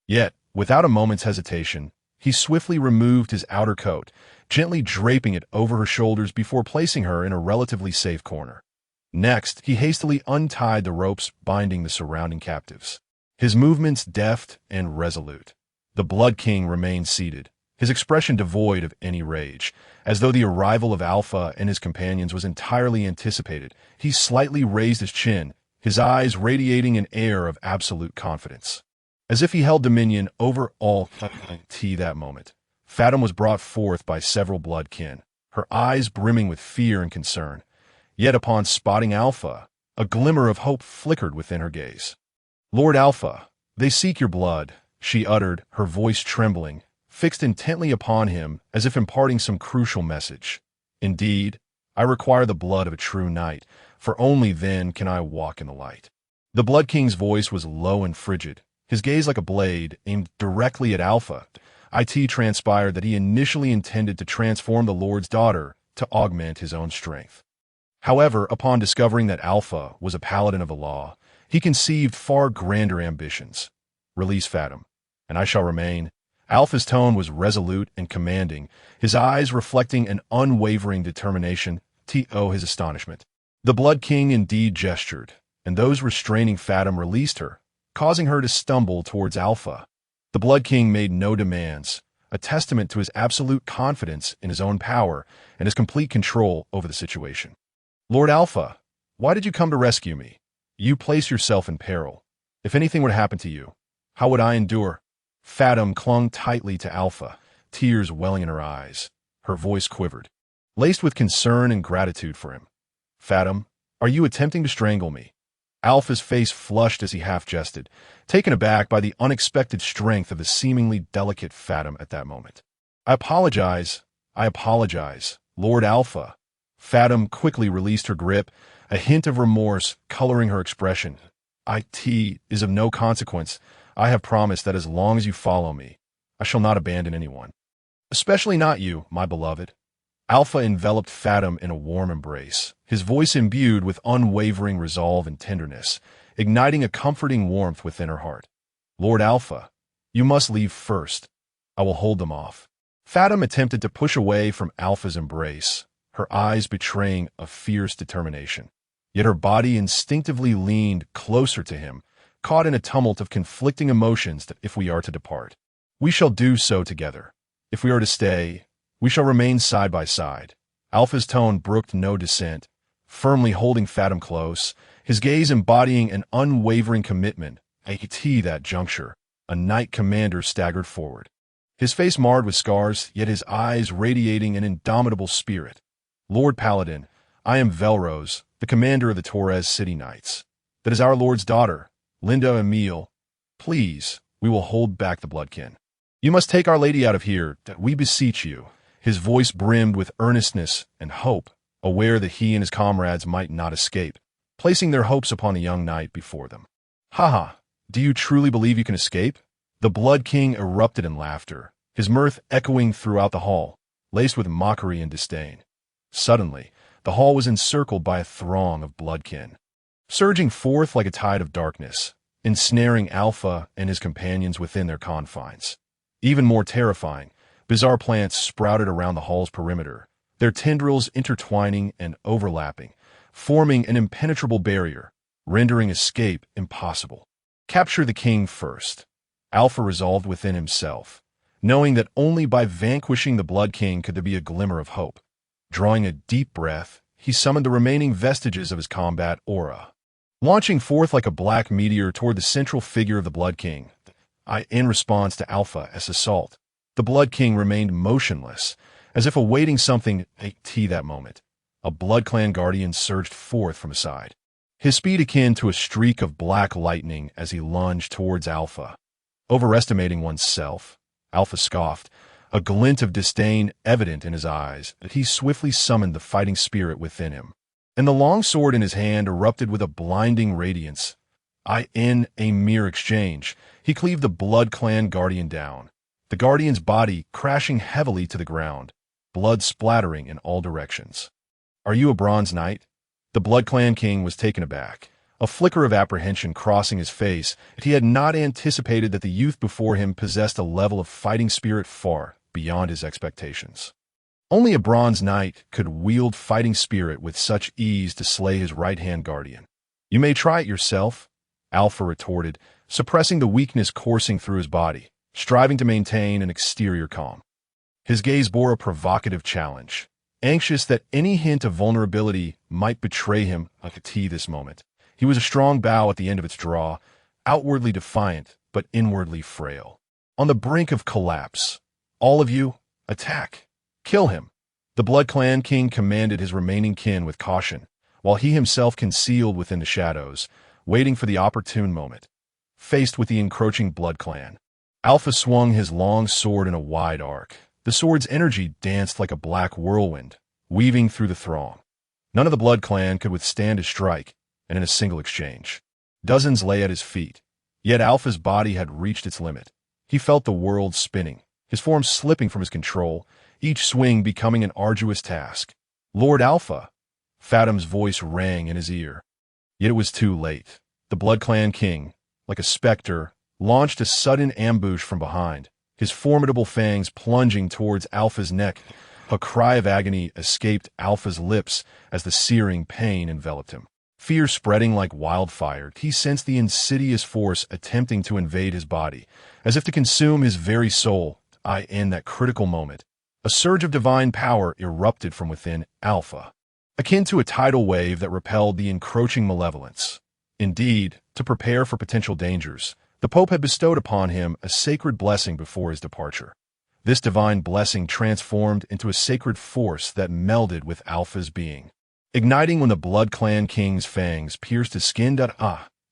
Yet, without a moment's hesitation, he swiftly removed his outer coat, gently draping it over her shoulders before placing her in a relatively safe corner. Next, he hastily untied the ropes binding the surrounding captives, his movements deft and resolute. The Blood King remained seated, his expression devoid of any rage, as though the arrival of Alpha and his companions was entirely anticipated. He slightly raised his chin, his eyes radiating an air of absolute confidence, as if he held dominion over all that moment. Fathom was brought forth by several bloodkin, her eyes brimming with fear and concern. Yet upon spotting Alpha, a glimmer of hope flickered within her gaze. "Lord Alpha, they seek your blood," she uttered, her voice trembling, fixed intently upon him as if imparting some crucial message. "Indeed, I require the blood of a true knight, for only then can I walk in the light." The Blood King's voice was low and frigid, his gaze like a blade aimed directly at Alpha. It transpired that he initially intended to transform the Lord's daughter to augment his own strength. However, upon discovering that Alpha was a paladin of the law, he conceived far grander ambitions. "Release Fathom, and I shall remain." Alpha's tone was resolute and commanding, his eyes reflecting an unwavering determination. His astonishment. The Blood King indeed gestured, and those restraining Fathom released her, causing her to stumble towards Alpha. The Blood King made no demands, a testament to his absolute confidence in his own power and his complete control over the situation. "Lord Alpha, why did you come to rescue me? You place yourself in peril. If anything were to happen to you, how would I endure?" Fathom clung tightly to Alpha, tears welling in her eyes. Her voice quivered, laced with concern and gratitude for him. "Fathom, are you attempting to strangle me?" Alpha's face flushed as he half-jested, taken aback by the unexpected strength of the seemingly delicate Fathom at that moment. I apologize, Lord Alpha." Fathom quickly released her grip, a hint of remorse coloring her expression. "It is of no consequence. I have promised that as long as you follow me, I shall not abandon anyone. Especially not you, my beloved." Alpha enveloped Fathom in a warm embrace, his voice imbued with unwavering resolve and tenderness, igniting a comforting warmth within her heart. "Lord Alpha, you must leave first. I will hold them off." Fathom attempted to push away from Alpha's embrace, her eyes betraying a fierce determination. Yet her body instinctively leaned closer to him, caught in a tumult of conflicting emotions that if we are to depart, we shall do so together. If we are to stay, we shall remain side by side. Alpha's tone brooked no dissent, firmly holding Fathom close, his gaze embodying an unwavering commitment. At that juncture, a knight commander staggered forward, his face marred with scars, yet his eyes radiating an indomitable spirit. "Lord Paladin, I am Velrose, the commander of the Torres City Knights. That is our Lord's daughter, Linda Emile. Please, we will hold back the bloodkin. You must take Our Lady out of here, we beseech you." His voice brimmed with earnestness and hope, aware that he and his comrades might not escape, placing their hopes upon the young knight before them. "Ha! Do you truly believe you can escape?" The Blood King erupted in laughter, his mirth echoing throughout the hall, laced with mockery and disdain. Suddenly, the hall was encircled by a throng of bloodkin, surging forth like a tide of darkness, ensnaring Alpha and his companions within their confines. Even more terrifying, bizarre plants sprouted around the hall's perimeter, their tendrils intertwining and overlapping, forming an impenetrable barrier, rendering escape impossible. Capture the king first, Alpha resolved within himself, knowing that only by vanquishing the Blood King could there be a glimmer of hope. Drawing a deep breath, he summoned the remaining vestiges of his combat aura, launching forth like a black meteor toward the central figure of the Blood King. In response to Alpha's assault, the Blood King remained motionless, as if awaiting something. That moment, a Blood Clan guardian surged forth from his side, his speed akin to a streak of black lightning as he lunged towards Alpha. Overestimating oneself, Alpha scoffed, a glint of disdain evident in his eyes. He swiftly summoned the fighting spirit within him, and the long sword in his hand erupted with a blinding radiance. In a mere exchange, he cleaved the Blood Clan Guardian down, the Guardian's body crashing heavily to the ground, blood splattering in all directions. "Are you a Bronze Knight?" The Blood Clan King was taken aback, a flicker of apprehension crossing his face. He had not anticipated that the youth before him possessed a level of fighting spirit far beyond his expectations. Only a Bronze Knight could wield fighting spirit with such ease to slay his right-hand guardian. "You may try it yourself," Alpha retorted, suppressing the weakness coursing through his body, striving to maintain an exterior calm. His gaze bore a provocative challenge, anxious that any hint of vulnerability might betray him like a tea this moment. He was a strong bow at the end of its draw, outwardly defiant but inwardly frail. On the brink of collapse. "All of you, attack! Kill him!" The Blood Clan King commanded his remaining kin with caution, while he himself concealed within the shadows, waiting for the opportune moment. Faced with the encroaching Blood Clan, Alpha swung his long sword in a wide arc. The sword's energy danced like a black whirlwind, weaving through the throng. None of the Blood Clan could withstand his strike, and in a single exchange, dozens lay at his feet. Yet Alpha's body had reached its limit. He felt the world spinning, his form slipping from his control, each swing becoming an arduous task. "Lord Alpha!" Fathom's voice rang in his ear. Yet it was too late. The Blood Clan King, like a specter, launched a sudden ambush from behind, his formidable fangs plunging towards Alpha's neck. A cry of agony escaped Alpha's lips as the searing pain enveloped him. Fear spreading like wildfire, he sensed the insidious force attempting to invade his body, as if to consume his very soul. In that critical moment, a surge of divine power erupted from within Alpha, akin to a tidal wave that repelled the encroaching malevolence. Indeed, to prepare for potential dangers, the Pope had bestowed upon him a sacred blessing before his departure. This divine blessing transformed into a sacred force that melded with Alpha's being, igniting when the Blood Clan King's fangs pierced his skin.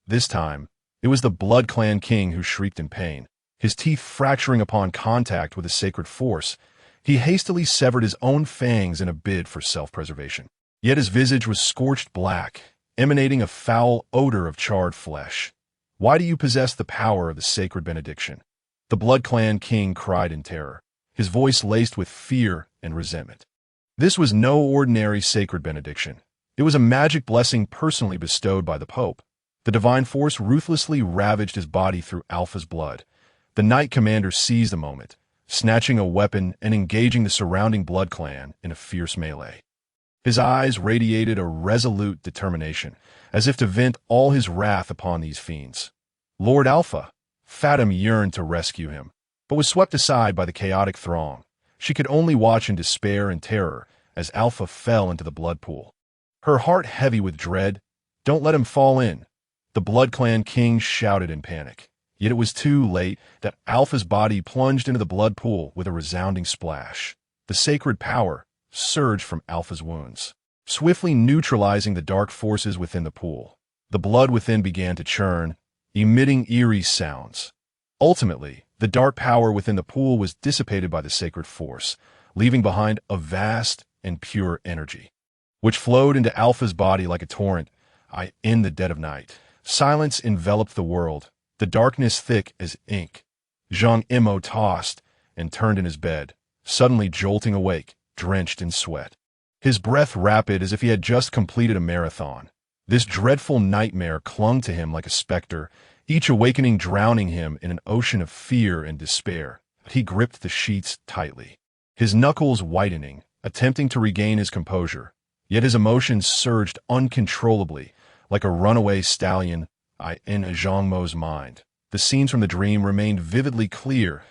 This time, it was the Blood Clan King who shrieked in pain, his teeth fracturing upon contact with the sacred force. He hastily severed his own fangs in a bid for self-preservation. Yet his visage was scorched black, emanating a foul odor of charred flesh. "Why do you possess the power of the sacred benediction?" The Blood Clan King cried in terror, his voice laced with fear and resentment. This was no ordinary sacred benediction. It was a magic blessing personally bestowed by the Pope. The divine force ruthlessly ravaged his body through Alpha's blood. The Knight Commander seized the moment, snatching a weapon and engaging the surrounding Blood Clan in a fierce melee. His eyes radiated a resolute determination, as if to vent all his wrath upon these fiends. "Lord Alpha!" Fathom yearned to rescue him, but was swept aside by the chaotic throng. She could only watch in despair and terror as Alpha fell into the blood pool. Her heart heavy with dread. "Don't let him fall in!" The Blood Clan King shouted in panic. Yet it was too late. That Alpha's body plunged into the blood pool with a resounding splash. The sacred power surged from Alpha's wounds, swiftly neutralizing the dark forces within the pool. The blood within began to churn, emitting eerie sounds. Ultimately, the dark power within the pool was dissipated by the sacred force, leaving behind a vast and pure energy, which flowed into Alpha's body like a torrent. In the dead of night, silence enveloped the world, the darkness thick as ink. Zhang Imo tossed and turned in his bed, suddenly jolting awake, drenched in sweat. His breath rapid as if he had just completed a marathon. This dreadful nightmare clung to him like a specter, each awakening drowning him in an ocean of fear and despair. He gripped the sheets tightly, his knuckles whitening, attempting to regain his composure. Yet his emotions surged uncontrollably, like a runaway stallion. In Zhang Mo's mind, the scenes from the dream remained vividly clear.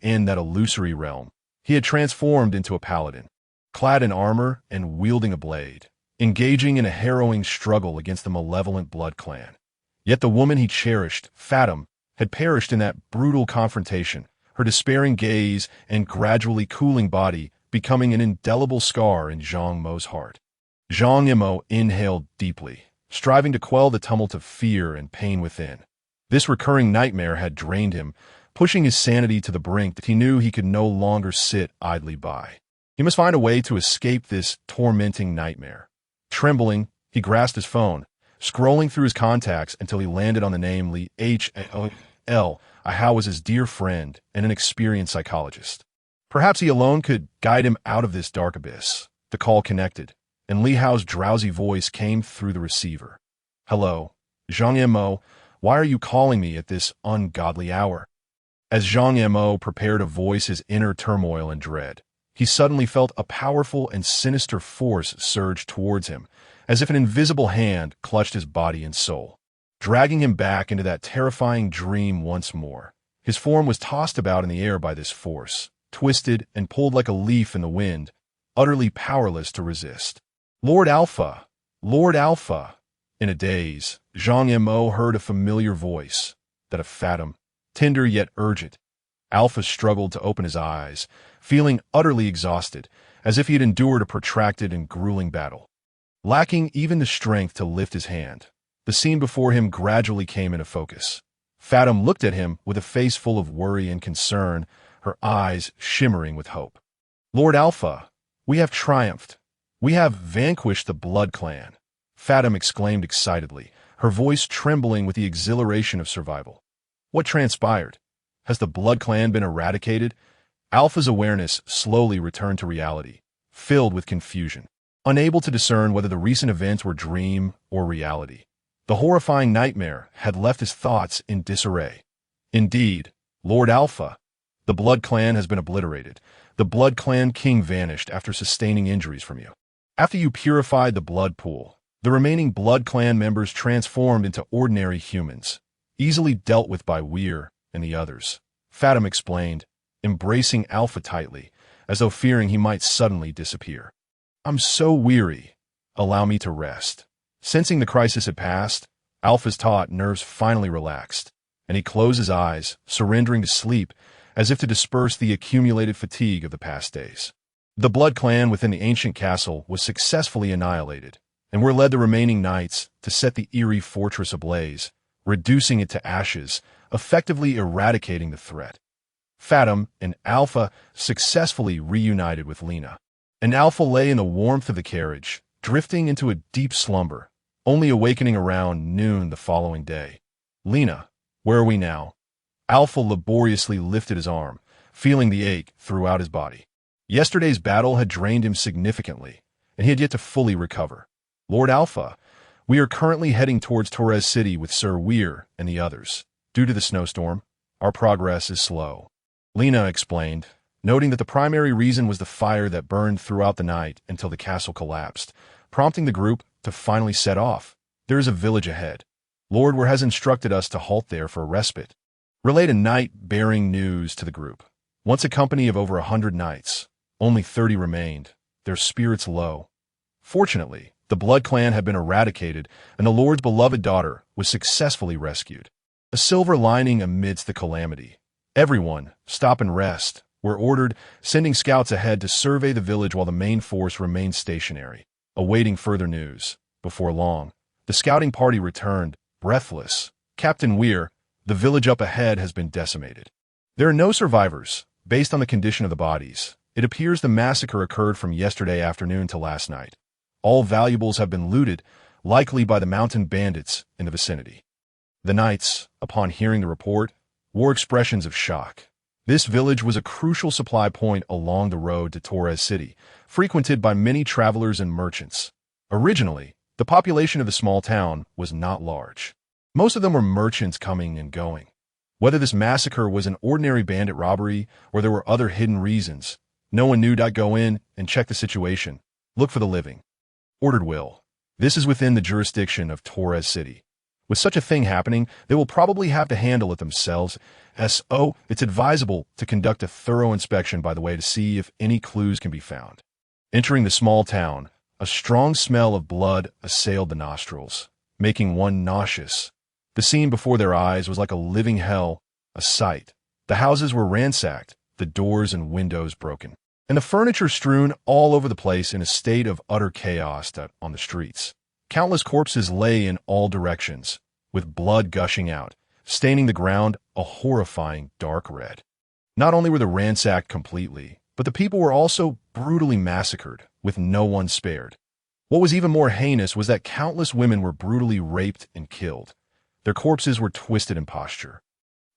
In that illusory realm, he had transformed into a paladin, clad in armor and wielding a blade, engaging in a harrowing struggle against the malevolent Blood Clan. Yet the woman he cherished, Fathom, had perished in that brutal confrontation, her despairing gaze and gradually cooling body becoming an indelible scar in Zhang Mo's heart. Zhang Imo inhaled deeply, striving to quell the tumult of fear and pain within. This recurring nightmare had drained him, pushing his sanity to the brink that he knew he could no longer sit idly by. He must find a way to escape this tormenting nightmare. Trembling, he grasped his phone, scrolling through his contacts until he landed on the name Lee H.L. Ahau was his dear friend and an experienced psychologist. Perhaps he alone could guide him out of this dark abyss. The call connected, and Li Hao's drowsy voice came through the receiver. "Hello, Zhang Mo. Why are you calling me at this ungodly hour?" As Zhang Mo prepared to voice his inner turmoil and dread, he suddenly felt a powerful and sinister force surge towards him, as if an invisible hand clutched his body and soul, dragging him back into that terrifying dream once more. His form was tossed about in the air by this force, twisted and pulled like a leaf in the wind, utterly powerless to resist. "Lord Alpha! Lord Alpha!" In a daze, Zhang Mo heard a familiar voice, that of Fathom, tender yet urgent. Alpha struggled to open his eyes, feeling utterly exhausted, as if he had endured a protracted and grueling battle. Lacking even the strength to lift his hand, the scene before him gradually came into focus. Fathom looked at him with a face full of worry and concern, her eyes shimmering with hope. "Lord Alpha, we have triumphed. We have vanquished the Blood Clan," Fathom exclaimed excitedly, her voice trembling with the exhilaration of survival. "What transpired? Has the Blood Clan been eradicated?" Alpha's awareness slowly returned to reality, filled with confusion, unable to discern whether the recent events were dream or reality. The horrifying nightmare had left his thoughts in disarray. "Indeed, Lord Alpha, the Blood Clan has been obliterated. The Blood Clan king vanished after sustaining injuries from you. After you purified the blood pool, the remaining Blood Clan members transformed into ordinary humans, easily dealt with by Weir and the others," Fathom explained, embracing Alpha tightly, as though fearing he might suddenly disappear. "I'm so weary. Allow me to rest." Sensing the crisis had passed, Alpha's taut nerves finally relaxed, and he closed his eyes, surrendering to sleep, as if to disperse the accumulated fatigue of the past days. The Blood Clan within the ancient castle was successfully annihilated, and were led the remaining knights to set the eerie fortress ablaze, reducing it to ashes, effectively eradicating the threat. Fathom and Alpha successfully reunited with Lena, and Alpha lay in the warmth of the carriage, drifting into a deep slumber, only awakening around noon the following day. "Lena, where are we now?" Alpha laboriously lifted his arm, feeling the ache throughout his body. Yesterday's battle had drained him significantly, and he had yet to fully recover. "Lord Alpha, we are currently heading towards Torres City with Sir Weir and the others. Due to the snowstorm, our progress is slow," Lena explained, noting that the primary reason was the fire that burned throughout the night until the castle collapsed, prompting the group to finally set off. "There is a village ahead. Lord Weir has instructed us to halt there for a respite," relayed a knight bearing news to the group. Once a company of over 100 knights, only 30 remained, their spirits low. Fortunately, the Blood Clan had been eradicated, and the Lord's beloved daughter was successfully rescued. A silver lining amidst the calamity. Everyone, stop and rest, were ordered, sending scouts ahead to survey the village while the main force remained stationary, awaiting further news. Before long, the scouting party returned, breathless. "Captain Weir, the village up ahead has been decimated. There are no survivors, based on the condition of the bodies. It appears the massacre occurred from yesterday afternoon to last night. All valuables have been looted, likely by the mountain bandits in the vicinity." The knights, upon hearing the report, wore expressions of shock. This village was a crucial supply point along the road to Torres City, frequented by many travelers and merchants. Originally, the population of the small town was not large. Most of them were merchants coming and going. Whether this massacre was an ordinary bandit robbery or there were other hidden reasons, no one knew. Go in and check the situation. Look for the living," ordered Will. "This is within the jurisdiction of Torres City. With such a thing happening, they will probably have to handle it themselves. So, it's advisable to conduct a thorough inspection by the way to see if any clues can be found." Entering the small town, a strong smell of blood assailed the nostrils, making one nauseous. The scene before their eyes was like a living hell, a sight. The houses were ransacked, the doors and windows broken, and the furniture strewn all over the place in a state of utter chaos on the streets. Countless corpses lay in all directions, with blood gushing out, staining the ground a horrifying dark red. Not only were they ransacked completely, but the people were also brutally massacred, with no one spared. What was even more heinous was that countless women were brutally raped and killed. Their corpses were twisted in posture,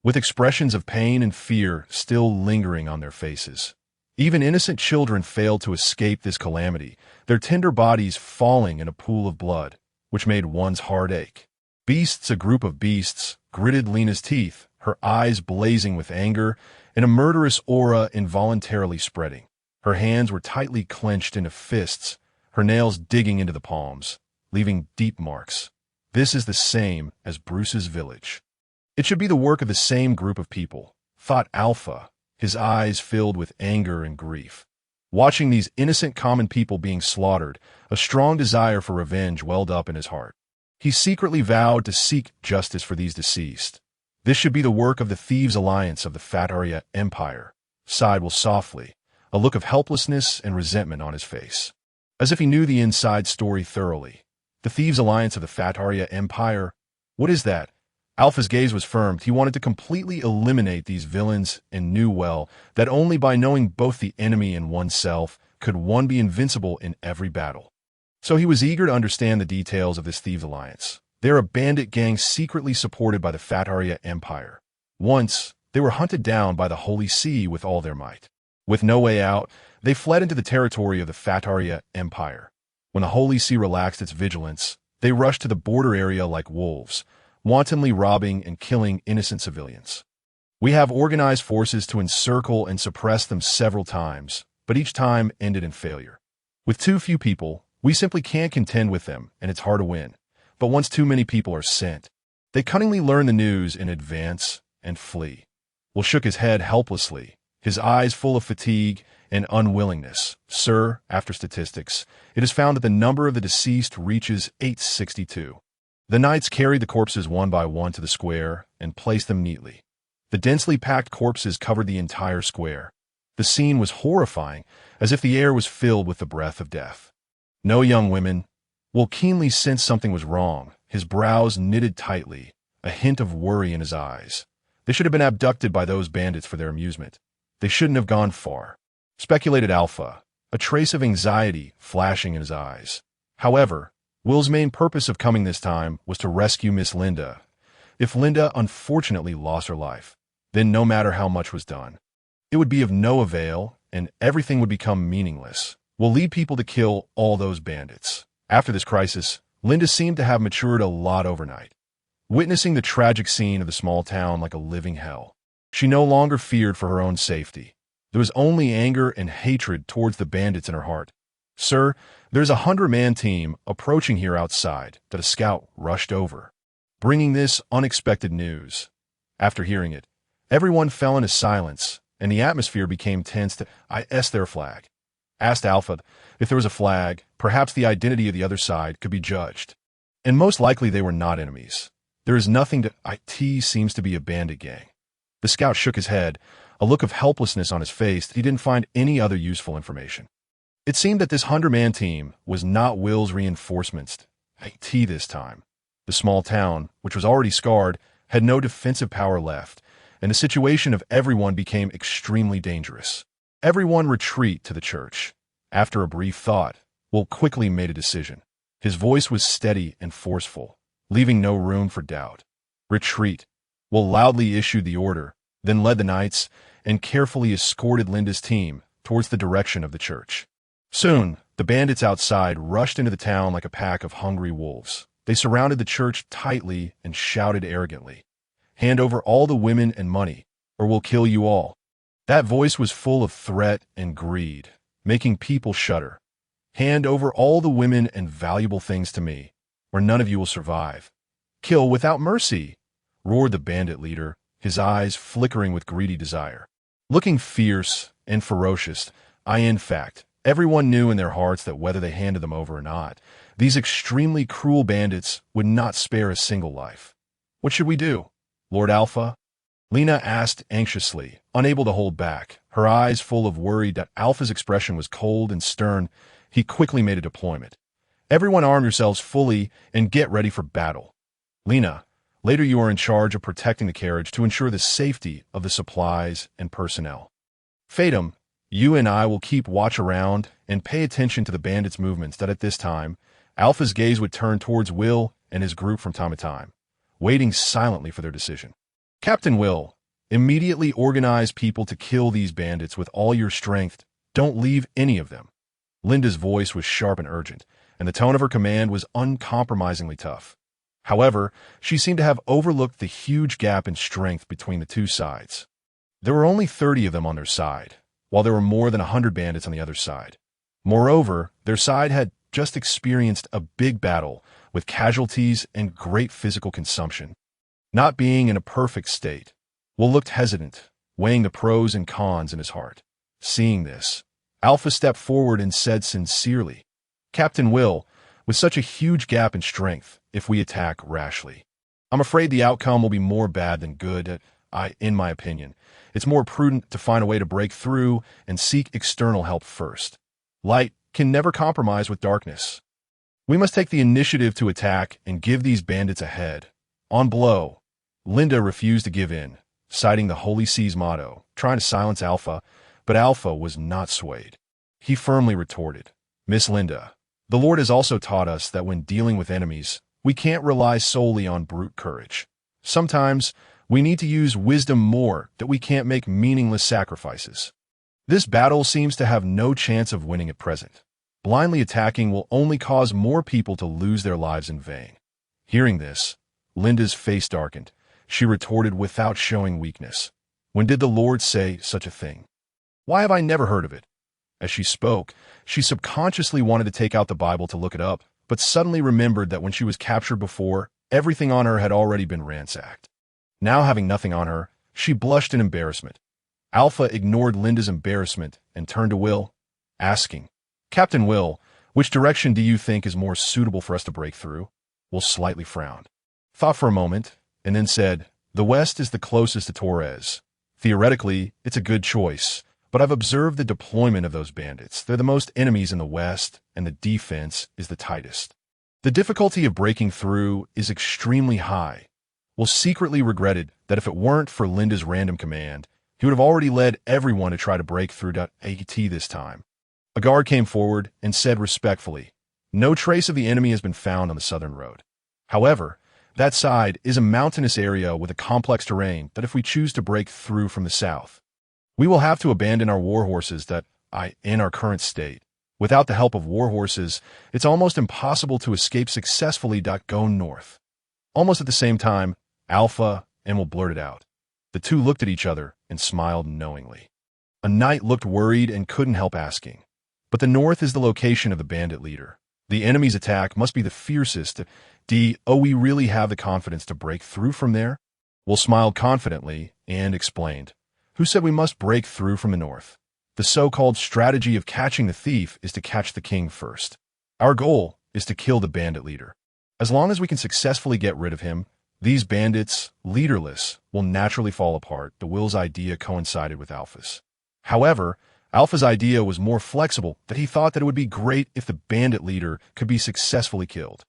with expressions of pain and fear still lingering on their faces. Even innocent children failed to escape this calamity, their tender bodies falling in a pool of blood, which made one's heart ache. Beasts, a group of beasts, gritted Lena's teeth, her eyes blazing with anger, and a murderous aura involuntarily spreading. Her hands were tightly clenched into fists, her nails digging into the palms, leaving deep marks. This is the same as Bruce's village. It should be the work of the same group of people, thought Alpha, his eyes filled with anger and grief. Watching these innocent common people being slaughtered, a strong desire for revenge welled up in his heart. He secretly vowed to seek justice for these deceased. This should be the work of the Thieves' Alliance of the Fataria Empire, sighed Will softly, a look of helplessness and resentment on his face. As if he knew the inside story thoroughly. The Thieves' Alliance of the Fataria Empire? What is that? Alpha's gaze was firm. He wanted to completely eliminate these villains and knew well that only by knowing both the enemy and oneself could one be invincible in every battle. So he was eager to understand the details of this Thieves' Alliance. They are a bandit gang secretly supported by the Fataria Empire. Once, they were hunted down by the Holy See with all their might. With no way out, they fled into the territory of the Fataria Empire. When the Holy See relaxed its vigilance, they rushed to the border area like wolves, wantonly robbing and killing innocent civilians. We have organized forces to encircle and suppress them several times, but each time ended in failure. With too few people, we simply can't contend with them, and it's hard to win. But once too many people are sent, they cunningly learn the news in advance and flee. Will shook his head helplessly, his eyes full of fatigue and unwillingness. Sir, after statistics, it is found that the number of the deceased reaches 862. The knights carried the corpses one by one to the square and placed them neatly. The densely packed corpses covered the entire square. The scene was horrifying, as if the air was filled with the breath of death. No young women. Will keenly sensed something was wrong, his brows knitted tightly, a hint of worry in his eyes. They should have been abducted by those bandits for their amusement. They shouldn't have gone far, speculated Alpha, a trace of anxiety flashing in his eyes. However, Will's main purpose of coming this time was to rescue Miss Linda. If Linda unfortunately lost her life, then no matter how much was done, it would be of no avail and everything would become meaningless. Will lead people to kill all those bandits. After this crisis, Linda seemed to have matured a lot overnight, witnessing the tragic scene of the small town like a living hell. She no longer feared for her own safety. There was only anger and hatred towards the bandits in her heart. Sir, there's a 100-man team approaching here outside, that a scout rushed over, bringing this unexpected news. After hearing it, everyone fell into silence, and the atmosphere became tense. I asked their flag. Asked Alpha if there was a flag, perhaps the identity of the other side could be judged. And most likely they were not enemies. There is nothing to... It seems to be a bandit gang. The scout shook his head, a look of helplessness on his face. He didn't find any other useful information. It seemed that this 100-man team was not Will's reinforcements. This time. The small town, which was already scarred, had no defensive power left, and the situation of everyone became extremely dangerous. Everyone retreat to the church. After a brief thought, Will quickly made a decision. His voice was steady and forceful, leaving no room for doubt. Retreat. Will loudly issued the order, then led the knights and carefully escorted Linda's team towards the direction of the church. Soon, the bandits outside rushed into the town like a pack of hungry wolves. They surrounded the church tightly and shouted arrogantly, "Hand over all the women and money, or we'll kill you all." That voice was full of threat and greed, making people shudder. "Hand over all the women and valuable things to me, or none of you will survive." "Kill without mercy," roared the bandit leader, his eyes flickering with greedy desire. Looking fierce and ferocious, in fact, everyone knew in their hearts that whether they handed them over or not, these extremely cruel bandits would not spare a single life. "What should we do, Lord Alpha?" Lena asked anxiously, unable to hold back, her eyes full of worry. Alpha's expression was cold and stern. He quickly made a deployment. Everyone arm yourselves fully and get ready for battle. Lena, later you are in charge of protecting the carriage to ensure the safety of the supplies and personnel. Fatum, you and I will keep watch around and pay attention to the bandits' movements that at this time, Alpha's gaze would turn towards Will and his group from time to time, waiting silently for their decision. Captain Will, immediately organize people to kill these bandits with all your strength. Don't leave any of them. Linda's voice was sharp and urgent, and the tone of her command was uncompromisingly tough. However, she seemed to have overlooked the huge gap in strength between the two sides. There were only 30 of them on their side, while there were more than 100 bandits on the other side. Moreover, their side had just experienced a big battle with casualties and great physical consumption. Not being in a perfect state, Will looked hesitant, weighing the pros and cons in his heart. Seeing this, Alpha stepped forward and said sincerely, Captain Will, with such a huge gap in strength, if we attack rashly, I'm afraid the outcome will be more bad than good. In my opinion, it's more prudent to find a way to break through and seek external help first. Light can never compromise with darkness. We must take the initiative to attack and give these bandits a head on blow. Linda refused to give in, citing the Holy Sea's motto, trying to silence Alpha, but Alpha was not swayed. He firmly retorted, Miss Linda, the Lord has also taught us that when dealing with enemies, we can't rely solely on brute courage. Sometimes, we need to use wisdom more, that we can't make meaningless sacrifices. This battle seems to have no chance of winning at present. Blindly attacking will only cause more people to lose their lives in vain. Hearing this, Linda's face darkened. She retorted without showing weakness. When did the Lord say such a thing? Why have I never heard of it? As she spoke, she subconsciously wanted to take out the Bible to look it up, but suddenly remembered that when she was captured before, everything on her had already been ransacked. Now having nothing on her, she blushed in embarrassment. Alpha ignored Linda's embarrassment and turned to Will, asking, Captain Will, which direction do you think is more suitable for us to break through? Will slightly frowned, thought for a moment, and then said, the west is the closest to Torres. Theoretically, it's a good choice, but I've observed the deployment of those bandits. They're the most enemies in the west, and the defense is the tightest. The difficulty of breaking through is extremely high. Will secretly regretted that if it weren't for Linda's random command, he would have already led everyone to try to break through AT this time. A guard came forward and said respectfully, no trace of the enemy has been found on the southern road. However, that side is a mountainous area with a complex terrain that if we choose to break through from the south, we will have to abandon our war horses in our current state. Without the help of war horses, it's almost impossible to escape successfully. Go north. Almost at the same time, Alpha and Will blurted out. The two looked at each other and smiled knowingly. A knight looked worried and couldn't help asking, but the north is the location of the bandit leader. The enemy's attack must be the fiercest. We really have the confidence to break through from there? Will smiled confidently and explained, who said we must break through from the north? The so-called strategy of catching the thief is to catch the king first. Our goal is to kill the bandit leader. As long as we can successfully get rid of him, these bandits, leaderless, will naturally fall apart. The Will's idea coincided with Alpha's. However, Alpha's idea was more flexible, that he thought that it would be great if the bandit leader could be successfully killed.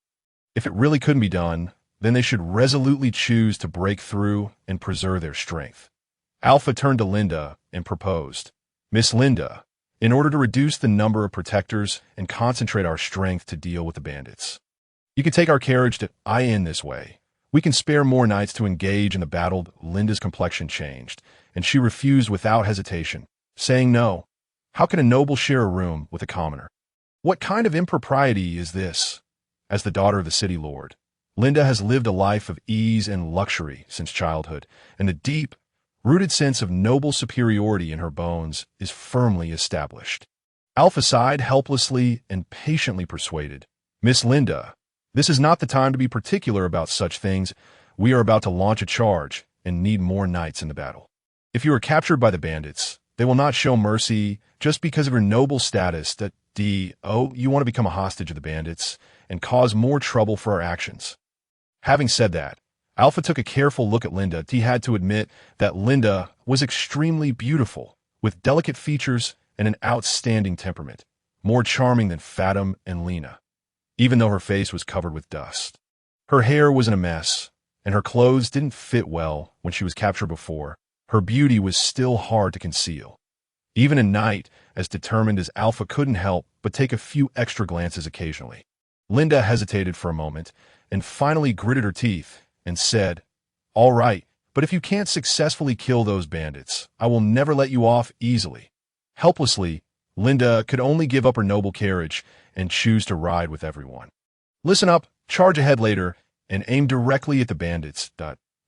If it really couldn't be done, then they should resolutely choose to break through and preserve their strength. Alpha turned to Linda and proposed, Miss Linda, in order to reduce the number of protectors and concentrate our strength to deal with the bandits, you can take our carriage to in this way. We can spare more knights to engage in the battle. Linda's complexion changed, and she refused without hesitation, saying no. How can a noble share a room with a commoner? What kind of impropriety is this? As the daughter of the city lord, Linda has lived a life of ease and luxury since childhood, and the deep-rooted sense of noble superiority in her bones is firmly established. Alpha sighed helplessly and patiently persuaded, Miss Linda, this is not the time to be particular about such things. We are about to launch a charge and need more knights in the battle. If you are captured by the bandits, they will not show mercy just because of your noble status. You want to become a hostage of the bandits and cause more trouble for our actions. Having said that, Alpha took a careful look at Linda. He had to admit that Linda was extremely beautiful, with delicate features and an outstanding temperament, more charming than Fatum and Lena. even though her face was covered with dust. Her hair was in a mess, and her clothes didn't fit well when she was captured before. Her beauty was still hard to conceal. Even a knight as determined as Alpha couldn't help but take a few extra glances occasionally. Linda hesitated for a moment and finally gritted her teeth and said, "All right, but if you can't successfully kill those bandits, I will never let you off easily." Helplessly, Linda could only give up her noble carriage and choose to ride with everyone. "Listen up, charge ahead later, and aim directly at the bandits.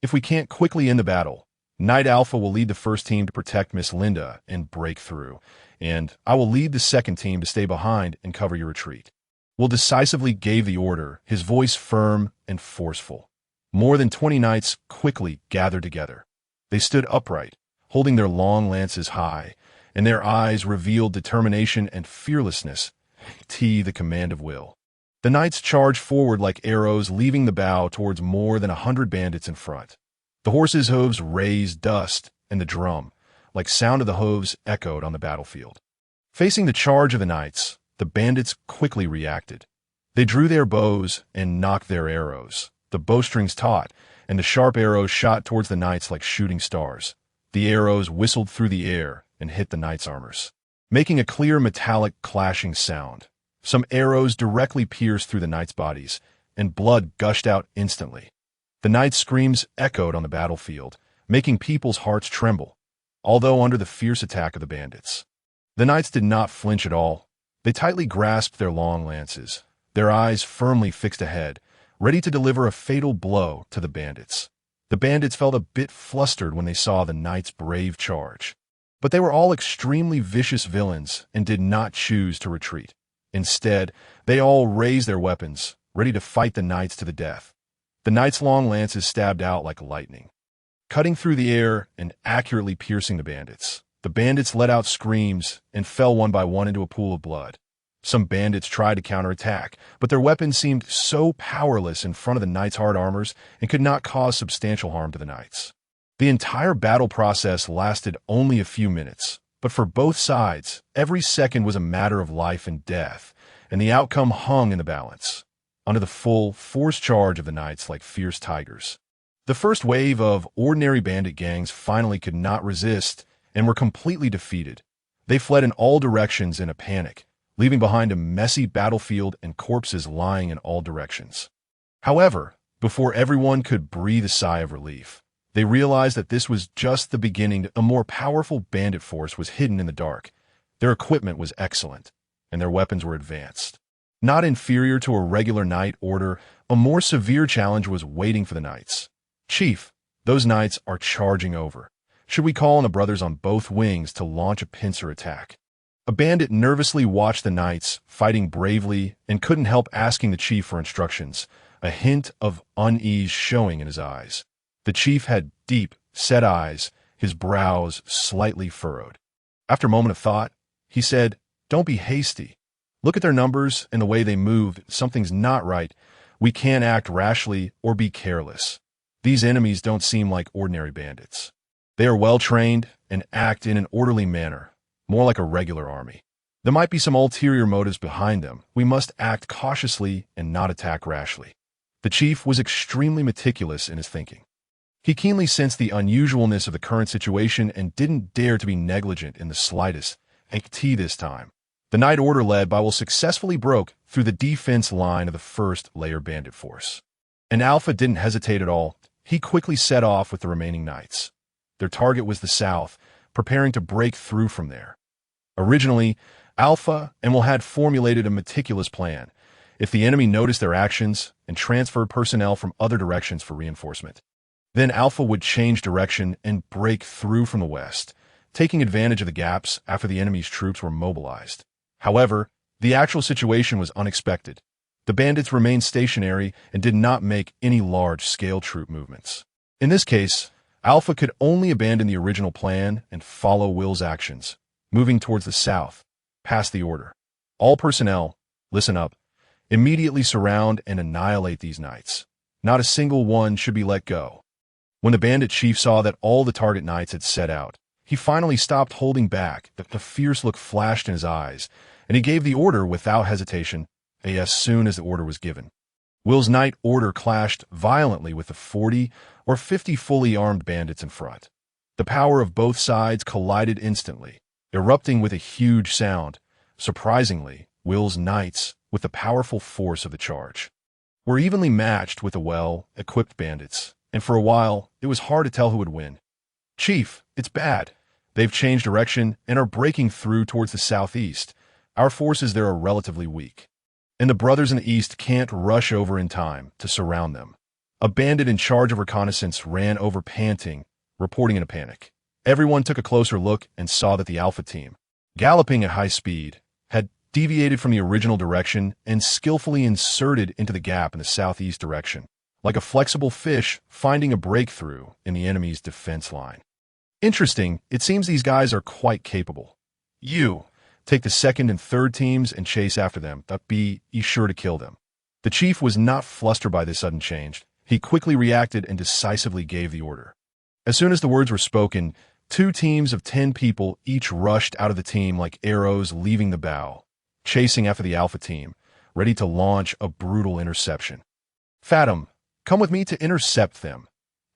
If we can't quickly end the battle, Knight Alpha will lead the first team to protect Miss Linda and break through, and I will lead the second team to stay behind and cover your retreat." Will decisively gave the order, his voice firm and forceful. More than 20 knights quickly gathered together. They stood upright, holding their long lances high, and their eyes revealed determination and fearlessness, the command of will. The knights charged forward like arrows, leaving the bow towards more than 100 bandits in front. The horses' hooves raised dust, and the drum, like sound of the hooves, echoed on the battlefield. Facing the charge of the knights, the bandits quickly reacted. They drew their bows and knocked their arrows. The bowstrings taut, and the sharp arrows shot towards the knights like shooting stars. The arrows whistled through the air and hit the knights' armors, making a clear metallic clashing sound. Some arrows directly pierced through the knights' bodies, and blood gushed out instantly. The knights' screams echoed on the battlefield, making people's hearts tremble, although under the fierce attack of the bandits. The knights did not flinch at all. They tightly grasped their long lances, their eyes firmly fixed ahead, ready to deliver a fatal blow to the bandits. The bandits felt a bit flustered when they saw the knights' brave charge. But they were all extremely vicious villains and did not choose to retreat. Instead, they all raised their weapons, ready to fight the knights to the death. The knights' long lances stabbed out like lightning, cutting through the air and accurately piercing the bandits. The bandits let out screams and fell one by one into a pool of blood. Some bandits tried to counterattack, but their weapons seemed so powerless in front of the knights' hard armors and could not cause substantial harm to the knights. The entire battle process lasted only a few minutes, but for both sides, every second was a matter of life and death, and the outcome hung in the balance, under the full force charge of the knights like fierce tigers. The first wave of ordinary bandit gangs finally could not resist and were completely defeated. They fled in all directions in a panic, leaving behind a messy battlefield and corpses lying in all directions. However, before everyone could breathe a sigh of relief, they realized that this was just the beginning. A more powerful bandit force was hidden in the dark. Their equipment was excellent, and their weapons were advanced. Not inferior to a regular knight order, a more severe challenge was waiting for the knights. "Chief, those knights are charging over. Should we call on the brothers on both wings to launch a pincer attack?" A bandit nervously watched the knights, fighting bravely, and couldn't help asking the chief for instructions, a hint of unease showing in his eyes. The chief had deep, set eyes, his brows slightly furrowed. After a moment of thought, he said, "Don't be hasty. Look at their numbers and the way they moved. Something's not right. We can't act rashly or be careless. These enemies don't seem like ordinary bandits. They are well-trained and act in an orderly manner, more like a regular army. There might be some ulterior motives behind them. We must act cautiously and not attack rashly." The chief was extremely meticulous in his thinking. He keenly sensed the unusualness of the current situation and didn't dare to be negligent in the slightest. This time, the night order led by Will successfully broke through the defense line of the first layer bandit force. And Alpha didn't hesitate at all. He quickly set off with the remaining knights. Their target was the south, preparing to break through from there. Originally, Alpha and Will had formulated a meticulous plan if the enemy noticed their actions and transferred personnel from other directions for reinforcement. Then Alpha would change direction and break through from the west, taking advantage of the gaps after the enemy's troops were mobilized. However, the actual situation was unexpected. The bandits remained stationary and did not make any large-scale troop movements. In this case, Alpha could only abandon the original plan and follow Will's actions, moving towards the south, past the order. "All personnel, listen up. Immediately surround and annihilate these knights. Not a single one should be let go." When the bandit chief saw that all the target knights had set out, he finally stopped holding back. The fierce look flashed in his eyes, and he gave the order without hesitation. as soon as the order was given. Will's night order clashed violently with the 40 or 50 fully armed bandits in front. The power of both sides collided instantly, erupting with a huge sound. Surprisingly, Will's knights, with the powerful force of the charge, were evenly matched with the well-equipped bandits, and for a while, it was hard to tell who would win. "Chief, it's bad. They've changed direction and are breaking through towards the southeast. Our forces there are relatively weak, and the brothers in the east can't rush over in time to surround them." A bandit in charge of reconnaissance ran over panting, reporting in a panic. Everyone took a closer look and saw that the Alpha team, galloping at high speed, had deviated from the original direction and skillfully inserted into the gap in the southeast direction, like a flexible fish finding a breakthrough in the enemy's defense line. Interesting, it seems these guys are quite capable. You take the second and third teams and chase after them, but be sure to kill them. The chief was not flustered by this sudden change. He quickly reacted and decisively gave the order. As soon as the words were spoken, 2 teams of 10 people each rushed out of the team like arrows leaving the bow, chasing after the Alpha team, ready to launch a brutal interception. "Fathom, come with me to intercept them,"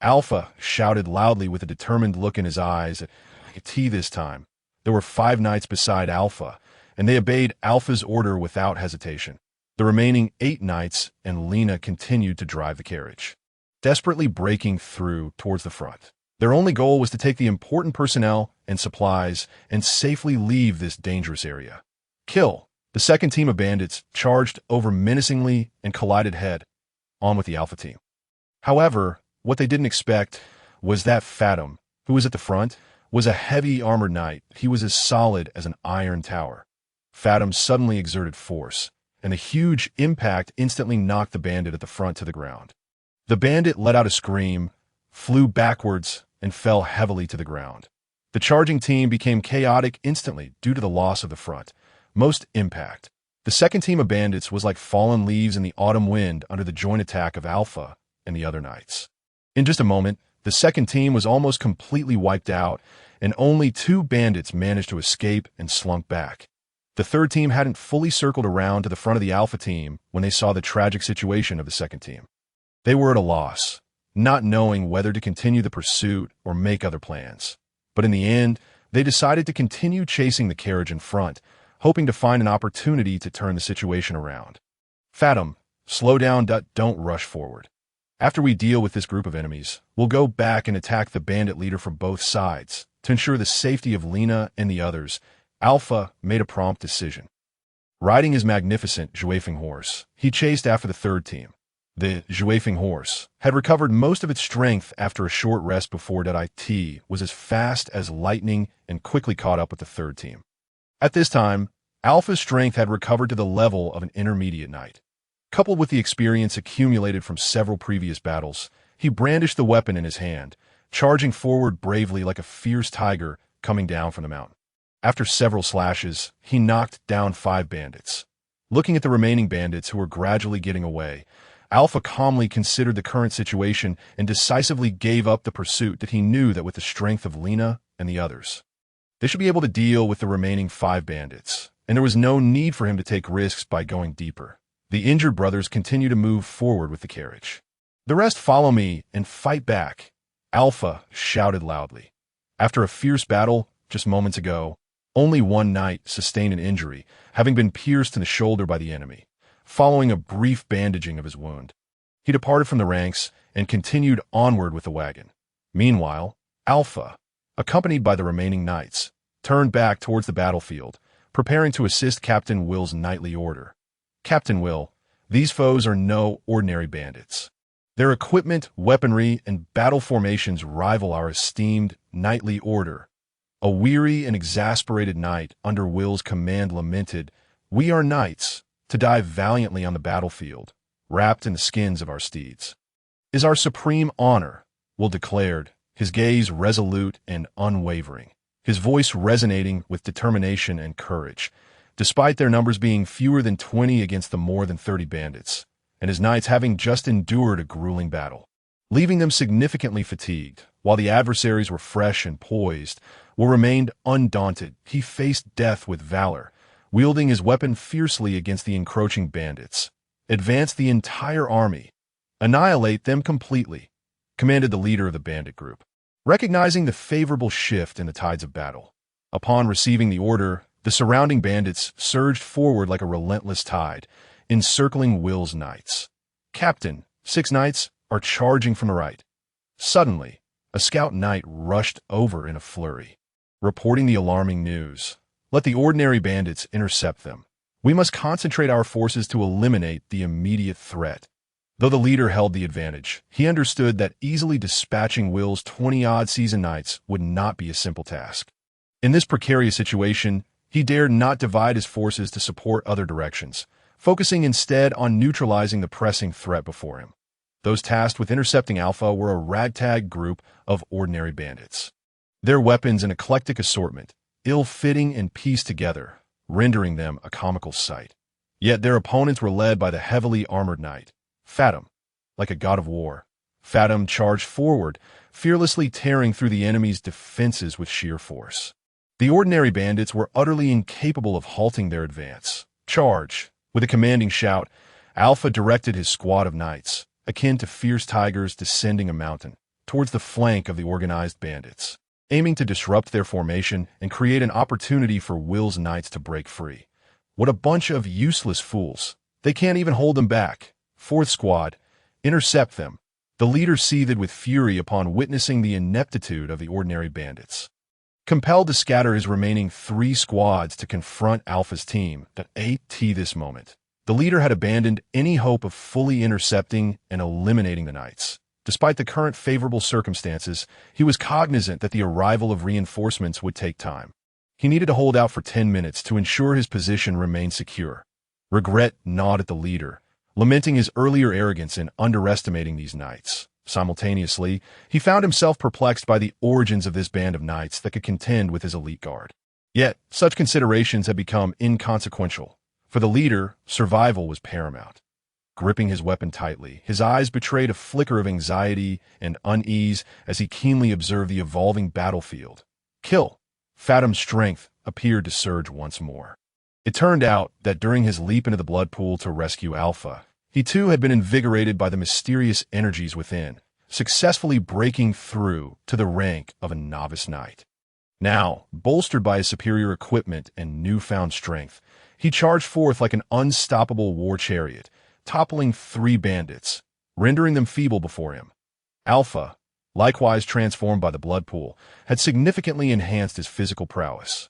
Alpha shouted loudly with a determined look in his eyes. At T this time, there were 5 knights beside Alpha, and they obeyed Alpha's order without hesitation. The remaining 8 knights and Lena continued to drive the carriage, desperately breaking through towards the front. Their only goal was to take the important personnel and supplies and safely leave this dangerous area. Kill! The second team of bandits charged over menacingly and collided head-on with the Alpha team. However, what they didn't expect was that Fathom, who was at the front, was a heavy armored knight. He was as solid as an iron tower. Fathom suddenly exerted force, and a huge impact instantly knocked the bandit at the front to the ground. The bandit let out a scream, flew backwards, and fell heavily to the ground. The charging team became chaotic instantly due to the loss of the front most impact. The second team of bandits was like fallen leaves in the autumn wind under the joint attack of Alpha and the other knights. In just a moment, the second team was almost completely wiped out, and only 2 bandits managed to escape and slunk back. The third team hadn't fully circled around to the front of the Alpha team when they saw the tragic situation of the second team. They were at a loss, not knowing whether to continue the pursuit or make other plans. But in the end, they decided to continue chasing the carriage in front, hoping to find an opportunity to turn the situation around. "Fathom, slow down, don't rush forward. After we deal with this group of enemies, we'll go back and attack the bandit leader from both sides to ensure the safety of Lena and the others." Alpha made a prompt decision. Riding his magnificent Zhuefeng horse, he chased after the third team. The Zhuefeng horse had recovered most of its strength after a short rest before it was as fast as lightning and quickly caught up with the third team. At this time, Alpha's strength had recovered to the level of an intermediate knight. Coupled with the experience accumulated from several previous battles, he brandished the weapon in his hand, charging forward bravely like a fierce tiger coming down from the mountain. After several slashes, he knocked down 5 bandits. Looking at the remaining bandits who were gradually getting away, Alpha calmly considered the current situation and decisively gave up the pursuit that he knew that with the strength of Lena and the others, they should be able to deal with the remaining 5 bandits, and there was no need for him to take risks by going deeper. The injured brothers continued to move forward with the carriage. "The rest follow me and fight back," Alpha shouted loudly. After a fierce battle just moments ago, only 1 knight sustained an injury, having been pierced in the shoulder by the enemy, following a brief bandaging of his wound. He departed from the ranks and continued onward with the wagon. Meanwhile, Alpha, accompanied by the remaining knights, turned back towards the battlefield, preparing to assist Captain Will's knightly order. "Captain Will, these foes are no ordinary bandits. Their equipment, weaponry, and battle formations rival our esteemed knightly order." A weary and exasperated knight under Will's command lamented, "We are knights, to die valiantly on the battlefield, wrapped in the skins of our steeds, is our supreme honor," Will declared, his gaze resolute and unwavering, his voice resonating with determination and courage, despite their numbers being fewer than 20 against the more than 30 bandits, and his knights having just endured a grueling battle, leaving them significantly fatigued. While the adversaries were fresh and poised, Will remained undaunted. He faced death with valor, wielding his weapon fiercely against the encroaching bandits. "Advance the entire army. Annihilate them completely," commanded the leader of the bandit group. Recognizing the favorable shift in the tides of battle, upon receiving the order, the surrounding bandits surged forward like a relentless tide, encircling Will's knights. "Captain, 6 knights are charging from the right." Suddenly, a scout knight rushed over in a flurry, reporting the alarming news. "Let the ordinary bandits intercept them. We must concentrate our forces to eliminate the immediate threat." Though the leader held the advantage, he understood that easily dispatching Will's 20-odd seasoned knights would not be a simple task. In this precarious situation, he dared not divide his forces to support other directions, focusing instead on neutralizing the pressing threat before him. Those tasked with intercepting Alpha were a ragtag group of ordinary bandits. Their weapons an eclectic assortment, ill-fitting and pieced together, rendering them a comical sight. Yet their opponents were led by the heavily armored knight, Fathom. Like a god of war, Fathom charged forward, fearlessly tearing through the enemy's defenses with sheer force. The ordinary bandits were utterly incapable of halting their advance. "Charge!" With a commanding shout, Alpha directed his squad of knights, akin to fierce tigers descending a mountain, towards the flank of the organized bandits, aiming to disrupt their formation and create an opportunity for Will's knights to break free. "What a bunch of useless fools! They can't even hold them back. 4th squad, intercept them." The leader seethed with fury upon witnessing the ineptitude of the ordinary bandits. Compelled to scatter his remaining 3 squads to confront Alpha's team, at this moment, the leader had abandoned any hope of fully intercepting and eliminating the knights. Despite the current favorable circumstances, he was cognizant that the arrival of reinforcements would take time. He needed to hold out for 10 minutes to ensure his position remained secure. Regret gnawed at the leader, lamenting his earlier arrogance in underestimating these knights. Simultaneously, he found himself perplexed by the origins of this band of knights that could contend with his elite guard. Yet, such considerations had become inconsequential. For the leader, survival was paramount. Gripping his weapon tightly, his eyes betrayed a flicker of anxiety and unease as he keenly observed the evolving battlefield. "Kill!" Fathom's strength appeared to surge once more. It turned out that during his leap into the blood pool to rescue Alpha, he too had been invigorated by the mysterious energies within, successfully breaking through to the rank of a novice knight. Now, bolstered by his superior equipment and newfound strength, he charged forth like an unstoppable war chariot, toppling 3 bandits, rendering them feeble before him. Alpha, likewise transformed by the blood pool, had significantly enhanced his physical prowess,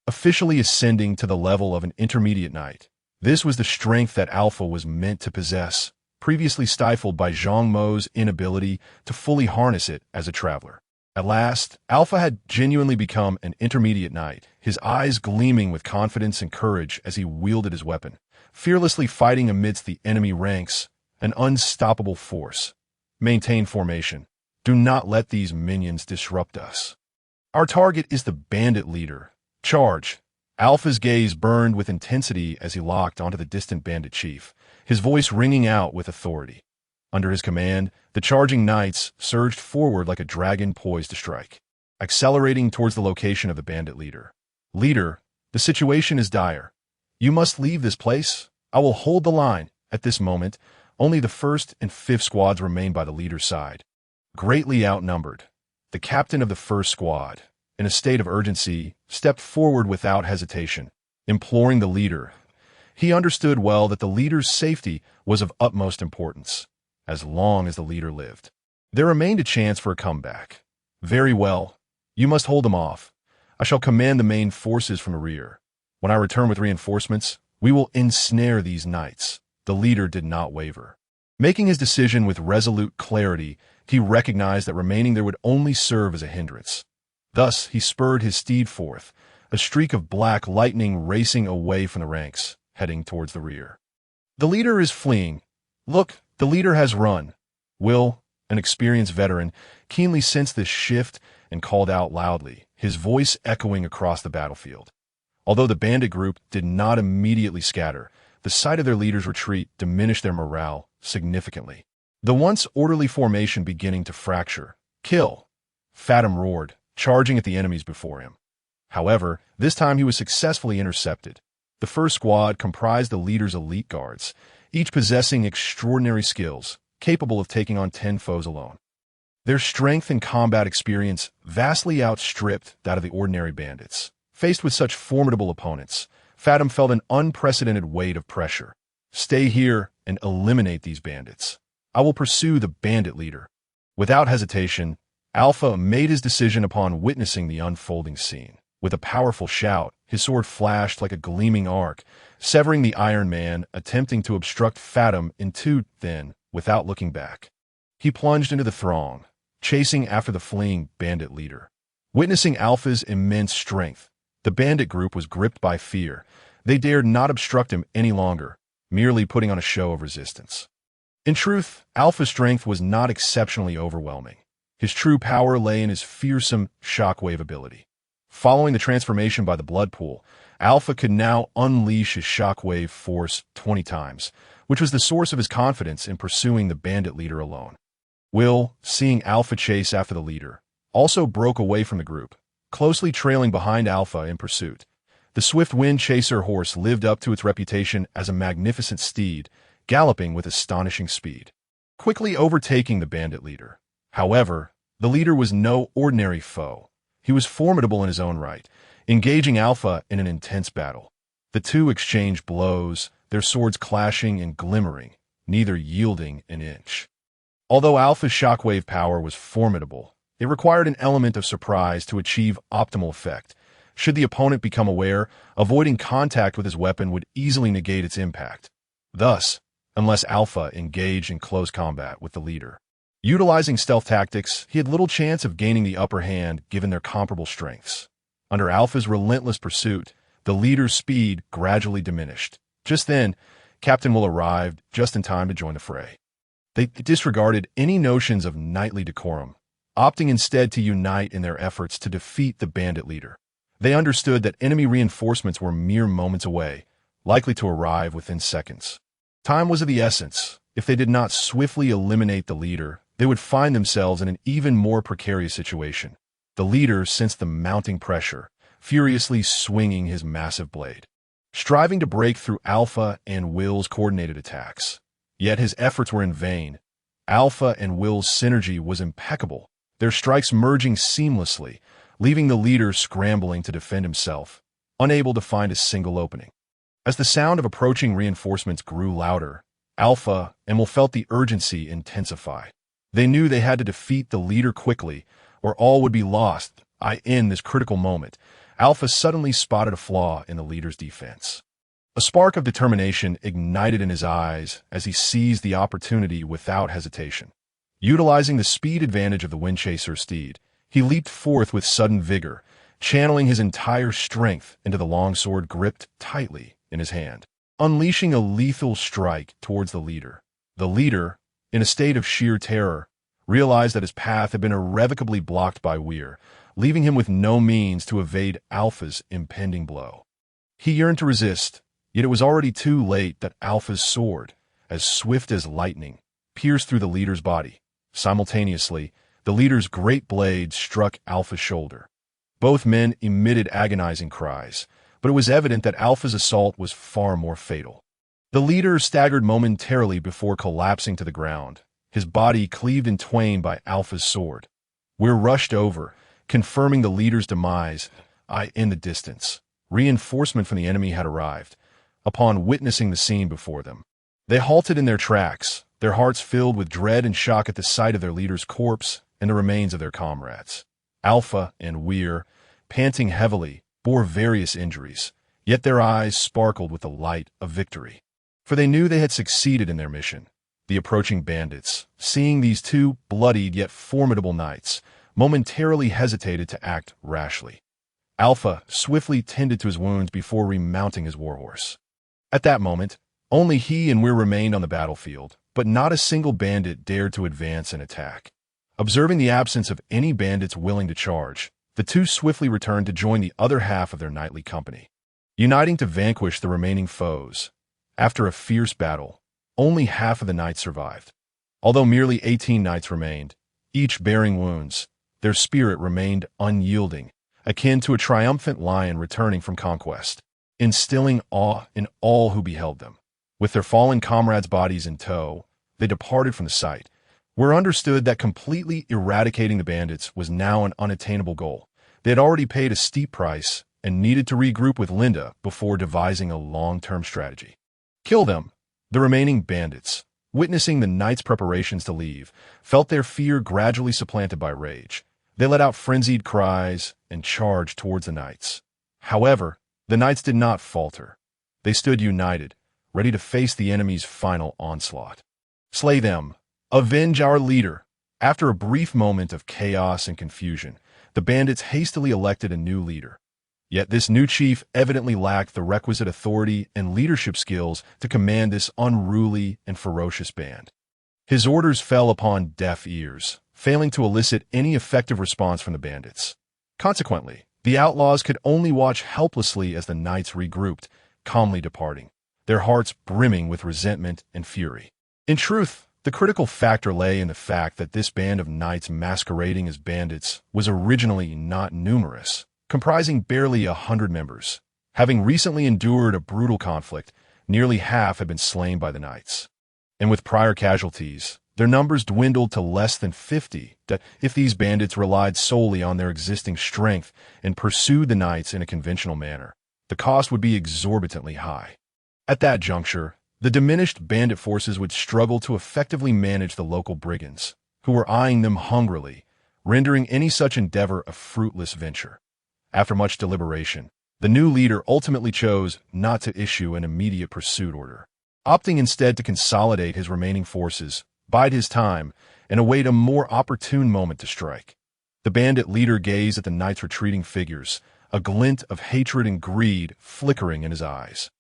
officially ascending to the level of an intermediate knight. This was the strength that Alpha was meant to possess, previously stifled by Zhang Mo's inability to fully harness it as a traveler. At last, Alpha had genuinely become an intermediate knight, his eyes gleaming with confidence and courage as he wielded his weapon, fearlessly fighting amidst the enemy ranks, an unstoppable force. "Maintain formation. Do not let these minions disrupt us. Our target is the bandit leader. Charge!" Alpha's gaze burned with intensity as he locked onto the distant bandit chief, his voice ringing out with authority. Under his command, the charging knights surged forward like a dragon poised to strike, accelerating towards the location of the bandit leader. "Leader, the situation is dire. You must leave this place. I will hold the line." At this moment, only the 1st and 5th squads remained by the leader's side. Greatly outnumbered, the captain of the 1st squad, in a state of urgency, stepped forward without hesitation, imploring the leader. He understood well that the leader's safety was of utmost importance, as long as the leader lived. There remained a chance for a comeback. "Very well. You must hold them off. I shall command the main forces from the rear. When I return with reinforcements, we will ensnare these knights." The leader did not waver. Making his decision with resolute clarity, he recognized that remaining there would only serve as a hindrance. Thus, he spurred his steed forth, a streak of black lightning racing away from the ranks, heading towards the rear. "The leader is fleeing. Look, the leader has run." Will, an experienced veteran, keenly sensed this shift and called out loudly, his voice echoing across the battlefield. Although the bandit group did not immediately scatter, the sight of their leader's retreat diminished their morale significantly. The once orderly formation beginning to fracture. "Kill!" Fathom roared, charging at the enemies before him. However, this time he was successfully intercepted. The first squad comprised the leader's elite guards, each possessing extraordinary skills, capable of taking on 10 foes alone. Their strength and combat experience vastly outstripped that of the ordinary bandits. Faced with such formidable opponents, Fathom felt an unprecedented weight of pressure. Stay here and eliminate these bandits. I will pursue the bandit leader. Without hesitation, Alpha made his decision upon witnessing the unfolding scene. With a powerful shout, his sword flashed like a gleaming arc, severing the Iron Man, attempting to obstruct Fathom in two, then, without looking back. He plunged into the throng, chasing after the fleeing bandit leader. Witnessing Alpha's immense strength, the bandit group was gripped by fear. They dared not obstruct him any longer, merely putting on a show of resistance. In truth, Alpha's strength was not exceptionally overwhelming. His true power lay in his fearsome shockwave ability. Following the transformation by the blood pool, Alpha could now unleash his shockwave force 20 times, which was the source of his confidence in pursuing the bandit leader alone. Will, seeing Alpha chase after the leader, also broke away from the group, closely trailing behind Alpha in pursuit. The swift wind chaser horse lived up to its reputation as a magnificent steed, galloping with astonishing speed, quickly overtaking the bandit leader. However, the leader was no ordinary foe. He was formidable in his own right, engaging Alpha in an intense battle. The two exchanged blows, their swords clashing and glimmering, neither yielding an inch. Although Alpha's shockwave power was formidable, it required an element of surprise to achieve optimal effect. Should the opponent become aware, avoiding contact with his weapon would easily negate its impact. Thus, unless Alpha engaged in close combat with the leader, utilizing stealth tactics, he had little chance of gaining the upper hand given their comparable strengths. Under Alpha's relentless pursuit, the leader's speed gradually diminished. Just then, Captain Will arrived just in time to join the fray. They disregarded any notions of knightly decorum, opting instead to unite in their efforts to defeat the bandit leader. They understood that enemy reinforcements were mere moments away, likely to arrive within seconds. Time was of the essence. If they did not swiftly eliminate the leader, they would find themselves in an even more precarious situation. The leader sensed the mounting pressure, furiously swinging his massive blade, striving to break through Alpha and Will's coordinated attacks. Yet his efforts were in vain. Alpha and Will's synergy was impeccable, their strikes merging seamlessly, leaving the leader scrambling to defend himself, unable to find a single opening. As the sound of approaching reinforcements grew louder, Alpha and Will felt the urgency intensify. They knew they had to defeat the leader quickly, or all would be lost. In this critical moment, Alpha suddenly spotted a flaw in the leader's defense. A spark of determination ignited in his eyes as he seized the opportunity without hesitation. Utilizing the speed advantage of the Windchaser's steed, he leaped forth with sudden vigor, channeling his entire strength into the longsword gripped tightly in his hand, unleashing a lethal strike towards the leader. The leader, in a state of sheer terror, realized that his path had been irrevocably blocked by Weir, leaving him with no means to evade Alpha's impending blow. He yearned to resist, yet it was already too late. That Alpha's sword, as swift as lightning, pierced through the leader's body. Simultaneously, the leader's great blade struck Alpha's shoulder. Both men emitted agonizing cries, but it was evident that Alpha's assault was far more fatal. The leader staggered momentarily before collapsing to the ground, his body cleaved in twain by Alpha's sword. Weir rushed over, confirming the leader's demise. In the distance, reinforcement from the enemy had arrived. Upon witnessing the scene before them, they halted in their tracks, their hearts filled with dread and shock at the sight of their leader's corpse and the remains of their comrades. Alpha and Weir, panting heavily, bore various injuries, yet their eyes sparkled with the light of victory. For they knew they had succeeded in their mission. The approaching bandits, seeing these two bloodied yet formidable knights, momentarily hesitated to act rashly. Alpha swiftly tended to his wounds before remounting his warhorse. At that moment, only he and Weir remained on the battlefield, but not a single bandit dared to advance and attack. Observing the absence of any bandits willing to charge, the two swiftly returned to join the other half of their nightly company. Uniting to vanquish the remaining foes, after a fierce battle, only half of the knights survived. Although merely 18 knights remained, each bearing wounds, their spirit remained unyielding, akin to a triumphant lion returning from conquest. instilling awe in all who beheld them. With their fallen comrades' bodies in tow, they departed from the site, where understood that completely eradicating the bandits was now an unattainable goal. They had already paid a steep price and needed to regroup with Linda before devising a long-term strategy. Kill them. The remaining bandits, witnessing the knights' preparations to leave, felt their fear gradually supplanted by rage. They let out frenzied cries and charged towards the knights. However, the knights did not falter. They stood united, ready to face the enemy's final onslaught. Slay them. Avenge our leader. After a brief moment of chaos and confusion, the bandits hastily elected a new leader. Yet this new chief evidently lacked the requisite authority and leadership skills to command this unruly and ferocious band. His orders fell upon deaf ears, failing to elicit any effective response from the bandits. Consequently, the outlaws could only watch helplessly as the knights regrouped, calmly departing, their hearts brimming with resentment and fury. In truth, the critical factor lay in the fact that this band of knights masquerading as bandits was originally not numerous, comprising barely 100 members. Having recently endured a brutal conflict, nearly half had been slain by the knights. And with prior casualties, their numbers dwindled to less than 50. That if these bandits relied solely on their existing strength and pursued the knights in a conventional manner, the cost would be exorbitantly high. At that juncture, the diminished bandit forces would struggle to effectively manage the local brigands, who were eyeing them hungrily, rendering any such endeavor a fruitless venture. After much deliberation, the new leader ultimately chose not to issue an immediate pursuit order, opting instead to consolidate his remaining forces, bide his time, and await a more opportune moment to strike. The bandit leader gazed at the knights' retreating figures, a glint of hatred and greed flickering in his eyes.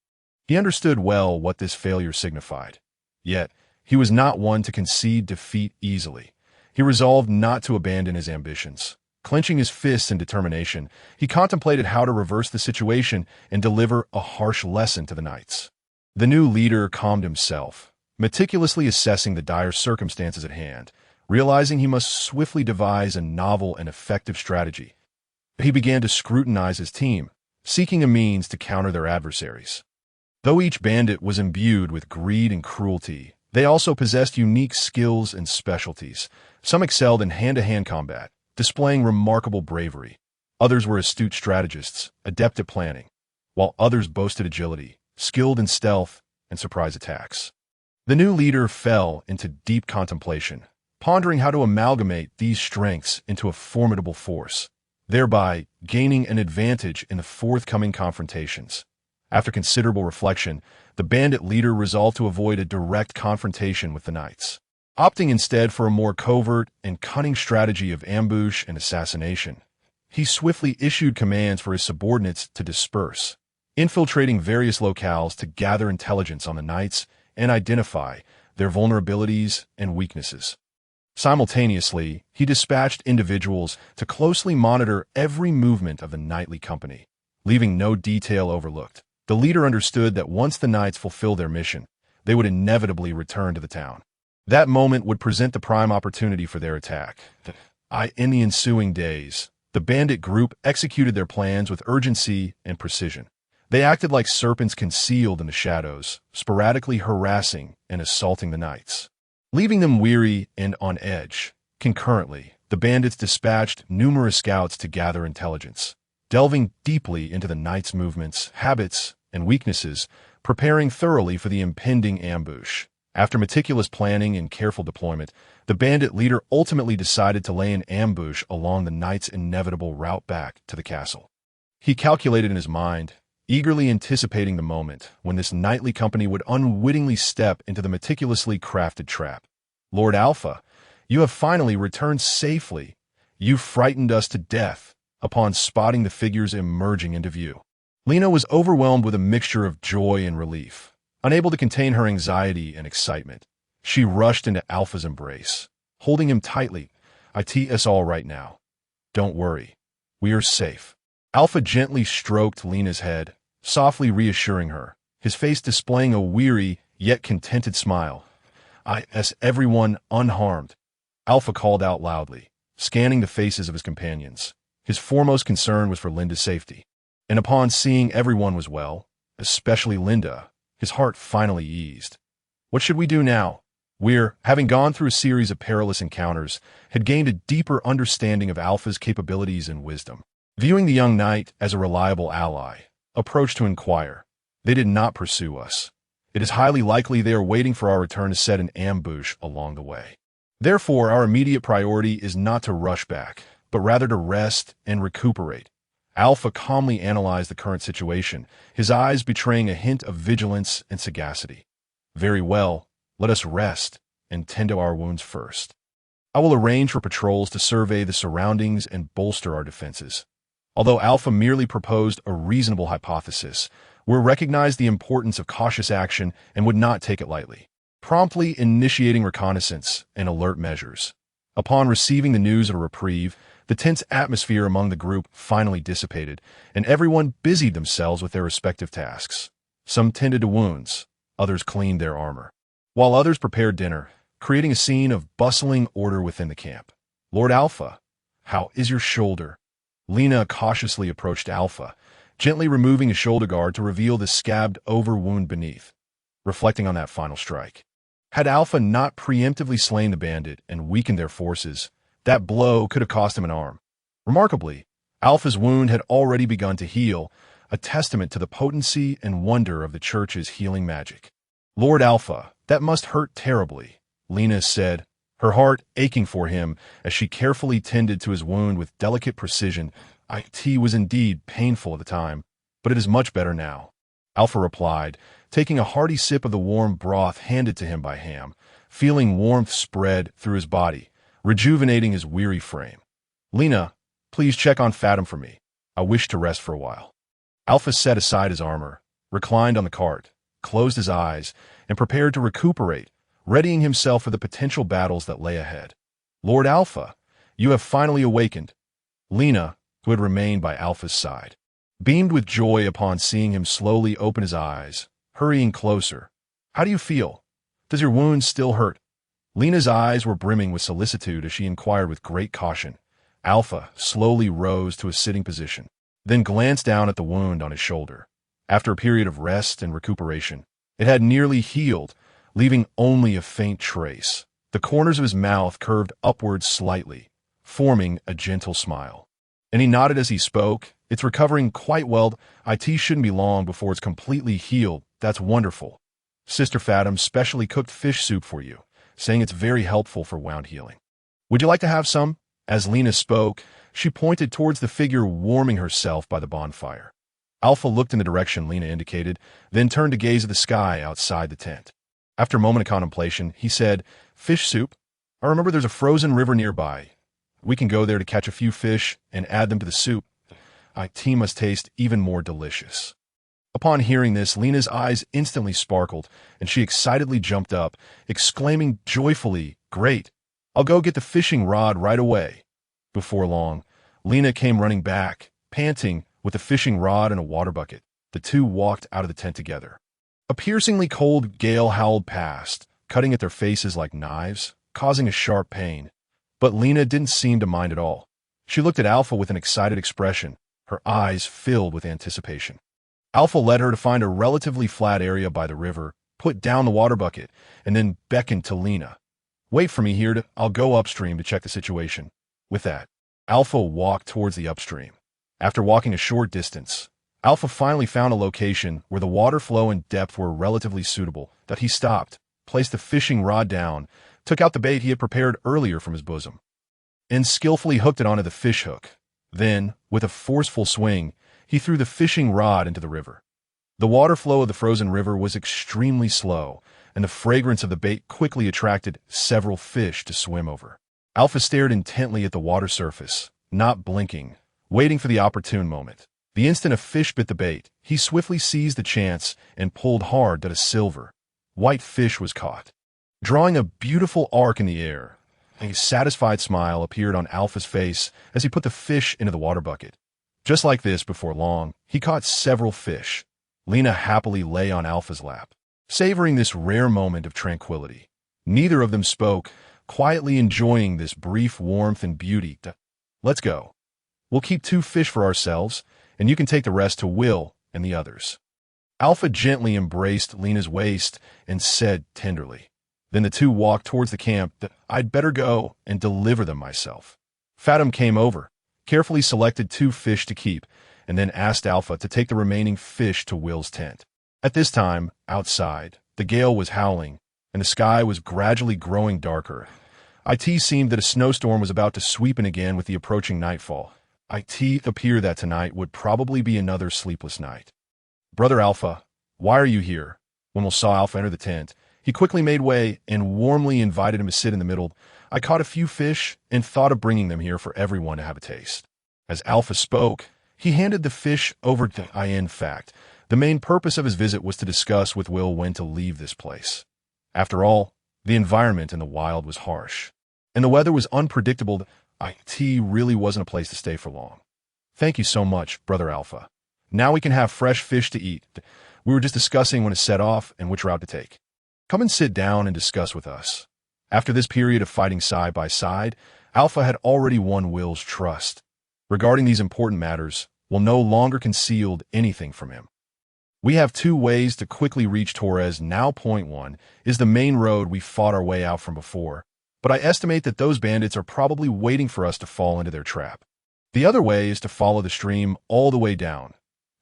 He understood well what this failure signified. Yet, he was not one to concede defeat easily. He resolved not to abandon his ambitions. Clenching his fists in determination, he contemplated how to reverse the situation and deliver a harsh lesson to the knights. The new leader calmed himself, meticulously assessing the dire circumstances at hand, realizing he must swiftly devise a novel and effective strategy. He began to scrutinize his team, seeking a means to counter their adversaries. Though each bandit was imbued with greed and cruelty, they also possessed unique skills and specialties. Some excelled in hand-to-hand combat, displaying remarkable bravery. Others were astute strategists, adept at planning, while others boasted agility, skilled in stealth and surprise attacks. The new leader fell into deep contemplation, pondering how to amalgamate these strengths into a formidable force, thereby gaining an advantage in the forthcoming confrontations. After considerable reflection, the bandit leader resolved to avoid a direct confrontation with the knights, opting instead for a more covert and cunning strategy of ambush and assassination. He swiftly issued commands for his subordinates to disperse, infiltrating various locales to gather intelligence on the knights and identify their vulnerabilities and weaknesses. Simultaneously, he dispatched individuals to closely monitor every movement of the knightly company, leaving no detail overlooked. The leader understood that once the knights fulfilled their mission, they would inevitably return to the town. That moment would present the prime opportunity for their attack. In the ensuing days, the bandit group executed their plans with urgency and precision. They acted like serpents concealed in the shadows, sporadically harassing and assaulting the knights, leaving them weary and on edge. Concurrently, the bandits dispatched numerous scouts to gather intelligence, delving deeply into the knights' movements, habits, and weaknesses, preparing thoroughly for the impending ambush. After meticulous planning and careful deployment, the bandit leader ultimately decided to lay an ambush along the knights' inevitable route back to the castle. He calculated in his mind, eagerly anticipating the moment when this knightly company would unwittingly step into the meticulously crafted trap. "Lord Alpha, you have finally returned safely. You frightened us to death," upon spotting the figures emerging into view. Lena was overwhelmed with a mixture of joy and relief. Unable to contain her anxiety and excitement, she rushed into Alpha's embrace, holding him tightly. "It's all right now. Don't worry. We are safe." Alpha gently stroked Lena's head, softly reassuring her, his face displaying a weary yet contented smile. Everyone unharmed," Alpha called out loudly, scanning the faces of his companions. His foremost concern was for Linda's safety. And upon seeing everyone was well, especially Linda. His heart finally eased. What should we do now? We're, having gone through a series of perilous encounters, had gained a deeper understanding of Alpha's capabilities and wisdom. Viewing the young knight as a reliable ally, approached to inquire. They did not pursue us. It is highly likely they are waiting for our return to set an ambush along the way. Therefore, our immediate priority is not to rush back, but rather to rest and recuperate. Alpha calmly analyzed the current situation, his eyes betraying a hint of vigilance and sagacity. Very well, let us rest and tend to our wounds first. I will arrange for patrols to survey the surroundings and bolster our defenses. Although Alpha merely proposed a reasonable hypothesis, we recognized the importance of cautious action and would not take it lightly, promptly initiating reconnaissance and alert measures. Upon receiving the news of a reprieve, the tense atmosphere among the group finally dissipated, and everyone busied themselves with their respective tasks. Some tended to wounds, others cleaned their armor, while others prepared dinner, creating a scene of bustling order within the camp. Lord Alpha, how is your shoulder? Lena cautiously approached Alpha, gently removing a shoulder guard to reveal the scabbed-over wound beneath, reflecting on that final strike. Had Alpha not preemptively slain the bandit and weakened their forces, that blow could have cost him an arm. Remarkably, Alpha's wound had already begun to heal, a testament to the potency and wonder of the church's healing magic. Lord Alpha, that must hurt terribly, Lena said, her heart aching for him as she carefully tended to his wound with delicate precision. It was indeed painful at the time, but it is much better now. Alpha replied, taking a hearty sip of the warm broth handed to him by Ham, feeling warmth spread through his body, rejuvenating his weary frame. Lena, please check on Fathom for me. I wish to rest for a while. Alpha set aside his armor, reclined on the cart, closed his eyes, and prepared to recuperate, readying himself for the potential battles that lay ahead. Lord Alpha, you have finally awakened. Lena, who had remained by Alpha's side, beamed with joy upon seeing him slowly open his eyes, hurrying closer. How do you feel? Does your wound still hurt? Lena's eyes were brimming with solicitude as she inquired with great caution. Alpha slowly rose to a sitting position, then glanced down at the wound on his shoulder. After a period of rest and recuperation, it had nearly healed, leaving only a faint trace. The corners of his mouth curved upwards slightly, forming a gentle smile. And he nodded as he spoke. It's recovering quite well. It shouldn't be long before it's completely healed. That's wonderful. Sister Fathom specially cooked fish soup for you, saying it's very helpful for wound healing. Would you like to have some? As Lena spoke, she pointed towards the figure warming herself by the bonfire. Alpha looked in the direction Lena indicated, then turned to gaze at the sky outside the tent. After a moment of contemplation, he said, Fish soup? I remember there's a frozen river nearby. We can go there to catch a few fish and add them to the soup. Tea must taste even more delicious. Upon hearing this, Lena's eyes instantly sparkled, and she excitedly jumped up, exclaiming joyfully, Great! I'll go get the fishing rod right away. Before long, Lena came running back, panting, with a fishing rod and a water bucket. The two walked out of the tent together. A piercingly cold gale howled past, cutting at their faces like knives, causing a sharp pain. But Lena didn't seem to mind at all. She looked at Alpha with an excited expression, her eyes filled with anticipation. Alpha led her to find a relatively flat area by the river, put down the water bucket, and then beckoned to Lena. Wait for me here. I'll go upstream to check the situation. With that, Alpha walked towards the upstream. After walking a short distance, Alpha finally found a location where the water flow and depth were relatively suitable, that he stopped, placed the fishing rod down, took out the bait he had prepared earlier from his bosom, and skillfully hooked it onto the fish hook. Then, with a forceful swing, he threw the fishing rod into the river. The water flow of the frozen river was extremely slow, and the fragrance of the bait quickly attracted several fish to swim over. Alpha stared intently at the water surface, not blinking, waiting for the opportune moment. The instant a fish bit the bait, he swiftly seized the chance and pulled hard that a silver, white fish was caught. Drawing a beautiful arc in the air, a satisfied smile appeared on Alpha's face as he put the fish into the water bucket. Just like this, before long, he caught several fish. Lena happily lay on Alpha's lap, savoring this rare moment of tranquility. Neither of them spoke, quietly enjoying this brief warmth and beauty. Let's go. We'll keep 2 fish for ourselves, and you can take the rest to Will and the others. Alpha gently embraced Lena's waist and said tenderly. Then the two walked towards the camp that I'd better go and deliver them myself. Fathom came over, carefully selected 2 fish to keep, and then asked Alpha to take the remaining fish to Will's tent. At this time, outside, the gale was howling, and the sky was gradually growing darker. It seemed that a snowstorm was about to sweep in again with the approaching nightfall. It appeared that tonight would probably be another sleepless night. Brother Alpha, why are you here? When Will saw Alpha enter the tent, he quickly made way and warmly invited him to sit in the middle. I caught a few fish and thought of bringing them here for everyone to have a taste. As Alpha spoke, he handed the fish over to akin. Fact, the main purpose of his visit was to discuss with Will when to leave this place. After all, the environment in the wild was harsh, and the weather was unpredictable. It really wasn't a place to stay for long. Thank you so much, Brother Alpha. Now we can have fresh fish to eat. We were just discussing when to set off and which route to take. Come and sit down and discuss with us. After this period of fighting side by side, Alpha had already won Will's trust. Regarding these important matters, Will no longer concealed anything from him. We have 2 ways to quickly reach Torres now. Point 1 is the main road we fought our way out from before, but I estimate that those bandits are probably waiting for us to fall into their trap. The other way is to follow the stream all the way down.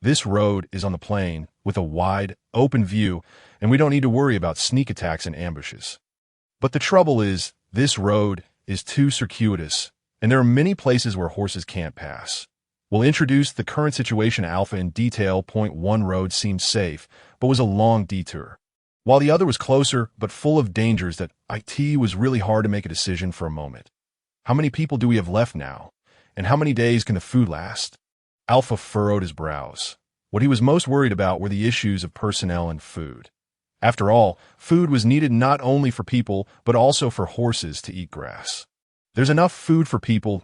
This road is on the plain with a wide, open view, and we don't need to worry about sneak attacks and ambushes. But the trouble is, this road is too circuitous, and there are many places where horses can't pass. We'll introduce the current situation to Alpha in detail. Point 1 road seemed safe, but was a long detour, while the other was closer but full of dangers that it was really hard to make a decision for a moment. How many people do we have left now? And how many days can the food last? Alpha furrowed his brows. What he was most worried about were the issues of personnel and food. After all, food was needed not only for people, but also for horses to eat grass. There's enough food for people.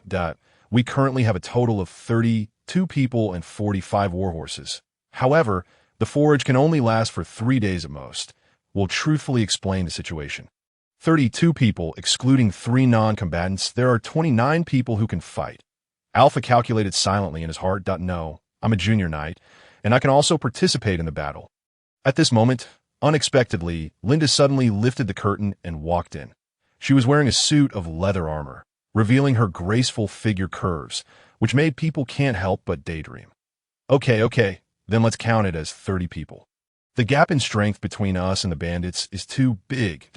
We currently have a total of 32 people and 45 warhorses. However, the forage can only last for 3 days at most. We'll truthfully explain the situation. 32 people, excluding 3 non-combatants, there are 29 people who can fight. Alpha calculated silently in his heart. No, I'm a junior knight, and I can also participate in the battle. At this moment, unexpectedly, Linda suddenly lifted the curtain and walked in. She was wearing a suit of leather armor, revealing her graceful figure curves, which made people can't help but daydream. Okay, then let's count it as 30 people. The gap in strength between us and the bandits is too big.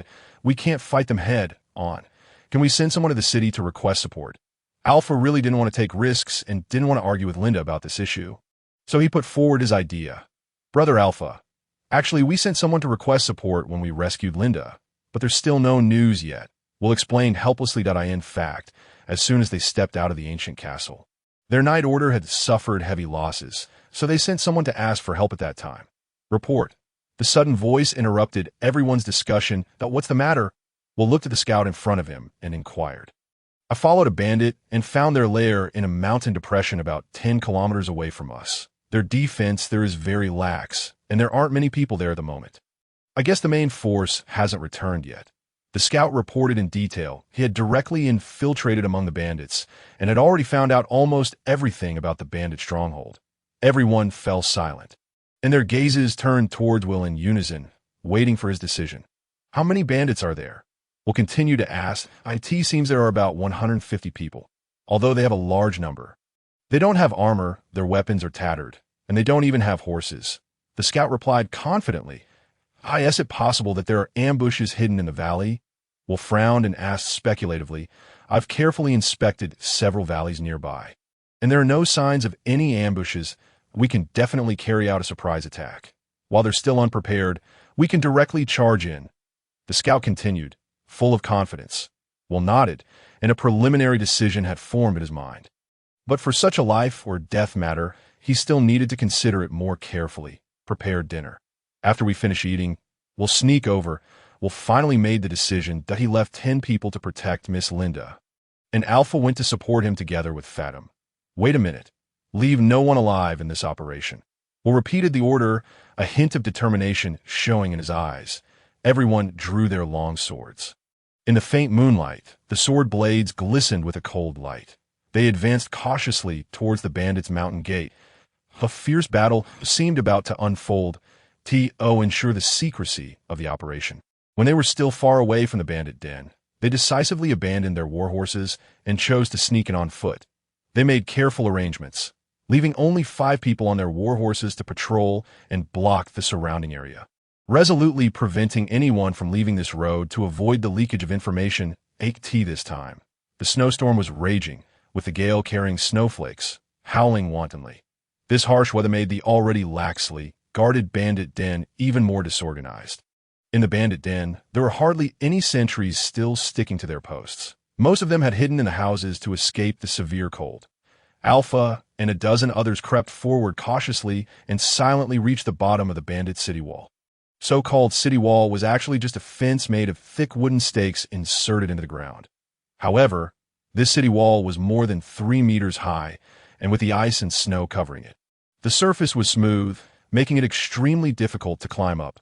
We can't fight them head on. Can we send someone to the city to request support? Alpha really didn't want to take risks and didn't want to argue with Linda about this issue. So he put forward his idea. Brother Alpha, actually we sent someone to request support when we rescued Linda, but there's still no news yet. Will explain helplessly. In fact, as soon as they stepped out of the ancient castle, their night order had suffered heavy losses, so they sent someone to ask for help at that time. Report. The sudden voice interrupted everyone's discussion. What's the matter? Will looked at the scout in front of him and inquired. I followed a bandit and found their lair in a mountain depression about 10 kilometers away from us. Their defense there is very lax, and there aren't many people there at the moment. I guess the main force hasn't returned yet. The scout reported in detail. He had directly infiltrated among the bandits and had already found out almost everything about the bandit stronghold. Everyone fell silent, and their gazes turned towards Will in unison, waiting for his decision. How many bandits are there? Will continue to ask. It seems there are about 150 people, although they have a large number. They don't have armor, their weapons are tattered, and they don't even have horses. The scout replied confidently. Is it possible that there are ambushes hidden in the valley? Will frowned and asked speculatively. I've carefully inspected several valleys nearby, and there are no signs of any ambushes. We can definitely carry out a surprise attack. While they're still unprepared, we can directly charge in. The scout continued, full of confidence. Will nodded, and a preliminary decision had formed in his mind. But for such a life or death matter, he still needed to consider it more carefully. Prepared dinner. After we finish eating, we'll sneak over. Will finally made the decision that he left 10 people to protect Miss Linda, and Alpha went to support him together with Fathom. Wait a minute. Leave no one alive in this operation. Will repeated the order, a hint of determination showing in his eyes. Everyone drew their long swords. In the faint moonlight, the sword blades glistened with a cold light. They advanced cautiously towards the bandits' mountain gate. A fierce battle seemed about to unfold, to ensure the secrecy of the operation. When they were still far away from the bandit den, they decisively abandoned their war horses and chose to sneak in on foot. They made careful arrangements, leaving only 5 people on their war horses to patrol and block the surrounding area, resolutely preventing anyone from leaving this road to avoid the leakage of information. This time, the snowstorm was raging, with the gale carrying snowflakes, howling wantonly. This harsh weather made the already laxly guarded bandit den even more disorganized. In the bandit den, there were hardly any sentries still sticking to their posts. Most of them had hidden in the houses to escape the severe cold. Alpha and a dozen others crept forward cautiously and silently reached the bottom of the bandit city wall. So-called city wall was actually just a fence made of thick wooden stakes inserted into the ground. However, this city wall was more than 3 meters high, and with the ice and snow covering it. The surface was smooth, making it extremely difficult to climb up.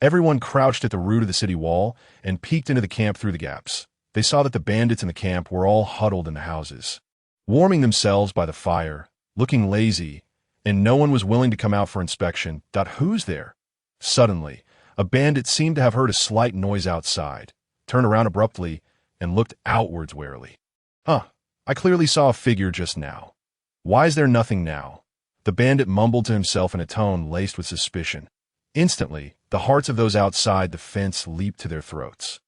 Everyone crouched at the root of the city wall and peeked into the camp through the gaps. They saw that the bandits in the camp were all huddled in the houses, warming themselves by the fire, looking lazy, and no one was willing to come out for inspection. Who's there? Suddenly, a bandit seemed to have heard a slight noise outside, turned around abruptly, and looked outwards warily. I clearly saw a figure just now. Why is there nothing now? The bandit mumbled to himself in a tone laced with suspicion. Instantly, the hearts of those outside the fence leaped to their throats.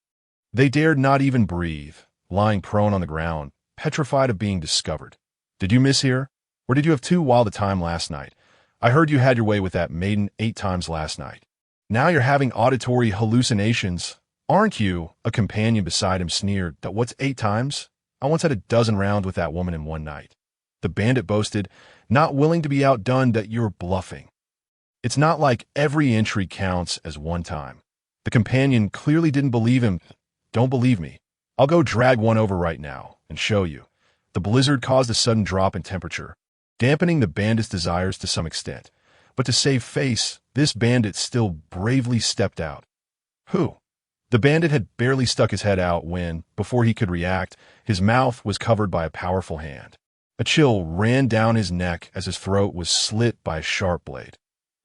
They dared not even breathe, lying prone on the ground, petrified of being discovered. Did you miss here? Or did you have too wild a time last night? I heard you had your way with that maiden 8 times last night. Now you're having auditory hallucinations, aren't you? A companion beside him sneered. What's 8 times? I once had a dozen rounds with that woman in one night. The bandit boasted, not willing to be outdone. You're bluffing. It's not like every entry counts as one time. The companion clearly didn't believe him. Don't believe me? I'll go drag one over right now and show you. The blizzard caused a sudden drop in temperature, dampening the bandit's desires to some extent. But to save face, this bandit still bravely stepped out. Who? The bandit had barely stuck his head out when, before he could react, his mouth was covered by a powerful hand. A chill ran down his neck as his throat was slit by a sharp blade.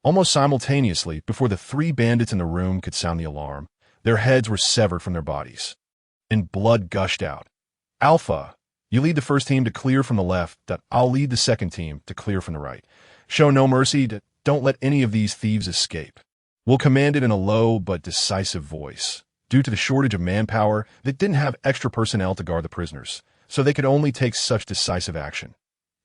Almost simultaneously, before the 3 bandits in the room could sound the alarm, their heads were severed from their bodies, and blood gushed out. Alpha, you lead the first team to clear from the left. I'll lead the second team to clear from the right. Show no mercy. Don't let any of these thieves escape. We'll command it in a low but decisive voice. Due to the shortage of manpower, they didn't have extra personnel to guard the prisoners, so they could only take such decisive action.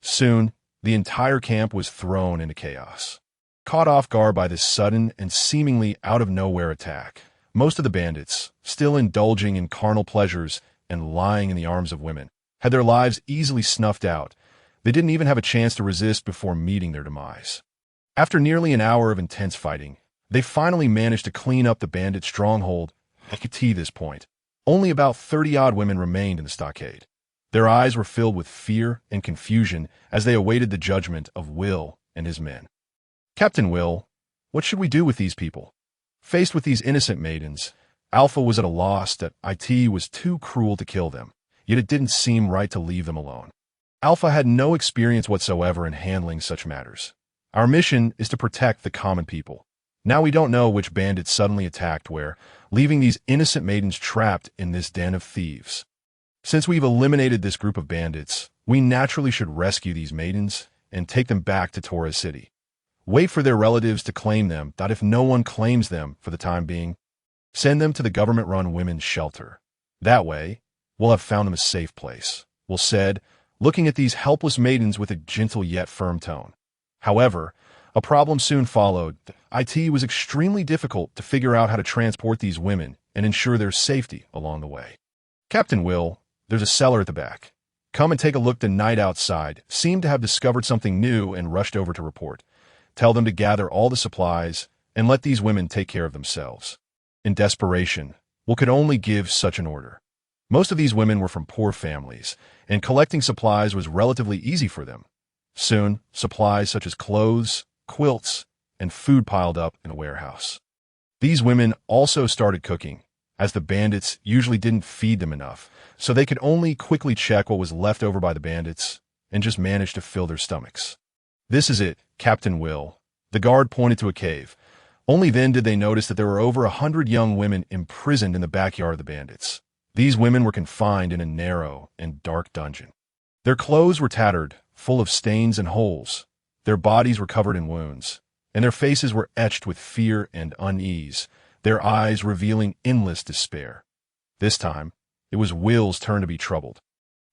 Soon, the entire camp was thrown into chaos. Caught off guard by this sudden and seemingly out-of-nowhere attack, most of the bandits, still indulging in carnal pleasures and lying in the arms of women, had their lives easily snuffed out. They didn't even have a chance to resist before meeting their demise. After nearly an hour of intense fighting, they finally managed to clean up the bandit stronghold. At this point, only about 30-odd women remained in the stockade. Their eyes were filled with fear and confusion as they awaited the judgment of Will and his men. Captain Will, what should we do with these people? Faced with these innocent maidens, Alpha was at a loss. It was too cruel to kill them, yet it didn't seem right to leave them alone. Alpha had no experience whatsoever in handling such matters. Our mission is to protect the common people. Now we don't know which bandit suddenly attacked where, leaving these innocent maidens trapped in this den of thieves. Since we've eliminated this group of bandits, we naturally should rescue these maidens and take them back to Torres City. Wait for their relatives to claim them. If no one claims them for the time being, send them to the government-run women's shelter. That way, we'll have found them a safe place, Will said, looking at these helpless maidens with a gentle yet firm tone. However, a problem soon followed. It was extremely difficult to figure out how to transport these women and ensure their safety along the way. Captain Will, there's a cellar at the back. Come and take a look. The knight outside seemed to have discovered something new and rushed over to report. Tell them to gather all the supplies and let these women take care of themselves. In desperation, Will could only give such an order. Most of these women were from poor families, and collecting supplies was relatively easy for them. Soon, supplies such as clothes, quilts, and food piled up in a warehouse. These women also started cooking, as the bandits usually didn't feed them enough, so they could only quickly check what was left over by the bandits and just manage to fill their stomachs. This is it, Captain Will. The guard pointed to a cave. Only then did they notice that there were over 100 young women imprisoned in the backyard of the bandits. These women were confined in a narrow and dark dungeon. Their clothes were tattered, full of stains and holes. Their bodies were covered in wounds, and their faces were etched with fear and unease, their eyes revealing endless despair. This time, it was Will's turn to be troubled.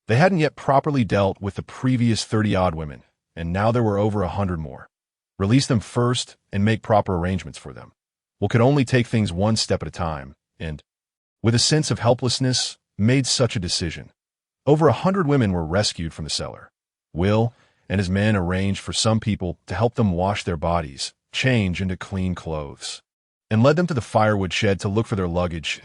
They hadn't yet properly dealt with the previous 30-odd women, and now there were over 100 more. Release them first and make proper arrangements for them. Will could only take things one step at a time, and, with a sense of helplessness, made such a decision. Over 100 women were rescued from the cellar. Will and his men arranged for some people to help them wash their bodies, change into clean clothes, and led them to the firewood shed to look for their luggage.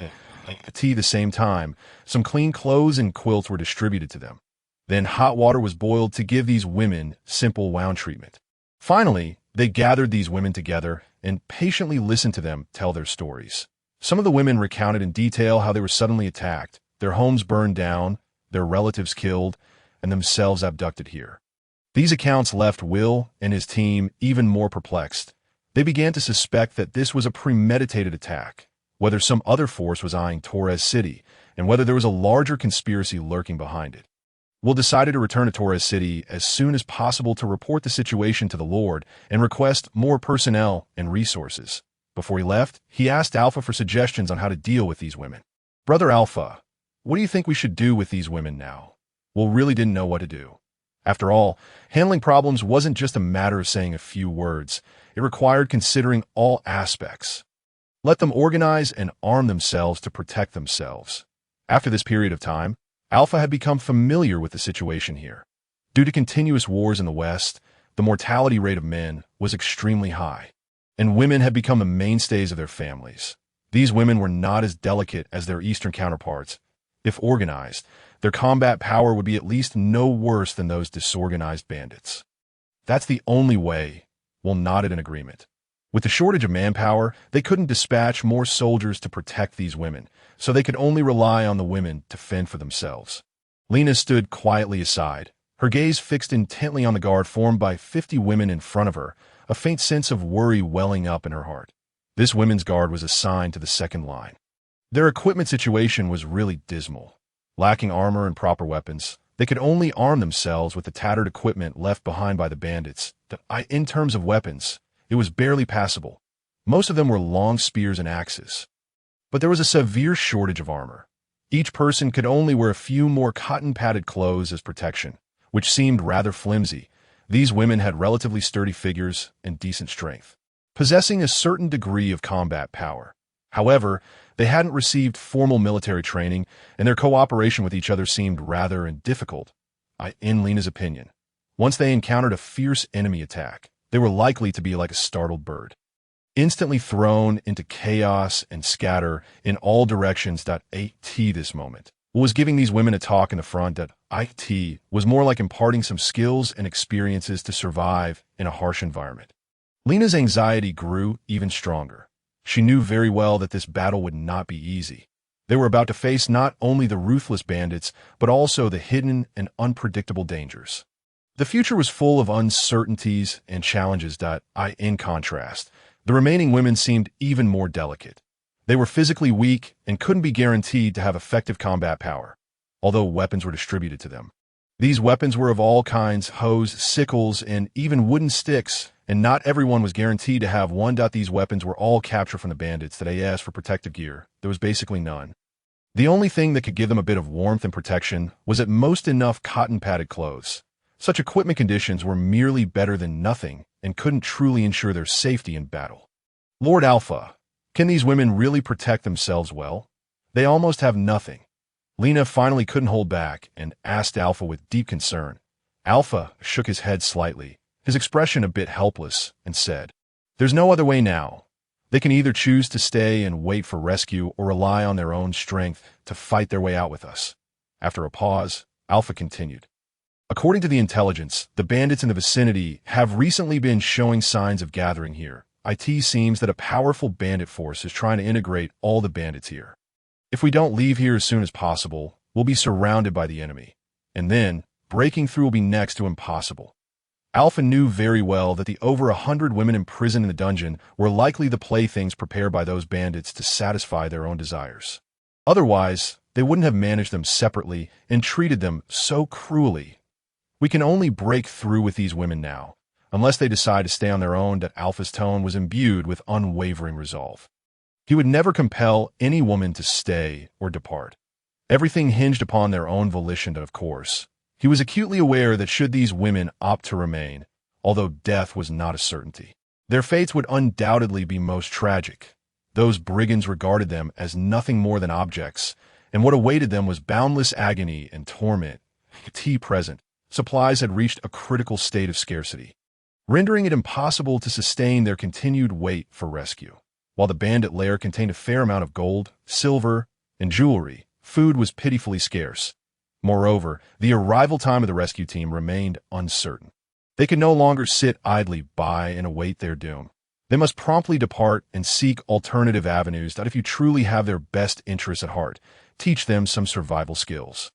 At the same time, some clean clothes and quilts were distributed to them. Then hot water was boiled to give these women simple wound treatment. Finally, they gathered these women together and patiently listened to them tell their stories. Some of the women recounted in detail how they were suddenly attacked, their homes burned down, their relatives killed, and themselves abducted here. These accounts left Will and his team even more perplexed. They began to suspect that this was a premeditated attack, whether some other force was eyeing Torres City, and whether there was a larger conspiracy lurking behind it. Will decided to return to Torres City as soon as possible to report the situation to the Lord and request more personnel and resources. Before he left, he asked Alpha for suggestions on how to deal with these women. "Brother Alpha, what do you think we should do with these women now?" Will really didn't know what to do. After all, handling problems wasn't just a matter of saying a few words. It required considering all aspects. Let them organize and arm themselves to protect themselves. After this period of time, Alpha had become familiar with the situation here. Due to continuous wars in the West, the mortality rate of men was extremely high, and women had become the mainstays of their families. These women were not as delicate as their Eastern counterparts. If organized, their combat power would be at least no worse than those disorganized bandits. That's the only way. Will nodded in agreement. With the shortage of manpower, they couldn't dispatch more soldiers to protect these women, so they could only rely on the women to fend for themselves. Lena stood quietly aside, her gaze fixed intently on the guard formed by 50 women in front of her, a faint sense of worry welling up in her heart. This women's guard was assigned to the second line. Their equipment situation was really dismal. Lacking armor and proper weapons, they could only arm themselves with the tattered equipment left behind by the bandits. In terms of weapons, it was barely passable. Most of them were long spears and axes. But there was a severe shortage of armor. Each person could only wear a few more cotton-padded clothes as protection, which seemed rather flimsy. These women had relatively sturdy figures and decent strength, possessing a certain degree of combat power. However, they hadn't received formal military training, and their cooperation with each other seemed rather difficult. In Lena's opinion, once they encountered a fierce enemy attack, they were likely to be like a startled bird, instantly thrown into chaos and scatter in all directions. This moment was giving these women a talk in the front. Was more like imparting some skills and experiences to survive in a harsh environment. Lena's anxiety grew even stronger. She knew very well that this battle would not be easy. They were about to face not only the ruthless bandits, but also the hidden and unpredictable dangers. The future was full of uncertainties and challenges. In contrast, the remaining women seemed even more delicate. They were physically weak and couldn't be guaranteed to have effective combat power, although weapons were distributed to them. These weapons were of all kinds: hoes, sickles, and even wooden sticks, and not everyone was guaranteed to have one. These weapons were all captured from the bandits. They asked for protective gear. There was basically none. The only thing that could give them a bit of warmth and protection was at most enough cotton-padded clothes. Such equipment conditions were merely better than nothing and couldn't truly ensure their safety in battle. "Lord Alpha, can these women really protect themselves well? They almost have nothing." Lena finally couldn't hold back and asked Alpha with deep concern. Alpha shook his head slightly, his expression a bit helpless, and said, "There's no other way now. They can either choose to stay and wait for rescue or rely on their own strength to fight their way out with us." After a pause, Alpha continued, "According to the intelligence, the bandits in the vicinity have recently been showing signs of gathering here. It seems that a powerful bandit force is trying to integrate all the bandits here. If we don't leave here as soon as possible, we'll be surrounded by the enemy, and then breaking through will be next to impossible. Alpha knew very well that the over 100 women imprisoned in the dungeon were likely the playthings prepared by those bandits to satisfy their own desires. Otherwise, they wouldn't have managed them separately and treated them so cruelly. We can only break through with these women now, unless they decide to stay on their own. That Alpha's tone was imbued with unwavering resolve. He would never compel any woman to stay or depart. Everything hinged upon their own volition, of course. He was acutely aware that should these women opt to remain, although death was not a certainty, their fates would undoubtedly be most tragic. Those brigands regarded them as nothing more than objects, and what awaited them was boundless agony and torment. Tea present, supplies had reached a critical state of scarcity, rendering it impossible to sustain their continued wait for rescue. While the bandit lair contained a fair amount of gold, silver, and jewelry, food was pitifully scarce. Moreover, the arrival time of the rescue team remained uncertain. They could no longer sit idly by and await their doom. They must promptly depart and seek alternative avenues that, if you truly have their best interests at heart, teach them some survival skills.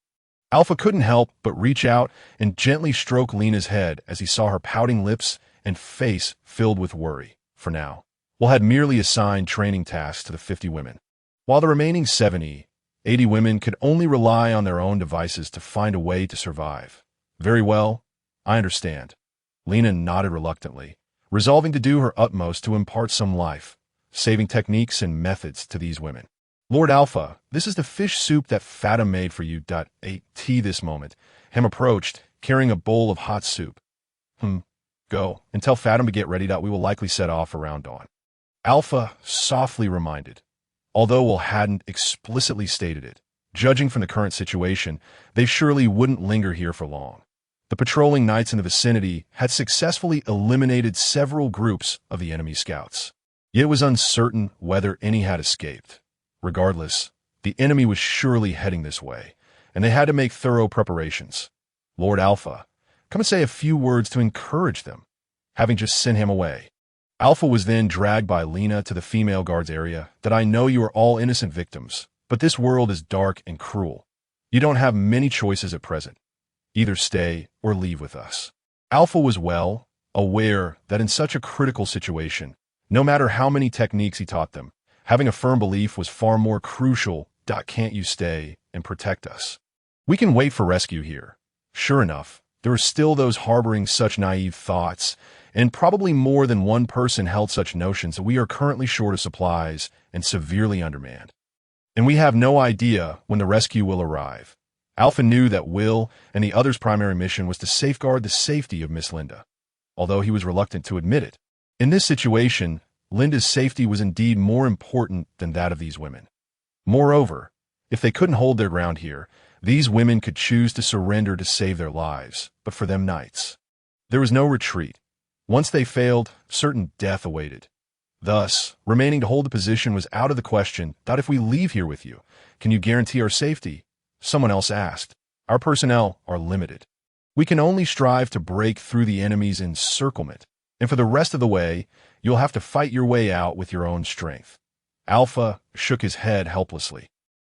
Alpha couldn't help but reach out and gently stroke Lena's head as he saw her pouting lips and face filled with worry. For now, Will had merely assigned training tasks to the 50 women, while the remaining 80 women could only rely on their own devices to find a way to survive. Very well, I understand. Lena nodded reluctantly, resolving to do her utmost to impart some life-saving techniques and methods to these women. Lord Alpha, this is the fish soup that Fatima made for you. Ate tea this moment. Hem approached, carrying a bowl of hot soup. Go, and tell Fatima to get ready. We will likely set off around dawn. Alpha softly reminded, although Will hadn't explicitly stated it. Judging from the current situation, they surely wouldn't linger here for long. The patrolling knights in the vicinity had successfully eliminated several groups of the enemy scouts. Yet it was uncertain whether any had escaped. Regardless, the enemy was surely heading this way, and they had to make thorough preparations. Lord Alpha, come and say a few words to encourage them, having just sent him away. Alpha was then dragged by Lena to the female guards area. That I know you are all innocent victims, but this world is dark and cruel. You don't have many choices at present. Either stay or leave with us. Alpha was well aware that in such a critical situation, no matter how many techniques he taught them, having a firm belief was far more crucial. Can't you stay and protect us? We can wait for rescue here. Sure enough, there were still those harboring such naive thoughts, and probably more than one person held such notions that we are currently short of supplies and severely undermanned. And we have no idea when the rescue will arrive. Alpha knew that Will and the others' primary mission was to safeguard the safety of Miss Linda, although he was reluctant to admit it. In this situation, Linda's safety was indeed more important than that of these women. Moreover, if they couldn't hold their ground here, these women could choose to surrender to save their lives, but for them knights, there was no retreat. Once they failed, certain death awaited. Thus, remaining to hold the position was out of the question. If we leave here with you, can you guarantee our safety? Someone else asked. Our personnel are limited. We can only strive to break through the enemy's encirclement, and for the rest of the way, you'll have to fight your way out with your own strength. Alpha shook his head helplessly.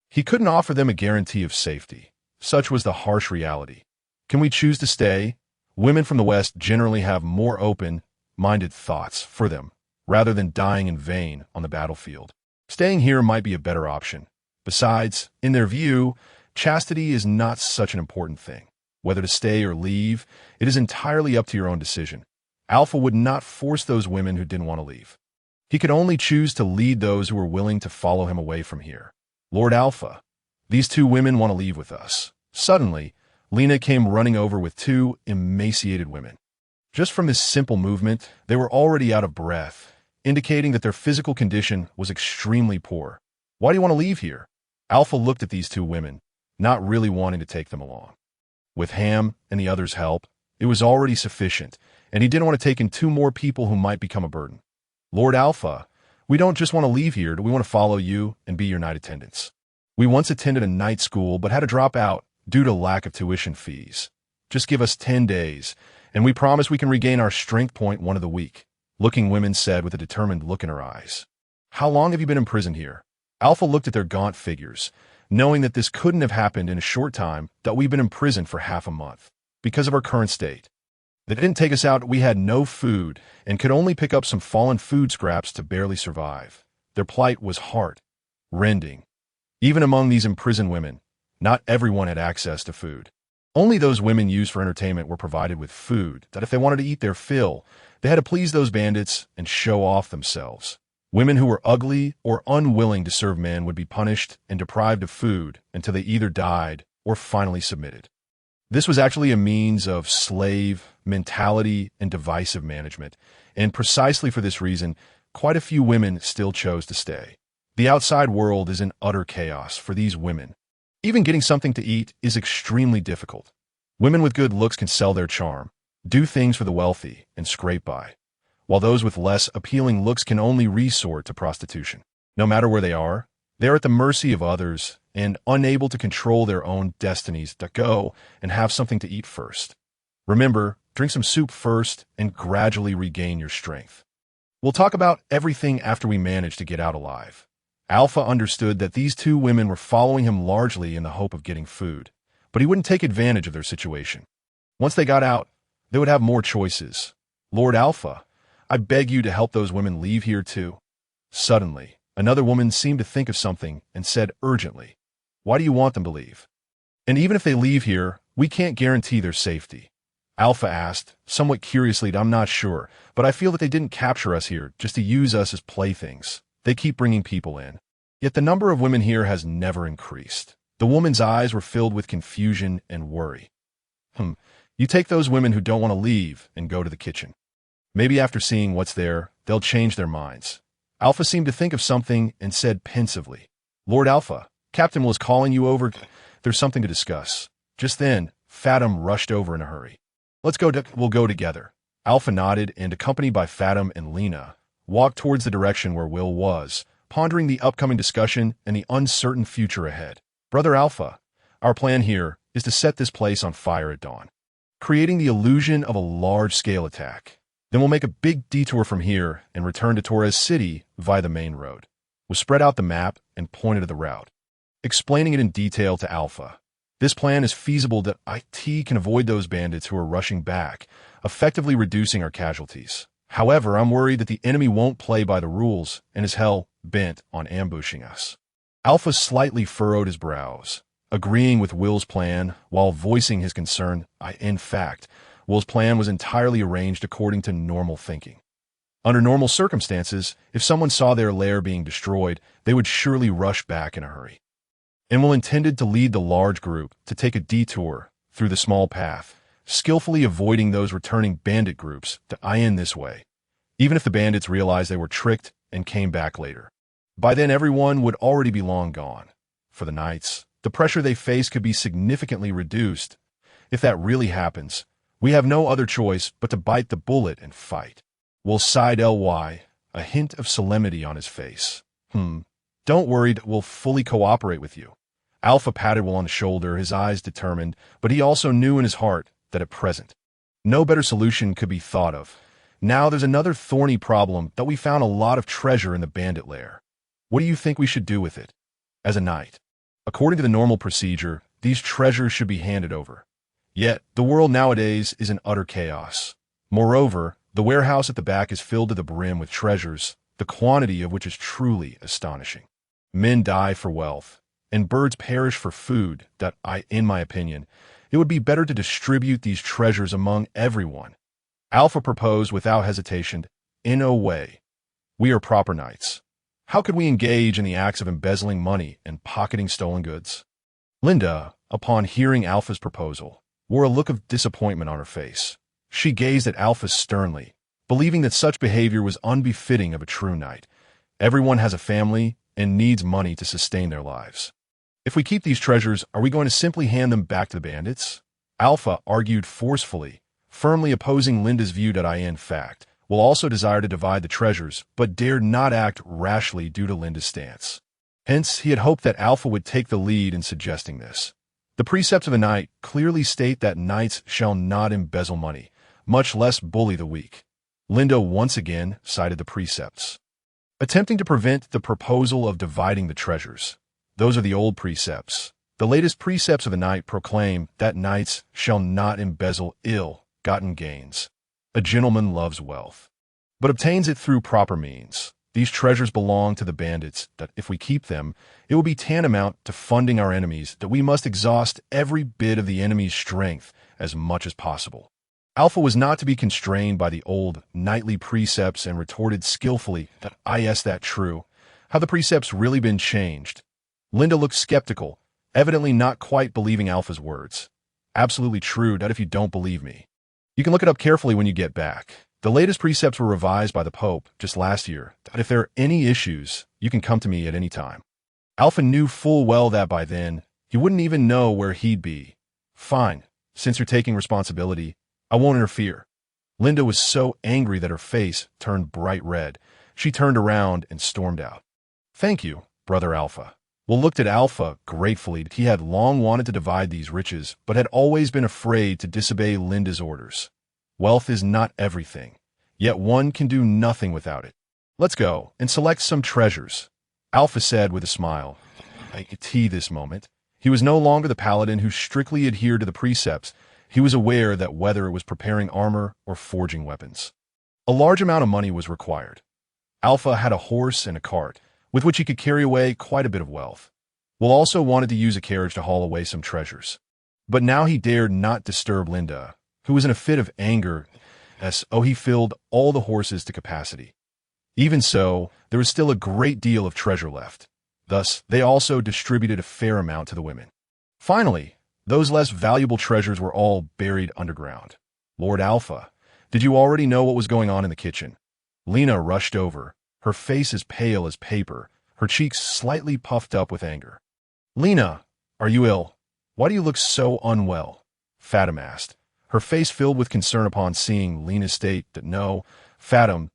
He couldn't offer them a guarantee of safety. Such was the harsh reality. Can we choose to stay? Women from the West generally have more open-minded thoughts for them, rather than dying in vain on the battlefield. Staying here might be a better option. Besides, in their view, chastity is not such an important thing. Whether to stay or leave, it is entirely up to your own decision. Alpha would not force those women who didn't want to leave. He could only choose to lead those who were willing to follow him away from here. Lord Alpha, these 2 women want to leave with us. Suddenly, Lena came running over with 2 emaciated women. Just from this simple movement, they were already out of breath, indicating that their physical condition was extremely poor. Why do you want to leave here? Alpha looked at these 2 women, not really wanting to take them along. With Ham and the others' help, it was already sufficient, and he didn't want to take in 2 more people who might become a burden. Lord Alpha, we don't just want to leave here. We want to follow you and be your knight attendants. We once attended a night school but had to drop out due to lack of tuition fees. Just give us 10 days, and we promise we can regain our strength point one of the week. Looking women said with a determined look in her eyes. How long have you been imprisoned here? Alpha looked at their gaunt figures, knowing that this couldn't have happened in a short time. That we've been imprisoned for half a month, because of our current state. They didn't take us out, we had no food, and could only pick up some fallen food scraps to barely survive. Their plight was heart-rending. Even among these imprisoned women, not everyone had access to food. Only those women used for entertainment were provided with food, that if they wanted to eat their fill, they had to please those bandits and show off themselves. Women who were ugly or unwilling to serve men would be punished and deprived of food until they either died or finally submitted. This was actually a means of slave mentality and divisive management, and precisely for this reason, quite a few women still chose to stay. The outside world is in utter chaos for these women. Even getting something to eat is extremely difficult. Women with good looks can sell their charm, do things for the wealthy, and scrape by, while those with less appealing looks can only resort to prostitution. No matter where they are at the mercy of others and unable to control their own destinies. To go and have something to eat first. Remember, drink some soup first and gradually regain your strength. We'll talk about everything after we manage to get out alive. Alpha understood that these two women were following him largely in the hope of getting food, but he wouldn't take advantage of their situation. Once they got out, they would have more choices. Lord Alpha, I beg you to help those women leave here too. Suddenly, another woman seemed to think of something and said urgently, "Why do you want them to leave? And even if they leave here, we can't guarantee their safety." Alpha asked, somewhat curiously, "I'm not sure, but I feel that they didn't capture us here just to use us as playthings. They keep bringing people in. Yet the number of women here has never increased." The woman's eyes were filled with confusion and worry. You take those women who don't want to leave and go to the kitchen. Maybe after seeing what's there, they'll change their minds." Alpha seemed to think of something and said pensively, "Lord Alpha, Captain was calling you over. There's something to discuss." Just then, Fathom rushed over in a hurry. We'll go together." Alpha nodded and, accompanied by Fathom and Lena, walked towards the direction where Will was, pondering the upcoming discussion and the uncertain future ahead. "Brother Alpha, our plan here is to set this place on fire at dawn, creating the illusion of a large-scale attack. Then we'll make a big detour from here and return to Torres City via the main road." Will spread out the map and pointed to the route, explaining it in detail to Alpha. "This plan is feasible that IT can avoid those bandits who are rushing back, effectively reducing our casualties. However, I'm worried that the enemy won't play by the rules and is hell-bent on ambushing us." Alpha slightly furrowed his brows, agreeing with Will's plan while voicing his concern. In fact, Will's plan was entirely arranged according to normal thinking. Under normal circumstances, if someone saw their lair being destroyed, they would surely rush back in a hurry. And Will intended to lead the large group to take a detour through the small path, skillfully avoiding those returning bandit groups to in this way, even if the bandits realized they were tricked and came back later. By then, everyone would already be long gone. For the knights, the pressure they face could be significantly reduced. If that really happens, we have no other choice but to bite the bullet and fight. Will sighed a hint of solemnity on his face. Don't worry, we'll fully cooperate with you." Alpha patted Will on the shoulder, his eyes determined, but he also knew in his heart that at present, no better solution could be thought of. Now there's another thorny problem, that we found a lot of treasure in the bandit lair. What do you think we should do with it? As a knight, according to the normal procedure, these treasures should be handed over. Yet, the world nowadays is in utter chaos. Moreover, the warehouse at the back is filled to the brim with treasures, the quantity of which is truly astonishing. Men die for wealth, and birds perish for food. In my opinion, it would be better to distribute these treasures among everyone. Alpha proposed without hesitation. "In a way, we are proper knights. How could we engage in the acts of embezzling money and pocketing stolen goods?" Linda, upon hearing Alpha's proposal, wore a look of disappointment on her face. She gazed at Alpha sternly, believing that such behavior was unbefitting of a true knight. Everyone has a family and needs money to sustain their lives. "If we keep these treasures, are we going to simply hand them back to the bandits?" Alpha argued forcefully, firmly opposing Linda's view that in fact, will also desire to divide the treasures, but dared not act rashly due to Linda's stance. Hence, he had hoped that Alpha would take the lead in suggesting this. The precepts of the knight clearly state that knights shall not embezzle money, much less bully the weak. Linda once again cited the precepts, attempting to prevent the proposal of dividing the treasures. Those are the old precepts. The latest precepts of the knight proclaim that knights shall not embezzle ill-gotten gains. A gentleman loves wealth, but obtains it through proper means. These treasures belong to the bandits, that if we keep them, it will be tantamount to funding our enemies, that we must exhaust every bit of the enemy's strength as much as possible. Alpha was not to be constrained by the old knightly precepts and retorted skillfully that is that true. Have the precepts really been changed? Linda looked skeptical, evidently not quite believing Alpha's words. Absolutely true, that if you don't believe me. You can look it up carefully when you get back. The latest precepts were revised by the Pope just last year, that if there are any issues, you can come to me at any time. Alpha knew full well that by then, he wouldn't even know where he'd be. Fine, since you're taking responsibility, I won't interfere. Linda was so angry that her face turned bright red. She turned around and stormed out. Thank you, Brother Alpha. Will looked at Alpha gratefully. He had long wanted to divide these riches, but had always been afraid to disobey Linda's orders. Wealth is not everything, yet one can do nothing without it. Let's go and select some treasures, Alpha said with a smile. I could see this moment. He was no longer the paladin who strictly adhered to the precepts. He was aware that whether it was preparing armor or forging weapons, a large amount of money was required. Alpha had a horse and a cart, with which he could carry away quite a bit of wealth. Will also wanted to use a carriage to haul away some treasures. But now he dared not disturb Linda, who was in a fit of anger, as he filled all the horses to capacity. Even so, there was still a great deal of treasure left. Thus, they also distributed a fair amount to the women. Finally, those less valuable treasures were all buried underground. Lord Alpha, did you already know what was going on in the kitchen? Lena rushed over, her face as pale as paper, her cheeks slightly puffed up with anger. Lena, are you ill? Why do you look so unwell? Fatim asked, her face filled with concern upon seeing Lena's state. That no, Fatim,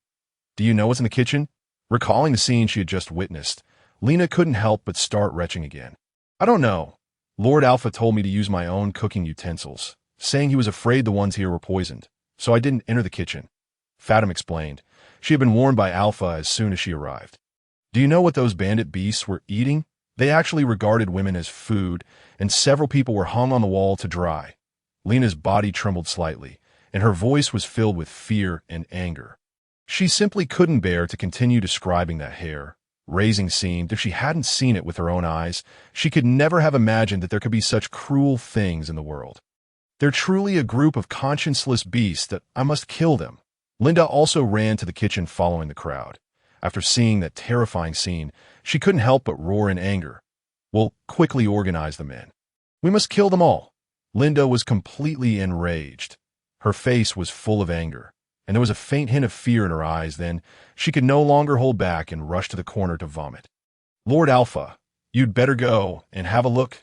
do you know what's in the kitchen? Recalling the scene she had just witnessed, Lena couldn't help but start retching again. I don't know. Lord Alpha told me to use my own cooking utensils, saying he was afraid the ones here were poisoned, so I didn't enter the kitchen. Fatim explained. She had been warned by Alpha as soon as she arrived. Do you know what those bandit beasts were eating? They actually regarded women as food, and several people were hung on the wall to dry. Lena's body trembled slightly, and her voice was filled with fear and anger. She simply couldn't bear to continue describing that hair-raising scene. If she hadn't seen it with her own eyes, she could never have imagined that there could be such cruel things in the world. They're truly a group of conscienceless beasts that I must kill them. Linda also ran to the kitchen following the crowd. After seeing that terrifying scene, she couldn't help but roar in anger. We'll quickly organize the men. We must kill them all. Linda was completely enraged. Her face was full of anger, and there was a faint hint of fear in her eyes. Then she could no longer hold back and rushed to the corner to vomit. Lord Alpha, you'd better go and have a look.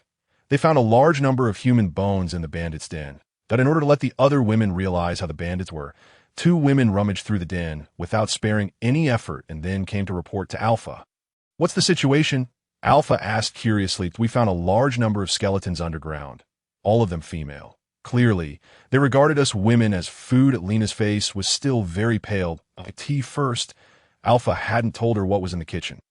They found a large number of human bones in the bandits' den. That in order to let the other women realize how the bandits were, 2 women rummaged through the den without sparing any effort and then came to report to Alpha. What's the situation? Alpha asked curiously. We found a large number of skeletons underground, all of them female. Clearly, they regarded us women as food. Lena's face was still very pale. Tea first. Alpha hadn't told her what was in the kitchen.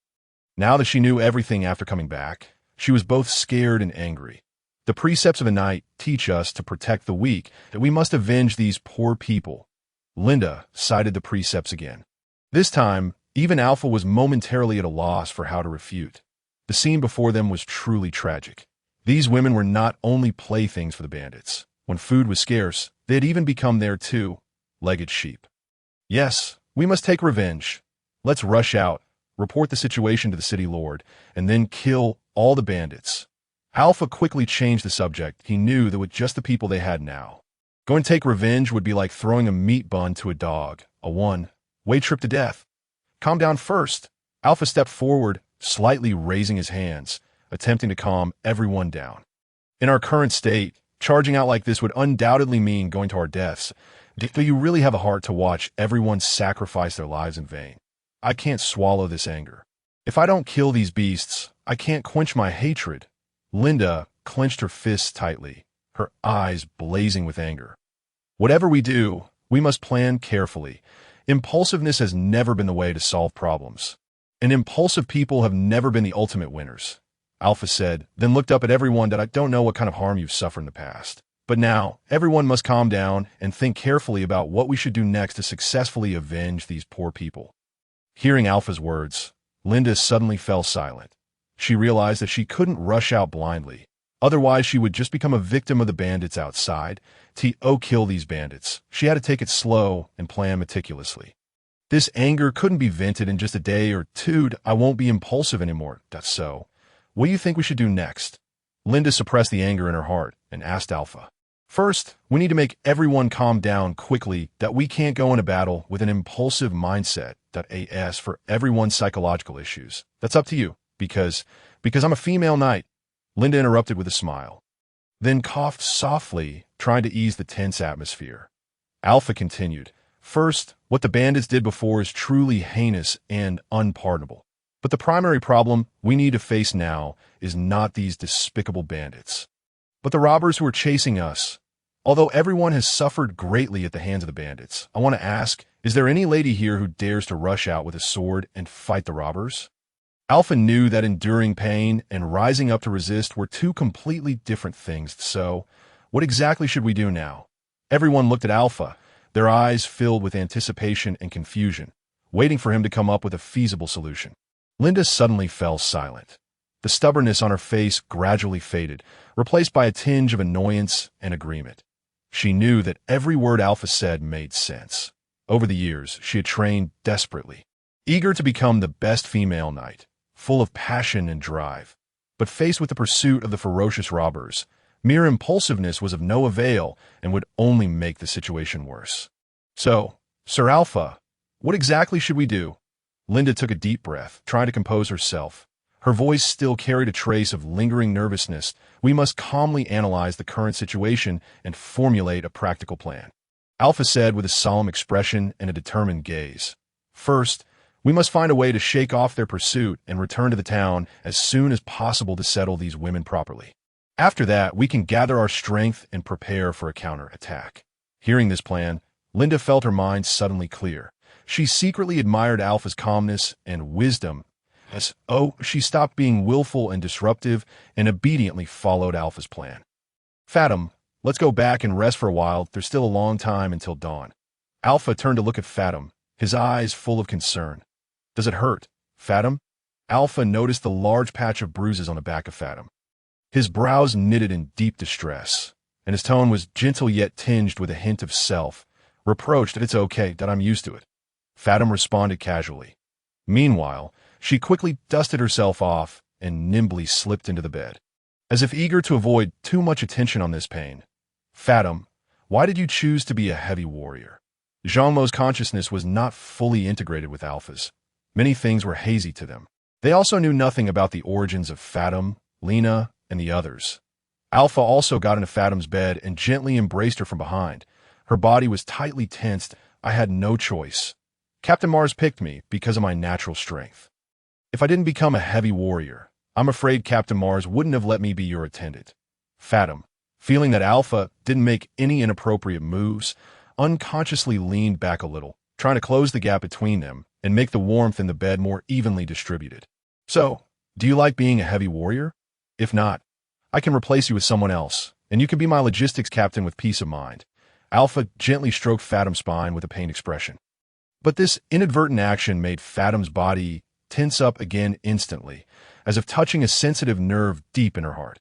Now that she knew everything after coming back, she was both scared and angry. The precepts of a knight teach us to protect the weak, that we must avenge these poor people. Linda cited the precepts again. This time, even Alpha was momentarily at a loss for how to refute. The scene before them was truly tragic. These women were not only playthings for the bandits. When food was scarce, they had even become their two-legged sheep. Yes, we must take revenge. Let's rush out, report the situation to the city lord, and then kill all the bandits. Alpha quickly changed the subject. He knew that with just the people they had now, going to take revenge would be like throwing a meat bun to a dog, a one-way trip to death. Calm down first. Alpha stepped forward, slightly raising his hands, attempting to calm everyone down. In our current state, charging out like this would undoubtedly mean going to our deaths. Do you really have a heart to watch everyone sacrifice their lives in vain? I can't swallow this anger. If I don't kill these beasts, I can't quench my hatred. Linda clenched her fists tightly, her eyes blazing with anger. Whatever we do, we must plan carefully. Impulsiveness has never been the way to solve problems, and impulsive people have never been the ultimate winners. Alpha said, then looked up at everyone. That I don't know what kind of harm you've suffered in the past. But now, everyone must calm down and think carefully about what we should do next to successfully avenge these poor people. Hearing Alpha's words, Linda suddenly fell silent. She realized that she couldn't rush out blindly. Otherwise, she would just become a victim of the bandits outside. To kill these bandits, she had to take it slow and plan meticulously. This anger couldn't be vented in just a day or two. I won't be impulsive anymore. That's so. What do you think we should do next? Linda suppressed the anger in her heart and asked Alpha. First, we need to make everyone calm down quickly. That we can't go in a battle with an impulsive mindset. As for everyone's psychological issues, that's up to you. Because I'm a female knight. Linda interrupted with a smile, then coughed softly, trying to ease the tense atmosphere. Alpha continued. First, what the bandits did before is truly heinous and unpardonable. But the primary problem we need to face now is not these despicable bandits, but the robbers who are chasing us. Although everyone has suffered greatly at the hands of the bandits, I want to ask, is there any lady here who dares to rush out with a sword and fight the robbers? Alpha knew that enduring pain and rising up to resist were two completely different things, so what exactly should we do now? Everyone looked at Alpha, their eyes filled with anticipation and confusion, waiting for him to come up with a feasible solution. Linda suddenly fell silent. The stubbornness on her face gradually faded, replaced by a tinge of annoyance and agreement. She knew that every word Alpha said made sense. Over the years, she had trained desperately, eager to become the best female knight, full of passion and drive. But faced with the pursuit of the ferocious robbers, mere impulsiveness was of no avail and would only make the situation worse. So, Sir Alpha, what exactly should we do? Linda took a deep breath, trying to compose herself. Her voice still carried a trace of lingering nervousness. We must calmly analyze the current situation and formulate a practical plan. Alpha said with a solemn expression and a determined gaze. First, we must find a way to shake off their pursuit and return to the town as soon as possible to settle these women properly. After that, we can gather our strength and prepare for a counterattack. Hearing this plan, Linda felt her mind suddenly clear. She secretly admired Alpha's calmness and wisdom as, she stopped being willful and disruptive and obediently followed Alpha's plan. Fathom, let's go back and rest for a while. There's still a long time until dawn. Alpha turned to look at Fathom, his eyes full of concern. Does it hurt, Fathom? Alpha noticed the large patch of bruises on the back of Fathom. His brows knitted in deep distress, and his tone was gentle yet tinged with a hint of self-reproach that it's okay, that I'm used to it. Fathom responded casually. Meanwhile, she quickly dusted herself off and nimbly slipped into the bed, as if eager to avoid too much attention on this pain. Fathom, why did you choose to be a heavy warrior? Zhangmo's consciousness was not fully integrated with Alpha's. Many things were hazy to them. They also knew nothing about the origins of Fathom, Lena, and the others. Alpha also got into Fathom's bed and gently embraced her from behind. Her body was tightly tensed. I had no choice. Captain Mars picked me because of my natural strength. If I didn't become a heavy warrior, I'm afraid Captain Mars wouldn't have let me be your attendant. Fathom, feeling that Alpha didn't make any inappropriate moves, unconsciously leaned back a little, trying to close the gap between them and make the warmth in the bed more evenly distributed. So, do you like being a heavy warrior? If not, I can replace you with someone else, and you can be my logistics captain with peace of mind. Alpha gently stroked Fathom's spine with a pained expression. But this inadvertent action made Fathom's body tense up again instantly, as if touching a sensitive nerve deep in her heart.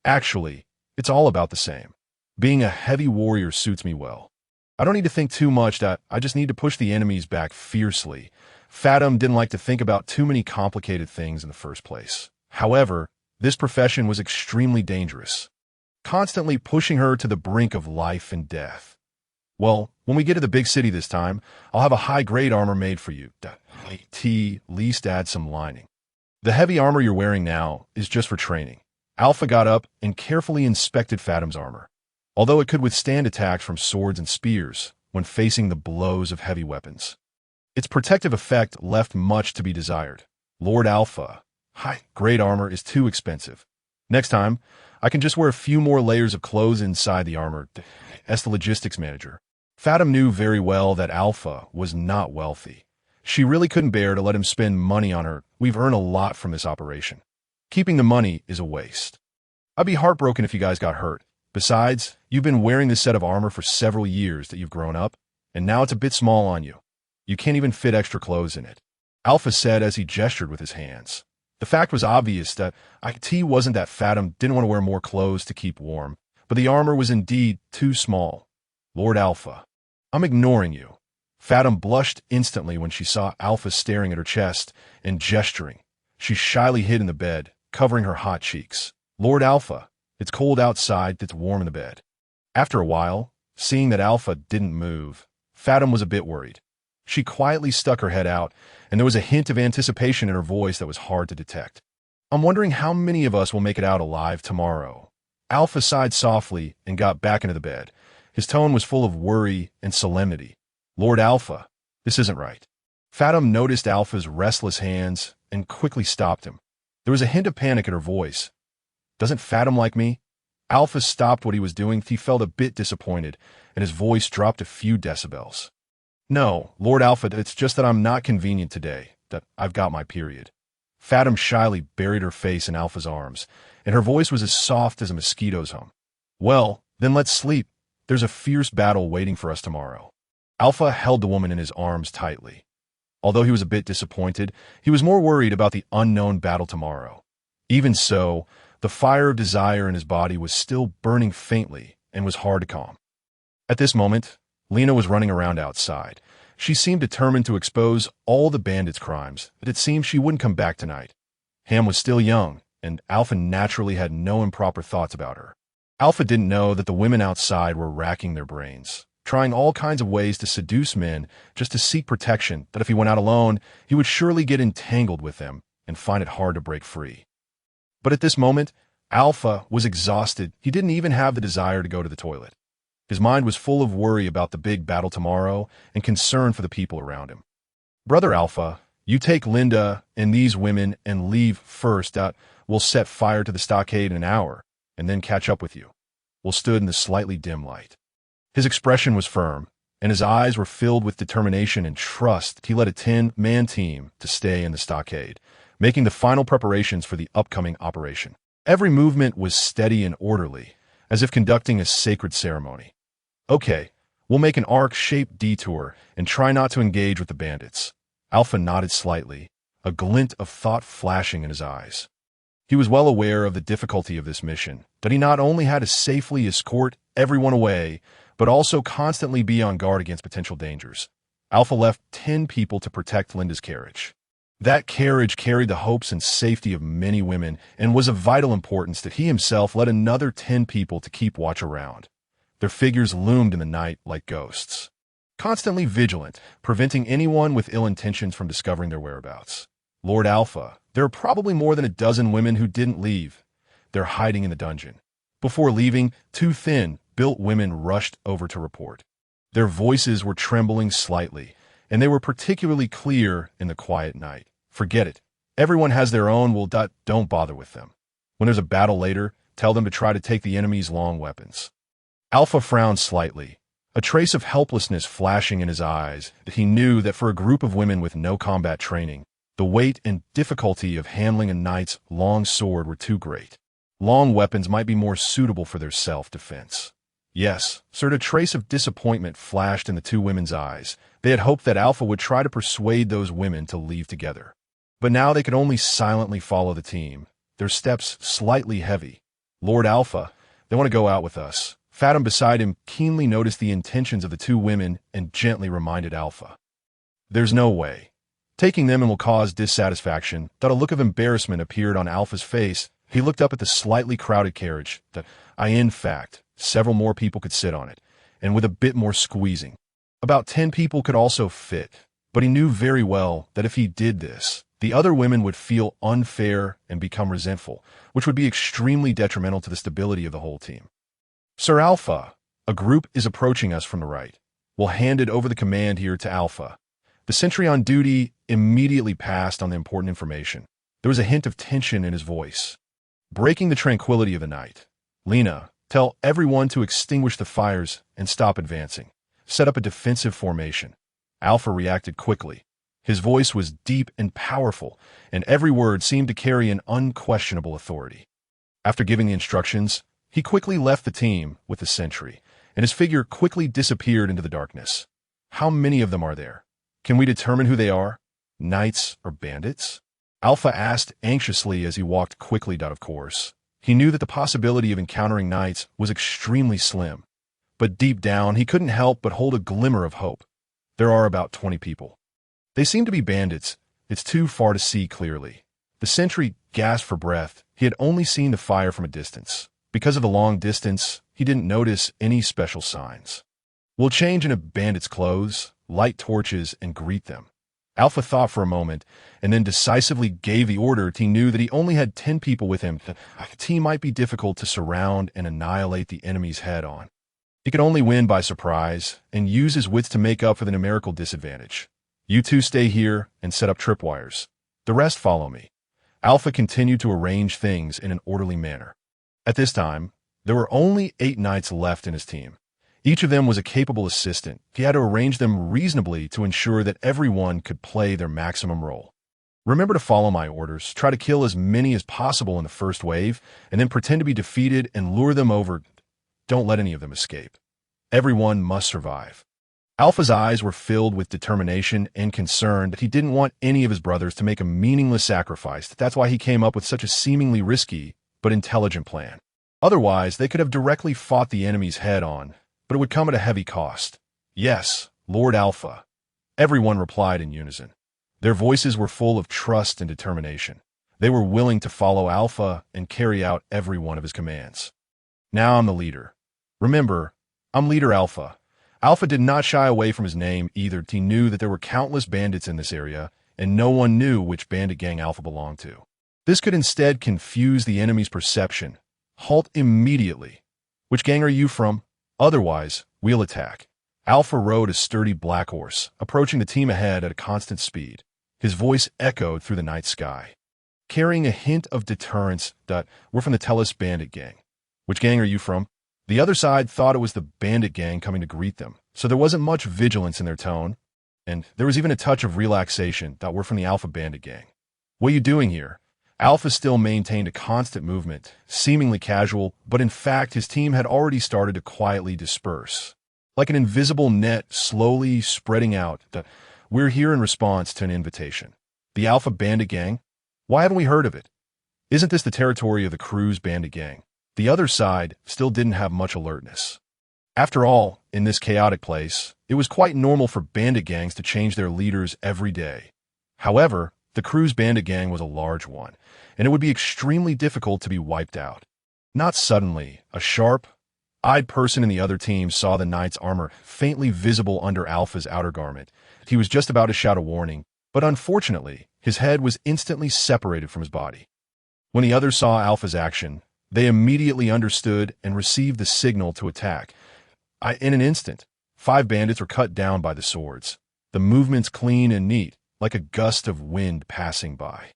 Actually, it's all about the same. Being a heavy warrior suits me well. I don't need to think too much, that I just need to push the enemies back fiercely. Fathom didn't like to think about too many complicated things in the first place. However, this profession was extremely dangerous, constantly pushing her to the brink of life and death. Well, when we get to the big city this time, I'll have a high-grade armor made for you. Least add some lining. The heavy armor you're wearing now is just for training. Alpha got up and carefully inspected Fathom's armor. Although it could withstand attacks from swords and spears when facing the blows of heavy weapons, its protective effect left much to be desired. Lord Alpha, high-grade armor is too expensive. Next time, I can just wear a few more layers of clothes inside the armor. As the logistics manager, Fathom knew very well that Alpha was not wealthy. She really couldn't bear to let him spend money on her. We've earned a lot from this operation. Keeping the money is a waste. I'd be heartbroken if you guys got hurt. Besides, you've been wearing this set of armor for several years that you've grown up, and now it's a bit small on you. You can't even fit extra clothes in it," Alpha said as he gestured with his hands. The fact was obvious that IT wasn't that Fathom didn't want to wear more clothes to keep warm, but the armor was indeed too small. "Lord Alpha, I'm ignoring you." Fathom blushed instantly when she saw Alpha staring at her chest and gesturing. She shyly hid in the bed, covering her hot cheeks. "Lord Alpha, it's cold outside, it's warm in the bed." After a while, seeing that Alpha didn't move, Fathom was a bit worried. She quietly stuck her head out, and there was a hint of anticipation in her voice that was hard to detect. "I'm wondering how many of us will make it out alive tomorrow." Alpha sighed softly and got back into the bed. His tone was full of worry and solemnity. "Lord Alpha, this isn't right." Fathom noticed Alpha's restless hands and quickly stopped him. There was a hint of panic in her voice. "Doesn't Fathom like me?" Alpha stopped what he was doing. He felt a bit disappointed, and his voice dropped a few decibels. "No, Lord Alpha, it's just that I'm not convenient today, that I've got my period." Fathom shyly buried her face in Alpha's arms, and her voice was as soft as a mosquito's hum. "Well, then let's sleep. There's a fierce battle waiting for us tomorrow." Alpha held the woman in his arms tightly. Although he was a bit disappointed, he was more worried about the unknown battle tomorrow. Even so, the fire of desire in his body was still burning faintly and was hard to calm. At this moment, Lena was running around outside. She seemed determined to expose all the bandits' crimes, but it seemed she wouldn't come back tonight. Ham was still young, and Alpha naturally had no improper thoughts about her. Alpha didn't know that the women outside were racking their brains, trying all kinds of ways to seduce men just to seek protection, that if he went out alone, he would surely get entangled with them and find it hard to break free. But at this moment, Alpha was exhausted. He didn't even have the desire to go to the toilet. His mind was full of worry about the big battle tomorrow and concern for the people around him. "Brother Alpha, you take Linda and these women and leave first. We'll set fire to the stockade in an hour and then catch up with you." Will stood in the slightly dim light. His expression was firm, and his eyes were filled with determination and trust. He led a 10-man team to stay in the stockade, making the final preparations for the upcoming operation. Every movement was steady and orderly, as if conducting a sacred ceremony. "Okay, we'll make an arc-shaped detour and try not to engage with the bandits." Alpha nodded slightly, a glint of thought flashing in his eyes. He was well aware of the difficulty of this mission, that he not only had to safely escort everyone away, but also constantly be on guard against potential dangers. Alpha left 10 people to protect Linda's carriage. That carriage carried the hopes and safety of many women and was of vital importance that he himself led another 10 people to keep watch around. Their figures loomed in the night like ghosts, constantly vigilant, preventing anyone with ill intentions from discovering their whereabouts. "Lord Alpha, there are probably more than a dozen women who didn't leave. They're hiding in the dungeon." Before leaving, 2 thin-built women rushed over to report. Their voices were trembling slightly, and they were particularly clear in the quiet night. "Forget it. Everyone has their own. Don't bother with them. When there's a battle later, tell them to try to take the enemy's long weapons." Alpha frowned slightly, a trace of helplessness flashing in his eyes. He knew that for a group of women with no combat training, the weight and difficulty of handling a knight's long sword were too great. Long weapons might be more suitable for their self-defense. Yes, sir, a trace of disappointment flashed in the 2 women's eyes. They had hoped that Alpha would try to persuade those women to leave together. But now they could only silently follow the team, their steps slightly heavy. "Lord Alpha, they want to go out with us." Fathom beside him keenly noticed the intentions of the 2 women and gently reminded Alpha. "There's no way. Taking them will cause dissatisfaction." That a look of embarrassment appeared on Alpha's face. He looked up at the slightly crowded carriage. In fact, several more people could sit on it, and with a bit more squeezing. About 10 people could also fit, but he knew very well that if he did this, the other women would feel unfair and become resentful, which would be extremely detrimental to the stability of the whole team. "Sir Alpha, a group is approaching us from the right. We'll hand it over the command here to Alpha." The sentry on duty immediately passed on the important information. There was a hint of tension in his voice. Breaking the tranquility of the night, "Lena, tell everyone to extinguish the fires and stop advancing. Set up a defensive formation." Alpha reacted quickly. His voice was deep and powerful, and every word seemed to carry an unquestionable authority. After giving the instructions, He quickly left the team with the sentry, and his figure quickly disappeared into the darkness. How many of them are there? Can we determine who they are? Knights or bandits? Alpha asked anxiously as he walked quickly out of course. He knew that the possibility of encountering knights was extremely slim, but deep down he couldn't help but hold a glimmer of hope. There are about 20 people. They seem to be bandits. It's too far to see clearly. The sentry gasped for breath. He had only seen the fire from a distance. Because of the long distance, he didn't notice any special signs. We'll change into bandits' clothes, light torches, and greet them. Alpha thought for a moment, and then decisively gave the order. He knew that he only had 10 people with him. The team might be difficult to surround and annihilate the enemies head-on. He could only win by surprise, and use his wits to make up for the numerical disadvantage. You two stay here and set up tripwires. The rest follow me. Alpha continued to arrange things in an orderly manner. At this time, there were only 8 knights left in his team. Each of them was a capable assistant. He had to arrange them reasonably to ensure that everyone could play their maximum role. Remember to follow my orders. Try to kill as many as possible in the first wave, and then pretend to be defeated and lure them over. Don't let any of them escape. Everyone must survive. Alpha's eyes were filled with determination and concern that he didn't want any of his brothers to make a meaningless sacrifice. That's why he came up with such a seemingly risky but intelligent plan. Otherwise, they could have directly fought the enemies head-on, but it would come at a heavy cost. Yes, Lord Alpha. Everyone replied in unison. Their voices were full of trust and determination. They were willing to follow Alpha and carry out every one of his commands. Now I'm the leader. Remember, I'm Leader Alpha. Alpha did not shy away from his name either. He knew that there were countless bandits in this area, and no one knew which bandit gang Alpha belonged to. This could instead confuse the enemy's perception. Halt immediately. Which gang are you from? Otherwise, we'll attack. Alpha rode a sturdy black horse, approaching the team ahead at a constant speed. His voice echoed through the night sky, carrying a hint of deterrence. We're from the Tellus bandit gang. Which gang are you from? The other side thought it was the bandit gang coming to greet them, so there wasn't much vigilance in their tone, and there was even a touch of relaxation. We're from the Alpha bandit gang. What are you doing here? Alpha still maintained a constant movement, seemingly casual, but in fact his team had already started to quietly disperse. Like an invisible net slowly spreading out. We're here in response to an invitation. The Alpha bandit gang? Why haven't we heard of it? Isn't this the territory of the Cruz bandit gang? The other side still didn't have much alertness. After all, in this chaotic place, it was quite normal for bandit gangs to change their leaders every day. However, the Cruz bandit gang was a large one, and it would be extremely difficult to be wiped out. Not suddenly, a sharp-eyed person in the other team saw the knight's armor faintly visible under Alpha's outer garment. He was just about to shout a warning, but unfortunately, his head was instantly separated from his body. When the others saw Alpha's action, they immediately understood and received the signal to attack. In an instant, 5 bandits were cut down by the swords, the movements clean and neat, like a gust of wind passing by.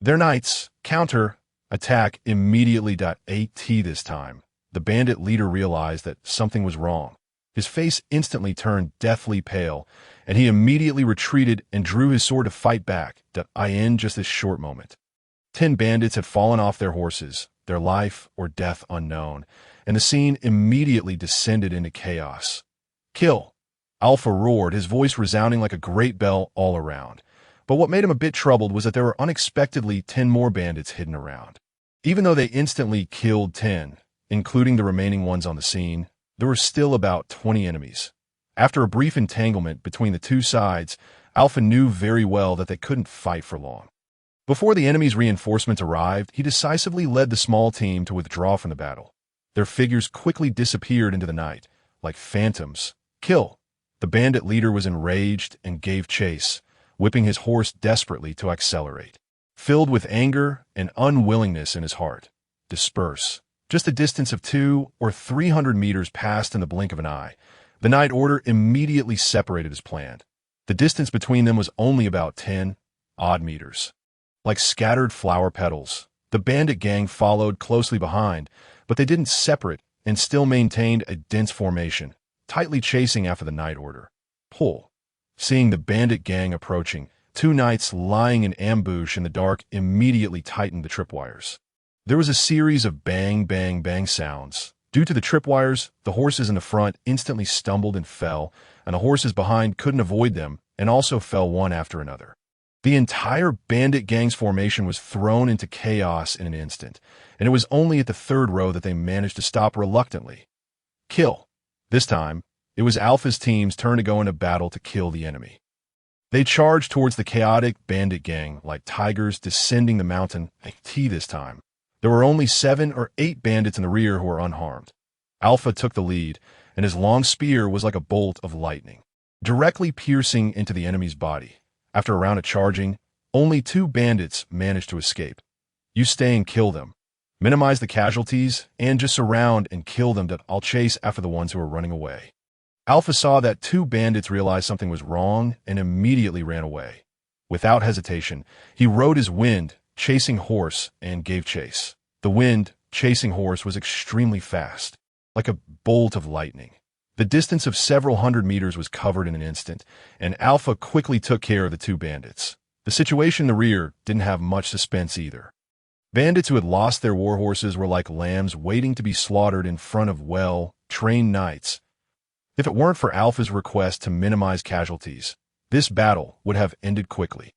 Their knights counter-attack immediately. At this time, the bandit leader realized that something was wrong. His face instantly turned deathly pale, and he immediately retreated and drew his sword to fight back. In just this short moment, 10 bandits had fallen off their horses, their life or death unknown, and the scene immediately descended into chaos. Kill! Alpha roared, his voice resounding like a great bell all around. But what made him a bit troubled was that there were unexpectedly 10 more bandits hidden around. Even though they instantly killed 10, including the remaining ones on the scene, there were still about 20 enemies. After a brief entanglement between the two sides, Alpha knew very well that they couldn't fight for long. Before the enemy's reinforcements arrived, he decisively led the small team to withdraw from the battle. Their figures quickly disappeared into the night, like phantoms. Kill! The bandit leader was enraged and gave chase, whipping his horse desperately to accelerate. Filled with anger and unwillingness in his heart, disperse. Just a distance of 200 or 300 meters passed in the blink of an eye. The night order immediately separated as planned. The distance between them was only about 10-odd meters. Like scattered flower petals, the bandit gang followed closely behind, but they didn't separate and still maintained a dense formation, tightly chasing after the night order. Pull. Seeing the bandit gang approaching, 2 knights lying in ambush in the dark immediately tightened the tripwires. There was a series of bang, bang, bang sounds, Due to the tripwires, the horses in the front instantly stumbled and fell, and the horses behind couldn't avoid them and also fell one after another. The entire bandit gang's formation was thrown into chaos in an instant, and it was only at the third row that they managed to stop reluctantly. Kill. This time, it was Alpha's team's turn to go into battle to kill the enemy. They charged towards the chaotic bandit gang like tigers descending the mountain. This time, there were only 7 or 8 bandits in the rear who were unharmed. Alpha took the lead, and his long spear was like a bolt of lightning, directly piercing into the enemy's body. After a round of charging, only 2 bandits managed to escape. You stay and kill them. Minimize the casualties, and just surround and kill them. I'll chase after the ones who are running away. Alpha saw that 2 bandits realized something was wrong and immediately ran away. Without hesitation, he rode his wind, chasing horse, and gave chase. The wind, chasing horse, was extremely fast, like a bolt of lightning. The distance of several hundred meters was covered in an instant, and Alpha quickly took care of the 2 bandits. The situation in the rear didn't have much suspense either. Bandits who had lost their war horses were like lambs waiting to be slaughtered in front of well-trained knights. If it weren't for Alpha's request to minimize casualties, this battle would have ended quickly.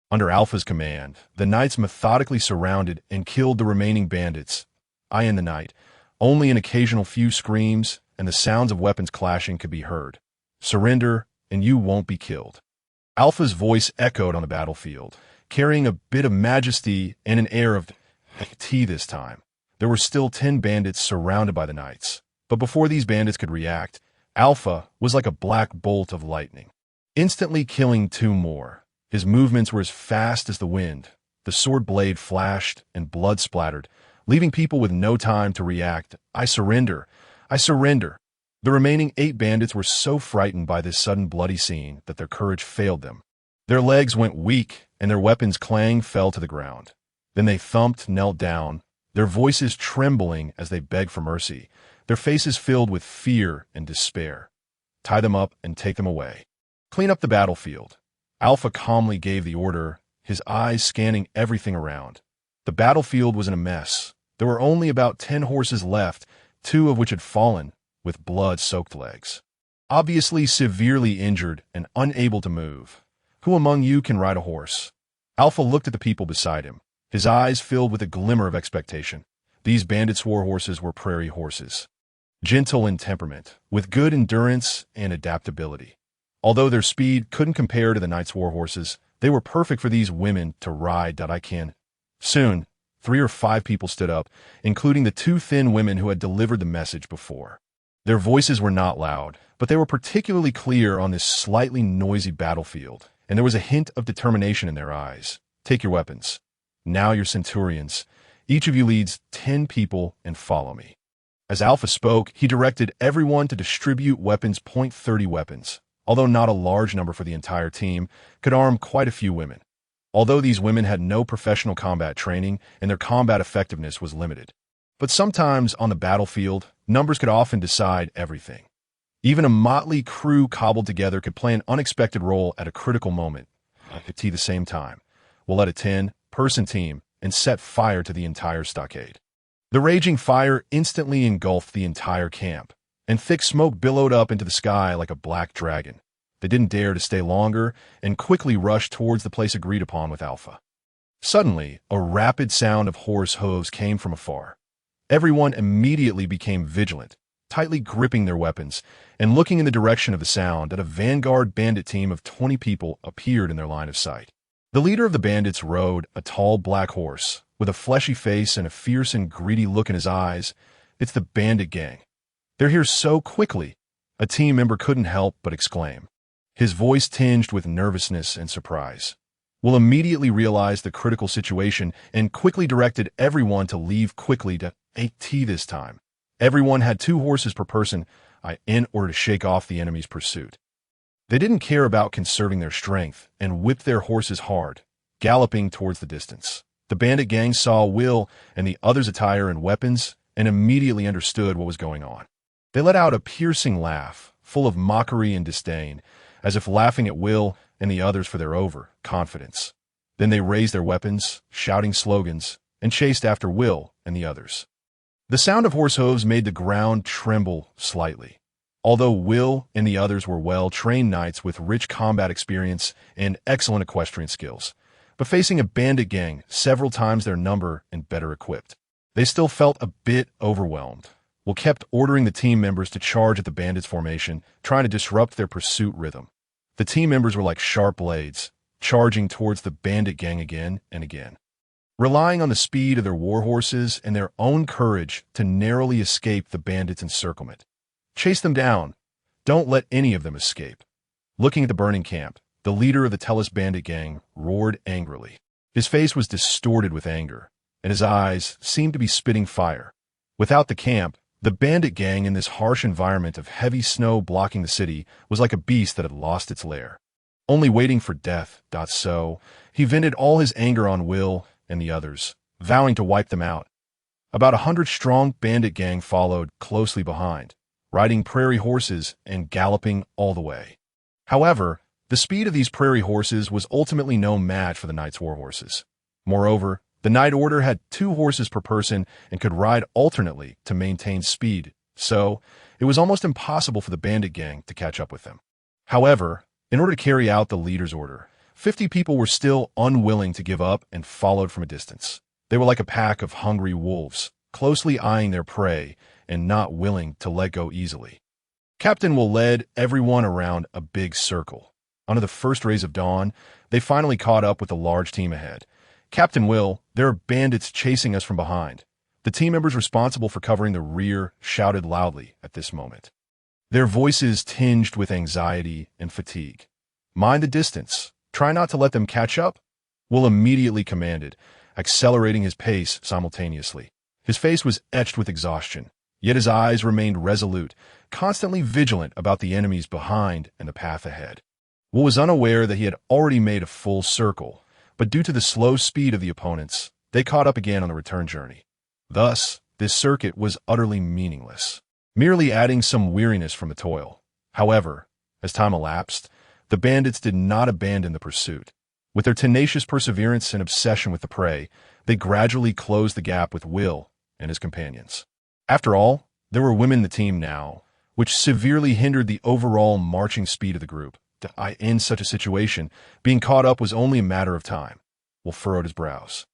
Under Alpha's command, the knights methodically surrounded and killed the remaining bandits. In the night, only an occasional few screams and the sounds of weapons clashing could be heard. Surrender, and you won't be killed. Alpha's voice echoed on the battlefield, carrying a bit of majesty and an air of this time. There were still 10 bandits surrounded by the knights, but before these bandits could react, Alpha was like a black bolt of lightning, instantly killing 2 more. His movements were as fast as the wind. The sword blade flashed and blood splattered, leaving people with no time to react. I surrender. I surrender. The remaining 8 bandits were so frightened by this sudden bloody scene that their courage failed them. Their legs went weak, and their weapons clang fell to the ground. Then they thumped, knelt down, their voices trembling as they begged for mercy, their faces filled with fear and despair. Tie them up and take them away. Clean up the battlefield. Alpha calmly gave the order, his eyes scanning everything around. The battlefield was in a mess. There were only about 10 horses left, 2 of which had fallen, with blood-soaked legs. Obviously severely injured and unable to move. Who among you can ride a horse? Alpha looked at the people beside him, his eyes filled with a glimmer of expectation. These bandits' war horses were prairie horses, gentle in temperament, with good endurance and adaptability. Although their speed couldn't compare to the knights' war horses, they were perfect for these women to ride. Akin. Soon, 3 or 5 people stood up, including the 2 thin women who had delivered the message before. Their voices were not loud, but they were particularly clear on this slightly noisy battlefield, and there was a hint of determination in their eyes. Take your weapons. Now you're centurions. Each of you leads 10 people and follow me. As Alpha spoke, he directed everyone to distribute weapons. 30 weapons, although not a large number for the entire team, could arm quite a few women. Although these women had no professional combat training and their combat effectiveness was limited. But sometimes on the battlefield, numbers could often decide everything. Even a motley crew cobbled together could play an unexpected role at a critical moment. At the same time, we'll let a 10-person team and set fire to the entire stockade. The raging fire instantly engulfed the entire camp, and thick smoke billowed up into the sky like a black dragon. They didn't dare to stay longer and quickly rushed towards the place agreed upon with Alpha. Suddenly, a rapid sound of horse hooves came from afar. Everyone immediately became vigilant, tightly gripping their weapons and looking in the direction of the sound. That a vanguard bandit team of 20 people appeared in their line of sight. The leader of the bandits rode a tall black horse with a fleshy face and a fierce and greedy look in his eyes. It's the bandit gang. They're here so quickly, a team member couldn't help but exclaim, his voice tinged with nervousness and surprise. Will immediately realized the critical situation and quickly directed everyone to leave quickly. To AT this time. Everyone had 2 horses per person in order to shake off the enemy's pursuit. They didn't care about conserving their strength and whipped their horses hard, galloping towards the distance. The bandit gang saw Will and the others' attire and weapons and immediately understood what was going on. They let out a piercing laugh, full of mockery and disdain, as if laughing at Will and the others for their overconfidence. Then they raised their weapons, shouting slogans, and chased after Will and the others. The sound of horse hooves made the ground tremble slightly. Although Will and the others were well-trained knights with rich combat experience and excellent equestrian skills, but facing a bandit gang several times their number and better equipped, they still felt a bit overwhelmed. Will kept ordering the team members to charge at the bandits' formation, trying to disrupt their pursuit rhythm. The team members were like sharp blades, charging towards the bandit gang again and again, relying on the speed of their war horses and their own courage to narrowly escape the bandits' encirclement. Chase them down. Don't let any of them escape. Looking at the burning camp, the leader of the Tellus bandit gang roared angrily. His face was distorted with anger, and his eyes seemed to be spitting fire. Without the camp, the bandit gang in this harsh environment of heavy snow blocking the city was like a beast that had lost its lair, only waiting for death. So, he vented all his anger on Will and the others, vowing to wipe them out. About 100-strong bandit gang followed closely behind, riding prairie horses and galloping all the way. However, the speed of these prairie horses was ultimately no match for the Knights' war horses. Moreover, the Knight Order had 2 horses per person and could ride alternately to maintain speed, so it was almost impossible for the bandit gang to catch up with them. However, in order to carry out the leader's order, 50 people were still unwilling to give up and followed from a distance. They were like a pack of hungry wolves, closely eyeing their prey and not willing to let go easily. Captain Will led everyone around a big circle. Under the first rays of dawn, they finally caught up with the large team ahead. Captain Will, there are bandits chasing us from behind. The team members responsible for covering the rear shouted loudly at this moment, their voices tinged with anxiety and fatigue. Mind the distance. Try not to let them catch up. Will immediately commanded, accelerating his pace simultaneously. His face was etched with exhaustion, yet his eyes remained resolute, constantly vigilant about the enemies behind and the path ahead. Will was unaware that he had already made a full circle, but due to the slow speed of the opponents, they caught up again on the return journey. Thus, this circuit was utterly meaningless, merely adding some weariness from the toil. However, as time elapsed, the bandits did not abandon the pursuit. With their tenacious perseverance and obsession with the prey, they gradually closed the gap with Will and his companions. After all, there were women in the team now, which severely hindered the overall marching speed of the group. In such a situation, being caught up was only a matter of time. Will furrowed his brows.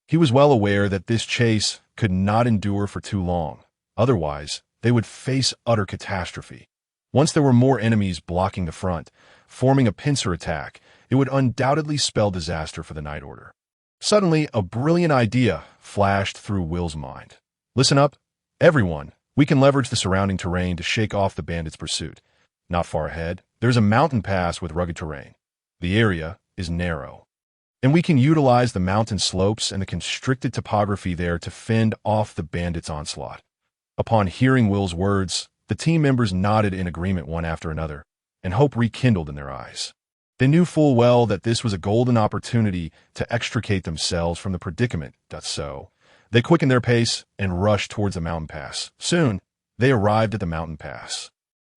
He was well aware that this chase could not endure for too long. Otherwise, they would face utter catastrophe. Once there were more enemies blocking the front, forming a pincer attack, it would undoubtedly spell disaster for the Knight Order. Suddenly, a brilliant idea flashed through Will's mind. Listen up, everyone. We can leverage the surrounding terrain to shake off the bandits' pursuit. Not far ahead, there's a mountain pass with rugged terrain. The area is narrow, and we can utilize the mountain slopes and the constricted topography there to fend off the bandits' onslaught. Upon hearing Will's words, the team members nodded in agreement one after another, and hope rekindled in their eyes. They knew full well that this was a golden opportunity to extricate themselves from the predicament. So, they quickened their pace and rushed towards the mountain pass. Soon, they arrived at the mountain pass.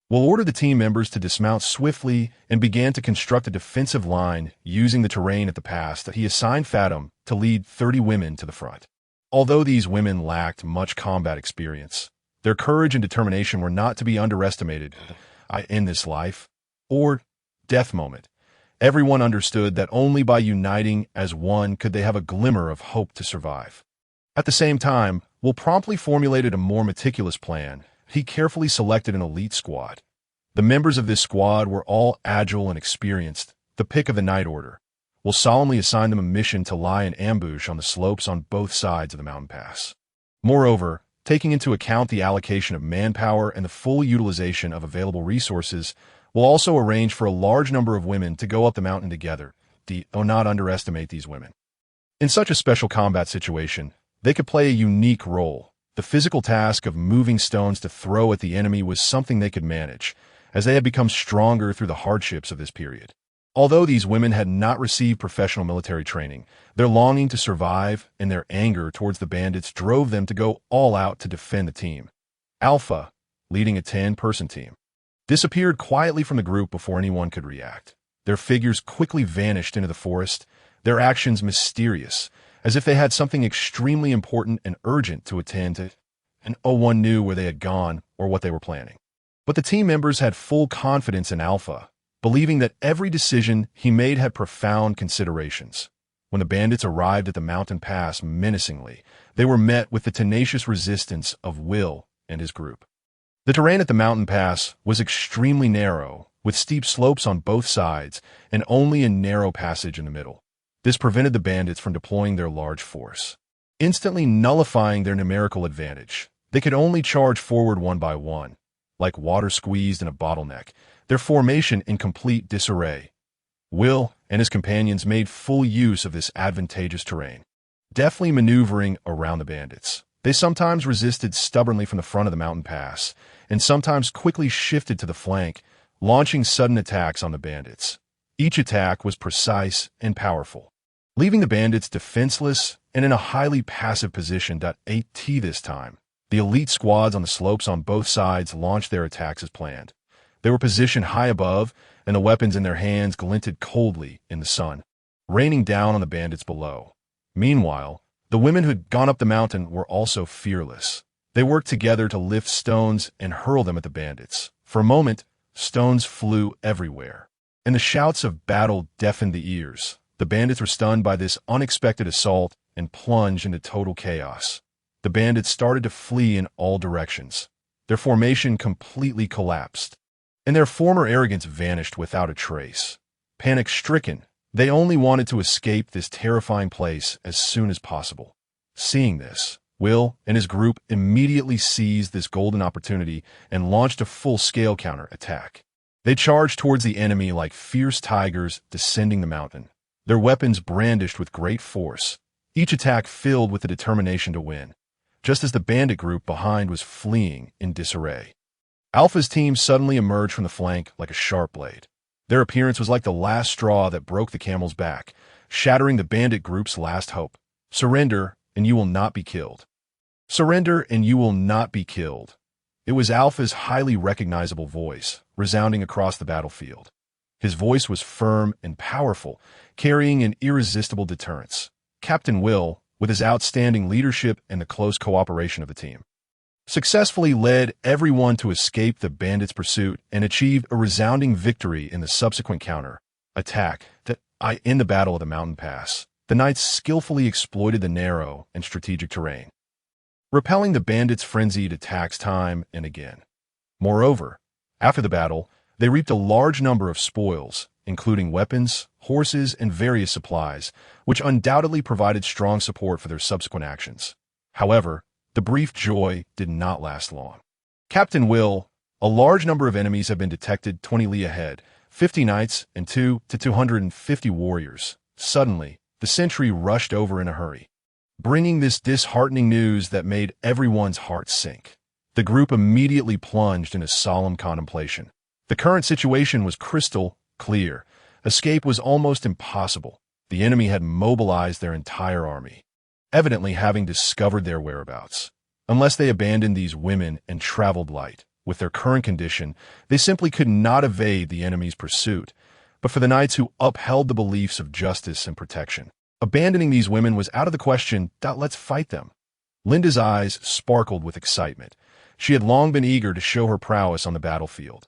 Will ordered the team members to dismount swiftly and began to construct a defensive line using the terrain at the pass that he assigned Fathom to lead 30 women to the front. Although these women lacked much combat experience, their courage and determination were not to be underestimated in this life or death moment. Everyone understood that only by uniting as one could they have a glimmer of hope to survive. At the same time, Will promptly formulated a more meticulous plan. He carefully selected an elite squad. The members of this squad were all agile and experienced, the pick of the Knight Order. Will solemnly assign them a mission to lie in ambush on the slopes on both sides of the mountain pass. Moreover, taking into account the allocation of manpower and the full utilization of available resources, will also arrange for a large number of women to go up the mountain together. Do not underestimate these women. In such a special combat situation, they could play a unique role. The physical task of moving stones to throw at the enemy was something they could manage, as they had become stronger through the hardships of this period. Although these women had not received professional military training, their longing to survive and their anger towards the bandits drove them to go all out to defend the team. Alpha, leading a 10-person team, disappeared quietly from the group before anyone could react. Their figures quickly vanished into the forest, their actions mysterious, as if they had something extremely important and urgent to attend to. and no one knew where they had gone or what they were planning. But the team members had full confidence in Alpha, believing that every decision he made had profound considerations. When the bandits arrived at the mountain pass menacingly, they were met with the tenacious resistance of Will and his group. The terrain at the mountain pass was extremely narrow, with steep slopes on both sides and only a narrow passage in the middle. This prevented the bandits from deploying their large force, instantly nullifying their numerical advantage. They could only charge forward one by one, like water squeezed in a bottleneck, their formation in complete disarray. Will and his companions made full use of this advantageous terrain, deftly maneuvering around the bandits. They sometimes resisted stubbornly from the front of the mountain pass, and sometimes quickly shifted to the flank, launching sudden attacks on the bandits. Each attack was precise and powerful, leaving the bandits defenseless and in a highly passive position. At this time, the elite squads on the slopes on both sides launched their attacks as planned. They were positioned high above, and the weapons in their hands glinted coldly in the sun, raining down on the bandits below. Meanwhile, the women who had gone up the mountain were also fearless. They worked together to lift stones and hurl them at the bandits. For a moment, stones flew everywhere, and the shouts of battle deafened the ears. The bandits were stunned by this unexpected assault and plunged into total chaos. The bandits started to flee in all directions. Their formation completely collapsed, and their former arrogance vanished without a trace. Panic-stricken, they only wanted to escape this terrifying place as soon as possible. Seeing this, Will and his group immediately seized this golden opportunity and launched a full-scale counter-attack. They charged towards the enemy like fierce tigers descending the mountain, their weapons brandished with great force, each attack filled with the determination to win, just as the bandit group behind was fleeing in disarray. Alpha's team suddenly emerged from the flank like a sharp blade. Their appearance was like the last straw that broke the camel's back, shattering the bandit group's last hope. Surrender, and you will not be killed. Surrender, and you will not be killed. It was Alpha's highly recognizable voice, resounding across the battlefield. His voice was firm and powerful, carrying an irresistible deterrence. Captain Will, with his outstanding leadership and the close cooperation of the team, successfully led everyone to escape the bandits' pursuit and achieved a resounding victory in the subsequent counter-attack in the Battle of the Mountain Pass. The knights skillfully exploited the narrow and strategic terrain, repelling the bandits' frenzied attacks time and again. Moreover, after the battle, they reaped a large number of spoils, including weapons, horses, and various supplies, which undoubtedly provided strong support for their subsequent actions. However, the brief joy did not last long. Captain Will, a large number of enemies have been detected 20 li ahead, 50 knights and 250 warriors. Suddenly, the sentry rushed over in a hurry, bringing this disheartening news that made everyone's heart sink. The group immediately plunged into solemn contemplation. The current situation was crystal clear. Escape was almost impossible. The enemy had mobilized their entire army, evidently having discovered their whereabouts. Unless they abandoned these women and traveled light, with their current condition, they simply could not evade the enemy's pursuit. But for the knights who upheld the beliefs of justice and protection, abandoning these women was out of the question. Let's fight them. Linda's eyes sparkled with excitement. She had long been eager to show her prowess on the battlefield.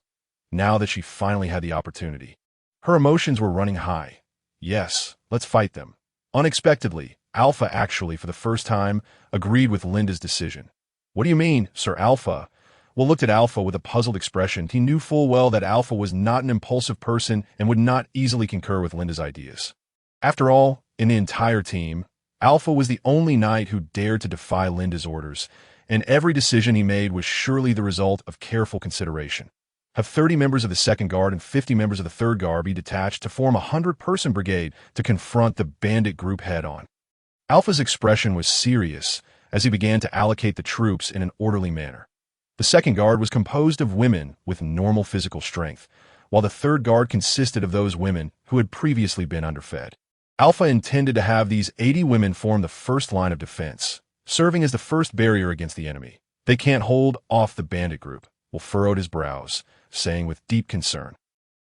Now that she finally had the opportunity, her emotions were running high. Yes, let's fight them. Unexpectedly, Alpha actually, for the first time, agreed with Linda's decision. What do you mean, Sir Alpha? Will looked at Alpha with a puzzled expression. He knew full well that Alpha was not an impulsive person and would not easily concur with Linda's ideas. After all, in the entire team, Alpha was the only knight who dared to defy Linda's orders, and every decision he made was surely the result of careful consideration. Have 30 members of the 2nd Guard and 50 members of the 3rd Guard be detached to form a 100-person brigade to confront the bandit group head-on. Alpha's expression was serious as he began to allocate the troops in an orderly manner. The 2nd Guard was composed of women with normal physical strength, while the 3rd Guard consisted of those women who had previously been underfed. Alpha intended to have these 80 women form the first line of defense, serving as the first barrier against the enemy. They can't hold off the bandit group. Will furrowed his brows, saying with deep concern.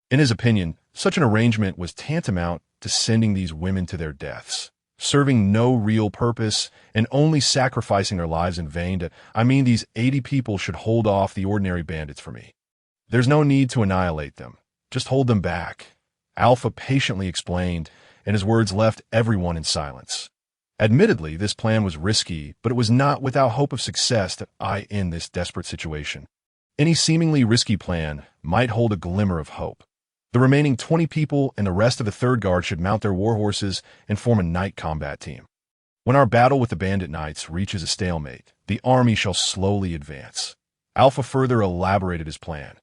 In his opinion, such an arrangement was tantamount to sending these women to their deaths. serving no real purpose and only sacrificing their lives in vain. These 80 people should hold off the ordinary bandits for me. There's no need to annihilate them. Just hold them back. Alpha patiently explained, and his words left everyone in silence. Admittedly, this plan was risky, but it was not without hope of success that I in this desperate situation. Any seemingly risky plan might hold a glimmer of hope. The remaining 20 people and the rest of the third guard should mount their war horses and form a night combat team. When our battle with the bandit knights reaches a stalemate, the army shall slowly advance. Alpha further elaborated his plan.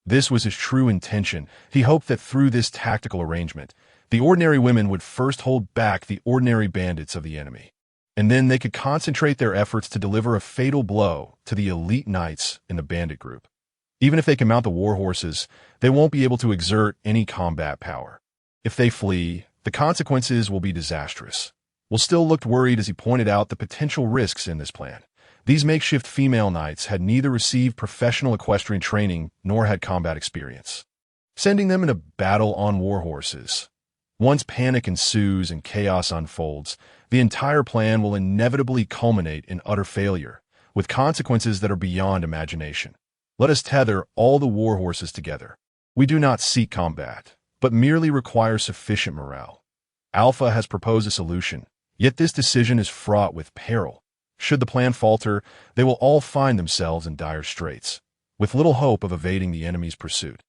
This was his true intention. He hoped that through this tactical arrangement, the ordinary women would first hold back the ordinary bandits of the enemy, and then they could concentrate their efforts to deliver a fatal blow to the elite knights in the bandit group. Even if they can mount the war horses, they won't be able to exert any combat power. If they flee, the consequences will be disastrous. Will still looked worried as he pointed out the potential risks in this plan. These makeshift female knights had neither received professional equestrian training nor had combat experience. Sending them into battle on war horses. Once panic ensues and chaos unfolds, the entire plan will inevitably culminate in utter failure, with consequences that are beyond imagination. Let us tether all the war horses together. We do not seek combat, but merely require sufficient morale. Alpha has proposed a solution, yet this decision is fraught with peril. Should the plan falter, they will all find themselves in dire straits, with little hope of evading the enemy's pursuit.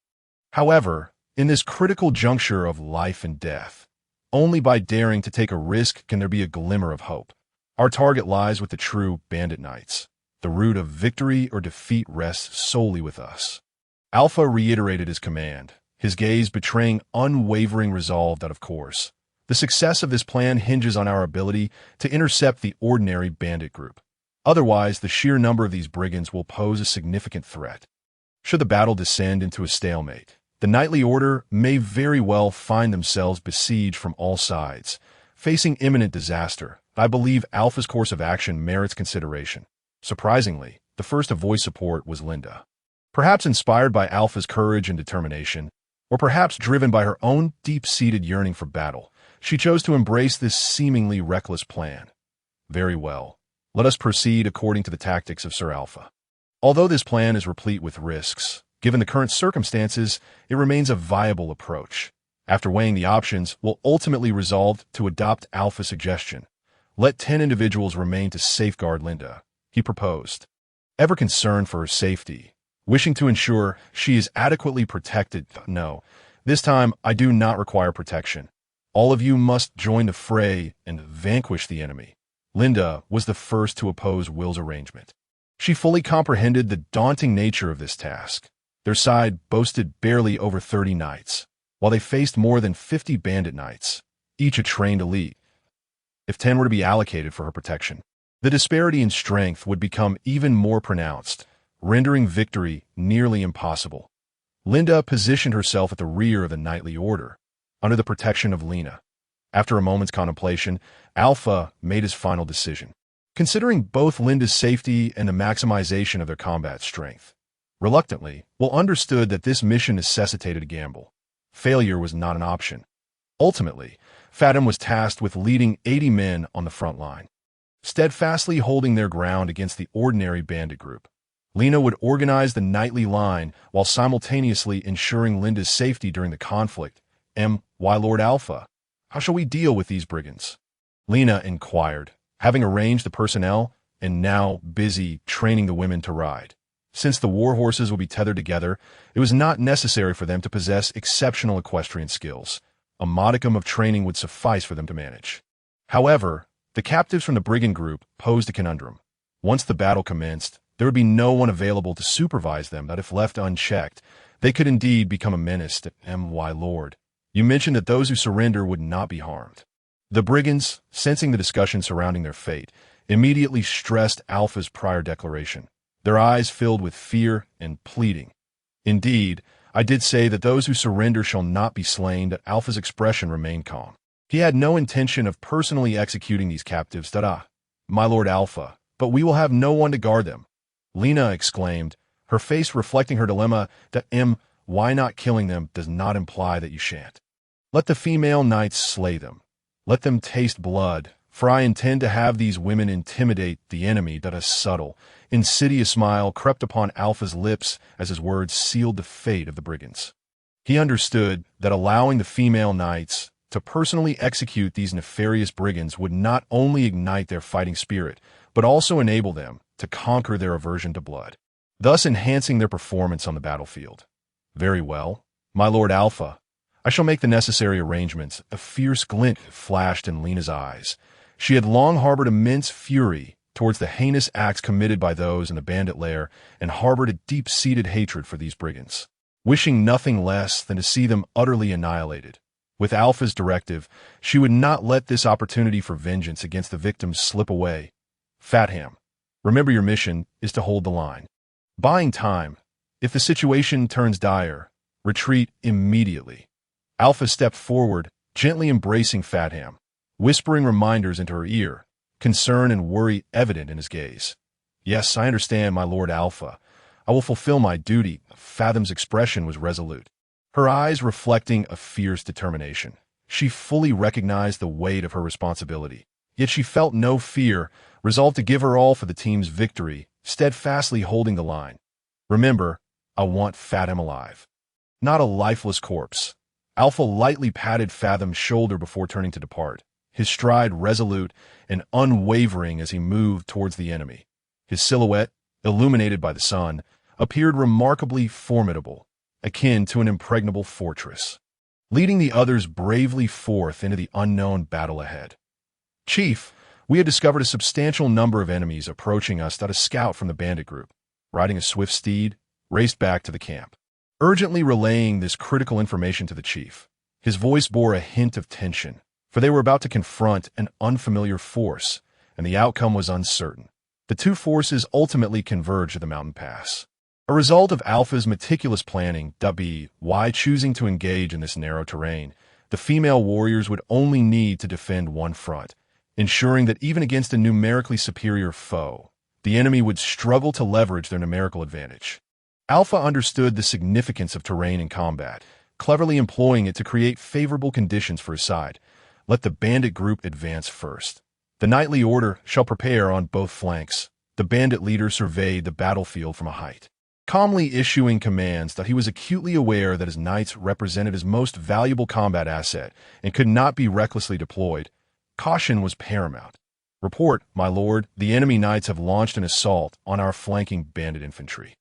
However, in this critical juncture of life and death, only by daring to take a risk can there be a glimmer of hope. Our target lies with the true bandit knights. The root of victory or defeat rests solely with us. Alpha reiterated his command, his gaze betraying unwavering resolve that, of course, the success of this plan hinges on our ability to intercept the ordinary bandit group. Otherwise, the sheer number of these brigands will pose a significant threat. Should the battle descend into a stalemate, the knightly order may very well find themselves besieged from all sides, facing imminent disaster. I believe Alpha's course of action merits consideration. Surprisingly, the first to voice support was Linda. Perhaps inspired by Alpha's courage and determination, or perhaps driven by her own deep-seated yearning for battle, she chose to embrace this seemingly reckless plan. Very well. Let us proceed according to the tactics of Sir Alpha. Although this plan is replete with risks, given the current circumstances, it remains a viable approach. After weighing the options, we'll ultimately resolve to adopt Alpha's suggestion. Let 10 individuals remain to safeguard Linda, he proposed. Ever concerned for her safety, wishing to ensure she is adequately protected, no, this time I do not require protection. All of you must join the fray and vanquish the enemy. Linda was the first to oppose Will's arrangement. She fully comprehended the daunting nature of this task. Their side boasted barely over 30 knights, while they faced more than 50 bandit knights, each a trained elite. If 10 were to be allocated for her protection, the disparity in strength would become even more pronounced, rendering victory nearly impossible. Linda positioned herself at the rear of the knightly order, under the protection of Lena. After a moment's contemplation, Alpha made his final decision, considering both Linda's safety and the maximization of their combat strength. Reluctantly, Will understood that this mission necessitated a gamble. Failure was not an option. Ultimately, Fatim was tasked with leading 80 men on the front line, steadfastly holding their ground against the ordinary bandit group. Lena would organize the knightly line while simultaneously ensuring Linda's safety during the conflict. Why Lord Alpha? How shall we deal with these brigands? Lena inquired, having arranged the personnel and now busy training the women to ride. Since the war horses would be tethered together, it was not necessary for them to possess exceptional equestrian skills. A modicum of training would suffice for them to manage. However, the captives from the brigand group posed a conundrum. Once the battle commenced, there would be no one available to supervise them, that if left unchecked, they could indeed become a menace to my lord. You mentioned that those who surrender would not be harmed. The brigands, sensing the discussion surrounding their fate, immediately stressed Alpha's prior declaration, their eyes filled with fear and pleading. Indeed, I did say that those who surrender shall not be slain, that Alpha's expression remained calm. He had no intention of personally executing these captives, my lord Alpha, but we will have no one to guard them. Lena exclaimed, her face reflecting her dilemma that why not killing them does not imply that you shan't. Let the female knights slay them. Let them taste blood, for I intend to have these women intimidate the enemy. That a subtle, insidious smile crept upon Alpha's lips as his words sealed the fate of the brigands. He understood that allowing the female knights to personally execute these nefarious brigands would not only ignite their fighting spirit, but also enable them to conquer their aversion to blood, thus enhancing their performance on the battlefield. Very well, my Lord Alpha. I shall make the necessary arrangements. A fierce glint flashed in Lena's eyes. She had long harbored immense fury towards the heinous acts committed by those in the bandit lair and harbored a deep-seated hatred for these brigands, wishing nothing less than to see them utterly annihilated. With Alpha's directive, she would not let this opportunity for vengeance against the victims slip away. Fatham, remember your mission is to hold the line. Buying time. If the situation turns dire, retreat immediately. Alpha stepped forward, gently embracing Fatham, whispering reminders into her ear, concern and worry evident in his gaze. Yes, I understand, my Lord Alpha. I will fulfill my duty. Fatham's expression was resolute, her eyes reflecting a fierce determination. She fully recognized the weight of her responsibility, yet she felt no fear, resolved to give her all for the team's victory, steadfastly holding the line. Remember, I want Fatham alive, not a lifeless corpse. Alpha lightly patted Fatham's shoulder before turning to depart, his stride resolute and unwavering as he moved towards the enemy. His silhouette, illuminated by the sun, appeared remarkably formidable, akin to an impregnable fortress, leading the others bravely forth into the unknown battle ahead. Chief, we had discovered a substantial number of enemies approaching us. That a scout from the bandit group, riding a swift steed, raced back to the camp, urgently relaying this critical information to the chief. His voice bore a hint of tension, for they were about to confront an unfamiliar force, and the outcome was uncertain. The two forces ultimately converged at the mountain pass, a result of Alpha's meticulous planning. Why choosing to engage in this narrow terrain, the female warriors would only need to defend one front, ensuring that even against a numerically superior foe, the enemy would struggle to leverage their numerical advantage. Alpha understood the significance of terrain in combat, cleverly employing it to create favorable conditions for his side. Let the bandit group advance first. The knightly order shall prepare on both flanks. The bandit leader surveyed the battlefield from a height, calmly issuing commands that he was acutely aware that his knights represented his most valuable combat asset and could not be recklessly deployed. Caution was paramount. Report, my lord, the enemy knights have launched an assault on our flanking bandit infantry.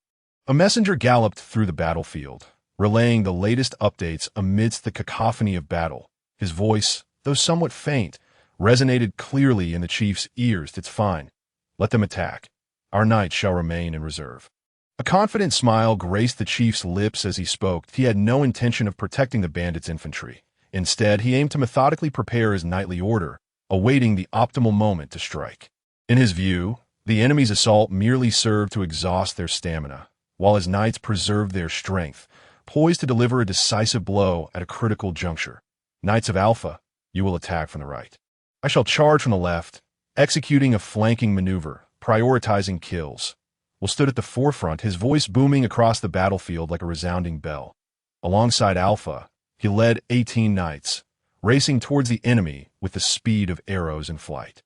A messenger galloped through the battlefield, relaying the latest updates amidst the cacophony of battle. His voice, though somewhat faint, resonated clearly in the chief's ears. It's fine. Let them attack. Our knights shall remain in reserve. A confident smile graced the chief's lips as he spoke. He had no intention of protecting the bandits' infantry. Instead, he aimed to methodically prepare his knightly order, awaiting the optimal moment to strike. In his view, the enemy's assault merely served to exhaust their stamina, while his knights preserved their strength, poised to deliver a decisive blow at a critical juncture. Knights of Alpha, you will attack from the right. I shall charge from the left, executing a flanking maneuver, prioritizing kills. Will stood at the forefront, his voice booming across the battlefield like a resounding bell. Alongside Alpha, he led 18 knights, racing towards the enemy with the speed of arrows in flight.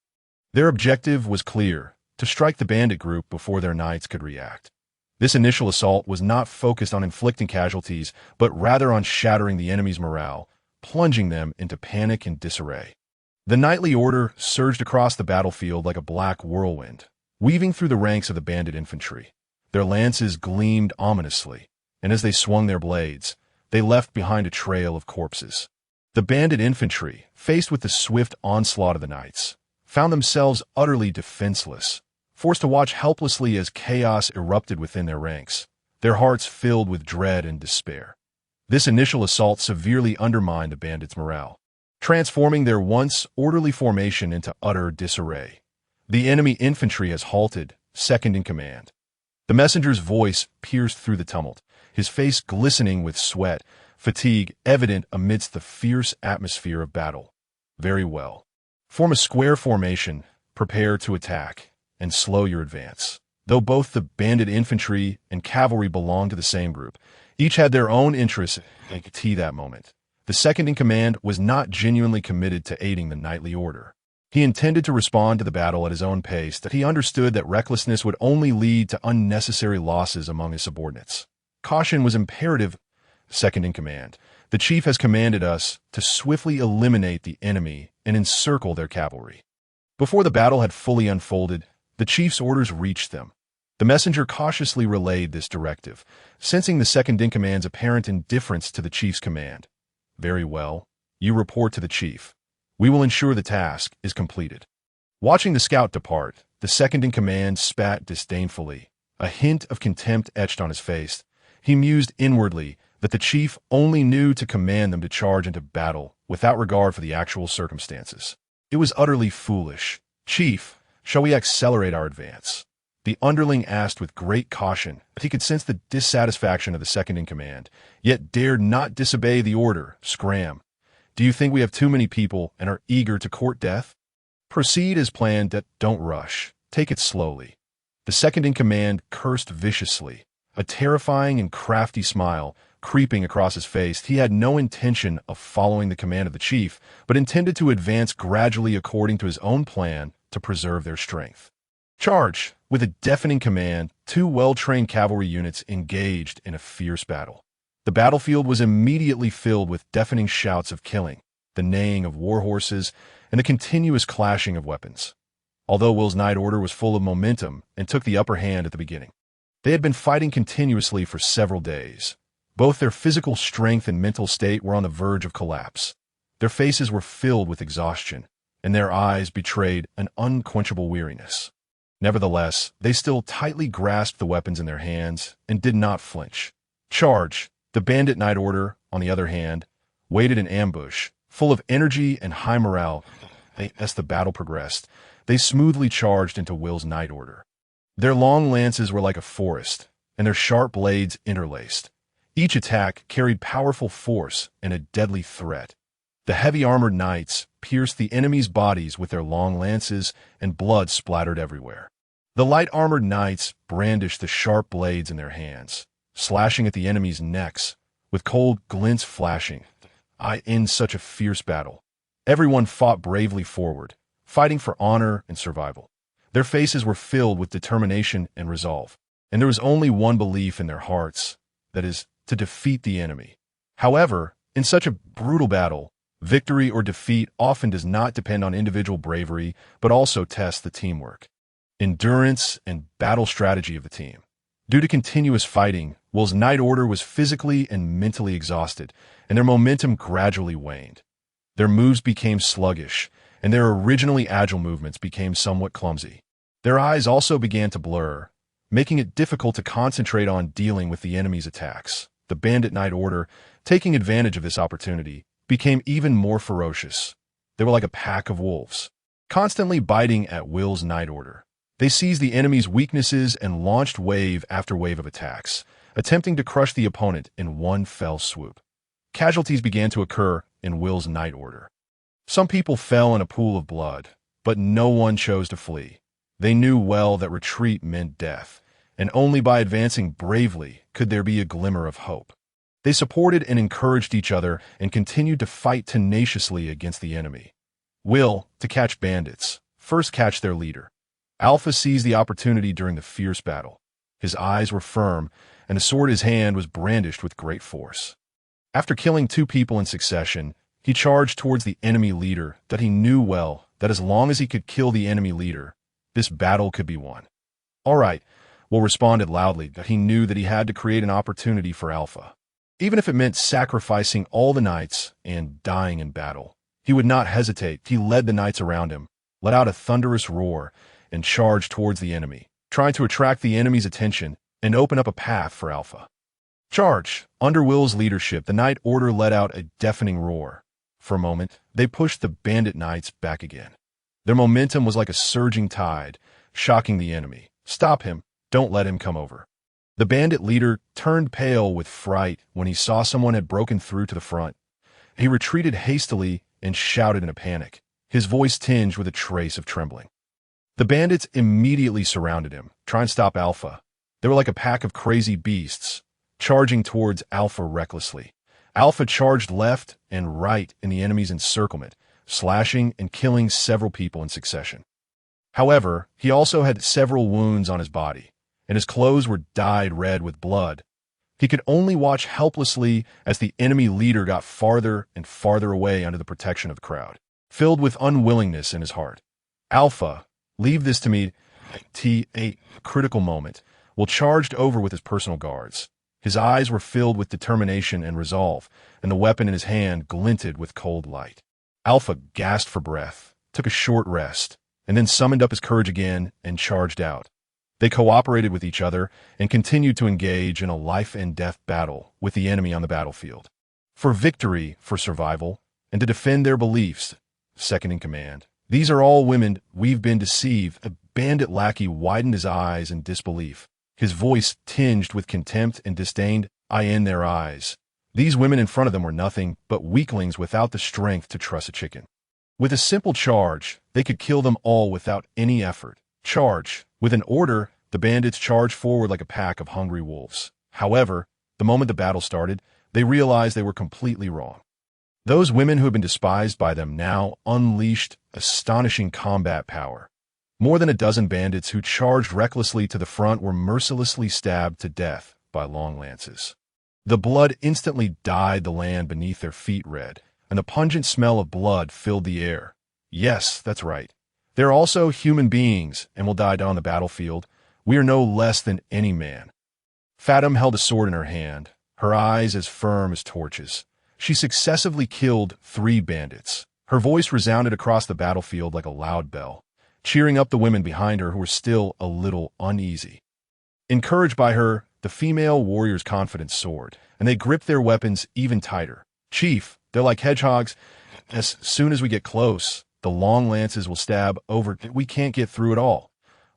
Their objective was clear: to strike the bandit group before their knights could react. This initial assault was not focused on inflicting casualties, but rather on shattering the enemy's morale, plunging them into panic and disarray. The knightly order surged across the battlefield like a black whirlwind, weaving through the ranks of the bandit infantry. Their lances gleamed ominously, and as they swung their blades, they left behind a trail of corpses. The bandit infantry, faced with the swift onslaught of the knights, found themselves utterly defenseless, forced to watch helplessly as chaos erupted within their ranks, their hearts filled with dread and despair. This initial assault severely undermined the bandits' morale, transforming their once orderly formation into utter disarray. The enemy infantry has halted, second in command. The messenger's voice pierced through the tumult, his face glistening with sweat, fatigue evident amidst the fierce atmosphere of battle. Very well. Form a square formation, prepare to attack, and slow your advance. Though both the bandit infantry and cavalry belonged to the same group, each had their own interests at that moment. The second in command was not genuinely committed to aiding the knightly order. He intended to respond to the battle at his own pace, that he understood that recklessness would only lead to unnecessary losses among his subordinates. Caution was imperative. Second in command, the chief has commanded us to swiftly eliminate the enemy and encircle their cavalry. Before the battle had fully unfolded, the chief's orders reached them. The messenger cautiously relayed this directive, sensing the second-in-command's apparent indifference to the chief's command. Very well. You report to the chief. We will ensure the task is completed. Watching the scout depart, the second-in-command spat disdainfully, a hint of contempt etched on his face. He mused inwardly that the chief only knew to command them to charge into battle without regard for the actual circumstances. It was utterly foolish. Chief, shall we accelerate our advance? The underling asked with great caution, but he could sense the dissatisfaction of the second-in-command, yet dared not disobey the order. Scram. Do you think we have too many people and are eager to court death? Proceed as planned. Don't rush. Take it slowly. The second-in-command cursed viciously, a terrifying and crafty smile creeping across his face. He had no intention of following the command of the chief, but intended to advance gradually according to his own plan to preserve their strength. Charge! With a deafening command, two well-trained cavalry units engaged in a fierce battle. The battlefield was immediately filled with deafening shouts of killing, the neighing of war horses, and the continuous clashing of weapons. Although Will's night order was full of momentum and took the upper hand at the beginning, they had been fighting continuously for several days. Both their physical strength and mental state were on the verge of collapse. Their faces were filled with exhaustion, and their eyes betrayed an unquenchable weariness. Nevertheless, they still tightly grasped the weapons in their hands and did not flinch. Charge! The bandit night order, on the other hand, waited in ambush, full of energy and high morale. As the battle progressed, they smoothly charged into Will's night order. Their long lances were like a forest, and their sharp blades interlaced. Each attack carried powerful force and a deadly threat. The heavy-armored knights pierced the enemy's bodies with their long lances, and blood splattered everywhere. The light-armored knights brandished the sharp blades in their hands, slashing at the enemy's necks, with cold glints flashing. In such a fierce battle, everyone fought bravely forward, fighting for honor and survival. Their faces were filled with determination and resolve, and there was only one belief in their hearts, that is, to defeat the enemy. However, in such a brutal battle, victory or defeat often does not depend on individual bravery, but also tests the teamwork, endurance, and battle strategy of the team. Due to continuous fighting, Will's night order was physically and mentally exhausted, and their momentum gradually waned. Their moves became sluggish, and their originally agile movements became somewhat clumsy. Their eyes also began to blur, making it difficult to concentrate on dealing with the enemy's attacks. The bandit night order, taking advantage of this opportunity, became even more ferocious. They were like a pack of wolves, constantly biting at Will's night order. They seized the enemy's weaknesses and launched wave after wave of attacks, attempting to crush the opponent in one fell swoop. Casualties began to occur in Will's night order. Some people fell in a pool of blood, but no one chose to flee. They knew well that retreat meant death, and only by advancing bravely could there be a glimmer of hope. They supported and encouraged each other and continued to fight tenaciously against the enemy. Will, to catch bandits, first catch their leader. Alpha seized the opportunity during the fierce battle. His eyes were firm, and the sword in his hand was brandished with great force. After killing two people in succession, he charged towards the enemy leader that he knew well that as long as he could kill the enemy leader, this battle could be won. All right, Will responded loudly that he knew that he had to create an opportunity for Alpha. Even if it meant sacrificing all the knights and dying in battle, he would not hesitate. He led the knights around him, let out a thunderous roar, and charged towards the enemy, trying to attract the enemy's attention and open up a path for Alpha. Charge! Under Will's leadership, the night order let out a deafening roar. For a moment, they pushed the bandit knights back again. Their momentum was like a surging tide, shocking the enemy. Stop him! Don't let him come over. The bandit leader turned pale with fright when he saw someone had broken through to the front. He retreated hastily and shouted in a panic, his voice tinged with a trace of trembling. The bandits immediately surrounded him, trying to stop Alpha. They were like a pack of crazy beasts, charging towards Alpha recklessly. Alpha charged left and right in the enemy's encirclement, slashing and killing several people in succession. However, he also had several wounds on his body, and his clothes were dyed red with blood. He could only watch helplessly as the enemy leader got farther and farther away under the protection of the crowd, filled with unwillingness in his heart. Alpha, leave this to me. A critical moment, Will charged over with his personal guards. His eyes were filled with determination and resolve, and the weapon in his hand glinted with cold light. Alpha gasped for breath, took a short rest, and then summoned up his courage again and charged out. They cooperated with each other and continued to engage in a life-and-death battle with the enemy on the battlefield. For victory, for survival, and to defend their beliefs, second in command. These are all women. We've been deceived. A bandit lackey widened his eyes in disbelief, his voice tinged with contempt and disdain. I in their eyes. These women in front of them were nothing but weaklings without the strength to truss a chicken. With a simple charge, they could kill them all without any effort. Charge. With an order, the bandits charged forward like a pack of hungry wolves. However, the moment the battle started, they realized they were completely wrong. Those women who had been despised by them now unleashed astonishing combat power. More than a dozen bandits who charged recklessly to the front were mercilessly stabbed to death by long lances. The blood instantly dyed the land beneath their feet red, and the pungent smell of blood filled the air. Yes, that's right. They're also human beings and will die on the battlefield. We are no less than any man. Fatim held a sword in her hand, her eyes as firm as torches. She successively killed 3 bandits. Her voice resounded across the battlefield like a loud bell, cheering up the women behind her who were still a little uneasy. Encouraged by her, the female warriors' confidence soared, and they gripped their weapons even tighter. Chief, they're like hedgehogs. As soon as we get close, the long lances will stab over. We can't get through it all.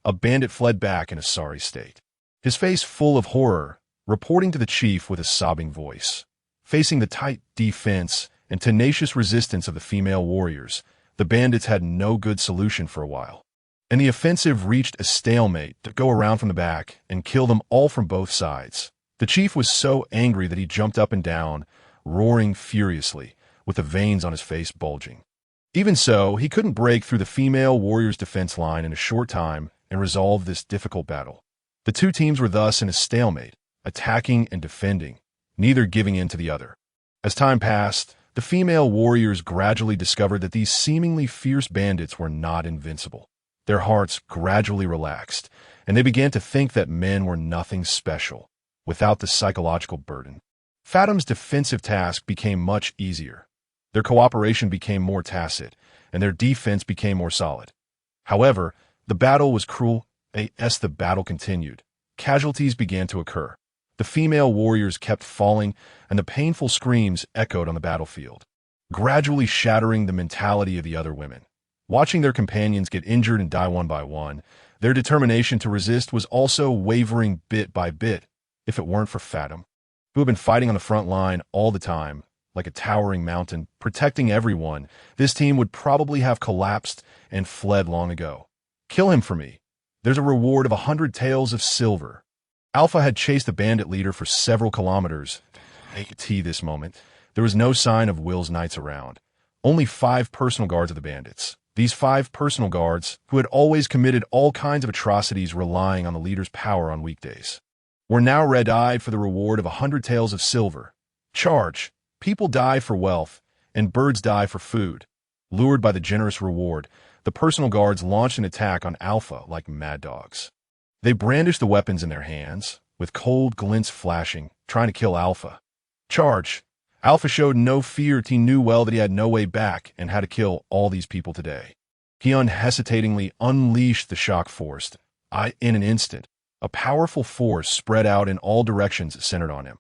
A bandit fled back in a sorry state, his face full of horror, reporting to the chief with a sobbing voice. Facing the tight defense and tenacious resistance of the female warriors, the bandits had no good solution for a while, and the offensive reached a stalemate to go around from the back and kill them all from both sides. The chief was so angry that he jumped up and down, roaring furiously, with the veins on his face bulging. Even so, he couldn't break through the female warriors' defense line in a short time and resolve this difficult battle. The 2 teams were thus in a stalemate, attacking and defending, neither giving in to the other. As time passed, the female warriors gradually discovered that these seemingly fierce bandits were not invincible. Their hearts gradually relaxed, and they began to think that men were nothing special, without the psychological burden. Fatim's defensive task became much easier. Their cooperation became more tacit, and their defense became more solid. However, the battle was cruel. As the battle continued, casualties began to occur. The female warriors kept falling, and the painful screams echoed on the battlefield, gradually shattering the mentality of the other women. Watching their companions get injured and die one by one, their determination to resist was also wavering bit by bit. If it weren't for Fatim, who had been fighting on the front line all the time, like a towering mountain, protecting everyone, this team would probably have collapsed and fled long ago. Kill him for me. There's a reward of 100 taels of silver. Alpha had chased the bandit leader for several kilometers. At this moment, there was no sign of Will's knights around. Only 5 personal guards of the bandits. These 5 personal guards, who had always committed all kinds of atrocities relying on the leader's power on weekdays, were now red-eyed for the reward of 100 taels of silver. Charge! People die for wealth, and birds die for food. Lured by the generous reward, the personal guards launched an attack on Alpha like mad dogs. They brandished the weapons in their hands, with cold glints flashing, trying to kill Alpha. Charge! Alpha showed no fear. He knew well that he had no way back and had to kill all these people today. He unhesitatingly unleashed the shock force. In an instant, a powerful force spread out in all directions centered on him.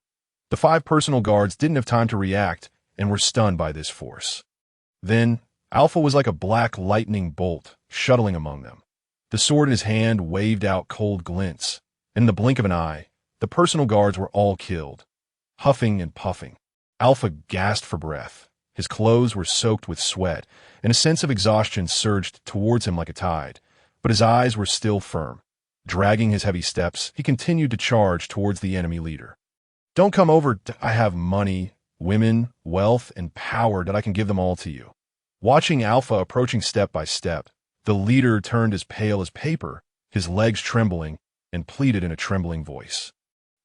The 5 personal guards didn't have time to react and were stunned by this force. Then, Alpha was like a black lightning bolt, shuttling among them. The sword in his hand waved out cold glints, and in the blink of an eye, the personal guards were all killed. Huffing and puffing, Alpha gasped for breath. His clothes were soaked with sweat, and a sense of exhaustion surged towards him like a tide, but his eyes were still firm. Dragging his heavy steps, he continued to charge towards the enemy leader. Don't come over. I have money, women, wealth, and power that I can give them all to you. Watching Alpha approaching step by step, the leader turned as pale as paper, his legs trembling, and pleaded in a trembling voice.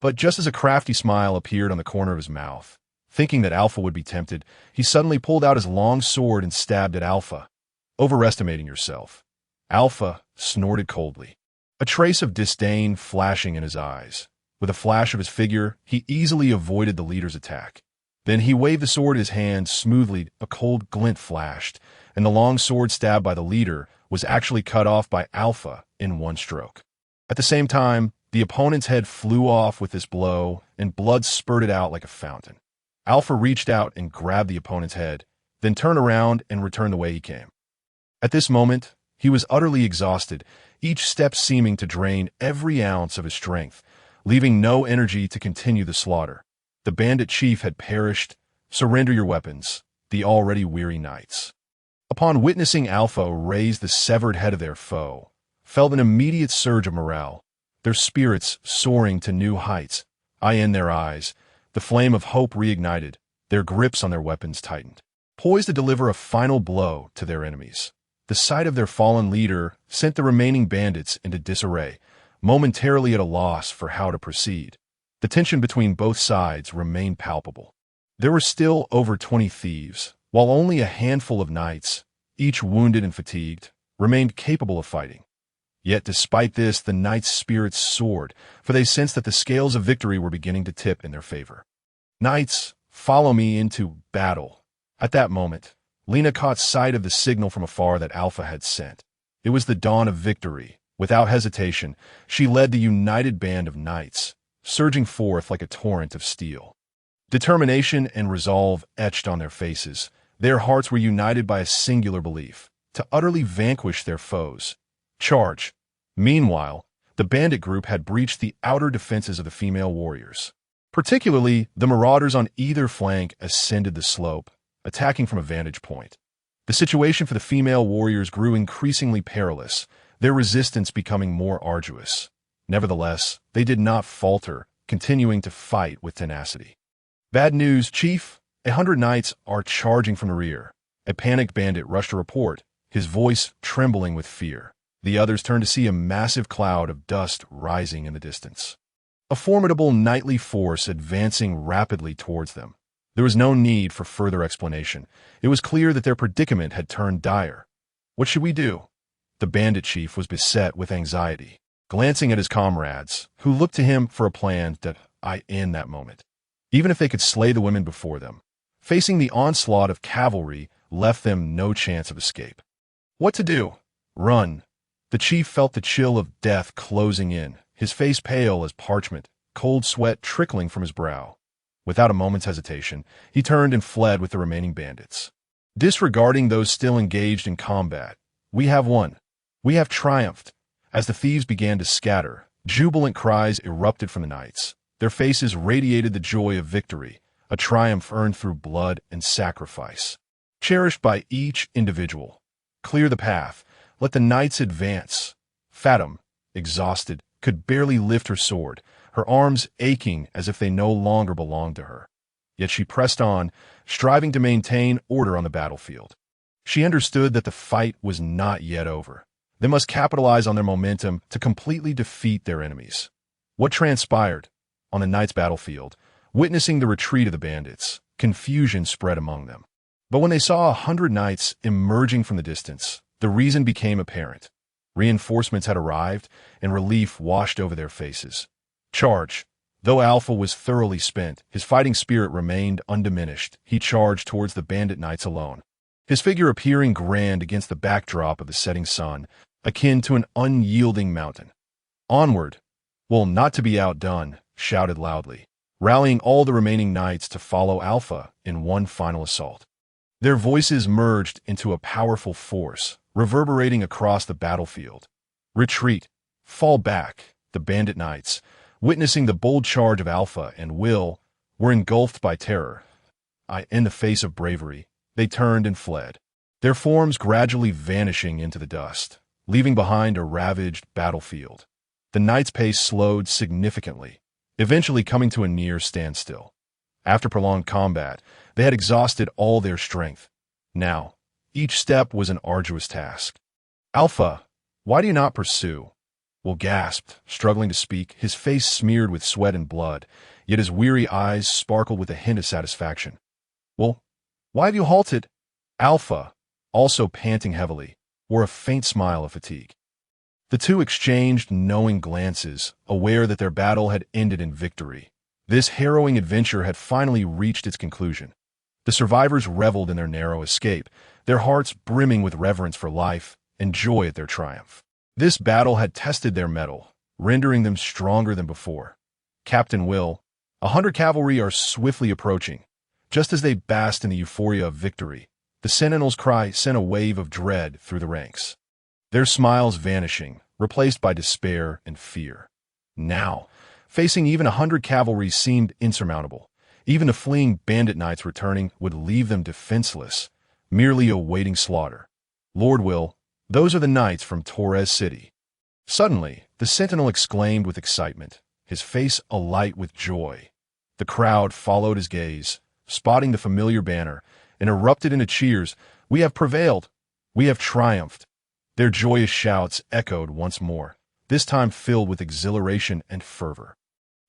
But just as a crafty smile appeared on the corner of his mouth, thinking that Alpha would be tempted, he suddenly pulled out his long sword and stabbed at Alpha. Overestimating yourself. Alpha snorted coldly, a trace of disdain flashing in his eyes. With a flash of his figure, he easily avoided the leader's attack. Then he waved the sword in his hand smoothly. A cold glint flashed, and the long sword stabbed by the leader was actually cut off by Alpha in one stroke. At the same time, the opponent's head flew off with this blow, and blood spurted out like a fountain. Alpha reached out and grabbed the opponent's head, then turned around and returned the way he came. At this moment, he was utterly exhausted, each step seeming to drain every ounce of his strength, leaving no energy to continue the slaughter. The bandit chief had perished. Surrender your weapons, the already weary knights. Upon witnessing Alpha raise the severed head of their foe, felt an immediate surge of morale, their spirits soaring to new heights. In their eyes, the flame of hope reignited, their grips on their weapons tightened, poised to deliver a final blow to their enemies. The sight of their fallen leader sent the remaining bandits into disarray, momentarily at a loss for how to proceed. The tension between both sides remained palpable. There were still over 20 thieves, while only a handful of knights, each wounded and fatigued, remained capable of fighting. Yet despite this, the knights' spirits soared, for they sensed that the scales of victory were beginning to tip in their favor. Knights, follow me into battle. At that moment, Lena caught sight of the signal from afar that Alpha had sent. It was the dawn of victory. Without hesitation, she led the united band of knights, surging forth like a torrent of steel. Determination and resolve etched on their faces. Their hearts were united by a singular belief, to utterly vanquish their foes. Charge. Meanwhile, the bandit group had breached the outer defenses of the female warriors. Particularly, the marauders on either flank ascended the slope, attacking from a vantage point. The situation for the female warriors grew increasingly perilous, their resistance becoming more arduous. Nevertheless, they did not falter, continuing to fight with tenacity. Bad news, Chief. 100 knights are charging from the rear. A panicked bandit rushed to report, his voice trembling with fear. The others turned to see a massive cloud of dust rising in the distance. A formidable knightly force advancing rapidly towards them. There was no need for further explanation. It was clear that their predicament had turned dire. What should we do? The bandit chief was beset with anxiety, glancing at his comrades, who looked to him for a plan to end that moment. Even if they could slay the women before them, facing the onslaught of cavalry left them no chance of escape. What to do? Run. The chief felt the chill of death closing in, his face pale as parchment, cold sweat trickling from his brow. Without a moment's hesitation, he turned and fled with the remaining bandits. Disregarding those still engaged in combat, we have won. We have triumphed. As the thieves began to scatter, jubilant cries erupted from the knights. Their faces radiated the joy of victory, a triumph earned through blood and sacrifice. Cherished by each individual. Clear the path. Let the knights advance. Fatim, exhausted, could barely lift her sword, her arms aching as if they no longer belonged to her. Yet she pressed on, striving to maintain order on the battlefield. She understood that the fight was not yet over. They must capitalize on their momentum to completely defeat their enemies. What transpired? On the night's battlefield, witnessing the retreat of the bandits, confusion spread among them. But when they saw 100 knights emerging from the distance, the reason became apparent. Reinforcements had arrived, and relief washed over their faces. Charge. Though Alpha was thoroughly spent, his fighting spirit remained undiminished. He charged towards the bandit knights alone, his figure appearing grand against the backdrop of the setting sun, akin to an unyielding mountain. Onward. Well, not to be outdone, shouted loudly, rallying all the remaining knights to follow Alpha in one final assault. Their voices merged into a powerful force, reverberating across the battlefield. Retreat. Fall back. The bandit knights, witnessing the bold charge of Alpha and Will, were engulfed by terror. In the face of bravery, they turned and fled, their forms gradually vanishing into the dust, leaving behind a ravaged battlefield. The knights' pace slowed significantly, eventually coming to a near standstill. After prolonged combat, they had exhausted all their strength. Now, Each step was an arduous task. "Alpha, why do you not pursue?" Will gasped, struggling to speak, his face smeared with sweat and blood, yet his weary eyes sparkled with a hint of satisfaction. "Well, why have you halted?" Alpha, also panting heavily, wore a faint smile of fatigue. The two exchanged knowing glances, aware that their battle had ended in victory. This harrowing adventure had finally reached its conclusion. The survivors reveled in their narrow escape, their hearts brimming with reverence for life and joy at their triumph. This battle had tested their mettle, rendering them stronger than before. Captain Will, 100 cavalry are swiftly approaching. Just as they basked in the euphoria of victory, the sentinel's cry sent a wave of dread through the ranks. Their smiles vanishing, replaced by despair and fear. Now, facing even 100 cavalry seemed insurmountable. Even the fleeing bandit knights returning would leave them defenseless, merely awaiting slaughter. "Lord Will, those are the knights from Torres City." Suddenly, the sentinel exclaimed with excitement, his face alight with joy. The crowd followed his gaze, spotting the familiar banner, and erupted into cheers. "We have prevailed! We have triumphed!" Their joyous shouts echoed once more, this time filled with exhilaration and fervor.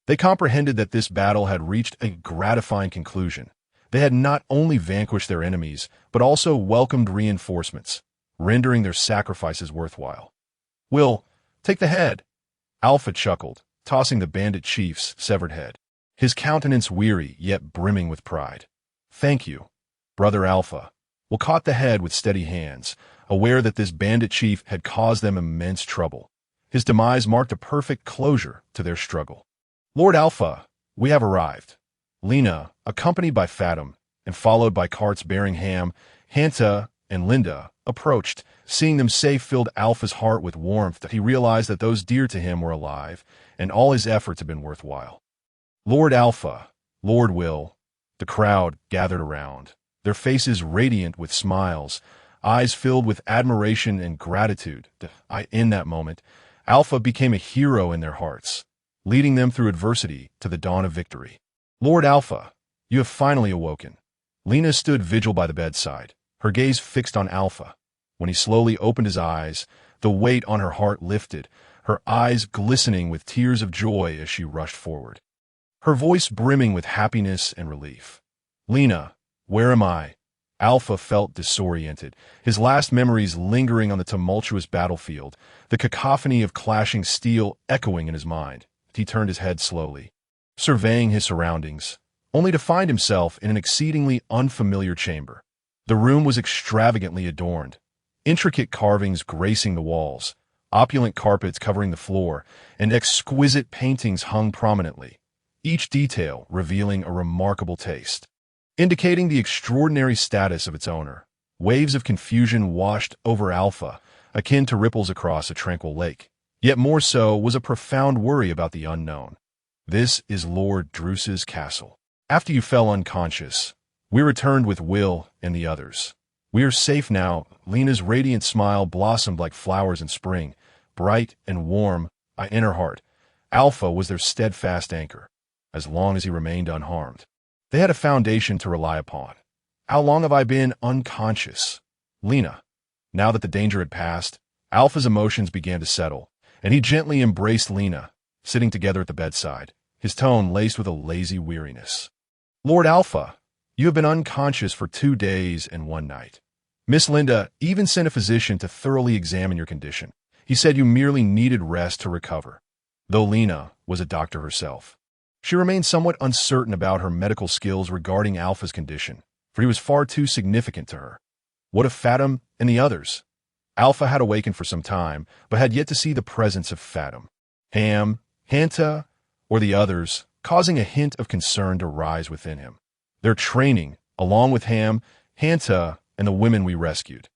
They comprehended that this battle had reached a gratifying conclusion. They had not only vanquished their enemies, but also welcomed reinforcements, rendering their sacrifices worthwhile. "Will, take the head." Alpha chuckled, tossing the bandit chief's severed head, his countenance weary yet brimming with pride. "Thank you, Brother Alpha." Will caught the head with steady hands, aware that this bandit chief had caused them immense trouble. His demise marked a perfect closure to their struggle. "Lord Alpha, we have arrived." Lena, accompanied by Fathom, and followed by carts bearing Ham, Hanta, and Linda, approached. Seeing them safe filled Alpha's heart with warmth. He realized that those dear to him were alive, and all his efforts had been worthwhile. "Lord Alpha, Lord Will." The crowd gathered around, their faces radiant with smiles, eyes filled with admiration and gratitude. In that moment, Alpha became a hero in their hearts, leading them through adversity to the dawn of victory. "Lord Alpha, you have finally awoken." Lena stood vigil by the bedside, her gaze fixed on Alpha. When he slowly opened his eyes, the weight on her heart lifted, her eyes glistening with tears of joy as she rushed forward, her voice brimming with happiness and relief. "Lena, where am I?" Alpha felt disoriented, his last memories lingering on the tumultuous battlefield, the cacophony of clashing steel echoing in his mind. He turned his head slowly, surveying his surroundings, only to find himself in an exceedingly unfamiliar chamber. The room was extravagantly adorned, intricate carvings gracing the walls, opulent carpets covering the floor, and exquisite paintings hung prominently, each detail revealing a remarkable taste, indicating the extraordinary status of its owner. Waves of confusion washed over Alpha, akin to ripples across a tranquil lake. Yet more so was a profound worry about the unknown. "This is Lord Druce's castle. After you fell unconscious, we returned with Will and the others. We are safe now." Lena's radiant smile blossomed like flowers in spring, bright and warm. In her heart, Alpha was their steadfast anchor, as long as he remained unharmed. They had a foundation to rely upon. "How long have I been unconscious?" Lena. Now that the danger had passed, Alpha's emotions began to settle, and he gently embraced Lena, sitting together at the bedside, his tone laced with a lazy weariness. "Lord Alpha, you have been unconscious for 2 days and 1 night. Miss Linda even sent a physician to thoroughly examine your condition. He said you merely needed rest to recover." Though Lena was a doctor herself, she remained somewhat uncertain about her medical skills regarding Alpha's condition, for he was far too significant to her. What of Fathom and the others? Alpha had awakened for some time, but had yet to see the presence of Fathom, Ham, Hanta, or the others, causing a hint of concern to rise within him. "Their training, along with Ham, Hanta, and the women we rescued.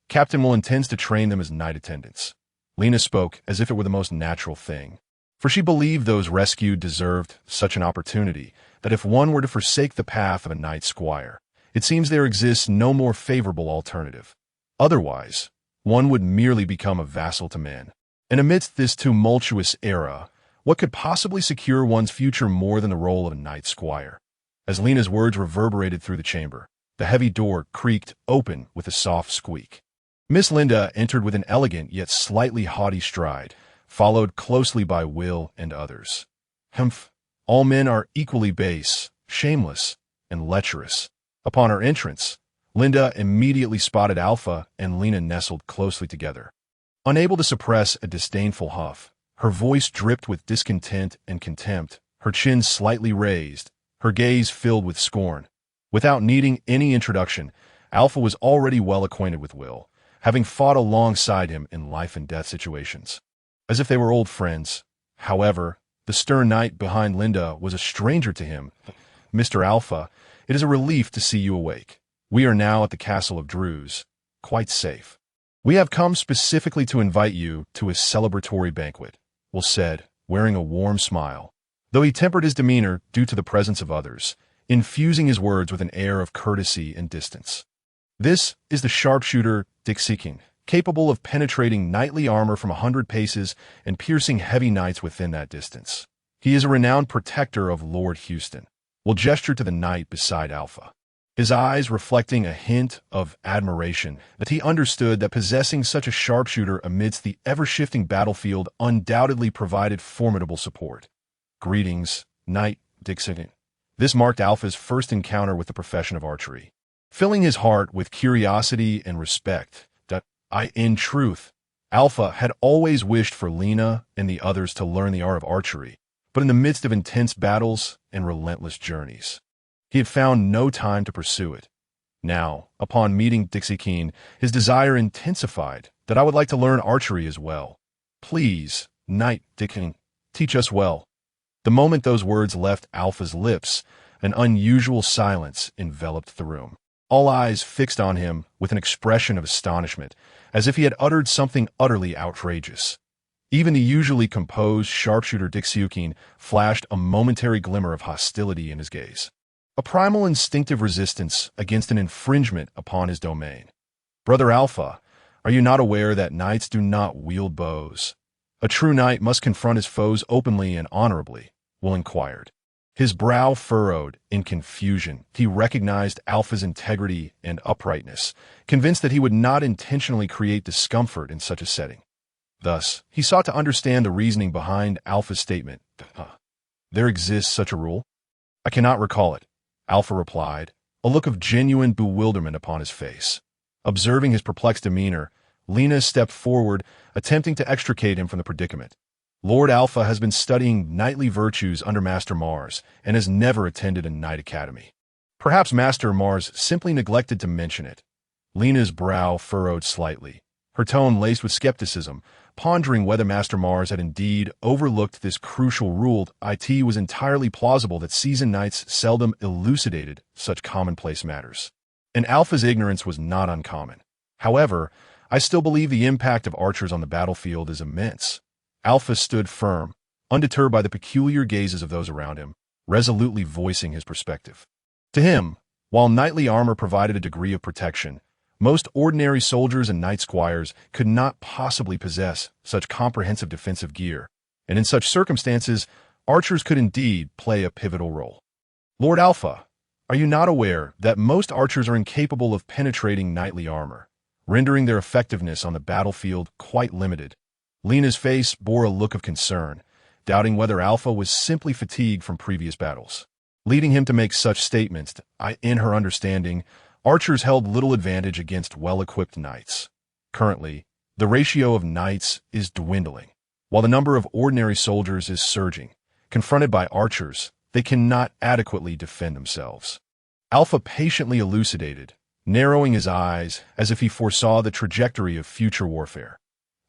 Captain Will intends to train them as night attendants." Lena spoke as if it were the most natural thing, for she believed those rescued deserved such an opportunity, that if one were to forsake the path of a night squire, it seems there exists no more favorable alternative. Otherwise, one would merely become a vassal to men. And amidst this tumultuous era, what could possibly secure one's future more than the role of a night squire? As Lena's words reverberated through the chamber, The heavy door creaked open with a soft squeak. Miss Linda entered with an elegant yet slightly haughty stride, followed closely by Will and others. Humph! All men are equally base, shameless, and lecherous. Upon her entrance, Linda immediately spotted Alpha and Lena nestled closely together. Unable to suppress a disdainful huff, her voice dripped with discontent and contempt, her chin slightly raised, her gaze filled with scorn. Without needing any introduction, Alpha was already well acquainted with Will, having fought alongside him in life-and-death situations. As if they were old friends. However, the stern knight behind Linda was a stranger to him. "Mr. Alpha, it is a relief to see you awake. We are now at the castle of Drews, quite safe. We have come specifically to invite you to a celebratory banquet," Will said, wearing a warm smile, though he tempered his demeanor due to the presence of others, infusing his words with an air of courtesy and distance. "This is the sharpshooter akin, capable of penetrating knightly armor from 100 paces and piercing heavy knights within that distance. He is a renowned protector of Lord Houston," Will gestured to the knight beside Alpha, his eyes reflecting a hint of admiration that he understood that possessing such a sharpshooter amidst the ever-shifting battlefield undoubtedly provided formidable support. "Greetings, Knight akin." This marked Alpha's first encounter with the profession of archery, filling his heart with curiosity and respect. In truth, Alpha had always wished for Lena and the others to learn the art of archery, but in the midst of intense battles and relentless journeys, he had found no time to pursue it. Now, upon meeting akin, his desire intensified. "That I would like to learn archery as well. Please, Knight akin, teach us well." The moment those words left Alpha's lips, an unusual silence enveloped the room. All eyes fixed on him with an expression of astonishment, as if he had uttered something utterly outrageous. Even the usually composed sharpshooter akin flashed a momentary glimmer of hostility in his gaze, a primal instinctive resistance against an infringement upon his domain. "Brother Alpha, are you not aware that knights do not wield bows? A true knight must confront his foes openly and honorably," Will inquired. His brow furrowed in confusion. He recognized Alpha's integrity and uprightness, convinced that he would not intentionally create discomfort in such a setting. Thus, he sought to understand the reasoning behind Alpha's statement. "There exists such a rule?" "I cannot recall it," Alpha replied, a look of genuine bewilderment upon his face. Observing his perplexed demeanor, Lena stepped forward, attempting to extricate him from the predicament. "Lord Alpha has been studying knightly virtues under Master Mars and has never attended a knight academy. Perhaps Master Mars simply neglected to mention it." Lena's brow furrowed slightly, her tone laced with skepticism, pondering whether Master Mars had indeed overlooked this crucial rule. It was entirely plausible that seasoned knights seldom elucidated such commonplace matters, and Alpha's ignorance was not uncommon. "However, I still believe the impact of archers on the battlefield is immense." Alpha stood firm, undeterred by the peculiar gazes of those around him, resolutely voicing his perspective. To him, while knightly armor provided a degree of protection, most ordinary soldiers and knight squires could not possibly possess such comprehensive defensive gear, and in such circumstances, archers could indeed play a pivotal role. "Lord Alpha, are you not aware that most archers are incapable of penetrating knightly armor, rendering their effectiveness on the battlefield quite limited?" Lena's face bore a look of concern, doubting whether Alpha was simply fatigued from previous battles, leading him to make such statements. In her understanding, archers held little advantage against well-equipped knights. Currently, the ratio of knights is dwindling, while the number of ordinary soldiers is surging. Confronted by archers, they cannot adequately defend themselves. Alpha patiently elucidated, narrowing his eyes as if he foresaw the trajectory of future warfare.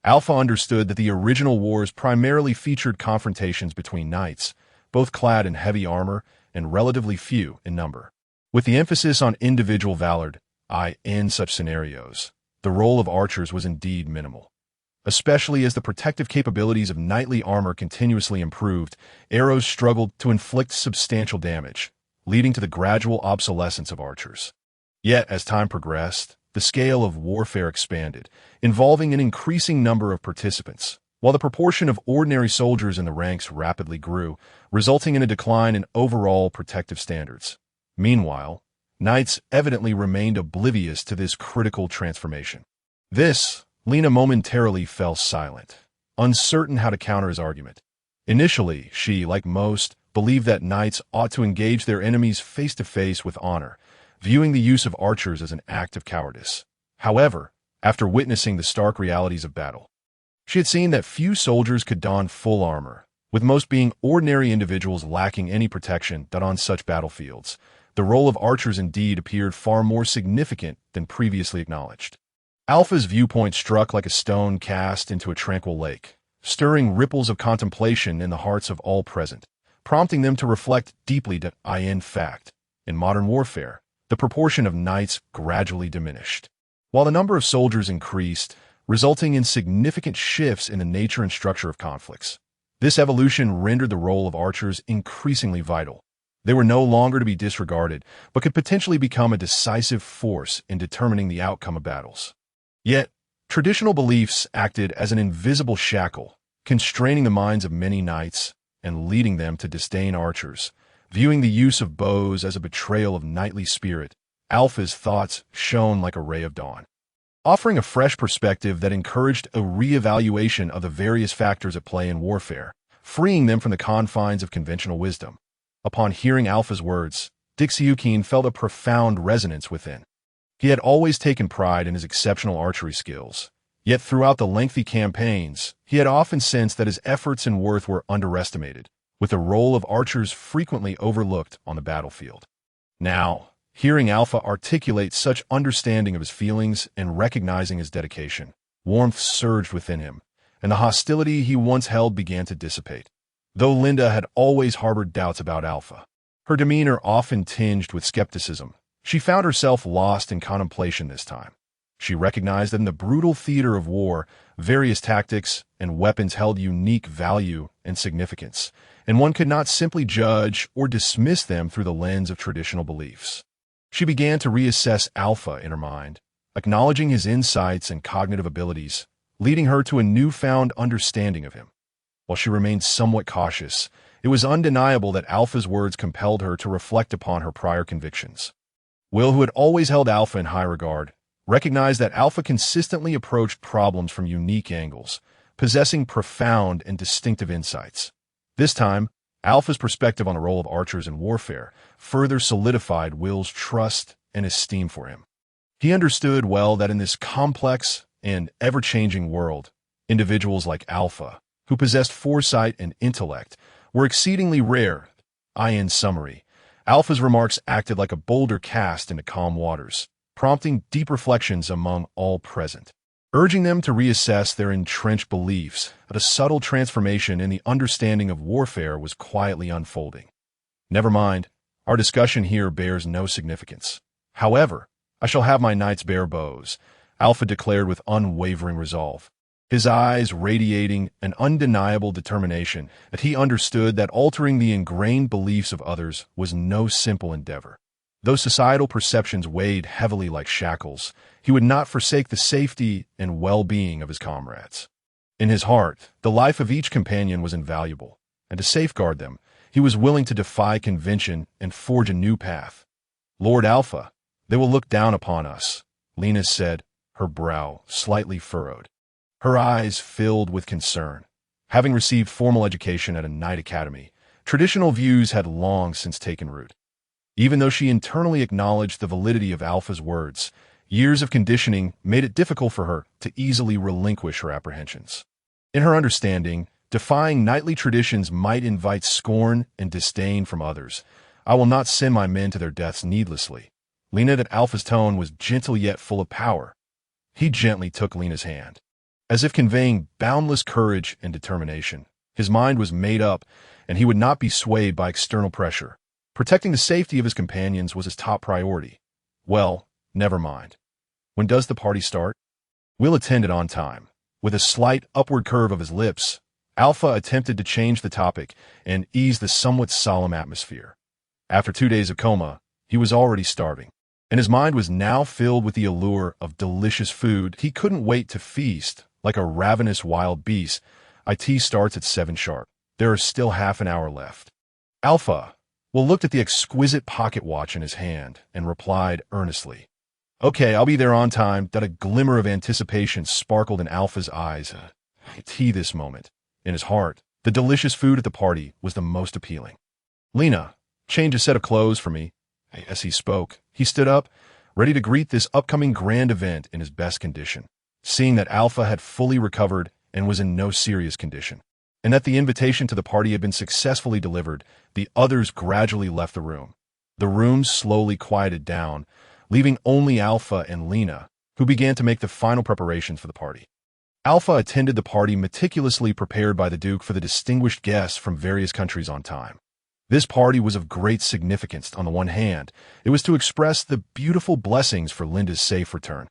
Alpha understood that the original wars primarily featured confrontations between knights, both clad in heavy armor and relatively few in number. With the emphasis on individual valor, in such scenarios, the role of archers was indeed minimal. Especially as the protective capabilities of knightly armor continuously improved, arrows struggled to inflict substantial damage, leading to the gradual obsolescence of archers. Yet, as time progressed, the scale of warfare expanded, involving an increasing number of participants, while the proportion of ordinary soldiers in the ranks rapidly grew, resulting in a decline in overall protective standards. Meanwhile, Knights evidently remained oblivious to this critical transformation. Lena momentarily fell silent, uncertain how to counter his argument. Initially, she, like most, believed that knights ought to engage their enemies face-to-face with honor, viewing the use of archers as an act of cowardice. However, after witnessing the stark realities of battle, she had seen that few soldiers could don full armor, with most being ordinary individuals lacking any protection that on such battlefields, the role of archers indeed appeared far more significant than previously acknowledged. Alpha's viewpoint struck like a stone cast into a tranquil lake, stirring ripples of contemplation in the hearts of all present, prompting them to reflect deeply that, in fact, in modern warfare, the proportion of knights gradually diminished, while the number of soldiers increased, resulting in significant shifts in the nature and structure of conflicts. This evolution rendered the role of archers increasingly vital. They were no longer to be disregarded, but could potentially become a decisive force in determining the outcome of battles. Yet, traditional beliefs acted as an invisible shackle, constraining the minds of many knights and leading them to disdain archers. Viewing the use of bows as a betrayal of knightly spirit, Alpha's thoughts shone like a ray of dawn, offering a fresh perspective that encouraged a re-evaluation of the various factors at play in warfare, freeing them from the confines of conventional wisdom. Upon hearing Alpha's words, Akin felt a profound resonance within. He had always taken pride in his exceptional archery skills, yet throughout the lengthy campaigns, he had often sensed that his efforts and worth were underestimated, with the role of archers frequently overlooked on the battlefield. Now, hearing Alpha articulate such understanding of his feelings and recognizing his dedication, warmth surged within him, and the hostility he once held began to dissipate. Though Linda had always harbored doubts about Alpha, her demeanor often tinged with skepticism, she found herself lost in contemplation this time. She recognized that in the brutal theater of war, various tactics and weapons held unique value and significance, and one could not simply judge or dismiss them through the lens of traditional beliefs. She began to reassess Alpha in her mind, acknowledging his insights and cognitive abilities, leading her to a newfound understanding of him. While she remained somewhat cautious, it was undeniable that Alpha's words compelled her to reflect upon her prior convictions. Will, who had always held Alpha in high regard, recognized that Alpha consistently approached problems from unique angles, possessing profound and distinctive insights. This time, Alpha's perspective on the role of archers in warfare further solidified Will's trust and esteem for him. He understood well that in this complex and ever-changing world, individuals like Alpha, who possessed foresight and intellect, were exceedingly rare. In summary, Alpha's remarks acted like a boulder cast into calm waters, prompting deep reflections among all present, urging them to reassess their entrenched beliefs that a subtle transformation in the understanding of warfare was quietly unfolding. Never mind, our discussion here bears no significance. However, I shall have my knights bear bows, Alpha declared with unwavering resolve, his eyes radiating an undeniable determination that he understood that altering the ingrained beliefs of others was no simple endeavor. Though societal perceptions weighed heavily like shackles, he would not forsake the safety and well-being of his comrades. In his heart, the life of each companion was invaluable, and to safeguard them, he was willing to defy convention and forge a new path. Lord Alpha, they will look down upon us, Lena said, her brow slightly furrowed, her eyes filled with concern. Having received formal education at a knight academy, traditional views had long since taken root. Even though she internally acknowledged the validity of Alpha's words, years of conditioning made it difficult for her to easily relinquish her apprehensions. In her understanding, defying knightly traditions might invite scorn and disdain from others. I will not send my men to their deaths needlessly. Lena, that Alpha's tone was gentle yet full of power. He gently took Lena's hand, as if conveying boundless courage and determination. His mind was made up, and he would not be swayed by external pressure. Protecting the safety of his companions was his top priority. Well, never mind. When does the party start? Will attended on time. With a slight upward curve of his lips, Alpha attempted to change the topic and ease the somewhat solemn atmosphere. After 2 days of coma, he was already starving, and his mind was now filled with the allure of delicious food. He couldn't wait to feast like a ravenous wild beast. IT starts at 7 sharp. There is still half an hour left. Alpha, Will looked at the exquisite pocket watch in his hand and replied earnestly, "Okay, I'll be there on time." That a glimmer of anticipation sparkled in Alpha's eyes. This moment. In his heart, the delicious food at the party was the most appealing. "Lena, change a set of clothes for me." As he spoke, he stood up, ready to greet this upcoming grand event in his best condition, seeing that Alpha had fully recovered and was in no serious condition, and that the invitation to the party had been successfully delivered. The others gradually left the room. The room slowly quieted down, leaving only Alpha and Lena, who began to make the final preparations for the party. Alpha attended the party meticulously prepared by the Duke for the distinguished guests from various countries on time. This party was of great significance. On the one hand, it was to express the beautiful blessings for Linda's safe return.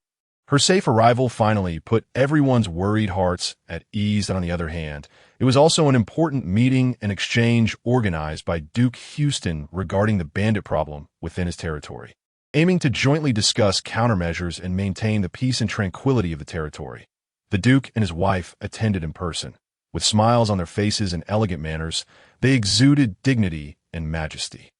Her safe arrival finally put everyone's worried hearts at ease, and on the other hand, it was also an important meeting and exchange organized by Duke Houston regarding the bandit problem within his territory, aiming to jointly discuss countermeasures and maintain the peace and tranquility of the territory. The Duke and his wife attended in person. With smiles on their faces and elegant manners, they exuded dignity and majesty.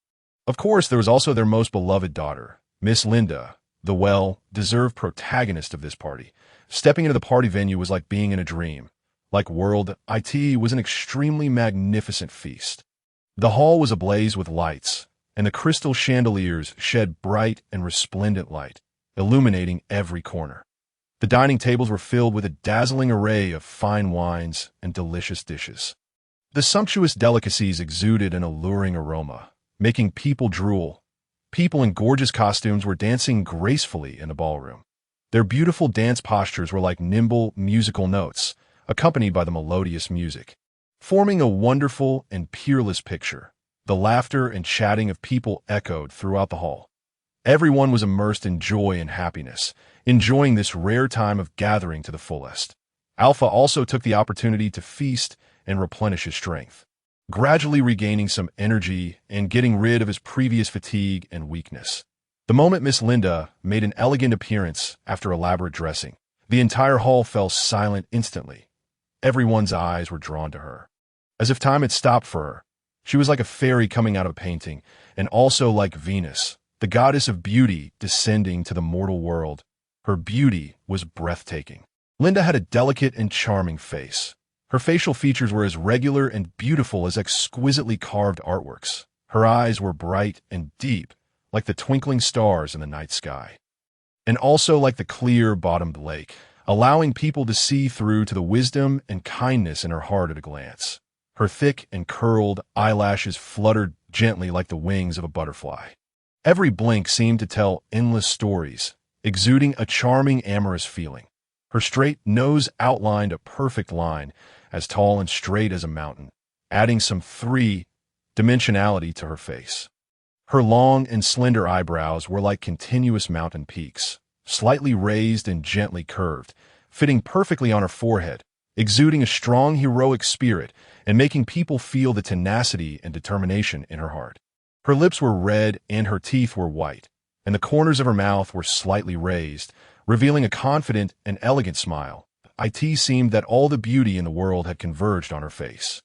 Of course, there was also their most beloved daughter, Miss Linda, the well-deserved protagonist of this party. Stepping into the party venue was like being in a dream. Like World IT was an extremely magnificent feast. The hall was ablaze with lights, and the crystal chandeliers shed bright and resplendent light, illuminating every corner. The dining tables were filled with a dazzling array of fine wines and delicious dishes. The sumptuous delicacies exuded an alluring aroma, making people drool. People in gorgeous costumes were dancing gracefully in the ballroom. Their beautiful dance postures were like nimble musical notes, accompanied by the melodious music, forming a wonderful and peerless picture. The laughter and chatting of people echoed throughout the hall. Everyone was immersed in joy and happiness, enjoying this rare time of gathering to the fullest. Alpha also took the opportunity to feast and replenish his strength, gradually regaining some energy and getting rid of his previous fatigue and weakness. The moment Miss Linda made an elegant appearance after elaborate dressing, the entire hall fell silent instantly. Everyone's eyes were drawn to her, as if time had stopped for her. She was like a fairy coming out of a painting, and also like Venus, the goddess of beauty descending to the mortal world. Her beauty was breathtaking. Linda had a delicate and charming face. Her facial features were as regular and beautiful as exquisitely carved artworks. Her eyes were bright and deep, like the twinkling stars in the night sky, and also like the clear bottomed lake, allowing people to see through to the wisdom and kindness in her heart at a glance. Her thick and curled eyelashes fluttered gently like the wings of a butterfly. Every blink seemed to tell endless stories, exuding a charming amorous feeling. Her straight nose outlined a perfect line, as tall and straight as a mountain, adding some three-dimensionality to her face. Her long and slender eyebrows were like continuous mountain peaks, slightly raised and gently curved, fitting perfectly on her forehead, exuding a strong heroic spirit and making people feel the tenacity and determination in her heart. Her lips were red and her teeth were white, and the corners of her mouth were slightly raised, revealing a confident and elegant smile. It seemed that all the beauty in the world had converged on her face.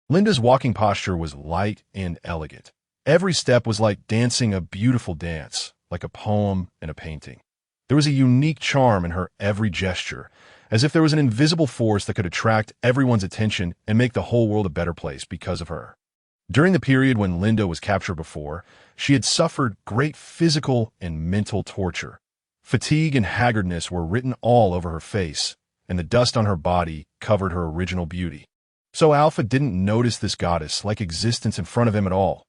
Linda's walking posture was light and elegant. Every step was like dancing a beautiful dance, like a poem in a painting. There was a unique charm in her every gesture, as if there was an invisible force that could attract everyone's attention and make the whole world a better place because of her. During the period when Linda was captured before, she had suffered great physical and mental torture. Fatigue and haggardness were written all over her face, and the dust on her body covered her original beauty. So Alpha didn't notice this goddess-like existence in front of him at all.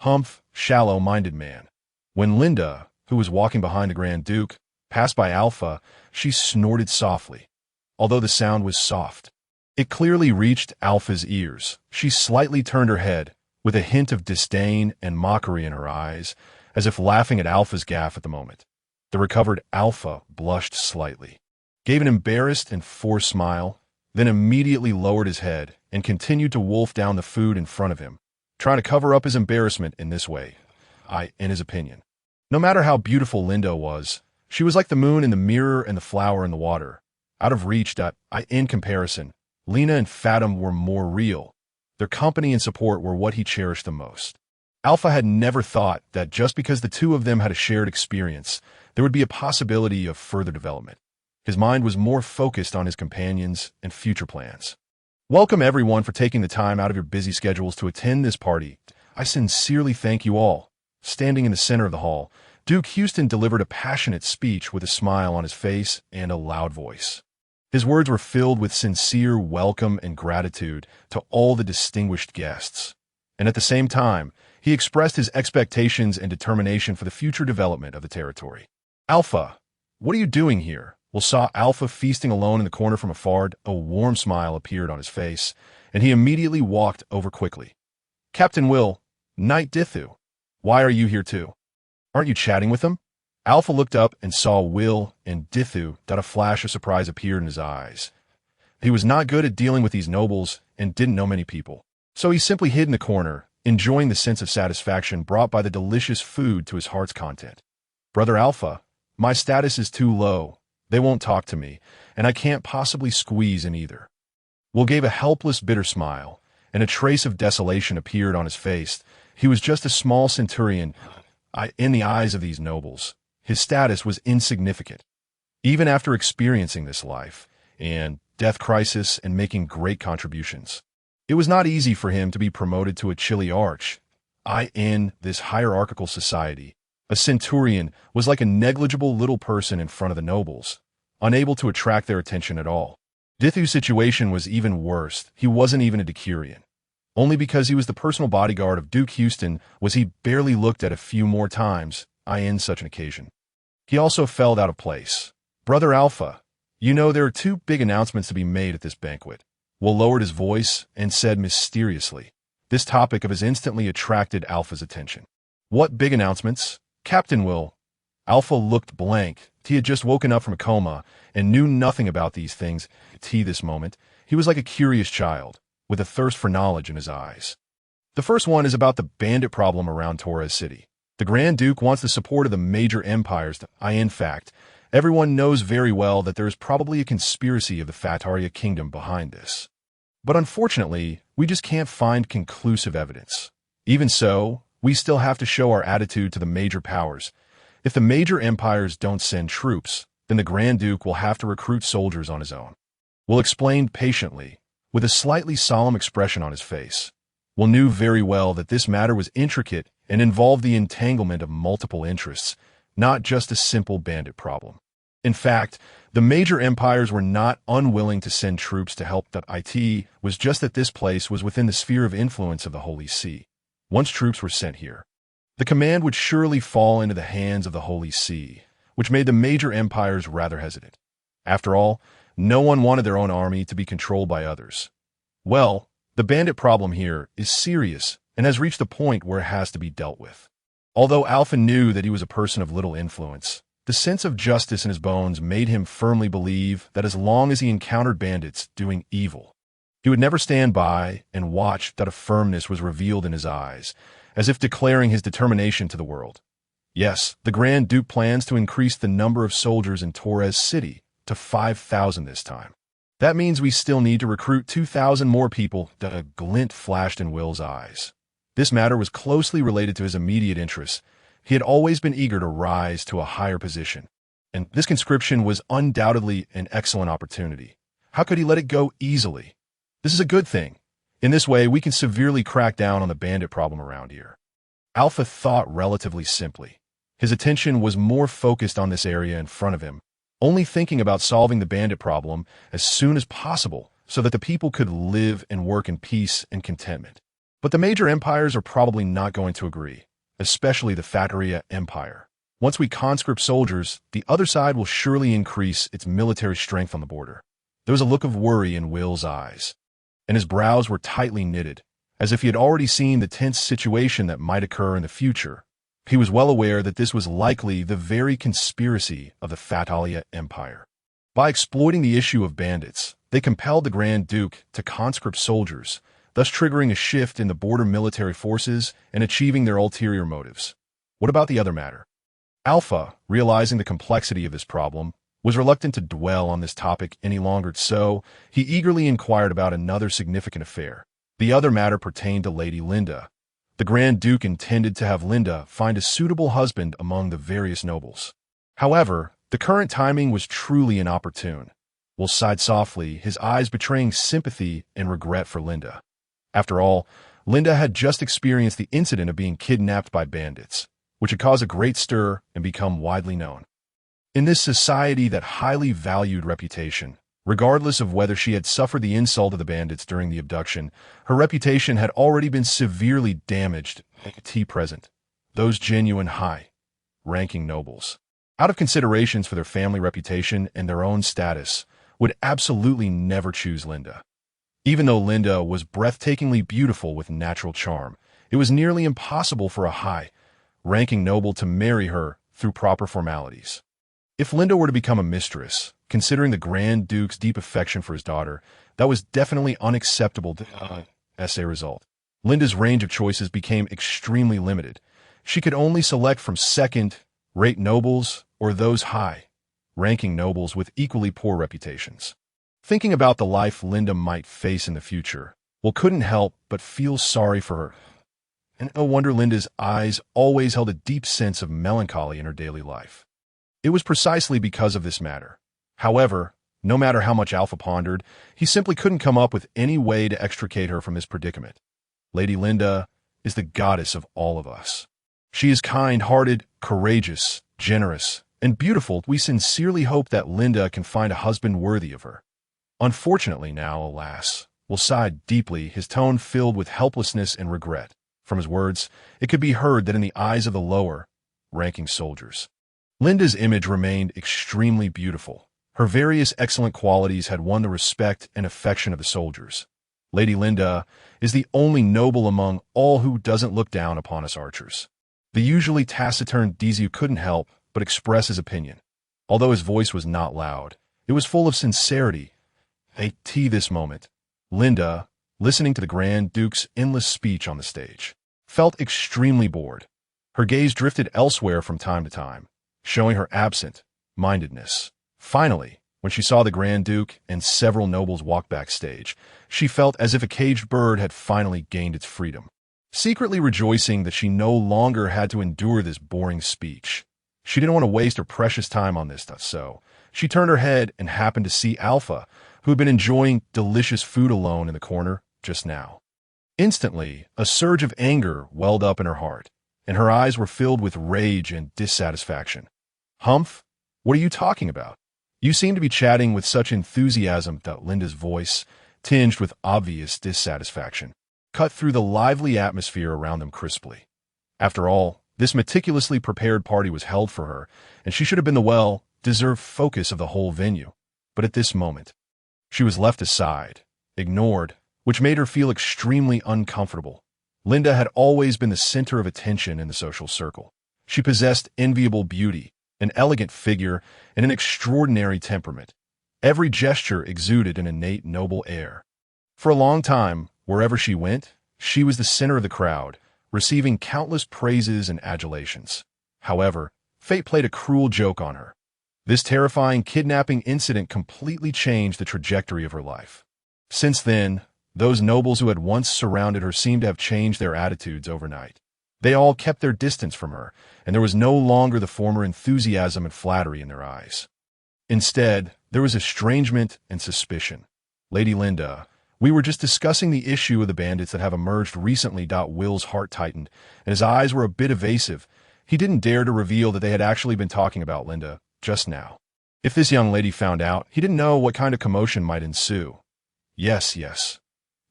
Humph, shallow-minded man. When Linda, who was walking behind the Grand Duke, passed by Alpha, she snorted softly. Although the sound was soft, it clearly reached Alpha's ears. She slightly turned her head, with a hint of disdain and mockery in her eyes, as if laughing at Alpha's gaffe at the moment. The recovered Alpha blushed slightly, gave an embarrassed and forced smile, then immediately lowered his head and continued to wolf down the food in front of him, trying to cover up his embarrassment in this way. In his opinion, no matter how beautiful Linda was, she was like the moon in the mirror and the flower in the water, out of reach. In comparison, Lena and Fatim were more real. Their company and support were what he cherished the most. Alpha had never thought that just because the two of them had a shared experience, there would be a possibility of further development. His mind was more focused on his companions and future plans. Welcome everyone for taking the time out of your busy schedules to attend this party. I sincerely thank you all. Standing in the center of the hall, Duke Houston delivered a passionate speech with a smile on his face and a loud voice. His words were filled with sincere welcome and gratitude to all the distinguished guests. And at the same time, he expressed his expectations and determination for the future development of the territory. Alpha, what are you doing here? Will saw Alpha feasting alone in the corner from afar. A warm smile appeared on his face, and he immediately walked over quickly. Captain Will, Knight Dithu, why are you here too? Aren't you chatting with them? Alpha looked up and saw Will and Dithu. A flash of surprise appeared in his eyes. He was not good at dealing with these nobles and didn't know many people, so he simply hid in the corner, enjoying the sense of satisfaction brought by the delicious food to his heart's content. Brother Alpha, my status is too low. They won't talk to me, and I can't possibly squeeze in either. Will gave a helpless, bitter smile, and a trace of desolation appeared on his face. He was just a small centurion. In the eyes of these nobles, his status was insignificant. Even after experiencing this life and death crisis and making great contributions, it was not easy for him to be promoted to a chilly arch. In this hierarchical society, a centurion was like a negligible little person in front of the nobles, unable to attract their attention at all. Dithu's situation was even worse. He wasn't even a decurion. Only because he was the personal bodyguard of Duke Houston was he barely looked at a few more times in such an occasion. He also felt out of place. Brother Alpha, you know there are two big announcements to be made at this banquet. Will lowered his voice and said mysteriously. This topic of his instantly attracted Alpha's attention. What big announcements? Captain Will. Alpha looked blank. He had just woken up from a coma and knew nothing about these things. This moment, he was like a curious child, with a thirst for knowledge in his eyes. The first one is about the bandit problem around Torres City. The Grand Duke wants the support of the major empires. In fact, everyone knows very well that there is probably a conspiracy of the Fataria kingdom behind this. But unfortunately, we just can't find conclusive evidence. Even so, we still have to show our attitude to the major powers. If the major empires don't send troops, then the Grand Duke will have to recruit soldiers on his own. Will explained patiently, with a slightly solemn expression on his face. Will knew very well that this matter was intricate and involved the entanglement of multiple interests, not just a simple bandit problem. In fact, the major empires were not unwilling to send troops to help. It was just that this place was within the sphere of influence of the Holy See. Once troops were sent here, the command would surely fall into the hands of the Holy See, which made the major empires rather hesitant. After all, no one wanted their own army to be controlled by others. Well, the bandit problem here is serious and has reached a point where it has to be dealt with. Although Alpha knew that he was a person of little influence, the sense of justice in his bones made him firmly believe that as long as he encountered bandits doing evil, he would never stand by and watch. A firmness was revealed in his eyes, as if declaring his determination to the world. Yes, the Grand Duke plans to increase the number of soldiers in Torres City to 5,000 this time. That means we still need to recruit 2,000 more people. A glint flashed in Will's eyes. This matter was closely related to his immediate interests. He had always been eager to rise to a higher position, and this conscription was undoubtedly an excellent opportunity. How could he let it go easily? This is a good thing. In this way, we can severely crack down on the bandit problem around here. Alpha thought relatively simply. His attention was more focused on this area in front of him, only thinking about solving the bandit problem as soon as possible so that the people could live and work in peace and contentment. But the major empires are probably not going to agree, especially the Fataria Empire. Once we conscript soldiers, the other side will surely increase its military strength on the border. There was a look of worry in Will's eyes, and his brows were tightly knitted, as if he had already seen the tense situation that might occur in the future. He was well aware that this was likely the very conspiracy of the Fatalia Empire. By exploiting the issue of bandits, they compelled the Grand Duke to conscript soldiers, thus triggering a shift in the border military forces and achieving their ulterior motives. What about the other matter? Alpha, realizing the complexity of this problem, was reluctant to dwell on this topic any longer, so he eagerly inquired about another significant affair. The other matter pertained to Lady Linda. The Grand Duke intended to have Linda find a suitable husband among the various nobles. However, the current timing was truly inopportune. Will sighed softly, his eyes betraying sympathy and regret for Linda. After all, Linda had just experienced the incident of being kidnapped by bandits, which had caused a great stir and become widely known. In this society that highly valued reputation, regardless of whether she had suffered the insult of the bandits during the abduction, her reputation had already been severely damaged. Present, those genuine high-ranking nobles, out of considerations for their family reputation and their own status, would absolutely never choose Linda. Even though Linda was breathtakingly beautiful with natural charm, it was nearly impossible for a high-ranking noble to marry her through proper formalities. If Linda were to become a mistress, considering the Grand Duke's deep affection for his daughter, that was definitely unacceptable as a result. Linda's range of choices became extremely limited. She could only select from second-rate nobles or those high-ranking nobles with equally poor reputations. Thinking about the life Linda might face in the future, Will couldn't help but feel sorry for her. And no wonder Linda's eyes always held a deep sense of melancholy in her daily life. It was precisely because of this matter. However, no matter how much Alpha pondered, he simply couldn't come up with any way to extricate her from this predicament. Lady Linda is the goddess of all of us. She is kind-hearted, courageous, generous, and beautiful. We sincerely hope that Linda can find a husband worthy of her. Unfortunately now, alas, Will sighed deeply, his tone filled with helplessness and regret. From his words, it could be heard that in the eyes of the lower-ranking soldiers, Linda's image remained extremely beautiful. Her various excellent qualities had won the respect and affection of the soldiers. Lady Linda is the only noble among all who doesn't look down upon us archers. The usually taciturn Dizu couldn't help but express his opinion. Although his voice was not loud, it was full of sincerity. At this moment, Linda, listening to the Grand Duke's endless speech on the stage, felt extremely bored. Her gaze drifted elsewhere from time to time, showing her absent-mindedness. Finally, when she saw the Grand Duke and several nobles walk backstage, she felt as if a caged bird had finally gained its freedom. Secretly rejoicing that she no longer had to endure this boring speech, she didn't want to waste her precious time on this, so she turned her head and happened to see Alpha, who had been enjoying delicious food alone in the corner just now. Instantly, a surge of anger welled up in her heart, and her eyes were filled with rage and dissatisfaction. "Humph, what are you talking about? You seem to be chatting with such enthusiasm," that Linda's voice, tinged with obvious dissatisfaction, cut through the lively atmosphere around them crisply. After all, this meticulously prepared party was held for her, and she should have been the well-deserved focus of the whole venue. But at this moment, she was left aside, ignored, which made her feel extremely uncomfortable. Linda had always been the center of attention in the social circle. She possessed enviable beauty, an elegant figure, and an extraordinary temperament. Every gesture exuded an innate noble air. For a long time, wherever she went, she was the center of the crowd, receiving countless praises and adulations. However, fate played a cruel joke on her. This terrifying kidnapping incident completely changed the trajectory of her life. Since then, those nobles who had once surrounded her seemed to have changed their attitudes overnight. They all kept their distance from her, and there was no longer the former enthusiasm and flattery in their eyes. Instead, there was estrangement and suspicion. "Lady Linda, we were just discussing the issue of the bandits that have emerged recently." Will's heart tightened, and his eyes were a bit evasive. He didn't dare to reveal that they had actually been talking about Linda just now. If this young lady found out, he didn't know what kind of commotion might ensue. Yes.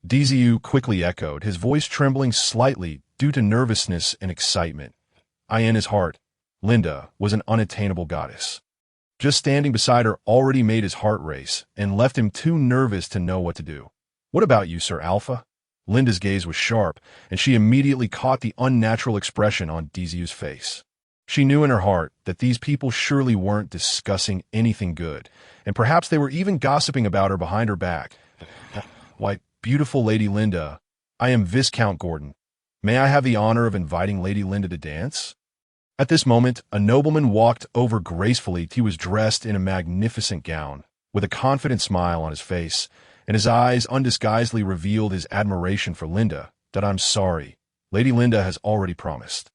Dizu quickly echoed, his voice trembling slightly due to nervousness and excitement. In his heart, Linda was an unattainable goddess. Just standing beside her already made his heart race and left him too nervous to know what to do. "What about you, Sir Alpha?" Linda's gaze was sharp, and she immediately caught the unnatural expression on Dizu's face. She knew in her heart that these people surely weren't discussing anything good, and perhaps they were even gossiping about her behind her back. "Why, beautiful Lady Linda, I am Viscount Gordon. May I have the honor of inviting Lady Linda to dance?" At this moment, a nobleman walked over gracefully. He was dressed in a magnificent gown, with a confident smile on his face, and his eyes undisguisedly revealed his admiration for Linda. "I'm sorry, Lady Linda has already promised.